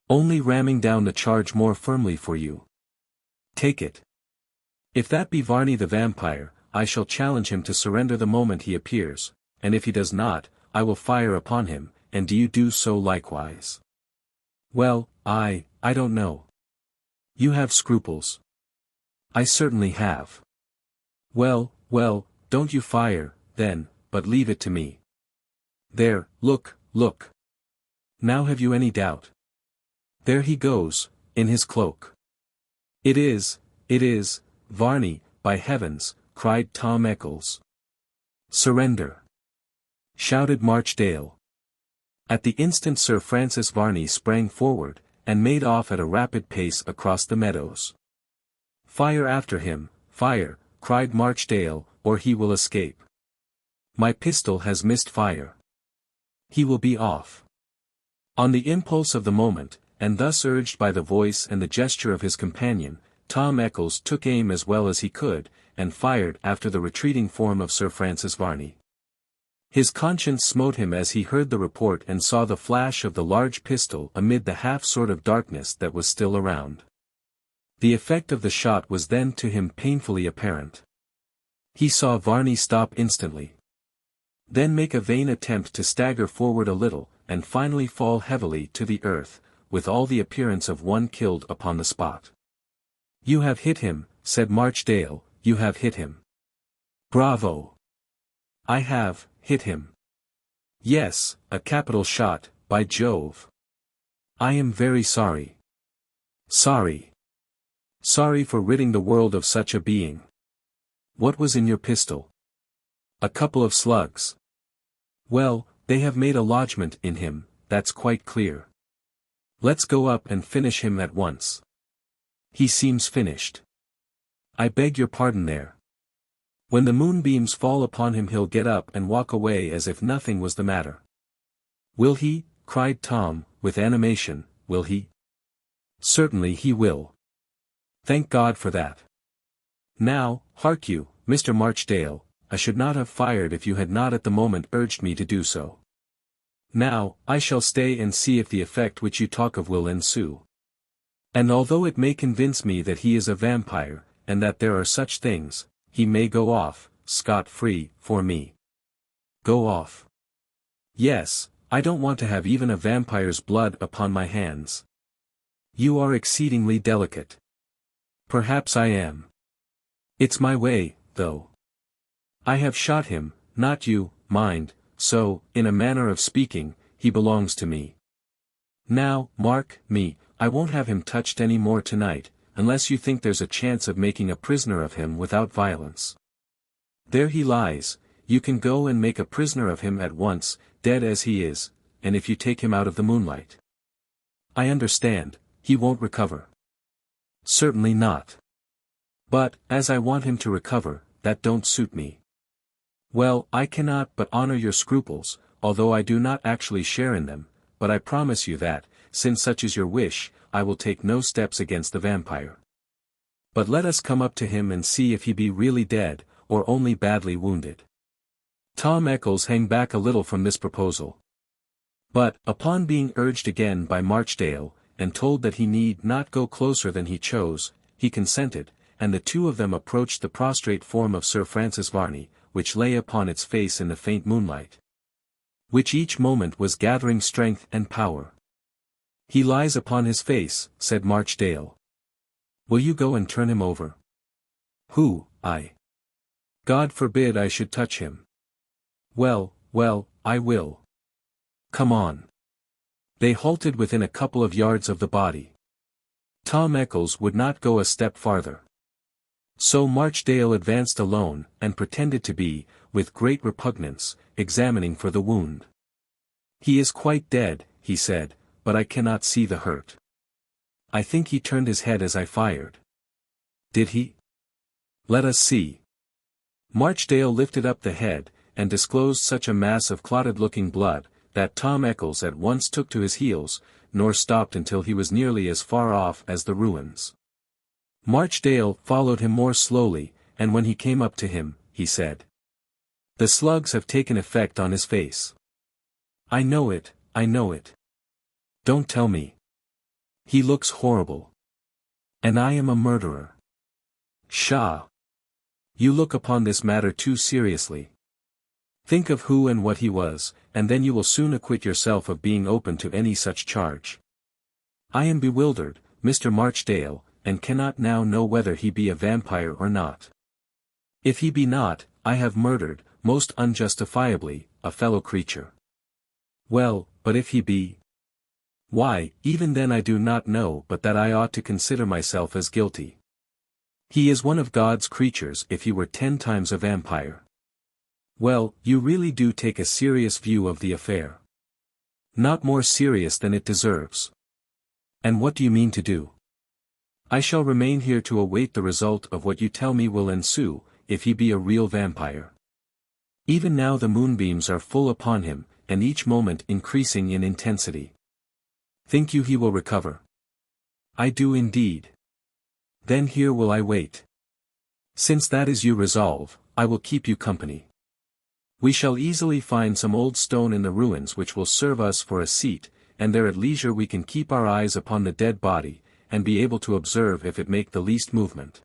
Only ramming down the charge more firmly for you. Take it. If that be Varney the Vampire, I shall challenge him to surrender the moment he appears, and if he does not, I will fire upon him, and do you do so likewise. Well, I don't know. You have scruples. I certainly have. Well, don't you fire, then, but leave it to me. There, look. Now have you any doubt? There he goes, in his cloak. It is, Varney, by heavens, cried Tom Eccles. Surrender! Shouted Marchdale. At the instant Sir Francis Varney sprang forward, and made off at a rapid pace across the meadows. Fire after him, fire, cried Marchdale, or he will escape. My pistol has missed fire. He will be off. On the impulse of the moment, and thus urged by the voice and the gesture of his companion, Tom Eccles took aim as well as he could, and fired after the retreating form of Sir Francis Varney. His conscience smote him as he heard the report and saw the flash of the large pistol amid the half-sort of darkness that was still around. The effect of the shot was then to him painfully apparent. He saw Varney stop instantly. Then make a vain attempt to stagger forward a little, and finally fall heavily to the earth, with all the appearance of one killed upon the spot. You have hit him, said Marchdale, you have hit him. Bravo! I have hit him. Yes, a capital shot, by Jove. I am very sorry. Sorry for ridding the world of such a being. What was in your pistol? A couple of slugs. Well, they have made a lodgment in him, that's quite clear. Let's go up and finish him at once. He seems finished. I beg your pardon there. When the moonbeams fall upon him he'll get up and walk away as if nothing was the matter. Will he? Cried Tom, with animation, will he? Certainly he will. Thank God for that. Now, hark you, Mr. Marchdale, I should not have fired if you had not at the moment urged me to do so. Now, I shall stay and see if the effect which you talk of will ensue. And although it may convince me that he is a vampire, and that there are such things, he may go off, scot-free, for me. Go off. Yes, I don't want to have even a vampire's blood upon my hands. You are exceedingly delicate. Perhaps I am. It's my way, though. I have shot him, not you, mind, so, in a manner of speaking, he belongs to me. Now, mark me, I won't have him touched any more tonight, unless you think there's a chance of making a prisoner of him without violence. There he lies, you can go and make a prisoner of him at once, dead as he is, and if you take him out of the moonlight. I understand, he won't recover. Certainly not. But, as I want him to recover, that don't suit me. Well, I cannot but honor your scruples, although I do not actually share in them, but I promise you that, since such is your wish, I will take no steps against the vampire. But let us come up to him and see if he be really dead, or only badly wounded. Tom Eccles hung back a little from this proposal. But, upon being urged again by Marchdale, and told that he need not go closer than he chose, he consented, and the two of them approached the prostrate form of Sir Francis Varney, which lay upon its face in the faint moonlight, which each moment was gathering strength and power. "He lies upon his face," said Marchdale. "Will you go and turn him over?" "Who, I? God forbid I should touch him." "Well, well, I will. Come on." They halted within a couple of yards of the body. Tom Eccles would not go a step farther. So Marchdale advanced alone, and pretended to be, with great repugnance, examining for the wound. "He is quite dead," he said, "but I cannot see the hurt. I think he turned his head as I fired." "Did he? Let us see." Marchdale lifted up the head, and disclosed such a mass of clotted-looking blood, that Tom Eccles at once took to his heels, nor stopped until he was nearly as far off as the ruins. Marchdale followed him more slowly, and when he came up to him, he said, "The slugs have taken effect on his face." "I know it, I know it. Don't tell me. He looks horrible. And I am a murderer." "Pshaw! You look upon this matter too seriously. Think of who and what he was, and then you will soon acquit yourself of being open to any such charge." "I am bewildered, Mr. Marchdale, and cannot now know whether he be a vampire or not. If he be not, I have murdered, most unjustifiably, a fellow creature." "Well, but if he be? Why, even then I do not know but that I ought to consider myself as guilty. He is one of God's creatures if he were 10 times a vampire." "Well, you really do take a serious view of the affair." "Not more serious than it deserves." "And what do you mean to do?" "I shall remain here to await the result of what you tell me will ensue, if he be a real vampire. Even now the moonbeams are full upon him, and each moment increasing in intensity. Think you he will recover?" "I do indeed." "Then here will I wait. Since that is you resolve, I will keep you company. We shall easily find some old stone in the ruins which will serve us for a seat, and there at leisure we can keep our eyes upon the dead body, and be able to observe if it make the least movement."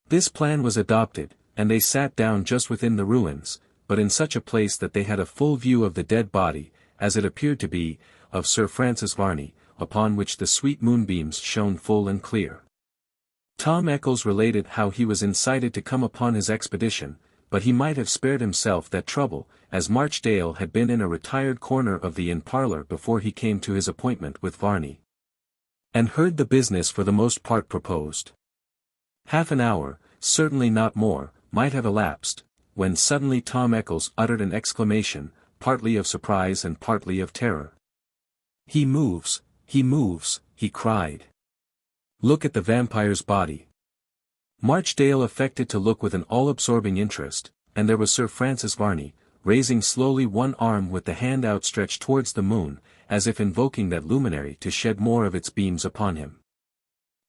This plan was adopted, and they sat down just within the ruins, but in such a place that they had a full view of the dead body, as it appeared to be, of Sir Francis Varney, upon which the sweet moonbeams shone full and clear. Tom Eccles related how he was incited to come upon his expedition, but he might have spared himself that trouble, as Marchdale had been in a retired corner of the inn parlour before he came to his appointment with Varney, and heard the business for the most part proposed. Half an hour, certainly not more, might have elapsed, when suddenly Tom Eccles uttered an exclamation, partly of surprise and partly of terror. He moves," he cried. "Look at the vampire's body." Marchdale affected to look with an all-absorbing interest, and there was Sir Francis Varney, raising slowly one arm with the hand outstretched towards the moon, as if invoking that luminary to shed more of its beams upon him.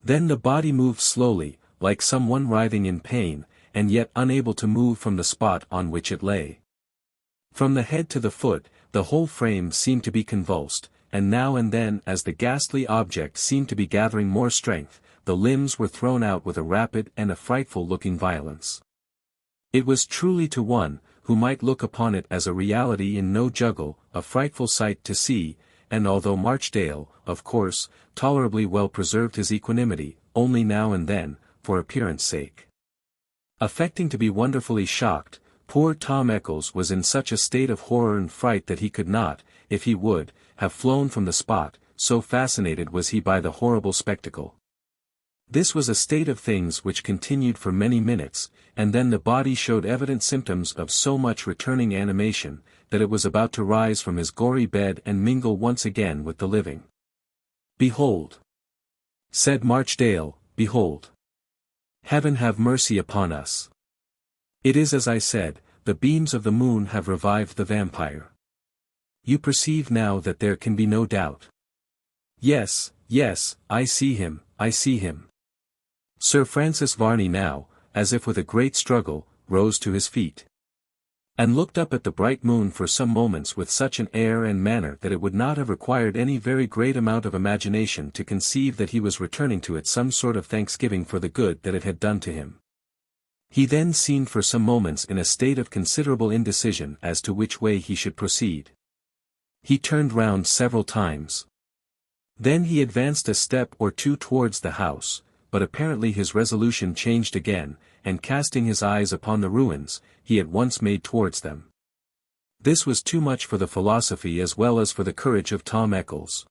Then the body moved slowly, like some one writhing in pain, and yet unable to move from the spot on which it lay. From the head to the foot, the whole frame seemed to be convulsed, and now and then as the ghastly object seemed to be gathering more strength, the limbs were thrown out with a rapid and a frightful-looking violence. It was truly to one, who might look upon it as a reality in no juggle, a frightful sight to see, and although Marchdale, of course, tolerably well preserved his equanimity, only now and then, for appearance sake, affecting to be wonderfully shocked, poor Tom Eccles was in such a state of horror and fright that he could not, if he would, have flown from the spot, so fascinated was he by the horrible spectacle. This was a state of things which continued for many minutes, and then the body showed evident symptoms of so much returning animation, that it was about to rise from his gory bed and mingle once again with the living. "Behold!" said Marchdale, "behold! Heaven have mercy upon us! It is as I said, the beams of the moon have revived the vampire. You perceive now that there can be no doubt." Yes, I see him, I see him." Sir Francis Varney now, as if with a great struggle, rose to his feet, and looked up at the bright moon for some moments with such an air and manner that it would not have required any very great amount of imagination to conceive that he was returning to it some sort of thanksgiving for the good that it had done to him. He then seemed for some moments in a state of considerable indecision as to which way he should proceed. He turned round several times. Then he advanced a step or two towards the house, but apparently his resolution changed again, and casting his eyes upon the ruins, he at once made towards them. This was too much for the philosophy as well as for the courage of Tom Eccles.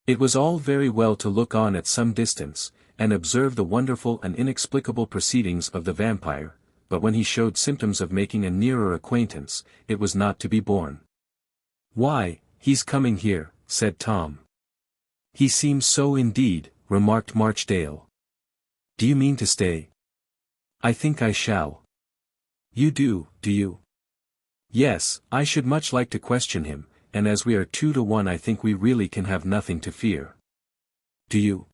It was all very well to look on at some distance, and observe the wonderful and inexplicable proceedings of the vampire, but when he showed symptoms of making a nearer acquaintance, it was not to be borne. "Why, he's coming here," said Tom. "He seems so indeed," remarked Marchdale. "Do you mean to stay?" "I think I shall." "You do you?" "Yes, I should much like to question him, and as we are 2-1 I think we really can have nothing to fear." "Do you?"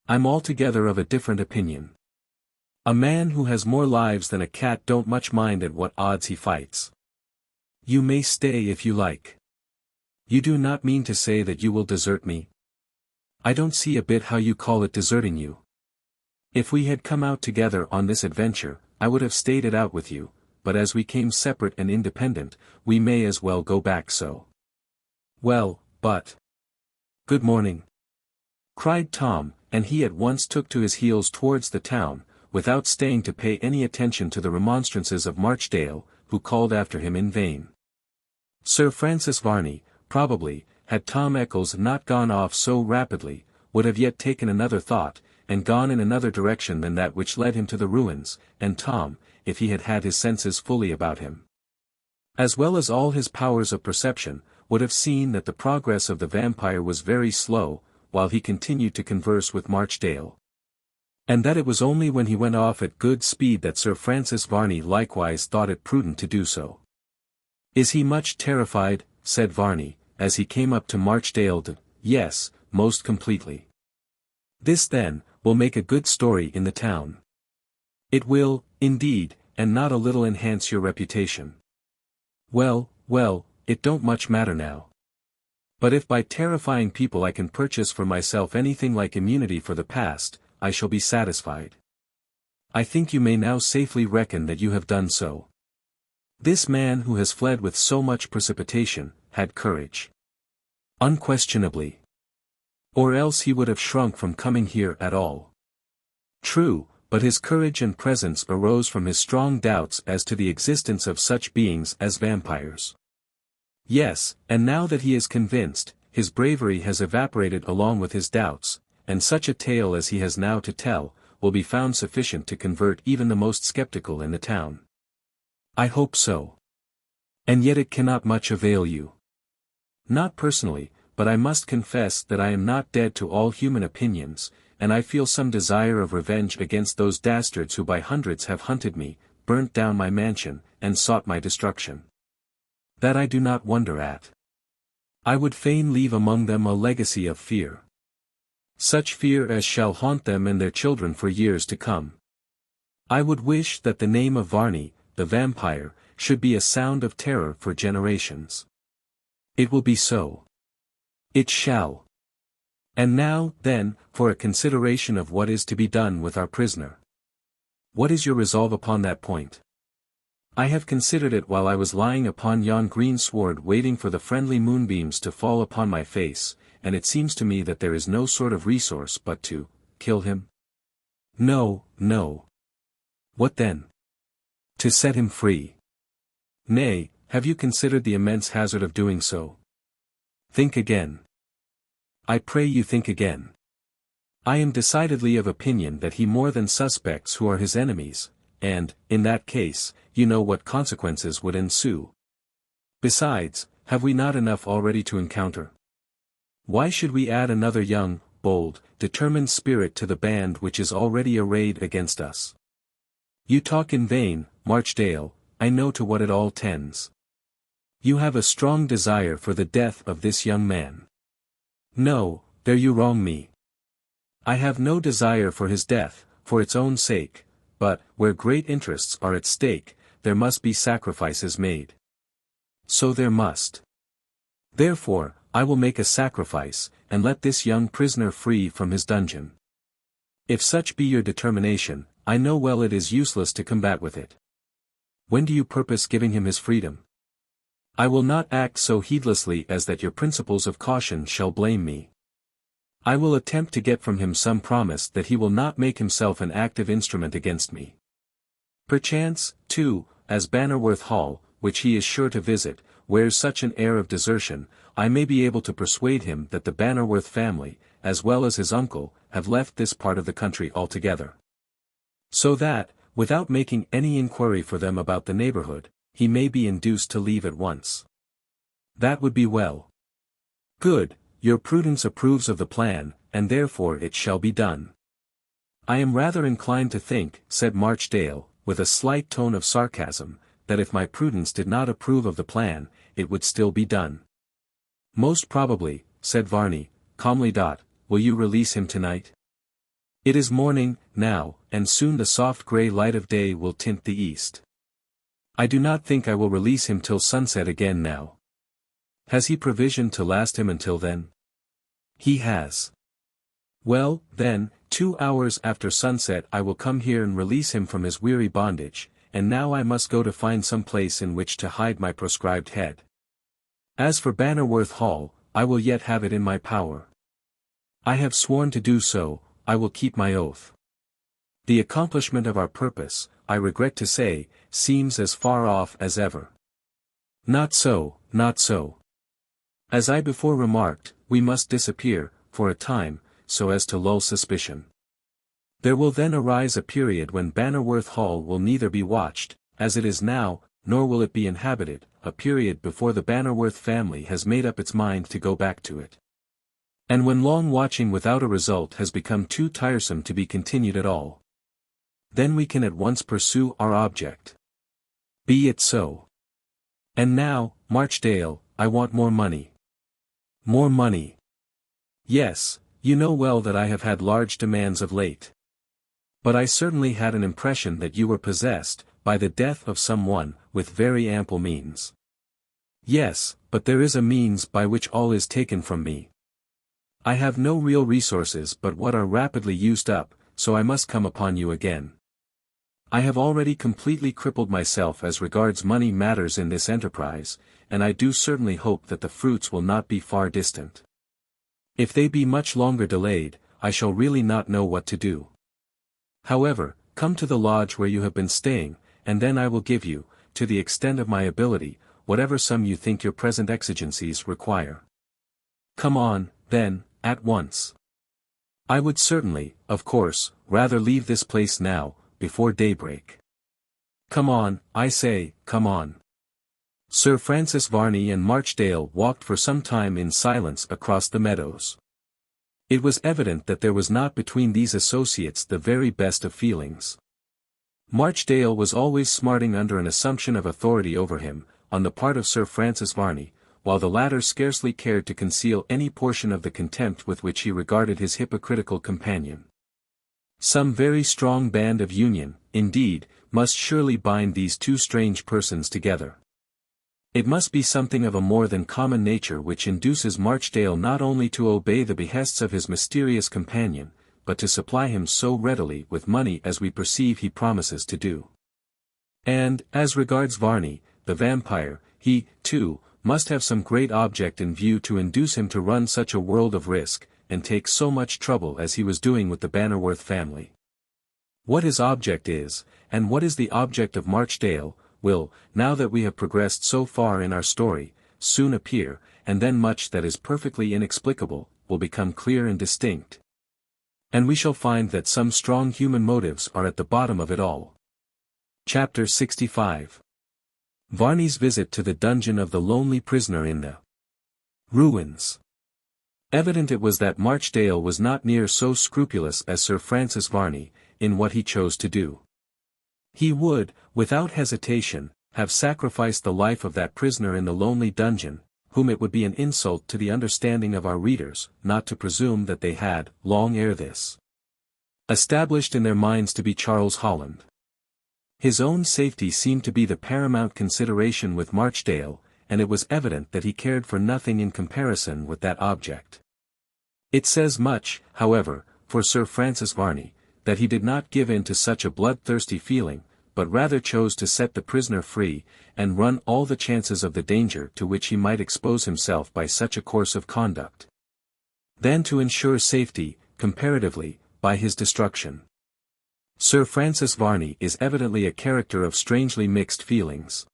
"I'm altogether of a different opinion. A man who has more lives than a cat don't much mind at what odds he fights." "You may stay if you like." "You do not mean to say that you will desert me?" "I don't see a bit how you call it deserting you. If we had come out together on this adventure, I would have stayed it out with you, but as we came separate and independent, we may as well go back so." "Well, but—" "Good morning," cried Tom, and he at once took to his heels towards the town, without staying to pay any attention to the remonstrances of Marchdale, who called after him in vain. Sir Francis Varney, probably, had Tom Eccles not gone off so rapidly, would have yet taken another thought, and gone in another direction than that which led him to the ruins, and Tom, if he had had his senses fully about him, as well as all his powers of perception, would have seen that the progress of the vampire was very slow, while he continued to converse with Marchdale. And that it was only when he went off at good speed that Sir Francis Varney likewise thought it prudent to do so. "Is he much terrified?" said Varney, as he came up to Marchdale. "Yes, most completely." "This then, will make a good story in the town." "It will, indeed, and not a little enhance your reputation." Well, it don't much matter now. But if by terrifying people I can purchase for myself anything like immunity for the past, I shall be satisfied. I think you may now safely reckon that you have done so. This man who has fled with so much precipitation, had courage. Unquestionably. Or else he would have shrunk from coming here at all. True, but his courage and presence arose from his strong doubts as to the existence of such beings as vampires. Yes, and now that he is convinced, his bravery has evaporated along with his doubts, and such a tale as he has now to tell, will be found sufficient to convert even the most skeptical in the town. I hope so. And yet it cannot much avail you. Not personally, but I must confess that I am not dead to all human opinions, and I feel some desire of revenge against those dastards who by hundreds have hunted me, burnt down my mansion, and sought my destruction. That I do not wonder at. I would fain leave among them a legacy of fear. Such fear as shall haunt them and their children for years to come. I would wish that the name of Varney, the vampire, should be a sound of terror for generations. It will be so. It shall. And now, then, for a consideration of what is to be done with our prisoner. What is your resolve upon that point? I have considered it while I was lying upon yon green sward waiting for the friendly moonbeams to fall upon my face, and it seems to me that there is no sort of resource but to kill him. No. What then? To set him free. Nay, have you considered the immense hazard of doing so? Think again. I pray you think again. I am decidedly of opinion that he more than suspects who are his enemies, and, in that case, you know what consequences would ensue. Besides, have we not enough already to encounter? Why should we add another young, bold, determined spirit to the band which is already arrayed against us? You talk in vain, Marchdale, I know to what it all tends. You have a strong desire for the death of this young man. No, there you wrong me. I have no desire for his death, for its own sake, but, where great interests are at stake, there must be sacrifices made. So there must. Therefore, I will make a sacrifice, and let this young prisoner free from his dungeon. If such be your determination, I know well it is useless to combat with it. When do you purpose giving him his freedom? I will not act so heedlessly as that your principles of caution shall blame me. I will attempt to get from him some promise that he will not make himself an active instrument against me. Perchance, too, as Bannerworth Hall, which he is sure to visit, wears such an air of desertion, I may be able to persuade him that the Bannerworth family, as well as his uncle, have left this part of the country altogether. So that, without making any inquiry for them about the neighborhood, he may be induced to leave at once. That would be well. Good, your prudence approves of the plan, and therefore it shall be done. I am rather inclined to think, said Marchdale, with a slight tone of sarcasm, that if my prudence did not approve of the plan, it would still be done. Most probably, said Varney, calmly. Will you release him tonight? It is morning, now, and soon the soft grey light of day will tint the east. I do not think I will release him till sunset again now. Has he provision to last him until then? He has. Well, then, 2 hours after sunset I will come here and release him from his weary bondage, and now I must go to find some place in which to hide my proscribed head. As for Bannerworth Hall, I will yet have it in my power. I have sworn to do so, I will keep my oath. The accomplishment of our purpose, I regret to say, seems as far off as ever. Not so, not so. As I before remarked, we must disappear, for a time, so as to lull suspicion. There will then arise a period when Bannerworth Hall will neither be watched, as it is now, nor will it be inhabited, a period before the Bannerworth family has made up its mind to go back to it. And when long watching without a result has become too tiresome to be continued at all. Then we can at once pursue our object. Be it so. And now, Marchdale, I want more money. More money. Yes, you know well that I have had large demands of late. But I certainly had an impression that you were possessed, by the death of some one, with very ample means. Yes, but there is a means by which all is taken from me. I have no real resources but what are rapidly used up, so I must come upon you again. I have already completely crippled myself as regards money matters in this enterprise, and I do certainly hope that the fruits will not be far distant. If they be much longer delayed, I shall really not know what to do. However, come to the lodge where you have been staying, and then I will give you, to the extent of my ability, whatever sum you think your present exigencies require. Come on, then, at once. I would certainly, of course, rather leave this place now, before daybreak. Come on, I say, come on. Sir Francis Varney and Marchdale walked for some time in silence across the meadows. It was evident that there was not between these associates the very best of feelings. Marchdale was always smarting under an assumption of authority over him, on the part of Sir Francis Varney, while the latter scarcely cared to conceal any portion of the contempt with which he regarded his hypocritical companion. Some very strong band of union, indeed, must surely bind these two strange persons together. It must be something of a more than common nature which induces Marchdale not only to obey the behests of his mysterious companion, but to supply him so readily with money as we perceive he promises to do. And, as regards Varney, the vampire, he, too, must have some great object in view to induce him to run such a world of risk, and take so much trouble as he was doing with the Bannerworth family. What his object is, and what is the object of Marchdale, will, now that we have progressed so far in our story, soon appear, and then much that is perfectly inexplicable, will become clear and distinct. And we shall find that some strong human motives are at the bottom of it all. Chapter 65. Varney's visit to the dungeon of the lonely prisoner in the ruins. Evident it was that Marchdale was not near so scrupulous as Sir Francis Varney, in what he chose to do. He would, without hesitation, have sacrificed the life of that prisoner in the lonely dungeon, whom it would be an insult to the understanding of our readers, not to presume that they had, long ere this, established in their minds to be Charles Holland. His own safety seemed to be the paramount consideration with Marchdale, and it was evident that he cared for nothing in comparison with that object. It says much, however, for Sir Francis Varney, that he did not give in to such a bloodthirsty feeling, but rather chose to set the prisoner free, and run all the chances of the danger to which he might expose himself by such a course of conduct, than to ensure safety, comparatively, by his destruction. Sir Francis Varney is evidently a character of strangely mixed feelings.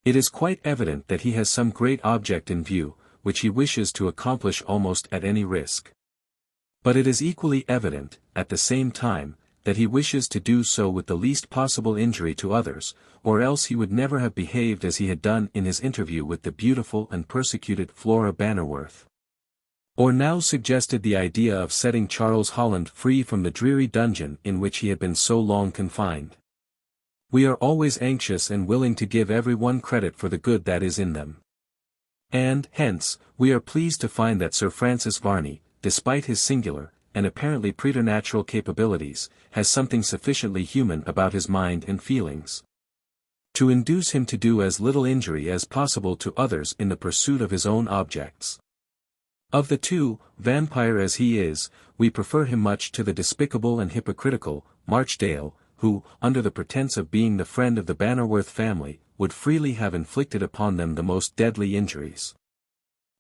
It is quite evident that he has some great object in view, which he wishes to accomplish almost at any risk. But it is equally evident, at the same time, that he wishes to do so with the least possible injury to others, or else he would never have behaved as he had done in his interview with the beautiful and persecuted Flora Bannerworth. Or now suggested the idea of setting Charles Holland free from the dreary dungeon in which he had been so long confined. We are always anxious and willing to give every one credit for the good that is in them. And, hence, we are pleased to find that Sir Francis Varney, despite his singular, and apparently preternatural capabilities, has something sufficiently human about his mind and feelings to induce him to do as little injury as possible to others in the pursuit of his own objects. Of the two, vampire as he is, we prefer him much to the despicable and hypocritical Marchdale, who, under the pretence of being the friend of the Bannerworth family, would freely have inflicted upon them the most deadly injuries.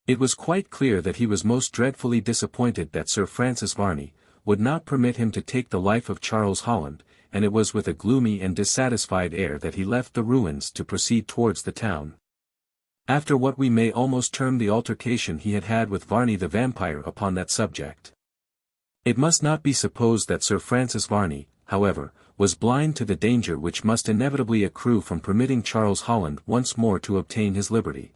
It was quite clear that he was most dreadfully disappointed that Sir Francis Varney would not permit him to take the life of Charles Holland, and it was with a gloomy and dissatisfied air that he left the ruins to proceed towards the town. After what we may almost term the altercation he had had with Varney the Vampyre upon that subject. It must not be supposed that Sir Francis Varney, however, was blind to the danger which must inevitably accrue from permitting Charles Holland once more to obtain his liberty.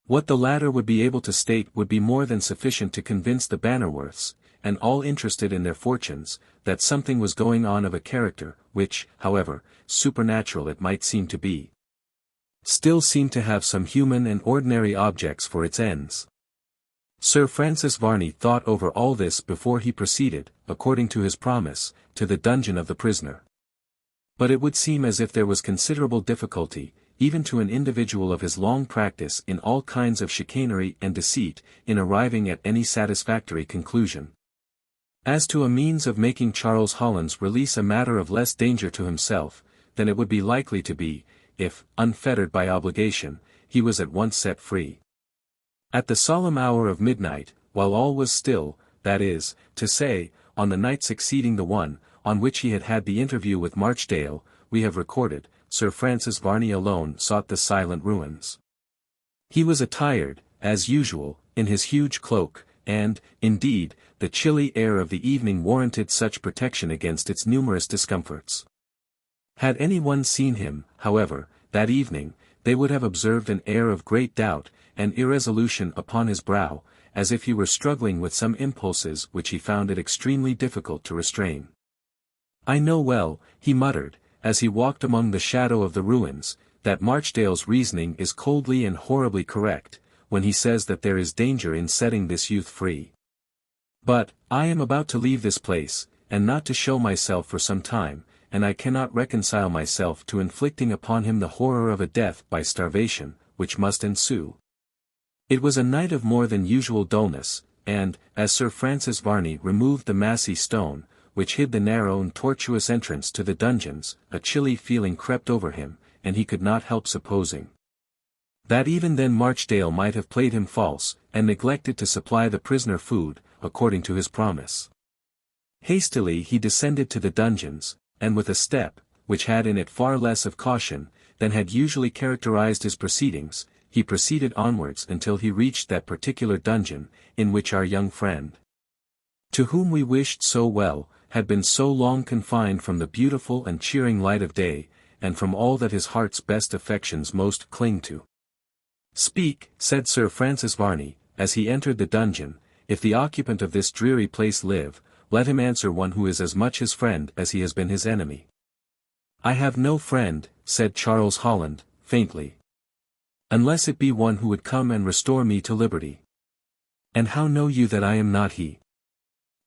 What the latter would be able to state would be more than sufficient to convince the Bannerworths, and all interested in their fortunes, that something was going on of a character, which, however, supernatural it might seem to be, still seemed to have some human and ordinary objects for its ends. Sir Francis Varney thought over all this before he proceeded, according to his promise, to the dungeon of the prisoner. But it would seem as if there was considerable difficulty, even to an individual of his long practice in all kinds of chicanery and deceit, in arriving at any satisfactory conclusion. As to a means of making Charles Holland's release a matter of less danger to himself, than it would be likely to be, if, unfettered by obligation, he was at once set free. At the solemn hour of midnight, while all was still, that is, to say, on the night succeeding the one, on which he had had the interview with Marchdale, we have recorded, Sir Francis Varney alone sought the silent ruins. He was attired, as usual, in his huge cloak, and, indeed, the chilly air of the evening warranted such protection against its numerous discomforts. Had any one seen him, however, that evening, they would have observed an air of great doubt and irresolution upon his brow, as if he were struggling with some impulses which he found it extremely difficult to restrain. "I know well," he muttered, as he walked among the shadow of the ruins, "that Marchdale's reasoning is coldly and horribly correct, when he says that there is danger in setting this youth free. But, I am about to leave this place, and not to show myself for some time, and I cannot reconcile myself to inflicting upon him the horror of a death by starvation, which must ensue." It was a night of more than usual dullness, and, as Sir Francis Varney removed the massy stone, which hid the narrow and tortuous entrance to the dungeons, a chilly feeling crept over him, and he could not help supposing that even then Marchdale might have played him false, and neglected to supply the prisoner food, according to his promise. Hastily he descended to the dungeons, and with a step, which had in it far less of caution, than had usually characterized his proceedings, he proceeded onwards until he reached that particular dungeon, in which our young friend, to whom we wished so well, had been so long confined from the beautiful and cheering light of day, and from all that his heart's best affections most cling to. "Speak," said Sir Francis Varney, as he entered the dungeon, "if the occupant of this dreary place live, let him answer one who is as much his friend as he has been his enemy." "I have no friend," said Charles Holland, faintly. "Unless it be one who would come and restore me to liberty." "And how know you that I am not he?"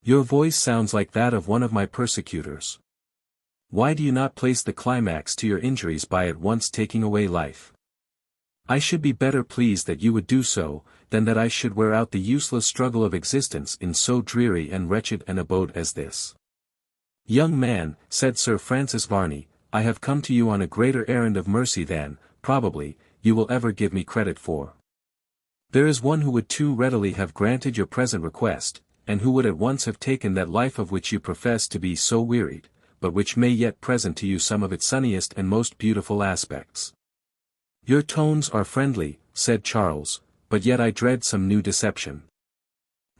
"Your voice sounds like that of one of my persecutors. Why do you not place the climax to your injuries by at once taking away life? I should be better pleased that you would do so, than that I should wear out the useless struggle of existence in so dreary and wretched an abode as this." "Young man," said Sir Francis Varney, "I have come to you on a greater errand of mercy than, probably, you will ever give me credit for. There is one who would too readily have granted your present request, and who would at once have taken that life of which you profess to be so wearied, but which may yet present to you some of its sunniest and most beautiful aspects." "Your tones are friendly," said Charles, "but yet I dread some new deception.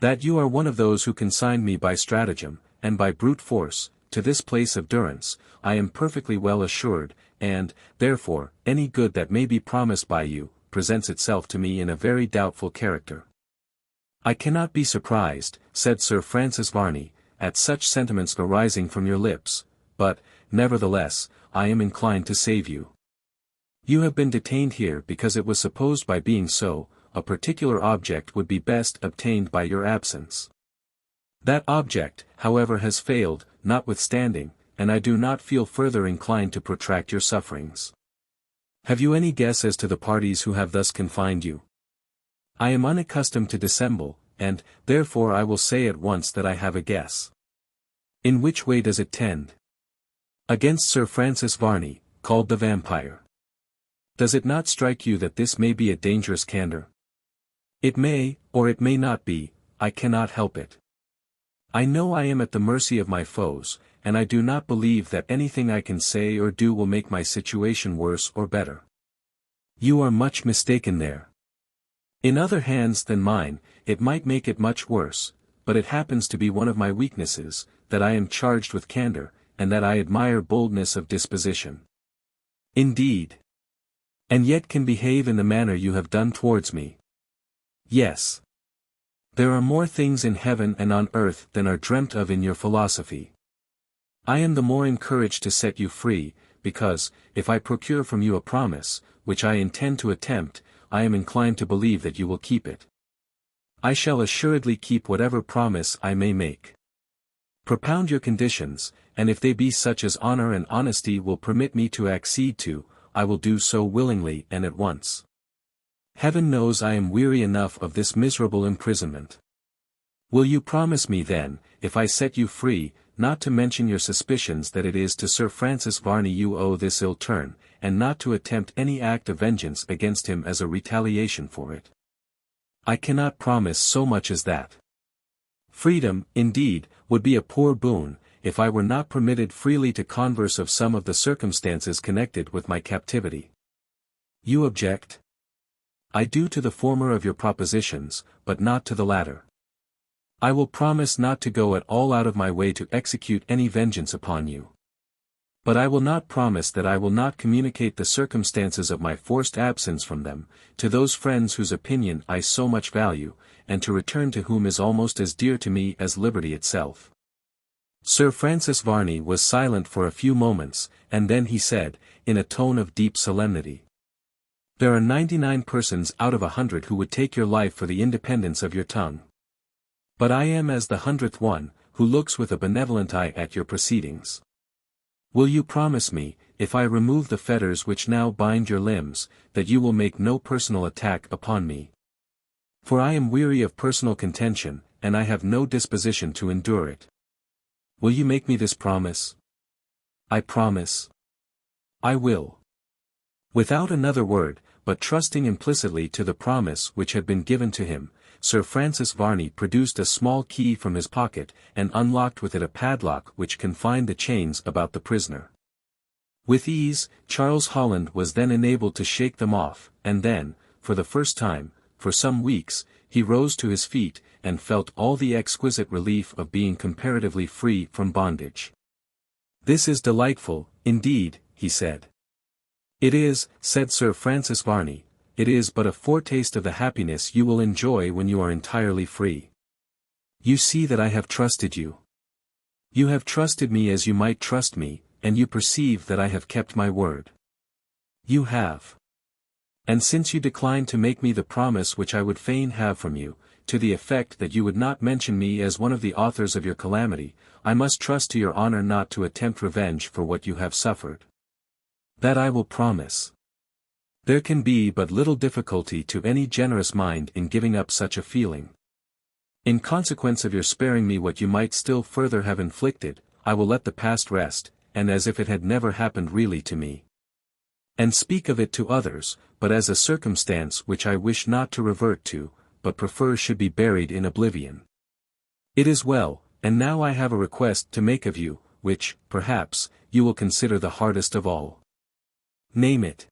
That you are one of those who consigned me by stratagem, and by brute force, to this place of durance, I am perfectly well assured, and, therefore, any good that may be promised by you, presents itself to me in a very doubtful character." "I cannot be surprised," said Sir Francis Varney, "at such sentiments arising from your lips, but, nevertheless, I am inclined to save you. You have been detained here because it was supposed by being so, a particular object would be best obtained by your absence. That object, however, has failed, notwithstanding, and I do not feel further inclined to protract your sufferings. Have you any guess as to the parties who have thus confined you?" "I am unaccustomed to dissemble, and, therefore I will say at once that I have a guess." "In which way does it tend?" "Against Sir Francis Varney, called the Vampyre. Does it not strike you that this may be a dangerous candor?" "It may, or it may not be, I cannot help it. I know I am at the mercy of my foes, and I do not believe that anything I can say or do will make my situation worse or better." "You are much mistaken there. In other hands than mine, it might make it much worse, but it happens to be one of my weaknesses, that I am charged with candor, and that I admire boldness of disposition." "Indeed. And yet can behave in the manner you have done towards me." "Yes. There are more things in heaven and on earth than are dreamt of in your philosophy. I am the more encouraged to set you free, because, if I procure from you a promise, which I intend to attempt, I am inclined to believe that you will keep it." "I shall assuredly keep whatever promise I may make." "Propound your conditions, and if they be such as honor and honesty will permit me to accede to, I will do so willingly and at once. Heaven knows I am weary enough of this miserable imprisonment. Will you promise me then, if I set you free, not to mention your suspicions that it is to Sir Francis Varney you owe this ill turn, and not to attempt any act of vengeance against him as a retaliation for it?" "I cannot promise so much as that. Freedom, indeed, would be a poor boon, if I were not permitted freely to converse of some of the circumstances connected with my captivity." "You object?" "I do to the former of your propositions, but not to the latter. I will promise not to go at all out of my way to execute any vengeance upon you. But I will not promise that I will not communicate the circumstances of my forced absence from them, to those friends whose opinion I so much value, and to return to whom is almost as dear to me as liberty itself." Sir Francis Varney was silent for a few moments, and then he said, in a tone of deep solemnity, "There are 99 persons out of 100 who would take your life for the independence of your tongue. But I am as the 100th one, who looks with a benevolent eye at your proceedings. Will you promise me, if I remove the fetters which now bind your limbs, that you will make no personal attack upon me? For I am weary of personal contention, and I have no disposition to endure it. Will you make me this promise?" "I promise." "I will." Without another word, but trusting implicitly to the promise which had been given to him, Sir Francis Varney produced a small key from his pocket, and unlocked with it a padlock which confined the chains about the prisoner. With ease, Charles Holland was then enabled to shake them off, and then, for the first time, for some weeks, he rose to his feet, and felt all the exquisite relief of being comparatively free from bondage. "This is delightful, indeed," he said. "It is," said Sir Francis Varney, "it is but a foretaste of the happiness you will enjoy when you are entirely free. You see that I have trusted you. You have trusted me as you might trust me, and you perceive that I have kept my word. You have. And since you decline to make me the promise which I would fain have from you, to the effect that you would not mention me as one of the authors of your calamity, I must trust to your honor not to attempt revenge for what you have suffered. That I will promise. There can be but little difficulty to any generous mind in giving up such a feeling. In consequence of your sparing me what you might still further have inflicted, I will let the past rest, and as if it had never happened really to me. And speak of it to others, but as a circumstance which I wish not to revert to, but prefer should be buried in oblivion. It is well, and now I have a request to make of you, which, perhaps, you will consider the hardest of all. Name it.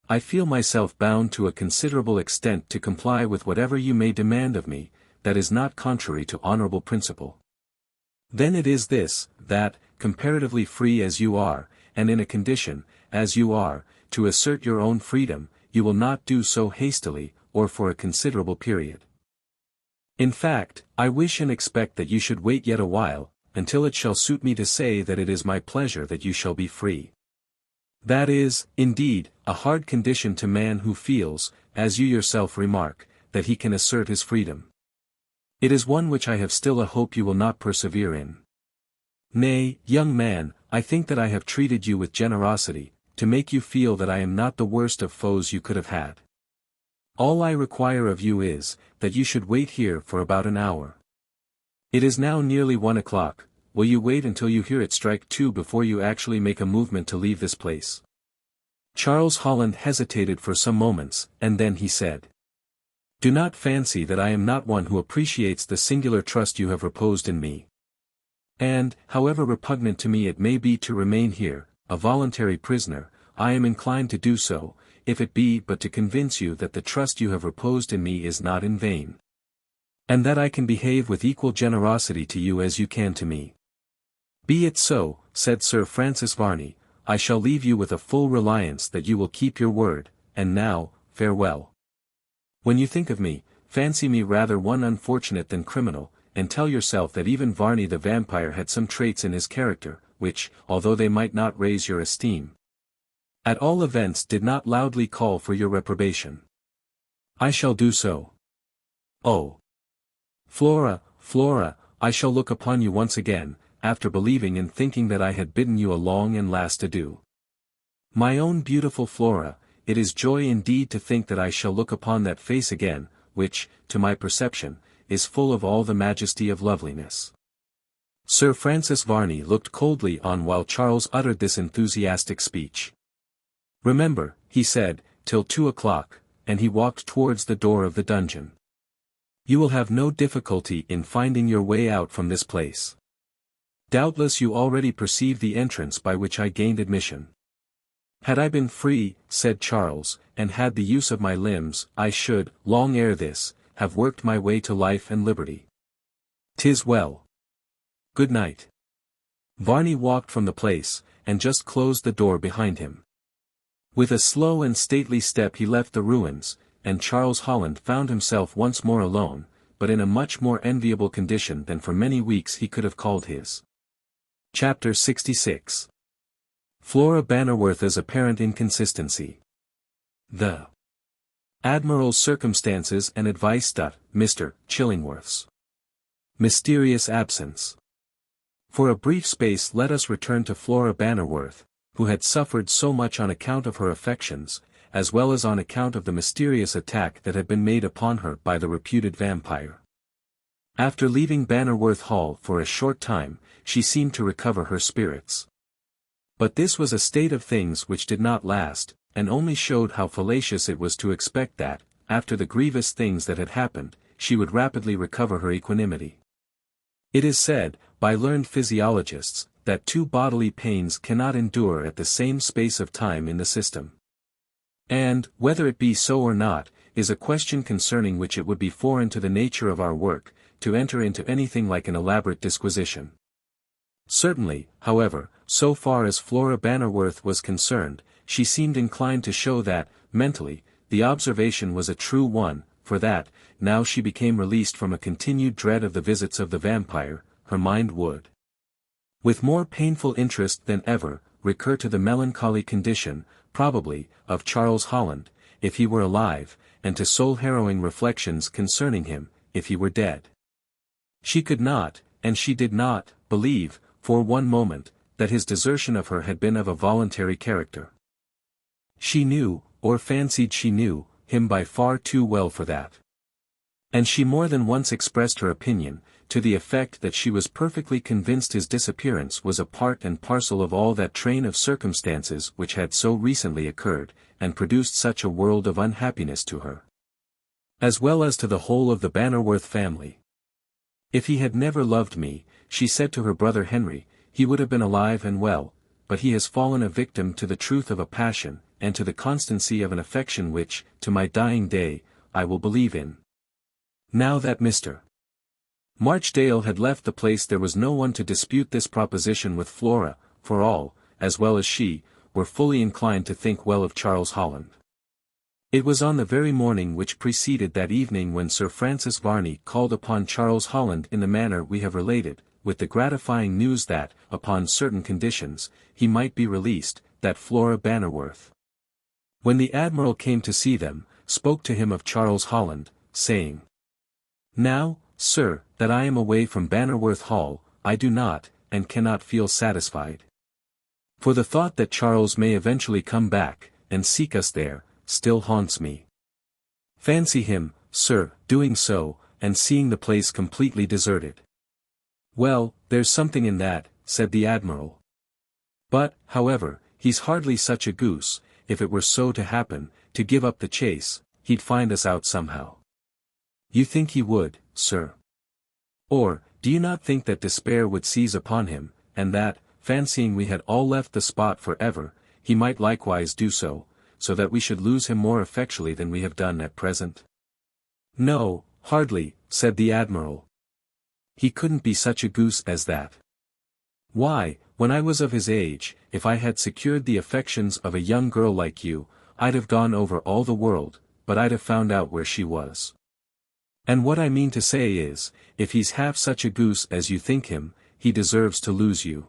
I feel myself bound to a considerable extent to comply with whatever you may demand of me, that is not contrary to honorable principle. Then it is this, that, comparatively free as you are, and in a condition, as you are, to assert your own freedom, you will not do so hastily, or for a considerable period. In fact, I wish and expect that you should wait yet a while, until it shall suit me to say that it is my pleasure that you shall be free. That is, indeed, a hard condition to man who feels, as you yourself remark, that he can assert his freedom. It is one which I have still a hope you will not persevere in. Nay, young man, I think that I have treated you with generosity, to make you feel that I am not the worst of foes you could have had. All I require of you is, that you should wait here for about an hour. It is now nearly 1 o'clock, will you wait until you hear it strike 2 before you actually make a movement to leave this place? Charles Holland hesitated for some moments, and then he said, Do not fancy that I am not one who appreciates the singular trust you have reposed in me. And, however repugnant to me it may be to remain here, a voluntary prisoner, I am inclined to do so, if it be but to convince you that the trust you have reposed in me is not in vain. And that I can behave with equal generosity to you as you can to me. Be it so, said Sir Francis Varney, I shall leave you with a full reliance that you will keep your word, and now, farewell. When you think of me, fancy me rather one unfortunate than criminal, and tell yourself that even Varney the Vampyre had some traits in his character, which, although they might not raise your esteem, at all events did not loudly call for your reprobation. I shall do so. Oh! Flora, Flora, I shall look upon you once again, after believing and thinking that I had bidden you a long and last adieu. My own beautiful Flora, it is joy indeed to think that I shall look upon that face again, which, to my perception, is full of all the majesty of loveliness. Sir Francis Varney looked coldly on while Charles uttered this enthusiastic speech. Remember, he said, till 2 o'clock, and he walked towards the door of the dungeon. You will have no difficulty in finding your way out from this place. Doubtless you already perceive the entrance by which I gained admission. Had I been free, said Charles, and had the use of my limbs, I should, long ere this, have worked my way to life and liberty. 'Tis well. Good night. Varney walked from the place, and just closed the door behind him. With a slow and stately step he left the ruins, and Charles Holland found himself once more alone, but in a much more enviable condition than for many weeks he could have called his. Chapter 66. Flora Bannerworth's apparent inconsistency. The Admiral's circumstances and advice. Mr. Chillingworth's mysterious absence. For a brief space let us return to Flora Bannerworth, who had suffered so much on account of her affections, as well as on account of the mysterious attack that had been made upon her by the reputed vampire. After leaving Bannerworth Hall for a short time, she seemed to recover her spirits. But this was a state of things which did not last, and only showed how fallacious it was to expect that, after the grievous things that had happened, she would rapidly recover her equanimity. It is said, by learned physiologists, that 2 bodily pains cannot endure at the same space of time in the system. And, whether it be so or not, is a question concerning which it would be foreign to the nature of our work, to enter into anything like an elaborate disquisition. Certainly, however, so far as Flora Bannerworth was concerned, she seemed inclined to show that, mentally, the observation was a true one, for that, now she became released from a continued dread of the visits of the vampire, her mind would, with more painful interest than ever, recur to the melancholy condition, probably, of Charles Holland, if he were alive, and to soul-harrowing reflections concerning him, if he were dead. She could not, and she did not, believe, for one moment, that his desertion of her had been of a voluntary character. She knew, or fancied she knew, him by far too well for that. And she more than once expressed her opinion, to the effect that she was perfectly convinced his disappearance was a part and parcel of all that train of circumstances which had so recently occurred, and produced such a world of unhappiness to her, as well as to the whole of the Bannerworth family. If he had never loved me, she said to her brother Henry, he would have been alive and well, but he has fallen a victim to the truth of a passion, and to the constancy of an affection which, to my dying day, I will believe in. Now that Mr. Marchdale had left the place, there was no one to dispute this proposition with Flora, for all, as well as she, were fully inclined to think well of Charles Holland. It was on the very morning which preceded that evening when Sir Francis Varney called upon Charles Holland in the manner we have related, with the gratifying news that, upon certain conditions, he might be released, that Flora Bannerworth, when the Admiral came to see them, spoke to him of Charles Holland, saying, "Now, sir, that I am away from Bannerworth Hall, I do not, and cannot feel satisfied. For the thought that Charles may eventually come back, and seek us there, still haunts me. Fancy him, sir, doing so, and seeing the place completely deserted." "Well, there's something in that," said the Admiral. "But, however, he's hardly such a goose, if it were so to happen, to give up the chase, he'd find us out somehow." "You think he would, sir? Or, do you not think that despair would seize upon him, and that, fancying we had all left the spot for ever, he might likewise do so, so that we should lose him more effectually than we have done at present?" "No, hardly," said the Admiral. "He couldn't be such a goose as that. Why, when I was of his age, if I had secured the affections of a young girl like you, I'd have gone over all the world, but I'd have found out where she was. And what I mean to say is, if he's half such a goose as you think him, he deserves to lose you.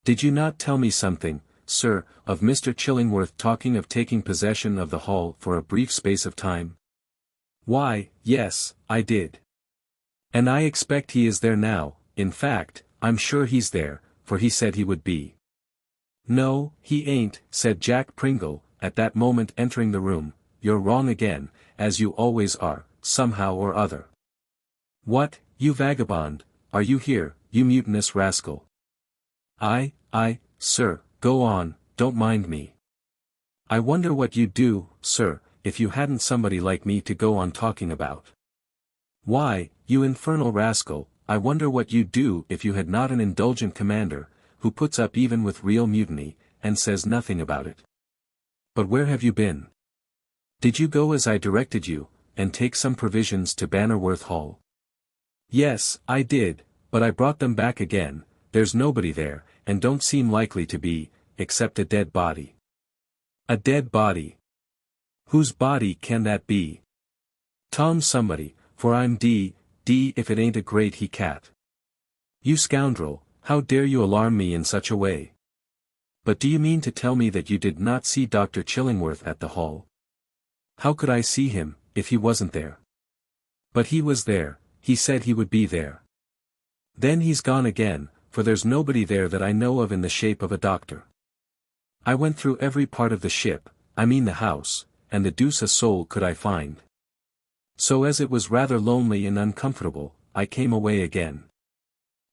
Did you not tell me something, sir, of Mr. Chillingworth talking of taking possession of the Hall for a brief space of time?" "Why, yes, I did. And I expect he is there now, in fact, I'm sure he's there, for he said he would be." "No, he ain't," said Jack Pringle, at that moment entering the room. "You're wrong again, as you always are, somehow or other. What, you vagabond, are you here, you mutinous rascal?" I, sir, go on, don't mind me. I wonder what you'd do, sir, if you hadn't somebody like me to go on talking about." "Why, you infernal rascal, I wonder what you'd do if you had not an indulgent commander, who puts up even with real mutiny, and says nothing about it. But where have you been? Did you go as I directed you, and take some provisions to Bannerworth Hall?" "Yes, I did, but I brought them back again. There's nobody there, and don't seem likely to be, except a dead body." "A dead body? Whose body can that be?" "Tom somebody, for I'm d if it ain't a great he-cat." "You scoundrel, how dare you alarm me in such a way? But do you mean to tell me that you did not see Dr. Chillingworth at the Hall?" "How could I see him, if he wasn't there?" "But he was there, he said he would be there." "Then he's gone again, for there's nobody there that I know of in the shape of a doctor. I went through every part of the ship, I mean the house, and the deuce a soul could I find. So as it was rather lonely and uncomfortable, I came away again.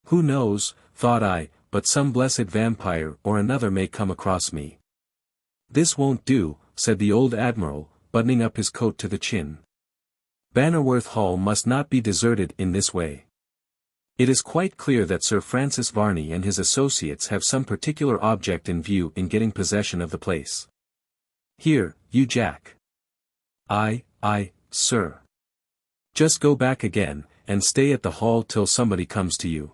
Who knows, thought I, but some blessed vampire or another may come across me." "This won't do," said the old Admiral, buttoning up his coat to the chin. "Bannerworth Hall must not be deserted in this way. It is quite clear that Sir Francis Varney and his associates have some particular object in view in getting possession of the place. Here, you Jack." I, sir. Just go back again, and stay at the Hall till somebody comes to you.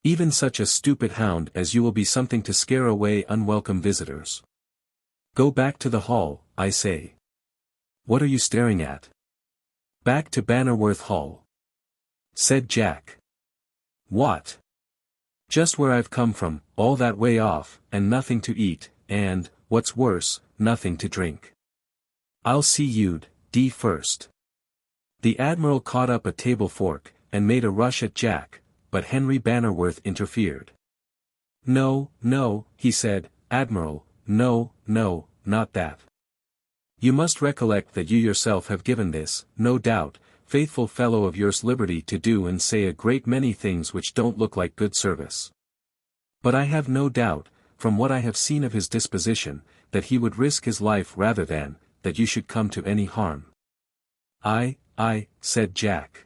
Even such a stupid hound as you will be something to scare away unwelcome visitors. Go back to the Hall, I say. What are you staring at?" "Back to Bannerworth Hall," said Jack. "What? Just where I've come from, all that way off, and nothing to eat, and, what's worse, nothing to drink. I'll see you'd first." The Admiral caught up a table fork, and made a rush at Jack, but Henry Bannerworth interfered. No, he said, "Admiral, no, not that. You must recollect that you yourself have given this, no doubt, faithful fellow of yours liberty to do and say a great many things which don't look like good service. But I have no doubt, from what I have seen of his disposition, that he would risk his life rather than, that you should come to any harm. I, said Jack.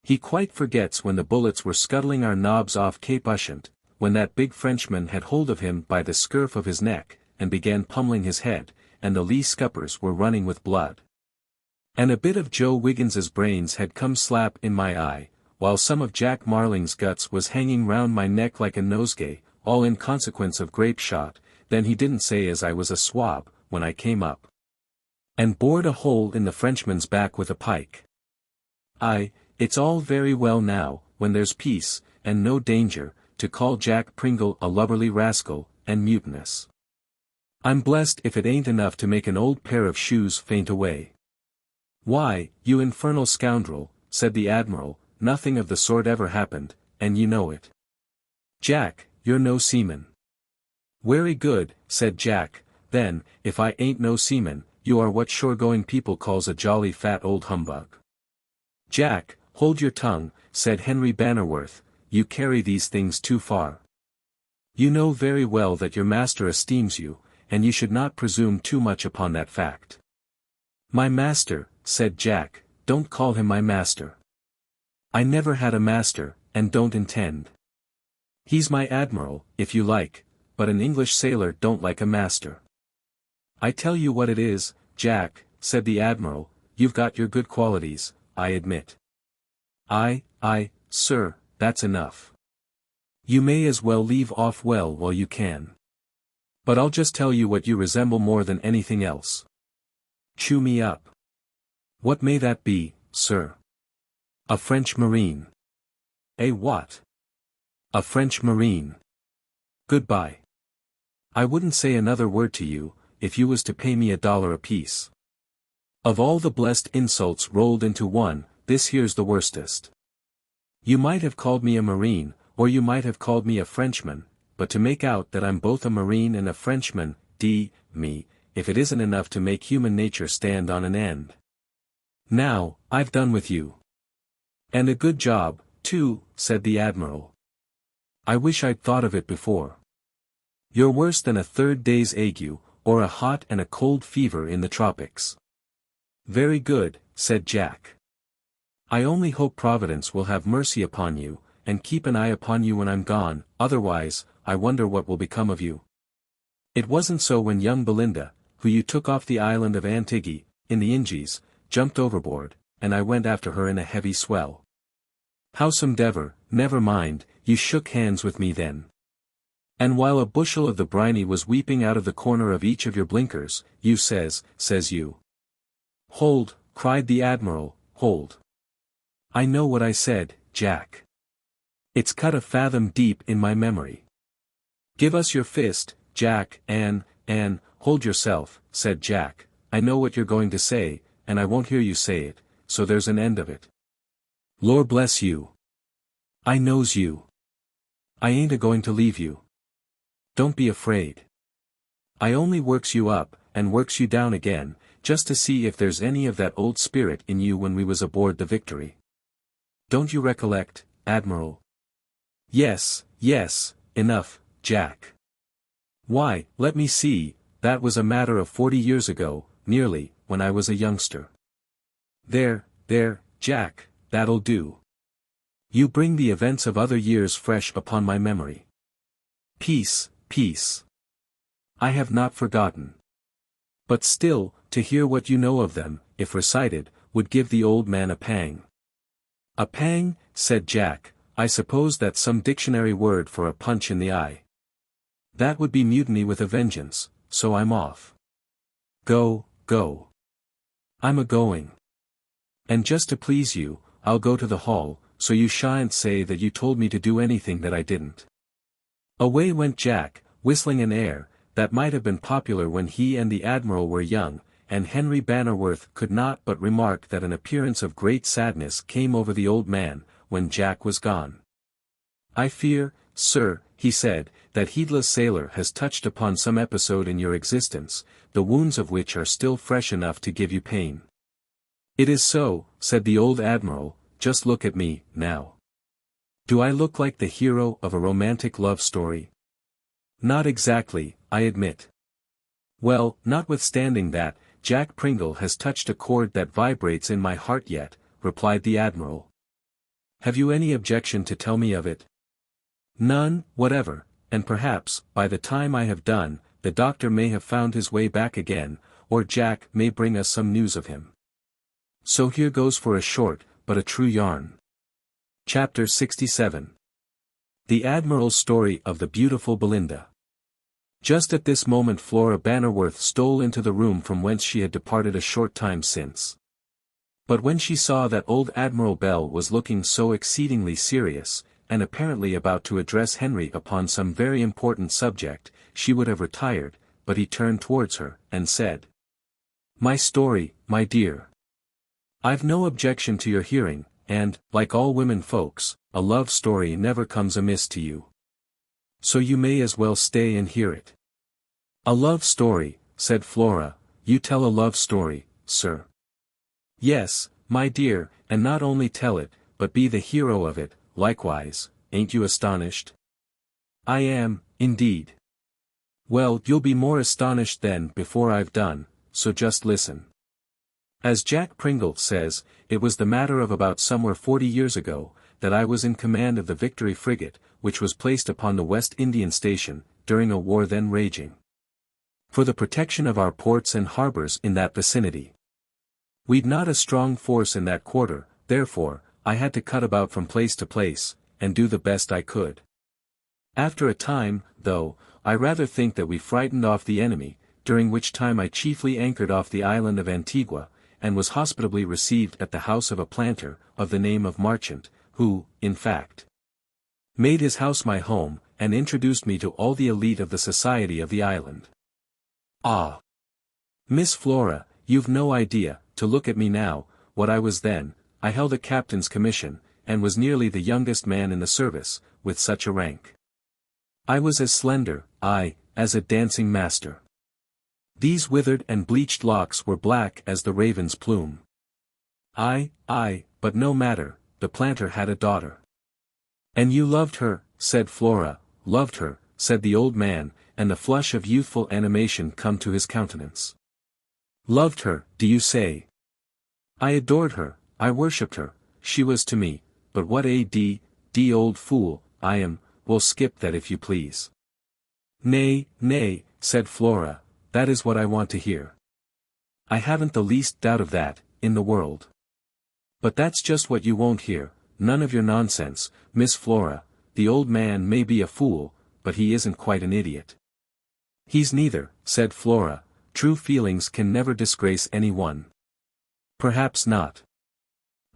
He quite forgets when the bullets were scuttling our knobs off Cape Ushant, when that big Frenchman had hold of him by the scurf of his neck, and began pummeling his head, and the lee scuppers were running with blood. And a bit of Joe Wiggins's brains had come slap in my eye, while some of Jack Marling's guts was hanging round my neck like a nosegay, all in consequence of grape shot. Then he didn't say as I was a swab, when I came up and bored a hole in the Frenchman's back with a pike. It's all very well now, when there's peace, and no danger, to call Jack Pringle a lubberly rascal, and mutinous. I'm blessed if it ain't enough to make an old pair of shoes faint away. Why, you infernal scoundrel, said the Admiral, nothing of the sort ever happened, and you know it. Jack, you're no seaman. Very good, said Jack, then, if I ain't no seaman, you are what shore-going people calls a jolly fat old humbug. Jack, hold your tongue, said Henry Bannerworth, you carry these things too far. You know very well that your master esteems you, and you should not presume too much upon that fact. My master, said Jack, don't call him my master. I never had a master, and don't intend. He's my admiral, if you like, but an English sailor don't like a master. I tell you what it is, Jack, said the Admiral, you've got your good qualities, I admit. Sir, that's enough. You may as well leave off well while you can. But I'll just tell you what you resemble more than anything else. Chew me up. What may that be, sir? A French marine. A what? A French marine. Goodbye. I wouldn't say another word to you, if you was to pay me $1 apiece. Of all the blessed insults rolled into one, this here's the worstest. You might have called me a marine, or you might have called me a Frenchman, but to make out that I'm both a marine and a Frenchman, me, if it isn't enough to make human nature stand on an end. Now, I've done with you. And a good job, too, said the Admiral. I wish I'd thought of it before. You're worse than a third day's ague, or a hot and a cold fever in the tropics. Very good, said Jack. I only hope Providence will have mercy upon you, and keep an eye upon you when I'm gone, otherwise, I wonder what will become of you. It wasn't so when young Belinda, who you took off the island of Antigua, in the Ingies, jumped overboard, and I went after her in a heavy swell. Howsomedever, never mind, you shook hands with me then. And while a bushel of the briny was weeping out of the corner of each of your blinkers, you says you. Hold, cried the Admiral, hold. I know what I said, Jack. It's cut a fathom deep in my memory. Give us your fist, Jack, and, hold yourself, said Jack, I know what you're going to say, and I won't hear you say it, so there's an end of it. Lord bless you. I knows you. I ain't a-going to leave you. Don't be afraid. I only works you up, and works you down again, just to see if there's any of that old spirit in you when we was aboard the Victory. Don't you recollect, Admiral? Yes, enough, Jack. Why, let me see, that was a matter of 40 years ago, nearly, when I was a youngster. There, Jack, that'll do. You bring the events of other years fresh upon my memory. Peace. I have not forgotten. But still, to hear what you know of them, if recited, would give the old man a pang. A pang, said Jack, I suppose that's some dictionary word for a punch in the eye. That would be mutiny with a vengeance, so I'm off. Go. I'm a-going. And just to please you, I'll go to the hall, so you shan't say that you told me to do anything that I didn't. Away went Jack, whistling an air, that might have been popular when he and the Admiral were young, and Henry Bannerworth could not but remark that an appearance of great sadness came over the old man, when Jack was gone. I fear, sir, he said, that heedless sailor has touched upon some episode in your existence, the wounds of which are still fresh enough to give you pain. It is so, said the old admiral, just look at me, now. Do I look like the hero of a romantic love story? Not exactly, I admit. Well, notwithstanding that, Jack Pringle has touched a chord that vibrates in my heart yet, replied the admiral. Have you any objection to tell me of it? None, whatever, and perhaps, by the time I have done, the doctor may have found his way back again, or Jack may bring us some news of him. So here goes for a short, but a true yarn. Chapter 67. The Admiral's Story of the Beautiful Belinda. Just at this moment Flora Bannerworth stole into the room from whence she had departed a short time since. But when she saw that old Admiral Bell was looking so exceedingly serious, and apparently about to address Henry upon some very important subject, she would have retired, but he turned towards her, and said, "My story, my dear. I've no objection to your hearing, and, like all women folks, a love story never comes amiss to you. So you may as well stay and hear it." "A love story," said Flora, "you tell a love story, sir." "Yes, my dear, and not only tell it, but be the hero of it, likewise, ain't you astonished?" "I am, indeed." "Well, you'll be more astonished then before I've done, so just listen. As Jack Pringle says, it was the matter of about somewhere 40 years ago, that I was in command of the Victory frigate, which was placed upon the West Indian station, during a war then raging, for the protection of our ports and harbors in that vicinity. We'd not a strong force in that quarter, therefore, I had to cut about from place to place, and do the best I could. After a time, though, I rather think that we frightened off the enemy, during which time I chiefly anchored off the island of Antigua, and was hospitably received at the house of a planter, of the name of Marchant, who, in fact, made his house my home, and introduced me to all the elite of the society of the island. Ah! Miss Flora, you've no idea, to look at me now, what I was then. I held a captain's commission, and was nearly the youngest man in the service, with such a rank. I was as slender, aye, as a dancing master. These withered and bleached locks were black as the raven's plume. Aye, but no matter, the planter had a daughter." "And you loved her," said Flora. "Loved her," said the old man, and the flush of youthful animation come to his countenance. "Loved her, do you say?" "I adored her, I worshipped her, she was to me, but what a d old fool I am, we'll skip that if you please." Nay, said Flora, "that is what I want to hear. I haven't the least doubt of that, in the world. But that's just what you won't hear, none of your nonsense, Miss Flora. The old man may be a fool, but he isn't quite an idiot." "He's neither," said Flora. "True feelings can never disgrace any one." "Perhaps not.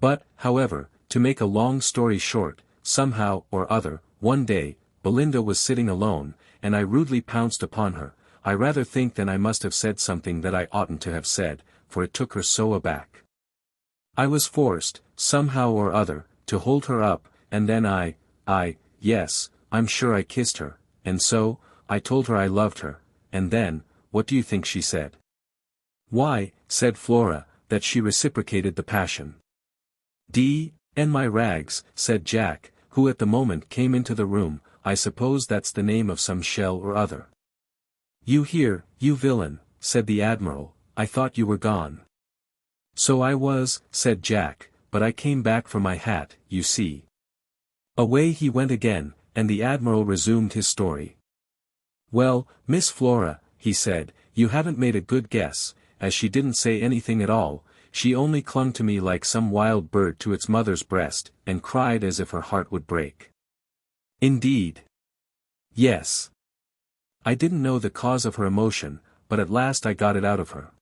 But, however, to make a long story short, somehow or other, one day, Belinda was sitting alone, and I rudely pounced upon her. I rather think that I must have said something that I oughtn't to have said, for it took her so aback. I was forced, somehow or other, to hold her up, and then yes, I'm sure I kissed her, and so, I told her I loved her, and then, what do you think she said?" "Why," said Flora, "that she reciprocated the passion." "And my rags," said Jack, who at the moment came into the room. "I suppose that's the name of some shell or other." "You here, you villain," said the admiral, "I thought you were gone." "So I was," said Jack, "but I came back for my hat, you see." Away he went again, and the admiral resumed his story. "Well, Miss Flora," he said, "you haven't made a good guess, as she didn't say anything at all. She only clung to me like some wild bird to its mother's breast, and cried as if her heart would break." "Indeed?" "Yes. I didn't know the cause of her emotion, but at last I got it out of her."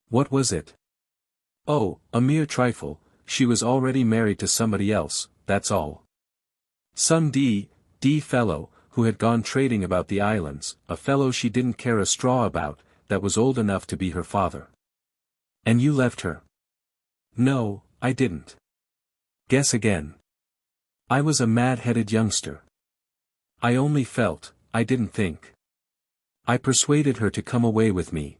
"What was it?" "Oh, a mere trifle. She was already married to somebody else, that's all. Some D fellow, who had gone trading about the islands, a fellow she didn't care a straw about, that was old enough to be her father." "And you left her?" "No, I didn't." "Guess again." "I was a mad-headed youngster. I only felt, I didn't think. I persuaded her to come away with me.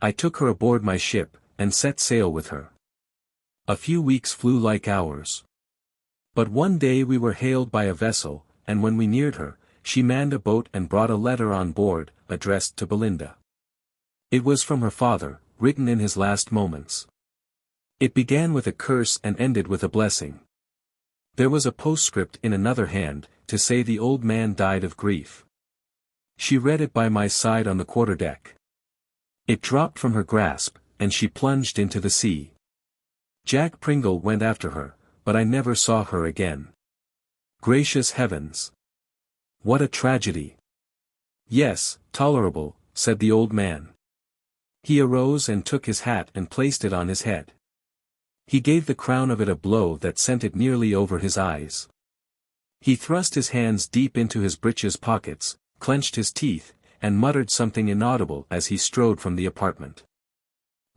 I took her aboard my ship, and set sail with her." A few weeks flew like hours. But one day we were hailed by a vessel, and when we neared her, she manned a boat and brought a letter on board, addressed to Belinda. It was from her father, written in his last moments. It began with a curse and ended with a blessing. There was a postscript in another hand, to say the old man died of grief. She read it by my side on the quarter-deck. It dropped from her grasp, and she plunged into the sea. Jack Pringle went after her, but I never saw her again. Gracious heavens! What a tragedy! Yes, tolerable, said the old man. He arose and took his hat and placed it on his head. He gave the crown of it a blow that sent it nearly over his eyes. He thrust his hands deep into his breeches pockets, clenched his teeth, and muttered something inaudible as he strode from the apartment.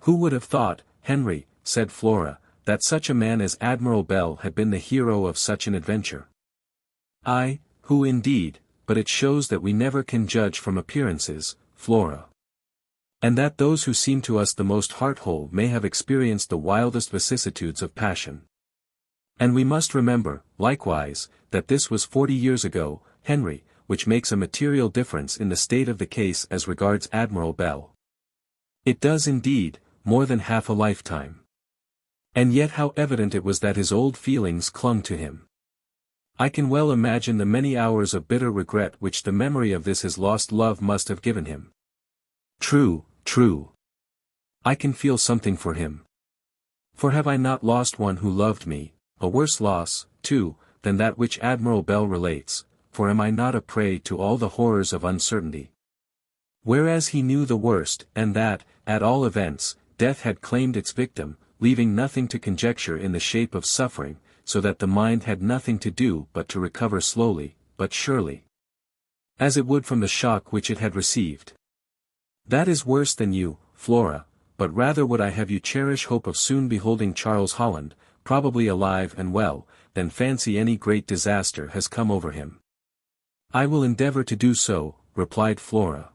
Who would have thought, Henry, said Flora, that such a man as Admiral Bell had been the hero of such an adventure? I, who indeed, but it shows that we never can judge from appearances, Flora. And that those who seem to us the most heart-whole may have experienced the wildest vicissitudes of passion. And we must remember, likewise, that this was 40 years ago, Henry, which makes a material difference in the state of the case as regards Admiral Bell. It does indeed, more than half a lifetime. And yet how evident it was that his old feelings clung to him. I can well imagine the many hours of bitter regret which the memory of this his lost love must have given him. True, true. I can feel something for him. For have I not lost one who loved me, a worse loss, too, than that which Admiral Bell relates, for am I not a prey to all the horrors of uncertainty? Whereas he knew the worst, and that, at all events, death had claimed its victim, leaving nothing to conjecture in the shape of suffering, so that the mind had nothing to do but to recover slowly, but surely, as it would from the shock which it had received. That is worse than you, Flora, but rather would I have you cherish hope of soon beholding Charles Holland, probably alive and well, than fancy any great disaster has come over him. I will endeavour to do so, replied Flora.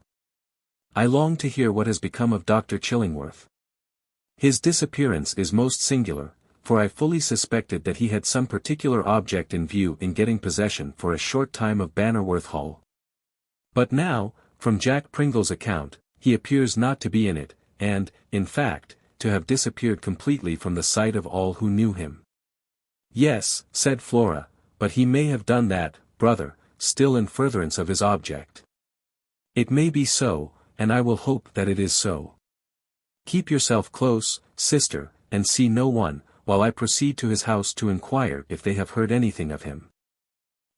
I long to hear what has become of Dr. Chillingworth. His disappearance is most singular, for I fully suspected that he had some particular object in view in getting possession for a short time of Bannerworth Hall. But now, from Jack Pringle's account, he appears not to be in it, and, in fact, to have disappeared completely from the sight of all who knew him. Yes, said Flora, but he may have done that, brother, still in furtherance of his object. It may be so, and I will hope that it is so. Keep yourself close, sister, and see no one, while I proceed to his house to inquire if they have heard anything of him.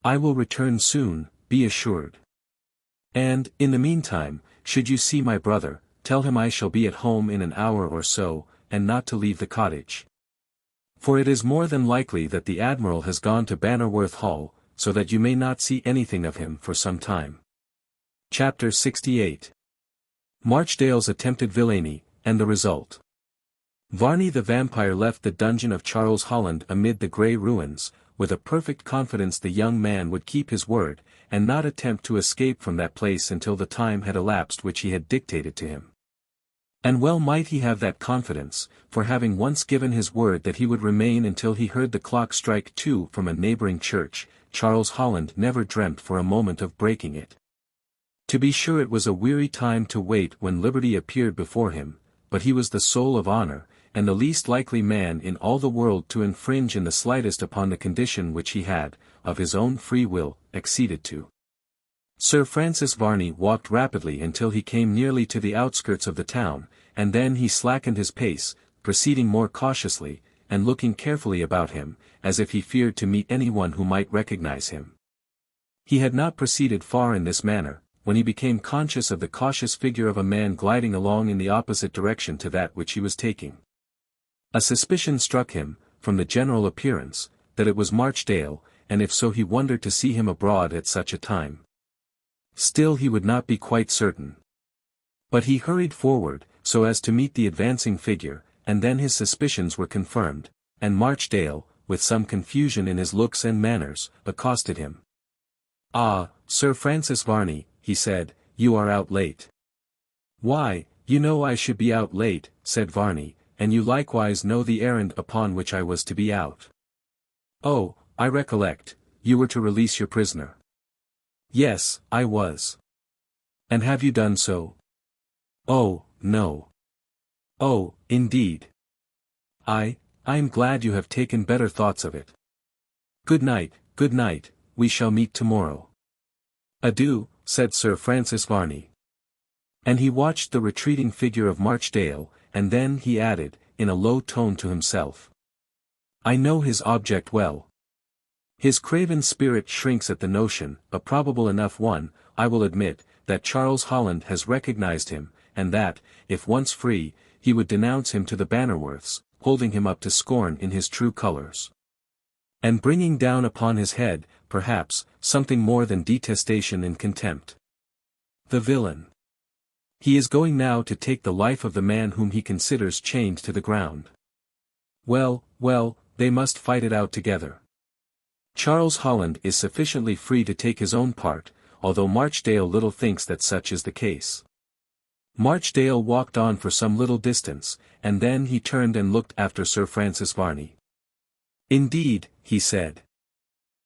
I will return soon, be assured. And, in the meantime, should you see my brother, tell him I shall be at home in an hour or so, and not to leave the cottage. For it is more than likely that the Admiral has gone to Bannerworth Hall, so that you may not see anything of him for some time. Chapter 68. Marchdale's attempted villainy, and the result. Varney the Vampyre left the dungeon of Charles Holland amid the grey ruins, with a perfect confidence the young man would keep his word, and not attempt to escape from that place until the time had elapsed which he had dictated to him. And well might he have that confidence, for having once given his word that he would remain until he heard the clock strike 2 from a neighbouring church, Charles Holland never dreamt for a moment of breaking it. To be sure it was a weary time to wait when liberty appeared before him, but he was the soul of honour, and the least likely man in all the world to infringe in the slightest upon the condition which he had, of his own free will, acceded to. Sir Francis Varney walked rapidly until he came nearly to the outskirts of the town, and then he slackened his pace, proceeding more cautiously, and looking carefully about him, as if he feared to meet anyone who might recognize him. He had not proceeded far in this manner, when he became conscious of the cautious figure of a man gliding along in the opposite direction to that which he was taking. A suspicion struck him, from the general appearance, that it was Marchdale, and if so he wondered to see him abroad at such a time. Still he would not be quite certain. But he hurried forward, so as to meet the advancing figure, and then his suspicions were confirmed, and Marchdale, with some confusion in his looks and manners, accosted him. "Ah, Sir Francis Varney," he said, "you are out late." "Why, you know I should be out late," said Varney, and you likewise know the errand upon which I was to be out. Oh, I recollect, you were to release your prisoner. Yes, I was. And have you done so? Oh, no. Oh, indeed. I am glad you have taken better thoughts of it. Good night, we shall meet tomorrow. Adieu, said Sir Francis Varney. And he watched the retreating figure of Marchdale, and then he added, in a low tone to himself. I know his object well. His craven spirit shrinks at the notion, a probable enough one, I will admit, that Charles Holland has recognized him, and that, if once free, he would denounce him to the Bannerworths, holding him up to scorn in his true colors. And bringing down upon his head, perhaps, something more than detestation and contempt. The villain. He is going now to take the life of the man whom he considers chained to the ground. Well, they must fight it out together. Charles Holland is sufficiently free to take his own part, although Marchdale little thinks that such is the case. Marchdale walked on for some little distance, and then he turned and looked after Sir Francis Varney. Indeed, he said.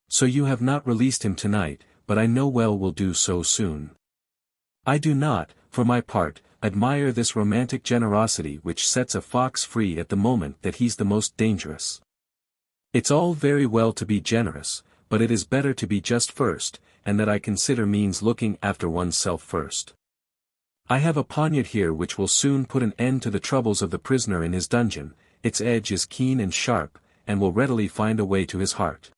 So you have not released him tonight, but I know well will do so soon. I do not, for my part, admire this romantic generosity which sets a fox free at the moment that he's the most dangerous. It's all very well to be generous, but it is better to be just first, and that I consider means looking after oneself first. I have a poniard here which will soon put an end to the troubles of the prisoner in his dungeon, its edge is keen and sharp, and will readily find a way to his heart.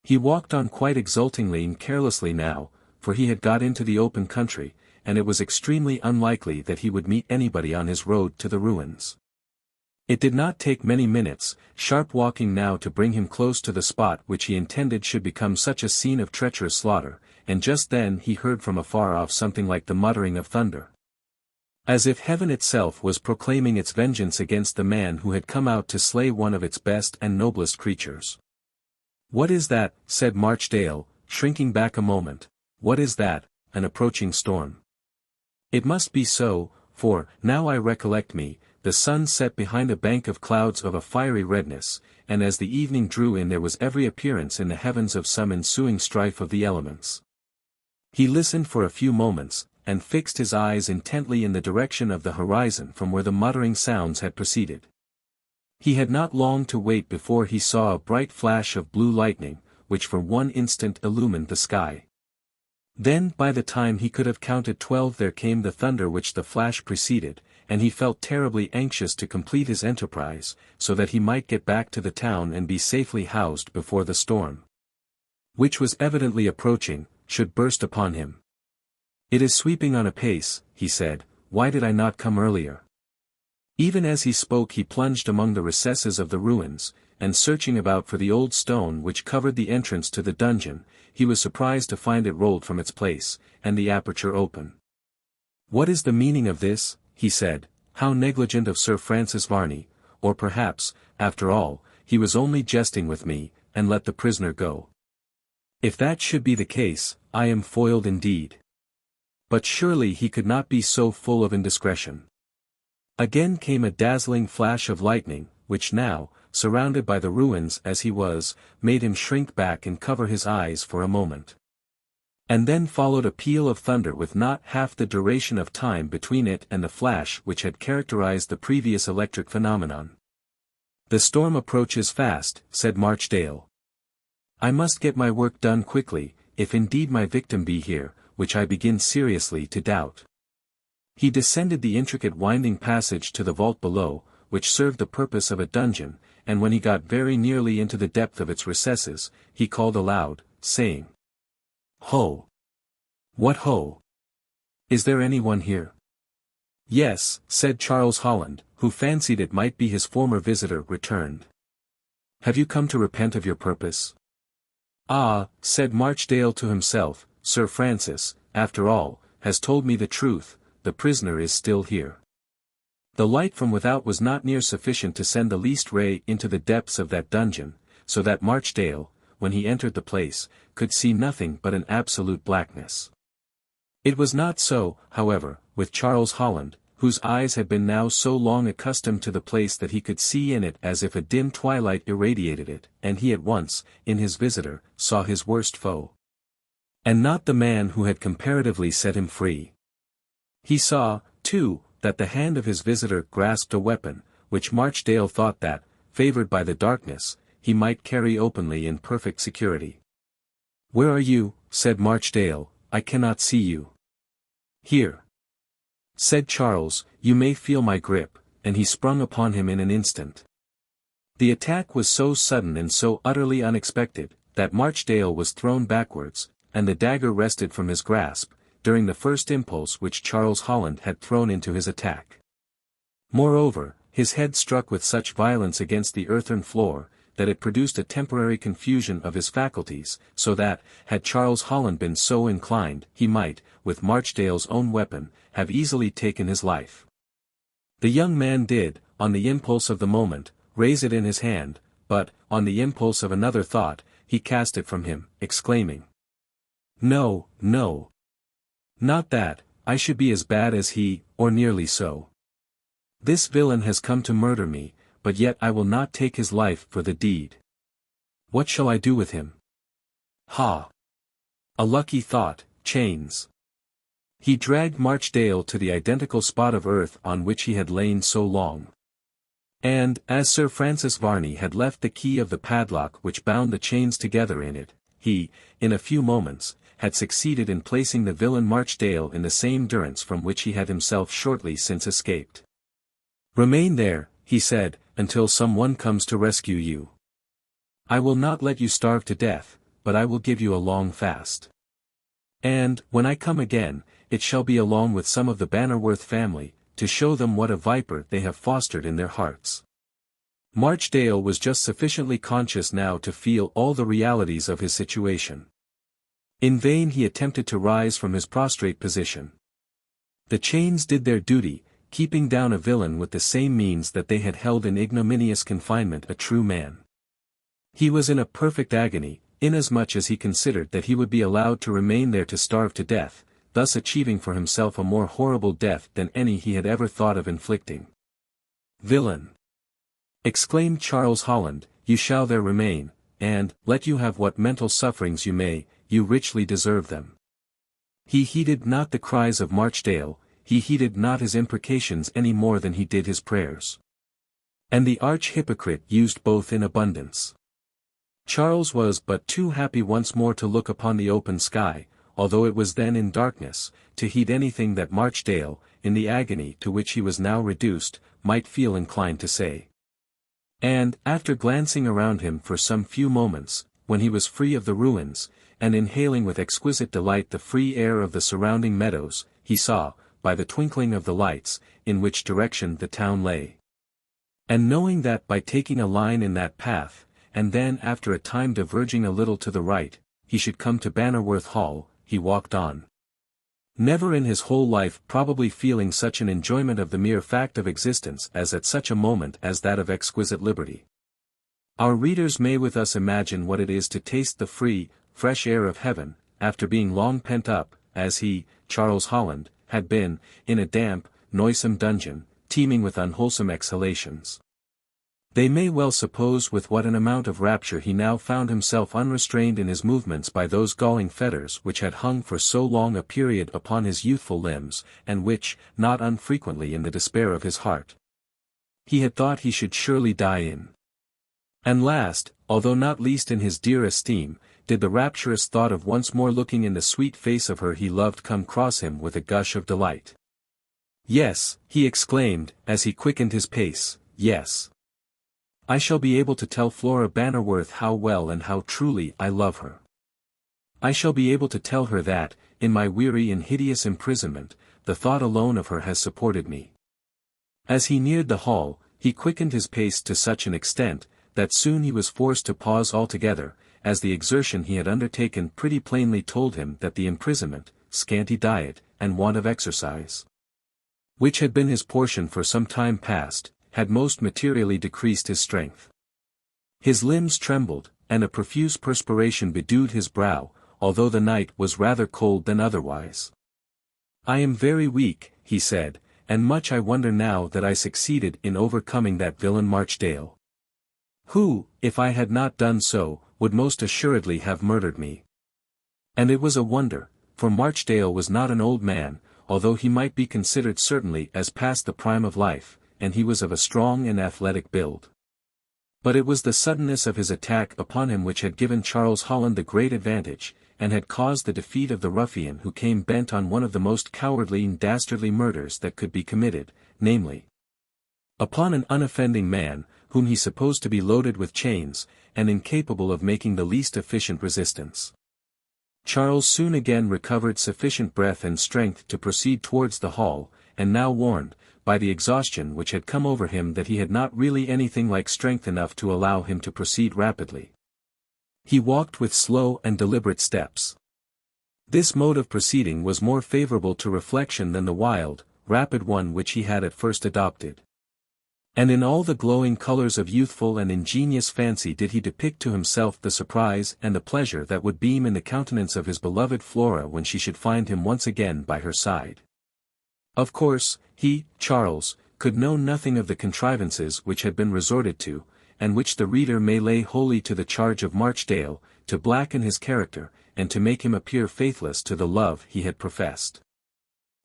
He walked on quite exultingly and carelessly now, for he had got into the open country, and it was extremely unlikely that he would meet anybody on his road to the ruins. It did not take many minutes, sharp walking now to bring him close to the spot which he intended should become such a scene of treacherous slaughter, and just then he heard from afar off something like the muttering of thunder. As if heaven itself was proclaiming its vengeance against the man who had come out to slay one of its best and noblest creatures. What is that? Said Marchdale, shrinking back a moment. What is that? An approaching storm. It must be so, for, now I recollect me, the sun set behind a bank of clouds of a fiery redness, and as the evening drew in there was every appearance in the heavens of some ensuing strife of the elements. He listened for a few moments, and fixed his eyes intently in the direction of the horizon from where the muttering sounds had proceeded. He had not long to wait before he saw a bright flash of blue lightning, which for one instant illumined the sky. Then by the time he could have counted 12 there came the thunder which the flash preceded, and he felt terribly anxious to complete his enterprise, so that he might get back to the town and be safely housed before the storm, which was evidently approaching, should burst upon him. It is sweeping on apace, he said, why did I not come earlier? Even as he spoke he plunged among the recesses of the ruins, and searching about for the old stone which covered the entrance to the dungeon, he was surprised to find it rolled from its place, and the aperture open. What is the meaning of this? He said, how negligent of Sir Francis Varney, or perhaps, after all, he was only jesting with me, and let the prisoner go. If that should be the case, I am foiled indeed. But surely he could not be so full of indiscretion. Again came a dazzling flash of lightning, which now, surrounded by the ruins as he was, made him shrink back and cover his eyes for a moment. And then followed a peal of thunder with not half the duration of time between it and the flash which had characterized the previous electric phenomenon. The storm approaches fast, said Marchdale. I must get my work done quickly, if indeed my victim be here, which I begin seriously to doubt. He descended the intricate winding passage to the vault below, which served the purpose of a dungeon, and when he got very nearly into the depth of its recesses, he called aloud, saying, Ho! What ho! Is there anyone here? Yes, said Charles Holland, who fancied it might be his former visitor returned. Have you come to repent of your purpose? Ah, said Marchdale to himself, Sir Francis, after all, has told me the truth, the prisoner is still here. The light from without was not near sufficient to send the least ray into the depths of that dungeon, so that Marchdale, when he entered the place, could see nothing but an absolute blackness. It was not so, however, with Charles Holland, whose eyes had been now so long accustomed to the place that he could see in it as if a dim twilight irradiated it, and he at once, in his visitor, saw his worst foe. And not the man who had comparatively set him free. He saw, too, that the hand of his visitor grasped a weapon, which Marchdale thought that, favored by the darkness, he might carry openly in perfect security. "Where are you?" said Marchdale. "I cannot see you." "Here," said Charles, "you may feel my grip," and he sprung upon him in an instant. The attack was so sudden and so utterly unexpected, that Marchdale was thrown backwards, and the dagger wrested from his grasp, during the first impulse which Charles Holland had thrown into his attack. Moreover, his head struck with such violence against the earthen floor, that it produced a temporary confusion of his faculties, so that, had Charles Holland been so inclined, he might, with Marchdale's own weapon, have easily taken his life. The young man did, on the impulse of the moment, raise it in his hand, but, on the impulse of another thought, he cast it from him, exclaiming, "No, no. Not that, I should be as bad as he, or nearly so. This villain has come to murder me, but yet I will not take his life for the deed. What shall I do with him? Ha! A lucky thought, chains." He dragged Marchdale to the identical spot of earth on which he had lain so long. And, as Sir Francis Varney had left the key of the padlock which bound the chains together in it, he, in a few moments, had succeeded in placing the villain Marchdale in the same durance from which he had himself shortly since escaped. "Remain there," he said, "until some one comes to rescue you. I will not let you starve to death, but I will give you a long fast. And, when I come again, it shall be along with some of the Bannerworth family, to show them what a viper they have fostered in their hearts." Marchdale was just sufficiently conscious now to feel all the realities of his situation. In vain he attempted to rise from his prostrate position. The chains did their duty, keeping down a villain with the same means that they had held in ignominious confinement a true man. He was in a perfect agony, inasmuch as he considered that he would be allowed to remain there to starve to death, thus achieving for himself a more horrible death than any he had ever thought of inflicting. "Villain!" exclaimed Charles Holland, "you shall there remain, and, let you have what mental sufferings you may, you richly deserve them." He heeded not the cries of Marchdale, he heeded not his imprecations any more than he did his prayers. And the arch-hypocrite used both in abundance. Charles was but too happy once more to look upon the open sky, although it was then in darkness, to heed anything that Marchdale, in the agony to which he was now reduced, might feel inclined to say. And, after glancing around him for some few moments, when he was free of the ruins, and inhaling with exquisite delight the free air of the surrounding meadows, he saw, by the twinkling of the lights, in which direction the town lay. And knowing that by taking a line in that path, and then after a time diverging a little to the right, he should come to Bannerworth Hall, he walked on. Never in his whole life probably feeling such an enjoyment of the mere fact of existence as at such a moment as that of exquisite liberty. Our readers may with us imagine what it is to taste the free, fresh air of heaven, after being long pent up, as he, Charles Holland, had been, in a damp, noisome dungeon, teeming with unwholesome exhalations. They may well suppose with what an amount of rapture he now found himself unrestrained in his movements by those galling fetters which had hung for so long a period upon his youthful limbs, and which, not unfrequently in the despair of his heart, he had thought he should surely die in. And last, although not least in his dear esteem, did the rapturous thought of once more looking in the sweet face of her he loved come cross him with a gush of delight. "Yes," he exclaimed, as he quickened his pace, "yes. I shall be able to tell Flora Bannerworth how well and how truly I love her. I shall be able to tell her that, in my weary and hideous imprisonment, the thought alone of her has supported me." As he neared the hall, he quickened his pace to such an extent, that soon he was forced to pause altogether, as the exertion he had undertaken pretty plainly told him that the imprisonment, scanty diet, and want of exercise, which had been his portion for some time past, had most materially decreased his strength. His limbs trembled, and a profuse perspiration bedewed his brow, although the night was rather cold than otherwise. "I am very weak," he said, and much I wonder now that I succeeded in overcoming that villain Marchdale. Who, if I had not done so, would most assuredly have murdered me. And it was a wonder, for Marchdale was not an old man, although he might be considered certainly as past the prime of life, and he was of a strong and athletic build. But it was the suddenness of his attack upon him which had given Charles Holland the great advantage, and had caused the defeat of the ruffian who came bent on one of the most cowardly and dastardly murders that could be committed, namely, upon an unoffending man, whom he supposed to be loaded with chains, and incapable of making the least efficient resistance. Charles soon again recovered sufficient breath and strength to proceed towards the hall, and now warned, by the exhaustion which had come over him, that he had not really anything like strength enough to allow him to proceed rapidly. He walked with slow and deliberate steps. This mode of proceeding was more favorable to reflection than the wild, rapid one which he had at first adopted. And in all the glowing colors of youthful and ingenious fancy did he depict to himself the surprise and the pleasure that would beam in the countenance of his beloved Flora when she should find him once again by her side. Of course, he, Charles, could know nothing of the contrivances which had been resorted to, and which the reader may lay wholly to the charge of Marchdale, to blacken his character, and to make him appear faithless to the love he had professed.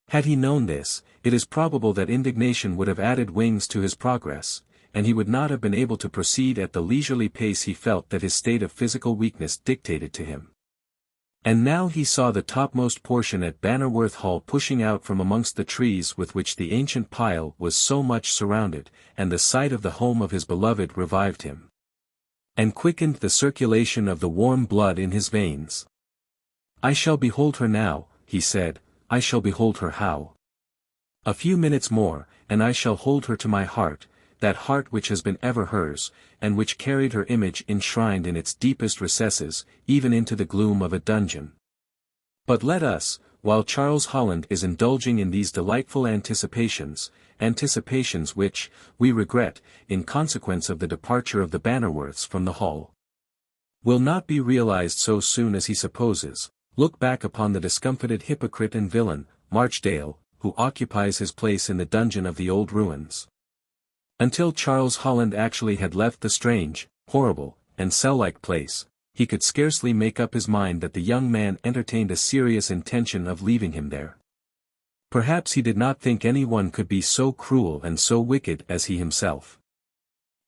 Had he known this, it is probable that indignation would have added wings to his progress, and he would not have been able to proceed at the leisurely pace he felt that his state of physical weakness dictated to him. And now he saw the topmost portion at Bannerworth Hall pushing out from amongst the trees with which the ancient pile was so much surrounded, and the sight of the home of his beloved revived him, and quickened the circulation of the warm blood in his veins. "I shall behold her now," he said, "I shall behold her how. A few minutes more, and I shall hold her to my heart, that heart which has been ever hers, and which carried her image enshrined in its deepest recesses, even into the gloom of a dungeon." But let us, while Charles Holland is indulging in these delightful anticipations which, we regret, in consequence of the departure of the Bannerworths from the hall, will not be realized so soon as he supposes, look back upon the discomfited hypocrite and villain, Marchdale, who occupies his place in the dungeon of the old ruins. Until Charles Holland actually had left the strange, horrible, and cell-like place, he could scarcely make up his mind that the young man entertained a serious intention of leaving him there. Perhaps he did not think anyone could be so cruel and so wicked as he himself.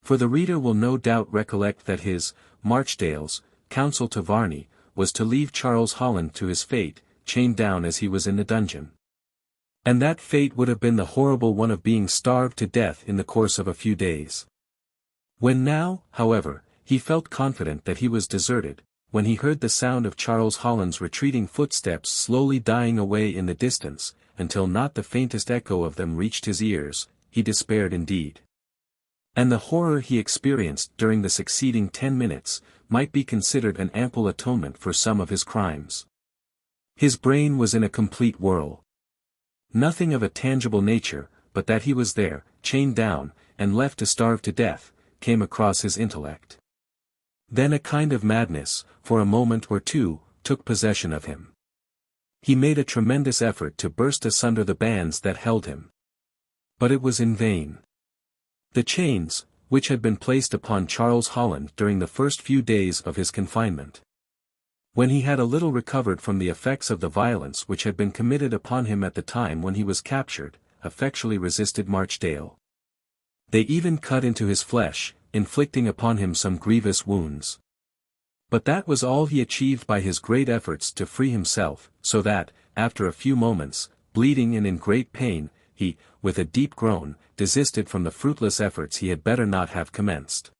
For the reader will no doubt recollect that his, Marchdale's, counsel to Varney, was to leave Charles Holland to his fate, chained down as he was in the dungeon. And that fate would have been the horrible one of being starved to death in the course of a few days. When now, however, he felt confident that he was deserted, when he heard the sound of Charles Holland's retreating footsteps slowly dying away in the distance, until not the faintest echo of them reached his ears, he despaired indeed. And the horror he experienced during the succeeding 10 minutes, might be considered an ample atonement for some of his crimes. His brain was in a complete whirl. Nothing of a tangible nature, but that he was there, chained down, and left to starve to death, came across his intellect. Then a kind of madness, for a moment or two, took possession of him. He made a tremendous effort to burst asunder the bands that held him. But it was in vain. The chains, which had been placed upon Charles Holland during the first few days of his confinement, when he had a little recovered from the effects of the violence which had been committed upon him at the time when he was captured, effectually resisted Marchdale. They even cut into his flesh, inflicting upon him some grievous wounds. But that was all he achieved by his great efforts to free himself, so that, after a few moments, bleeding and in great pain, he, with a deep groan, desisted from the fruitless efforts he had better not have commenced.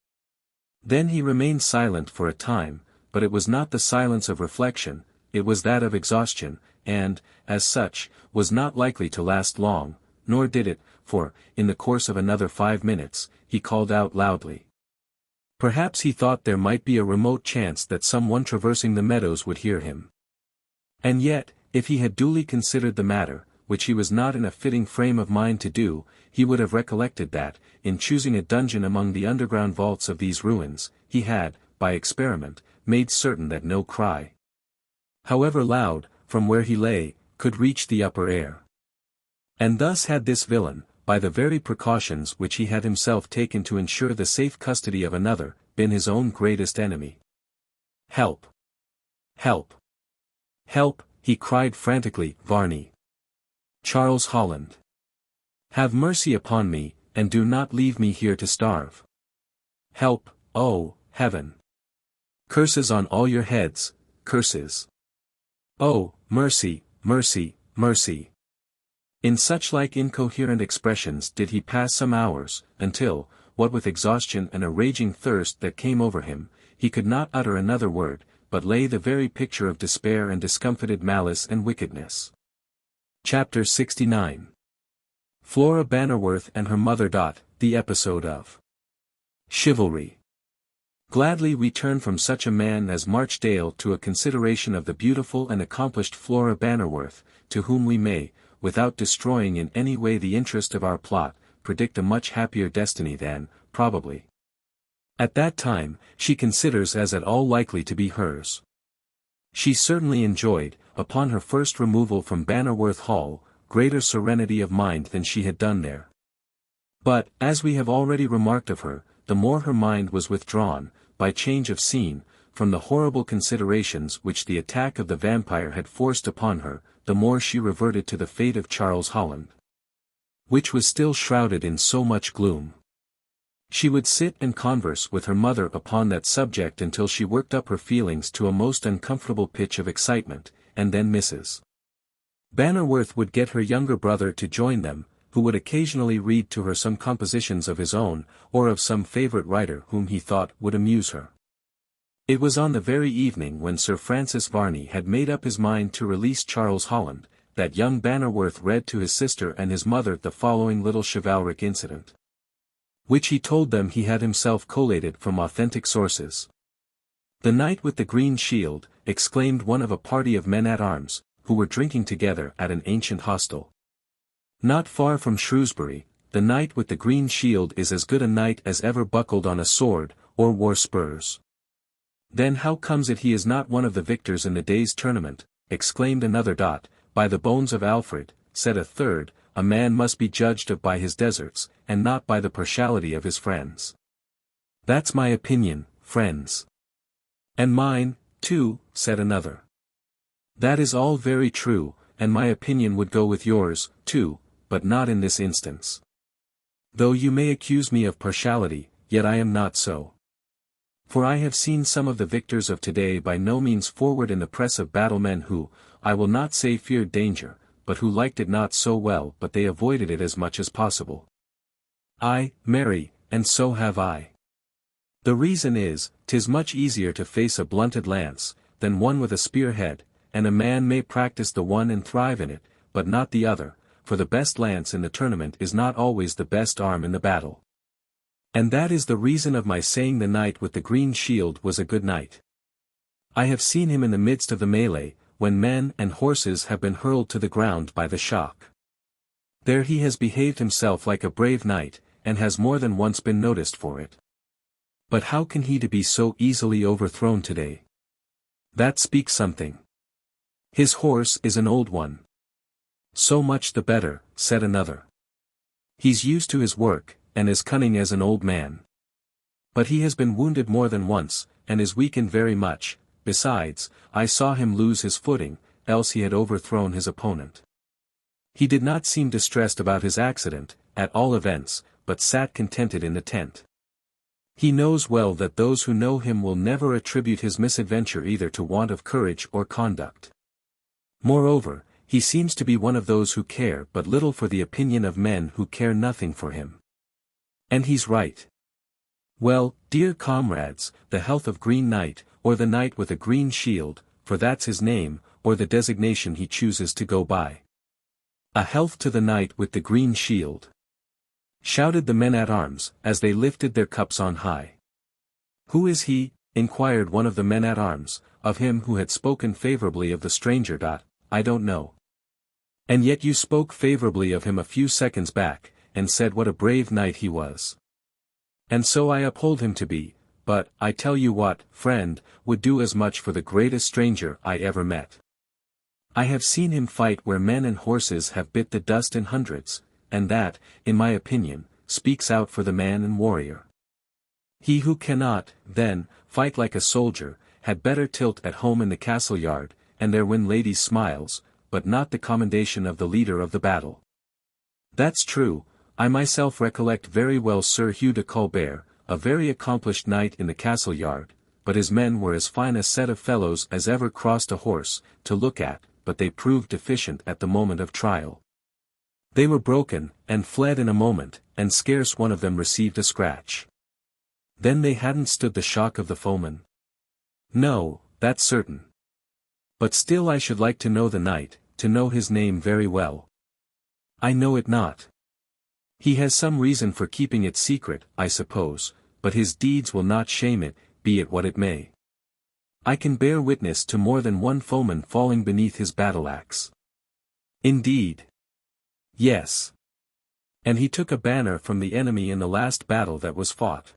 Then he remained silent for a time, but it was not the silence of reflection, it was that of exhaustion, and, as such, was not likely to last long, nor did it, for, in the course of another 5 minutes, he called out loudly. Perhaps he thought there might be a remote chance that some one traversing the meadows would hear him. And yet, if he had duly considered the matter, which he was not in a fitting frame of mind to do, he would have recollected that, in choosing a dungeon among the underground vaults of these ruins, he had, by experiment, made certain that no cry, however loud, from where he lay, could reach the upper air. And thus had this villain, by the very precautions which he had himself taken to ensure the safe custody of another, been his own greatest enemy. "Help! Help! Help!" he cried frantically. "Varney! Charles Holland! Have mercy upon me, and do not leave me here to starve. Help, oh, heaven! Curses on all your heads, curses! Oh, mercy, mercy, mercy!" In such like incoherent expressions did he pass some hours, until, what with exhaustion and a raging thirst that came over him, he could not utter another word, but lay the very picture of despair and discomfited malice and wickedness. Chapter 69. Flora Bannerworth and her mother. The episode of chivalry. Gladly we turn from such a man as Marchdale to a consideration of the beautiful and accomplished Flora Bannerworth, to whom we may, without destroying in any way the interest of our plot, predict a much happier destiny than, probably, at that time, she considers as at all likely to be hers. She certainly enjoyed, upon her first removal from Bannerworth Hall, greater serenity of mind than she had done there. But, as we have already remarked of her, the more her mind was withdrawn, by change of scene, from the horrible considerations which the attack of the vampire had forced upon her, the more she reverted to the fate of Charles Holland, which was still shrouded in so much gloom. She would sit and converse with her mother upon that subject until she worked up her feelings to a most uncomfortable pitch of excitement, and then Mrs. Bannerworth would get her younger brother to join them, who would occasionally read to her some compositions of his own, or of some favourite writer whom he thought would amuse her. It was on the very evening when Sir Francis Varney had made up his mind to release Charles Holland, that young Bannerworth read to his sister and his mother the following little chivalric incident, which he told them he had himself collated from authentic sources. "The knight with the green shield," exclaimed one of a party of men-at-arms, who were drinking together at an ancient hostel, "not far from Shrewsbury, the knight with the green shield is as good a knight as ever buckled on a sword, or wore spurs." "Then how comes it he is not one of the victors in the day's tournament?" exclaimed another. "By the bones of Alfred," said a third, "a man must be judged of by his deserts, and not by the partiality of his friends." "That's my opinion, friends." "And mine, too," said another. "That is all very true, and my opinion would go with yours, too, but not in this instance. Though you may accuse me of partiality, yet I am not so. For I have seen some of the victors of today by no means forward in the press of battle, men who, I will not say feared danger, but who liked it not so well but they avoided it as much as possible. Ay, marry, and so have I. The reason is, 'tis much easier to face a blunted lance, than one with a spear-head, and a man may practice the one and thrive in it, but not the other, for the best lance in the tournament is not always the best arm in the battle. And that is the reason of my saying the knight with the green shield was a good knight. I have seen him in the midst of the melee, when men and horses have been hurled to the ground by the shock. There he has behaved himself like a brave knight, and has more than once been noticed for it. But how can he be so easily overthrown today? That speaks something. His horse is an old one." "So much the better," said another. "He's used to his work, and as cunning as an old man. But he has been wounded more than once, and is weakened very much. Besides, I saw him lose his footing, else he had overthrown his opponent. He did not seem distressed about his accident, at all events, but sat contented in the tent. He knows well that those who know him will never attribute his misadventure either to want of courage or conduct. Moreover, he seems to be one of those who care but little for the opinion of men who care nothing for him. And he's right. Well, dear comrades, the health of Green Knight, or the knight with a green shield, for that's his name, or the designation he chooses to go by. A health to the knight with the green shield!" shouted the men-at-arms, as they lifted their cups on high. "Who is he?" inquired one of the men-at-arms, of him who had spoken favourably of the stranger. "I don't know." "And yet you spoke favourably of him a few seconds back, and said what a brave knight he was." "And so I uphold him to be, but, I tell you what, friend, would do as much for the greatest stranger I ever met." I have seen him fight where men and horses have bit the dust in hundreds, and that, in my opinion, speaks out for the man and warrior. He who cannot, then, fight like a soldier, had better tilt at home in the castle yard, and there win ladies' smiles, but not the commendation of the leader of the battle. That's true. I myself recollect very well Sir Hugh de Colbert, a very accomplished knight in the castle yard, but his men were as fine a set of fellows as ever crossed a horse, to look at, but they proved deficient at the moment of trial. They were broken, and fled in a moment, and scarce one of them received a scratch. Then they hadn't stood the shock of the foeman. No, that's certain. But still I should like to know the knight, to know his name very well. I know it not. He has some reason for keeping it secret, I suppose, but his deeds will not shame it, be it what it may. I can bear witness to more than one foeman falling beneath his battle-axe. Indeed. Yes. And he took a banner from the enemy in the last battle that was fought.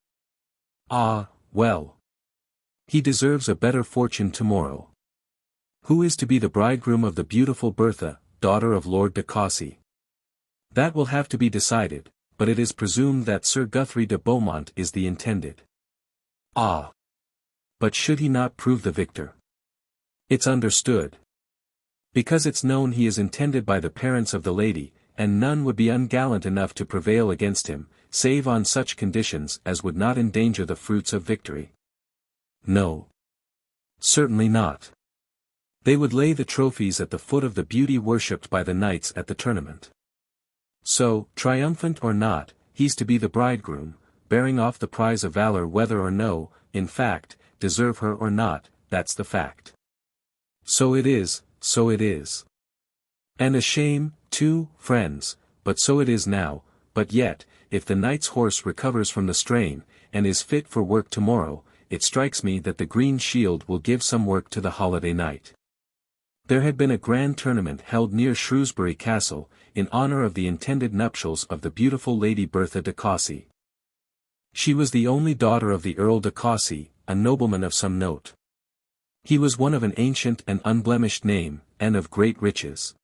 Ah, well. He deserves a better fortune tomorrow. Who is to be the bridegroom of the beautiful Bertha, daughter of Lord de Cossey? That will have to be decided, but it is presumed that Sir Guthrie de Beaumont is the intended. Ah! But should he not prove the victor? It's understood. Because it's known he is intended by the parents of the lady, and none would be ungallant enough to prevail against him, save on such conditions as would not endanger the fruits of victory. No. Certainly not. They would lay the trophies at the foot of the beauty worshipped by the knights at the tournament. So, triumphant or not, he's to be the bridegroom, bearing off the prize of valor whether or no, in fact, deserve her or not, that's the fact. So it is, so it is. And a shame, too, friends, but so it is now, but yet, if the knight's horse recovers from the strain, and is fit for work tomorrow, it strikes me that the green shield will give some work to the holiday night. There had been a grand tournament held near Shrewsbury Castle, in honour of the intended nuptials of the beautiful Lady Bertha de Cossey. She was the only daughter of the Earl de Cossey, a nobleman of some note. He was one of an ancient and unblemished name, and of great riches.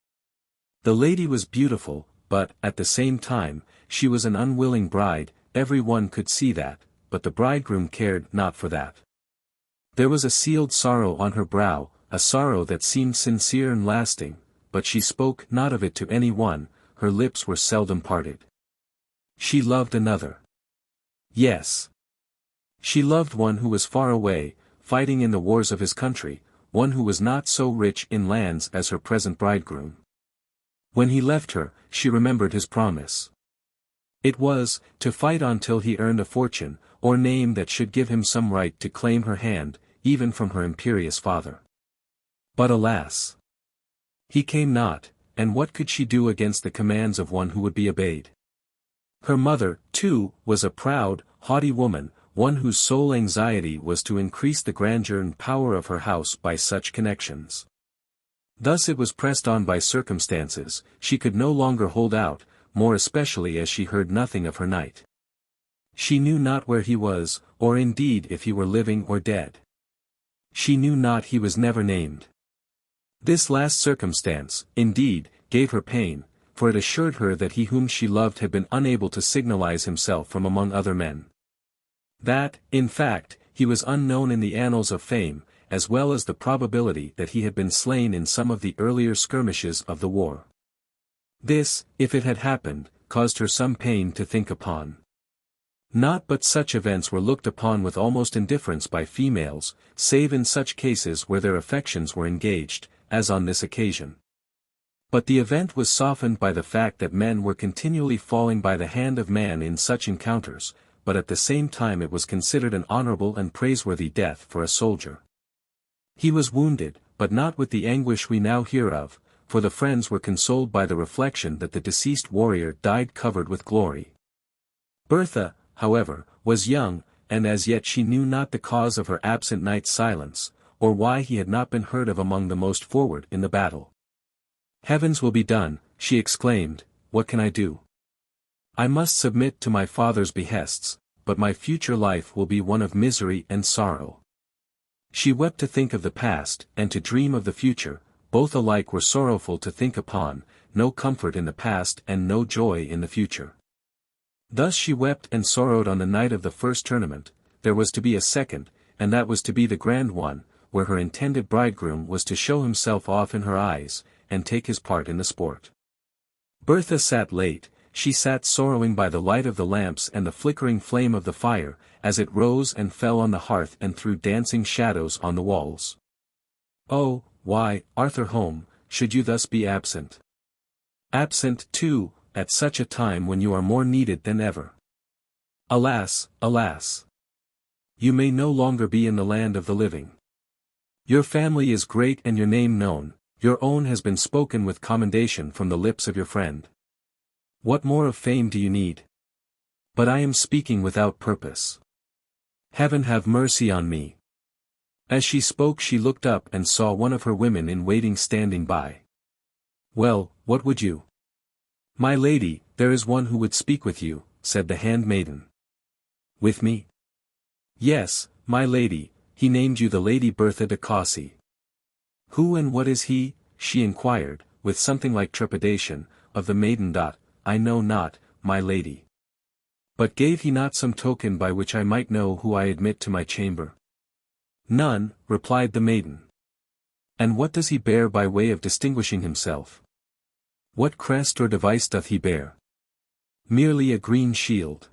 The lady was beautiful, but, at the same time, she was an unwilling bride, every one could see that, but the bridegroom cared not for that. There was a sealed sorrow on her brow, a sorrow that seemed sincere and lasting, but she spoke not of it to any one, her lips were seldom parted. She loved another. Yes. She loved one who was far away, fighting in the wars of his country, one who was not so rich in lands as her present bridegroom. When he left her, she remembered his promise. It was, to fight on till he earned a fortune, or name that should give him some right to claim her hand, even from her imperious father. But alas! He came not, and what could she do against the commands of one who would be obeyed? Her mother, too, was a proud, haughty woman, one whose sole anxiety was to increase the grandeur and power of her house by such connections. Thus it was pressed on by circumstances, she could no longer hold out, more especially as she heard nothing of her knight. She knew not where he was, or indeed if he were living or dead. She knew not he was never named. This last circumstance, indeed, gave her pain, for it assured her that he whom she loved had been unable to signalize himself from among other men. That, in fact, he was unknown in the annals of fame, as well as the probability that he had been slain in some of the earlier skirmishes of the war. This, if it had happened, caused her some pain to think upon. Not but such events were looked upon with almost indifference by females, save in such cases where their affections were engaged, as on this occasion. But the event was softened by the fact that men were continually falling by the hand of man in such encounters, but at the same time it was considered an honourable and praiseworthy death for a soldier. He was wounded, but not with the anguish we now hear of, for the friends were consoled by the reflection that the deceased warrior died covered with glory. Bertha, however, was young, and as yet she knew not the cause of her absent knight's silence, or why he had not been heard of among the most forward in the battle. "Heavens will be done," she exclaimed, "what can I do? I must submit to my father's behests, but my future life will be one of misery and sorrow." She wept to think of the past, and to dream of the future, both alike were sorrowful to think upon, no comfort in the past and no joy in the future. Thus she wept and sorrowed on the night of the first tournament. There was to be a second, and that was to be the grand one, where her intended bridegroom was to show himself off in her eyes, and take his part in the sport. Bertha sat late. She sat sorrowing by the light of the lamps and the flickering flame of the fire, as it rose and fell on the hearth and threw dancing shadows on the walls. Oh, why, Arthur home, should you thus be absent? Absent, too, at such a time when you are more needed than ever. Alas, alas! You may no longer be in the land of the living. Your family is great and your name known, your own has been spoken with commendation from the lips of your friend. What more of fame do you need? But I am speaking without purpose. Heaven have mercy on me. As she spoke she looked up and saw one of her women in waiting standing by. Well, what would you? My lady, there is one who would speak with you, said the handmaiden. With me? Yes, my lady, he named you the Lady Bertha de Cossey. Who and what is he? She inquired, with something like trepidation, of the maiden. I know not, my lady. But gave he not some token by which I might know who I admit to my chamber? None, replied the maiden. And what does he bear by way of distinguishing himself? What crest or device doth he bear? Merely a green shield.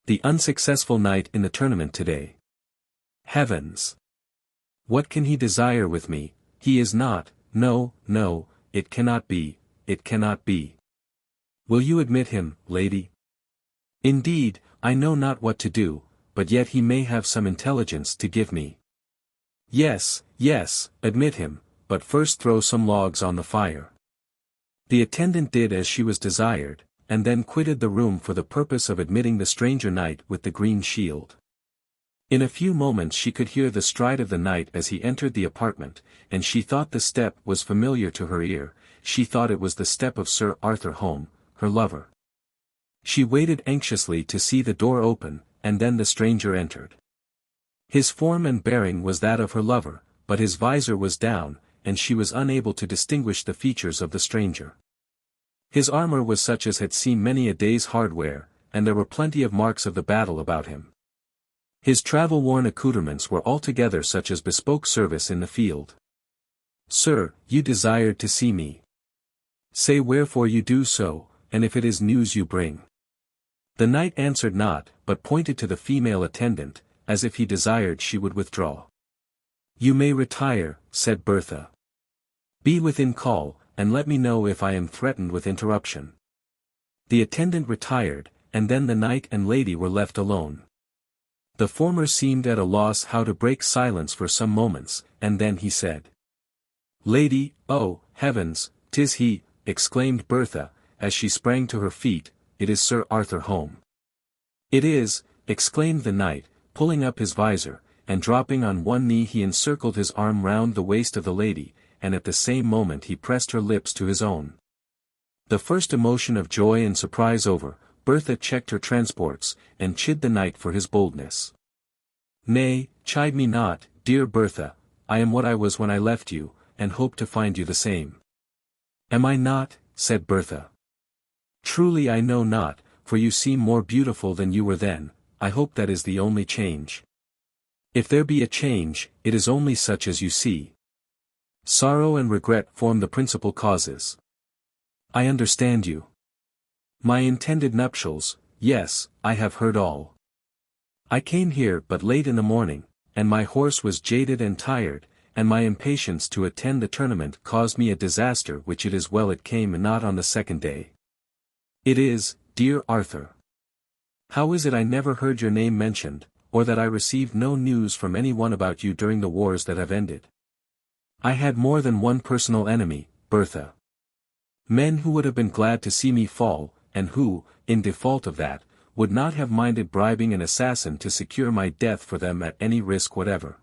The unsuccessful knight in the tournament today. Heavens! What can he desire with me? He is not, no, no, it cannot be, it cannot be. Will you admit him, lady? Indeed, I know not what to do, but yet he may have some intelligence to give me. Yes, yes, admit him, but first throw some logs on the fire. The attendant did as she was desired, and then quitted the room for the purpose of admitting the stranger knight with the green shield. In a few moments she could hear the stride of the knight as he entered the apartment, and she thought the step was familiar to her ear. She thought it was the step of Sir Arthur Home, her lover. She waited anxiously to see the door open, and then the stranger entered. His form and bearing was that of her lover, but his visor was down, and she was unable to distinguish the features of the stranger. His armor was such as had seen many a day's hard wear, and there were plenty of marks of the battle about him. His travel-worn accoutrements were altogether such as bespoke service in the field. Sir, you desired to see me. Say wherefore you do so, and if it is news you bring. The knight answered not, but pointed to the female attendant, as if he desired she would withdraw. You may retire, said Bertha. Be within call, and let me know if I am threatened with interruption. The attendant retired, and then the knight and lady were left alone. The former seemed at a loss how to break silence for some moments, and then he said. Lady, oh, heavens, 'tis he, exclaimed Bertha, as she sprang to her feet, it is Sir Arthur Home. It is, exclaimed the knight, pulling up his visor, and dropping on one knee he encircled his arm round the waist of the lady, and at the same moment he pressed her lips to his own. The first emotion of joy and surprise over, Bertha checked her transports, and chid the knight for his boldness. Nay, chide me not, dear Bertha, I am what I was when I left you, and hope to find you the same. Am I not? Said Bertha. Truly I know not, for you seem more beautiful than you were then. I hope that is the only change. If there be a change, it is only such as you see. Sorrow and regret form the principal causes. I understand you. My intended nuptials, yes, I have heard all. I came here but late in the morning, and my horse was jaded and tired, and my impatience to attend the tournament caused me a disaster which it is well it came not on the second day. It is, dear Arthur. How is it I never heard your name mentioned, or that I received no news from any one about you during the wars that have ended? I had more than one personal enemy, Bertha. Men who would have been glad to see me fall, and who, in default of that, would not have minded bribing an assassin to secure my death for them at any risk whatever.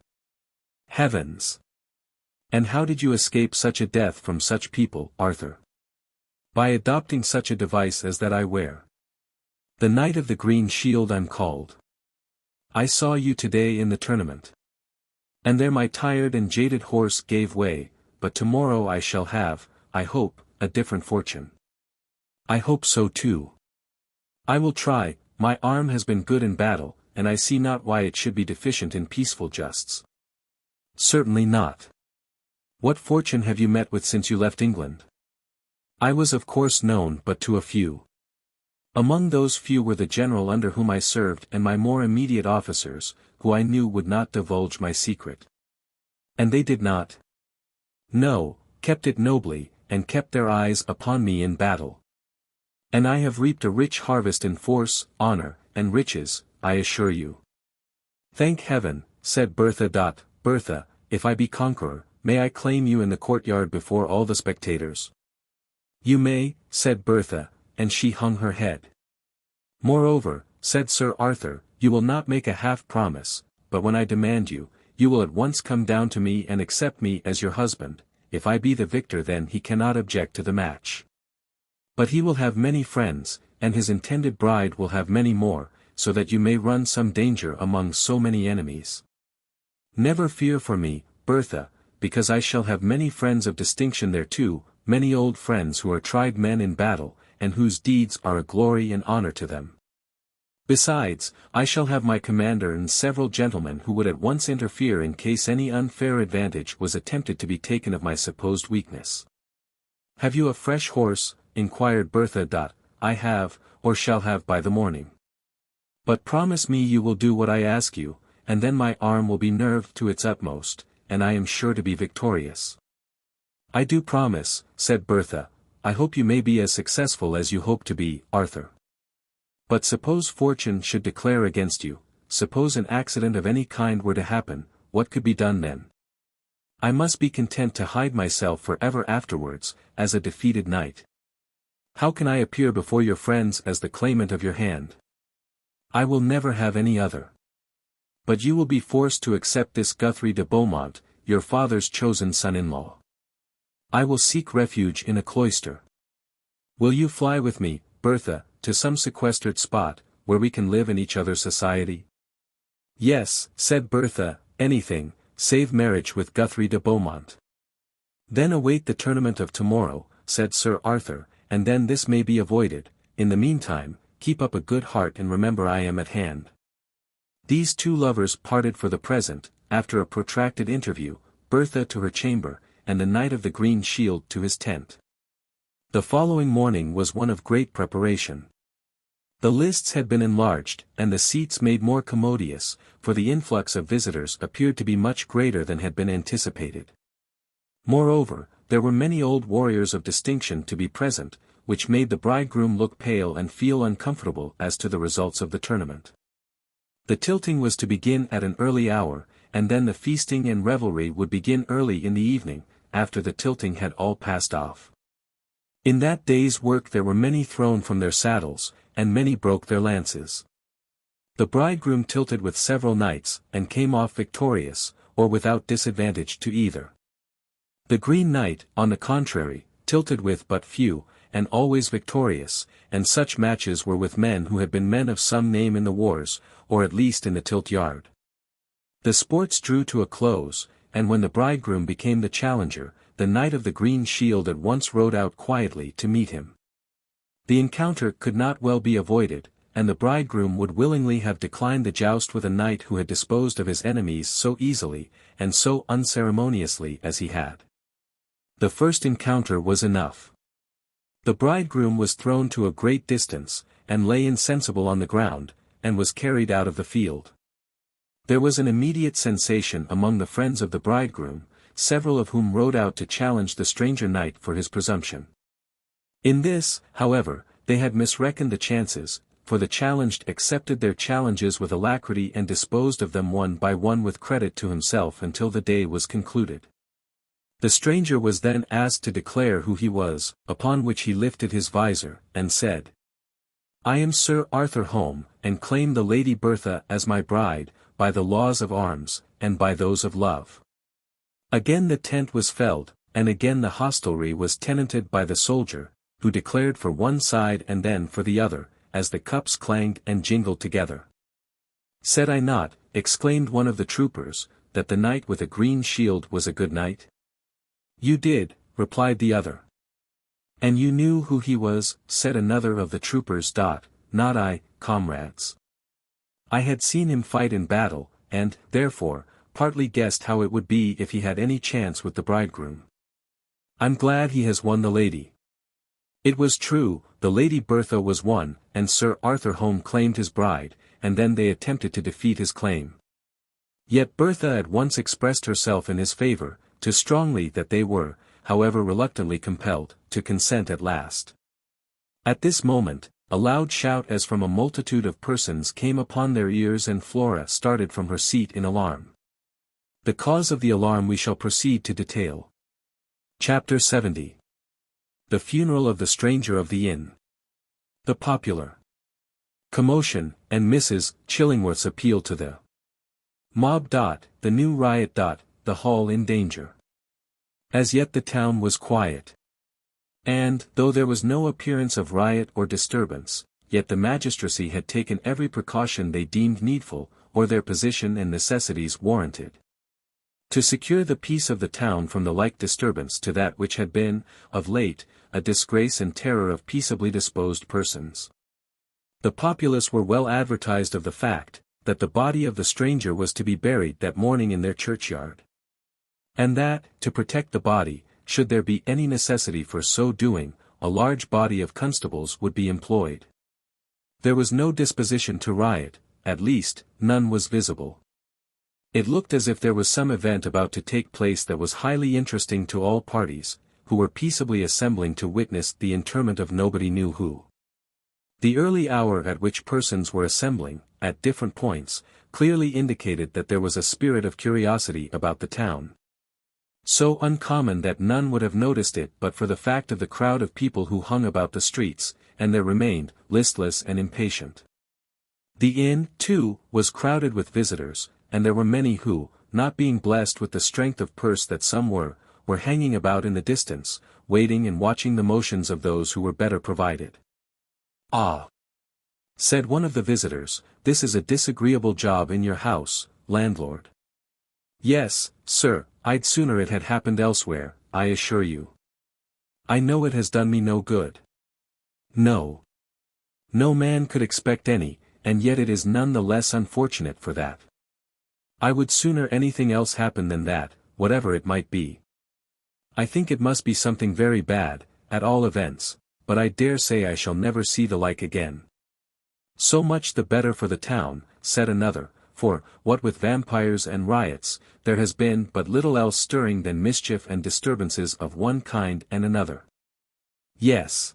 Heavens! And how did you escape such a death from such people, Arthur? By adopting such a device as that I wear. The Knight of the Green Shield I'm called. I saw you today in the tournament. And there my tired and jaded horse gave way, but tomorrow I shall have, I hope, a different fortune. I hope so too. I will try. My arm has been good in battle, and I see not why it should be deficient in peaceful justs. Certainly not. What fortune have you met with since you left England? I was of course known but to a few. Among those few were the general under whom I served and my more immediate officers, who I knew would not divulge my secret. And they did not? No, kept it nobly, and kept their eyes upon me in battle. And I have reaped a rich harvest in force, honor, and riches, I assure you. Thank heaven, said Bertha. Bertha, if I be conqueror, may I claim you in the courtyard before all the spectators? You may, said Bertha, and she hung her head. Moreover, said Sir Arthur, you will not make a half promise, but when I demand you, you will at once come down to me and accept me as your husband. If I be the victor, then he cannot object to the match. But he will have many friends, and his intended bride will have many more, so that you may run some danger among so many enemies. Never fear for me, Bertha, because I shall have many friends of distinction there too, many old friends who are tried men in battle, and whose deeds are a glory and honor to them. Besides, I shall have my commander and several gentlemen who would at once interfere in case any unfair advantage was attempted to be taken of my supposed weakness. Have you a fresh horse? Inquired Bertha. I have, or shall have by the morning. But promise me you will do what I ask you, and then my arm will be nerved to its utmost, and I am sure to be victorious. I do promise, said Bertha. I hope you may be as successful as you hope to be, Arthur. But suppose fortune should declare against you, suppose an accident of any kind were to happen, what could be done then? I must be content to hide myself for ever afterwards, as a defeated knight. How can I appear before your friends as the claimant of your hand? I will never have any other. But you will be forced to accept this Guthrie de Beaumont, your father's chosen son-in-law. I will seek refuge in a cloister. Will you fly with me, Bertha, to some sequestered spot, where we can live in each other's society? Yes, said Bertha, anything, save marriage with Guthrie de Beaumont. Then await the tournament of tomorrow, said Sir Arthur, and then this may be avoided. In the meantime, keep up a good heart and remember I am at hand. These two lovers parted for the present, after a protracted interview, Bertha to her chamber, and the Knight of the Green Shield to his tent. The following morning was one of great preparation. The lists had been enlarged, and the seats made more commodious, for the influx of visitors appeared to be much greater than had been anticipated. Moreover, there were many old warriors of distinction to be present, which made the bridegroom look pale and feel uncomfortable as to the results of the tournament. The tilting was to begin at an early hour, and then the feasting and revelry would begin early in the evening, after the tilting had all passed off. In that day's work there were many thrown from their saddles, and many broke their lances. The bridegroom tilted with several knights, and came off victorious, or without disadvantage to either. The Green Knight, on the contrary, tilted with but few, and always victorious, and such matches were with men who had been men of some name in the wars, or at least in the tilt-yard. The sports drew to a close, and when the bridegroom became the challenger, the Knight of the Green Shield at once rode out quietly to meet him. The encounter could not well be avoided, and the bridegroom would willingly have declined the joust with a knight who had disposed of his enemies so easily, and so unceremoniously as he had. The first encounter was enough. The bridegroom was thrown to a great distance, and lay insensible on the ground, and was carried out of the field. There was an immediate sensation among the friends of the bridegroom, several of whom rode out to challenge the stranger knight for his presumption. In this, however, they had misreckoned the chances, for the challenged accepted their challenges with alacrity and disposed of them one by one with credit to himself until the day was concluded. The stranger was then asked to declare who he was, upon which he lifted his visor, and said, I am Sir Arthur Home, and claim the Lady Bertha as my bride, by the laws of arms, and by those of love. Again the tent was felled, and again the hostelry was tenanted by the soldier, who declared for one side and then for the other, as the cups clanged and jingled together. Said I not, exclaimed one of the troopers, that the knight with a green shield was a good knight? You did, replied the other. And you knew who he was, said another of the troopers. Not I, comrades. I had seen him fight in battle, and, therefore, partly guessed how it would be if he had any chance with the bridegroom. I'm glad he has won the lady. It was true, the Lady Bertha was won, and Sir Arthur Home claimed his bride, and then they attempted to defeat his claim. Yet Bertha at once expressed herself in his favour, too strongly that they were, however reluctantly compelled, to consent at last. At this moment, a loud shout as from a multitude of persons came upon their ears, and Flora started from her seat in alarm. The cause of the alarm we shall proceed to detail. Chapter 70. The funeral of the stranger of the inn. The popular commotion, and Mrs. Chillingworth's appeal to the mob. The new riot. The hall in danger. As yet the town was quiet. And, though there was no appearance of riot or disturbance, yet the magistracy had taken every precaution they deemed needful, or their position and necessities warranted, to secure the peace of the town from the like disturbance to that which had been, of late, a disgrace and terror of peaceably disposed persons. The populace were well advertised of the fact, that the body of the stranger was to be buried that morning in their churchyard. And that, to protect the body, should there be any necessity for so doing, a large body of constables would be employed. There was no disposition to riot, at least, none was visible. It looked as if there was some event about to take place that was highly interesting to all parties, who were peaceably assembling to witness the interment of nobody knew who. The early hour at which persons were assembling, at different points, clearly indicated that there was a spirit of curiosity about the town. So uncommon that none would have noticed it but for the fact of the crowd of people who hung about the streets, and there remained, listless and impatient. The inn, too, was crowded with visitors, and there were many who, not being blessed with the strength of purse that some were hanging about in the distance, waiting and watching the motions of those who were better provided. Ah! Said one of the visitors, this is a disagreeable job in your house, landlord. Yes, sir, I'd sooner it had happened elsewhere, I assure you. I know it has done me no good. No. No man could expect any, and yet it is none the less unfortunate for that. I would sooner anything else happen than that, whatever it might be. I think it must be something very bad, at all events, but I dare say I shall never see the like again. So much the better for the town, said another, for, what with vampires and riots, there has been but little else stirring than mischief and disturbances of one kind and another. Yes.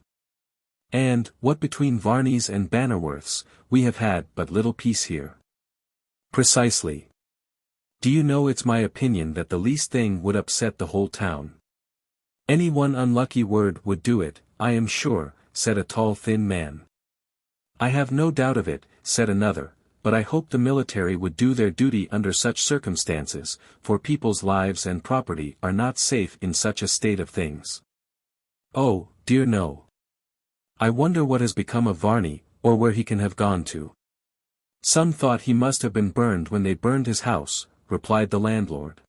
And, what between Varneys and Bannerworths, we have had but little peace here. Precisely. Do you know it's my opinion that the least thing would upset the whole town. Any one unlucky word would do it, I am sure, said a tall thin man. I have no doubt of it, said another, but I hope the military would do their duty under such circumstances, for people's lives and property are not safe in such a state of things. Oh, dear no. I wonder what has become of Varney, or where he can have gone to. Some thought he must have been burned when they burned his house, replied the landlord.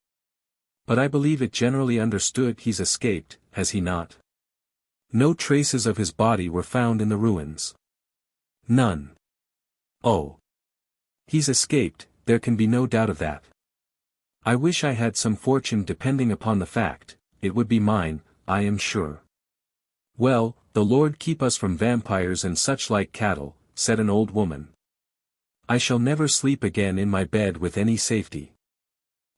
But I believe it generally understood he's escaped, has he not? No traces of his body were found in the ruins. None. Oh. He's escaped, there can be no doubt of that. I wish I had some fortune depending upon the fact, it would be mine, I am sure. Well, the Lord keep us from vampires and such like cattle, said an old woman. I shall never sleep again in my bed with any safety.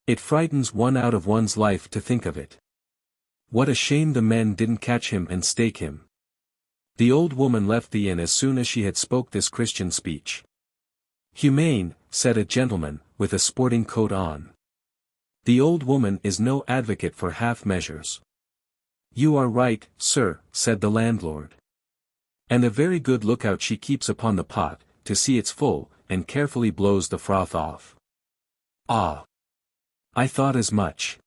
It frightens one out of one's life to think of it. What a shame the men didn't catch him and stake him. The old woman left the inn as soon as she had spoke this Christian speech. Humane, said a gentleman, with a sporting coat on. The old woman is no advocate for half measures. You are right, sir, said the landlord. And a very good lookout she keeps upon the pot, to see it's full, and carefully blows the froth off. Ah! I thought as much.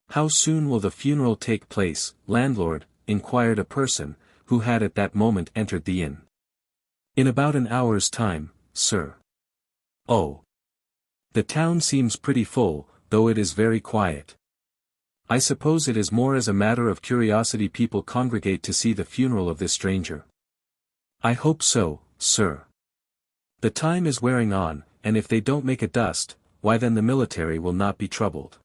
How soon will the funeral take place, landlord? Inquired a person, who had at that moment entered the inn. In about an hour's time, sir. Oh. The town seems pretty full, though it is very quiet. I suppose it is more as a matter of curiosity people congregate to see the funeral of this stranger. I hope so, sir. The time is wearing on, and if they don't make a dust, why then the military will not be troubled.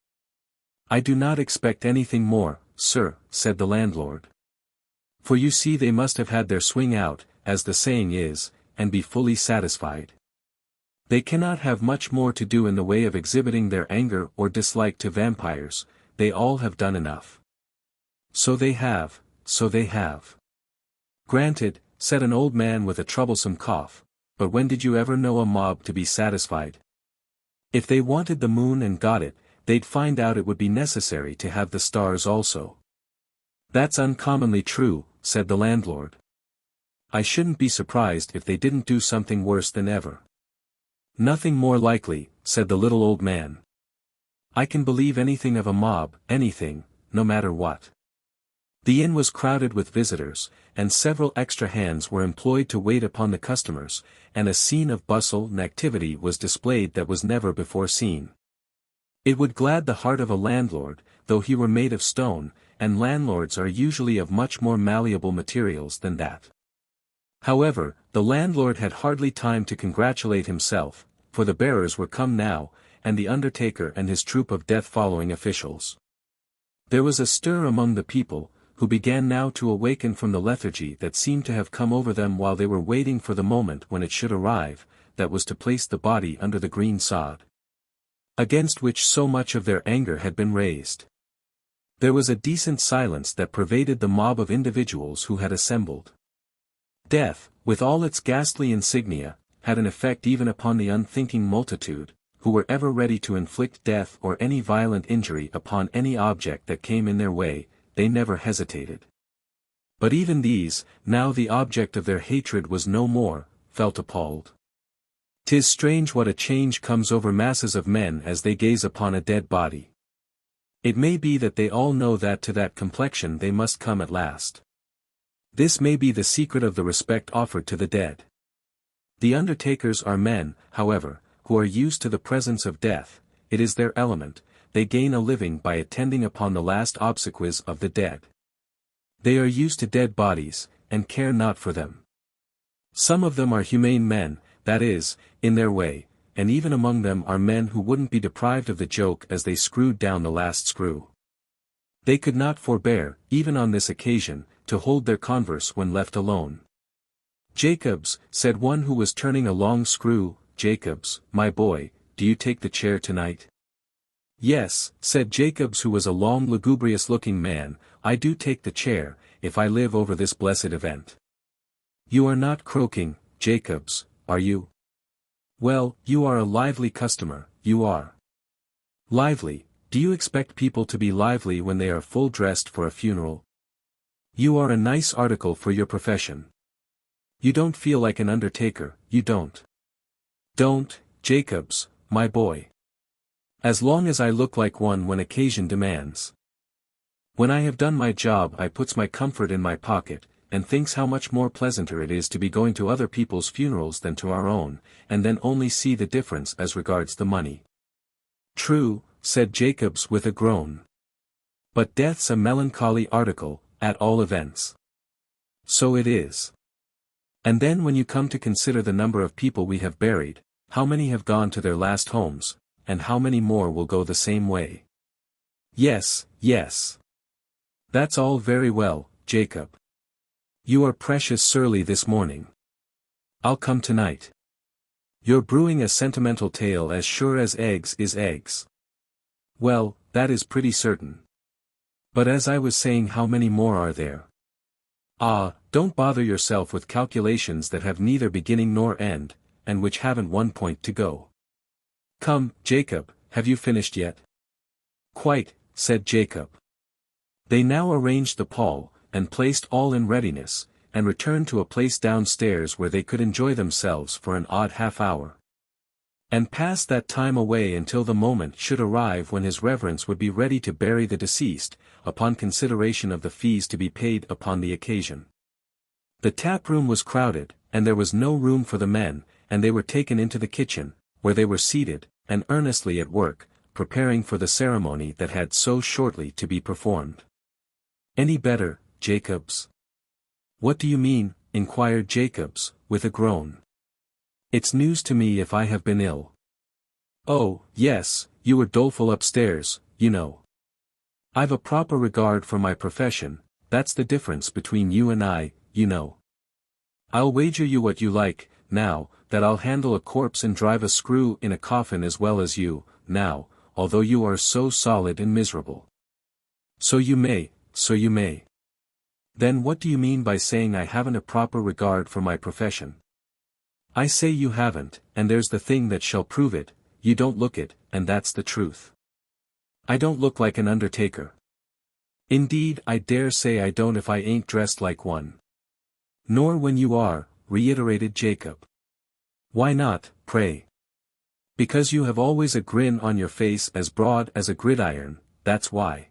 I do not expect anything more, sir, said the landlord. For you see they must have had their swing out, as the saying is, and be fully satisfied. They cannot have much more to do in the way of exhibiting their anger or dislike to vampires, they all have done enough. So they have, so they have. Granted, said an old man with a troublesome cough, but when did you ever know a mob to be satisfied? If they wanted the moon and got it, they'd find out it would be necessary to have the stars also. That's uncommonly true, said the landlord. I shouldn't be surprised if they didn't do something worse than ever. Nothing more likely, said the little old man. I can believe anything of a mob, anything, no matter what. The inn was crowded with visitors, and several extra hands were employed to wait upon the customers, and a scene of bustle and activity was displayed that was never before seen. It would glad the heart of a landlord, though he were made of stone, and landlords are usually of much more malleable materials than that. However, the landlord had hardly time to congratulate himself, for the bearers were come now, and the undertaker and his troop of death-following officials. There was a stir among the people, who began now to awaken from the lethargy that seemed to have come over them while they were waiting for the moment when it should arrive, that was to place the body under the green sod, against which so much of their anger had been raised. There was a decent silence that pervaded the mob of individuals who had assembled. Death, with all its ghastly insignia, had an effect even upon the unthinking multitude, who were ever ready to inflict death or any violent injury upon any object that came in their way. They never hesitated. But even these, now the object of their hatred was no more, felt appalled. 'Tis strange what a change comes over masses of men as they gaze upon a dead body. It may be that they all know that to that complexion they must come at last. This may be the secret of the respect offered to the dead. The undertakers are men, however, who are used to the presence of death, it is their element. They gain a living by attending upon the last obsequies of the dead. They are used to dead bodies, and care not for them. Some of them are humane men, that is, in their way, and even among them are men who wouldn't be deprived of the joke as they screwed down the last screw. They could not forbear, even on this occasion, to hold their converse when left alone. Jacobs, said one who was turning a long screw, Jacobs, my boy, do you take the chair tonight? Yes, said Jacobs, who was a long lugubrious-looking man, I do take the chair, if I live over this blessed event. You are not croaking, Jacobs, are you? Well, you are a lively customer, you are. Lively, do you expect people to be lively when they are full dressed for a funeral? You are a nice article for your profession. You don't feel like an undertaker, you don't. Don't, Jacobs, my boy. As long as I look like one when occasion demands. When I have done my job I puts my comfort in my pocket, and thinks how much more pleasanter it is to be going to other people's funerals than to our own, and then only see the difference as regards the money. True, said Jacobs with a groan. But death's a melancholy article, at all events. So it is. And then when you come to consider the number of people we have buried, how many have gone to their last homes, and how many more will go the same way? Yes, yes. That's all very well, Jacob. You are precious surly this morning. I'll come tonight. You're brewing a sentimental tale as sure as eggs is eggs. Well, that is pretty certain. But as I was saying, how many more are there? Ah, don't bother yourself with calculations that have neither beginning nor end, and which haven't one point to go. Come, Jacob, have you finished yet? Quite, said Jacob. They now arranged the pall, and placed all in readiness, and returned to a place downstairs where they could enjoy themselves for an odd half-hour. And pass that time away until the moment should arrive when his reverence would be ready to bury the deceased, upon consideration of the fees to be paid upon the occasion. The tap-room was crowded, and there was no room for the men, and they were taken into the kitchen, where they were seated, and earnestly at work, preparing for the ceremony that had so shortly to be performed. "Any better, Jacobs?" "What do you mean?" inquired Jacobs, with a groan. "It's news to me if I have been ill." "Oh, yes, you were doleful upstairs, you know. I've a proper regard for my profession, that's the difference between you and I, you know. I'll wager you what you like, now, that I'll handle a corpse and drive a screw in a coffin as well as you, now, although you are so solid and miserable." "So you may, so you may. Then what do you mean by saying I haven't a proper regard for my profession?" "I say you haven't, and there's the thing that shall prove it, you don't look it, and that's the truth. I don't look like an undertaker." "Indeed I dare say I don't if I ain't dressed like one." "Nor when you are," reiterated Jacob. "Why not, pray?" "Because you have always a grin on your face as broad as a gridiron, that's why."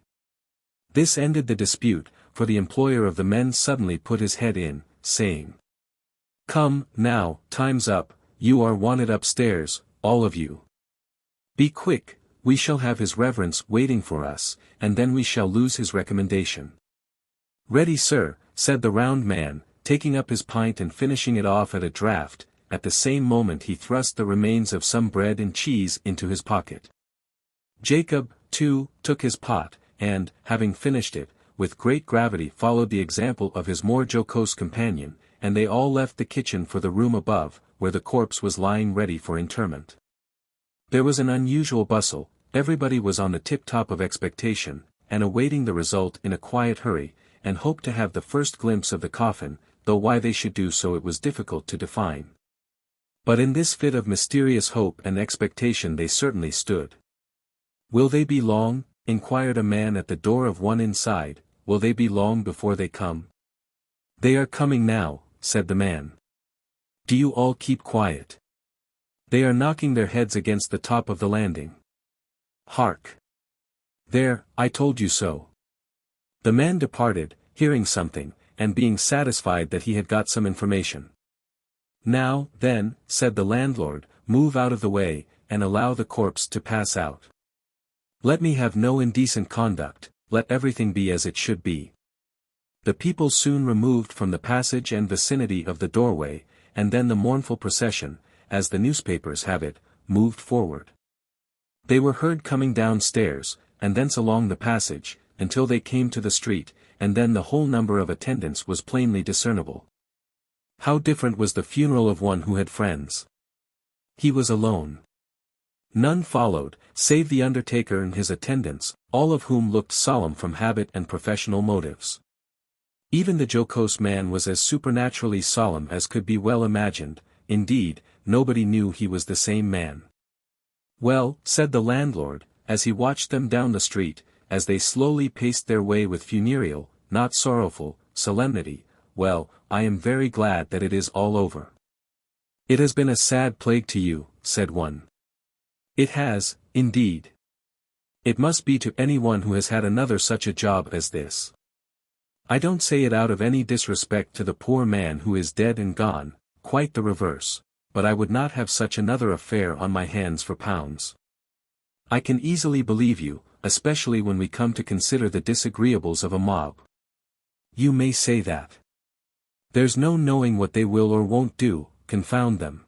This ended the dispute, for the employer of the men suddenly put his head in, saying, "Come, now, time's up, you are wanted upstairs, all of you. Be quick, we shall have his reverence waiting for us, and then we shall lose his recommendation." "Ready, sir," said the round man, taking up his pint and finishing it off at a draught. At the same moment he thrust the remains of some bread and cheese into his pocket. Jacob, too, took his pot, and, having finished it, with great gravity followed the example of his more jocose companion, and they all left the kitchen for the room above, where the corpse was lying ready for interment. There was an unusual bustle, everybody was on the tip-top of expectation, and awaiting the result in a quiet hurry, and hoped to have the first glimpse of the coffin, though why they should do so it was difficult to define. But in this fit of mysterious hope and expectation they certainly stood. "Will they be long?" inquired a man at the door of one inside. "Will they be long before they come?" "They are coming now," said the man. "Do you all keep quiet. They are knocking their heads against the top of the landing. Hark! There, I told you so." The man departed, hearing something, and being satisfied that he had got some information. "Now, then," said the landlord, "move out of the way, and allow the corpse to pass out. Let me have no indecent conduct, let everything be as it should be." The people soon removed from the passage and vicinity of the doorway, and then the mournful procession, as the newspapers have it, moved forward. They were heard coming downstairs, and thence along the passage, until they came to the street, and then the whole number of attendants was plainly discernible. How different was the funeral of one who had friends! He was alone. None followed, save the undertaker and his attendants, all of whom looked solemn from habit and professional motives. Even the jocose man was as supernaturally solemn as could be well imagined. Indeed, nobody knew he was the same man. "Well," said the landlord, as he watched them down the street, as they slowly paced their way with funereal, not sorrowful, solemnity, "well, I am very glad that it is all over." "It has been a sad plague to you," said one. "It has, indeed. It must be to anyone who has had another such a job as this. I don't say it out of any disrespect to the poor man who is dead and gone, quite the reverse, but I would not have such another affair on my hands for pounds. I can easily believe you, especially when we come to consider the disagreeables of a mob. You may say that. There's no knowing what they will or won't do, confound them.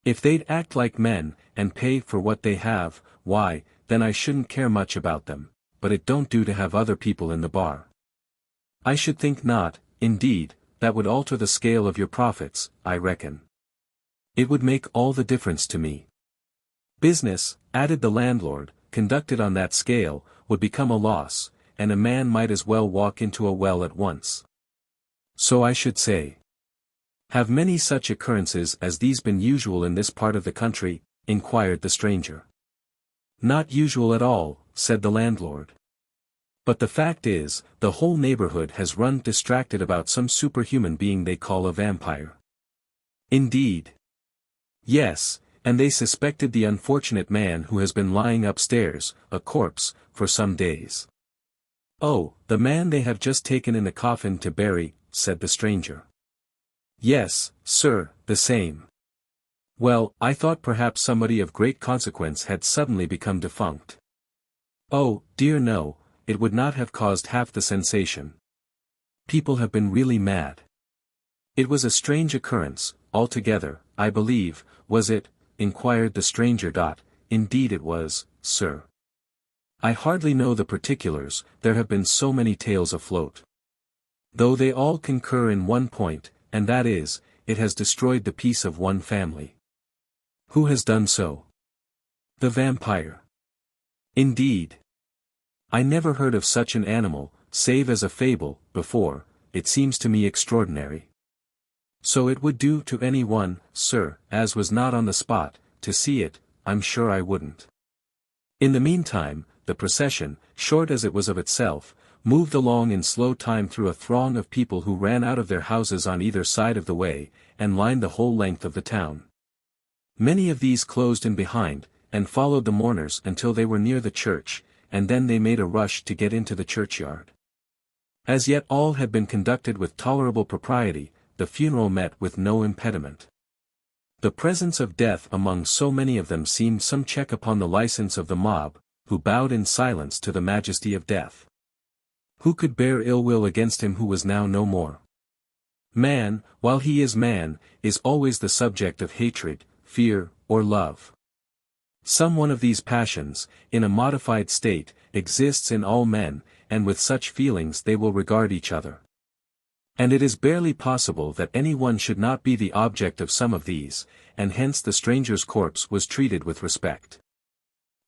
If they'd act like men, and pay for what they have, why, then I shouldn't care much about them, but it don't do to have other people in the bar. I should think not, indeed, that would alter the scale of your profits, I reckon. It would make all the difference to me. Business," added the landlord, "conducted on that scale, would become a loss, and a man might as well walk into a well at once." "So I should say. Have many such occurrences as these been usual in this part of the country?" inquired the stranger. "Not usual at all," said the landlord. "But the fact is, the whole neighborhood has run distracted about some superhuman being they call a vampire." "Indeed." "Yes, and they suspected the unfortunate man who has been lying upstairs, a corpse, for some days." "Oh, the man they have just taken in the coffin to bury," said the stranger. "Yes, sir, the same." Well, I thought perhaps somebody of great consequence had suddenly become defunct. Oh, dear no, it would not have caused half the sensation. People have been really mad. It was a strange occurrence, altogether, I believe, was it? Inquired the stranger. Indeed it was, sir. I hardly know the particulars, there have been so many tales afloat. Though they all concur in one point, and that is, it has destroyed the peace of one family. Who has done so? The vampire. Indeed. I never heard of such an animal, save as a fable, before. It seems to me extraordinary. So it would do to any one, sir, as was not on the spot, to see it, I'm sure I wouldn't. In the meantime, the procession, short as it was of itself, moved along in slow time through a throng of people who ran out of their houses on either side of the way, and lined the whole length of the town. Many of these closed in behind, and followed the mourners until they were near the church, and then they made a rush to get into the churchyard. As yet all had been conducted with tolerable propriety, the funeral met with no impediment. The presence of death among so many of them seemed some check upon the license of the mob, who bowed in silence to the majesty of death. Who could bear ill will against him who was now no more? Man, while he is man, is always the subject of hatred, fear, or love. Some one of these passions, in a modified state, exists in all men, and with such feelings they will regard each other. And it is barely possible that any one should not be the object of some of these, and hence the stranger's corpse was treated with respect.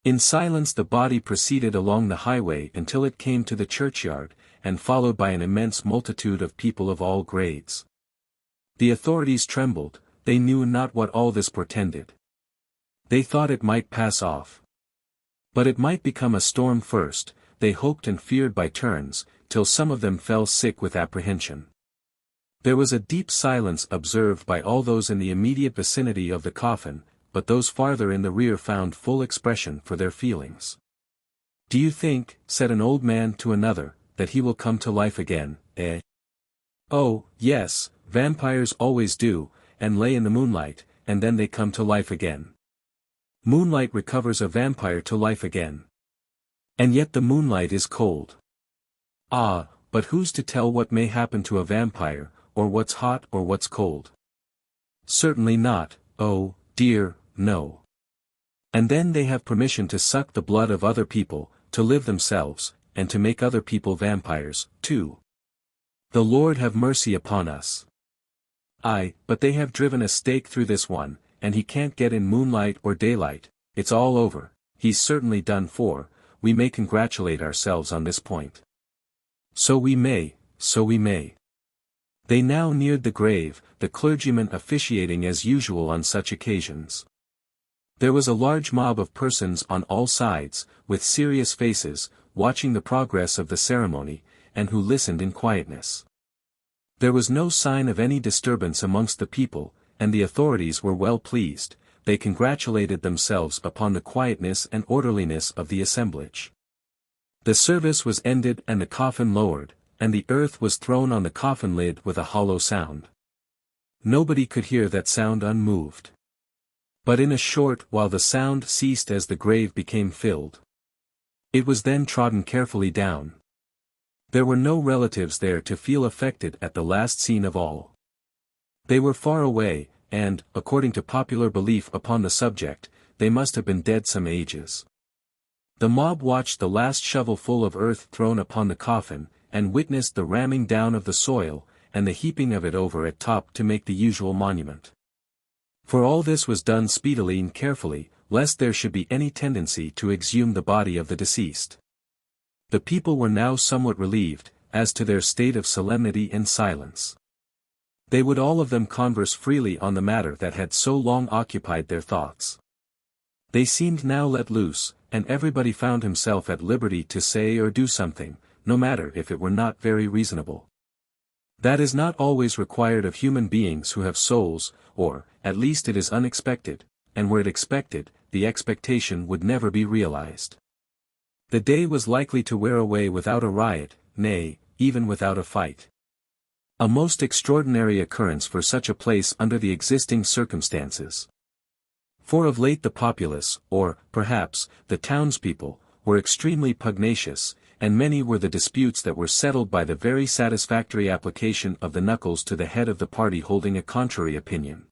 In silence the body proceeded along the highway until it came to the churchyard, and followed by an immense multitude of people of all grades. The authorities trembled, they knew not what all this portended. They thought it might pass off. But it might become a storm first, they hoped and feared by turns, till some of them fell sick with apprehension. There was a deep silence observed by all those in the immediate vicinity of the coffin, but those farther in the rear found full expression for their feelings. Do you think, said an old man to another, that he will come to life again, eh? Oh, yes, vampires always do, and lay in the moonlight, and then they come to life again. Moonlight recovers a vampire to life again. And yet the moonlight is cold. Ah, but who's to tell what may happen to a vampire, or what's hot or what's cold? Certainly not, oh, dear, no. And then they have permission to suck the blood of other people, to live themselves, and to make other people vampires, too. The Lord have mercy upon us. Aye, but they have driven a stake through this one, and he can't get in moonlight or daylight, it's all over, he's certainly done for, we may congratulate ourselves on this point. So we may, so we may. They now neared the grave, the clergyman officiating as usual on such occasions. There was a large mob of persons on all sides, with serious faces, watching the progress of the ceremony, and who listened in quietness. There was no sign of any disturbance amongst the people, and the authorities were well pleased, they congratulated themselves upon the quietness and orderliness of the assemblage. The service was ended and the coffin lowered, and the earth was thrown on the coffin lid with a hollow sound. Nobody could hear that sound unmoved. But in a short while the sound ceased as the grave became filled. It was then trodden carefully down. There were no relatives there to feel affected at the last scene of all. They were far away, and, according to popular belief upon the subject, they must have been dead some ages. The mob watched the last shovelful of earth thrown upon the coffin, and witnessed the ramming down of the soil, and the heaping of it over at top to make the usual monument. For all this was done speedily and carefully, lest there should be any tendency to exhume the body of the deceased. The people were now somewhat relieved, as to their state of solemnity and silence. They would all of them converse freely on the matter that had so long occupied their thoughts. They seemed now let loose, and everybody found himself at liberty to say or do something, no matter if it were not very reasonable. That is not always required of human beings who have souls, or, at least it is unexpected, and were it expected, the expectation would never be realized. The day was likely to wear away without a riot, nay, even without a fight. A most extraordinary occurrence for such a place under the existing circumstances. For of late the populace, or, perhaps, the townspeople, were extremely pugnacious, and many were the disputes that were settled by the very satisfactory application of the knuckles to the head of the party holding a contrary opinion.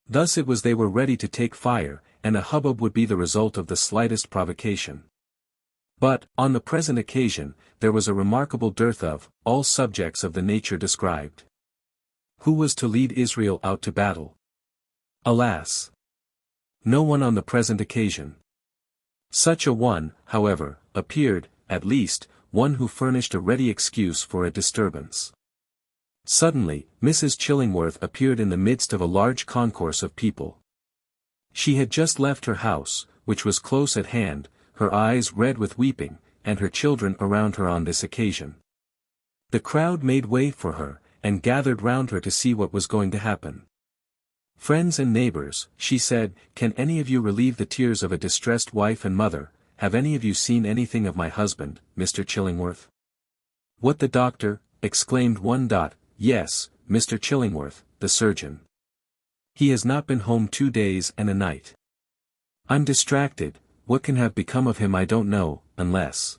Thus it was they were ready to take fire, and a hubbub would be the result of the slightest provocation. But, on the present occasion, there was a remarkable dearth of all subjects of the nature described. Who was to lead Israel out to battle? Alas! No one on the present occasion. Such a one, however, appeared, at least, one who furnished a ready excuse for a disturbance. Suddenly, Mrs. Chillingworth appeared in the midst of a large concourse of people. She had just left her house, which was close at hand, her eyes red with weeping, and her children around her on this occasion. The crowd made way for her, and gathered round her to see what was going to happen. "Friends and neighbors," she said, "can any of you relieve the tears of a distressed wife and mother? Have any of you seen anything of my husband, Mr. Chillingworth?" "What, the doctor?" exclaimed one. "Yes, Mr. Chillingworth, the surgeon. He has not been home 2 days and a night. I'm distracted. What can have become of him I don't know, unless—"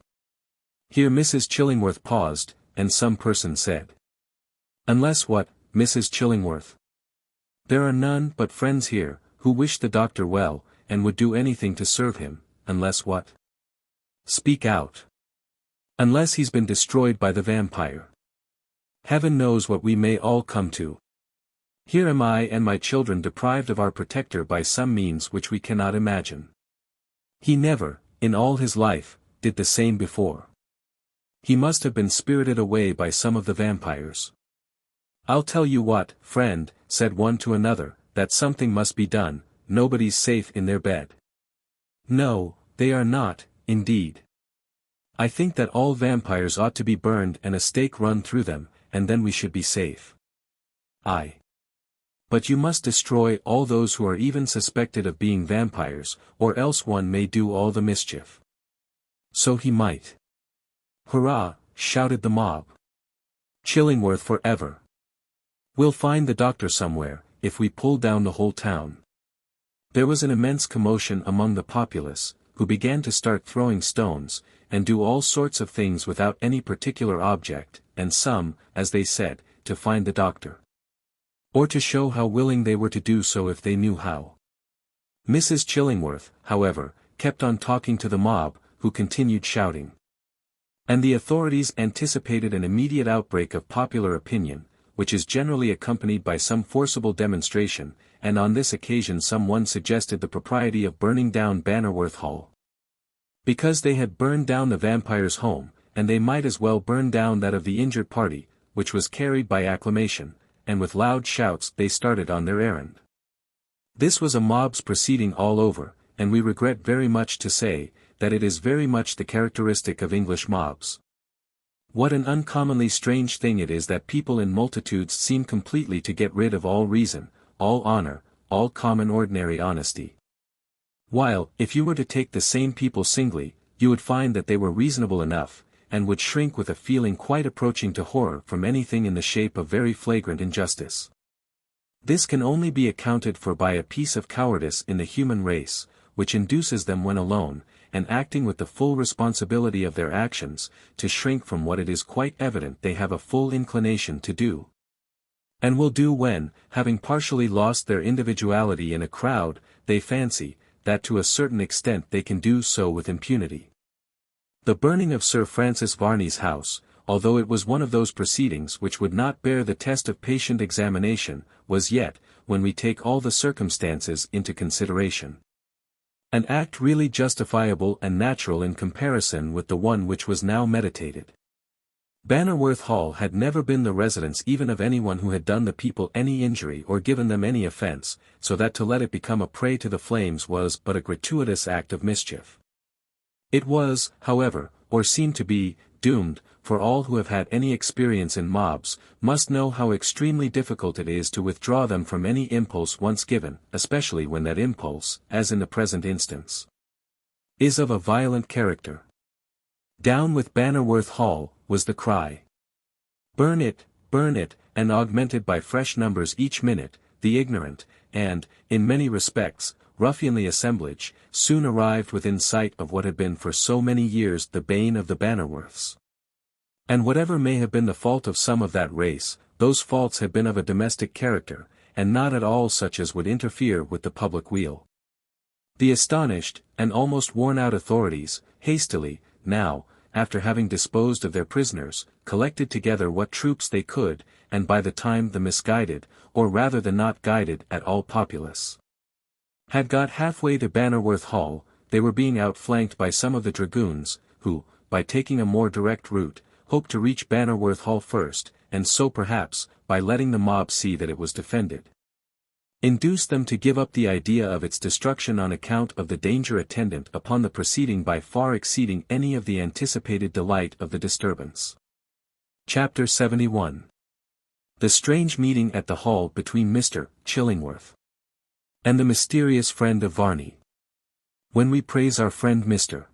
Here Mrs. Chillingworth paused, and some person said, "Unless what, Mrs. Chillingworth? There are none but friends here, who wish the doctor well, and would do anything to serve him, unless what? Speak out. Unless he's been destroyed by the vampire. Heaven knows what we may all come to. Here am I and my children deprived of our protector by some means which we cannot imagine. He never, in all his life, did the same before. He must have been spirited away by some of the vampires. I'll tell you what, friend," said one to another, "that something must be done. Nobody's safe in their bed." "No, they are not, indeed. I think that all vampires ought to be burned and a stake run through them, and then we should be safe." "Aye. But you must destroy all those who are even suspected of being vampires, or else one may do all the mischief." "So he might." "Hurrah!" shouted the mob. "Chillingworth for ever! We'll find the doctor somewhere, if we pull down the whole town." There was an immense commotion among the populace, who began to start throwing stones, and do all sorts of things without any particular object, and some, as they said, to find the doctor. Or to show how willing they were to do so if they knew how. Mrs. Chillingworth, however, kept on talking to the mob, who continued shouting. And the authorities anticipated an immediate outbreak of popular opinion, which is generally accompanied by some forcible demonstration, and on this occasion some one suggested the propriety of burning down Bannerworth Hall. Because they had burned down the vampire's home, and they might as well burn down that of the injured party, which was carried by acclamation, and with loud shouts they started on their errand. This was a mob's proceeding all over, and we regret very much to say, that it is very much the characteristic of English mobs. What an uncommonly strange thing it is that people in multitudes seem completely to get rid of all reason, all honor, all common ordinary honesty. While, if you were to take the same people singly, you would find that they were reasonable enough, and would shrink with a feeling quite approaching to horror from anything in the shape of very flagrant injustice. This can only be accounted for by a piece of cowardice in the human race, which induces them when alone, and acting with the full responsibility of their actions, to shrink from what it is quite evident they have a full inclination to do. And will do when, having partially lost their individuality in a crowd, they fancy, that to a certain extent they can do so with impunity. The burning of Sir Francis Varney's house, although it was one of those proceedings which would not bear the test of patient examination, was yet, when we take all the circumstances into consideration, an act really justifiable and natural in comparison with the one which was now meditated. Bannerworth Hall had never been the residence even of anyone who had done the people any injury or given them any offence, so that to let it become a prey to the flames was but a gratuitous act of mischief. It was, however, or seemed to be, doomed, for all who have had any experience in mobs, must know how extremely difficult it is to withdraw them from any impulse once given, especially when that impulse, as in the present instance, is of a violent character. "Down with Bannerworth Hall," was the cry. Burn it," and augmented by fresh numbers each minute, the ignorant, and, in many respects, ruffianly assemblage, soon arrived within sight of what had been for so many years the bane of the Bannerworths. And whatever may have been the fault of some of that race, those faults had been of a domestic character, and not at all such as would interfere with the public weal. The astonished, and almost worn-out authorities, hastily, now, after having disposed of their prisoners, collected together what troops they could, and by the time the misguided, or rather the not guided at all populace, had got halfway to Bannerworth Hall, they were being outflanked by some of the dragoons, who, by taking a more direct route, hoped to reach Bannerworth Hall first, and so perhaps, by letting the mob see that it was defended, induced them to give up the idea of its destruction on account of the danger attendant upon the proceeding by far exceeding any of the anticipated delight of the disturbance. Chapter 71. The strange meeting at the hall between Mr. Chillingworth and the mysterious friend of Varney. When we praise our friend Mr.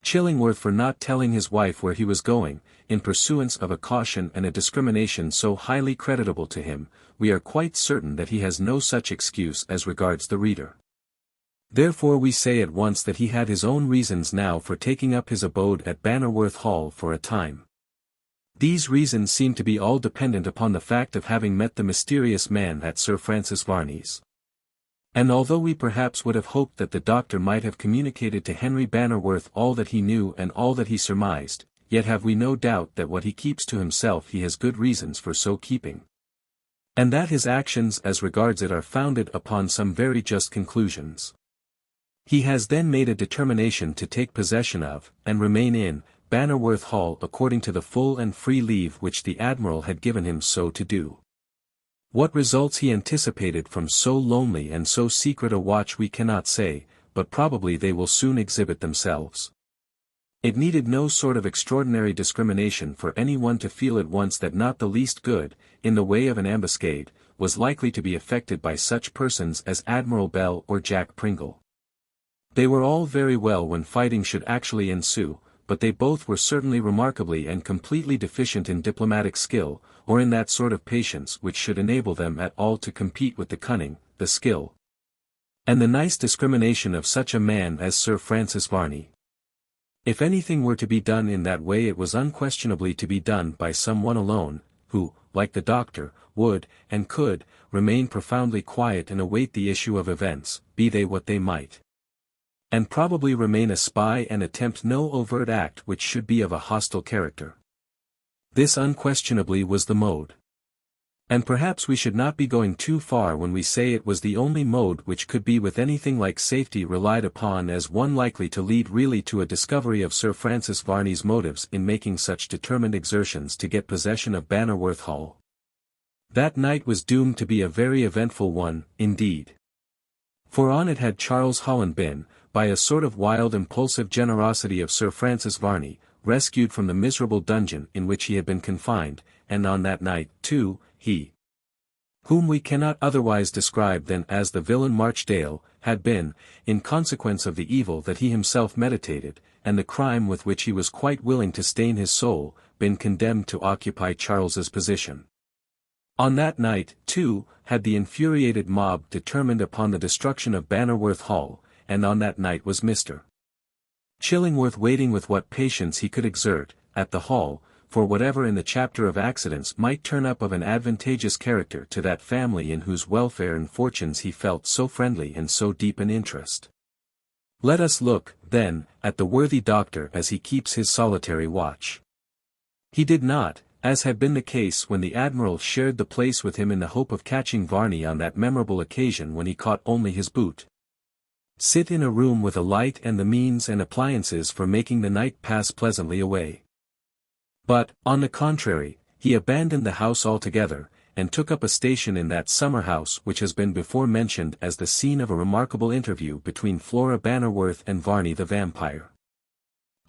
Chillingworth for not telling his wife where he was going, in pursuance of a caution and a discrimination so highly creditable to him, we are quite certain that he has no such excuse as regards the reader. Therefore we say at once that he had his own reasons now for taking up his abode at Bannerworth Hall for a time. These reasons seem to be all dependent upon the fact of having met the mysterious man at Sir Francis Varney's. And although we perhaps would have hoped that the doctor might have communicated to Henry Bannerworth all that he knew and all that he surmised, yet have we no doubt that what he keeps to himself he has good reasons for so keeping, and that his actions as regards it are founded upon some very just conclusions. He has then made a determination to take possession of, and remain in, Bannerworth Hall according to the full and free leave which the Admiral had given him so to do. What results he anticipated from so lonely and so secret a watch we cannot say, but probably they will soon exhibit themselves. It needed no sort of extraordinary discrimination for any one to feel at once that not the least good, in the way of an ambuscade, was likely to be effected by such persons as Admiral Bell or Jack Pringle. They were all very well when fighting should actually ensue, but they both were certainly remarkably and completely deficient in diplomatic skill, or in that sort of patience which should enable them at all to compete with the cunning, the skill, and the nice discrimination of such a man as Sir Francis Varney. If anything were to be done in that way it was unquestionably to be done by some one alone, who, like the doctor, would, and could, remain profoundly quiet and await the issue of events, be they what they might, and probably remain a spy and attempt no overt act which should be of a hostile character. This unquestionably was the mode. And perhaps we should not be going too far when we say it was the only mode which could be with anything like safety relied upon as one likely to lead really to a discovery of Sir Francis Varney's motives in making such determined exertions to get possession of Bannerworth Hall. That night was doomed to be a very eventful one, indeed. For on it had Charles Holland been, by a sort of wild impulsive generosity of Sir Francis Varney, rescued from the miserable dungeon in which he had been confined, and on that night, too, he, whom we cannot otherwise describe than as the villain Marchdale, had been, in consequence of the evil that he himself meditated, and the crime with which he was quite willing to stain his soul, been condemned to occupy Charles's position. On that night, too, had the infuriated mob determined upon the destruction of Bannerworth Hall, and on that night was Mr. Chillingworth waiting with what patience he could exert, at the hall, for whatever in the chapter of accidents might turn up of an advantageous character to that family in whose welfare and fortunes he felt so friendly and so deep an interest. Let us look, then, at the worthy doctor as he keeps his solitary watch. He did not, as had been the case when the Admiral shared the place with him in the hope of catching Varney on that memorable occasion when he caught only his boot, sit in a room with a light and the means and appliances for making the night pass pleasantly away. But, on the contrary, he abandoned the house altogether, and took up a station in that summer house which has been before mentioned as the scene of a remarkable interview between Flora Bannerworth and Varney the Vampyre.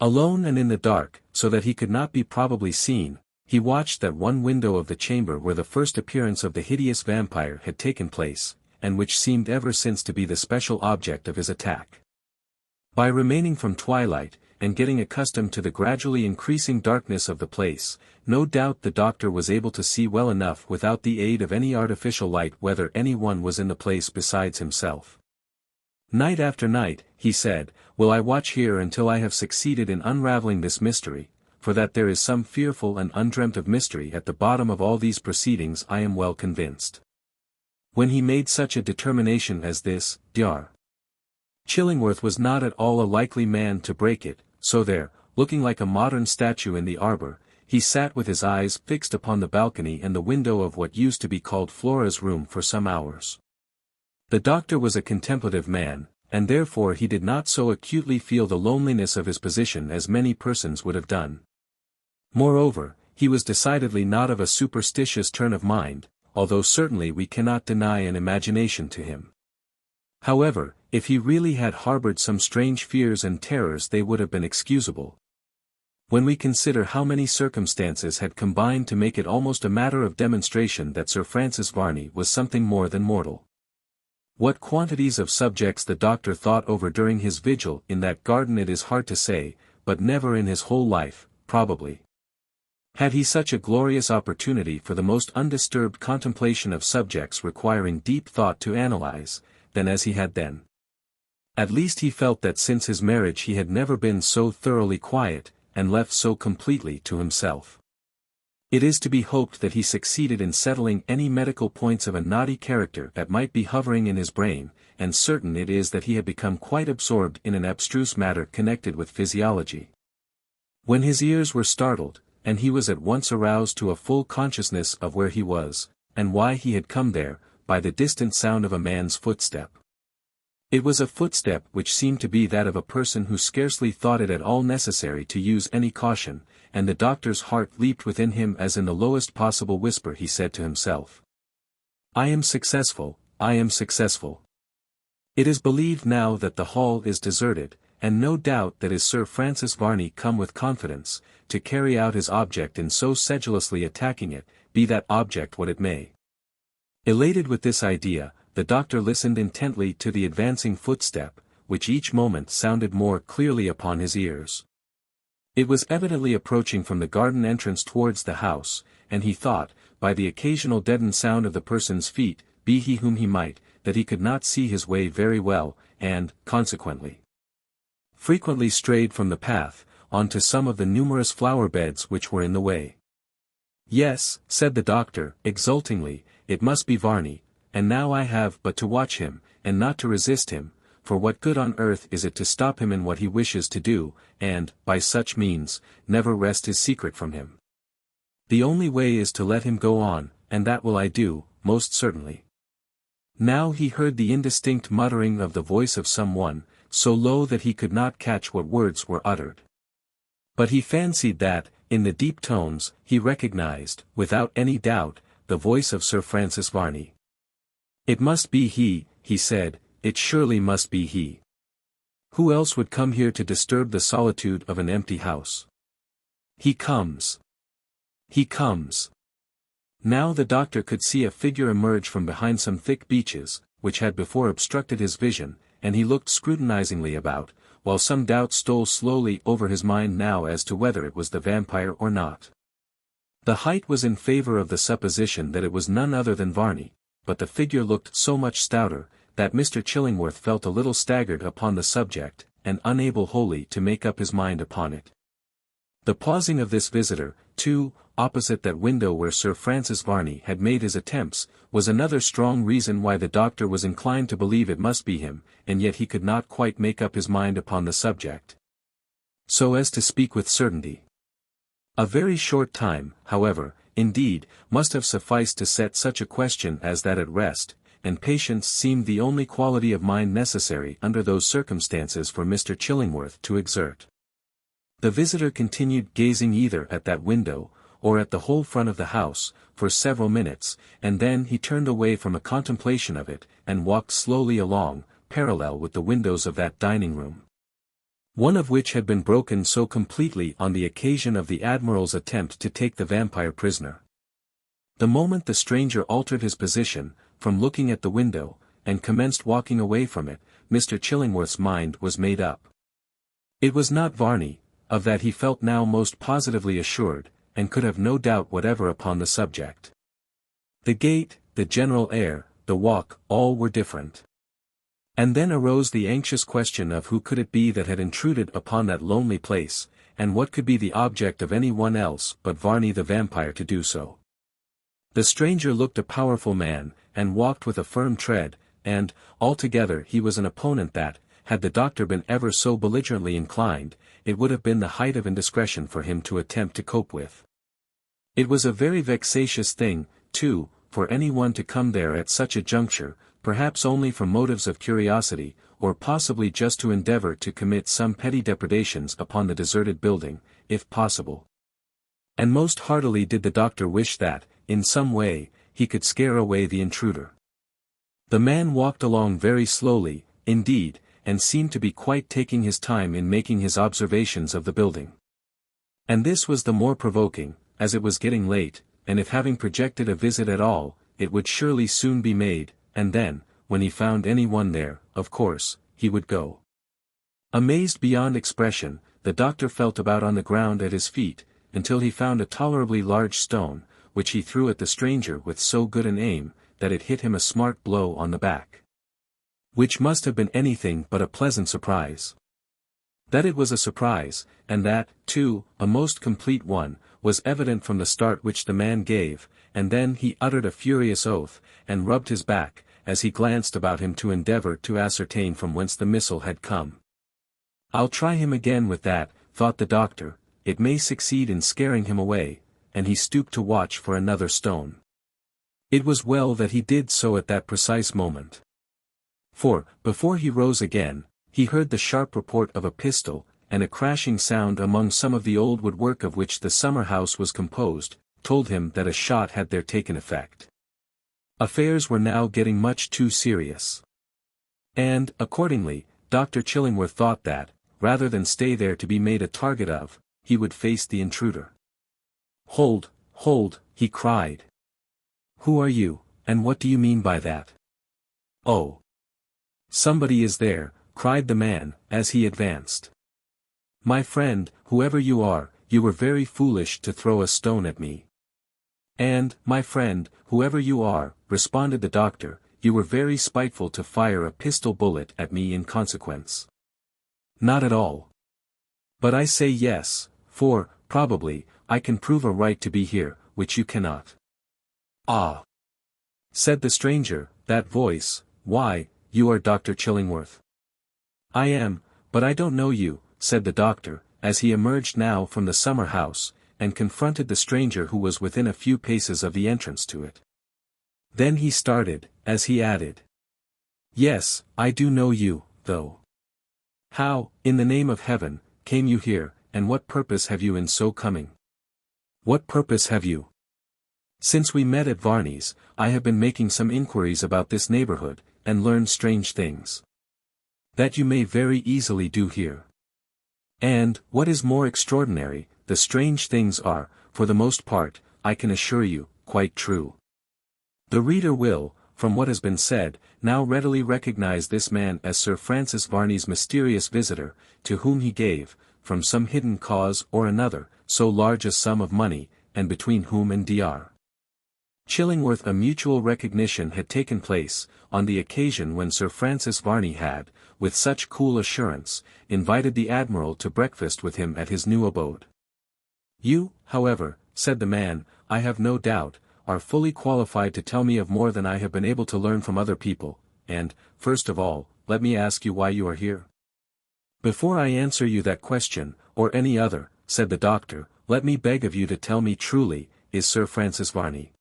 Alone and in the dark, so that he could not be probably seen, he watched that one window of the chamber where the first appearance of the hideous vampire had taken place, and which seemed ever since to be the special object of his attack. By remaining from twilight, and getting accustomed to the gradually increasing darkness of the place, no doubt the doctor was able to see well enough without the aid of any artificial light whether any one was in the place besides himself. Night after night, he said, will I watch here until I have succeeded in unraveling this mystery, for that there is some fearful and undreamt of mystery at the bottom of all these proceedings I am well convinced. When he made such a determination as this, Dr. Chillingworth was not at all a likely man to break it, so there, looking like a modern statue in the arbor, he sat with his eyes fixed upon the balcony and the window of what used to be called Flora's room for some hours. The doctor was a contemplative man, and therefore he did not so acutely feel the loneliness of his position as many persons would have done. Moreover, he was decidedly not of a superstitious turn of mind, although certainly we cannot deny an imagination to him. However, if he really had harbored some strange fears and terrors they would have been excusable. When we consider how many circumstances had combined to make it almost a matter of demonstration that Sir Francis Varney was something more than mortal. What quantities of subjects the doctor thought over during his vigil in that garden it is hard to say, but never in his whole life, probably. Had he such a glorious opportunity for the most undisturbed contemplation of subjects requiring deep thought to analyze, than as he had then. At least he felt that since his marriage he had never been so thoroughly quiet, and left so completely to himself. It is to be hoped that he succeeded in settling any medical points of a knotty character that might be hovering in his brain, and certain it is that he had become quite absorbed in an abstruse matter connected with physiology. When his ears were startled, and he was at once aroused to a full consciousness of where he was, and why he had come there, by the distant sound of a man's footstep. It was a footstep which seemed to be that of a person who scarcely thought it at all necessary to use any caution, and the doctor's heart leaped within him as in the lowest possible whisper he said to himself, I am successful, I am successful. It is believed now that the hall is deserted, and no doubt that is Sir Francis Varney come with confidence, to carry out his object in so sedulously attacking it, be that object what it may. Elated with this idea, the doctor listened intently to the advancing footstep, which each moment sounded more clearly upon his ears. It was evidently approaching from the garden entrance towards the house, and he thought, by the occasional deadened sound of the person's feet, be he whom he might, that he could not see his way very well, and, consequently, frequently strayed from the path, onto some of the numerous flower beds which were in the way. Yes, said the doctor, exultingly, it must be Varney, and now I have but to watch him, and not to resist him, for what good on earth is it to stop him in what he wishes to do, and, by such means, never wrest his secret from him. The only way is to let him go on, and that will I do, most certainly. Now he heard the indistinct muttering of the voice of some one, so low that he could not catch what words were uttered. But he fancied that, in the deep tones, he recognized, without any doubt, the voice of Sir Francis Varney. It must be he said, it surely must be he. Who else would come here to disturb the solitude of an empty house? He comes. He comes. Now the doctor could see a figure emerge from behind some thick beeches, which had before obstructed his vision, and he looked scrutinizingly about, while some doubt stole slowly over his mind now as to whether it was the vampire or not. The height was in favor of the supposition that it was none other than Varney, but the figure looked so much stouter, that Mr. Chillingworth felt a little staggered upon the subject, and unable wholly to make up his mind upon it. The pausing of this visitor, too, opposite that window where Sir Francis Varney had made his attempts, was another strong reason why the doctor was inclined to believe it must be him, and yet he could not quite make up his mind upon the subject, so as to speak with certainty. A very short time, however, indeed, must have sufficed to set such a question as that at rest, and patience seemed the only quality of mind necessary under those circumstances for Mr. Chillingworth to exert. The visitor continued gazing either at that window, or at the whole front of the house, for several minutes, and then he turned away from a contemplation of it, and walked slowly along, parallel with the windows of that dining room, one of which had been broken so completely on the occasion of the Admiral's attempt to take the vampire prisoner. The moment the stranger altered his position, from looking at the window, and commenced walking away from it, Mr. Chillingworth's mind was made up. It was not Varney, of that he felt now most positively assured, and could have no doubt whatever upon the subject. The gait, the general air, the walk, all were different. And then arose the anxious question of who could it be that had intruded upon that lonely place, and what could be the object of any one else but Varney the Vampyre to do so. The stranger looked a powerful man, and walked with a firm tread, and, altogether he was an opponent that, had the doctor been ever so belligerently inclined, it would have been the height of indiscretion for him to attempt to cope with. It was a very vexatious thing, too, for any one to come there at such a juncture, perhaps only from motives of curiosity, or possibly just to endeavor to commit some petty depredations upon the deserted building, if possible. And most heartily did the doctor wish that, in some way, he could scare away the intruder. The man walked along very slowly, indeed, and seemed to be quite taking his time in making his observations of the building. And this was the more provoking, as it was getting late, and if having projected a visit at all, it would surely soon be made, and then, when he found any one there, of course, he would go. Amazed beyond expression, the doctor felt about on the ground at his feet, until he found a tolerably large stone, which he threw at the stranger with so good an aim, that it hit him a smart blow on the back. Which must have been anything but a pleasant surprise. That it was a surprise, and that, too, a most complete one, was evident from the start which the man gave, and then he uttered a furious oath, and rubbed his back, as he glanced about him to endeavor to ascertain from whence the missile had come. "I'll try him again with that," thought the doctor, "it may succeed in scaring him away," and he stooped to watch for another stone. It was well that he did so at that precise moment. For, before he rose again, he heard the sharp report of a pistol, and a crashing sound among some of the old woodwork of which the summer house was composed, told him that a shot had there taken effect. Affairs were now getting much too serious. And, accordingly, Dr. Chillingworth thought that, rather than stay there to be made a target of, he would face the intruder. "Hold, hold," he cried. "Who are you, and what do you mean by that?" "Oh! Somebody is there," cried the man, as he advanced. "My friend, whoever you are, you were very foolish to throw a stone at me." "And, my friend, whoever you are," responded the doctor, "you were very spiteful to fire a pistol bullet at me in consequence." "Not at all. But I say yes, for, probably, I can prove a right to be here, which you cannot." "Ah!" said the stranger, "that voice, why, you are Dr. Chillingworth." "I am, but I don't know you," said the doctor, as he emerged now from the summer house, and confronted the stranger who was within a few paces of the entrance to it. Then he started, as he added, "Yes, I do know you, though. How, in the name of heaven, came you here, and what purpose have you in so coming?" "What purpose have you?" "Since we met at Varney's, I have been making some inquiries about this neighborhood, and learned strange things. That you may very easily do here. And, what is more extraordinary, the strange things are, for the most part, I can assure you, quite true." The reader will, from what has been said, now readily recognize this man as Sir Francis Varney's mysterious visitor, to whom he gave, from some hidden cause or another, so large a sum of money, and between whom and Dr. Chillingworth a mutual recognition had taken place, on the occasion when Sir Francis Varney had, with such cool assurance, invited the Admiral to breakfast with him at his new abode. "You, however," said the man, "I have no doubt, are fully qualified to tell me of more than I have been able to learn from other people, and, first of all, let me ask you why you are here." "Before I answer you that question, or any other," said the doctor, "let me beg of you to tell me truly, is Sir Francis Varney?"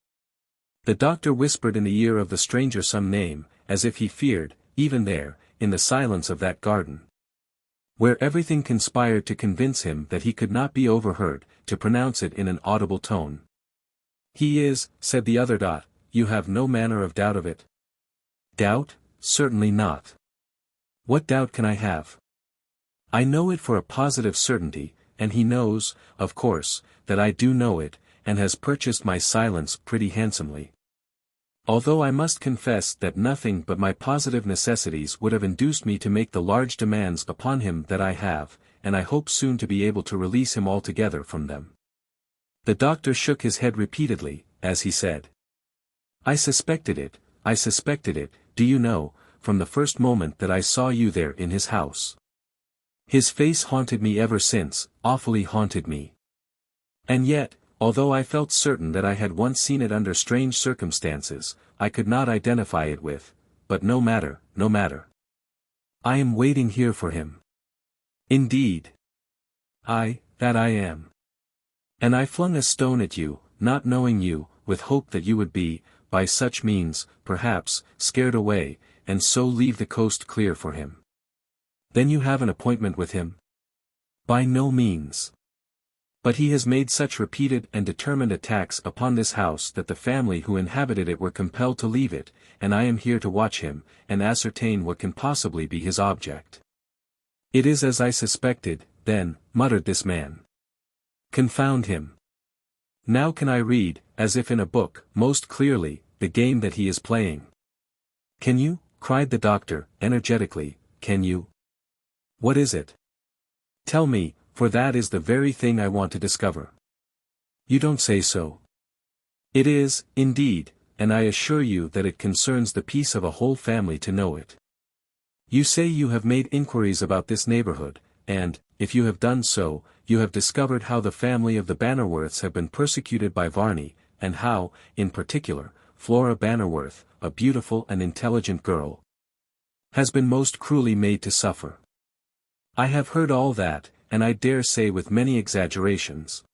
The doctor whispered in the ear of the stranger some name, as if he feared, even there, in the silence of that garden, where everything conspired to convince him that he could not be overheard, to pronounce it in an audible tone. "He is," said the other. "You have no manner of doubt of it?" "Doubt? Certainly not. What doubt can I have? I know it for a positive certainty, and he knows, of course, that I do know it, and has purchased my silence pretty handsomely. Although I must confess that nothing but my positive necessities would have induced me to make the large demands upon him that I have, and I hope soon to be able to release him altogether from them." The doctor shook his head repeatedly, as he said, I suspected it, do you know, from the first moment that I saw you there in his house. His face haunted me ever since, awfully haunted me. And yet, although I felt certain that I had once seen it under strange circumstances, I could not identify it with, but no matter, no matter. I am waiting here for him. Indeed. That I am. And I flung a stone at you, not knowing you, with hope that you would be, by such means, perhaps, scared away, and so leave the coast clear for him. Then you have an appointment with him? By no means. But he has made such repeated and determined attacks upon this house that the family who inhabited it were compelled to leave it, and I am here to watch him, and ascertain what can possibly be his object. It is as I suspected, then, muttered this man. Confound him. Now can I read, as if in a book, most clearly, the game that he is playing. Can you? Cried the doctor, energetically, can you? What is it? Tell me, for that is the very thing I want to discover. You don't say so. It is, indeed, and I assure you that it concerns the peace of a whole family to know it. You say you have made inquiries about this neighborhood, and, if you have done so, you have discovered how the family of the Bannerworths have been persecuted by Varney, and how, in particular, Flora Bannerworth, a beautiful and intelligent girl, has been most cruelly made to suffer. I have heard all that, and I dare say with many exaggerations.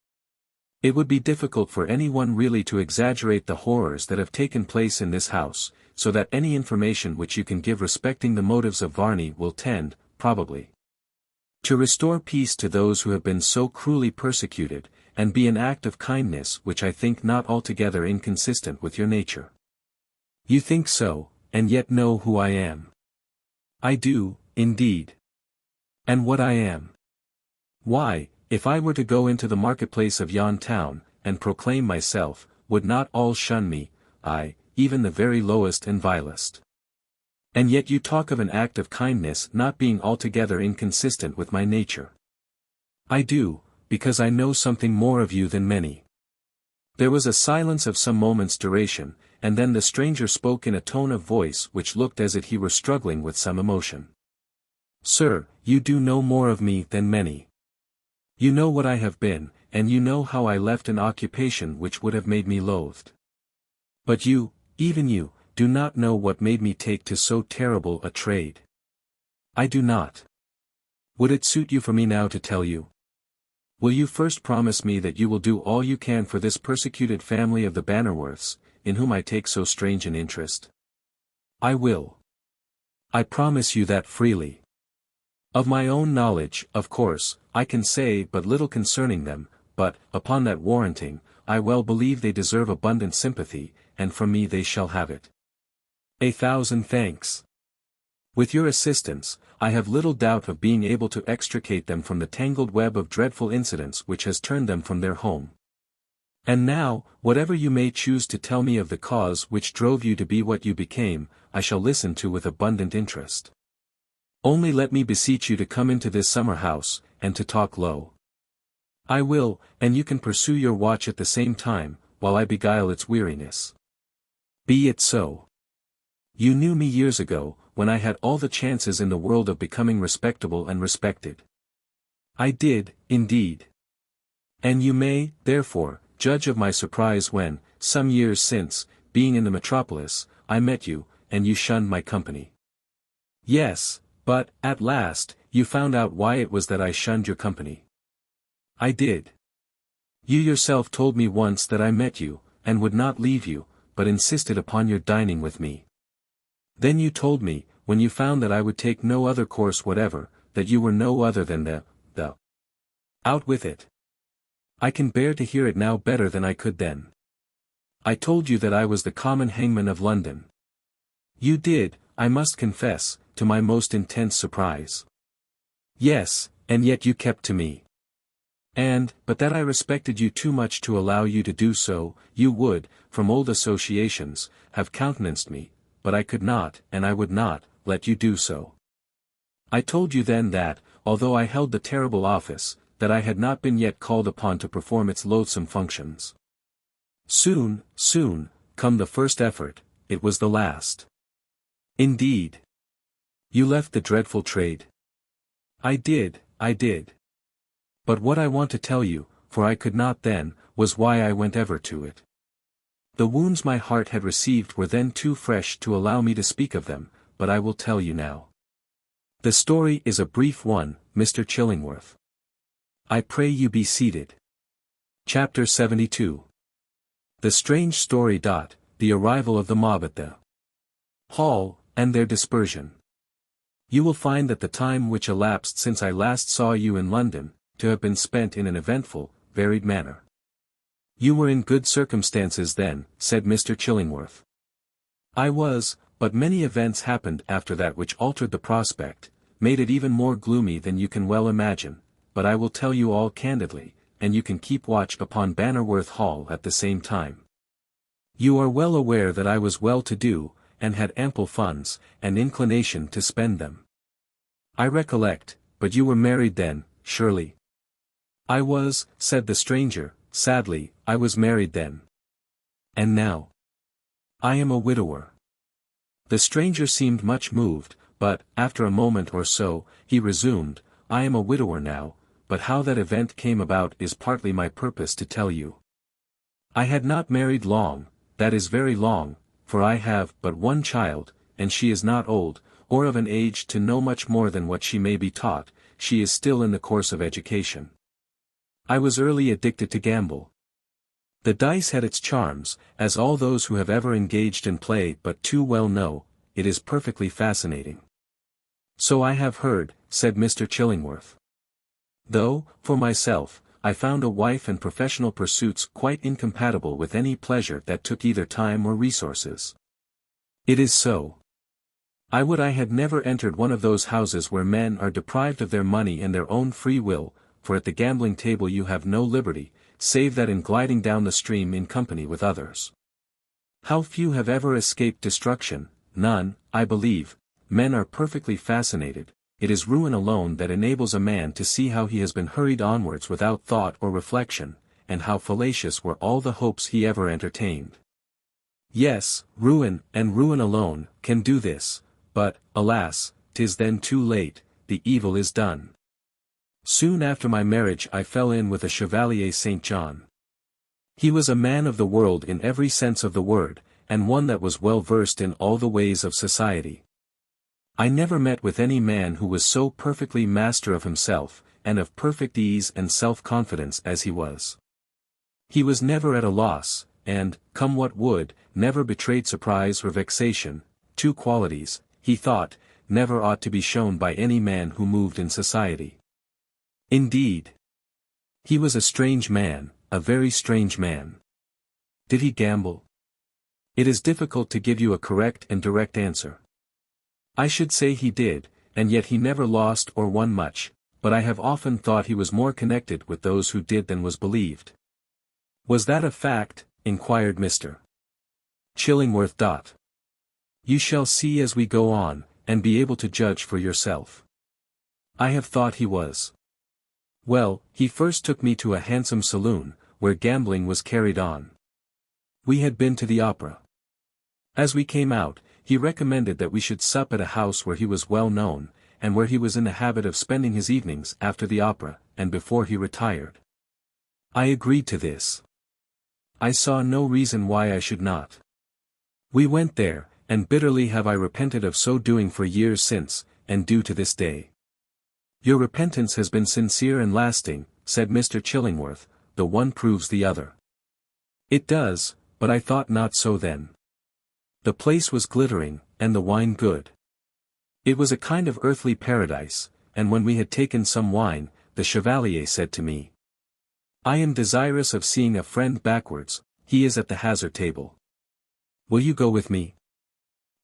It would be difficult for anyone really to exaggerate the horrors that have taken place in this house, so that any information which you can give respecting the motives of Varney will tend, probably, to restore peace to those who have been so cruelly persecuted, and be an act of kindness which I think not altogether inconsistent with your nature. You think so, and yet know who I am. I do, indeed. And what I am. Why, if I were to go into the marketplace of yon town, and proclaim myself, would not all shun me, aye, even the very lowest and vilest? And yet you talk of an act of kindness not being altogether inconsistent with my nature. I do, because I know something more of you than many. There was a silence of some moments' duration, and then the stranger spoke in a tone of voice which looked as if he were struggling with some emotion. Sir, you do know more of me than many. You know what I have been, and you know how I left an occupation which would have made me loathed. But you, even you, do not know what made me take to so terrible a trade. I do not. Would it suit you for me now to tell you? Will you first promise me that you will do all you can for this persecuted family of the Bannerworths, in whom I take so strange an interest? I will. I promise you that freely. Of my own knowledge, of course, I can say but little concerning them, but, upon that warranting, I well believe they deserve abundant sympathy, and from me they shall have it. 1,000 thanks. With your assistance, I have little doubt of being able to extricate them from the tangled web of dreadful incidents which has turned them from their home. And now, whatever you may choose to tell me of the cause which drove you to be what you became, I shall listen to with abundant interest. Only let me beseech you to come into this summer house, and to talk low. I will, and you can pursue your watch at the same time, while I beguile its weariness. Be it so. You knew me years ago, when I had all the chances in the world of becoming respectable and respected. I did, indeed. And you may, therefore, judge of my surprise when, some years since, being in the metropolis, I met you, and you shunned my company. Yes, but, at last, you found out why it was that I shunned your company. I did. You yourself told me once that I met you, and would not leave you, but insisted upon your dining with me. Then you told me, when you found that I would take no other course whatever, that you were no other than the out with it. I can bear to hear it now better than I could then. I told you that I was the common hangman of London. You did, I must confess, to my most intense surprise. Yes, and yet you kept to me. And, but that I respected you too much to allow you to do so, you would, from old associations, have countenanced me, but I could not, and I would not, let you do so. I told you then that, although I held the terrible office, that I had not been yet called upon to perform its loathsome functions. Soon, come the first effort, it was the last. Indeed. You left the dreadful trade. I did. But what I want to tell you, for I could not then, was why I went ever to it. The wounds my heart had received were then too fresh to allow me to speak of them, but I will tell you now. The story is a brief one, Mr. Chillingworth. I pray you be seated. Chapter 72. The strange story. The arrival of the mob at the hall, and their dispersion. You will find that the time which elapsed since I last saw you in London, to have been spent in an eventful, varied manner. You were in good circumstances then, said Mr. Chillingworth. I was, but many events happened after that which altered the prospect, made it even more gloomy than you can well imagine, but I will tell you all candidly, and you can keep watch upon Bannerworth Hall at the same time. You are well aware that I was well-to-do, and had ample funds, and inclination to spend them. I recollect, but you were married then, surely? I was, said the stranger, sadly, I was married then. And now? I am a widower. The stranger seemed much moved, but, after a moment or so, he resumed, I am a widower now, but how that event came about is partly my purpose to tell you. I had not married long, that is very long, for I have but one child, and she is not old, or of an age to know much more than what she may be taught, she is still in the course of education. I was early addicted to gamble. The dice had its charms, as all those who have ever engaged in play but too well know, it is perfectly fascinating. So I have heard, said Mr. Chillingworth. Though, for myself, I found a wife and professional pursuits quite incompatible with any pleasure that took either time or resources. It is so. I would I had never entered one of those houses where men are deprived of their money and their own free will, for at the gambling table you have no liberty, save that in gliding down the stream in company with others. How few have ever escaped destruction, none, I believe. Men are perfectly fascinated. It is ruin alone that enables a man to see how he has been hurried onwards without thought or reflection, and how fallacious were all the hopes he ever entertained. Yes, ruin, and ruin alone, can do this, but, alas, 'tis then too late, the evil is done. Soon after my marriage I fell in with a Chevalier St. John. He was a man of the world in every sense of the word, and one that was well versed in all the ways of society. I never met with any man who was so perfectly master of himself, and of perfect ease and self-confidence as he was. He was never at a loss, and, come what would, never betrayed surprise or vexation, two qualities, he thought, never ought to be shown by any man who moved in society. Indeed. He was a strange man, a very strange man. Did he gamble? It is difficult to give you a correct and direct answer. I should say he did, and yet he never lost or won much, but I have often thought he was more connected with those who did than was believed. Was that a fact? Inquired Mr. Chillingworth. You shall see as we go on, and be able to judge for yourself. I have thought he was. Well, he first took me to a handsome saloon, where gambling was carried on. We had been to the opera. As we came out, he recommended that we should sup at a house where he was well known, and where he was in the habit of spending his evenings after the opera, and before he retired. I agreed to this. I saw no reason why I should not. We went there, and bitterly have I repented of so doing for years since, and do to this day. Your repentance has been sincere and lasting, said Mr. Chillingworth, the one proves the other. It does, but I thought not so then. The place was glittering, and the wine good. It was a kind of earthly paradise, and when we had taken some wine, the Chevalier said to me, I am desirous of seeing a friend backwards, he is at the hazard table. Will you go with me?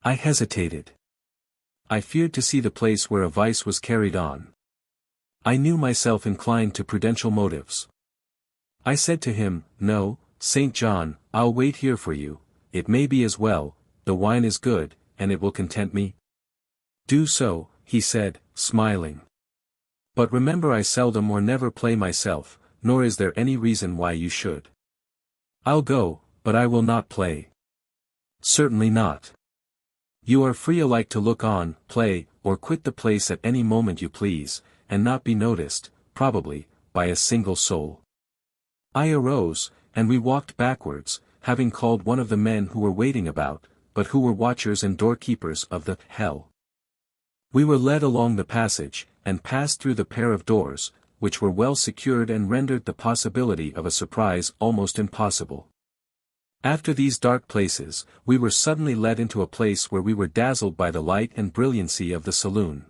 I hesitated. I feared to see the place where a vice was carried on. I knew myself inclined to prudential motives. I said to him, No, St. John, I'll wait here for you, it may be as well, the wine is good, and it will content me. Do so, he said, smiling. But remember I seldom or never play myself, nor is there any reason why you should. I'll go, but I will not play. Certainly not. You are free alike to look on, play, or quit the place at any moment you please, and not be noticed, probably, by a single soul. I arose, and we walked backwards, having called one of the men who were waiting about, but who were watchers and doorkeepers of the hell. We were led along the passage, and passed through the pair of doors, which were well secured and rendered the possibility of a surprise almost impossible. After these dark places, we were suddenly led into a place where we were dazzled by the light and brilliancy of the saloon.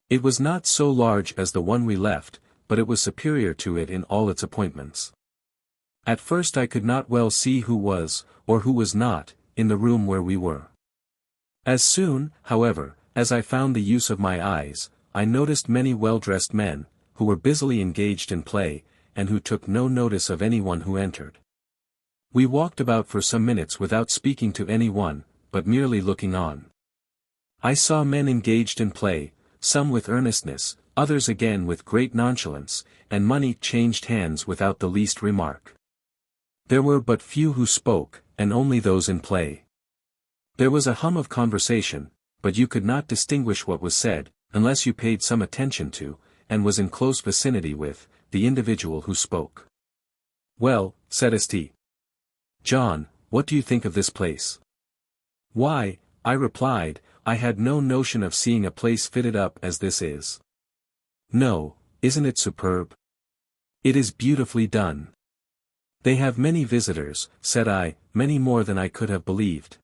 It was not so large as the one we left, but it was superior to it in all its appointments. At first I could not well see who was, or who was not, in the room where we were. As soon, however, as I found the use of my eyes, I noticed many well-dressed men, who were busily engaged in play, and who took no notice of anyone who entered. We walked about for some minutes without speaking to anyone, but merely looking on. I saw men engaged in play, some with earnestness, others again with great nonchalance, and money changed hands without the least remark. There were but few who spoke, and only those in play. There was a hum of conversation, but you could not distinguish what was said, unless you paid some attention to, and was in close vicinity with, the individual who spoke. "Well," said St. John, "what do you think of this place?" "Why," I replied, "I had no notion of seeing a place fitted up as this is." "No, isn't it superb?" "It is beautifully done." "They have many visitors," said I, "many more than I could have believed."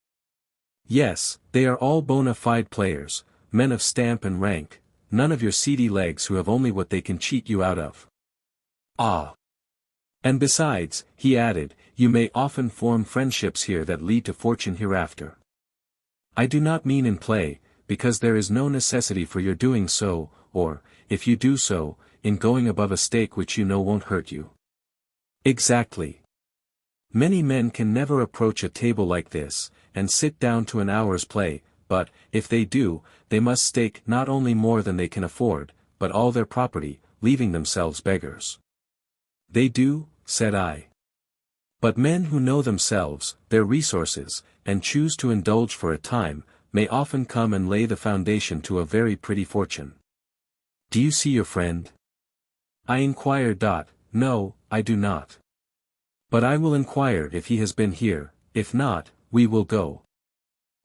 "Yes, they are all bona fide players, men of stamp and rank, none of your seedy legs who have only what they can cheat you out of." "Ah! And besides," he added, "you may often form friendships here that lead to fortune hereafter. I do not mean in play, because there is no necessity for your doing so, or, if you do so, in going above a stake which you know won't hurt you." "Exactly. Many men can never approach a table like this, and sit down to an hour's play, but, if they do, they must stake not only more than they can afford, but all their property, leaving themselves beggars." "They do," said I. "But men who know themselves, their resources, and choose to indulge for a time, may often come and lay the foundation to a very pretty fortune. Do you see your friend?" I inquired. "No, I do not. But I will inquire if he has been here, if not, we will go."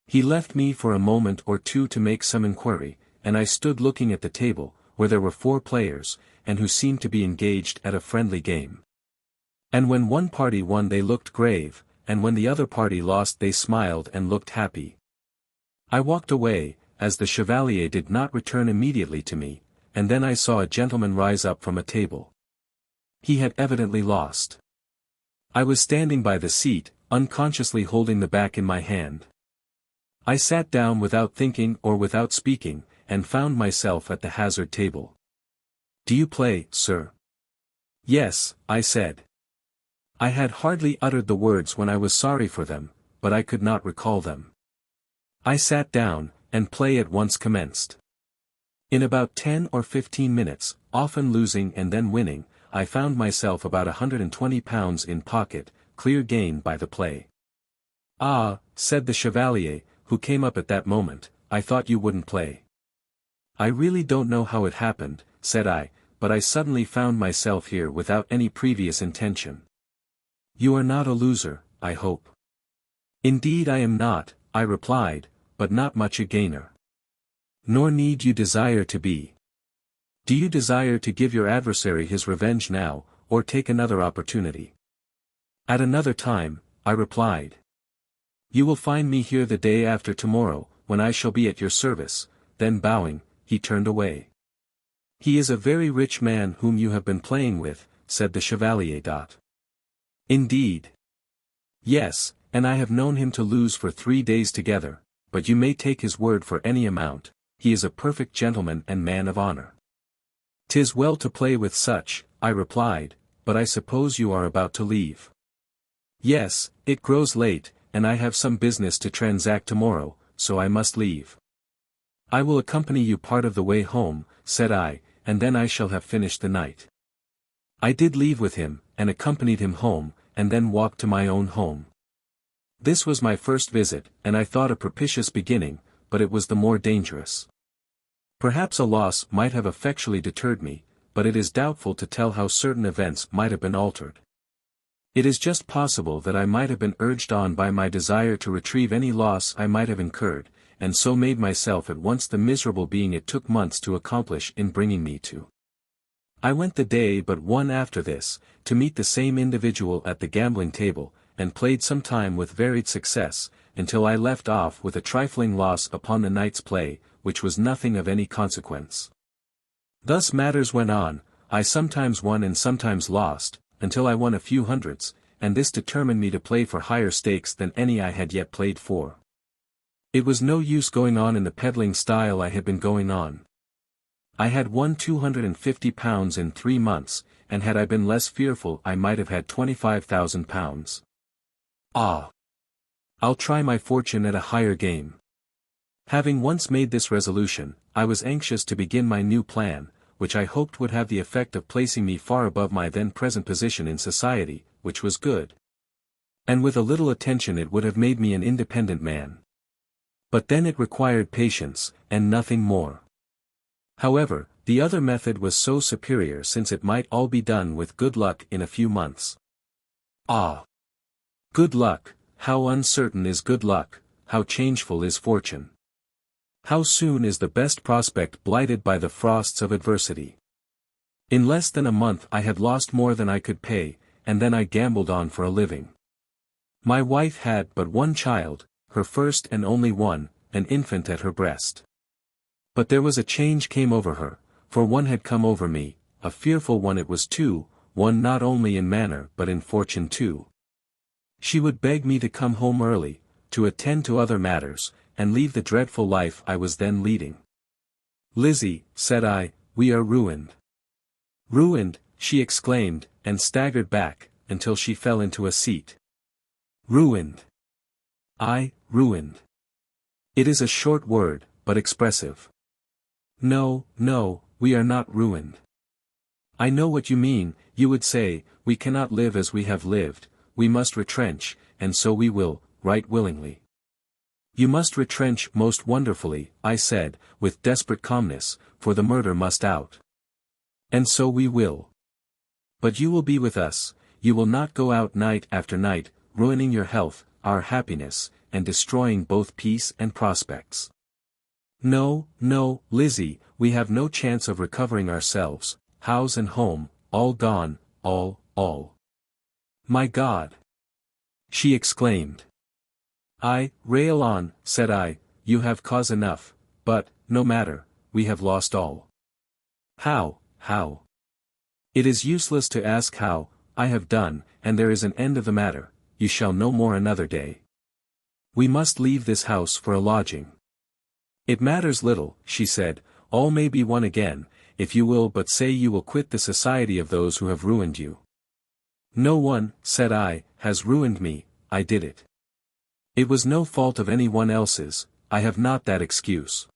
He left me for a moment or two to make some inquiry, and I stood looking at the table, where there were 4 players, and who seemed to be engaged at a friendly game. And when one party won they looked grave, and when the other party lost they smiled and looked happy. I walked away, as the chevalier did not return immediately to me, and then I saw a gentleman rise up from a table. He had evidently lost. I was standing by the seat, unconsciously holding the back in my hand. I sat down without thinking or without speaking, and found myself at the hazard table. "Do you play, sir?" "Yes," I said. I had hardly uttered the words when I was sorry for them, but I could not recall them. I sat down, and play at once commenced. In about 10 or 15 minutes, often losing and then winning, I found myself about £120 in pocket, clear gain by the play. "Ah," said the chevalier, who came up at that moment, "I thought you wouldn't play." "I really don't know how it happened," said I, "but I suddenly found myself here without any previous intention." "You are not a loser, I hope?" "Indeed I am not," I replied, "but not much a gainer." "Nor need you desire to be. Do you desire to give your adversary his revenge now, or take another opportunity?" "At another time," I replied. "You will find me here the day after tomorrow, when I shall be at your service." Then bowing, he turned away. "He is a very rich man whom you have been playing with," said the chevalier. "Indeed." "Yes, and I have known him to lose for 3 days together, but you may take his word for any amount, he is a perfect gentleman and man of honor." "'Tis well to play with such," I replied, "but I suppose you are about to leave." "Yes, it grows late, and I have some business to transact tomorrow, so I must leave." "I will accompany you part of the way home," said I, "and then I shall have finished the night." I did leave with him, and accompanied him home, and then walked to my own home. This was my first visit, and I thought a propitious beginning, but it was the more dangerous. Perhaps a loss might have effectually deterred me, but it is doubtful to tell how certain events might have been altered. It is just possible that I might have been urged on by my desire to retrieve any loss I might have incurred, and so made myself at once the miserable being it took months to accomplish in bringing me to. I went the day but one after this, to meet the same individual at the gambling table, and played some time with varied success, until I left off with a trifling loss upon the night's play, which was nothing of any consequence. Thus matters went on, I sometimes won and sometimes lost, until I won a few hundreds, and this determined me to play for higher stakes than any I had yet played for. It was no use going on in the peddling style I had been going on. I had won £250 in 3 months, and had I been less fearful I might have had £25,000. Ah! I'll try my fortune at a higher game. Having once made this resolution, I was anxious to begin my new plan, which I hoped would have the effect of placing me far above my then present position in society, which was good. And with a little attention it would have made me an independent man. But then it required patience, and nothing more. However, the other method was so superior since it might all be done with good luck in a few months. Ah! Good luck, how uncertain is good luck, how changeful is fortune. How soon is the best prospect blighted by the frosts of adversity. In less than a month I had lost more than I could pay, and then I gambled on for a living. My wife had but one child, her first and only one, an infant at her breast. But there was a change came over her, for one had come over me, a fearful one it was too, one not only in manner but in fortune too. She would beg me to come home early, to attend to other matters, and leave the dreadful life I was then leading. Lizzie, said I, we are ruined. Ruined, she exclaimed, and staggered back, until she fell into a seat. Ruined. Ruined. It is a short word, but expressive. No, no, we are not ruined. I know what you mean, you would say, we cannot live as we have lived, we must retrench, and so we will, right willingly. You must retrench most wonderfully, I said, with desperate calmness, for the murder must out. And so we will. But you will be with us, you will not go out night after night, ruining your health, our happiness, and destroying both peace and prospects. No, no, Lizzie, we have no chance of recovering ourselves, house and home, all gone, all. My God! She exclaimed. Rail on, said I, you have cause enough, but, no matter, we have lost all. How? It is useless to ask how, I have done, and there is an end of the matter, you shall know more another day. We must leave this house for a lodging. It matters little, she said, all may be won again, if you will but say you will quit the society of those who have ruined you. No one, said I, has ruined me, I did it. It was no fault of any one else's, I have not that excuse.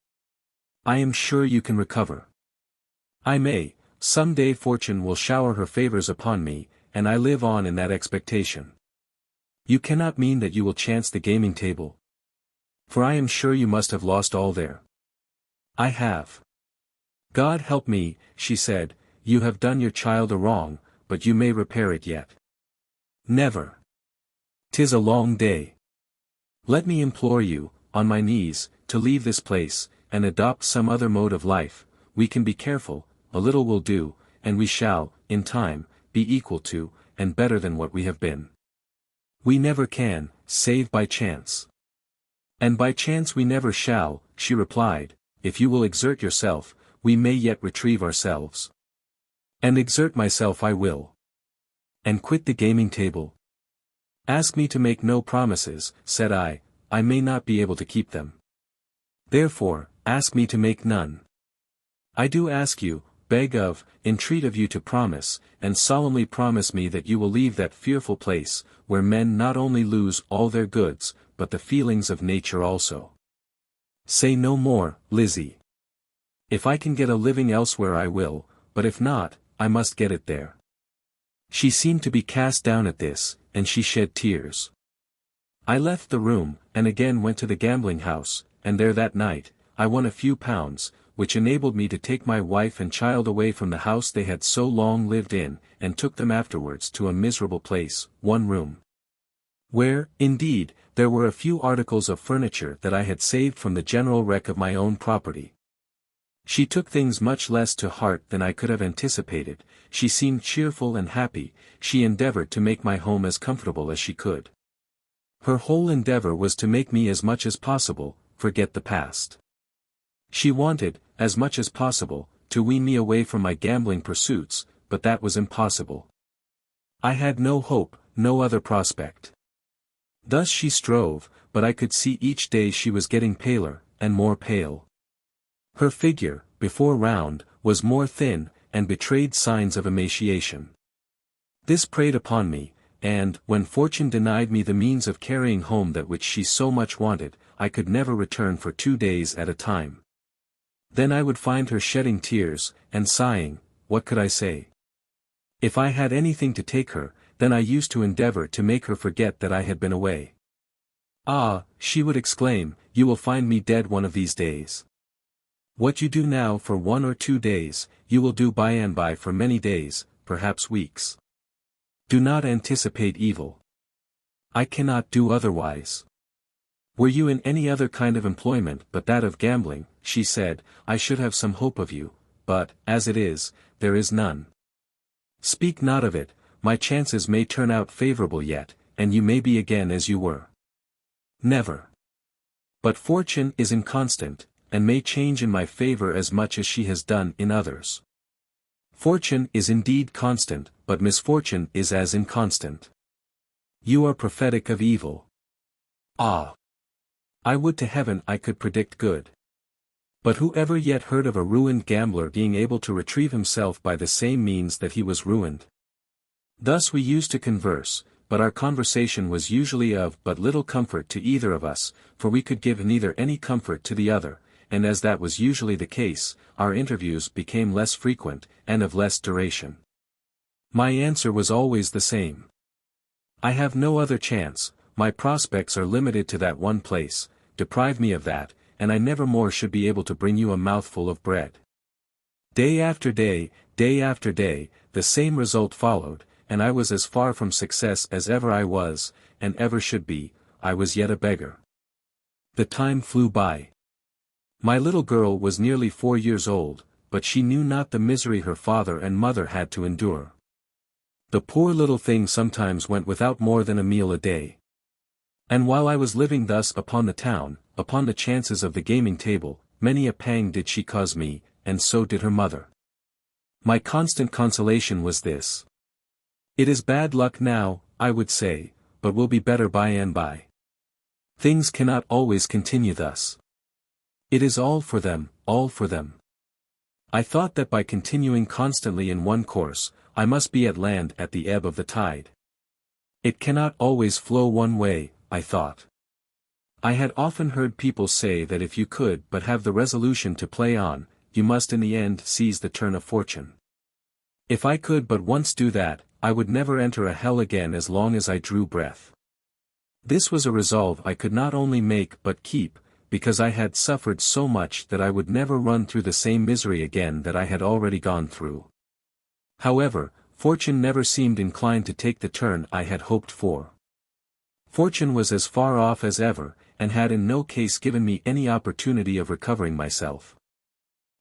I am sure you can recover. I may, some day fortune will shower her favors upon me, and I live on in that expectation. You cannot mean that you will chance the gaming table? For I am sure you must have lost all there. I have. God help me, she said, you have done your child a wrong, but you may repair it yet. Never. 'Tis a long day. Let me implore you, on my knees, to leave this place, and adopt some other mode of life. We can be careful, a little will do, and we shall, in time, be equal to, and better than what we have been. We never can, save by chance. And by chance we never shall, she replied, if you will exert yourself, we may yet retrieve ourselves. And exert myself I will. And quit the gaming table? Ask me to make no promises, said I may not be able to keep them. Therefore, ask me to make none. I do ask you, beg of, entreat of you to promise, and solemnly promise me that you will leave that fearful place, where men not only lose all their goods, but the feelings of nature also. Say no more, Lizzie. If I can get a living elsewhere I will, but if not, I must get it there. She seemed to be cast down at this, and she shed tears. I left the room, and again went to the gambling house, and there that night, I won a few pounds, which enabled me to take my wife and child away from the house they had so long lived in, and took them afterwards to a miserable place, one room, where, indeed, there were a few articles of furniture that I had saved from the general wreck of my own property. She took things much less to heart than I could have anticipated. She seemed cheerful and happy. She endeavored to make my home as comfortable as she could. Her whole endeavor was to make me as much as possible forget the past. She wanted, as much as possible, to wean me away from my gambling pursuits, but that was impossible. I had no hope, no other prospect. Thus she strove, but I could see each day she was getting paler, and more pale. Her figure, before round, was more thin, and betrayed signs of emaciation. This preyed upon me, and, when fortune denied me the means of carrying home that which she so much wanted, I could never return for 2 days at a time. Then I would find her shedding tears, and sighing. What could I say? If I had anything to take her, then I used to endeavor to make her forget that I had been away. "Ah," she would exclaim, "you will find me dead one of these days. What you do now for 1 or 2 days, you will do by and by for many days, perhaps weeks. Do not anticipate evil. I cannot do otherwise. Were you in any other kind of employment but that of gambling," she said, "I should have some hope of you, but, as it is, there is none. Speak not of it, my chances may turn out favorable yet, and you may be again as you were." Never. But fortune is inconstant, and may change in my favor as much as she has done in others. Fortune is indeed constant, but misfortune is as inconstant. You are prophetic of evil. Ah! I would to heaven I could predict good. But who ever yet heard of a ruined gambler being able to retrieve himself by the same means that he was ruined? Thus we used to converse, but our conversation was usually of but little comfort to either of us, for we could give neither any comfort to the other, and as that was usually the case, our interviews became less frequent, and of less duration. My answer was always the same. I have no other chance, my prospects are limited to that one place, deprive me of that, and I never more should be able to bring you a mouthful of bread. Day after day, the same result followed, and I was as far from success as ever I was, and ever should be. I was yet a beggar. The time flew by. My little girl was nearly 4 years old, but she knew not the misery her father and mother had to endure. The poor little thing sometimes went without more than a meal a day. And while I was living thus upon the town, upon the chances of the gaming table, many a pang did she cause me, and so did her mother. My constant consolation was this. It is bad luck now, I would say, but will be better by and by. Things cannot always continue thus. It is all for them, all for them. I thought that by continuing constantly in one course, I must be at land at the ebb of the tide. It cannot always flow one way, I thought. I had often heard people say that if you could but have the resolution to play on, you must in the end seize the turn of fortune. If I could but once do that, I would never enter a hell again as long as I drew breath. This was a resolve I could not only make but keep, because I had suffered so much that I would never run through the same misery again that I had already gone through. However, fortune never seemed inclined to take the turn I had hoped for. Fortune was as far off as ever, and had in no case given me any opportunity of recovering myself.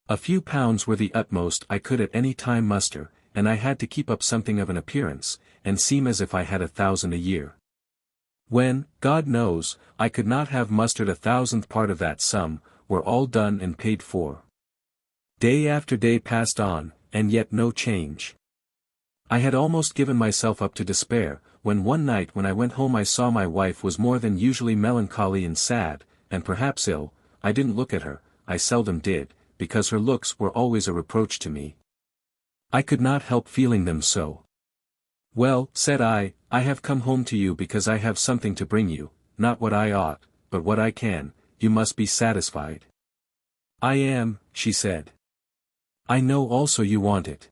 A few pounds were the utmost I could at any time muster, and I had to keep up something of an appearance, and seem as if I had 1,000 a year. When, God knows, I could not have mustered 1,000th part of that sum, were all done and paid for. Day after day passed on, and yet no change. I had almost given myself up to despair, when one night when I went home I saw my wife was more than usually melancholy and sad, and perhaps ill. I didn't look at her, I seldom did, because her looks were always a reproach to me. I could not help feeling them so. "Well," said I have come home to you because I have something to bring you, not what I ought, but what I can. You must be satisfied." "I am," she said. "I know also you want it.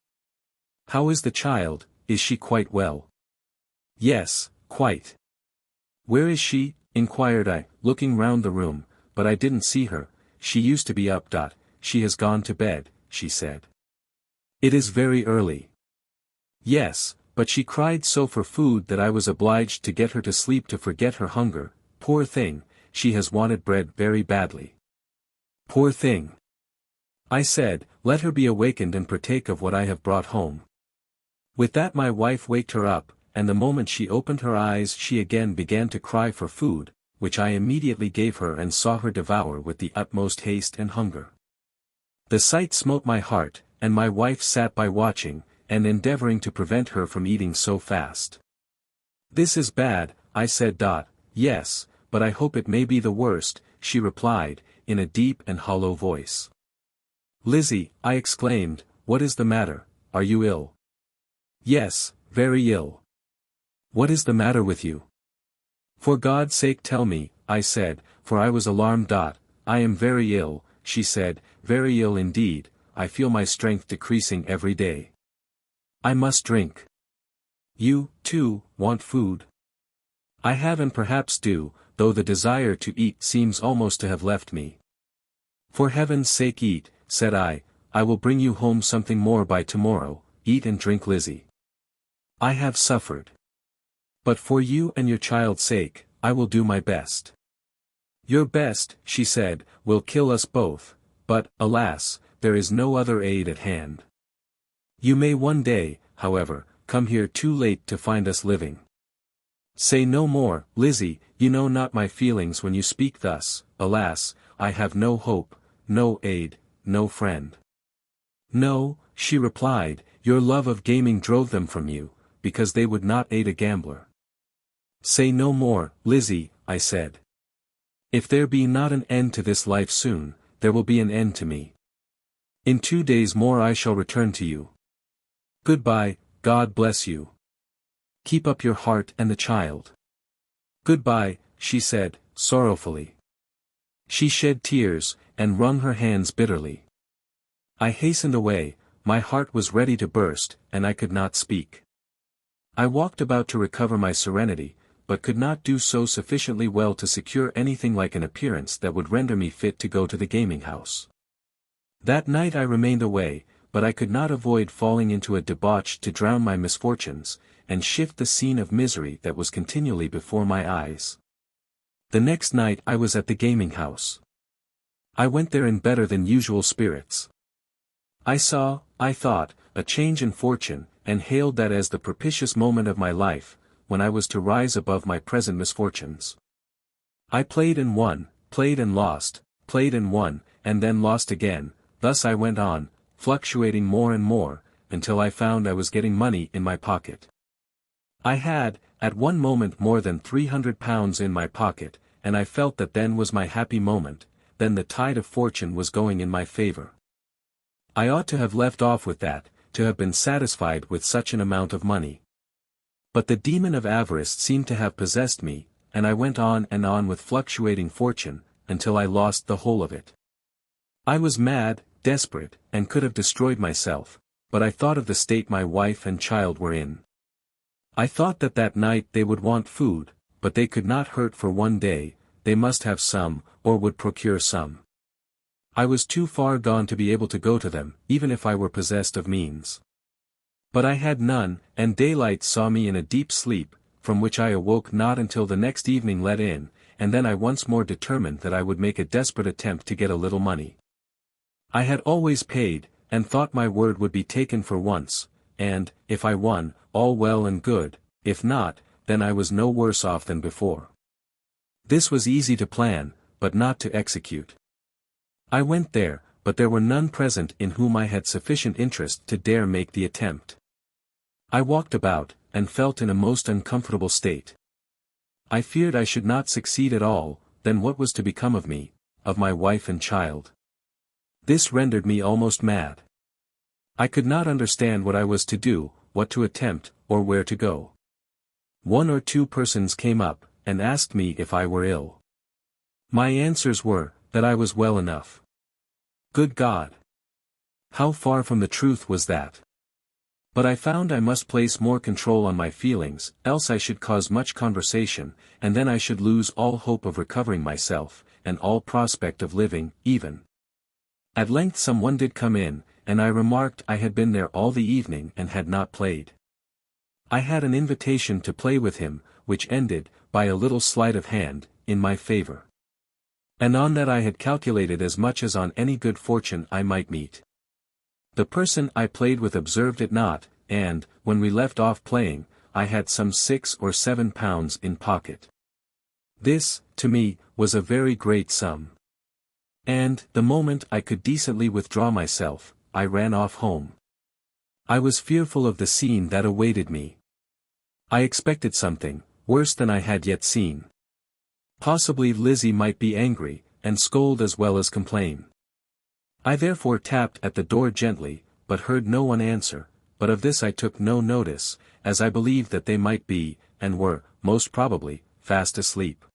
How is the child, is she quite well?" "Yes, quite." "Where is she?" inquired I, looking round the room, but I didn't see her. "She used to be up. she has gone to bed," she said. "It is very early." "Yes, but she cried so for food that I was obliged to get her to sleep to forget her hunger. Poor thing, she has wanted bread very badly." "Poor thing," I said, "let her be awakened and partake of what I have brought home." With that my wife waked her up, and the moment she opened her eyes she again began to cry for food, which I immediately gave her and saw her devour with the utmost haste and hunger. The sight smote my heart, and my wife sat by watching, and endeavoring to prevent her from eating so fast. "This is bad," I said. "Yes, but I hope it may be the worst," she replied, in a deep and hollow voice. "Lizzie," I exclaimed, "what is the matter? Are you ill?" "Yes, very ill." "What is the matter with you?" "For God's sake tell me," I said, for I was alarmed. "I am very ill," she said, "very ill indeed. I feel my strength decreasing every day. I must drink." "You, too, want food?" "I have and perhaps do, though the desire to eat seems almost to have left me." "For heaven's sake eat," said I will bring you home something more by tomorrow. Eat and drink, Lizzie. I have suffered. But for you and your child's sake, I will do my best." "Your best," she said, "will kill us both, but, alas, there is no other aid at hand. You may one day, however, come here too late to find us living." "Say no more, Lizzie, you know not my feelings when you speak thus. Alas, I have no hope, no aid, no friend." "No," she replied, "your love of gaming drove them from you, because they would not aid a gambler." "Say no more, Lizzie," I said. "If there be not an end to this life soon, there will be an end to me. In 2 days more I shall return to you. Goodbye, God bless you. Keep up your heart and the child." "Goodbye," she said, sorrowfully. She shed tears, and wrung her hands bitterly. I hastened away, my heart was ready to burst, and I could not speak. I walked about to recover my serenity, but could not do so sufficiently well to secure anything like an appearance that would render me fit to go to the gaming house. That night I remained away, but I could not avoid falling into a debauch to drown my misfortunes, and shift the scene of misery that was continually before my eyes. The next night I was at the gaming house. I went there in better than usual spirits. I saw, I thought, a change in fortune, and hailed that as the propitious moment of my life, when I was to rise above my present misfortunes. I played and won, played and lost, played and won, and then lost again. Thus I went on, fluctuating more and more, until I found I was getting money in my pocket. I had, at one moment, more than £300 in my pocket, and I felt that then was my happy moment, then the tide of fortune was going in my favor. I ought to have left off with that, to have been satisfied with such an amount of money. But the demon of avarice seemed to have possessed me, and I went on and on with fluctuating fortune, until I lost the whole of it. I was mad, desperate, and could have destroyed myself, but I thought of the state my wife and child were in. I thought that that night they would want food, but they could not hurt for one day, they must have some, or would procure some. I was too far gone to be able to go to them, even if I were possessed of means. But I had none, and daylight saw me in a deep sleep, from which I awoke not until the next evening let in, and then I once more determined that I would make a desperate attempt to get a little money. I had always paid, and thought my word would be taken for once, and, if I won, all well and good, if not, then I was no worse off than before. This was easy to plan, but not to execute. I went there, but there were none present in whom I had sufficient interest to dare make the attempt. I walked about, and felt in a most uncomfortable state. I feared I should not succeed at all, then what was to become of me, of my wife and child? This rendered me almost mad. I could not understand what I was to do, what to attempt, or where to go. 1 or 2 persons came up, and asked me if I were ill. My answers were, that I was well enough. Good God! How far from the truth was that? But I found I must place more control on my feelings, else I should cause much conversation, and then I should lose all hope of recovering myself, and all prospect of living, even. At length someone did come in, and I remarked I had been there all the evening and had not played. I had an invitation to play with him, which ended, by a little sleight of hand, in my favor. And on that I had calculated as much as on any good fortune I might meet. The person I played with observed it not, and, when we left off playing, I had some £6 or £7 in pocket. This, to me, was a very great sum. And, the moment I could decently withdraw myself, I ran off home. I was fearful of the scene that awaited me. I expected something, worse than I had yet seen. Possibly Lizzie might be angry, and scold as well as complain. I therefore tapped at the door gently, but heard no one answer, but of this I took no notice, as I believed that they might be, and were, most probably, fast asleep.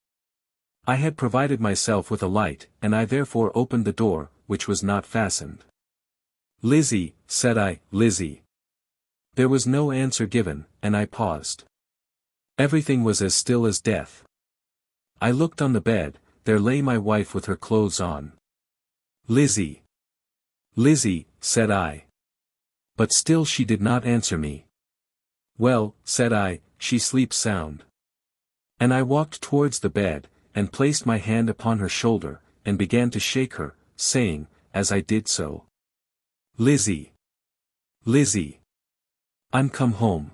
I had provided myself with a light, and I therefore opened the door, which was not fastened. "Lizzie," said I, "Lizzie." There was no answer given, and I paused. Everything was as still as death. I looked on the bed, there lay my wife with her clothes on. "Lizzie! Lizzie," said I. But still she did not answer me. "Well," said I, "she sleeps sound." And I walked towards the bed, and placed my hand upon her shoulder, and began to shake her, saying, as I did so, "Lizzie! Lizzie! I'm come home."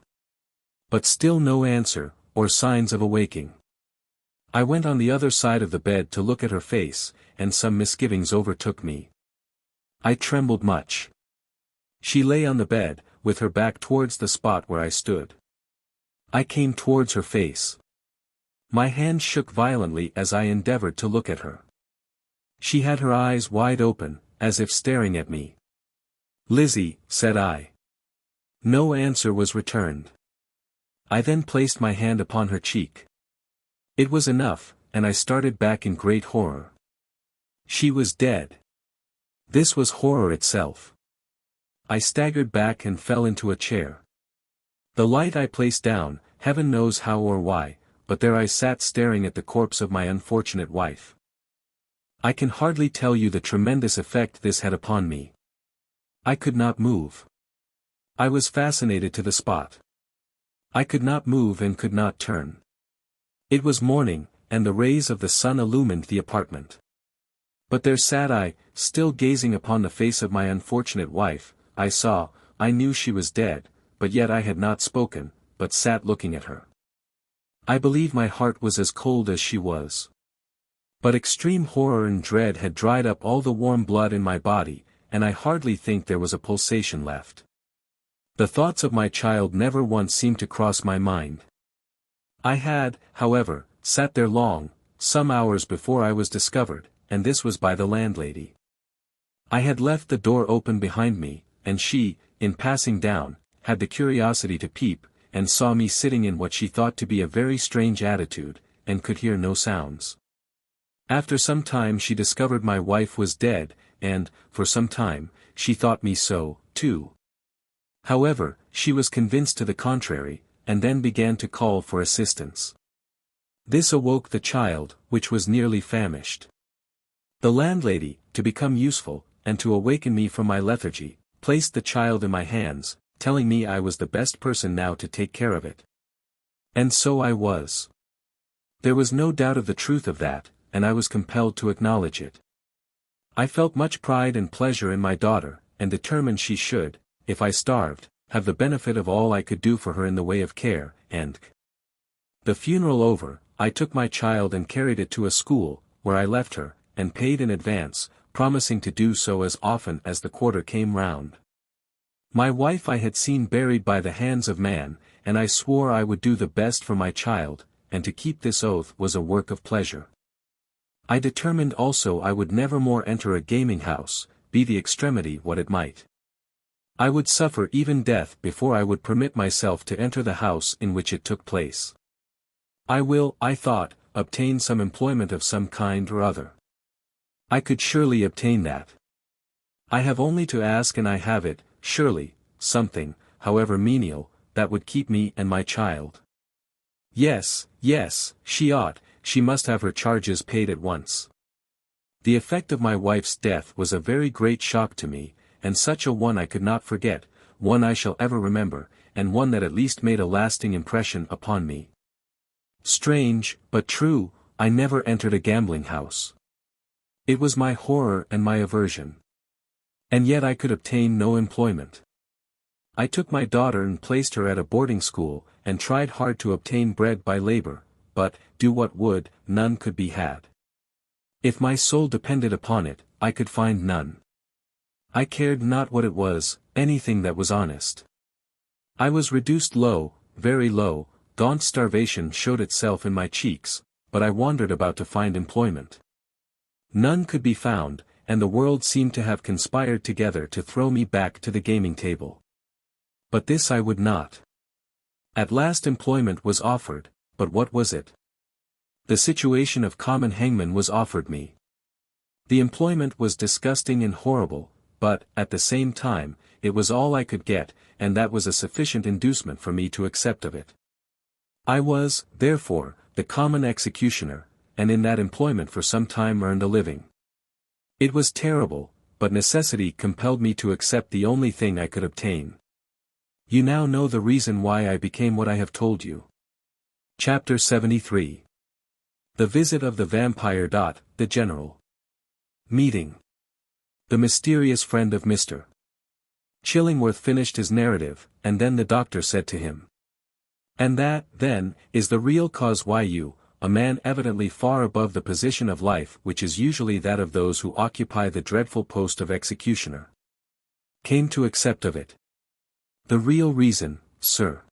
But still no answer, or signs of awaking. I went on the other side of the bed to look at her face, and some misgivings overtook me. I trembled much. She lay on the bed, with her back towards the spot where I stood. I came towards her face. My hand shook violently as I endeavored to look at her. She had her eyes wide open, as if staring at me. "Lizzie," said I. No answer was returned. I then placed my hand upon her cheek. It was enough, and I started back in great horror. She was dead. This was horror itself. I staggered back and fell into a chair. The light I placed down, heaven knows how or why, but there I sat staring at the corpse of my unfortunate wife. I can hardly tell you the tremendous effect this had upon me. I could not move. I was fascinated to the spot. I could not move and could not turn. It was morning, and the rays of the sun illumined the apartment. But there sat I, still gazing upon the face of my unfortunate wife. I knew she was dead, but yet I had not spoken, but sat looking at her. I believe my heart was as cold as she was. But extreme horror and dread had dried up all the warm blood in my body, and I hardly think there was a pulsation left. The thoughts of my child never once seemed to cross my mind. I had, however, sat there long, some hours before I was discovered, and this was by the landlady. I had left the door open behind me, and she, in passing down, had the curiosity to peep, and saw me sitting in what she thought to be a very strange attitude, and could hear no sounds. After some time she discovered my wife was dead, and, for some time, she thought me so, too. However, she was convinced to the contrary, and then began to call for assistance. This awoke the child, which was nearly famished. The landlady, to become useful, and to awaken me from my lethargy, placed the child in my hands, telling me I was the best person now to take care of it. And so I was. There was no doubt of the truth of that, and I was compelled to acknowledge it. I felt much pride and pleasure in my daughter, and determined she should, if I starved, have the benefit of all I could do for her in the way of care, and the funeral over, I took my child and carried it to a school, where I left her, and paid in advance, promising to do so as often as the quarter came round. My wife I had seen buried by the hands of man, and I swore I would do the best for my child, and to keep this oath was a work of pleasure. I determined also I would never more enter a gaming house, be the extremity what it might. I would suffer even death before I would permit myself to enter the house in which it took place. I will, I thought, obtain some employment of some kind or other. I could surely obtain that. I have only to ask and I have it, surely, something, however menial, that would keep me and my child. Yes, she must have her charges paid at once. The effect of my wife's death was a very great shock to me, and such a one I could not forget, one I shall ever remember, and one that at least made a lasting impression upon me. Strange, but true, I never entered a gambling house. It was my horror and my aversion. And yet I could obtain no employment. I took my daughter and placed her at a boarding school, and tried hard to obtain bread by labor, but, do what would, none could be had. If my soul depended upon it, I could find none. I cared not what it was, anything that was honest. I was reduced low, very low, gaunt starvation showed itself in my cheeks, but I wandered about to find employment. None could be found, and the world seemed to have conspired together to throw me back to the gaming table. But this I would not. At last employment was offered, but what was it? The situation of common hangman was offered me. The employment was disgusting and horrible, but, at the same time, it was all I could get, and that was a sufficient inducement for me to accept of it. I was, therefore, the common executioner, and in that employment for some time earned a living. It was terrible, but necessity compelled me to accept the only thing I could obtain. You now know the reason why I became what I have told you. Chapter 73. The Visit of the Vampire. The General. Meeting. The mysterious friend of Mr. Chillingworth finished his narrative, and then the doctor said to him. And that, then, is the real cause why you, a man evidently far above the position of life which is usually that of those who occupy the dreadful post of executioner, came to accept of it. The real reason, sir.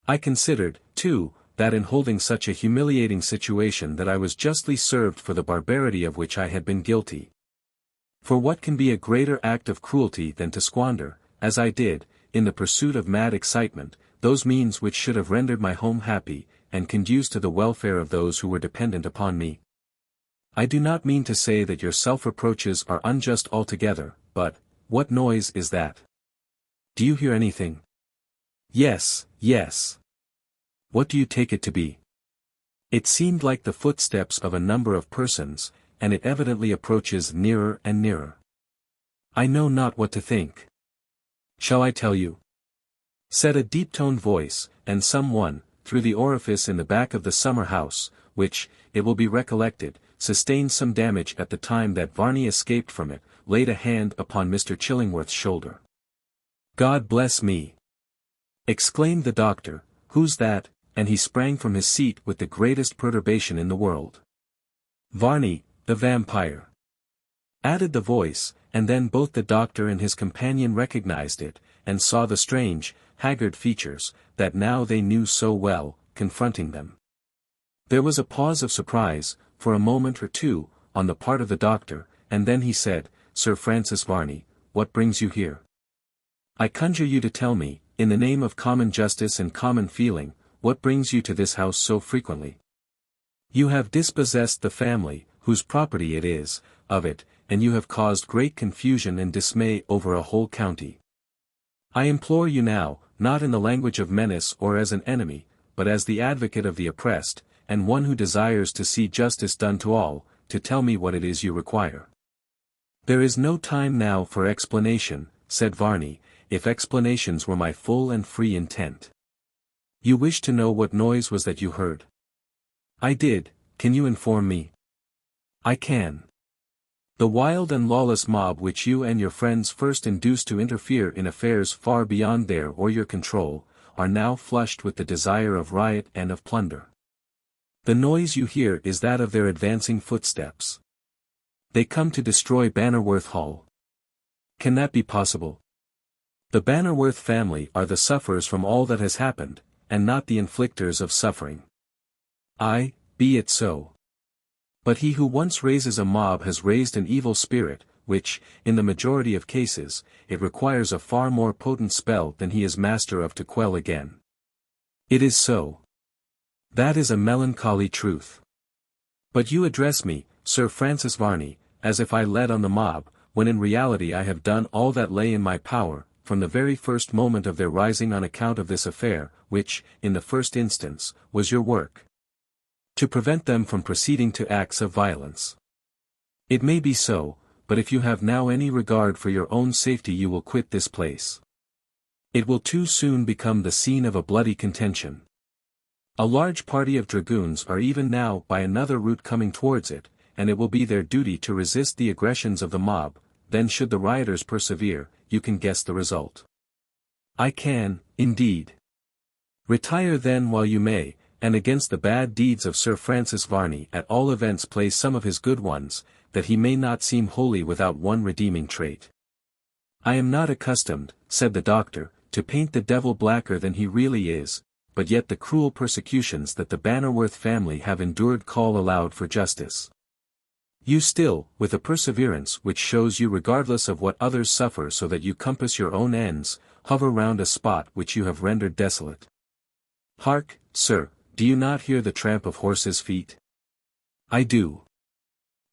I considered, too, that in holding such a humiliating situation that I was justly served for the barbarity of which I had been guilty. For what can be a greater act of cruelty than to squander, as I did, in the pursuit of mad excitement, those means which should have rendered my home happy, and conduced to the welfare of those who were dependent upon me? I do not mean to say that your self-reproaches are unjust altogether, but, what noise is that? Do you hear anything? Yes, yes. What do you take it to be? It seemed like the footsteps of a number of persons, and it evidently approaches nearer and nearer. I know not what to think. Shall I tell you? Said a deep-toned voice, and someone, through the orifice in the back of the summer house, which, it will be recollected, sustained some damage at the time that Varney escaped from it, laid a hand upon Mr. Chillingworth's shoulder. God bless me! Exclaimed the doctor, who's that? And he sprang from his seat with the greatest perturbation in the world. Varney, the vampire. Added the voice, and then both the doctor and his companion recognized it, and saw the strange, haggard features, that now they knew so well, confronting them. There was a pause of surprise, for a moment or two, on the part of the doctor, and then he said, Sir Francis Varney, what brings you here? I conjure you to tell me, in the name of common justice and common feeling, what brings you to this house so frequently? You have dispossessed the family, whose property it is, of it, and you have caused great confusion and dismay over a whole county. I implore you now, not in the language of menace or as an enemy, but as the advocate of the oppressed, and one who desires to see justice done to all, to tell me what it is you require. There is no time now for explanation, said Varney, if explanations were my full and free intent. You wish to know what noise was that you heard? I did, can you inform me? I can. The wild and lawless mob which you and your friends first induced to interfere in affairs far beyond their or your control, are now flushed with the desire of riot and of plunder. The noise you hear is that of their advancing footsteps. They come to destroy Bannerworth Hall. Can that be possible? The Bannerworth family are the sufferers from all that has happened, and not the inflictors of suffering. Aye, be it so. But he who once raises a mob has raised an evil spirit, which, in the majority of cases, it requires a far more potent spell than he is master of to quell again. It is so. That is a melancholy truth. But you address me, Sir Francis Varney, as if I led on the mob, when in reality I have done all that lay in my power, from the very first moment of their rising on account of this affair, which, in the first instance, was your work. To prevent them from proceeding to acts of violence. It may be so, but if you have now any regard for your own safety you will quit this place. It will too soon become the scene of a bloody contention. A large party of dragoons are even now by another route coming towards it, and it will be their duty to resist the aggressions of the mob. Then should the rioters persevere, you can guess the result. I can, indeed. Retire then while you may, and against the bad deeds of Sir Francis Varney at all events play some of his good ones, that he may not seem wholly without one redeeming trait. I am not accustomed, said the doctor, to paint the devil blacker than he really is, but yet the cruel persecutions that the Bannerworth family have endured call aloud for justice. You still, with a perseverance which shows you regardless of what others suffer so that you compass your own ends, hover round a spot which you have rendered desolate. Hark, sir, do you not hear the tramp of horses' feet? I do.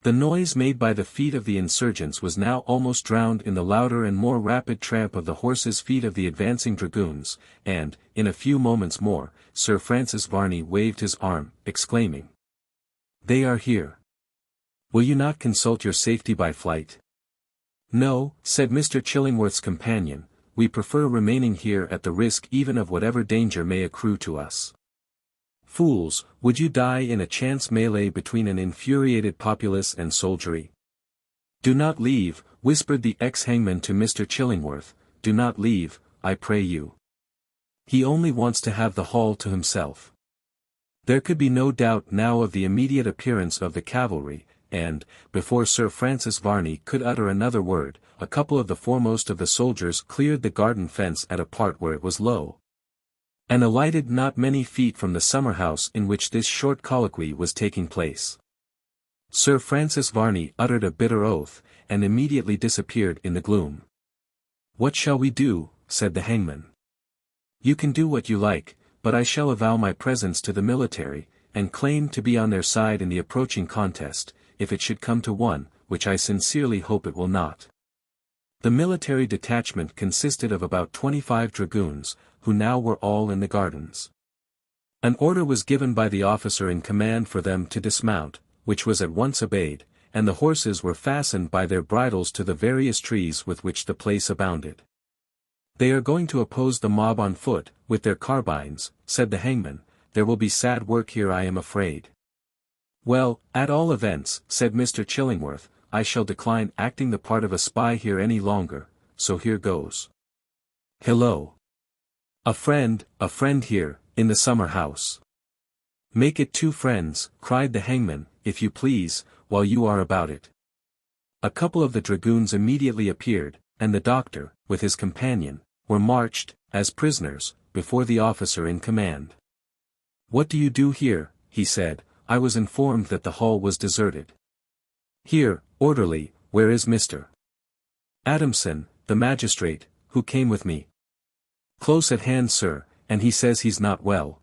The noise made by the feet of the insurgents was now almost drowned in the louder and more rapid tramp of the horses' feet of the advancing dragoons, and, in a few moments more, Sir Francis Varney waved his arm, exclaiming, "They are here. Will you not consult your safety by flight?" "No," said Mr. Chillingworth's companion, "we prefer remaining here at the risk even of whatever danger may accrue to us." "Fools, would you die in a chance melee between an infuriated populace and soldiery?" "Do not leave," whispered the ex-hangman to Mr. Chillingworth, "do not leave, I pray you. He only wants to have the hall to himself." There could be no doubt now of the immediate appearance of the cavalry, and, before Sir Francis Varney could utter another word, a couple of the foremost of the soldiers cleared the garden fence at a part where it was low, and alighted not many feet from the summer-house in which this short colloquy was taking place. Sir Francis Varney uttered a bitter oath, and immediately disappeared in the gloom. "What shall we do?" said the hangman. "You can do what you like, but I shall avow my presence to the military, and claim to be on their side in the approaching contest, if it should come to one, which I sincerely hope it will not." The military detachment consisted of about 25 dragoons, who now were all in the gardens. An order was given by the officer in command for them to dismount, which was at once obeyed, and the horses were fastened by their bridles to the various trees with which the place abounded. "They are going to oppose the mob on foot, with their carbines," said the hangman. "There will be sad work here, I am afraid." "Well, at all events," said Mr. Chillingworth, "I shall decline acting the part of a spy here any longer, so here goes. Hello! A friend here, in the summer-house." "Make it 2 friends," cried the hangman, "if you please, while you are about it." A couple of the dragoons immediately appeared, and the doctor, with his companion, were marched, as prisoners, before the officer in command. "What do you do here?" he said. "I was informed that the hall was deserted." "Here, orderly, where is Mr. Adamson, the magistrate, who came with me?" "Close at hand, sir, and he says he's not well."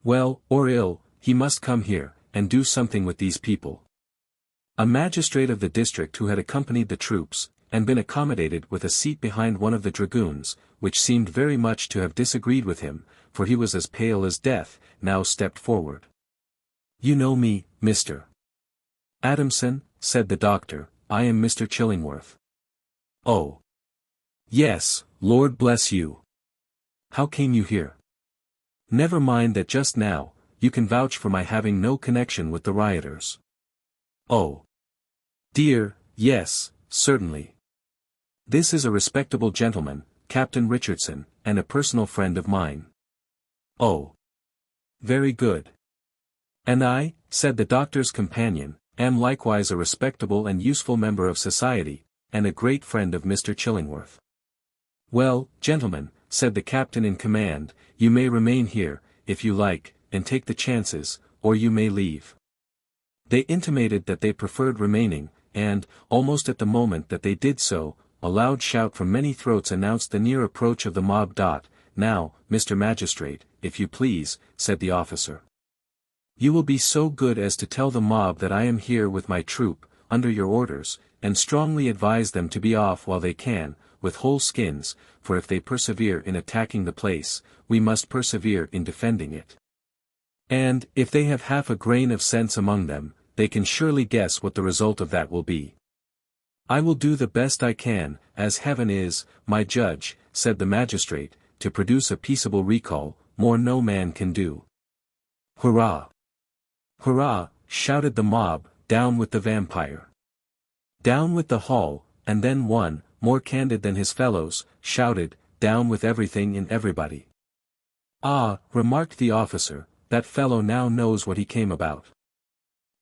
"Well, or ill, he must come here, and do something with these people." A magistrate of the district who had accompanied the troops, and been accommodated with a seat behind one of the dragoons, which seemed very much to have disagreed with him, for he was as pale as death, now stepped forward. "You know me, Mr. Adamson," said the doctor. "I am Mr. Chillingworth." "Oh. Yes, Lord bless you. How came you here?" "Never mind that just now, you can vouch for my having no connection with the rioters." "Oh. Dear, yes, certainly. This is a respectable gentleman, Captain Richardson, and a personal friend of mine." "Oh. Very good. And I," said the doctor's companion, "am likewise a respectable and useful member of society, and a great friend of Mr. Chillingworth." "Well, gentlemen," said the captain in command, "you may remain here, if you like, and take the chances, or you may leave." They intimated that they preferred remaining, and, almost at the moment that they did so, a loud shout from many throats announced the near approach of the mob. "Now, Mr. Magistrate, if you please," said the officer. "You will be so good as to tell the mob that I am here with my troop, under your orders, and strongly advise them to be off while they can, with whole skins, for if they persevere in attacking the place, we must persevere in defending it. And, if they have half a grain of sense among them, they can surely guess what the result of that will be. I will do the best I can, as heaven is, my judge, said the magistrate, to produce a peaceable recall, more no man can do. Hurrah! Hurrah! Shouted the mob, down with the vampire. Down with the Hall, and then one, more candid than his fellows, shouted, down with everything and everybody. Ah, remarked the officer, that fellow now knows what he came about.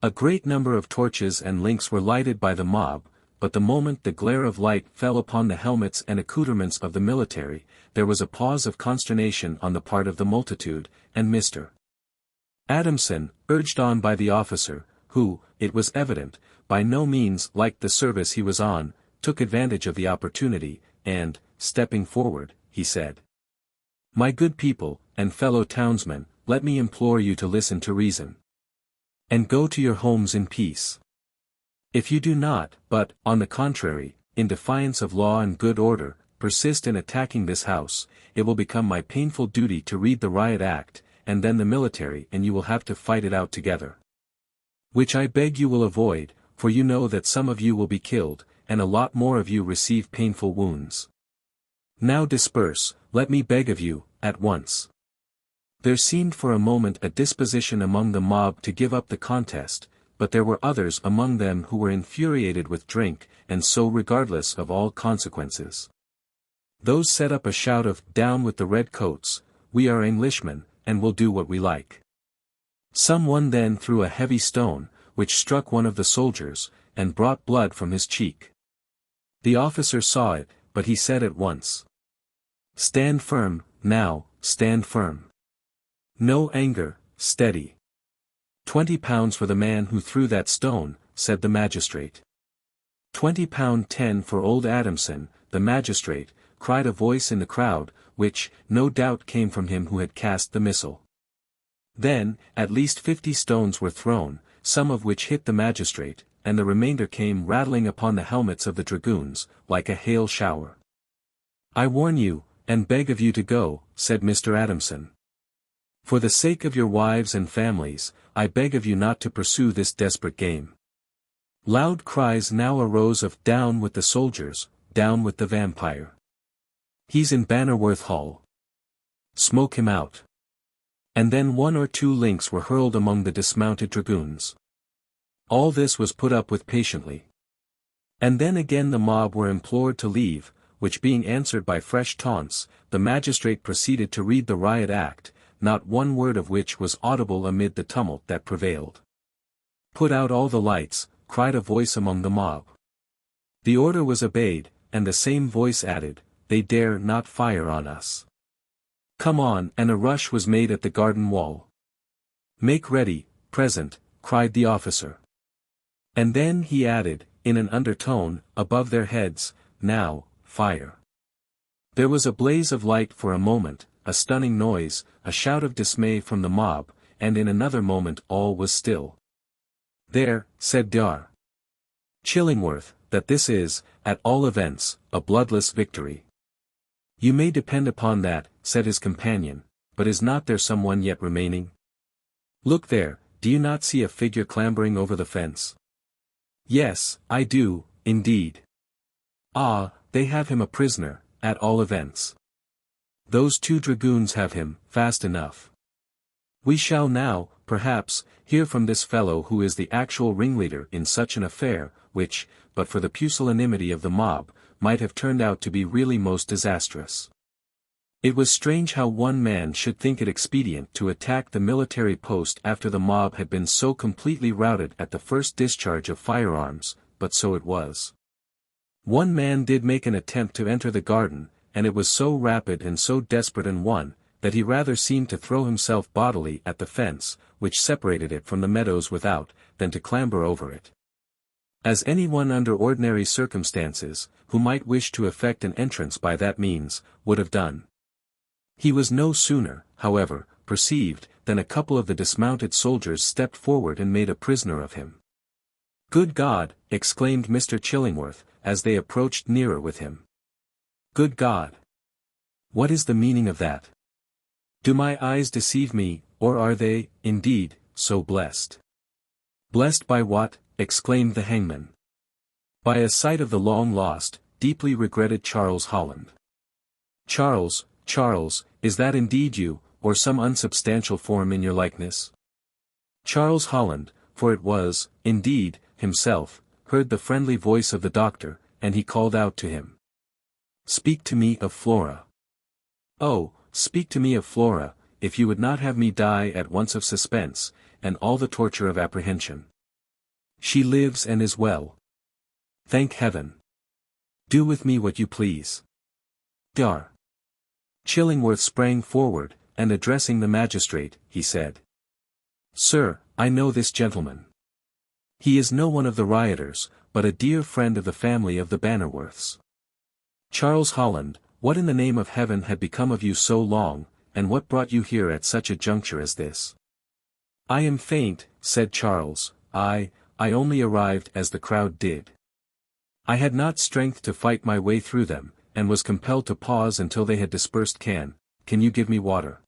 A great number of torches and links were lighted by the mob, but the moment the glare of light fell upon the helmets and accoutrements of the military, there was a pause of consternation on the part of the multitude, and Mr. Adamson, urged on by the officer, who, it was evident, by no means liked the service he was on, took advantage of the opportunity, and, stepping forward, he said, "My good people, and fellow townsmen, let me implore you to listen to reason. And go to your homes in peace. If you do not, but, on the contrary, in defiance of law and good order, persist in attacking this house, it will become my painful duty to read the Riot Act, and then the military and you will have to fight it out together. Which I beg you will avoid, for you know that some of you will be killed, and a lot more of you receive painful wounds. Now disperse, let me beg of you, at once." There seemed for a moment a disposition among the mob to give up the contest, but there were others among them who were infuriated with drink, and so regardless of all consequences. Those set up a shout of, "Down with the red coats, we are Englishmen, and will do what we like." Some one then threw a heavy stone, which struck one of the soldiers, and brought blood from his cheek. The officer saw it, but he said at once, "Stand firm, now, stand firm. No anger, steady. £20 for the man who threw that stone," said the magistrate. £20 for old Adamson, the magistrate, cried a voice in the crowd, which, no doubt came from him who had cast the missile. Then, at least 50 stones were thrown, some of which hit the magistrate, and the remainder came rattling upon the helmets of the dragoons, like a hail shower. "I warn you, and beg of you to go," said Mr. Adamson. "For the sake of your wives and families, I beg of you not to pursue this desperate game." Loud cries now arose of "Down with the soldiers, down with the vampire. He's in Bannerworth Hall. Smoke him out." And then one or two links were hurled among the dismounted dragoons. All this was put up with patiently. And then again the mob were implored to leave, which being answered by fresh taunts, the magistrate proceeded to read the Riot Act, not one word of which was audible amid the tumult that prevailed. "Put out all the lights," cried a voice among the mob. The order was obeyed, and the same voice added, "They dare not fire on us. Come on," and a rush was made at the garden wall. "Make ready, present," cried the officer. And then he added, in an undertone, above their heads, "Now, fire." There was a blaze of light for a moment, a stunning noise, a shout of dismay from the mob, and in another moment all was still. "There," said Dr. Chillingworth, "that this is, at all events, a bloodless victory." "You may depend upon that," said his companion, "but is not there someone yet remaining? Look there, do you not see a figure clambering over the fence?" "Yes, I do, indeed." "Ah, they have him a prisoner, at all events. Those 2 dragoons have him, fast enough. We shall now, perhaps, hear from this fellow who is the actual ringleader in such an affair, which, but for the pusillanimity of the mob, might have turned out to be really most disastrous. It was strange how one man should think it expedient to attack the military post after the mob had been so completely routed at the first discharge of firearms, but so it was. One man did make an attempt to enter the garden, and it was so rapid and so desperate an one, that he rather seemed to throw himself bodily at the fence, which separated it from the meadows without, than to clamber over it. As anyone under ordinary circumstances, who might wish to effect an entrance by that means, would have done. He was no sooner, however, perceived, than a couple of the dismounted soldiers stepped forward and made a prisoner of him. "Good God!" exclaimed Mr. Chillingworth, as they approached nearer with him. "Good God! What is the meaning of that? Do my eyes deceive me, or are they, indeed, so blessed?" Blessed by what? Exclaimed the hangman. By a sight of the long-lost, deeply regretted Charles Holland. Charles, is that indeed you, or some unsubstantial form in your likeness? Charles Holland, for it was, indeed, himself, heard the friendly voice of the doctor, and he called out to him. Speak to me of Flora. Oh, speak to me of Flora, if you would not have me die at once of suspense, and all the torture of apprehension. She lives and is well. Thank heaven. Do with me what you please. Dar. Chillingworth sprang forward, and addressing the magistrate, he said. Sir, I know this gentleman. He is no one of the rioters, but a dear friend of the family of the Bannerworths. Charles Holland, what in the name of heaven had become of you so long, and what brought you here at such a juncture as this? I am faint, said Charles, I only arrived as the crowd did. I had not strength to fight my way through them, and was compelled to pause until they had dispersed. Can you give me water?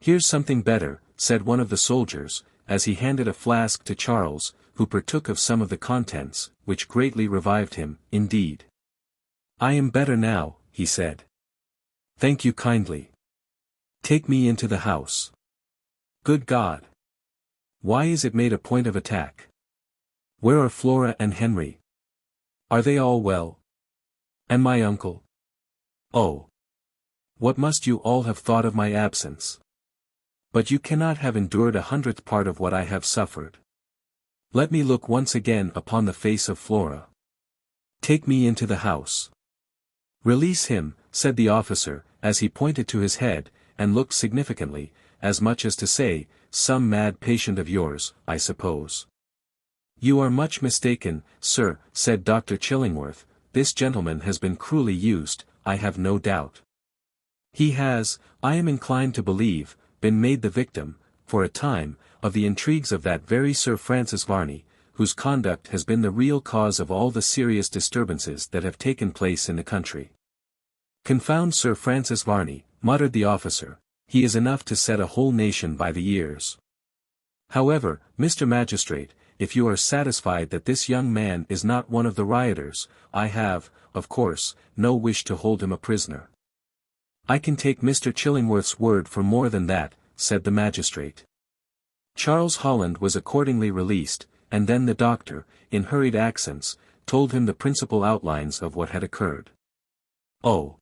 Here's something better, said one of the soldiers, as he handed a flask to Charles, who partook of some of the contents, which greatly revived him, indeed. I am better now, he said. Thank you kindly. Take me into the house. Good God! Why is it made a point of attack? Where are Flora and Henry? Are they all well? And my uncle? Oh! What must you all have thought of my absence? But you cannot have endured 100th part of what I have suffered. Let me look once again upon the face of Flora. Take me into the house. Release him, said the officer, as he pointed to his head, and looked significantly, as much as to say, some mad patient of yours, I suppose. You are much mistaken, sir, said Dr. Chillingworth, this gentleman has been cruelly used, I have no doubt. He has, I am inclined to believe, been made the victim, for a time, of the intrigues of that very Sir Francis Varney, whose conduct has been the real cause of all the serious disturbances that have taken place in the country. Confound Sir Francis Varney, muttered the officer, he is enough to set a whole nation by the ears. However, Mr. Magistrate, if you are satisfied that this young man is not one of the rioters, I have, of course, no wish to hold him a prisoner. I can take Mr. Chillingworth's word for more than that, said the magistrate. Charles Holland was accordingly released, and then the doctor, in hurried accents, told him the principal outlines of what had occurred. Oh!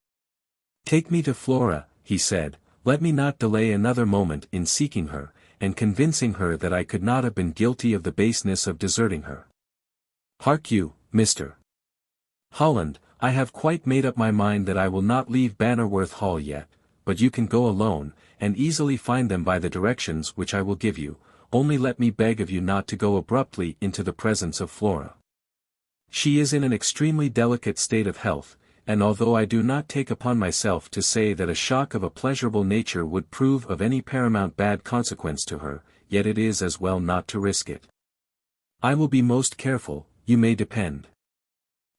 Take me to Flora, he said, let me not delay another moment in seeking her, and convincing her that I could not have been guilty of the baseness of deserting her. Hark you, Mr. Holland, I have quite made up my mind that I will not leave Bannerworth Hall yet, but you can go alone, and easily find them by the directions which I will give you, only let me beg of you not to go abruptly into the presence of Flora. She is in an extremely delicate state of health, and although I do not take upon myself to say that a shock of a pleasurable nature would prove of any paramount bad consequence to her, yet it is as well not to risk it. I will be most careful, you may depend.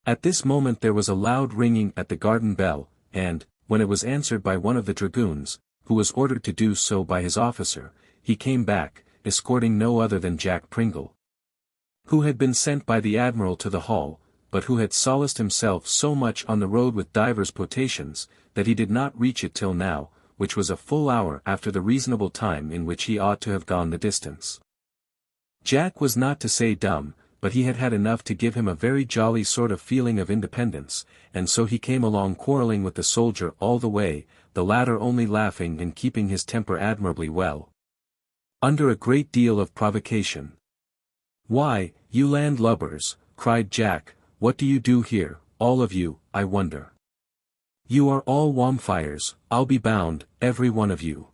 At this moment there was a loud ringing at the garden bell, and, when it was answered by one of the dragoons, who was ordered to do so by his officer, he came back, escorting no other than Jack Pringle, who had been sent by the Admiral to the hall, but who had solaced himself so much on the road with divers potations, that he did not reach it till now, which was a full hour after the reasonable time in which he ought to have gone the distance. Jack was not to say dumb, but he had had enough to give him a very jolly sort of feeling of independence, and so he came along quarrelling with the soldier all the way, the latter only laughing and keeping his temper admirably well, under a great deal of provocation. Why, you landlubbers, cried Jack, what do you do here, all of you, I wonder? You are all vampires, I'll be bound, every one of you.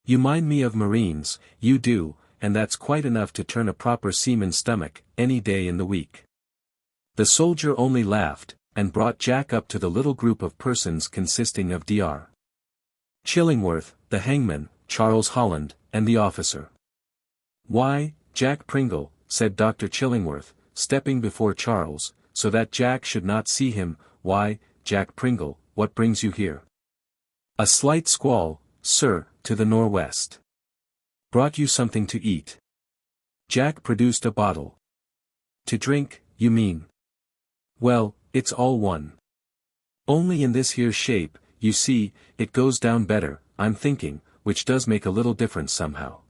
You mind me of marines, you do, and that's quite enough to turn a proper seaman's stomach, any day in the week. The soldier only laughed, and brought Jack up to the little group of persons consisting of Dr. Chillingworth, the hangman, Charles Holland, and the officer. Why, Jack Pringle, said Dr. Chillingworth, stepping before Charles, so that Jack should not see him, why, Jack Pringle, what brings you here? A slight squall, sir, to the northwest. Brought you something to eat. Jack produced a bottle. To drink, you mean? Well, it's all one. Only in this here shape, you see, it goes down better, I'm thinking, which does make a little difference somehow.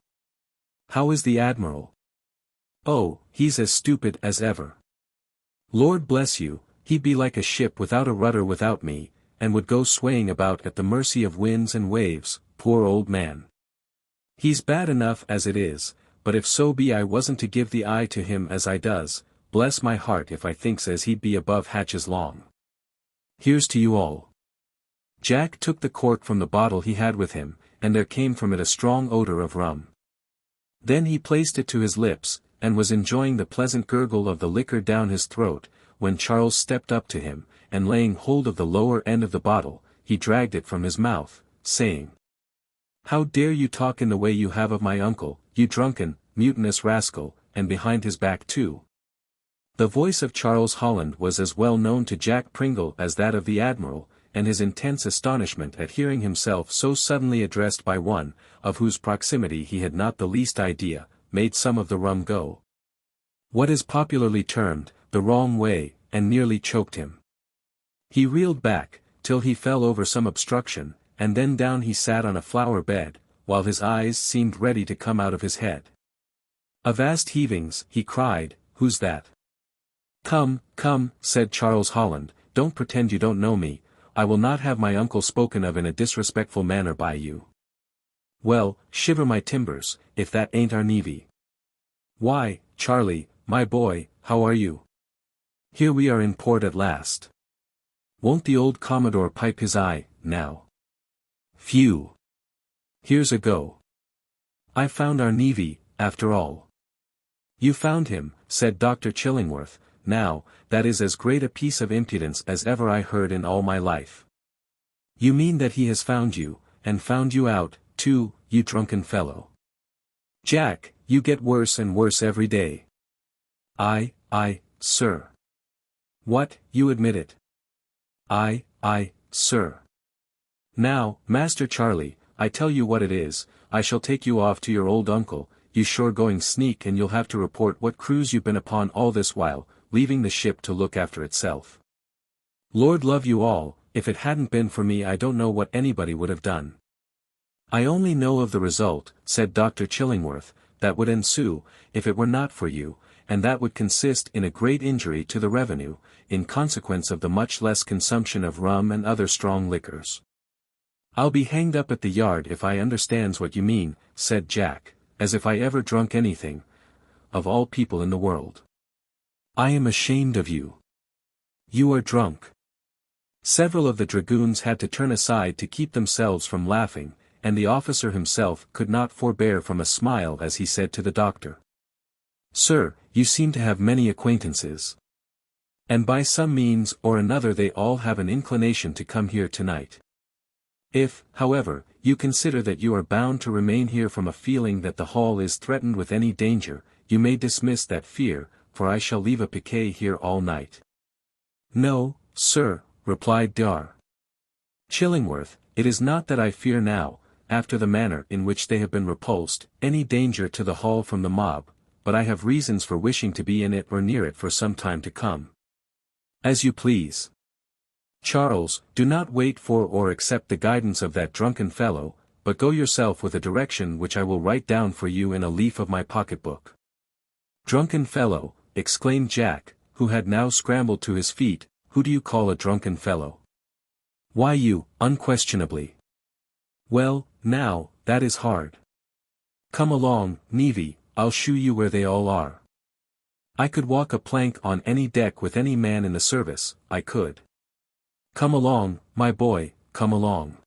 How is the Admiral? Oh, he's as stupid as ever. Lord bless you, he'd be like a ship without a rudder without me, and would go swaying about at the mercy of winds and waves, poor old man. He's bad enough as it is, but if so be I wasn't to give the eye to him as I does, bless my heart if I thinks as he'd be above hatches long. Here's to you all. Jack took the cork from the bottle he had with him, and there came from it a strong odor of rum. Then he placed it to his lips, and was enjoying the pleasant gurgle of the liquor down his throat, when Charles stepped up to him, and laying hold of the lower end of the bottle, he dragged it from his mouth, saying, "How dare you talk in the way you have of my uncle, you drunken, mutinous rascal, and behind his back too?" The voice of Charles Holland was as well known to Jack Pringle as that of the Admiral, and his intense astonishment at hearing himself so suddenly addressed by one, of whose proximity he had not the least idea, made some of the rum go what is popularly termed, the wrong way, and nearly choked him. He reeled back, till he fell over some obstruction, and then down he sat on a flower bed, while his eyes seemed ready to come out of his head. "Avast heavings," he cried, "who's that?" "Come, come," said Charles Holland, "don't pretend you don't know me, I will not have my uncle spoken of in a disrespectful manner by you." "Well, shiver my timbers, if that ain't our Nevy." "Why, Charlie, my boy, how are you? Here we are in port at last. Won't the old Commodore pipe his eye, now? Phew! Here's a go. I found our Nevy, after all." "You found him," said Dr. Chillingworth, "now, that is as great a piece of impudence as ever I heard in all my life." "You mean that he has found you, and found you out, too, you drunken fellow. Jack, you get worse and worse every day." "I, sir." "What, you admit it?" "I, sir." "Now, Master Charlie, I tell you what it is, I shall take you off to your old uncle, you sure going sneak, and you'll have to report what cruise you've been upon all this while, leaving the ship to look after itself. Lord love you all, if it hadn't been for me I don't know what anybody would have done." "I only know of the result," said Dr. Chillingworth, "that would ensue, if it were not for you, and that would consist in a great injury to the revenue, in consequence of the much less consumption of rum and other strong liquors." "I'll be hanged up at the yard if I understands what you mean," said Jack, "as if I ever drunk anything, of all people in the world. I am ashamed of you. You are drunk." Several of the dragoons had to turn aside to keep themselves from laughing, and the officer himself could not forbear from a smile as he said to the doctor, "Sir, you seem to have many acquaintances. And by some means or another they all have an inclination to come here tonight. If, however, you consider that you are bound to remain here from a feeling that the hall is threatened with any danger, you may dismiss that fear, for I shall leave a piquet here all night." "No, sir," replied Dr. Chillingworth, "it is not that I fear now, after the manner in which they have been repulsed, any danger to the hall from the mob, but I have reasons for wishing to be in it or near it for some time to come." "As you please. Charles, do not wait for or accept the guidance of that drunken fellow, but go yourself with a direction which I will write down for you in a leaf of my pocket-book." "Drunken fellow," exclaimed Jack, who had now scrambled to his feet, "who do you call a drunken fellow?" "Why you, unquestionably." "Well, now, that is hard. Come along, Nevy, I'll shew you where they all are. I could walk a plank on any deck with any man in the service, I could. Come along, my boy, come along.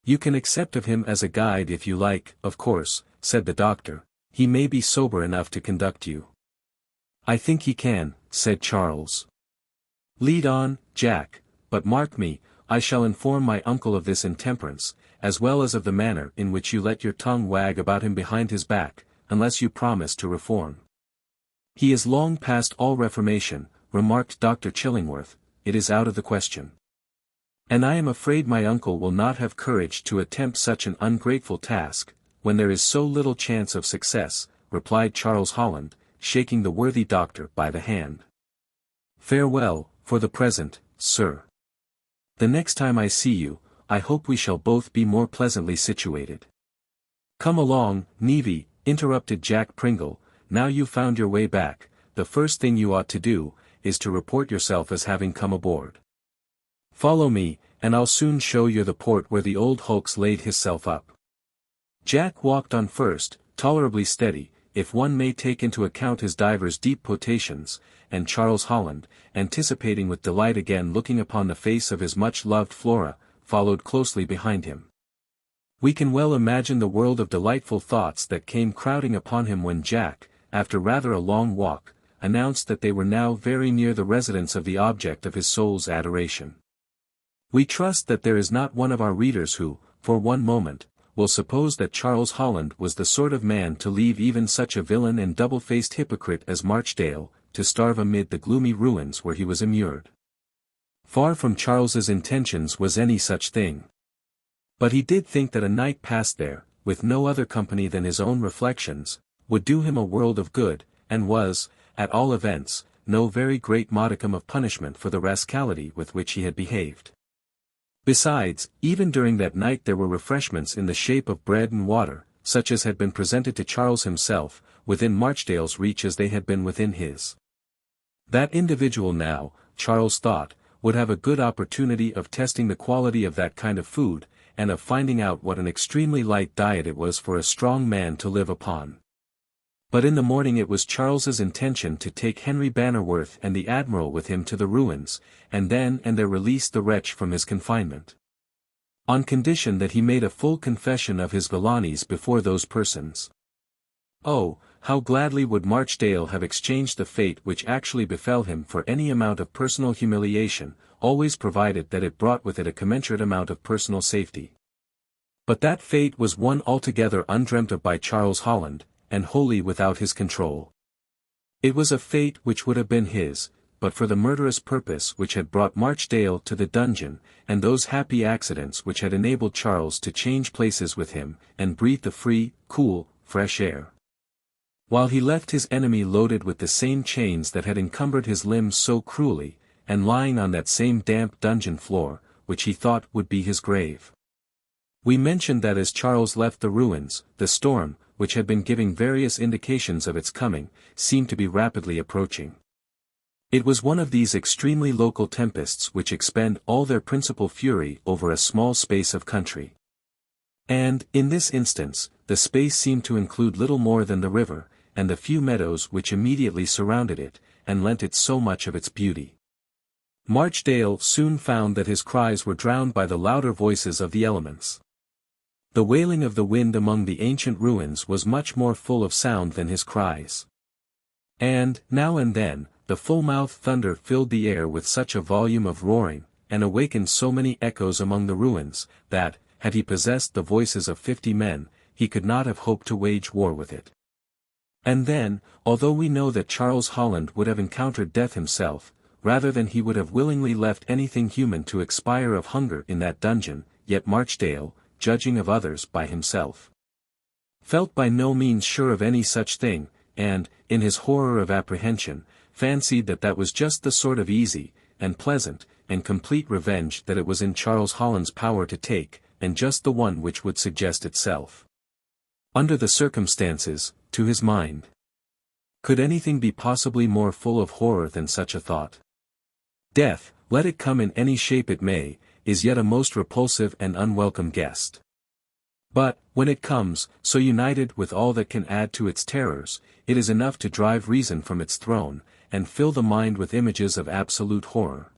You can accept of him as a guide if you like, of course," said the doctor, "he may be sober enough to conduct you." "I think he can," said Charles. "Lead on, Jack, but mark me, I shall inform my uncle of this intemperance, as well as of the manner in which you let your tongue wag about him behind his back, unless you promise to reform." "He is long past all reformation," remarked Dr. Chillingworth, "it is out of the question. And I am afraid my uncle will not have courage to attempt such an ungrateful task, when there is so little chance of success, replied Charles Holland, shaking the worthy doctor by the hand. Farewell, for the present, sir. The next time I see you, I hope we shall both be more pleasantly situated. Come along, Nevy, interrupted Jack Pringle, now you've found your way back, the first thing you ought to do, is to report yourself as having come aboard. Follow me, and I'll soon show you the port where the old hulk's laid hisself up. Jack walked on first, tolerably steady, if one may take into account his divers deep potations, and Charles Holland, anticipating with delight again looking upon the face of his much-loved Flora, followed closely behind him. We can well imagine the world of delightful thoughts that came crowding upon him when Jack, after rather a long walk, announced that they were now very near the residence of the object of his soul's adoration. We trust that there is not one of our readers who, for one moment, will suppose that Charles Holland was the sort of man to leave even such a villain and double-faced hypocrite as Marchdale, to starve amid the gloomy ruins where he was immured. Far from Charles's intentions was any such thing. But he did think that a night passed there, with no other company than his own reflections, would do him a world of good, and was, at all events, no very great modicum of punishment for the rascality with which he had behaved. Besides, even during that night there were refreshments in the shape of bread and water, such as had been presented to Charles himself, within Marchdale's reach as they had been within his. That individual now, Charles thought, would have a good opportunity of testing the quality of that kind of food, and of finding out what an extremely light diet it was for a strong man to live upon. But in the morning it was Charles's intention to take Henry Bannerworth and the Admiral with him to the ruins, and then and there release the wretch from his confinement. On condition that he made a full confession of his villainies before those persons. Oh, how gladly would Marchdale have exchanged the fate which actually befell him for any amount of personal humiliation, always provided that it brought with it a commensurate amount of personal safety. But that fate was one altogether undreamt of by Charles Holland, and wholly without his control. It was a fate which would have been his, but for the murderous purpose which had brought Marchdale to the dungeon, and those happy accidents which had enabled Charles to change places with him, and breathe the free, cool, fresh air. While he left his enemy loaded with the same chains that had encumbered his limbs so cruelly, and lying on that same damp dungeon floor, which he thought would be his grave. We mentioned that as Charles left the ruins, the storm, which had been giving various indications of its coming, seemed to be rapidly approaching. It was one of these extremely local tempests which expend all their principal fury over a small space of country. And, in this instance, the space seemed to include little more than the river, and the few meadows which immediately surrounded it, and lent it so much of its beauty. Marchdale soon found that his cries were drowned by the louder voices of the elements. The wailing of the wind among the ancient ruins was much more full of sound than his cries. And, now and then, the full-mouthed thunder filled the air with such a volume of roaring, and awakened so many echoes among the ruins, that, had he possessed the voices of 50 men, he could not have hoped to wage war with it. And then, although we know that Charles Holland would have encountered death himself, rather than he would have willingly left anything human to expire of hunger in that dungeon, yet Marchdale, judging of others by himself, felt by no means sure of any such thing, and, in his horror of apprehension, fancied that that was just the sort of easy, and pleasant, and complete revenge that it was in Charles Holland's power to take, and just the one which would suggest itself. Under the circumstances, to his mind. Could anything be possibly more full of horror than such a thought? Death, let it come in any shape it may, is yet a most repulsive and unwelcome guest. But, when it comes, so united with all that can add to its terrors, it is enough to drive reason from its throne, and fill the mind with images of absolute horror.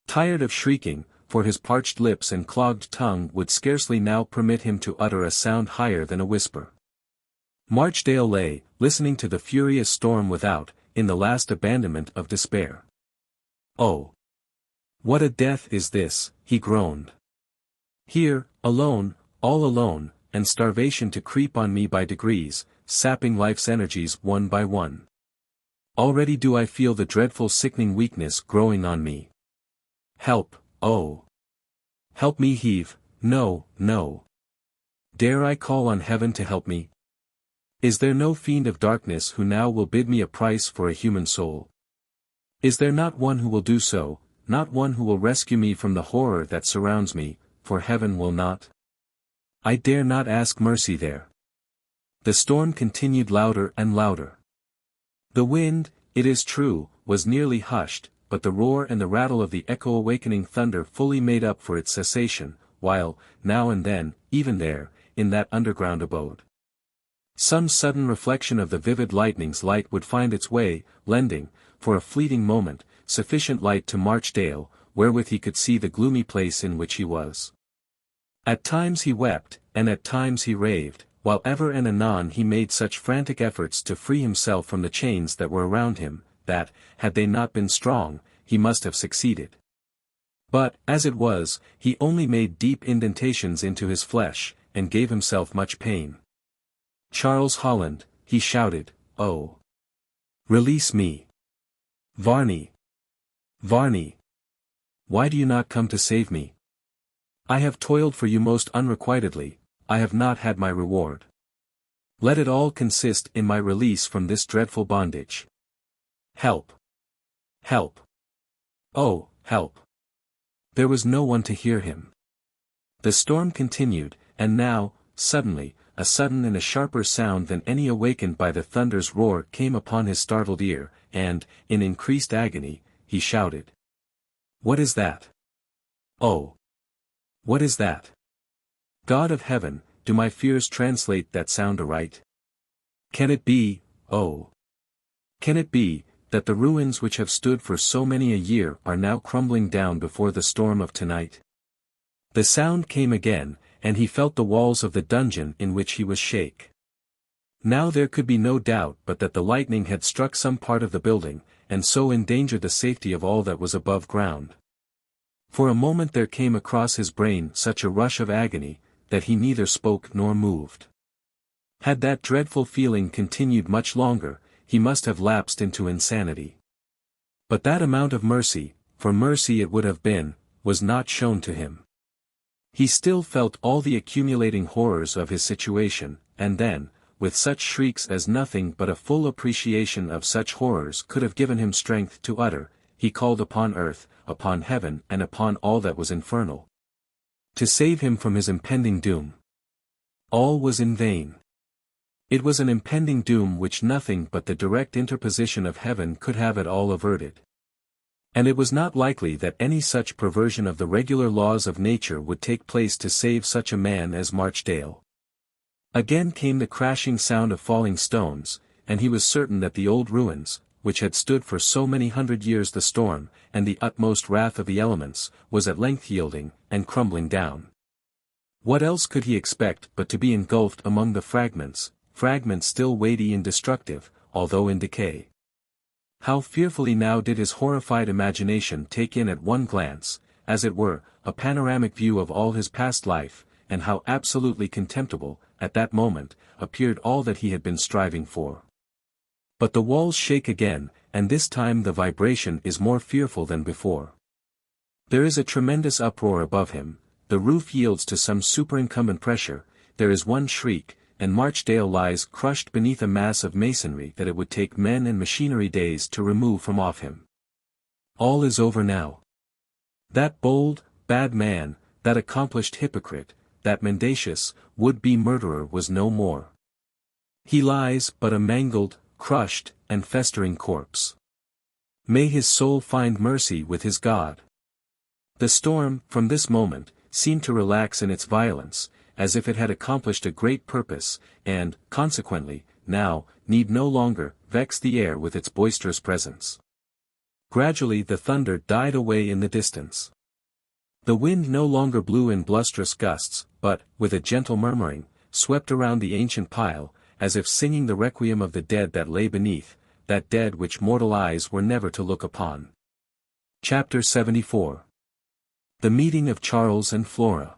Tired of shrieking, for his parched lips and clogged tongue would scarcely now permit him to utter a sound higher than a whisper. Marchdale lay, listening to the furious storm without, in the last abandonment of despair. Oh! What a death is this, he groaned. Here, alone, all alone, and starvation to creep on me by degrees, sapping life's energies one by one. Already do I feel the dreadful sickening weakness growing on me. Help, oh! Help me heave, no, no. Dare I call on heaven to help me? Is there no fiend of darkness who now will bid me a price for a human soul? Is there not one who will do so, not one who will rescue me from the horror that surrounds me, for heaven will not? I dare not ask mercy there. The storm continued louder and louder. The wind, it is true, was nearly hushed, but the roar and the rattle of the echo-awakening thunder fully made up for its cessation, while, now and then, even there, in that underground abode, some sudden reflection of the vivid lightning's light would find its way, lending, for a fleeting moment, sufficient light to Marchdale, wherewith he could see the gloomy place in which he was. At times he wept, and at times he raved, while ever and anon he made such frantic efforts to free himself from the chains that were around him, that, had they not been strong, he must have succeeded. But, as it was, he only made deep indentations into his flesh, and gave himself much pain. "Charles Holland," he shouted, "oh! Release me! Varney! Varney! Why do you not come to save me? I have toiled for you most unrequitedly, I have not had my reward. Let it all consist in my release from this dreadful bondage. Help! Help! Oh, help!" There was no one to hear him. The storm continued, and now, suddenly, a sudden and a sharper sound than any awakened by the thunder's roar came upon his startled ear, and, in increased agony, he shouted. "What is that? Oh! What is that? God of heaven, do my fears translate that sound aright? Can it be, oh! Can it be, that the ruins which have stood for so many a year are now crumbling down before the storm of tonight?" The sound came again, and he felt the walls of the dungeon in which he was shake. Now there could be no doubt but that the lightning had struck some part of the building, and so endangered the safety of all that was above ground. For a moment there came across his brain such a rush of agony, that he neither spoke nor moved. Had that dreadful feeling continued much longer, he must have lapsed into insanity. But that amount of mercy, for mercy it would have been, was not shown to him. He still felt all the accumulating horrors of his situation, and then, with such shrieks as nothing but a full appreciation of such horrors could have given him strength to utter, he called upon earth, upon heaven and upon all that was infernal, to save him from his impending doom. All was in vain. It was an impending doom which nothing but the direct interposition of heaven could have at all averted. And it was not likely that any such perversion of the regular laws of nature would take place to save such a man as Marchdale. Again came the crashing sound of falling stones, and he was certain that the old ruins, which had stood for so many 100 years the storm, and the utmost wrath of the elements, was at length yielding, and crumbling down. What else could he expect but to be engulfed among the fragments still weighty and destructive, although in decay? How fearfully now did his horrified imagination take in at one glance, as it were, a panoramic view of all his past life, and how absolutely contemptible, at that moment, appeared all that he had been striving for. But the walls shake again, and this time the vibration is more fearful than before. There is a tremendous uproar above him, the roof yields to some superincumbent pressure, there is one shriek, and Marchdale lies crushed beneath a mass of masonry that it would take men and machinery days to remove from off him. All is over now. That bold, bad man, that accomplished hypocrite, that mendacious, would-be murderer was no more. He lies but a mangled, crushed, and festering corpse. May his soul find mercy with his God. The storm, from this moment, seemed to relax in its violence, as if it had accomplished a great purpose, and, consequently, now, need no longer vex the air with its boisterous presence. Gradually the thunder died away in the distance. The wind no longer blew in blusterous gusts, but, with a gentle murmuring, swept around the ancient pile, as if singing the requiem of the dead that lay beneath, that dead which mortal eyes were never to look upon. Chapter 74. The Meeting of Charles and Flora.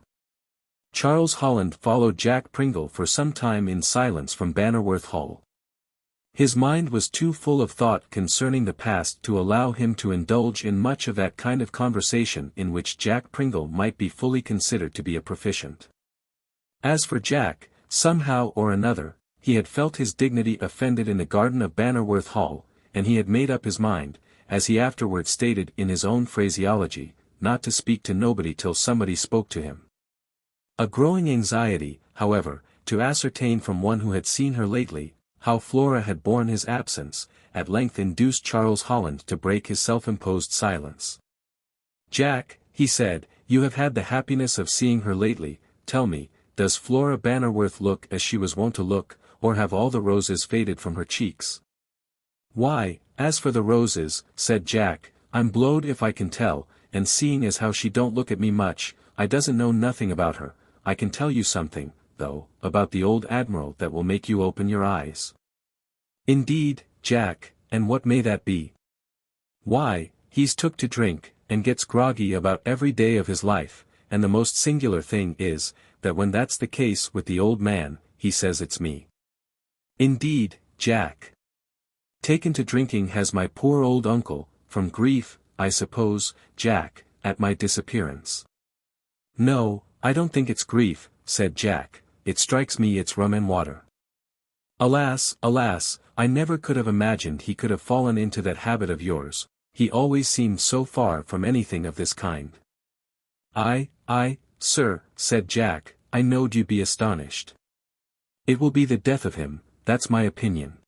Charles Holland followed Jack Pringle for some time in silence from Bannerworth Hall. His mind was too full of thought concerning the past to allow him to indulge in much of that kind of conversation in which Jack Pringle might be fully considered to be a proficient. As for Jack, somehow or another, he had felt his dignity offended in the garden of Bannerworth Hall, and he had made up his mind, as he afterwards stated in his own phraseology, not to speak to nobody till somebody spoke to him. A growing anxiety, however, to ascertain from one who had seen her lately, how Flora had borne his absence, at length induced Charles Holland to break his self-imposed silence. "Jack," he said, "you have had the happiness of seeing her lately, tell me, does Flora Bannerworth look as she was wont to look, or have all the roses faded from her cheeks?" "Why, as for the roses," said Jack, "I'm blowed if I can tell, and seeing as how she don't look at me much, I doesn't know nothing about her. I can tell you something, though, about the old Admiral that will make you open your eyes." "Indeed, Jack, and what may that be?" "Why, he's took to drink, and gets groggy about every day of his life, and the most singular thing is, that when that's the case with the old man, he says it's me." "Indeed, Jack. Taken to drinking has my poor old uncle, from grief, I suppose, Jack, at my disappearance." "No, I don't think it's grief," said Jack, "it strikes me it's rum and water." "Alas, alas, I never could have imagined he could have fallen into that habit of yours, he always seemed so far from anything of this kind." I, sir," said Jack, "I knowed you'd be astonished. It will be the death of him, that's my opinion.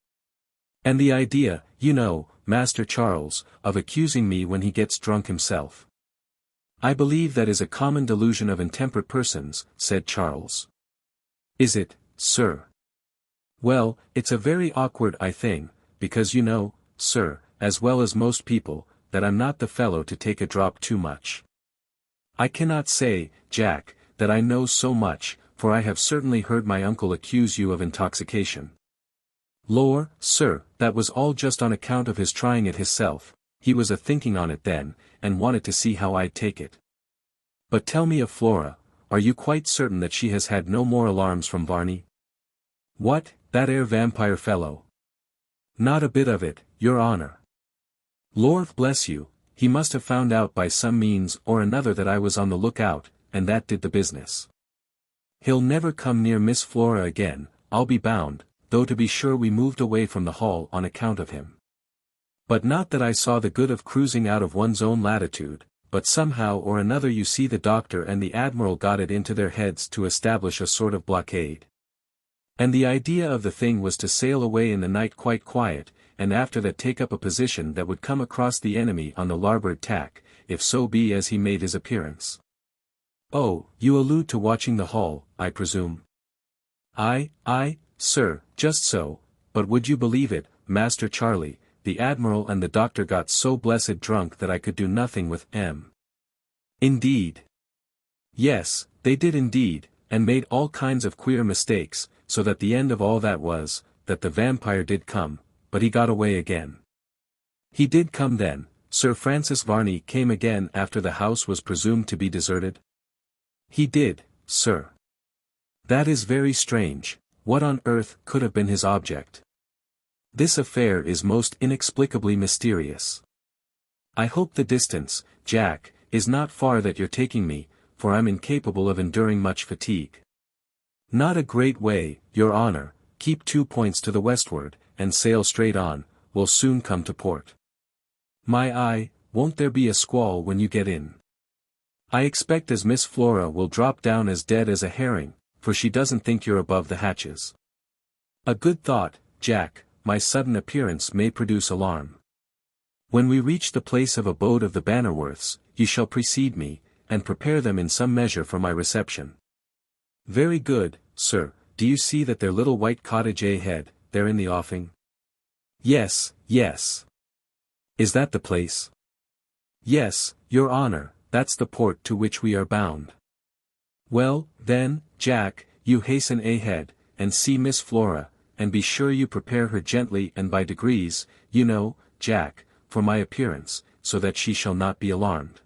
And the idea, you know, Master Charles, of accusing me when he gets drunk himself." "I believe that is a common delusion of intemperate persons," said Charles. "Is it, sir? Well, it's a very awkward thing, because you know, sir, as well as most people, that I'm not the fellow to take a drop too much. I cannot say, Jack, that I know so much, for I have certainly heard my uncle accuse you of intoxication." "Lor, sir, that was all just on account of his trying it hisself, he was a-thinking on it then, and wanted to see how I'd take it. But tell me of Flora, are you quite certain that she has had no more alarms from Varney?" "What, that 'ere vampire fellow?" "Not a bit of it, your honour. Lord bless you, he must have found out by some means or another that I was on the look-out, and that did the business. He'll never come near Miss Flora again, I'll be bound, though to be sure we moved away from the Hall on account of him. But not that I saw the good of cruising out of one's own latitude, but somehow or another you see the Doctor and the Admiral got it into their heads to establish a sort of blockade. And the idea of the thing was to sail away in the night quite quiet, and after that take up a position that would come across the enemy on the larboard tack, if so be as he made his appearance." "Oh, you allude to watching the Hall, I presume?" Aye, sir, just so, but would you believe it, Master Charlie, the Admiral and the Doctor got so blessed drunk that I could do nothing with 'em. "Indeed?" "Yes, they did indeed, and made all kinds of queer mistakes, so that the end of all that was, that the vampire did come, but he got away again." "He did come then, Sir Francis Varney came again after the house was presumed to be deserted?" "He did, sir." "That is very strange, what on earth could have been his object? This affair is most inexplicably mysterious. I hope the distance, Jack, is not far that you're taking me, for I'm incapable of enduring much fatigue." "Not a great way, your honour, keep 2 points to the westward, and sail straight on, we'll soon come to port." "My eye, won't there be a squall when you get in?" "I expect as Miss Flora will drop down as dead as a herring, for she doesn't think you're above the hatches." "A good thought, Jack, my sudden appearance may produce alarm. When we reach the place of abode of the Bannerworths, you shall precede me, and prepare them in some measure for my reception." "Very good, sir, do you see that their little white cottage ahead, there in the offing?" Yes. "Is that the place?" "Yes, your honour, that's the port to which we are bound." "Well, then, Jack, you hasten ahead, and see Miss Flora, and be sure you prepare her gently and by degrees, you know, Jack, for my appearance, so that she shall not be alarmed."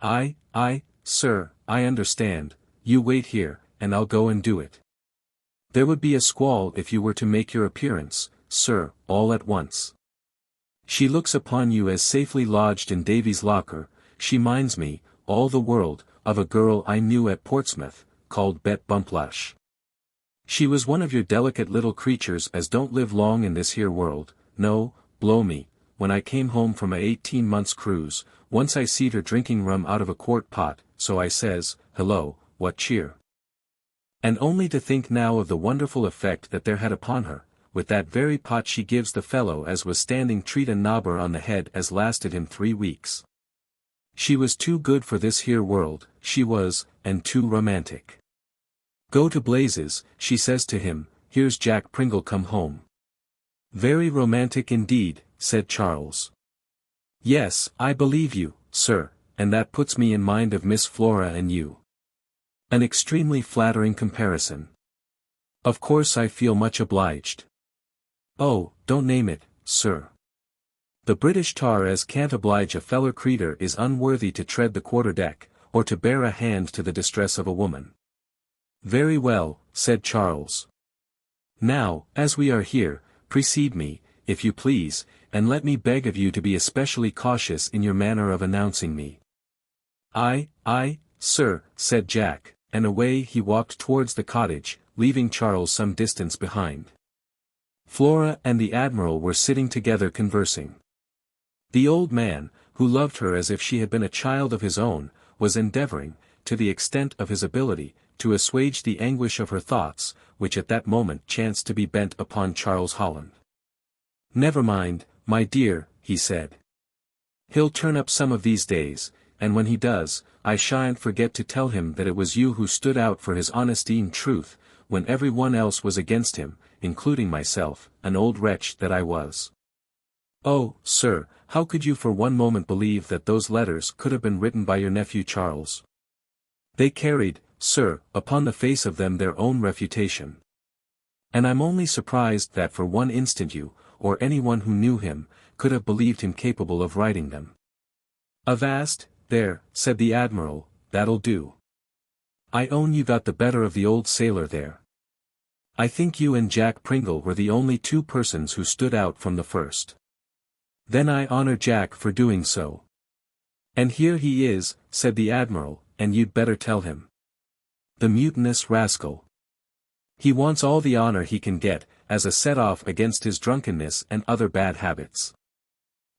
Aye, sir, I understand, you wait here, and I'll go and do it." "There would be a squall if you were to make your appearance, sir, all at once. She looks upon you as safely lodged in Davy's locker. She minds me, all the world, of a girl I knew at Portsmouth, called Bet Bumplash. She was one of your delicate little creatures as don't live long in this here world. No, blow me, when I came home from a 18 months cruise, once I seed her drinking rum out of a quart pot, so I says, hello, what cheer? And only to think now of the wonderful effect that there had upon her, with that very pot she gives the fellow as was standing treat a nobber on the head as lasted him 3 weeks. She was too good for this here world, she was, and too romantic. Go to blazes, she says to him, here's Jack Pringle come home. Very romantic indeed, said Charles. Yes, I believe you, sir, and that puts me in mind of Miss Flora and you. An extremely flattering comparison. Of course I feel much obliged. Oh, don't name it, sir. The British tar as can't oblige a feller creetur is unworthy to tread the quarter-deck, or to bear a hand to the distress of a woman. Very well, said Charles. Now, as we are here, precede me, if you please, and let me beg of you to be especially cautious in your manner of announcing me. Aye, sir, said Jack, and away he walked towards the cottage, leaving Charles some distance behind. Flora and the Admiral were sitting together conversing. The old man, who loved her as if she had been a child of his own, was endeavoring, to the extent of his ability, to assuage the anguish of her thoughts, which at that moment chanced to be bent upon Charles Holland. Never mind, my dear, he said. He'll turn up some of these days, and when he does, I shan't forget to tell him that it was you who stood out for his honesty and truth, when every one else was against him, including myself, an old wretch that I was. Oh, sir, how could you for one moment believe that those letters could have been written by your nephew Charles? They carried, sir, upon the face of them their own refutation. And I'm only surprised that for one instant you, or anyone who knew him, could have believed him capable of writing them. Avast, there, said the Admiral, that'll do. I own you got the better of the old sailor there. I think you and Jack Pringle were the only 2 persons who stood out from the first. Then I honor Jack for doing so. And here he is, said the Admiral, and you'd better tell him. The mutinous rascal. He wants all the honor he can get, as a set-off against his drunkenness and other bad habits.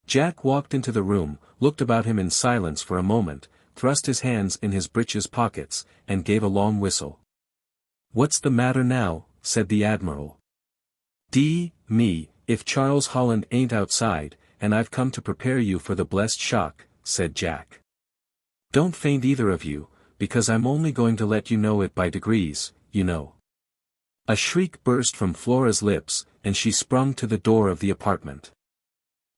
Jack walked into the room, looked about him in silence for a moment, thrust his hands in his breeches pockets, and gave a long whistle. What's the matter now? Said the Admiral. Me, if Charles Holland ain't outside, and I've come to prepare you for the blessed shock, said Jack. Don't faint either of you, because I'm only going to let you know it by degrees, you know. A shriek burst from Flora's lips, and she sprung to the door of the apartment.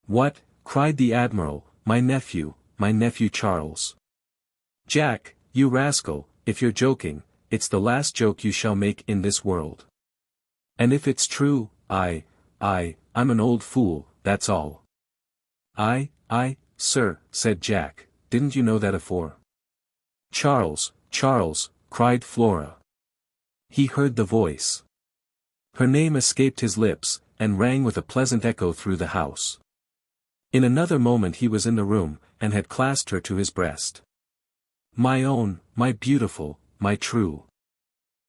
What? Cried the Admiral, my nephew Charles. Jack, you rascal, if you're joking, it's the last joke you shall make in this world. And if it's true, I'm an old fool, that's all. Aye, sir, said Jack, didn't you know that afore? Charles, cried Flora. He heard the voice. Her name escaped his lips, and rang with a pleasant echo through the house. In another moment he was in the room, and had clasped her to his breast. My own, my beautiful, my true.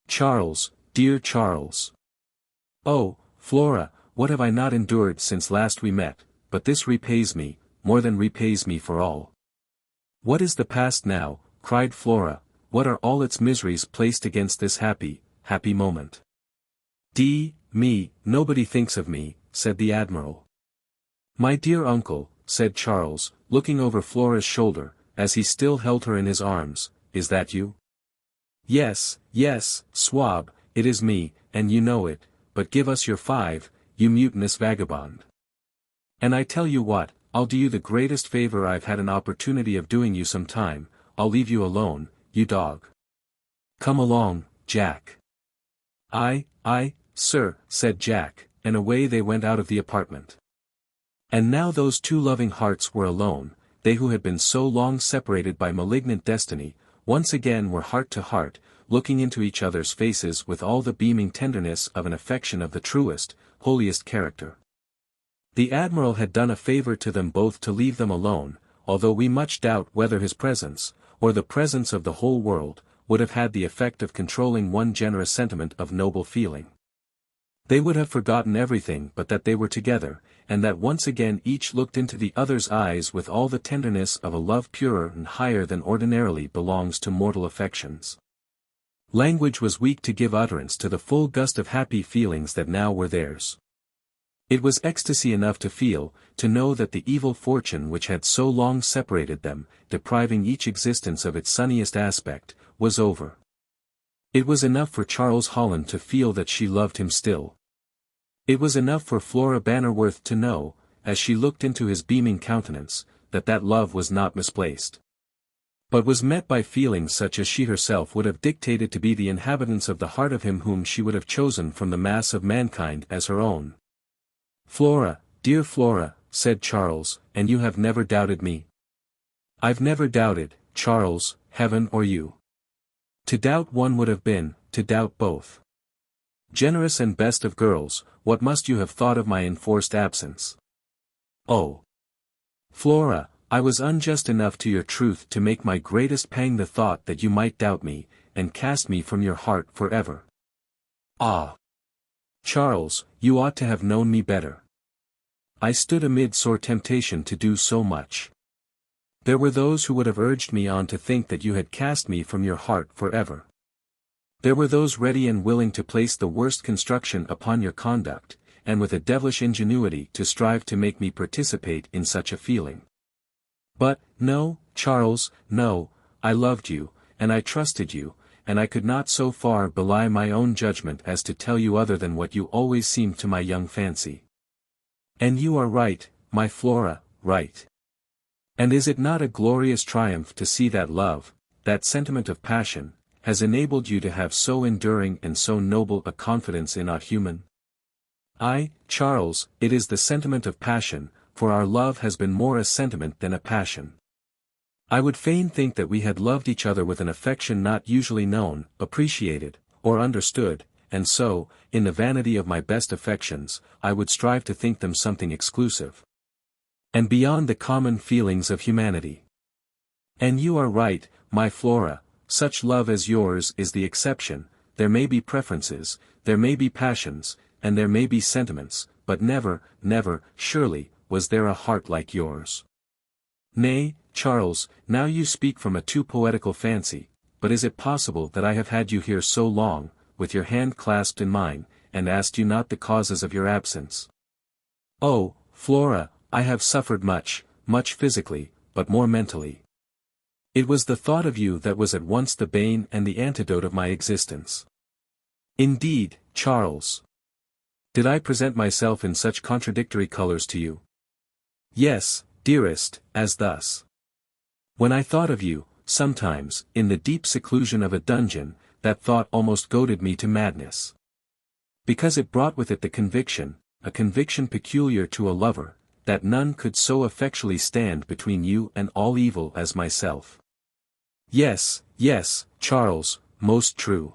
Charles, dear Charles. Oh, Flora, what have I not endured since last we met, but this repays me, more than repays me for all. What is the past now, cried Flora, what are all its miseries placed against this happy moment? Me, nobody thinks of me, said the Admiral. My dear uncle, said Charles, looking over Flora's shoulder, as he still held her in his arms, is that you? Yes, swab, it is me, and you know it, but give us your 5, you mutinous vagabond. And I tell you what, I'll do you the greatest favor I've had an opportunity of doing you some time, I'll leave you alone, you dog. Come along, Jack. Aye, sir, said Jack, and away they went out of the apartment. And now those 2 loving hearts were alone, they who had been so long separated by malignant destiny, once again were heart to heart, looking into each other's faces with all the beaming tenderness of an affection of the truest, holiest character. The Admiral had done a favor to them both to leave them alone, although we much doubt whether his presence, or the presence of the whole world, would have had the effect of controlling one generous sentiment of noble feeling. They would have forgotten everything but that they were together, and that once again each looked into the other's eyes with all the tenderness of a love purer and higher than ordinarily belongs to mortal affections. Language was weak to give utterance to the full gust of happy feelings that now were theirs. It was ecstasy enough to feel, to know that the evil fortune which had so long separated them, depriving each existence of its sunniest aspect, was over. It was enough for Charles Holland to feel that she loved him still. It was enough for Flora Bannerworth to know, as she looked into his beaming countenance, that that love was not misplaced, but was met by feelings such as she herself would have dictated to be the inhabitants of the heart of him whom she would have chosen from the mass of mankind as her own. "Flora, dear Flora," said Charles, "and you have never doubted me?" "I've never doubted, Charles, heaven or you. To doubt one would have been, to doubt both. Generous and best of girls, what must you have thought of my enforced absence?" "Oh, Flora, I was unjust enough to your truth to make my greatest pang the thought that you might doubt me, and cast me from your heart forever." "Ah, Charles, you ought to have known me better. I stood amid sore temptation to do so much. There were those who would have urged me on to think that you had cast me from your heart forever. There were those ready and willing to place the worst construction upon your conduct, and with a devilish ingenuity to strive to make me participate in such a feeling. But, no, Charles, no, I loved you, and I trusted you, and I could not so far belie my own judgment as to tell you other than what you always seemed to my young fancy. And you are right, my Flora, right. And is it not a glorious triumph to see that love, that sentiment of passion, has enabled you to have so enduring and so noble a confidence in aught human? Aye, Charles, it is the sentiment of passion, for our love has been more a sentiment than a passion. I would fain think that we had loved each other with an affection not usually known, appreciated, or understood, and so, in the vanity of my best affections, I would strive to think them something exclusive, and beyond the common feelings of humanity. And you are right, my Flora, such love as yours is the exception. There may be preferences, there may be passions, and there may be sentiments, but never, never, surely, was there a heart like yours. Nay, Charles, now you speak from a too poetical fancy, but is it possible that I have had you here so long, with your hand clasped in mine, and asked you not the causes of your absence? Oh, Flora, I have suffered much, much physically, but more mentally. It was the thought of you that was at once the bane and the antidote of my existence. Indeed, Charles. Did I present myself in such contradictory colors to you? Yes, dearest, as thus. When I thought of you, sometimes, in the deep seclusion of a dungeon, that thought almost goaded me to madness. Because it brought with it the conviction, a conviction peculiar to a lover, that none could so effectually stand between you and all evil as myself. Yes, yes, Charles, most true.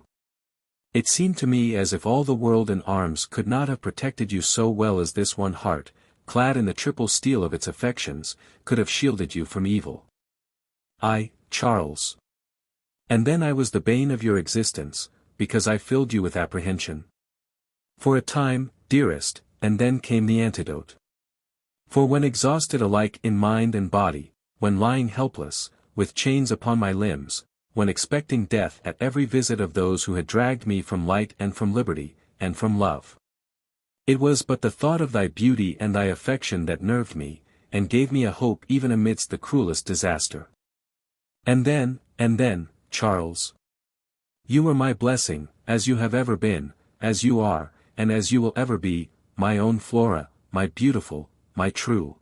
It seemed to me as if all the world in arms could not have protected you so well as this one heart, clad in the triple steel of its affections, could have shielded you from evil. I, Charles. And then I was the bane of your existence, because I filled you with apprehension. For a time, dearest, and then came the antidote. For when exhausted alike in mind and body, when lying helpless, with chains upon my limbs, when expecting death at every visit of those who had dragged me from light and from liberty, and from love. It was but the thought of thy beauty and thy affection that nerved me, and gave me a hope even amidst the cruelest disaster. And then, Charles. You were my blessing, as you have ever been, as you are, and as you will ever be, my own Flora, my beautiful, my true.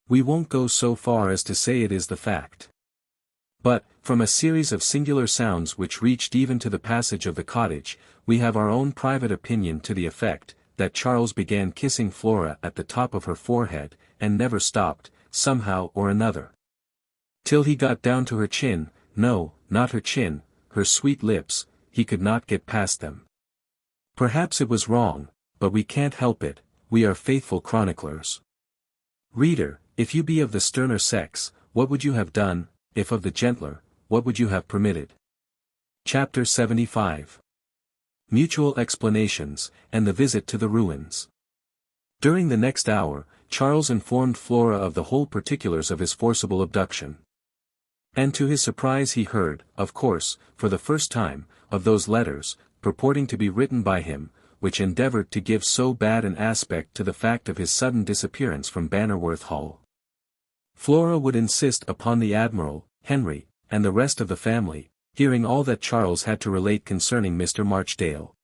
We won't go so far as to say it is the fact. But, from a series of singular sounds which reached even to the passage of the cottage, we have our own private opinion to the effect, that Charles began kissing Flora at the top of her forehead, and never stopped, somehow or another. Till he got down to her chin, no, not her chin, her sweet lips, he could not get past them. Perhaps it was wrong, but we can't help it, we are faithful chroniclers. Reader, if you be of the sterner sex, what would you have done? If of the gentler, what would you have permitted? Chapter 75. Mutual Explanations, and the Visit to the Ruins. During the next hour, Charles informed Flora of the whole particulars of his forcible abduction. And to his surprise he heard, of course, for the first time, of those letters, purporting to be written by him, which endeavoured to give so bad an aspect to the fact of his sudden disappearance from Bannerworth Hall. Flora would insist upon the Admiral, Henry, and the rest of the family, hearing all that Charles had to relate concerning Mr. Marchdale.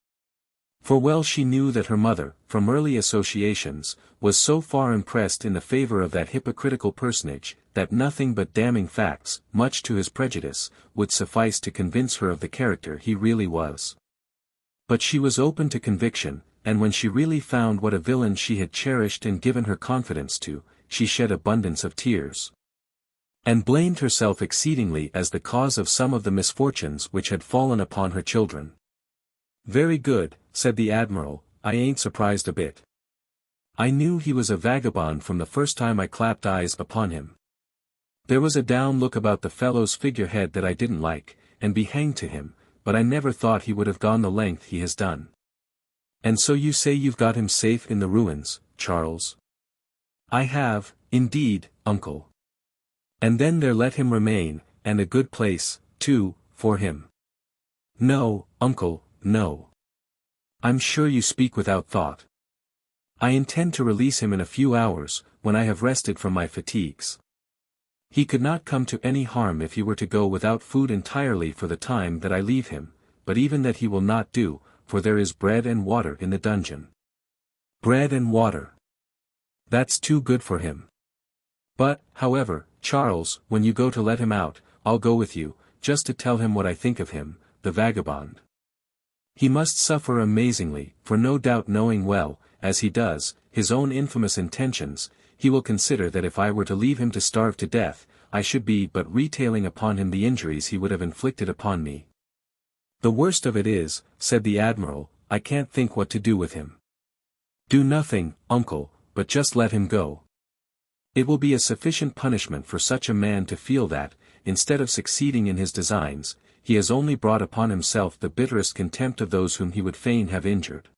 For well she knew that her mother, from early associations, was so far impressed in the favour of that hypocritical personage, that nothing but damning facts, much to his prejudice, would suffice to convince her of the character he really was. But she was open to conviction, and when she really found what a villain she had cherished and given her confidence to, she shed abundance of tears, and blamed herself exceedingly as the cause of some of the misfortunes which had fallen upon her children. "Very good," said the Admiral, "I ain't surprised a bit. I knew he was a vagabond from the first time I clapped eyes upon him. There was a down look about the fellow's figurehead that I didn't like, and be hanged to him, but I never thought he would have gone the length he has done." "And so you say you've got him safe in the ruins, Charles?" "I have, indeed, uncle. And then there let him remain, and a good place, too, for him." "No, uncle, no. I'm sure you speak without thought. I intend to release him in a few hours, when I have rested from my fatigues. He could not come to any harm if he were to go without food entirely for the time that I leave him, but even that he will not do, for there is bread and water in the dungeon." "Bread and water. That's too good for him. But, however, Charles, when you go to let him out, I'll go with you, just to tell him what I think of him, the vagabond. He must suffer amazingly, for no doubt knowing well, as he does, his own infamous intentions, he will consider that if I were to leave him to starve to death, I should be but retailing upon him the injuries he would have inflicted upon me. The worst of it is," said the Admiral, "I can't think what to do with him." "Do nothing, uncle, but just let him go. It will be a sufficient punishment for such a man to feel that, instead of succeeding in his designs, he has only brought upon himself the bitterest contempt of those whom he would fain have injured.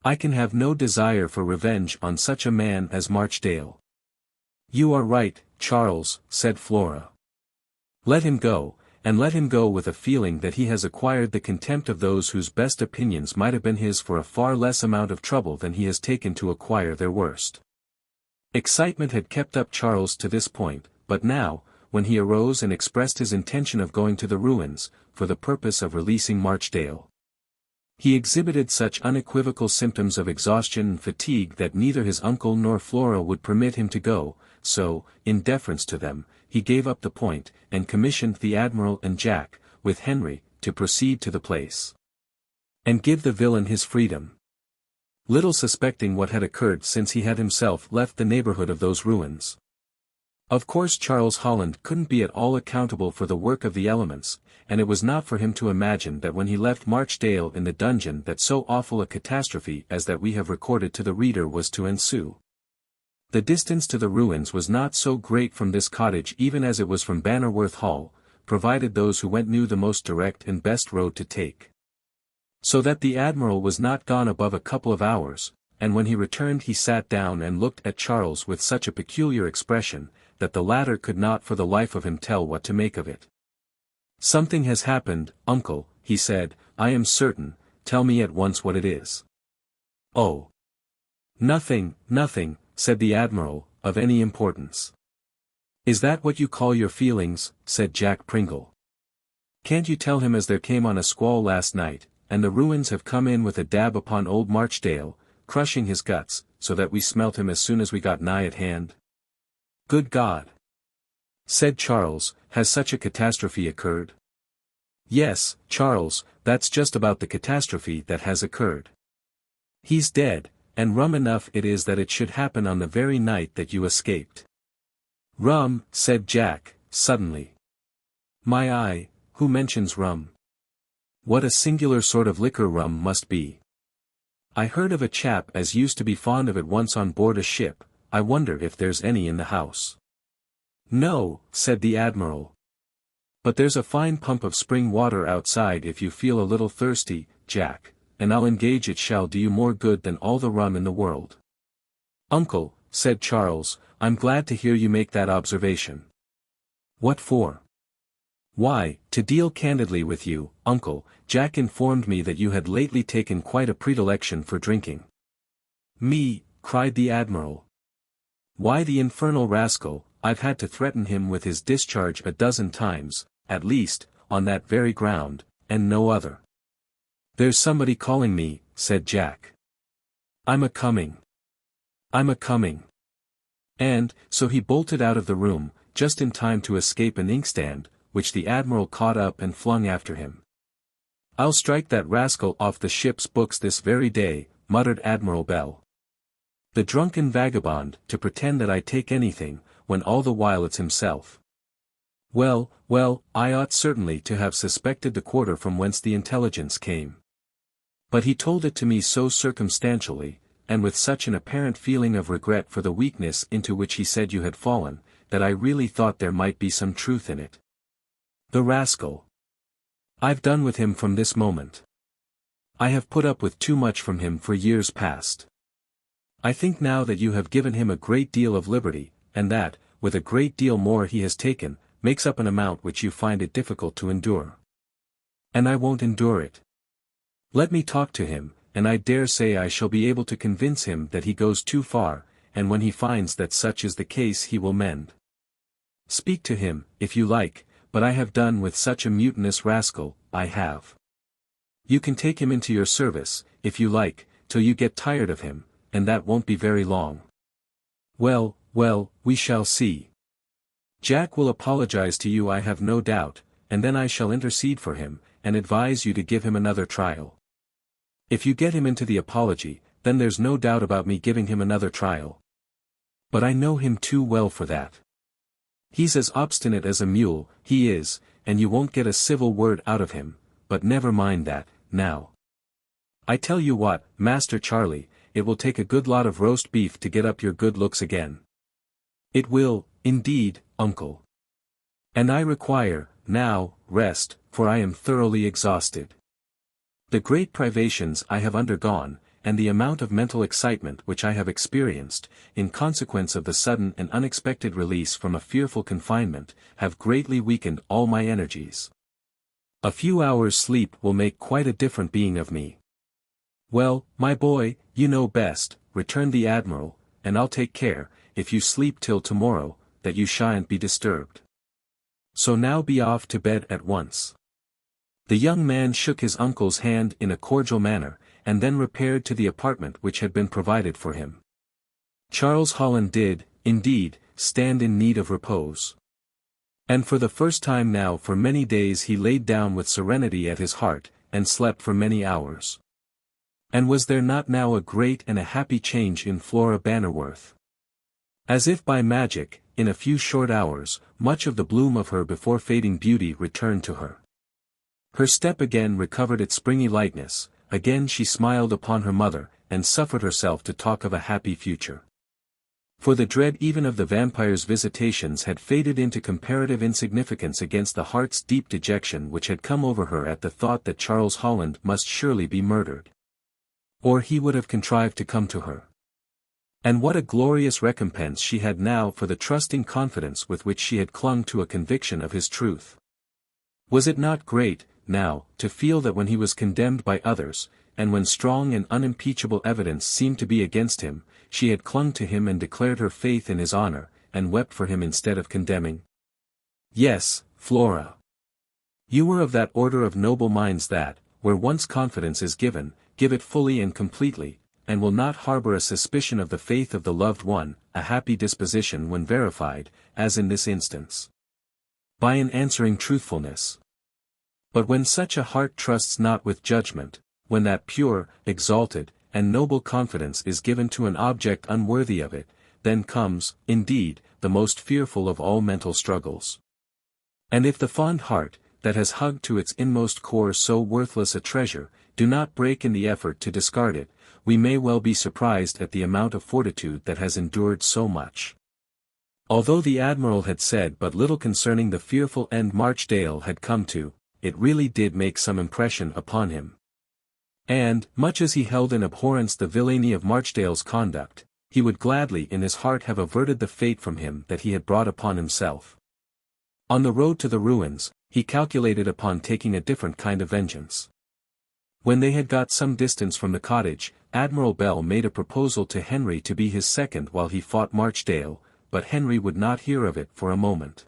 I can have no desire for revenge on such a man as Marchdale." "You are right, Charles," said Flora. "Let him go, and let him go with a feeling that he has acquired the contempt of those whose best opinions might have been his for a far less amount of trouble than he has taken to acquire their worst." Excitement had kept up Charles to this point, but now, when he arose and expressed his intention of going to the ruins, for the purpose of releasing Marchdale, he exhibited such unequivocal symptoms of exhaustion and fatigue that neither his uncle nor Flora would permit him to go, so, in deference to them, he gave up the point, and commissioned the Admiral and Jack, with Henry, to proceed to the place, and give the villain his freedom. Little suspecting what had occurred since he had himself left the neighbourhood of those ruins. Of course Charles Holland couldn't be at all accountable for the work of the elements, and it was not for him to imagine that when he left Marchdale in the dungeon that so awful a catastrophe as that we have recorded to the reader was to ensue. The distance to the ruins was not so great from this cottage even as it was from Bannerworth Hall, provided those who went knew the most direct and best road to take. So that the Admiral was not gone above a couple of hours, and when he returned he sat down and looked at Charles with such a peculiar expression, that the latter could not for the life of him tell what to make of it. "Something has happened, uncle," he said, "I am certain, tell me at once what it is." "Oh. Nothing, nothing," said the Admiral, "of any importance." "Is that what you call your feelings?" said Jack Pringle. "Can't you tell him as there came on a squall last night, and the ruins have come in with a dab upon old Marchdale, crushing his guts, so that we smelt him as soon as we got nigh at hand?" "Good God!" said Charles, "has such a catastrophe occurred?" "Yes, Charles, that's just about the catastrophe that has occurred. He's dead, and rum enough it is that it should happen on the very night that you escaped." "Rum," said Jack, suddenly. "My eye, who mentions rum? What a singular sort of liquor rum must be. I heard of a chap as used to be fond of it once on board a ship. I wonder if there's any in the house." "No," said the Admiral. But there's a fine pump of spring water outside if you feel a little thirsty, Jack, and I'll engage it shall do you more good than all the rum in the world." "Uncle," said Charles, "I'm glad to hear you make that observation." "What for?" "Why, to deal candidly with you, uncle, Jack informed me that you had lately taken quite a predilection for drinking." "Me?" cried the Admiral. "Why, the infernal rascal, I've had to threaten him with his discharge a dozen times, at least, on that very ground, and no other." "There's somebody calling me," said Jack. "I'm a-coming. I'm a-coming." And, so he bolted out of the room, just in time to escape an inkstand, which the Admiral caught up and flung after him. "I'll strike that rascal off the ship's books this very day," muttered Admiral Bell. "The drunken vagabond, to pretend that I take anything, when all the while it's himself. Well, well, I ought certainly to have suspected the quarter from whence the intelligence came. But he told it to me so circumstantially, and with such an apparent feeling of regret for the weakness into which he said you had fallen, that I really thought there might be some truth in it. The rascal! I've done with him from this moment. I have put up with too much from him for years past. I think now that you have given him a great deal of liberty, and that, with a great deal more he has taken, makes up an amount which you find it difficult to endure. And I won't endure it. Let me talk to him, and I dare say I shall be able to convince him that he goes too far, and when he finds that such is the case he will mend. Speak to him, if you like, but I have done with such a mutinous rascal, I have. You can take him into your service, if you like, till you get tired of him, and that won't be very long. Well, well, we shall see. Jack will apologize to you I have no doubt, and then I shall intercede for him, and advise you to give him another trial. If you get him into the apology, then there's no doubt about me giving him another trial. But I know him too well for that. He's as obstinate as a mule, he is, and you won't get a civil word out of him, but never mind that, now. I tell you what, Master Charlie, it will take a good lot of roast beef to get up your good looks again. It will, indeed, uncle. And I require, now, rest, for I am thoroughly exhausted. The great privations I have undergone, and the amount of mental excitement which I have experienced, in consequence of the sudden and unexpected release from a fearful confinement, have greatly weakened all my energies. A few hours' sleep will make quite a different being of me. Well, my boy, you know best, returned the Admiral, and I'll take care, if you sleep till tomorrow, that you shan't be disturbed. So now be off to bed at once. The young man shook his uncle's hand in a cordial manner, and then repaired to the apartment which had been provided for him. Charles Holland did, indeed, stand in need of repose. And for the first time now for many days he laid down with serenity at his heart, and slept for many hours. And was there not now a great and a happy change in Flora Bannerworth? As if by magic, in a few short hours, much of the bloom of her before fading beauty returned to her. Her step again recovered its springy lightness, again she smiled upon her mother, and suffered herself to talk of a happy future. For the dread even of the vampire's visitations had faded into comparative insignificance against the heart's deep dejection which had come over her at the thought that Charles Holland must surely be murdered. Or he would have contrived to come to her. And what a glorious recompense she had now for the trusting confidence with which she had clung to a conviction of his truth. Was it not great, now, to feel that when he was condemned by others, and when strong and unimpeachable evidence seemed to be against him, she had clung to him and declared her faith in his honor, and wept for him instead of condemning? Yes, Flora. You were of that order of noble minds that, where once confidence is given, give it fully and completely, and will not harbor a suspicion of the faith of the loved one, a happy disposition when verified, as in this instance, by an answering truthfulness. But when such a heart trusts not with judgment, when that pure, exalted, and noble confidence is given to an object unworthy of it, then comes, indeed, the most fearful of all mental struggles. And if the fond heart, that has hugged to its inmost core so worthless a treasure, do not break in the effort to discard it, we may well be surprised at the amount of fortitude that has endured so much. Although the admiral had said but little concerning the fearful end Marchdale had come to, it really did make some impression upon him. And, much as he held in abhorrence the villainy of Marchdale's conduct, he would gladly in his heart have averted the fate from him that he had brought upon himself. On the road to the ruins, he calculated upon taking a different kind of vengeance. When they had got some distance from the cottage, Admiral Bell made a proposal to Henry to be his second while he fought Marchdale, but Henry would not hear of it for a moment.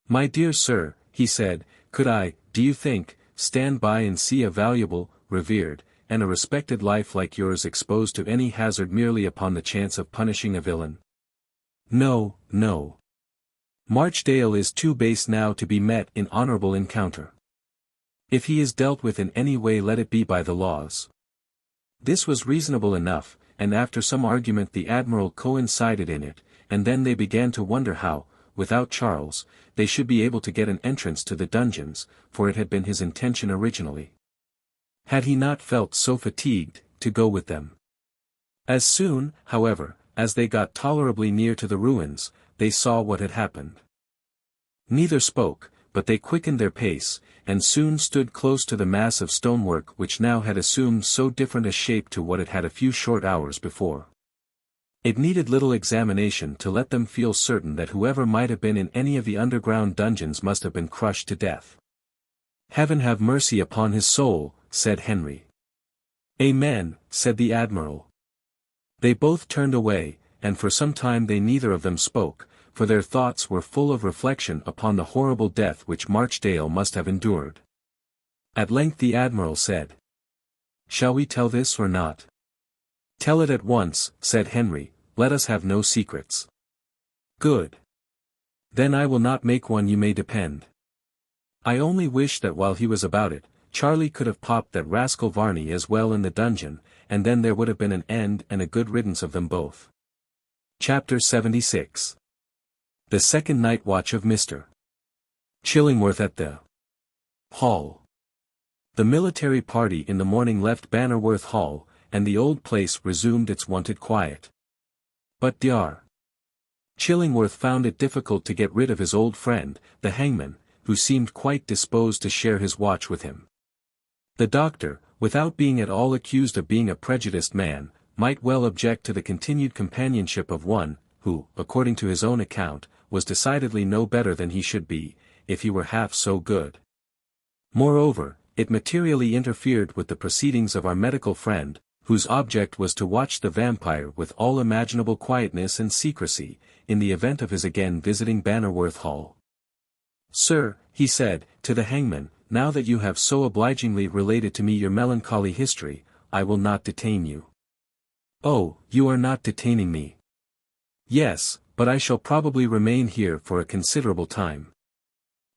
"My dear sir," he said, "could I, do you think, stand by and see a valuable, revered, and a respected life like yours exposed to any hazard merely upon the chance of punishing a villain? No, no. Marchdale is too base now to be met in honorable encounter. If he is dealt with in any way let it be by the laws." This was reasonable enough, and after some argument the admiral coincided in it, and then they began to wonder how, without Charles, they should be able to get an entrance to the dungeons, for it had been his intention originally. Had he not felt so fatigued, to go with them. As soon, however, as they got tolerably near to the ruins, they saw what had happened. Neither spoke, but they quickened their pace, and soon stood close to the mass of stonework which now had assumed so different a shape to what it had a few short hours before. It needed little examination to let them feel certain that whoever might have been in any of the underground dungeons must have been crushed to death. "Heaven have mercy upon his soul," said Henry. "Amen," said the admiral. They both turned away, and for some time they neither of them spoke, for their thoughts were full of reflection upon the horrible death which Marchdale must have endured. At length the admiral said, "Shall we tell this or not?" "Tell it at once," said Henry, "let us have no secrets." "Good. Then I will not make one, you may depend. I only wish that while he was about it, Charlie could have popped that rascal Varney as well in the dungeon, and then there would have been an end and a good riddance of them both." Chapter 76. The second night watch of Mr. Chillingworth at the Hall. The military party in the morning left Bannerworth Hall, and the old place resumed its wonted quiet. But Dr. Chillingworth found it difficult to get rid of his old friend, the hangman, who seemed quite disposed to share his watch with him. The doctor, without being at all accused of being a prejudiced man, might well object to the continued companionship of one, who, according to his own account, was decidedly no better than he should be, if he were half so good. Moreover, it materially interfered with the proceedings of our medical friend, whose object was to watch the vampire with all imaginable quietness and secrecy, in the event of his again visiting Bannerworth Hall. "Sir," he said, to the hangman, "now that you have so obligingly related to me your melancholy history, I will not detain you." "Oh, you are not detaining me." "Yes, but I shall probably remain here for a considerable time.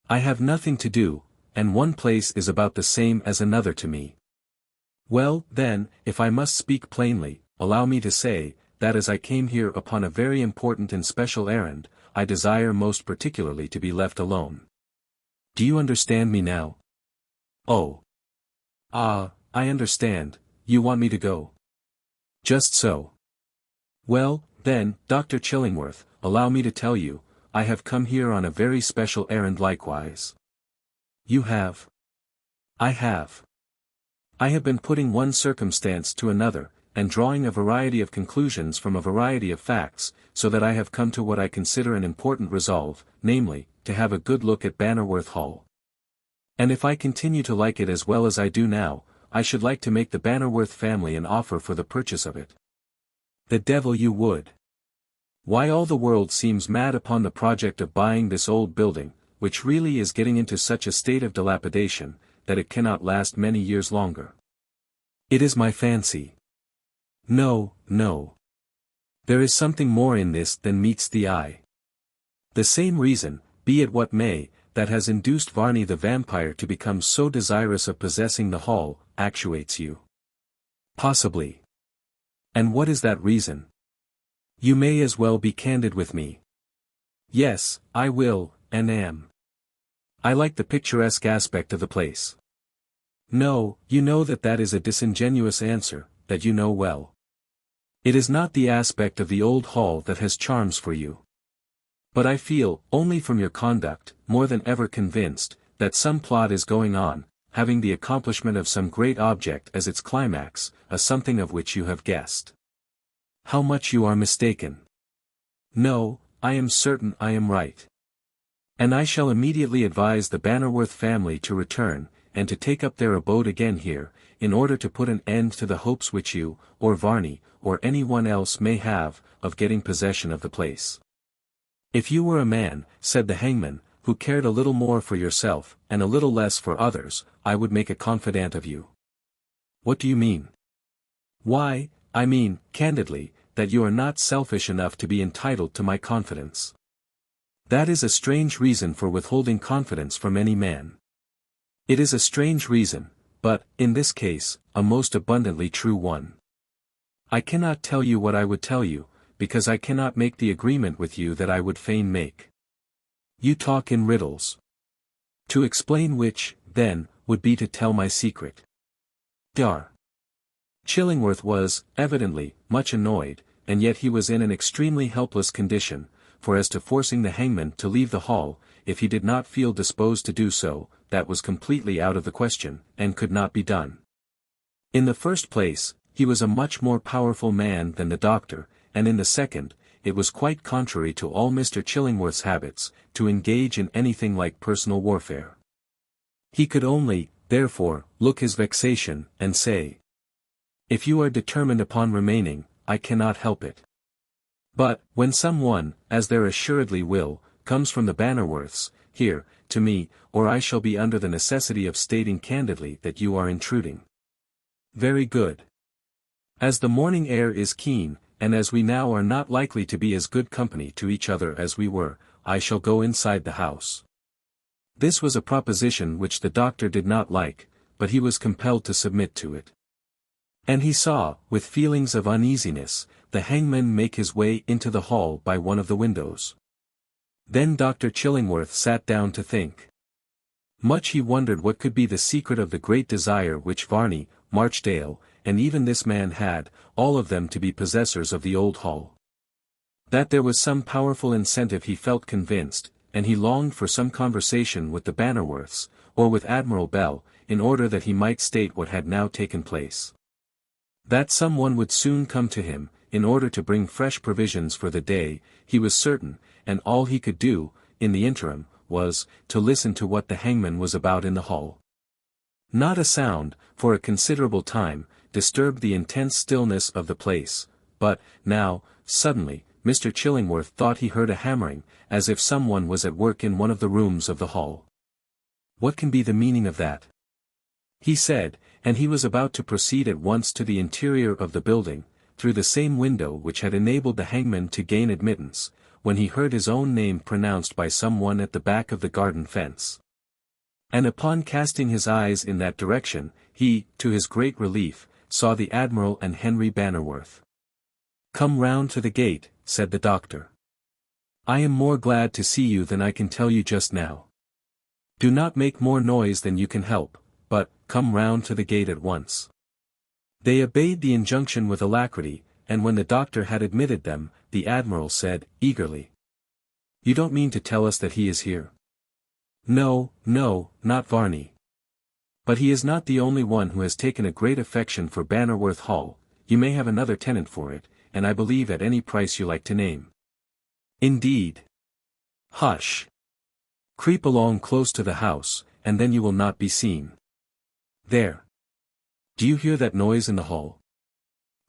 I have nothing to do, and one place is about the same as another to me." "Well, then, if I must speak plainly, allow me to say, that as I came here upon a very important and special errand, I desire most particularly to be left alone. Do you understand me now?" "Oh. Ah, I understand, you want me to go." "Just so. Well, then, Dr. Chillingworth, allow me to tell you, I have come here on a very special errand likewise." "You have?" "I have. I have been putting one circumstance to another, and drawing a variety of conclusions from a variety of facts, so that I have come to what I consider an important resolve, namely, to have a good look at Bannerworth Hall. And if I continue to like it as well as I do now, I should like to make the Bannerworth family an offer for the purchase of it." "The devil you would. Why all the world seems mad upon the project of buying this old building, which really is getting into such a state of dilapidation, that it cannot last many years longer." "It is my fancy." "No, no. There is something more in this than meets the eye. The same reason, be it what may, that has induced Varney the Vampyre to become so desirous of possessing the hall, actuates you." "Possibly. And what is that reason?" "You may as well be candid with me." "Yes, I will, and am. I like the picturesque aspect of the place." "No, you know that is a disingenuous answer, that you know well. It is not the aspect of the old hall that has charms for you. But I feel, only from your conduct, more than ever convinced, that some plot is going on, having the accomplishment of some great object as its climax, a something of which you have guessed. How much you are mistaken. No, I am certain I am right. And I shall immediately advise the Bannerworth family to return, and to take up their abode again here, in order to put an end to the hopes which you, or Varney, or anyone else may have, of getting possession of the place. If you were a man, said the hangman, who cared a little more for yourself, and a little less for others, I would make a confidant of you. What do you mean? Why, I mean, candidly, that you are not selfish enough to be entitled to my confidence. That is a strange reason for withholding confidence from any man. It is a strange reason, but, in this case, a most abundantly true one. I cannot tell you what I would tell you, because I cannot make the agreement with you that I would fain make. You talk in riddles. To explain which, then, would be to tell my secret. Dar. Chillingworth was, evidently, much annoyed, and yet he was in an extremely helpless condition, for as to forcing the hangman to leave the hall, if he did not feel disposed to do so, that was completely out of the question, and could not be done. In the first place, he was a much more powerful man than the doctor, and in the second, it was quite contrary to all Mr. Chillingworth's habits, to engage in anything like personal warfare. He could only, therefore, look his vexation, and say, "If you are determined upon remaining, I cannot help it. But, when some one, as there assuredly will, comes from the Bannerworths, here, to me, or I shall be under the necessity of stating candidly that you are intruding." Very good. As the morning air is keen, and as we now are not likely to be as good company to each other as we were, I shall go inside the house. This was a proposition which the doctor did not like, but he was compelled to submit to it. And he saw, with feelings of uneasiness, the hangman make his way into the hall by one of the windows. Then Dr. Chillingworth sat down to think. Much he wondered what could be the secret of the great desire which Varney, Marchdale, and even this man had, all of them to be possessors of the old hall. That there was some powerful incentive he felt convinced, and he longed for some conversation with the Bannerworths, or with Admiral Bell, in order that he might state what had now taken place. That some one would soon come to him, in order to bring fresh provisions for the day, he was certain, and all he could do, in the interim, was, to listen to what the hangman was about in the hall. Not a sound, for a considerable time, disturbed the intense stillness of the place, but, now, suddenly, Mr. Chillingworth thought he heard a hammering, as if some one was at work in one of the rooms of the hall. What can be the meaning of that? He said, and he was about to proceed at once to the interior of the building, through the same window which had enabled the hangman to gain admittance, when he heard his own name pronounced by some one at the back of the garden fence. And upon casting his eyes in that direction, he, to his great relief, saw the Admiral and Henry Bannerworth. "Come round to the gate," said the doctor. "I am more glad to see you than I can tell you just now. Do not make more noise than you can help, but, come round to the gate at once." They obeyed the injunction with alacrity, and when the doctor had admitted them, the Admiral said, eagerly, "You don't mean to tell us that he is here?" "No, no, not Varney. But he is not the only one who has taken a great affection for Bannerworth Hall. You may have another tenant for it, and I believe at any price you like to name." "Indeed." "Hush. Creep along close to the house, and then you will not be seen. There. Do you hear that noise in the hall?"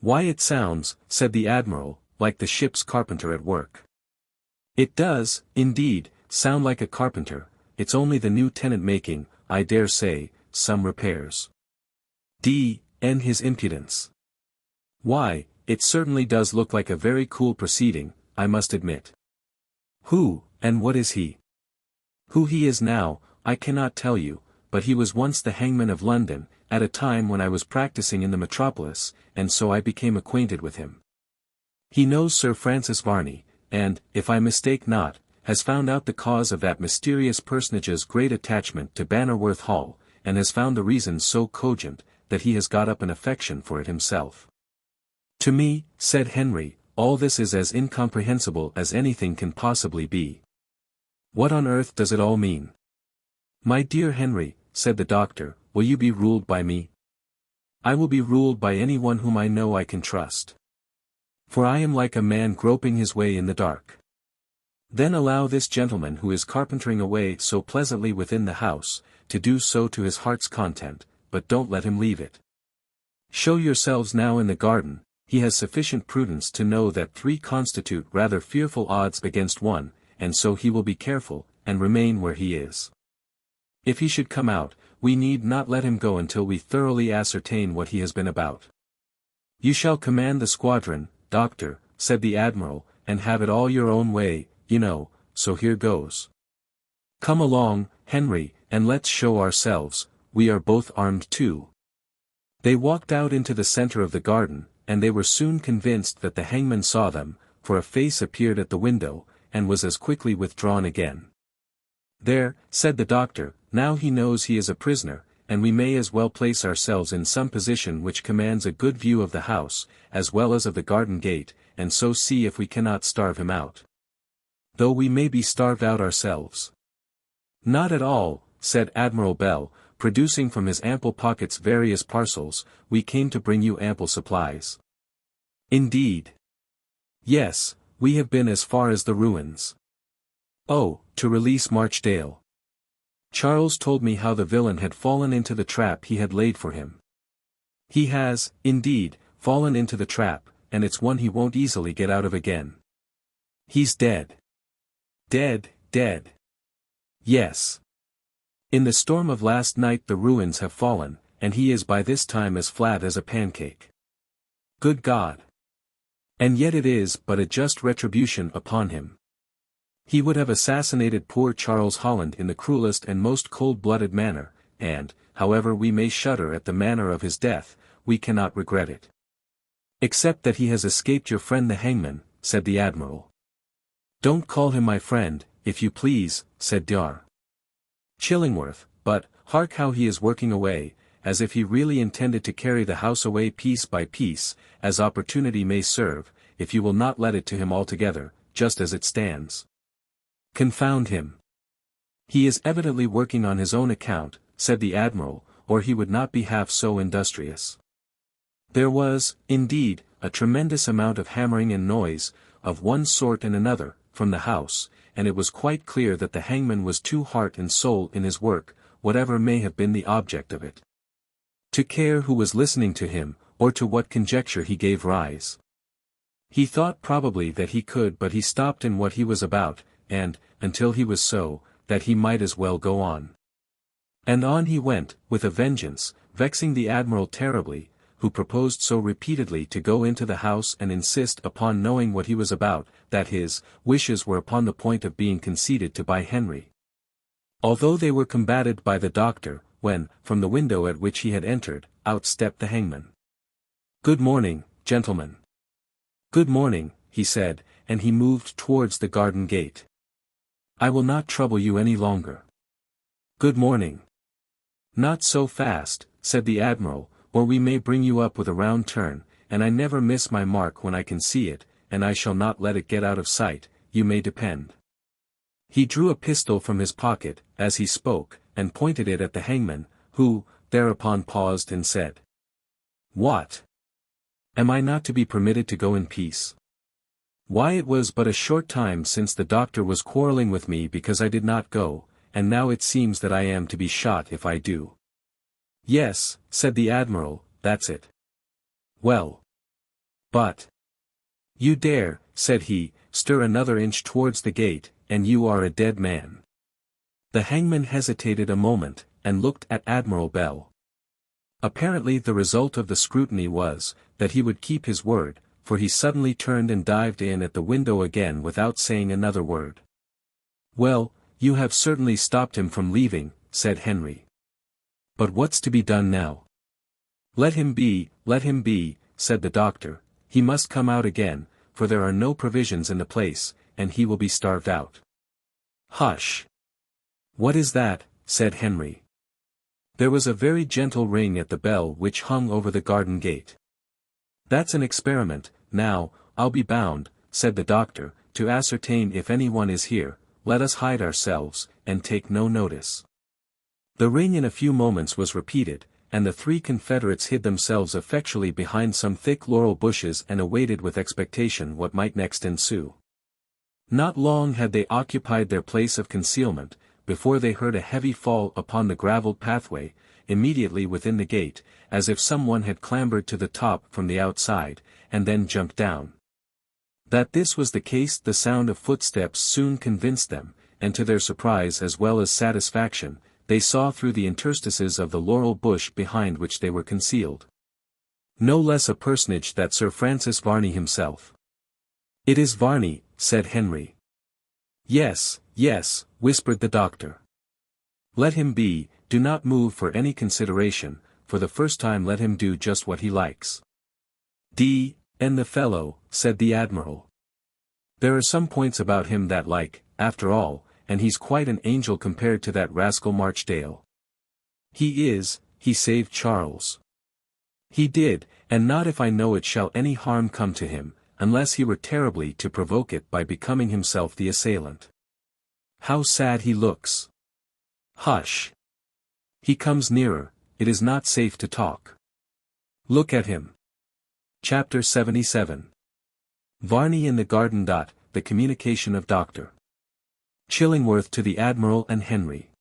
"Why, it sounds," said the Admiral, "like the ship's carpenter at work." "It does, indeed, sound like a carpenter. It's only the new tenant making, I dare say, some repairs." D.N. his impudence. "Why, it certainly does look like a very cool proceeding, I must admit." "Who, and what is he?" "Who he is now, I cannot tell you, but he was once the hangman of London, at a time when I was practicing in the metropolis, and so I became acquainted with him. He knows Sir Francis Varney, and, if I mistake not, has found out the cause of that mysterious personage's great attachment to Bannerworth Hall, and has found the reason so cogent, that he has got up an affection for it himself." "To me," said Henry, all this is as incomprehensible as anything can possibly be. What on earth does it all mean? My dear Henry, said the doctor, will you be ruled by me? I will be ruled by anyone whom I know I can trust. For I am like a man groping his way in the dark. Then allow this gentleman who is carpentering away so pleasantly within the house, to do so to his heart's content, but don't let him leave it. Show yourselves now in the garden, he has sufficient prudence to know that 3 constitute rather fearful odds against 1, and so he will be careful, and remain where he is. If he should come out, we need not let him go until we thoroughly ascertain what he has been about. You shall command the squadron, doctor, said the admiral, and have it all your own way, you know, so here goes. Come along, Henry, and let's show ourselves, we are both armed too. They walked out into the center of the garden, and they were soon convinced that the hangman saw them, for a face appeared at the window, and was as quickly withdrawn again. There, said the doctor, now he knows he is a prisoner, and we may as well place ourselves in some position which commands a good view of the house, as well as of the garden gate, and so see if we cannot starve him out. Though we may be starved out ourselves. Not at all, said Admiral Bell, producing from his ample pockets various parcels, we came to bring you ample supplies. Indeed. Yes, we have been as far as the ruins. Oh, to release Marchdale. Charles told me how the villain had fallen into the trap he had laid for him. He has, indeed, fallen into the trap, and it's one he won't easily get out of again. He's dead. Dead, dead. Yes. In the storm of last night the ruins have fallen, and he is by this time as flat as a pancake. Good God! And yet it is but a just retribution upon him. He would have assassinated poor Charles Holland in the cruelest and most cold-blooded manner, and, however we may shudder at the manner of his death, we cannot regret it. Except that he has escaped your friend the hangman, said the admiral. Don't call him my friend, if you please, said Dr. Chillingworth, but, hark how he is working away, as if he really intended to carry the house away piece by piece, as opportunity may serve, if you will not let it to him altogether, just as it stands. Confound him. He is evidently working on his own account, said the admiral, or he would not be half so industrious. There was, indeed, a tremendous amount of hammering and noise, of one sort and another, from the house, and it was quite clear that the hangman was too heart and soul in his work, whatever may have been the object of it, to care who was listening to him, or to what conjecture he gave rise. He thought probably that he could, but he stopped in what he was about, and, until he was so, that he might as well go on. And on he went, with a vengeance, vexing the admiral terribly, who proposed so repeatedly to go into the house and insist upon knowing what he was about, that his wishes were upon the point of being conceded to by Henry. Although they were combated by the doctor, when, from the window at which he had entered, out stepped the hangman. Good morning, gentlemen. Good morning, he said, and he moved towards the garden gate. I will not trouble you any longer. Good morning. Not so fast, said the admiral, or we may bring you up with a round turn, and I never miss my mark when I can see it, and I shall not let it get out of sight, you may depend. He drew a pistol from his pocket, as he spoke, and pointed it at the hangman, who, thereupon paused and said, What? Am I not to be permitted to go in peace? Why, it was but a short time since the doctor was quarrelling with me because I did not go, and now it seems that I am to be shot if I do. Yes, said the admiral, that's it. Well. But. You dare, said he, stir another inch towards the gate, and you are a dead man. The hangman hesitated a moment, and looked at Admiral Bell. Apparently the result of the scrutiny was, that he would keep his word, for he suddenly turned and dived in at the window again without saying another word. Well, you have certainly stopped him from leaving, said Henry. But what's to be done now? Let him be, said the doctor, he must come out again, for there are no provisions in the place, and he will be starved out. Hush! What is that? Said Henry. There was a very gentle ring at the bell which hung over the garden gate. That's an experiment, now, I'll be bound, said the doctor, to ascertain if anyone is here. Let us hide ourselves, and take no notice. The ring in a few moments was repeated, and the three confederates hid themselves effectually behind some thick laurel bushes and awaited with expectation what might next ensue. Not long had they occupied their place of concealment, before they heard a heavy fall upon the gravelled pathway, immediately within the gate, as if someone had clambered to the top from the outside, and then jumped down. That this was the case the sound of footsteps soon convinced them, and to their surprise as well as satisfaction, they saw through the interstices of the laurel bush behind which they were concealed. No less a personage than Sir Francis Varney himself. "It is Varney," said Henry. "Yes, yes," whispered the doctor. "Let him be, do not move for any consideration, for the first time let him do just what he likes." "And the fellow," said the Admiral. "There are some points about him that like, after all, and he's quite an angel compared to that rascal Marchdale." He saved Charles." "He did, and not if I know it shall any harm come to him, unless he were terribly to provoke it by becoming himself the assailant. How sad he looks." "Hush! He comes nearer, it is not safe to talk. Look at him." Chapter 77. Varney in the Garden. The communication of Dr. Chillingworth to the Admiral and Henry.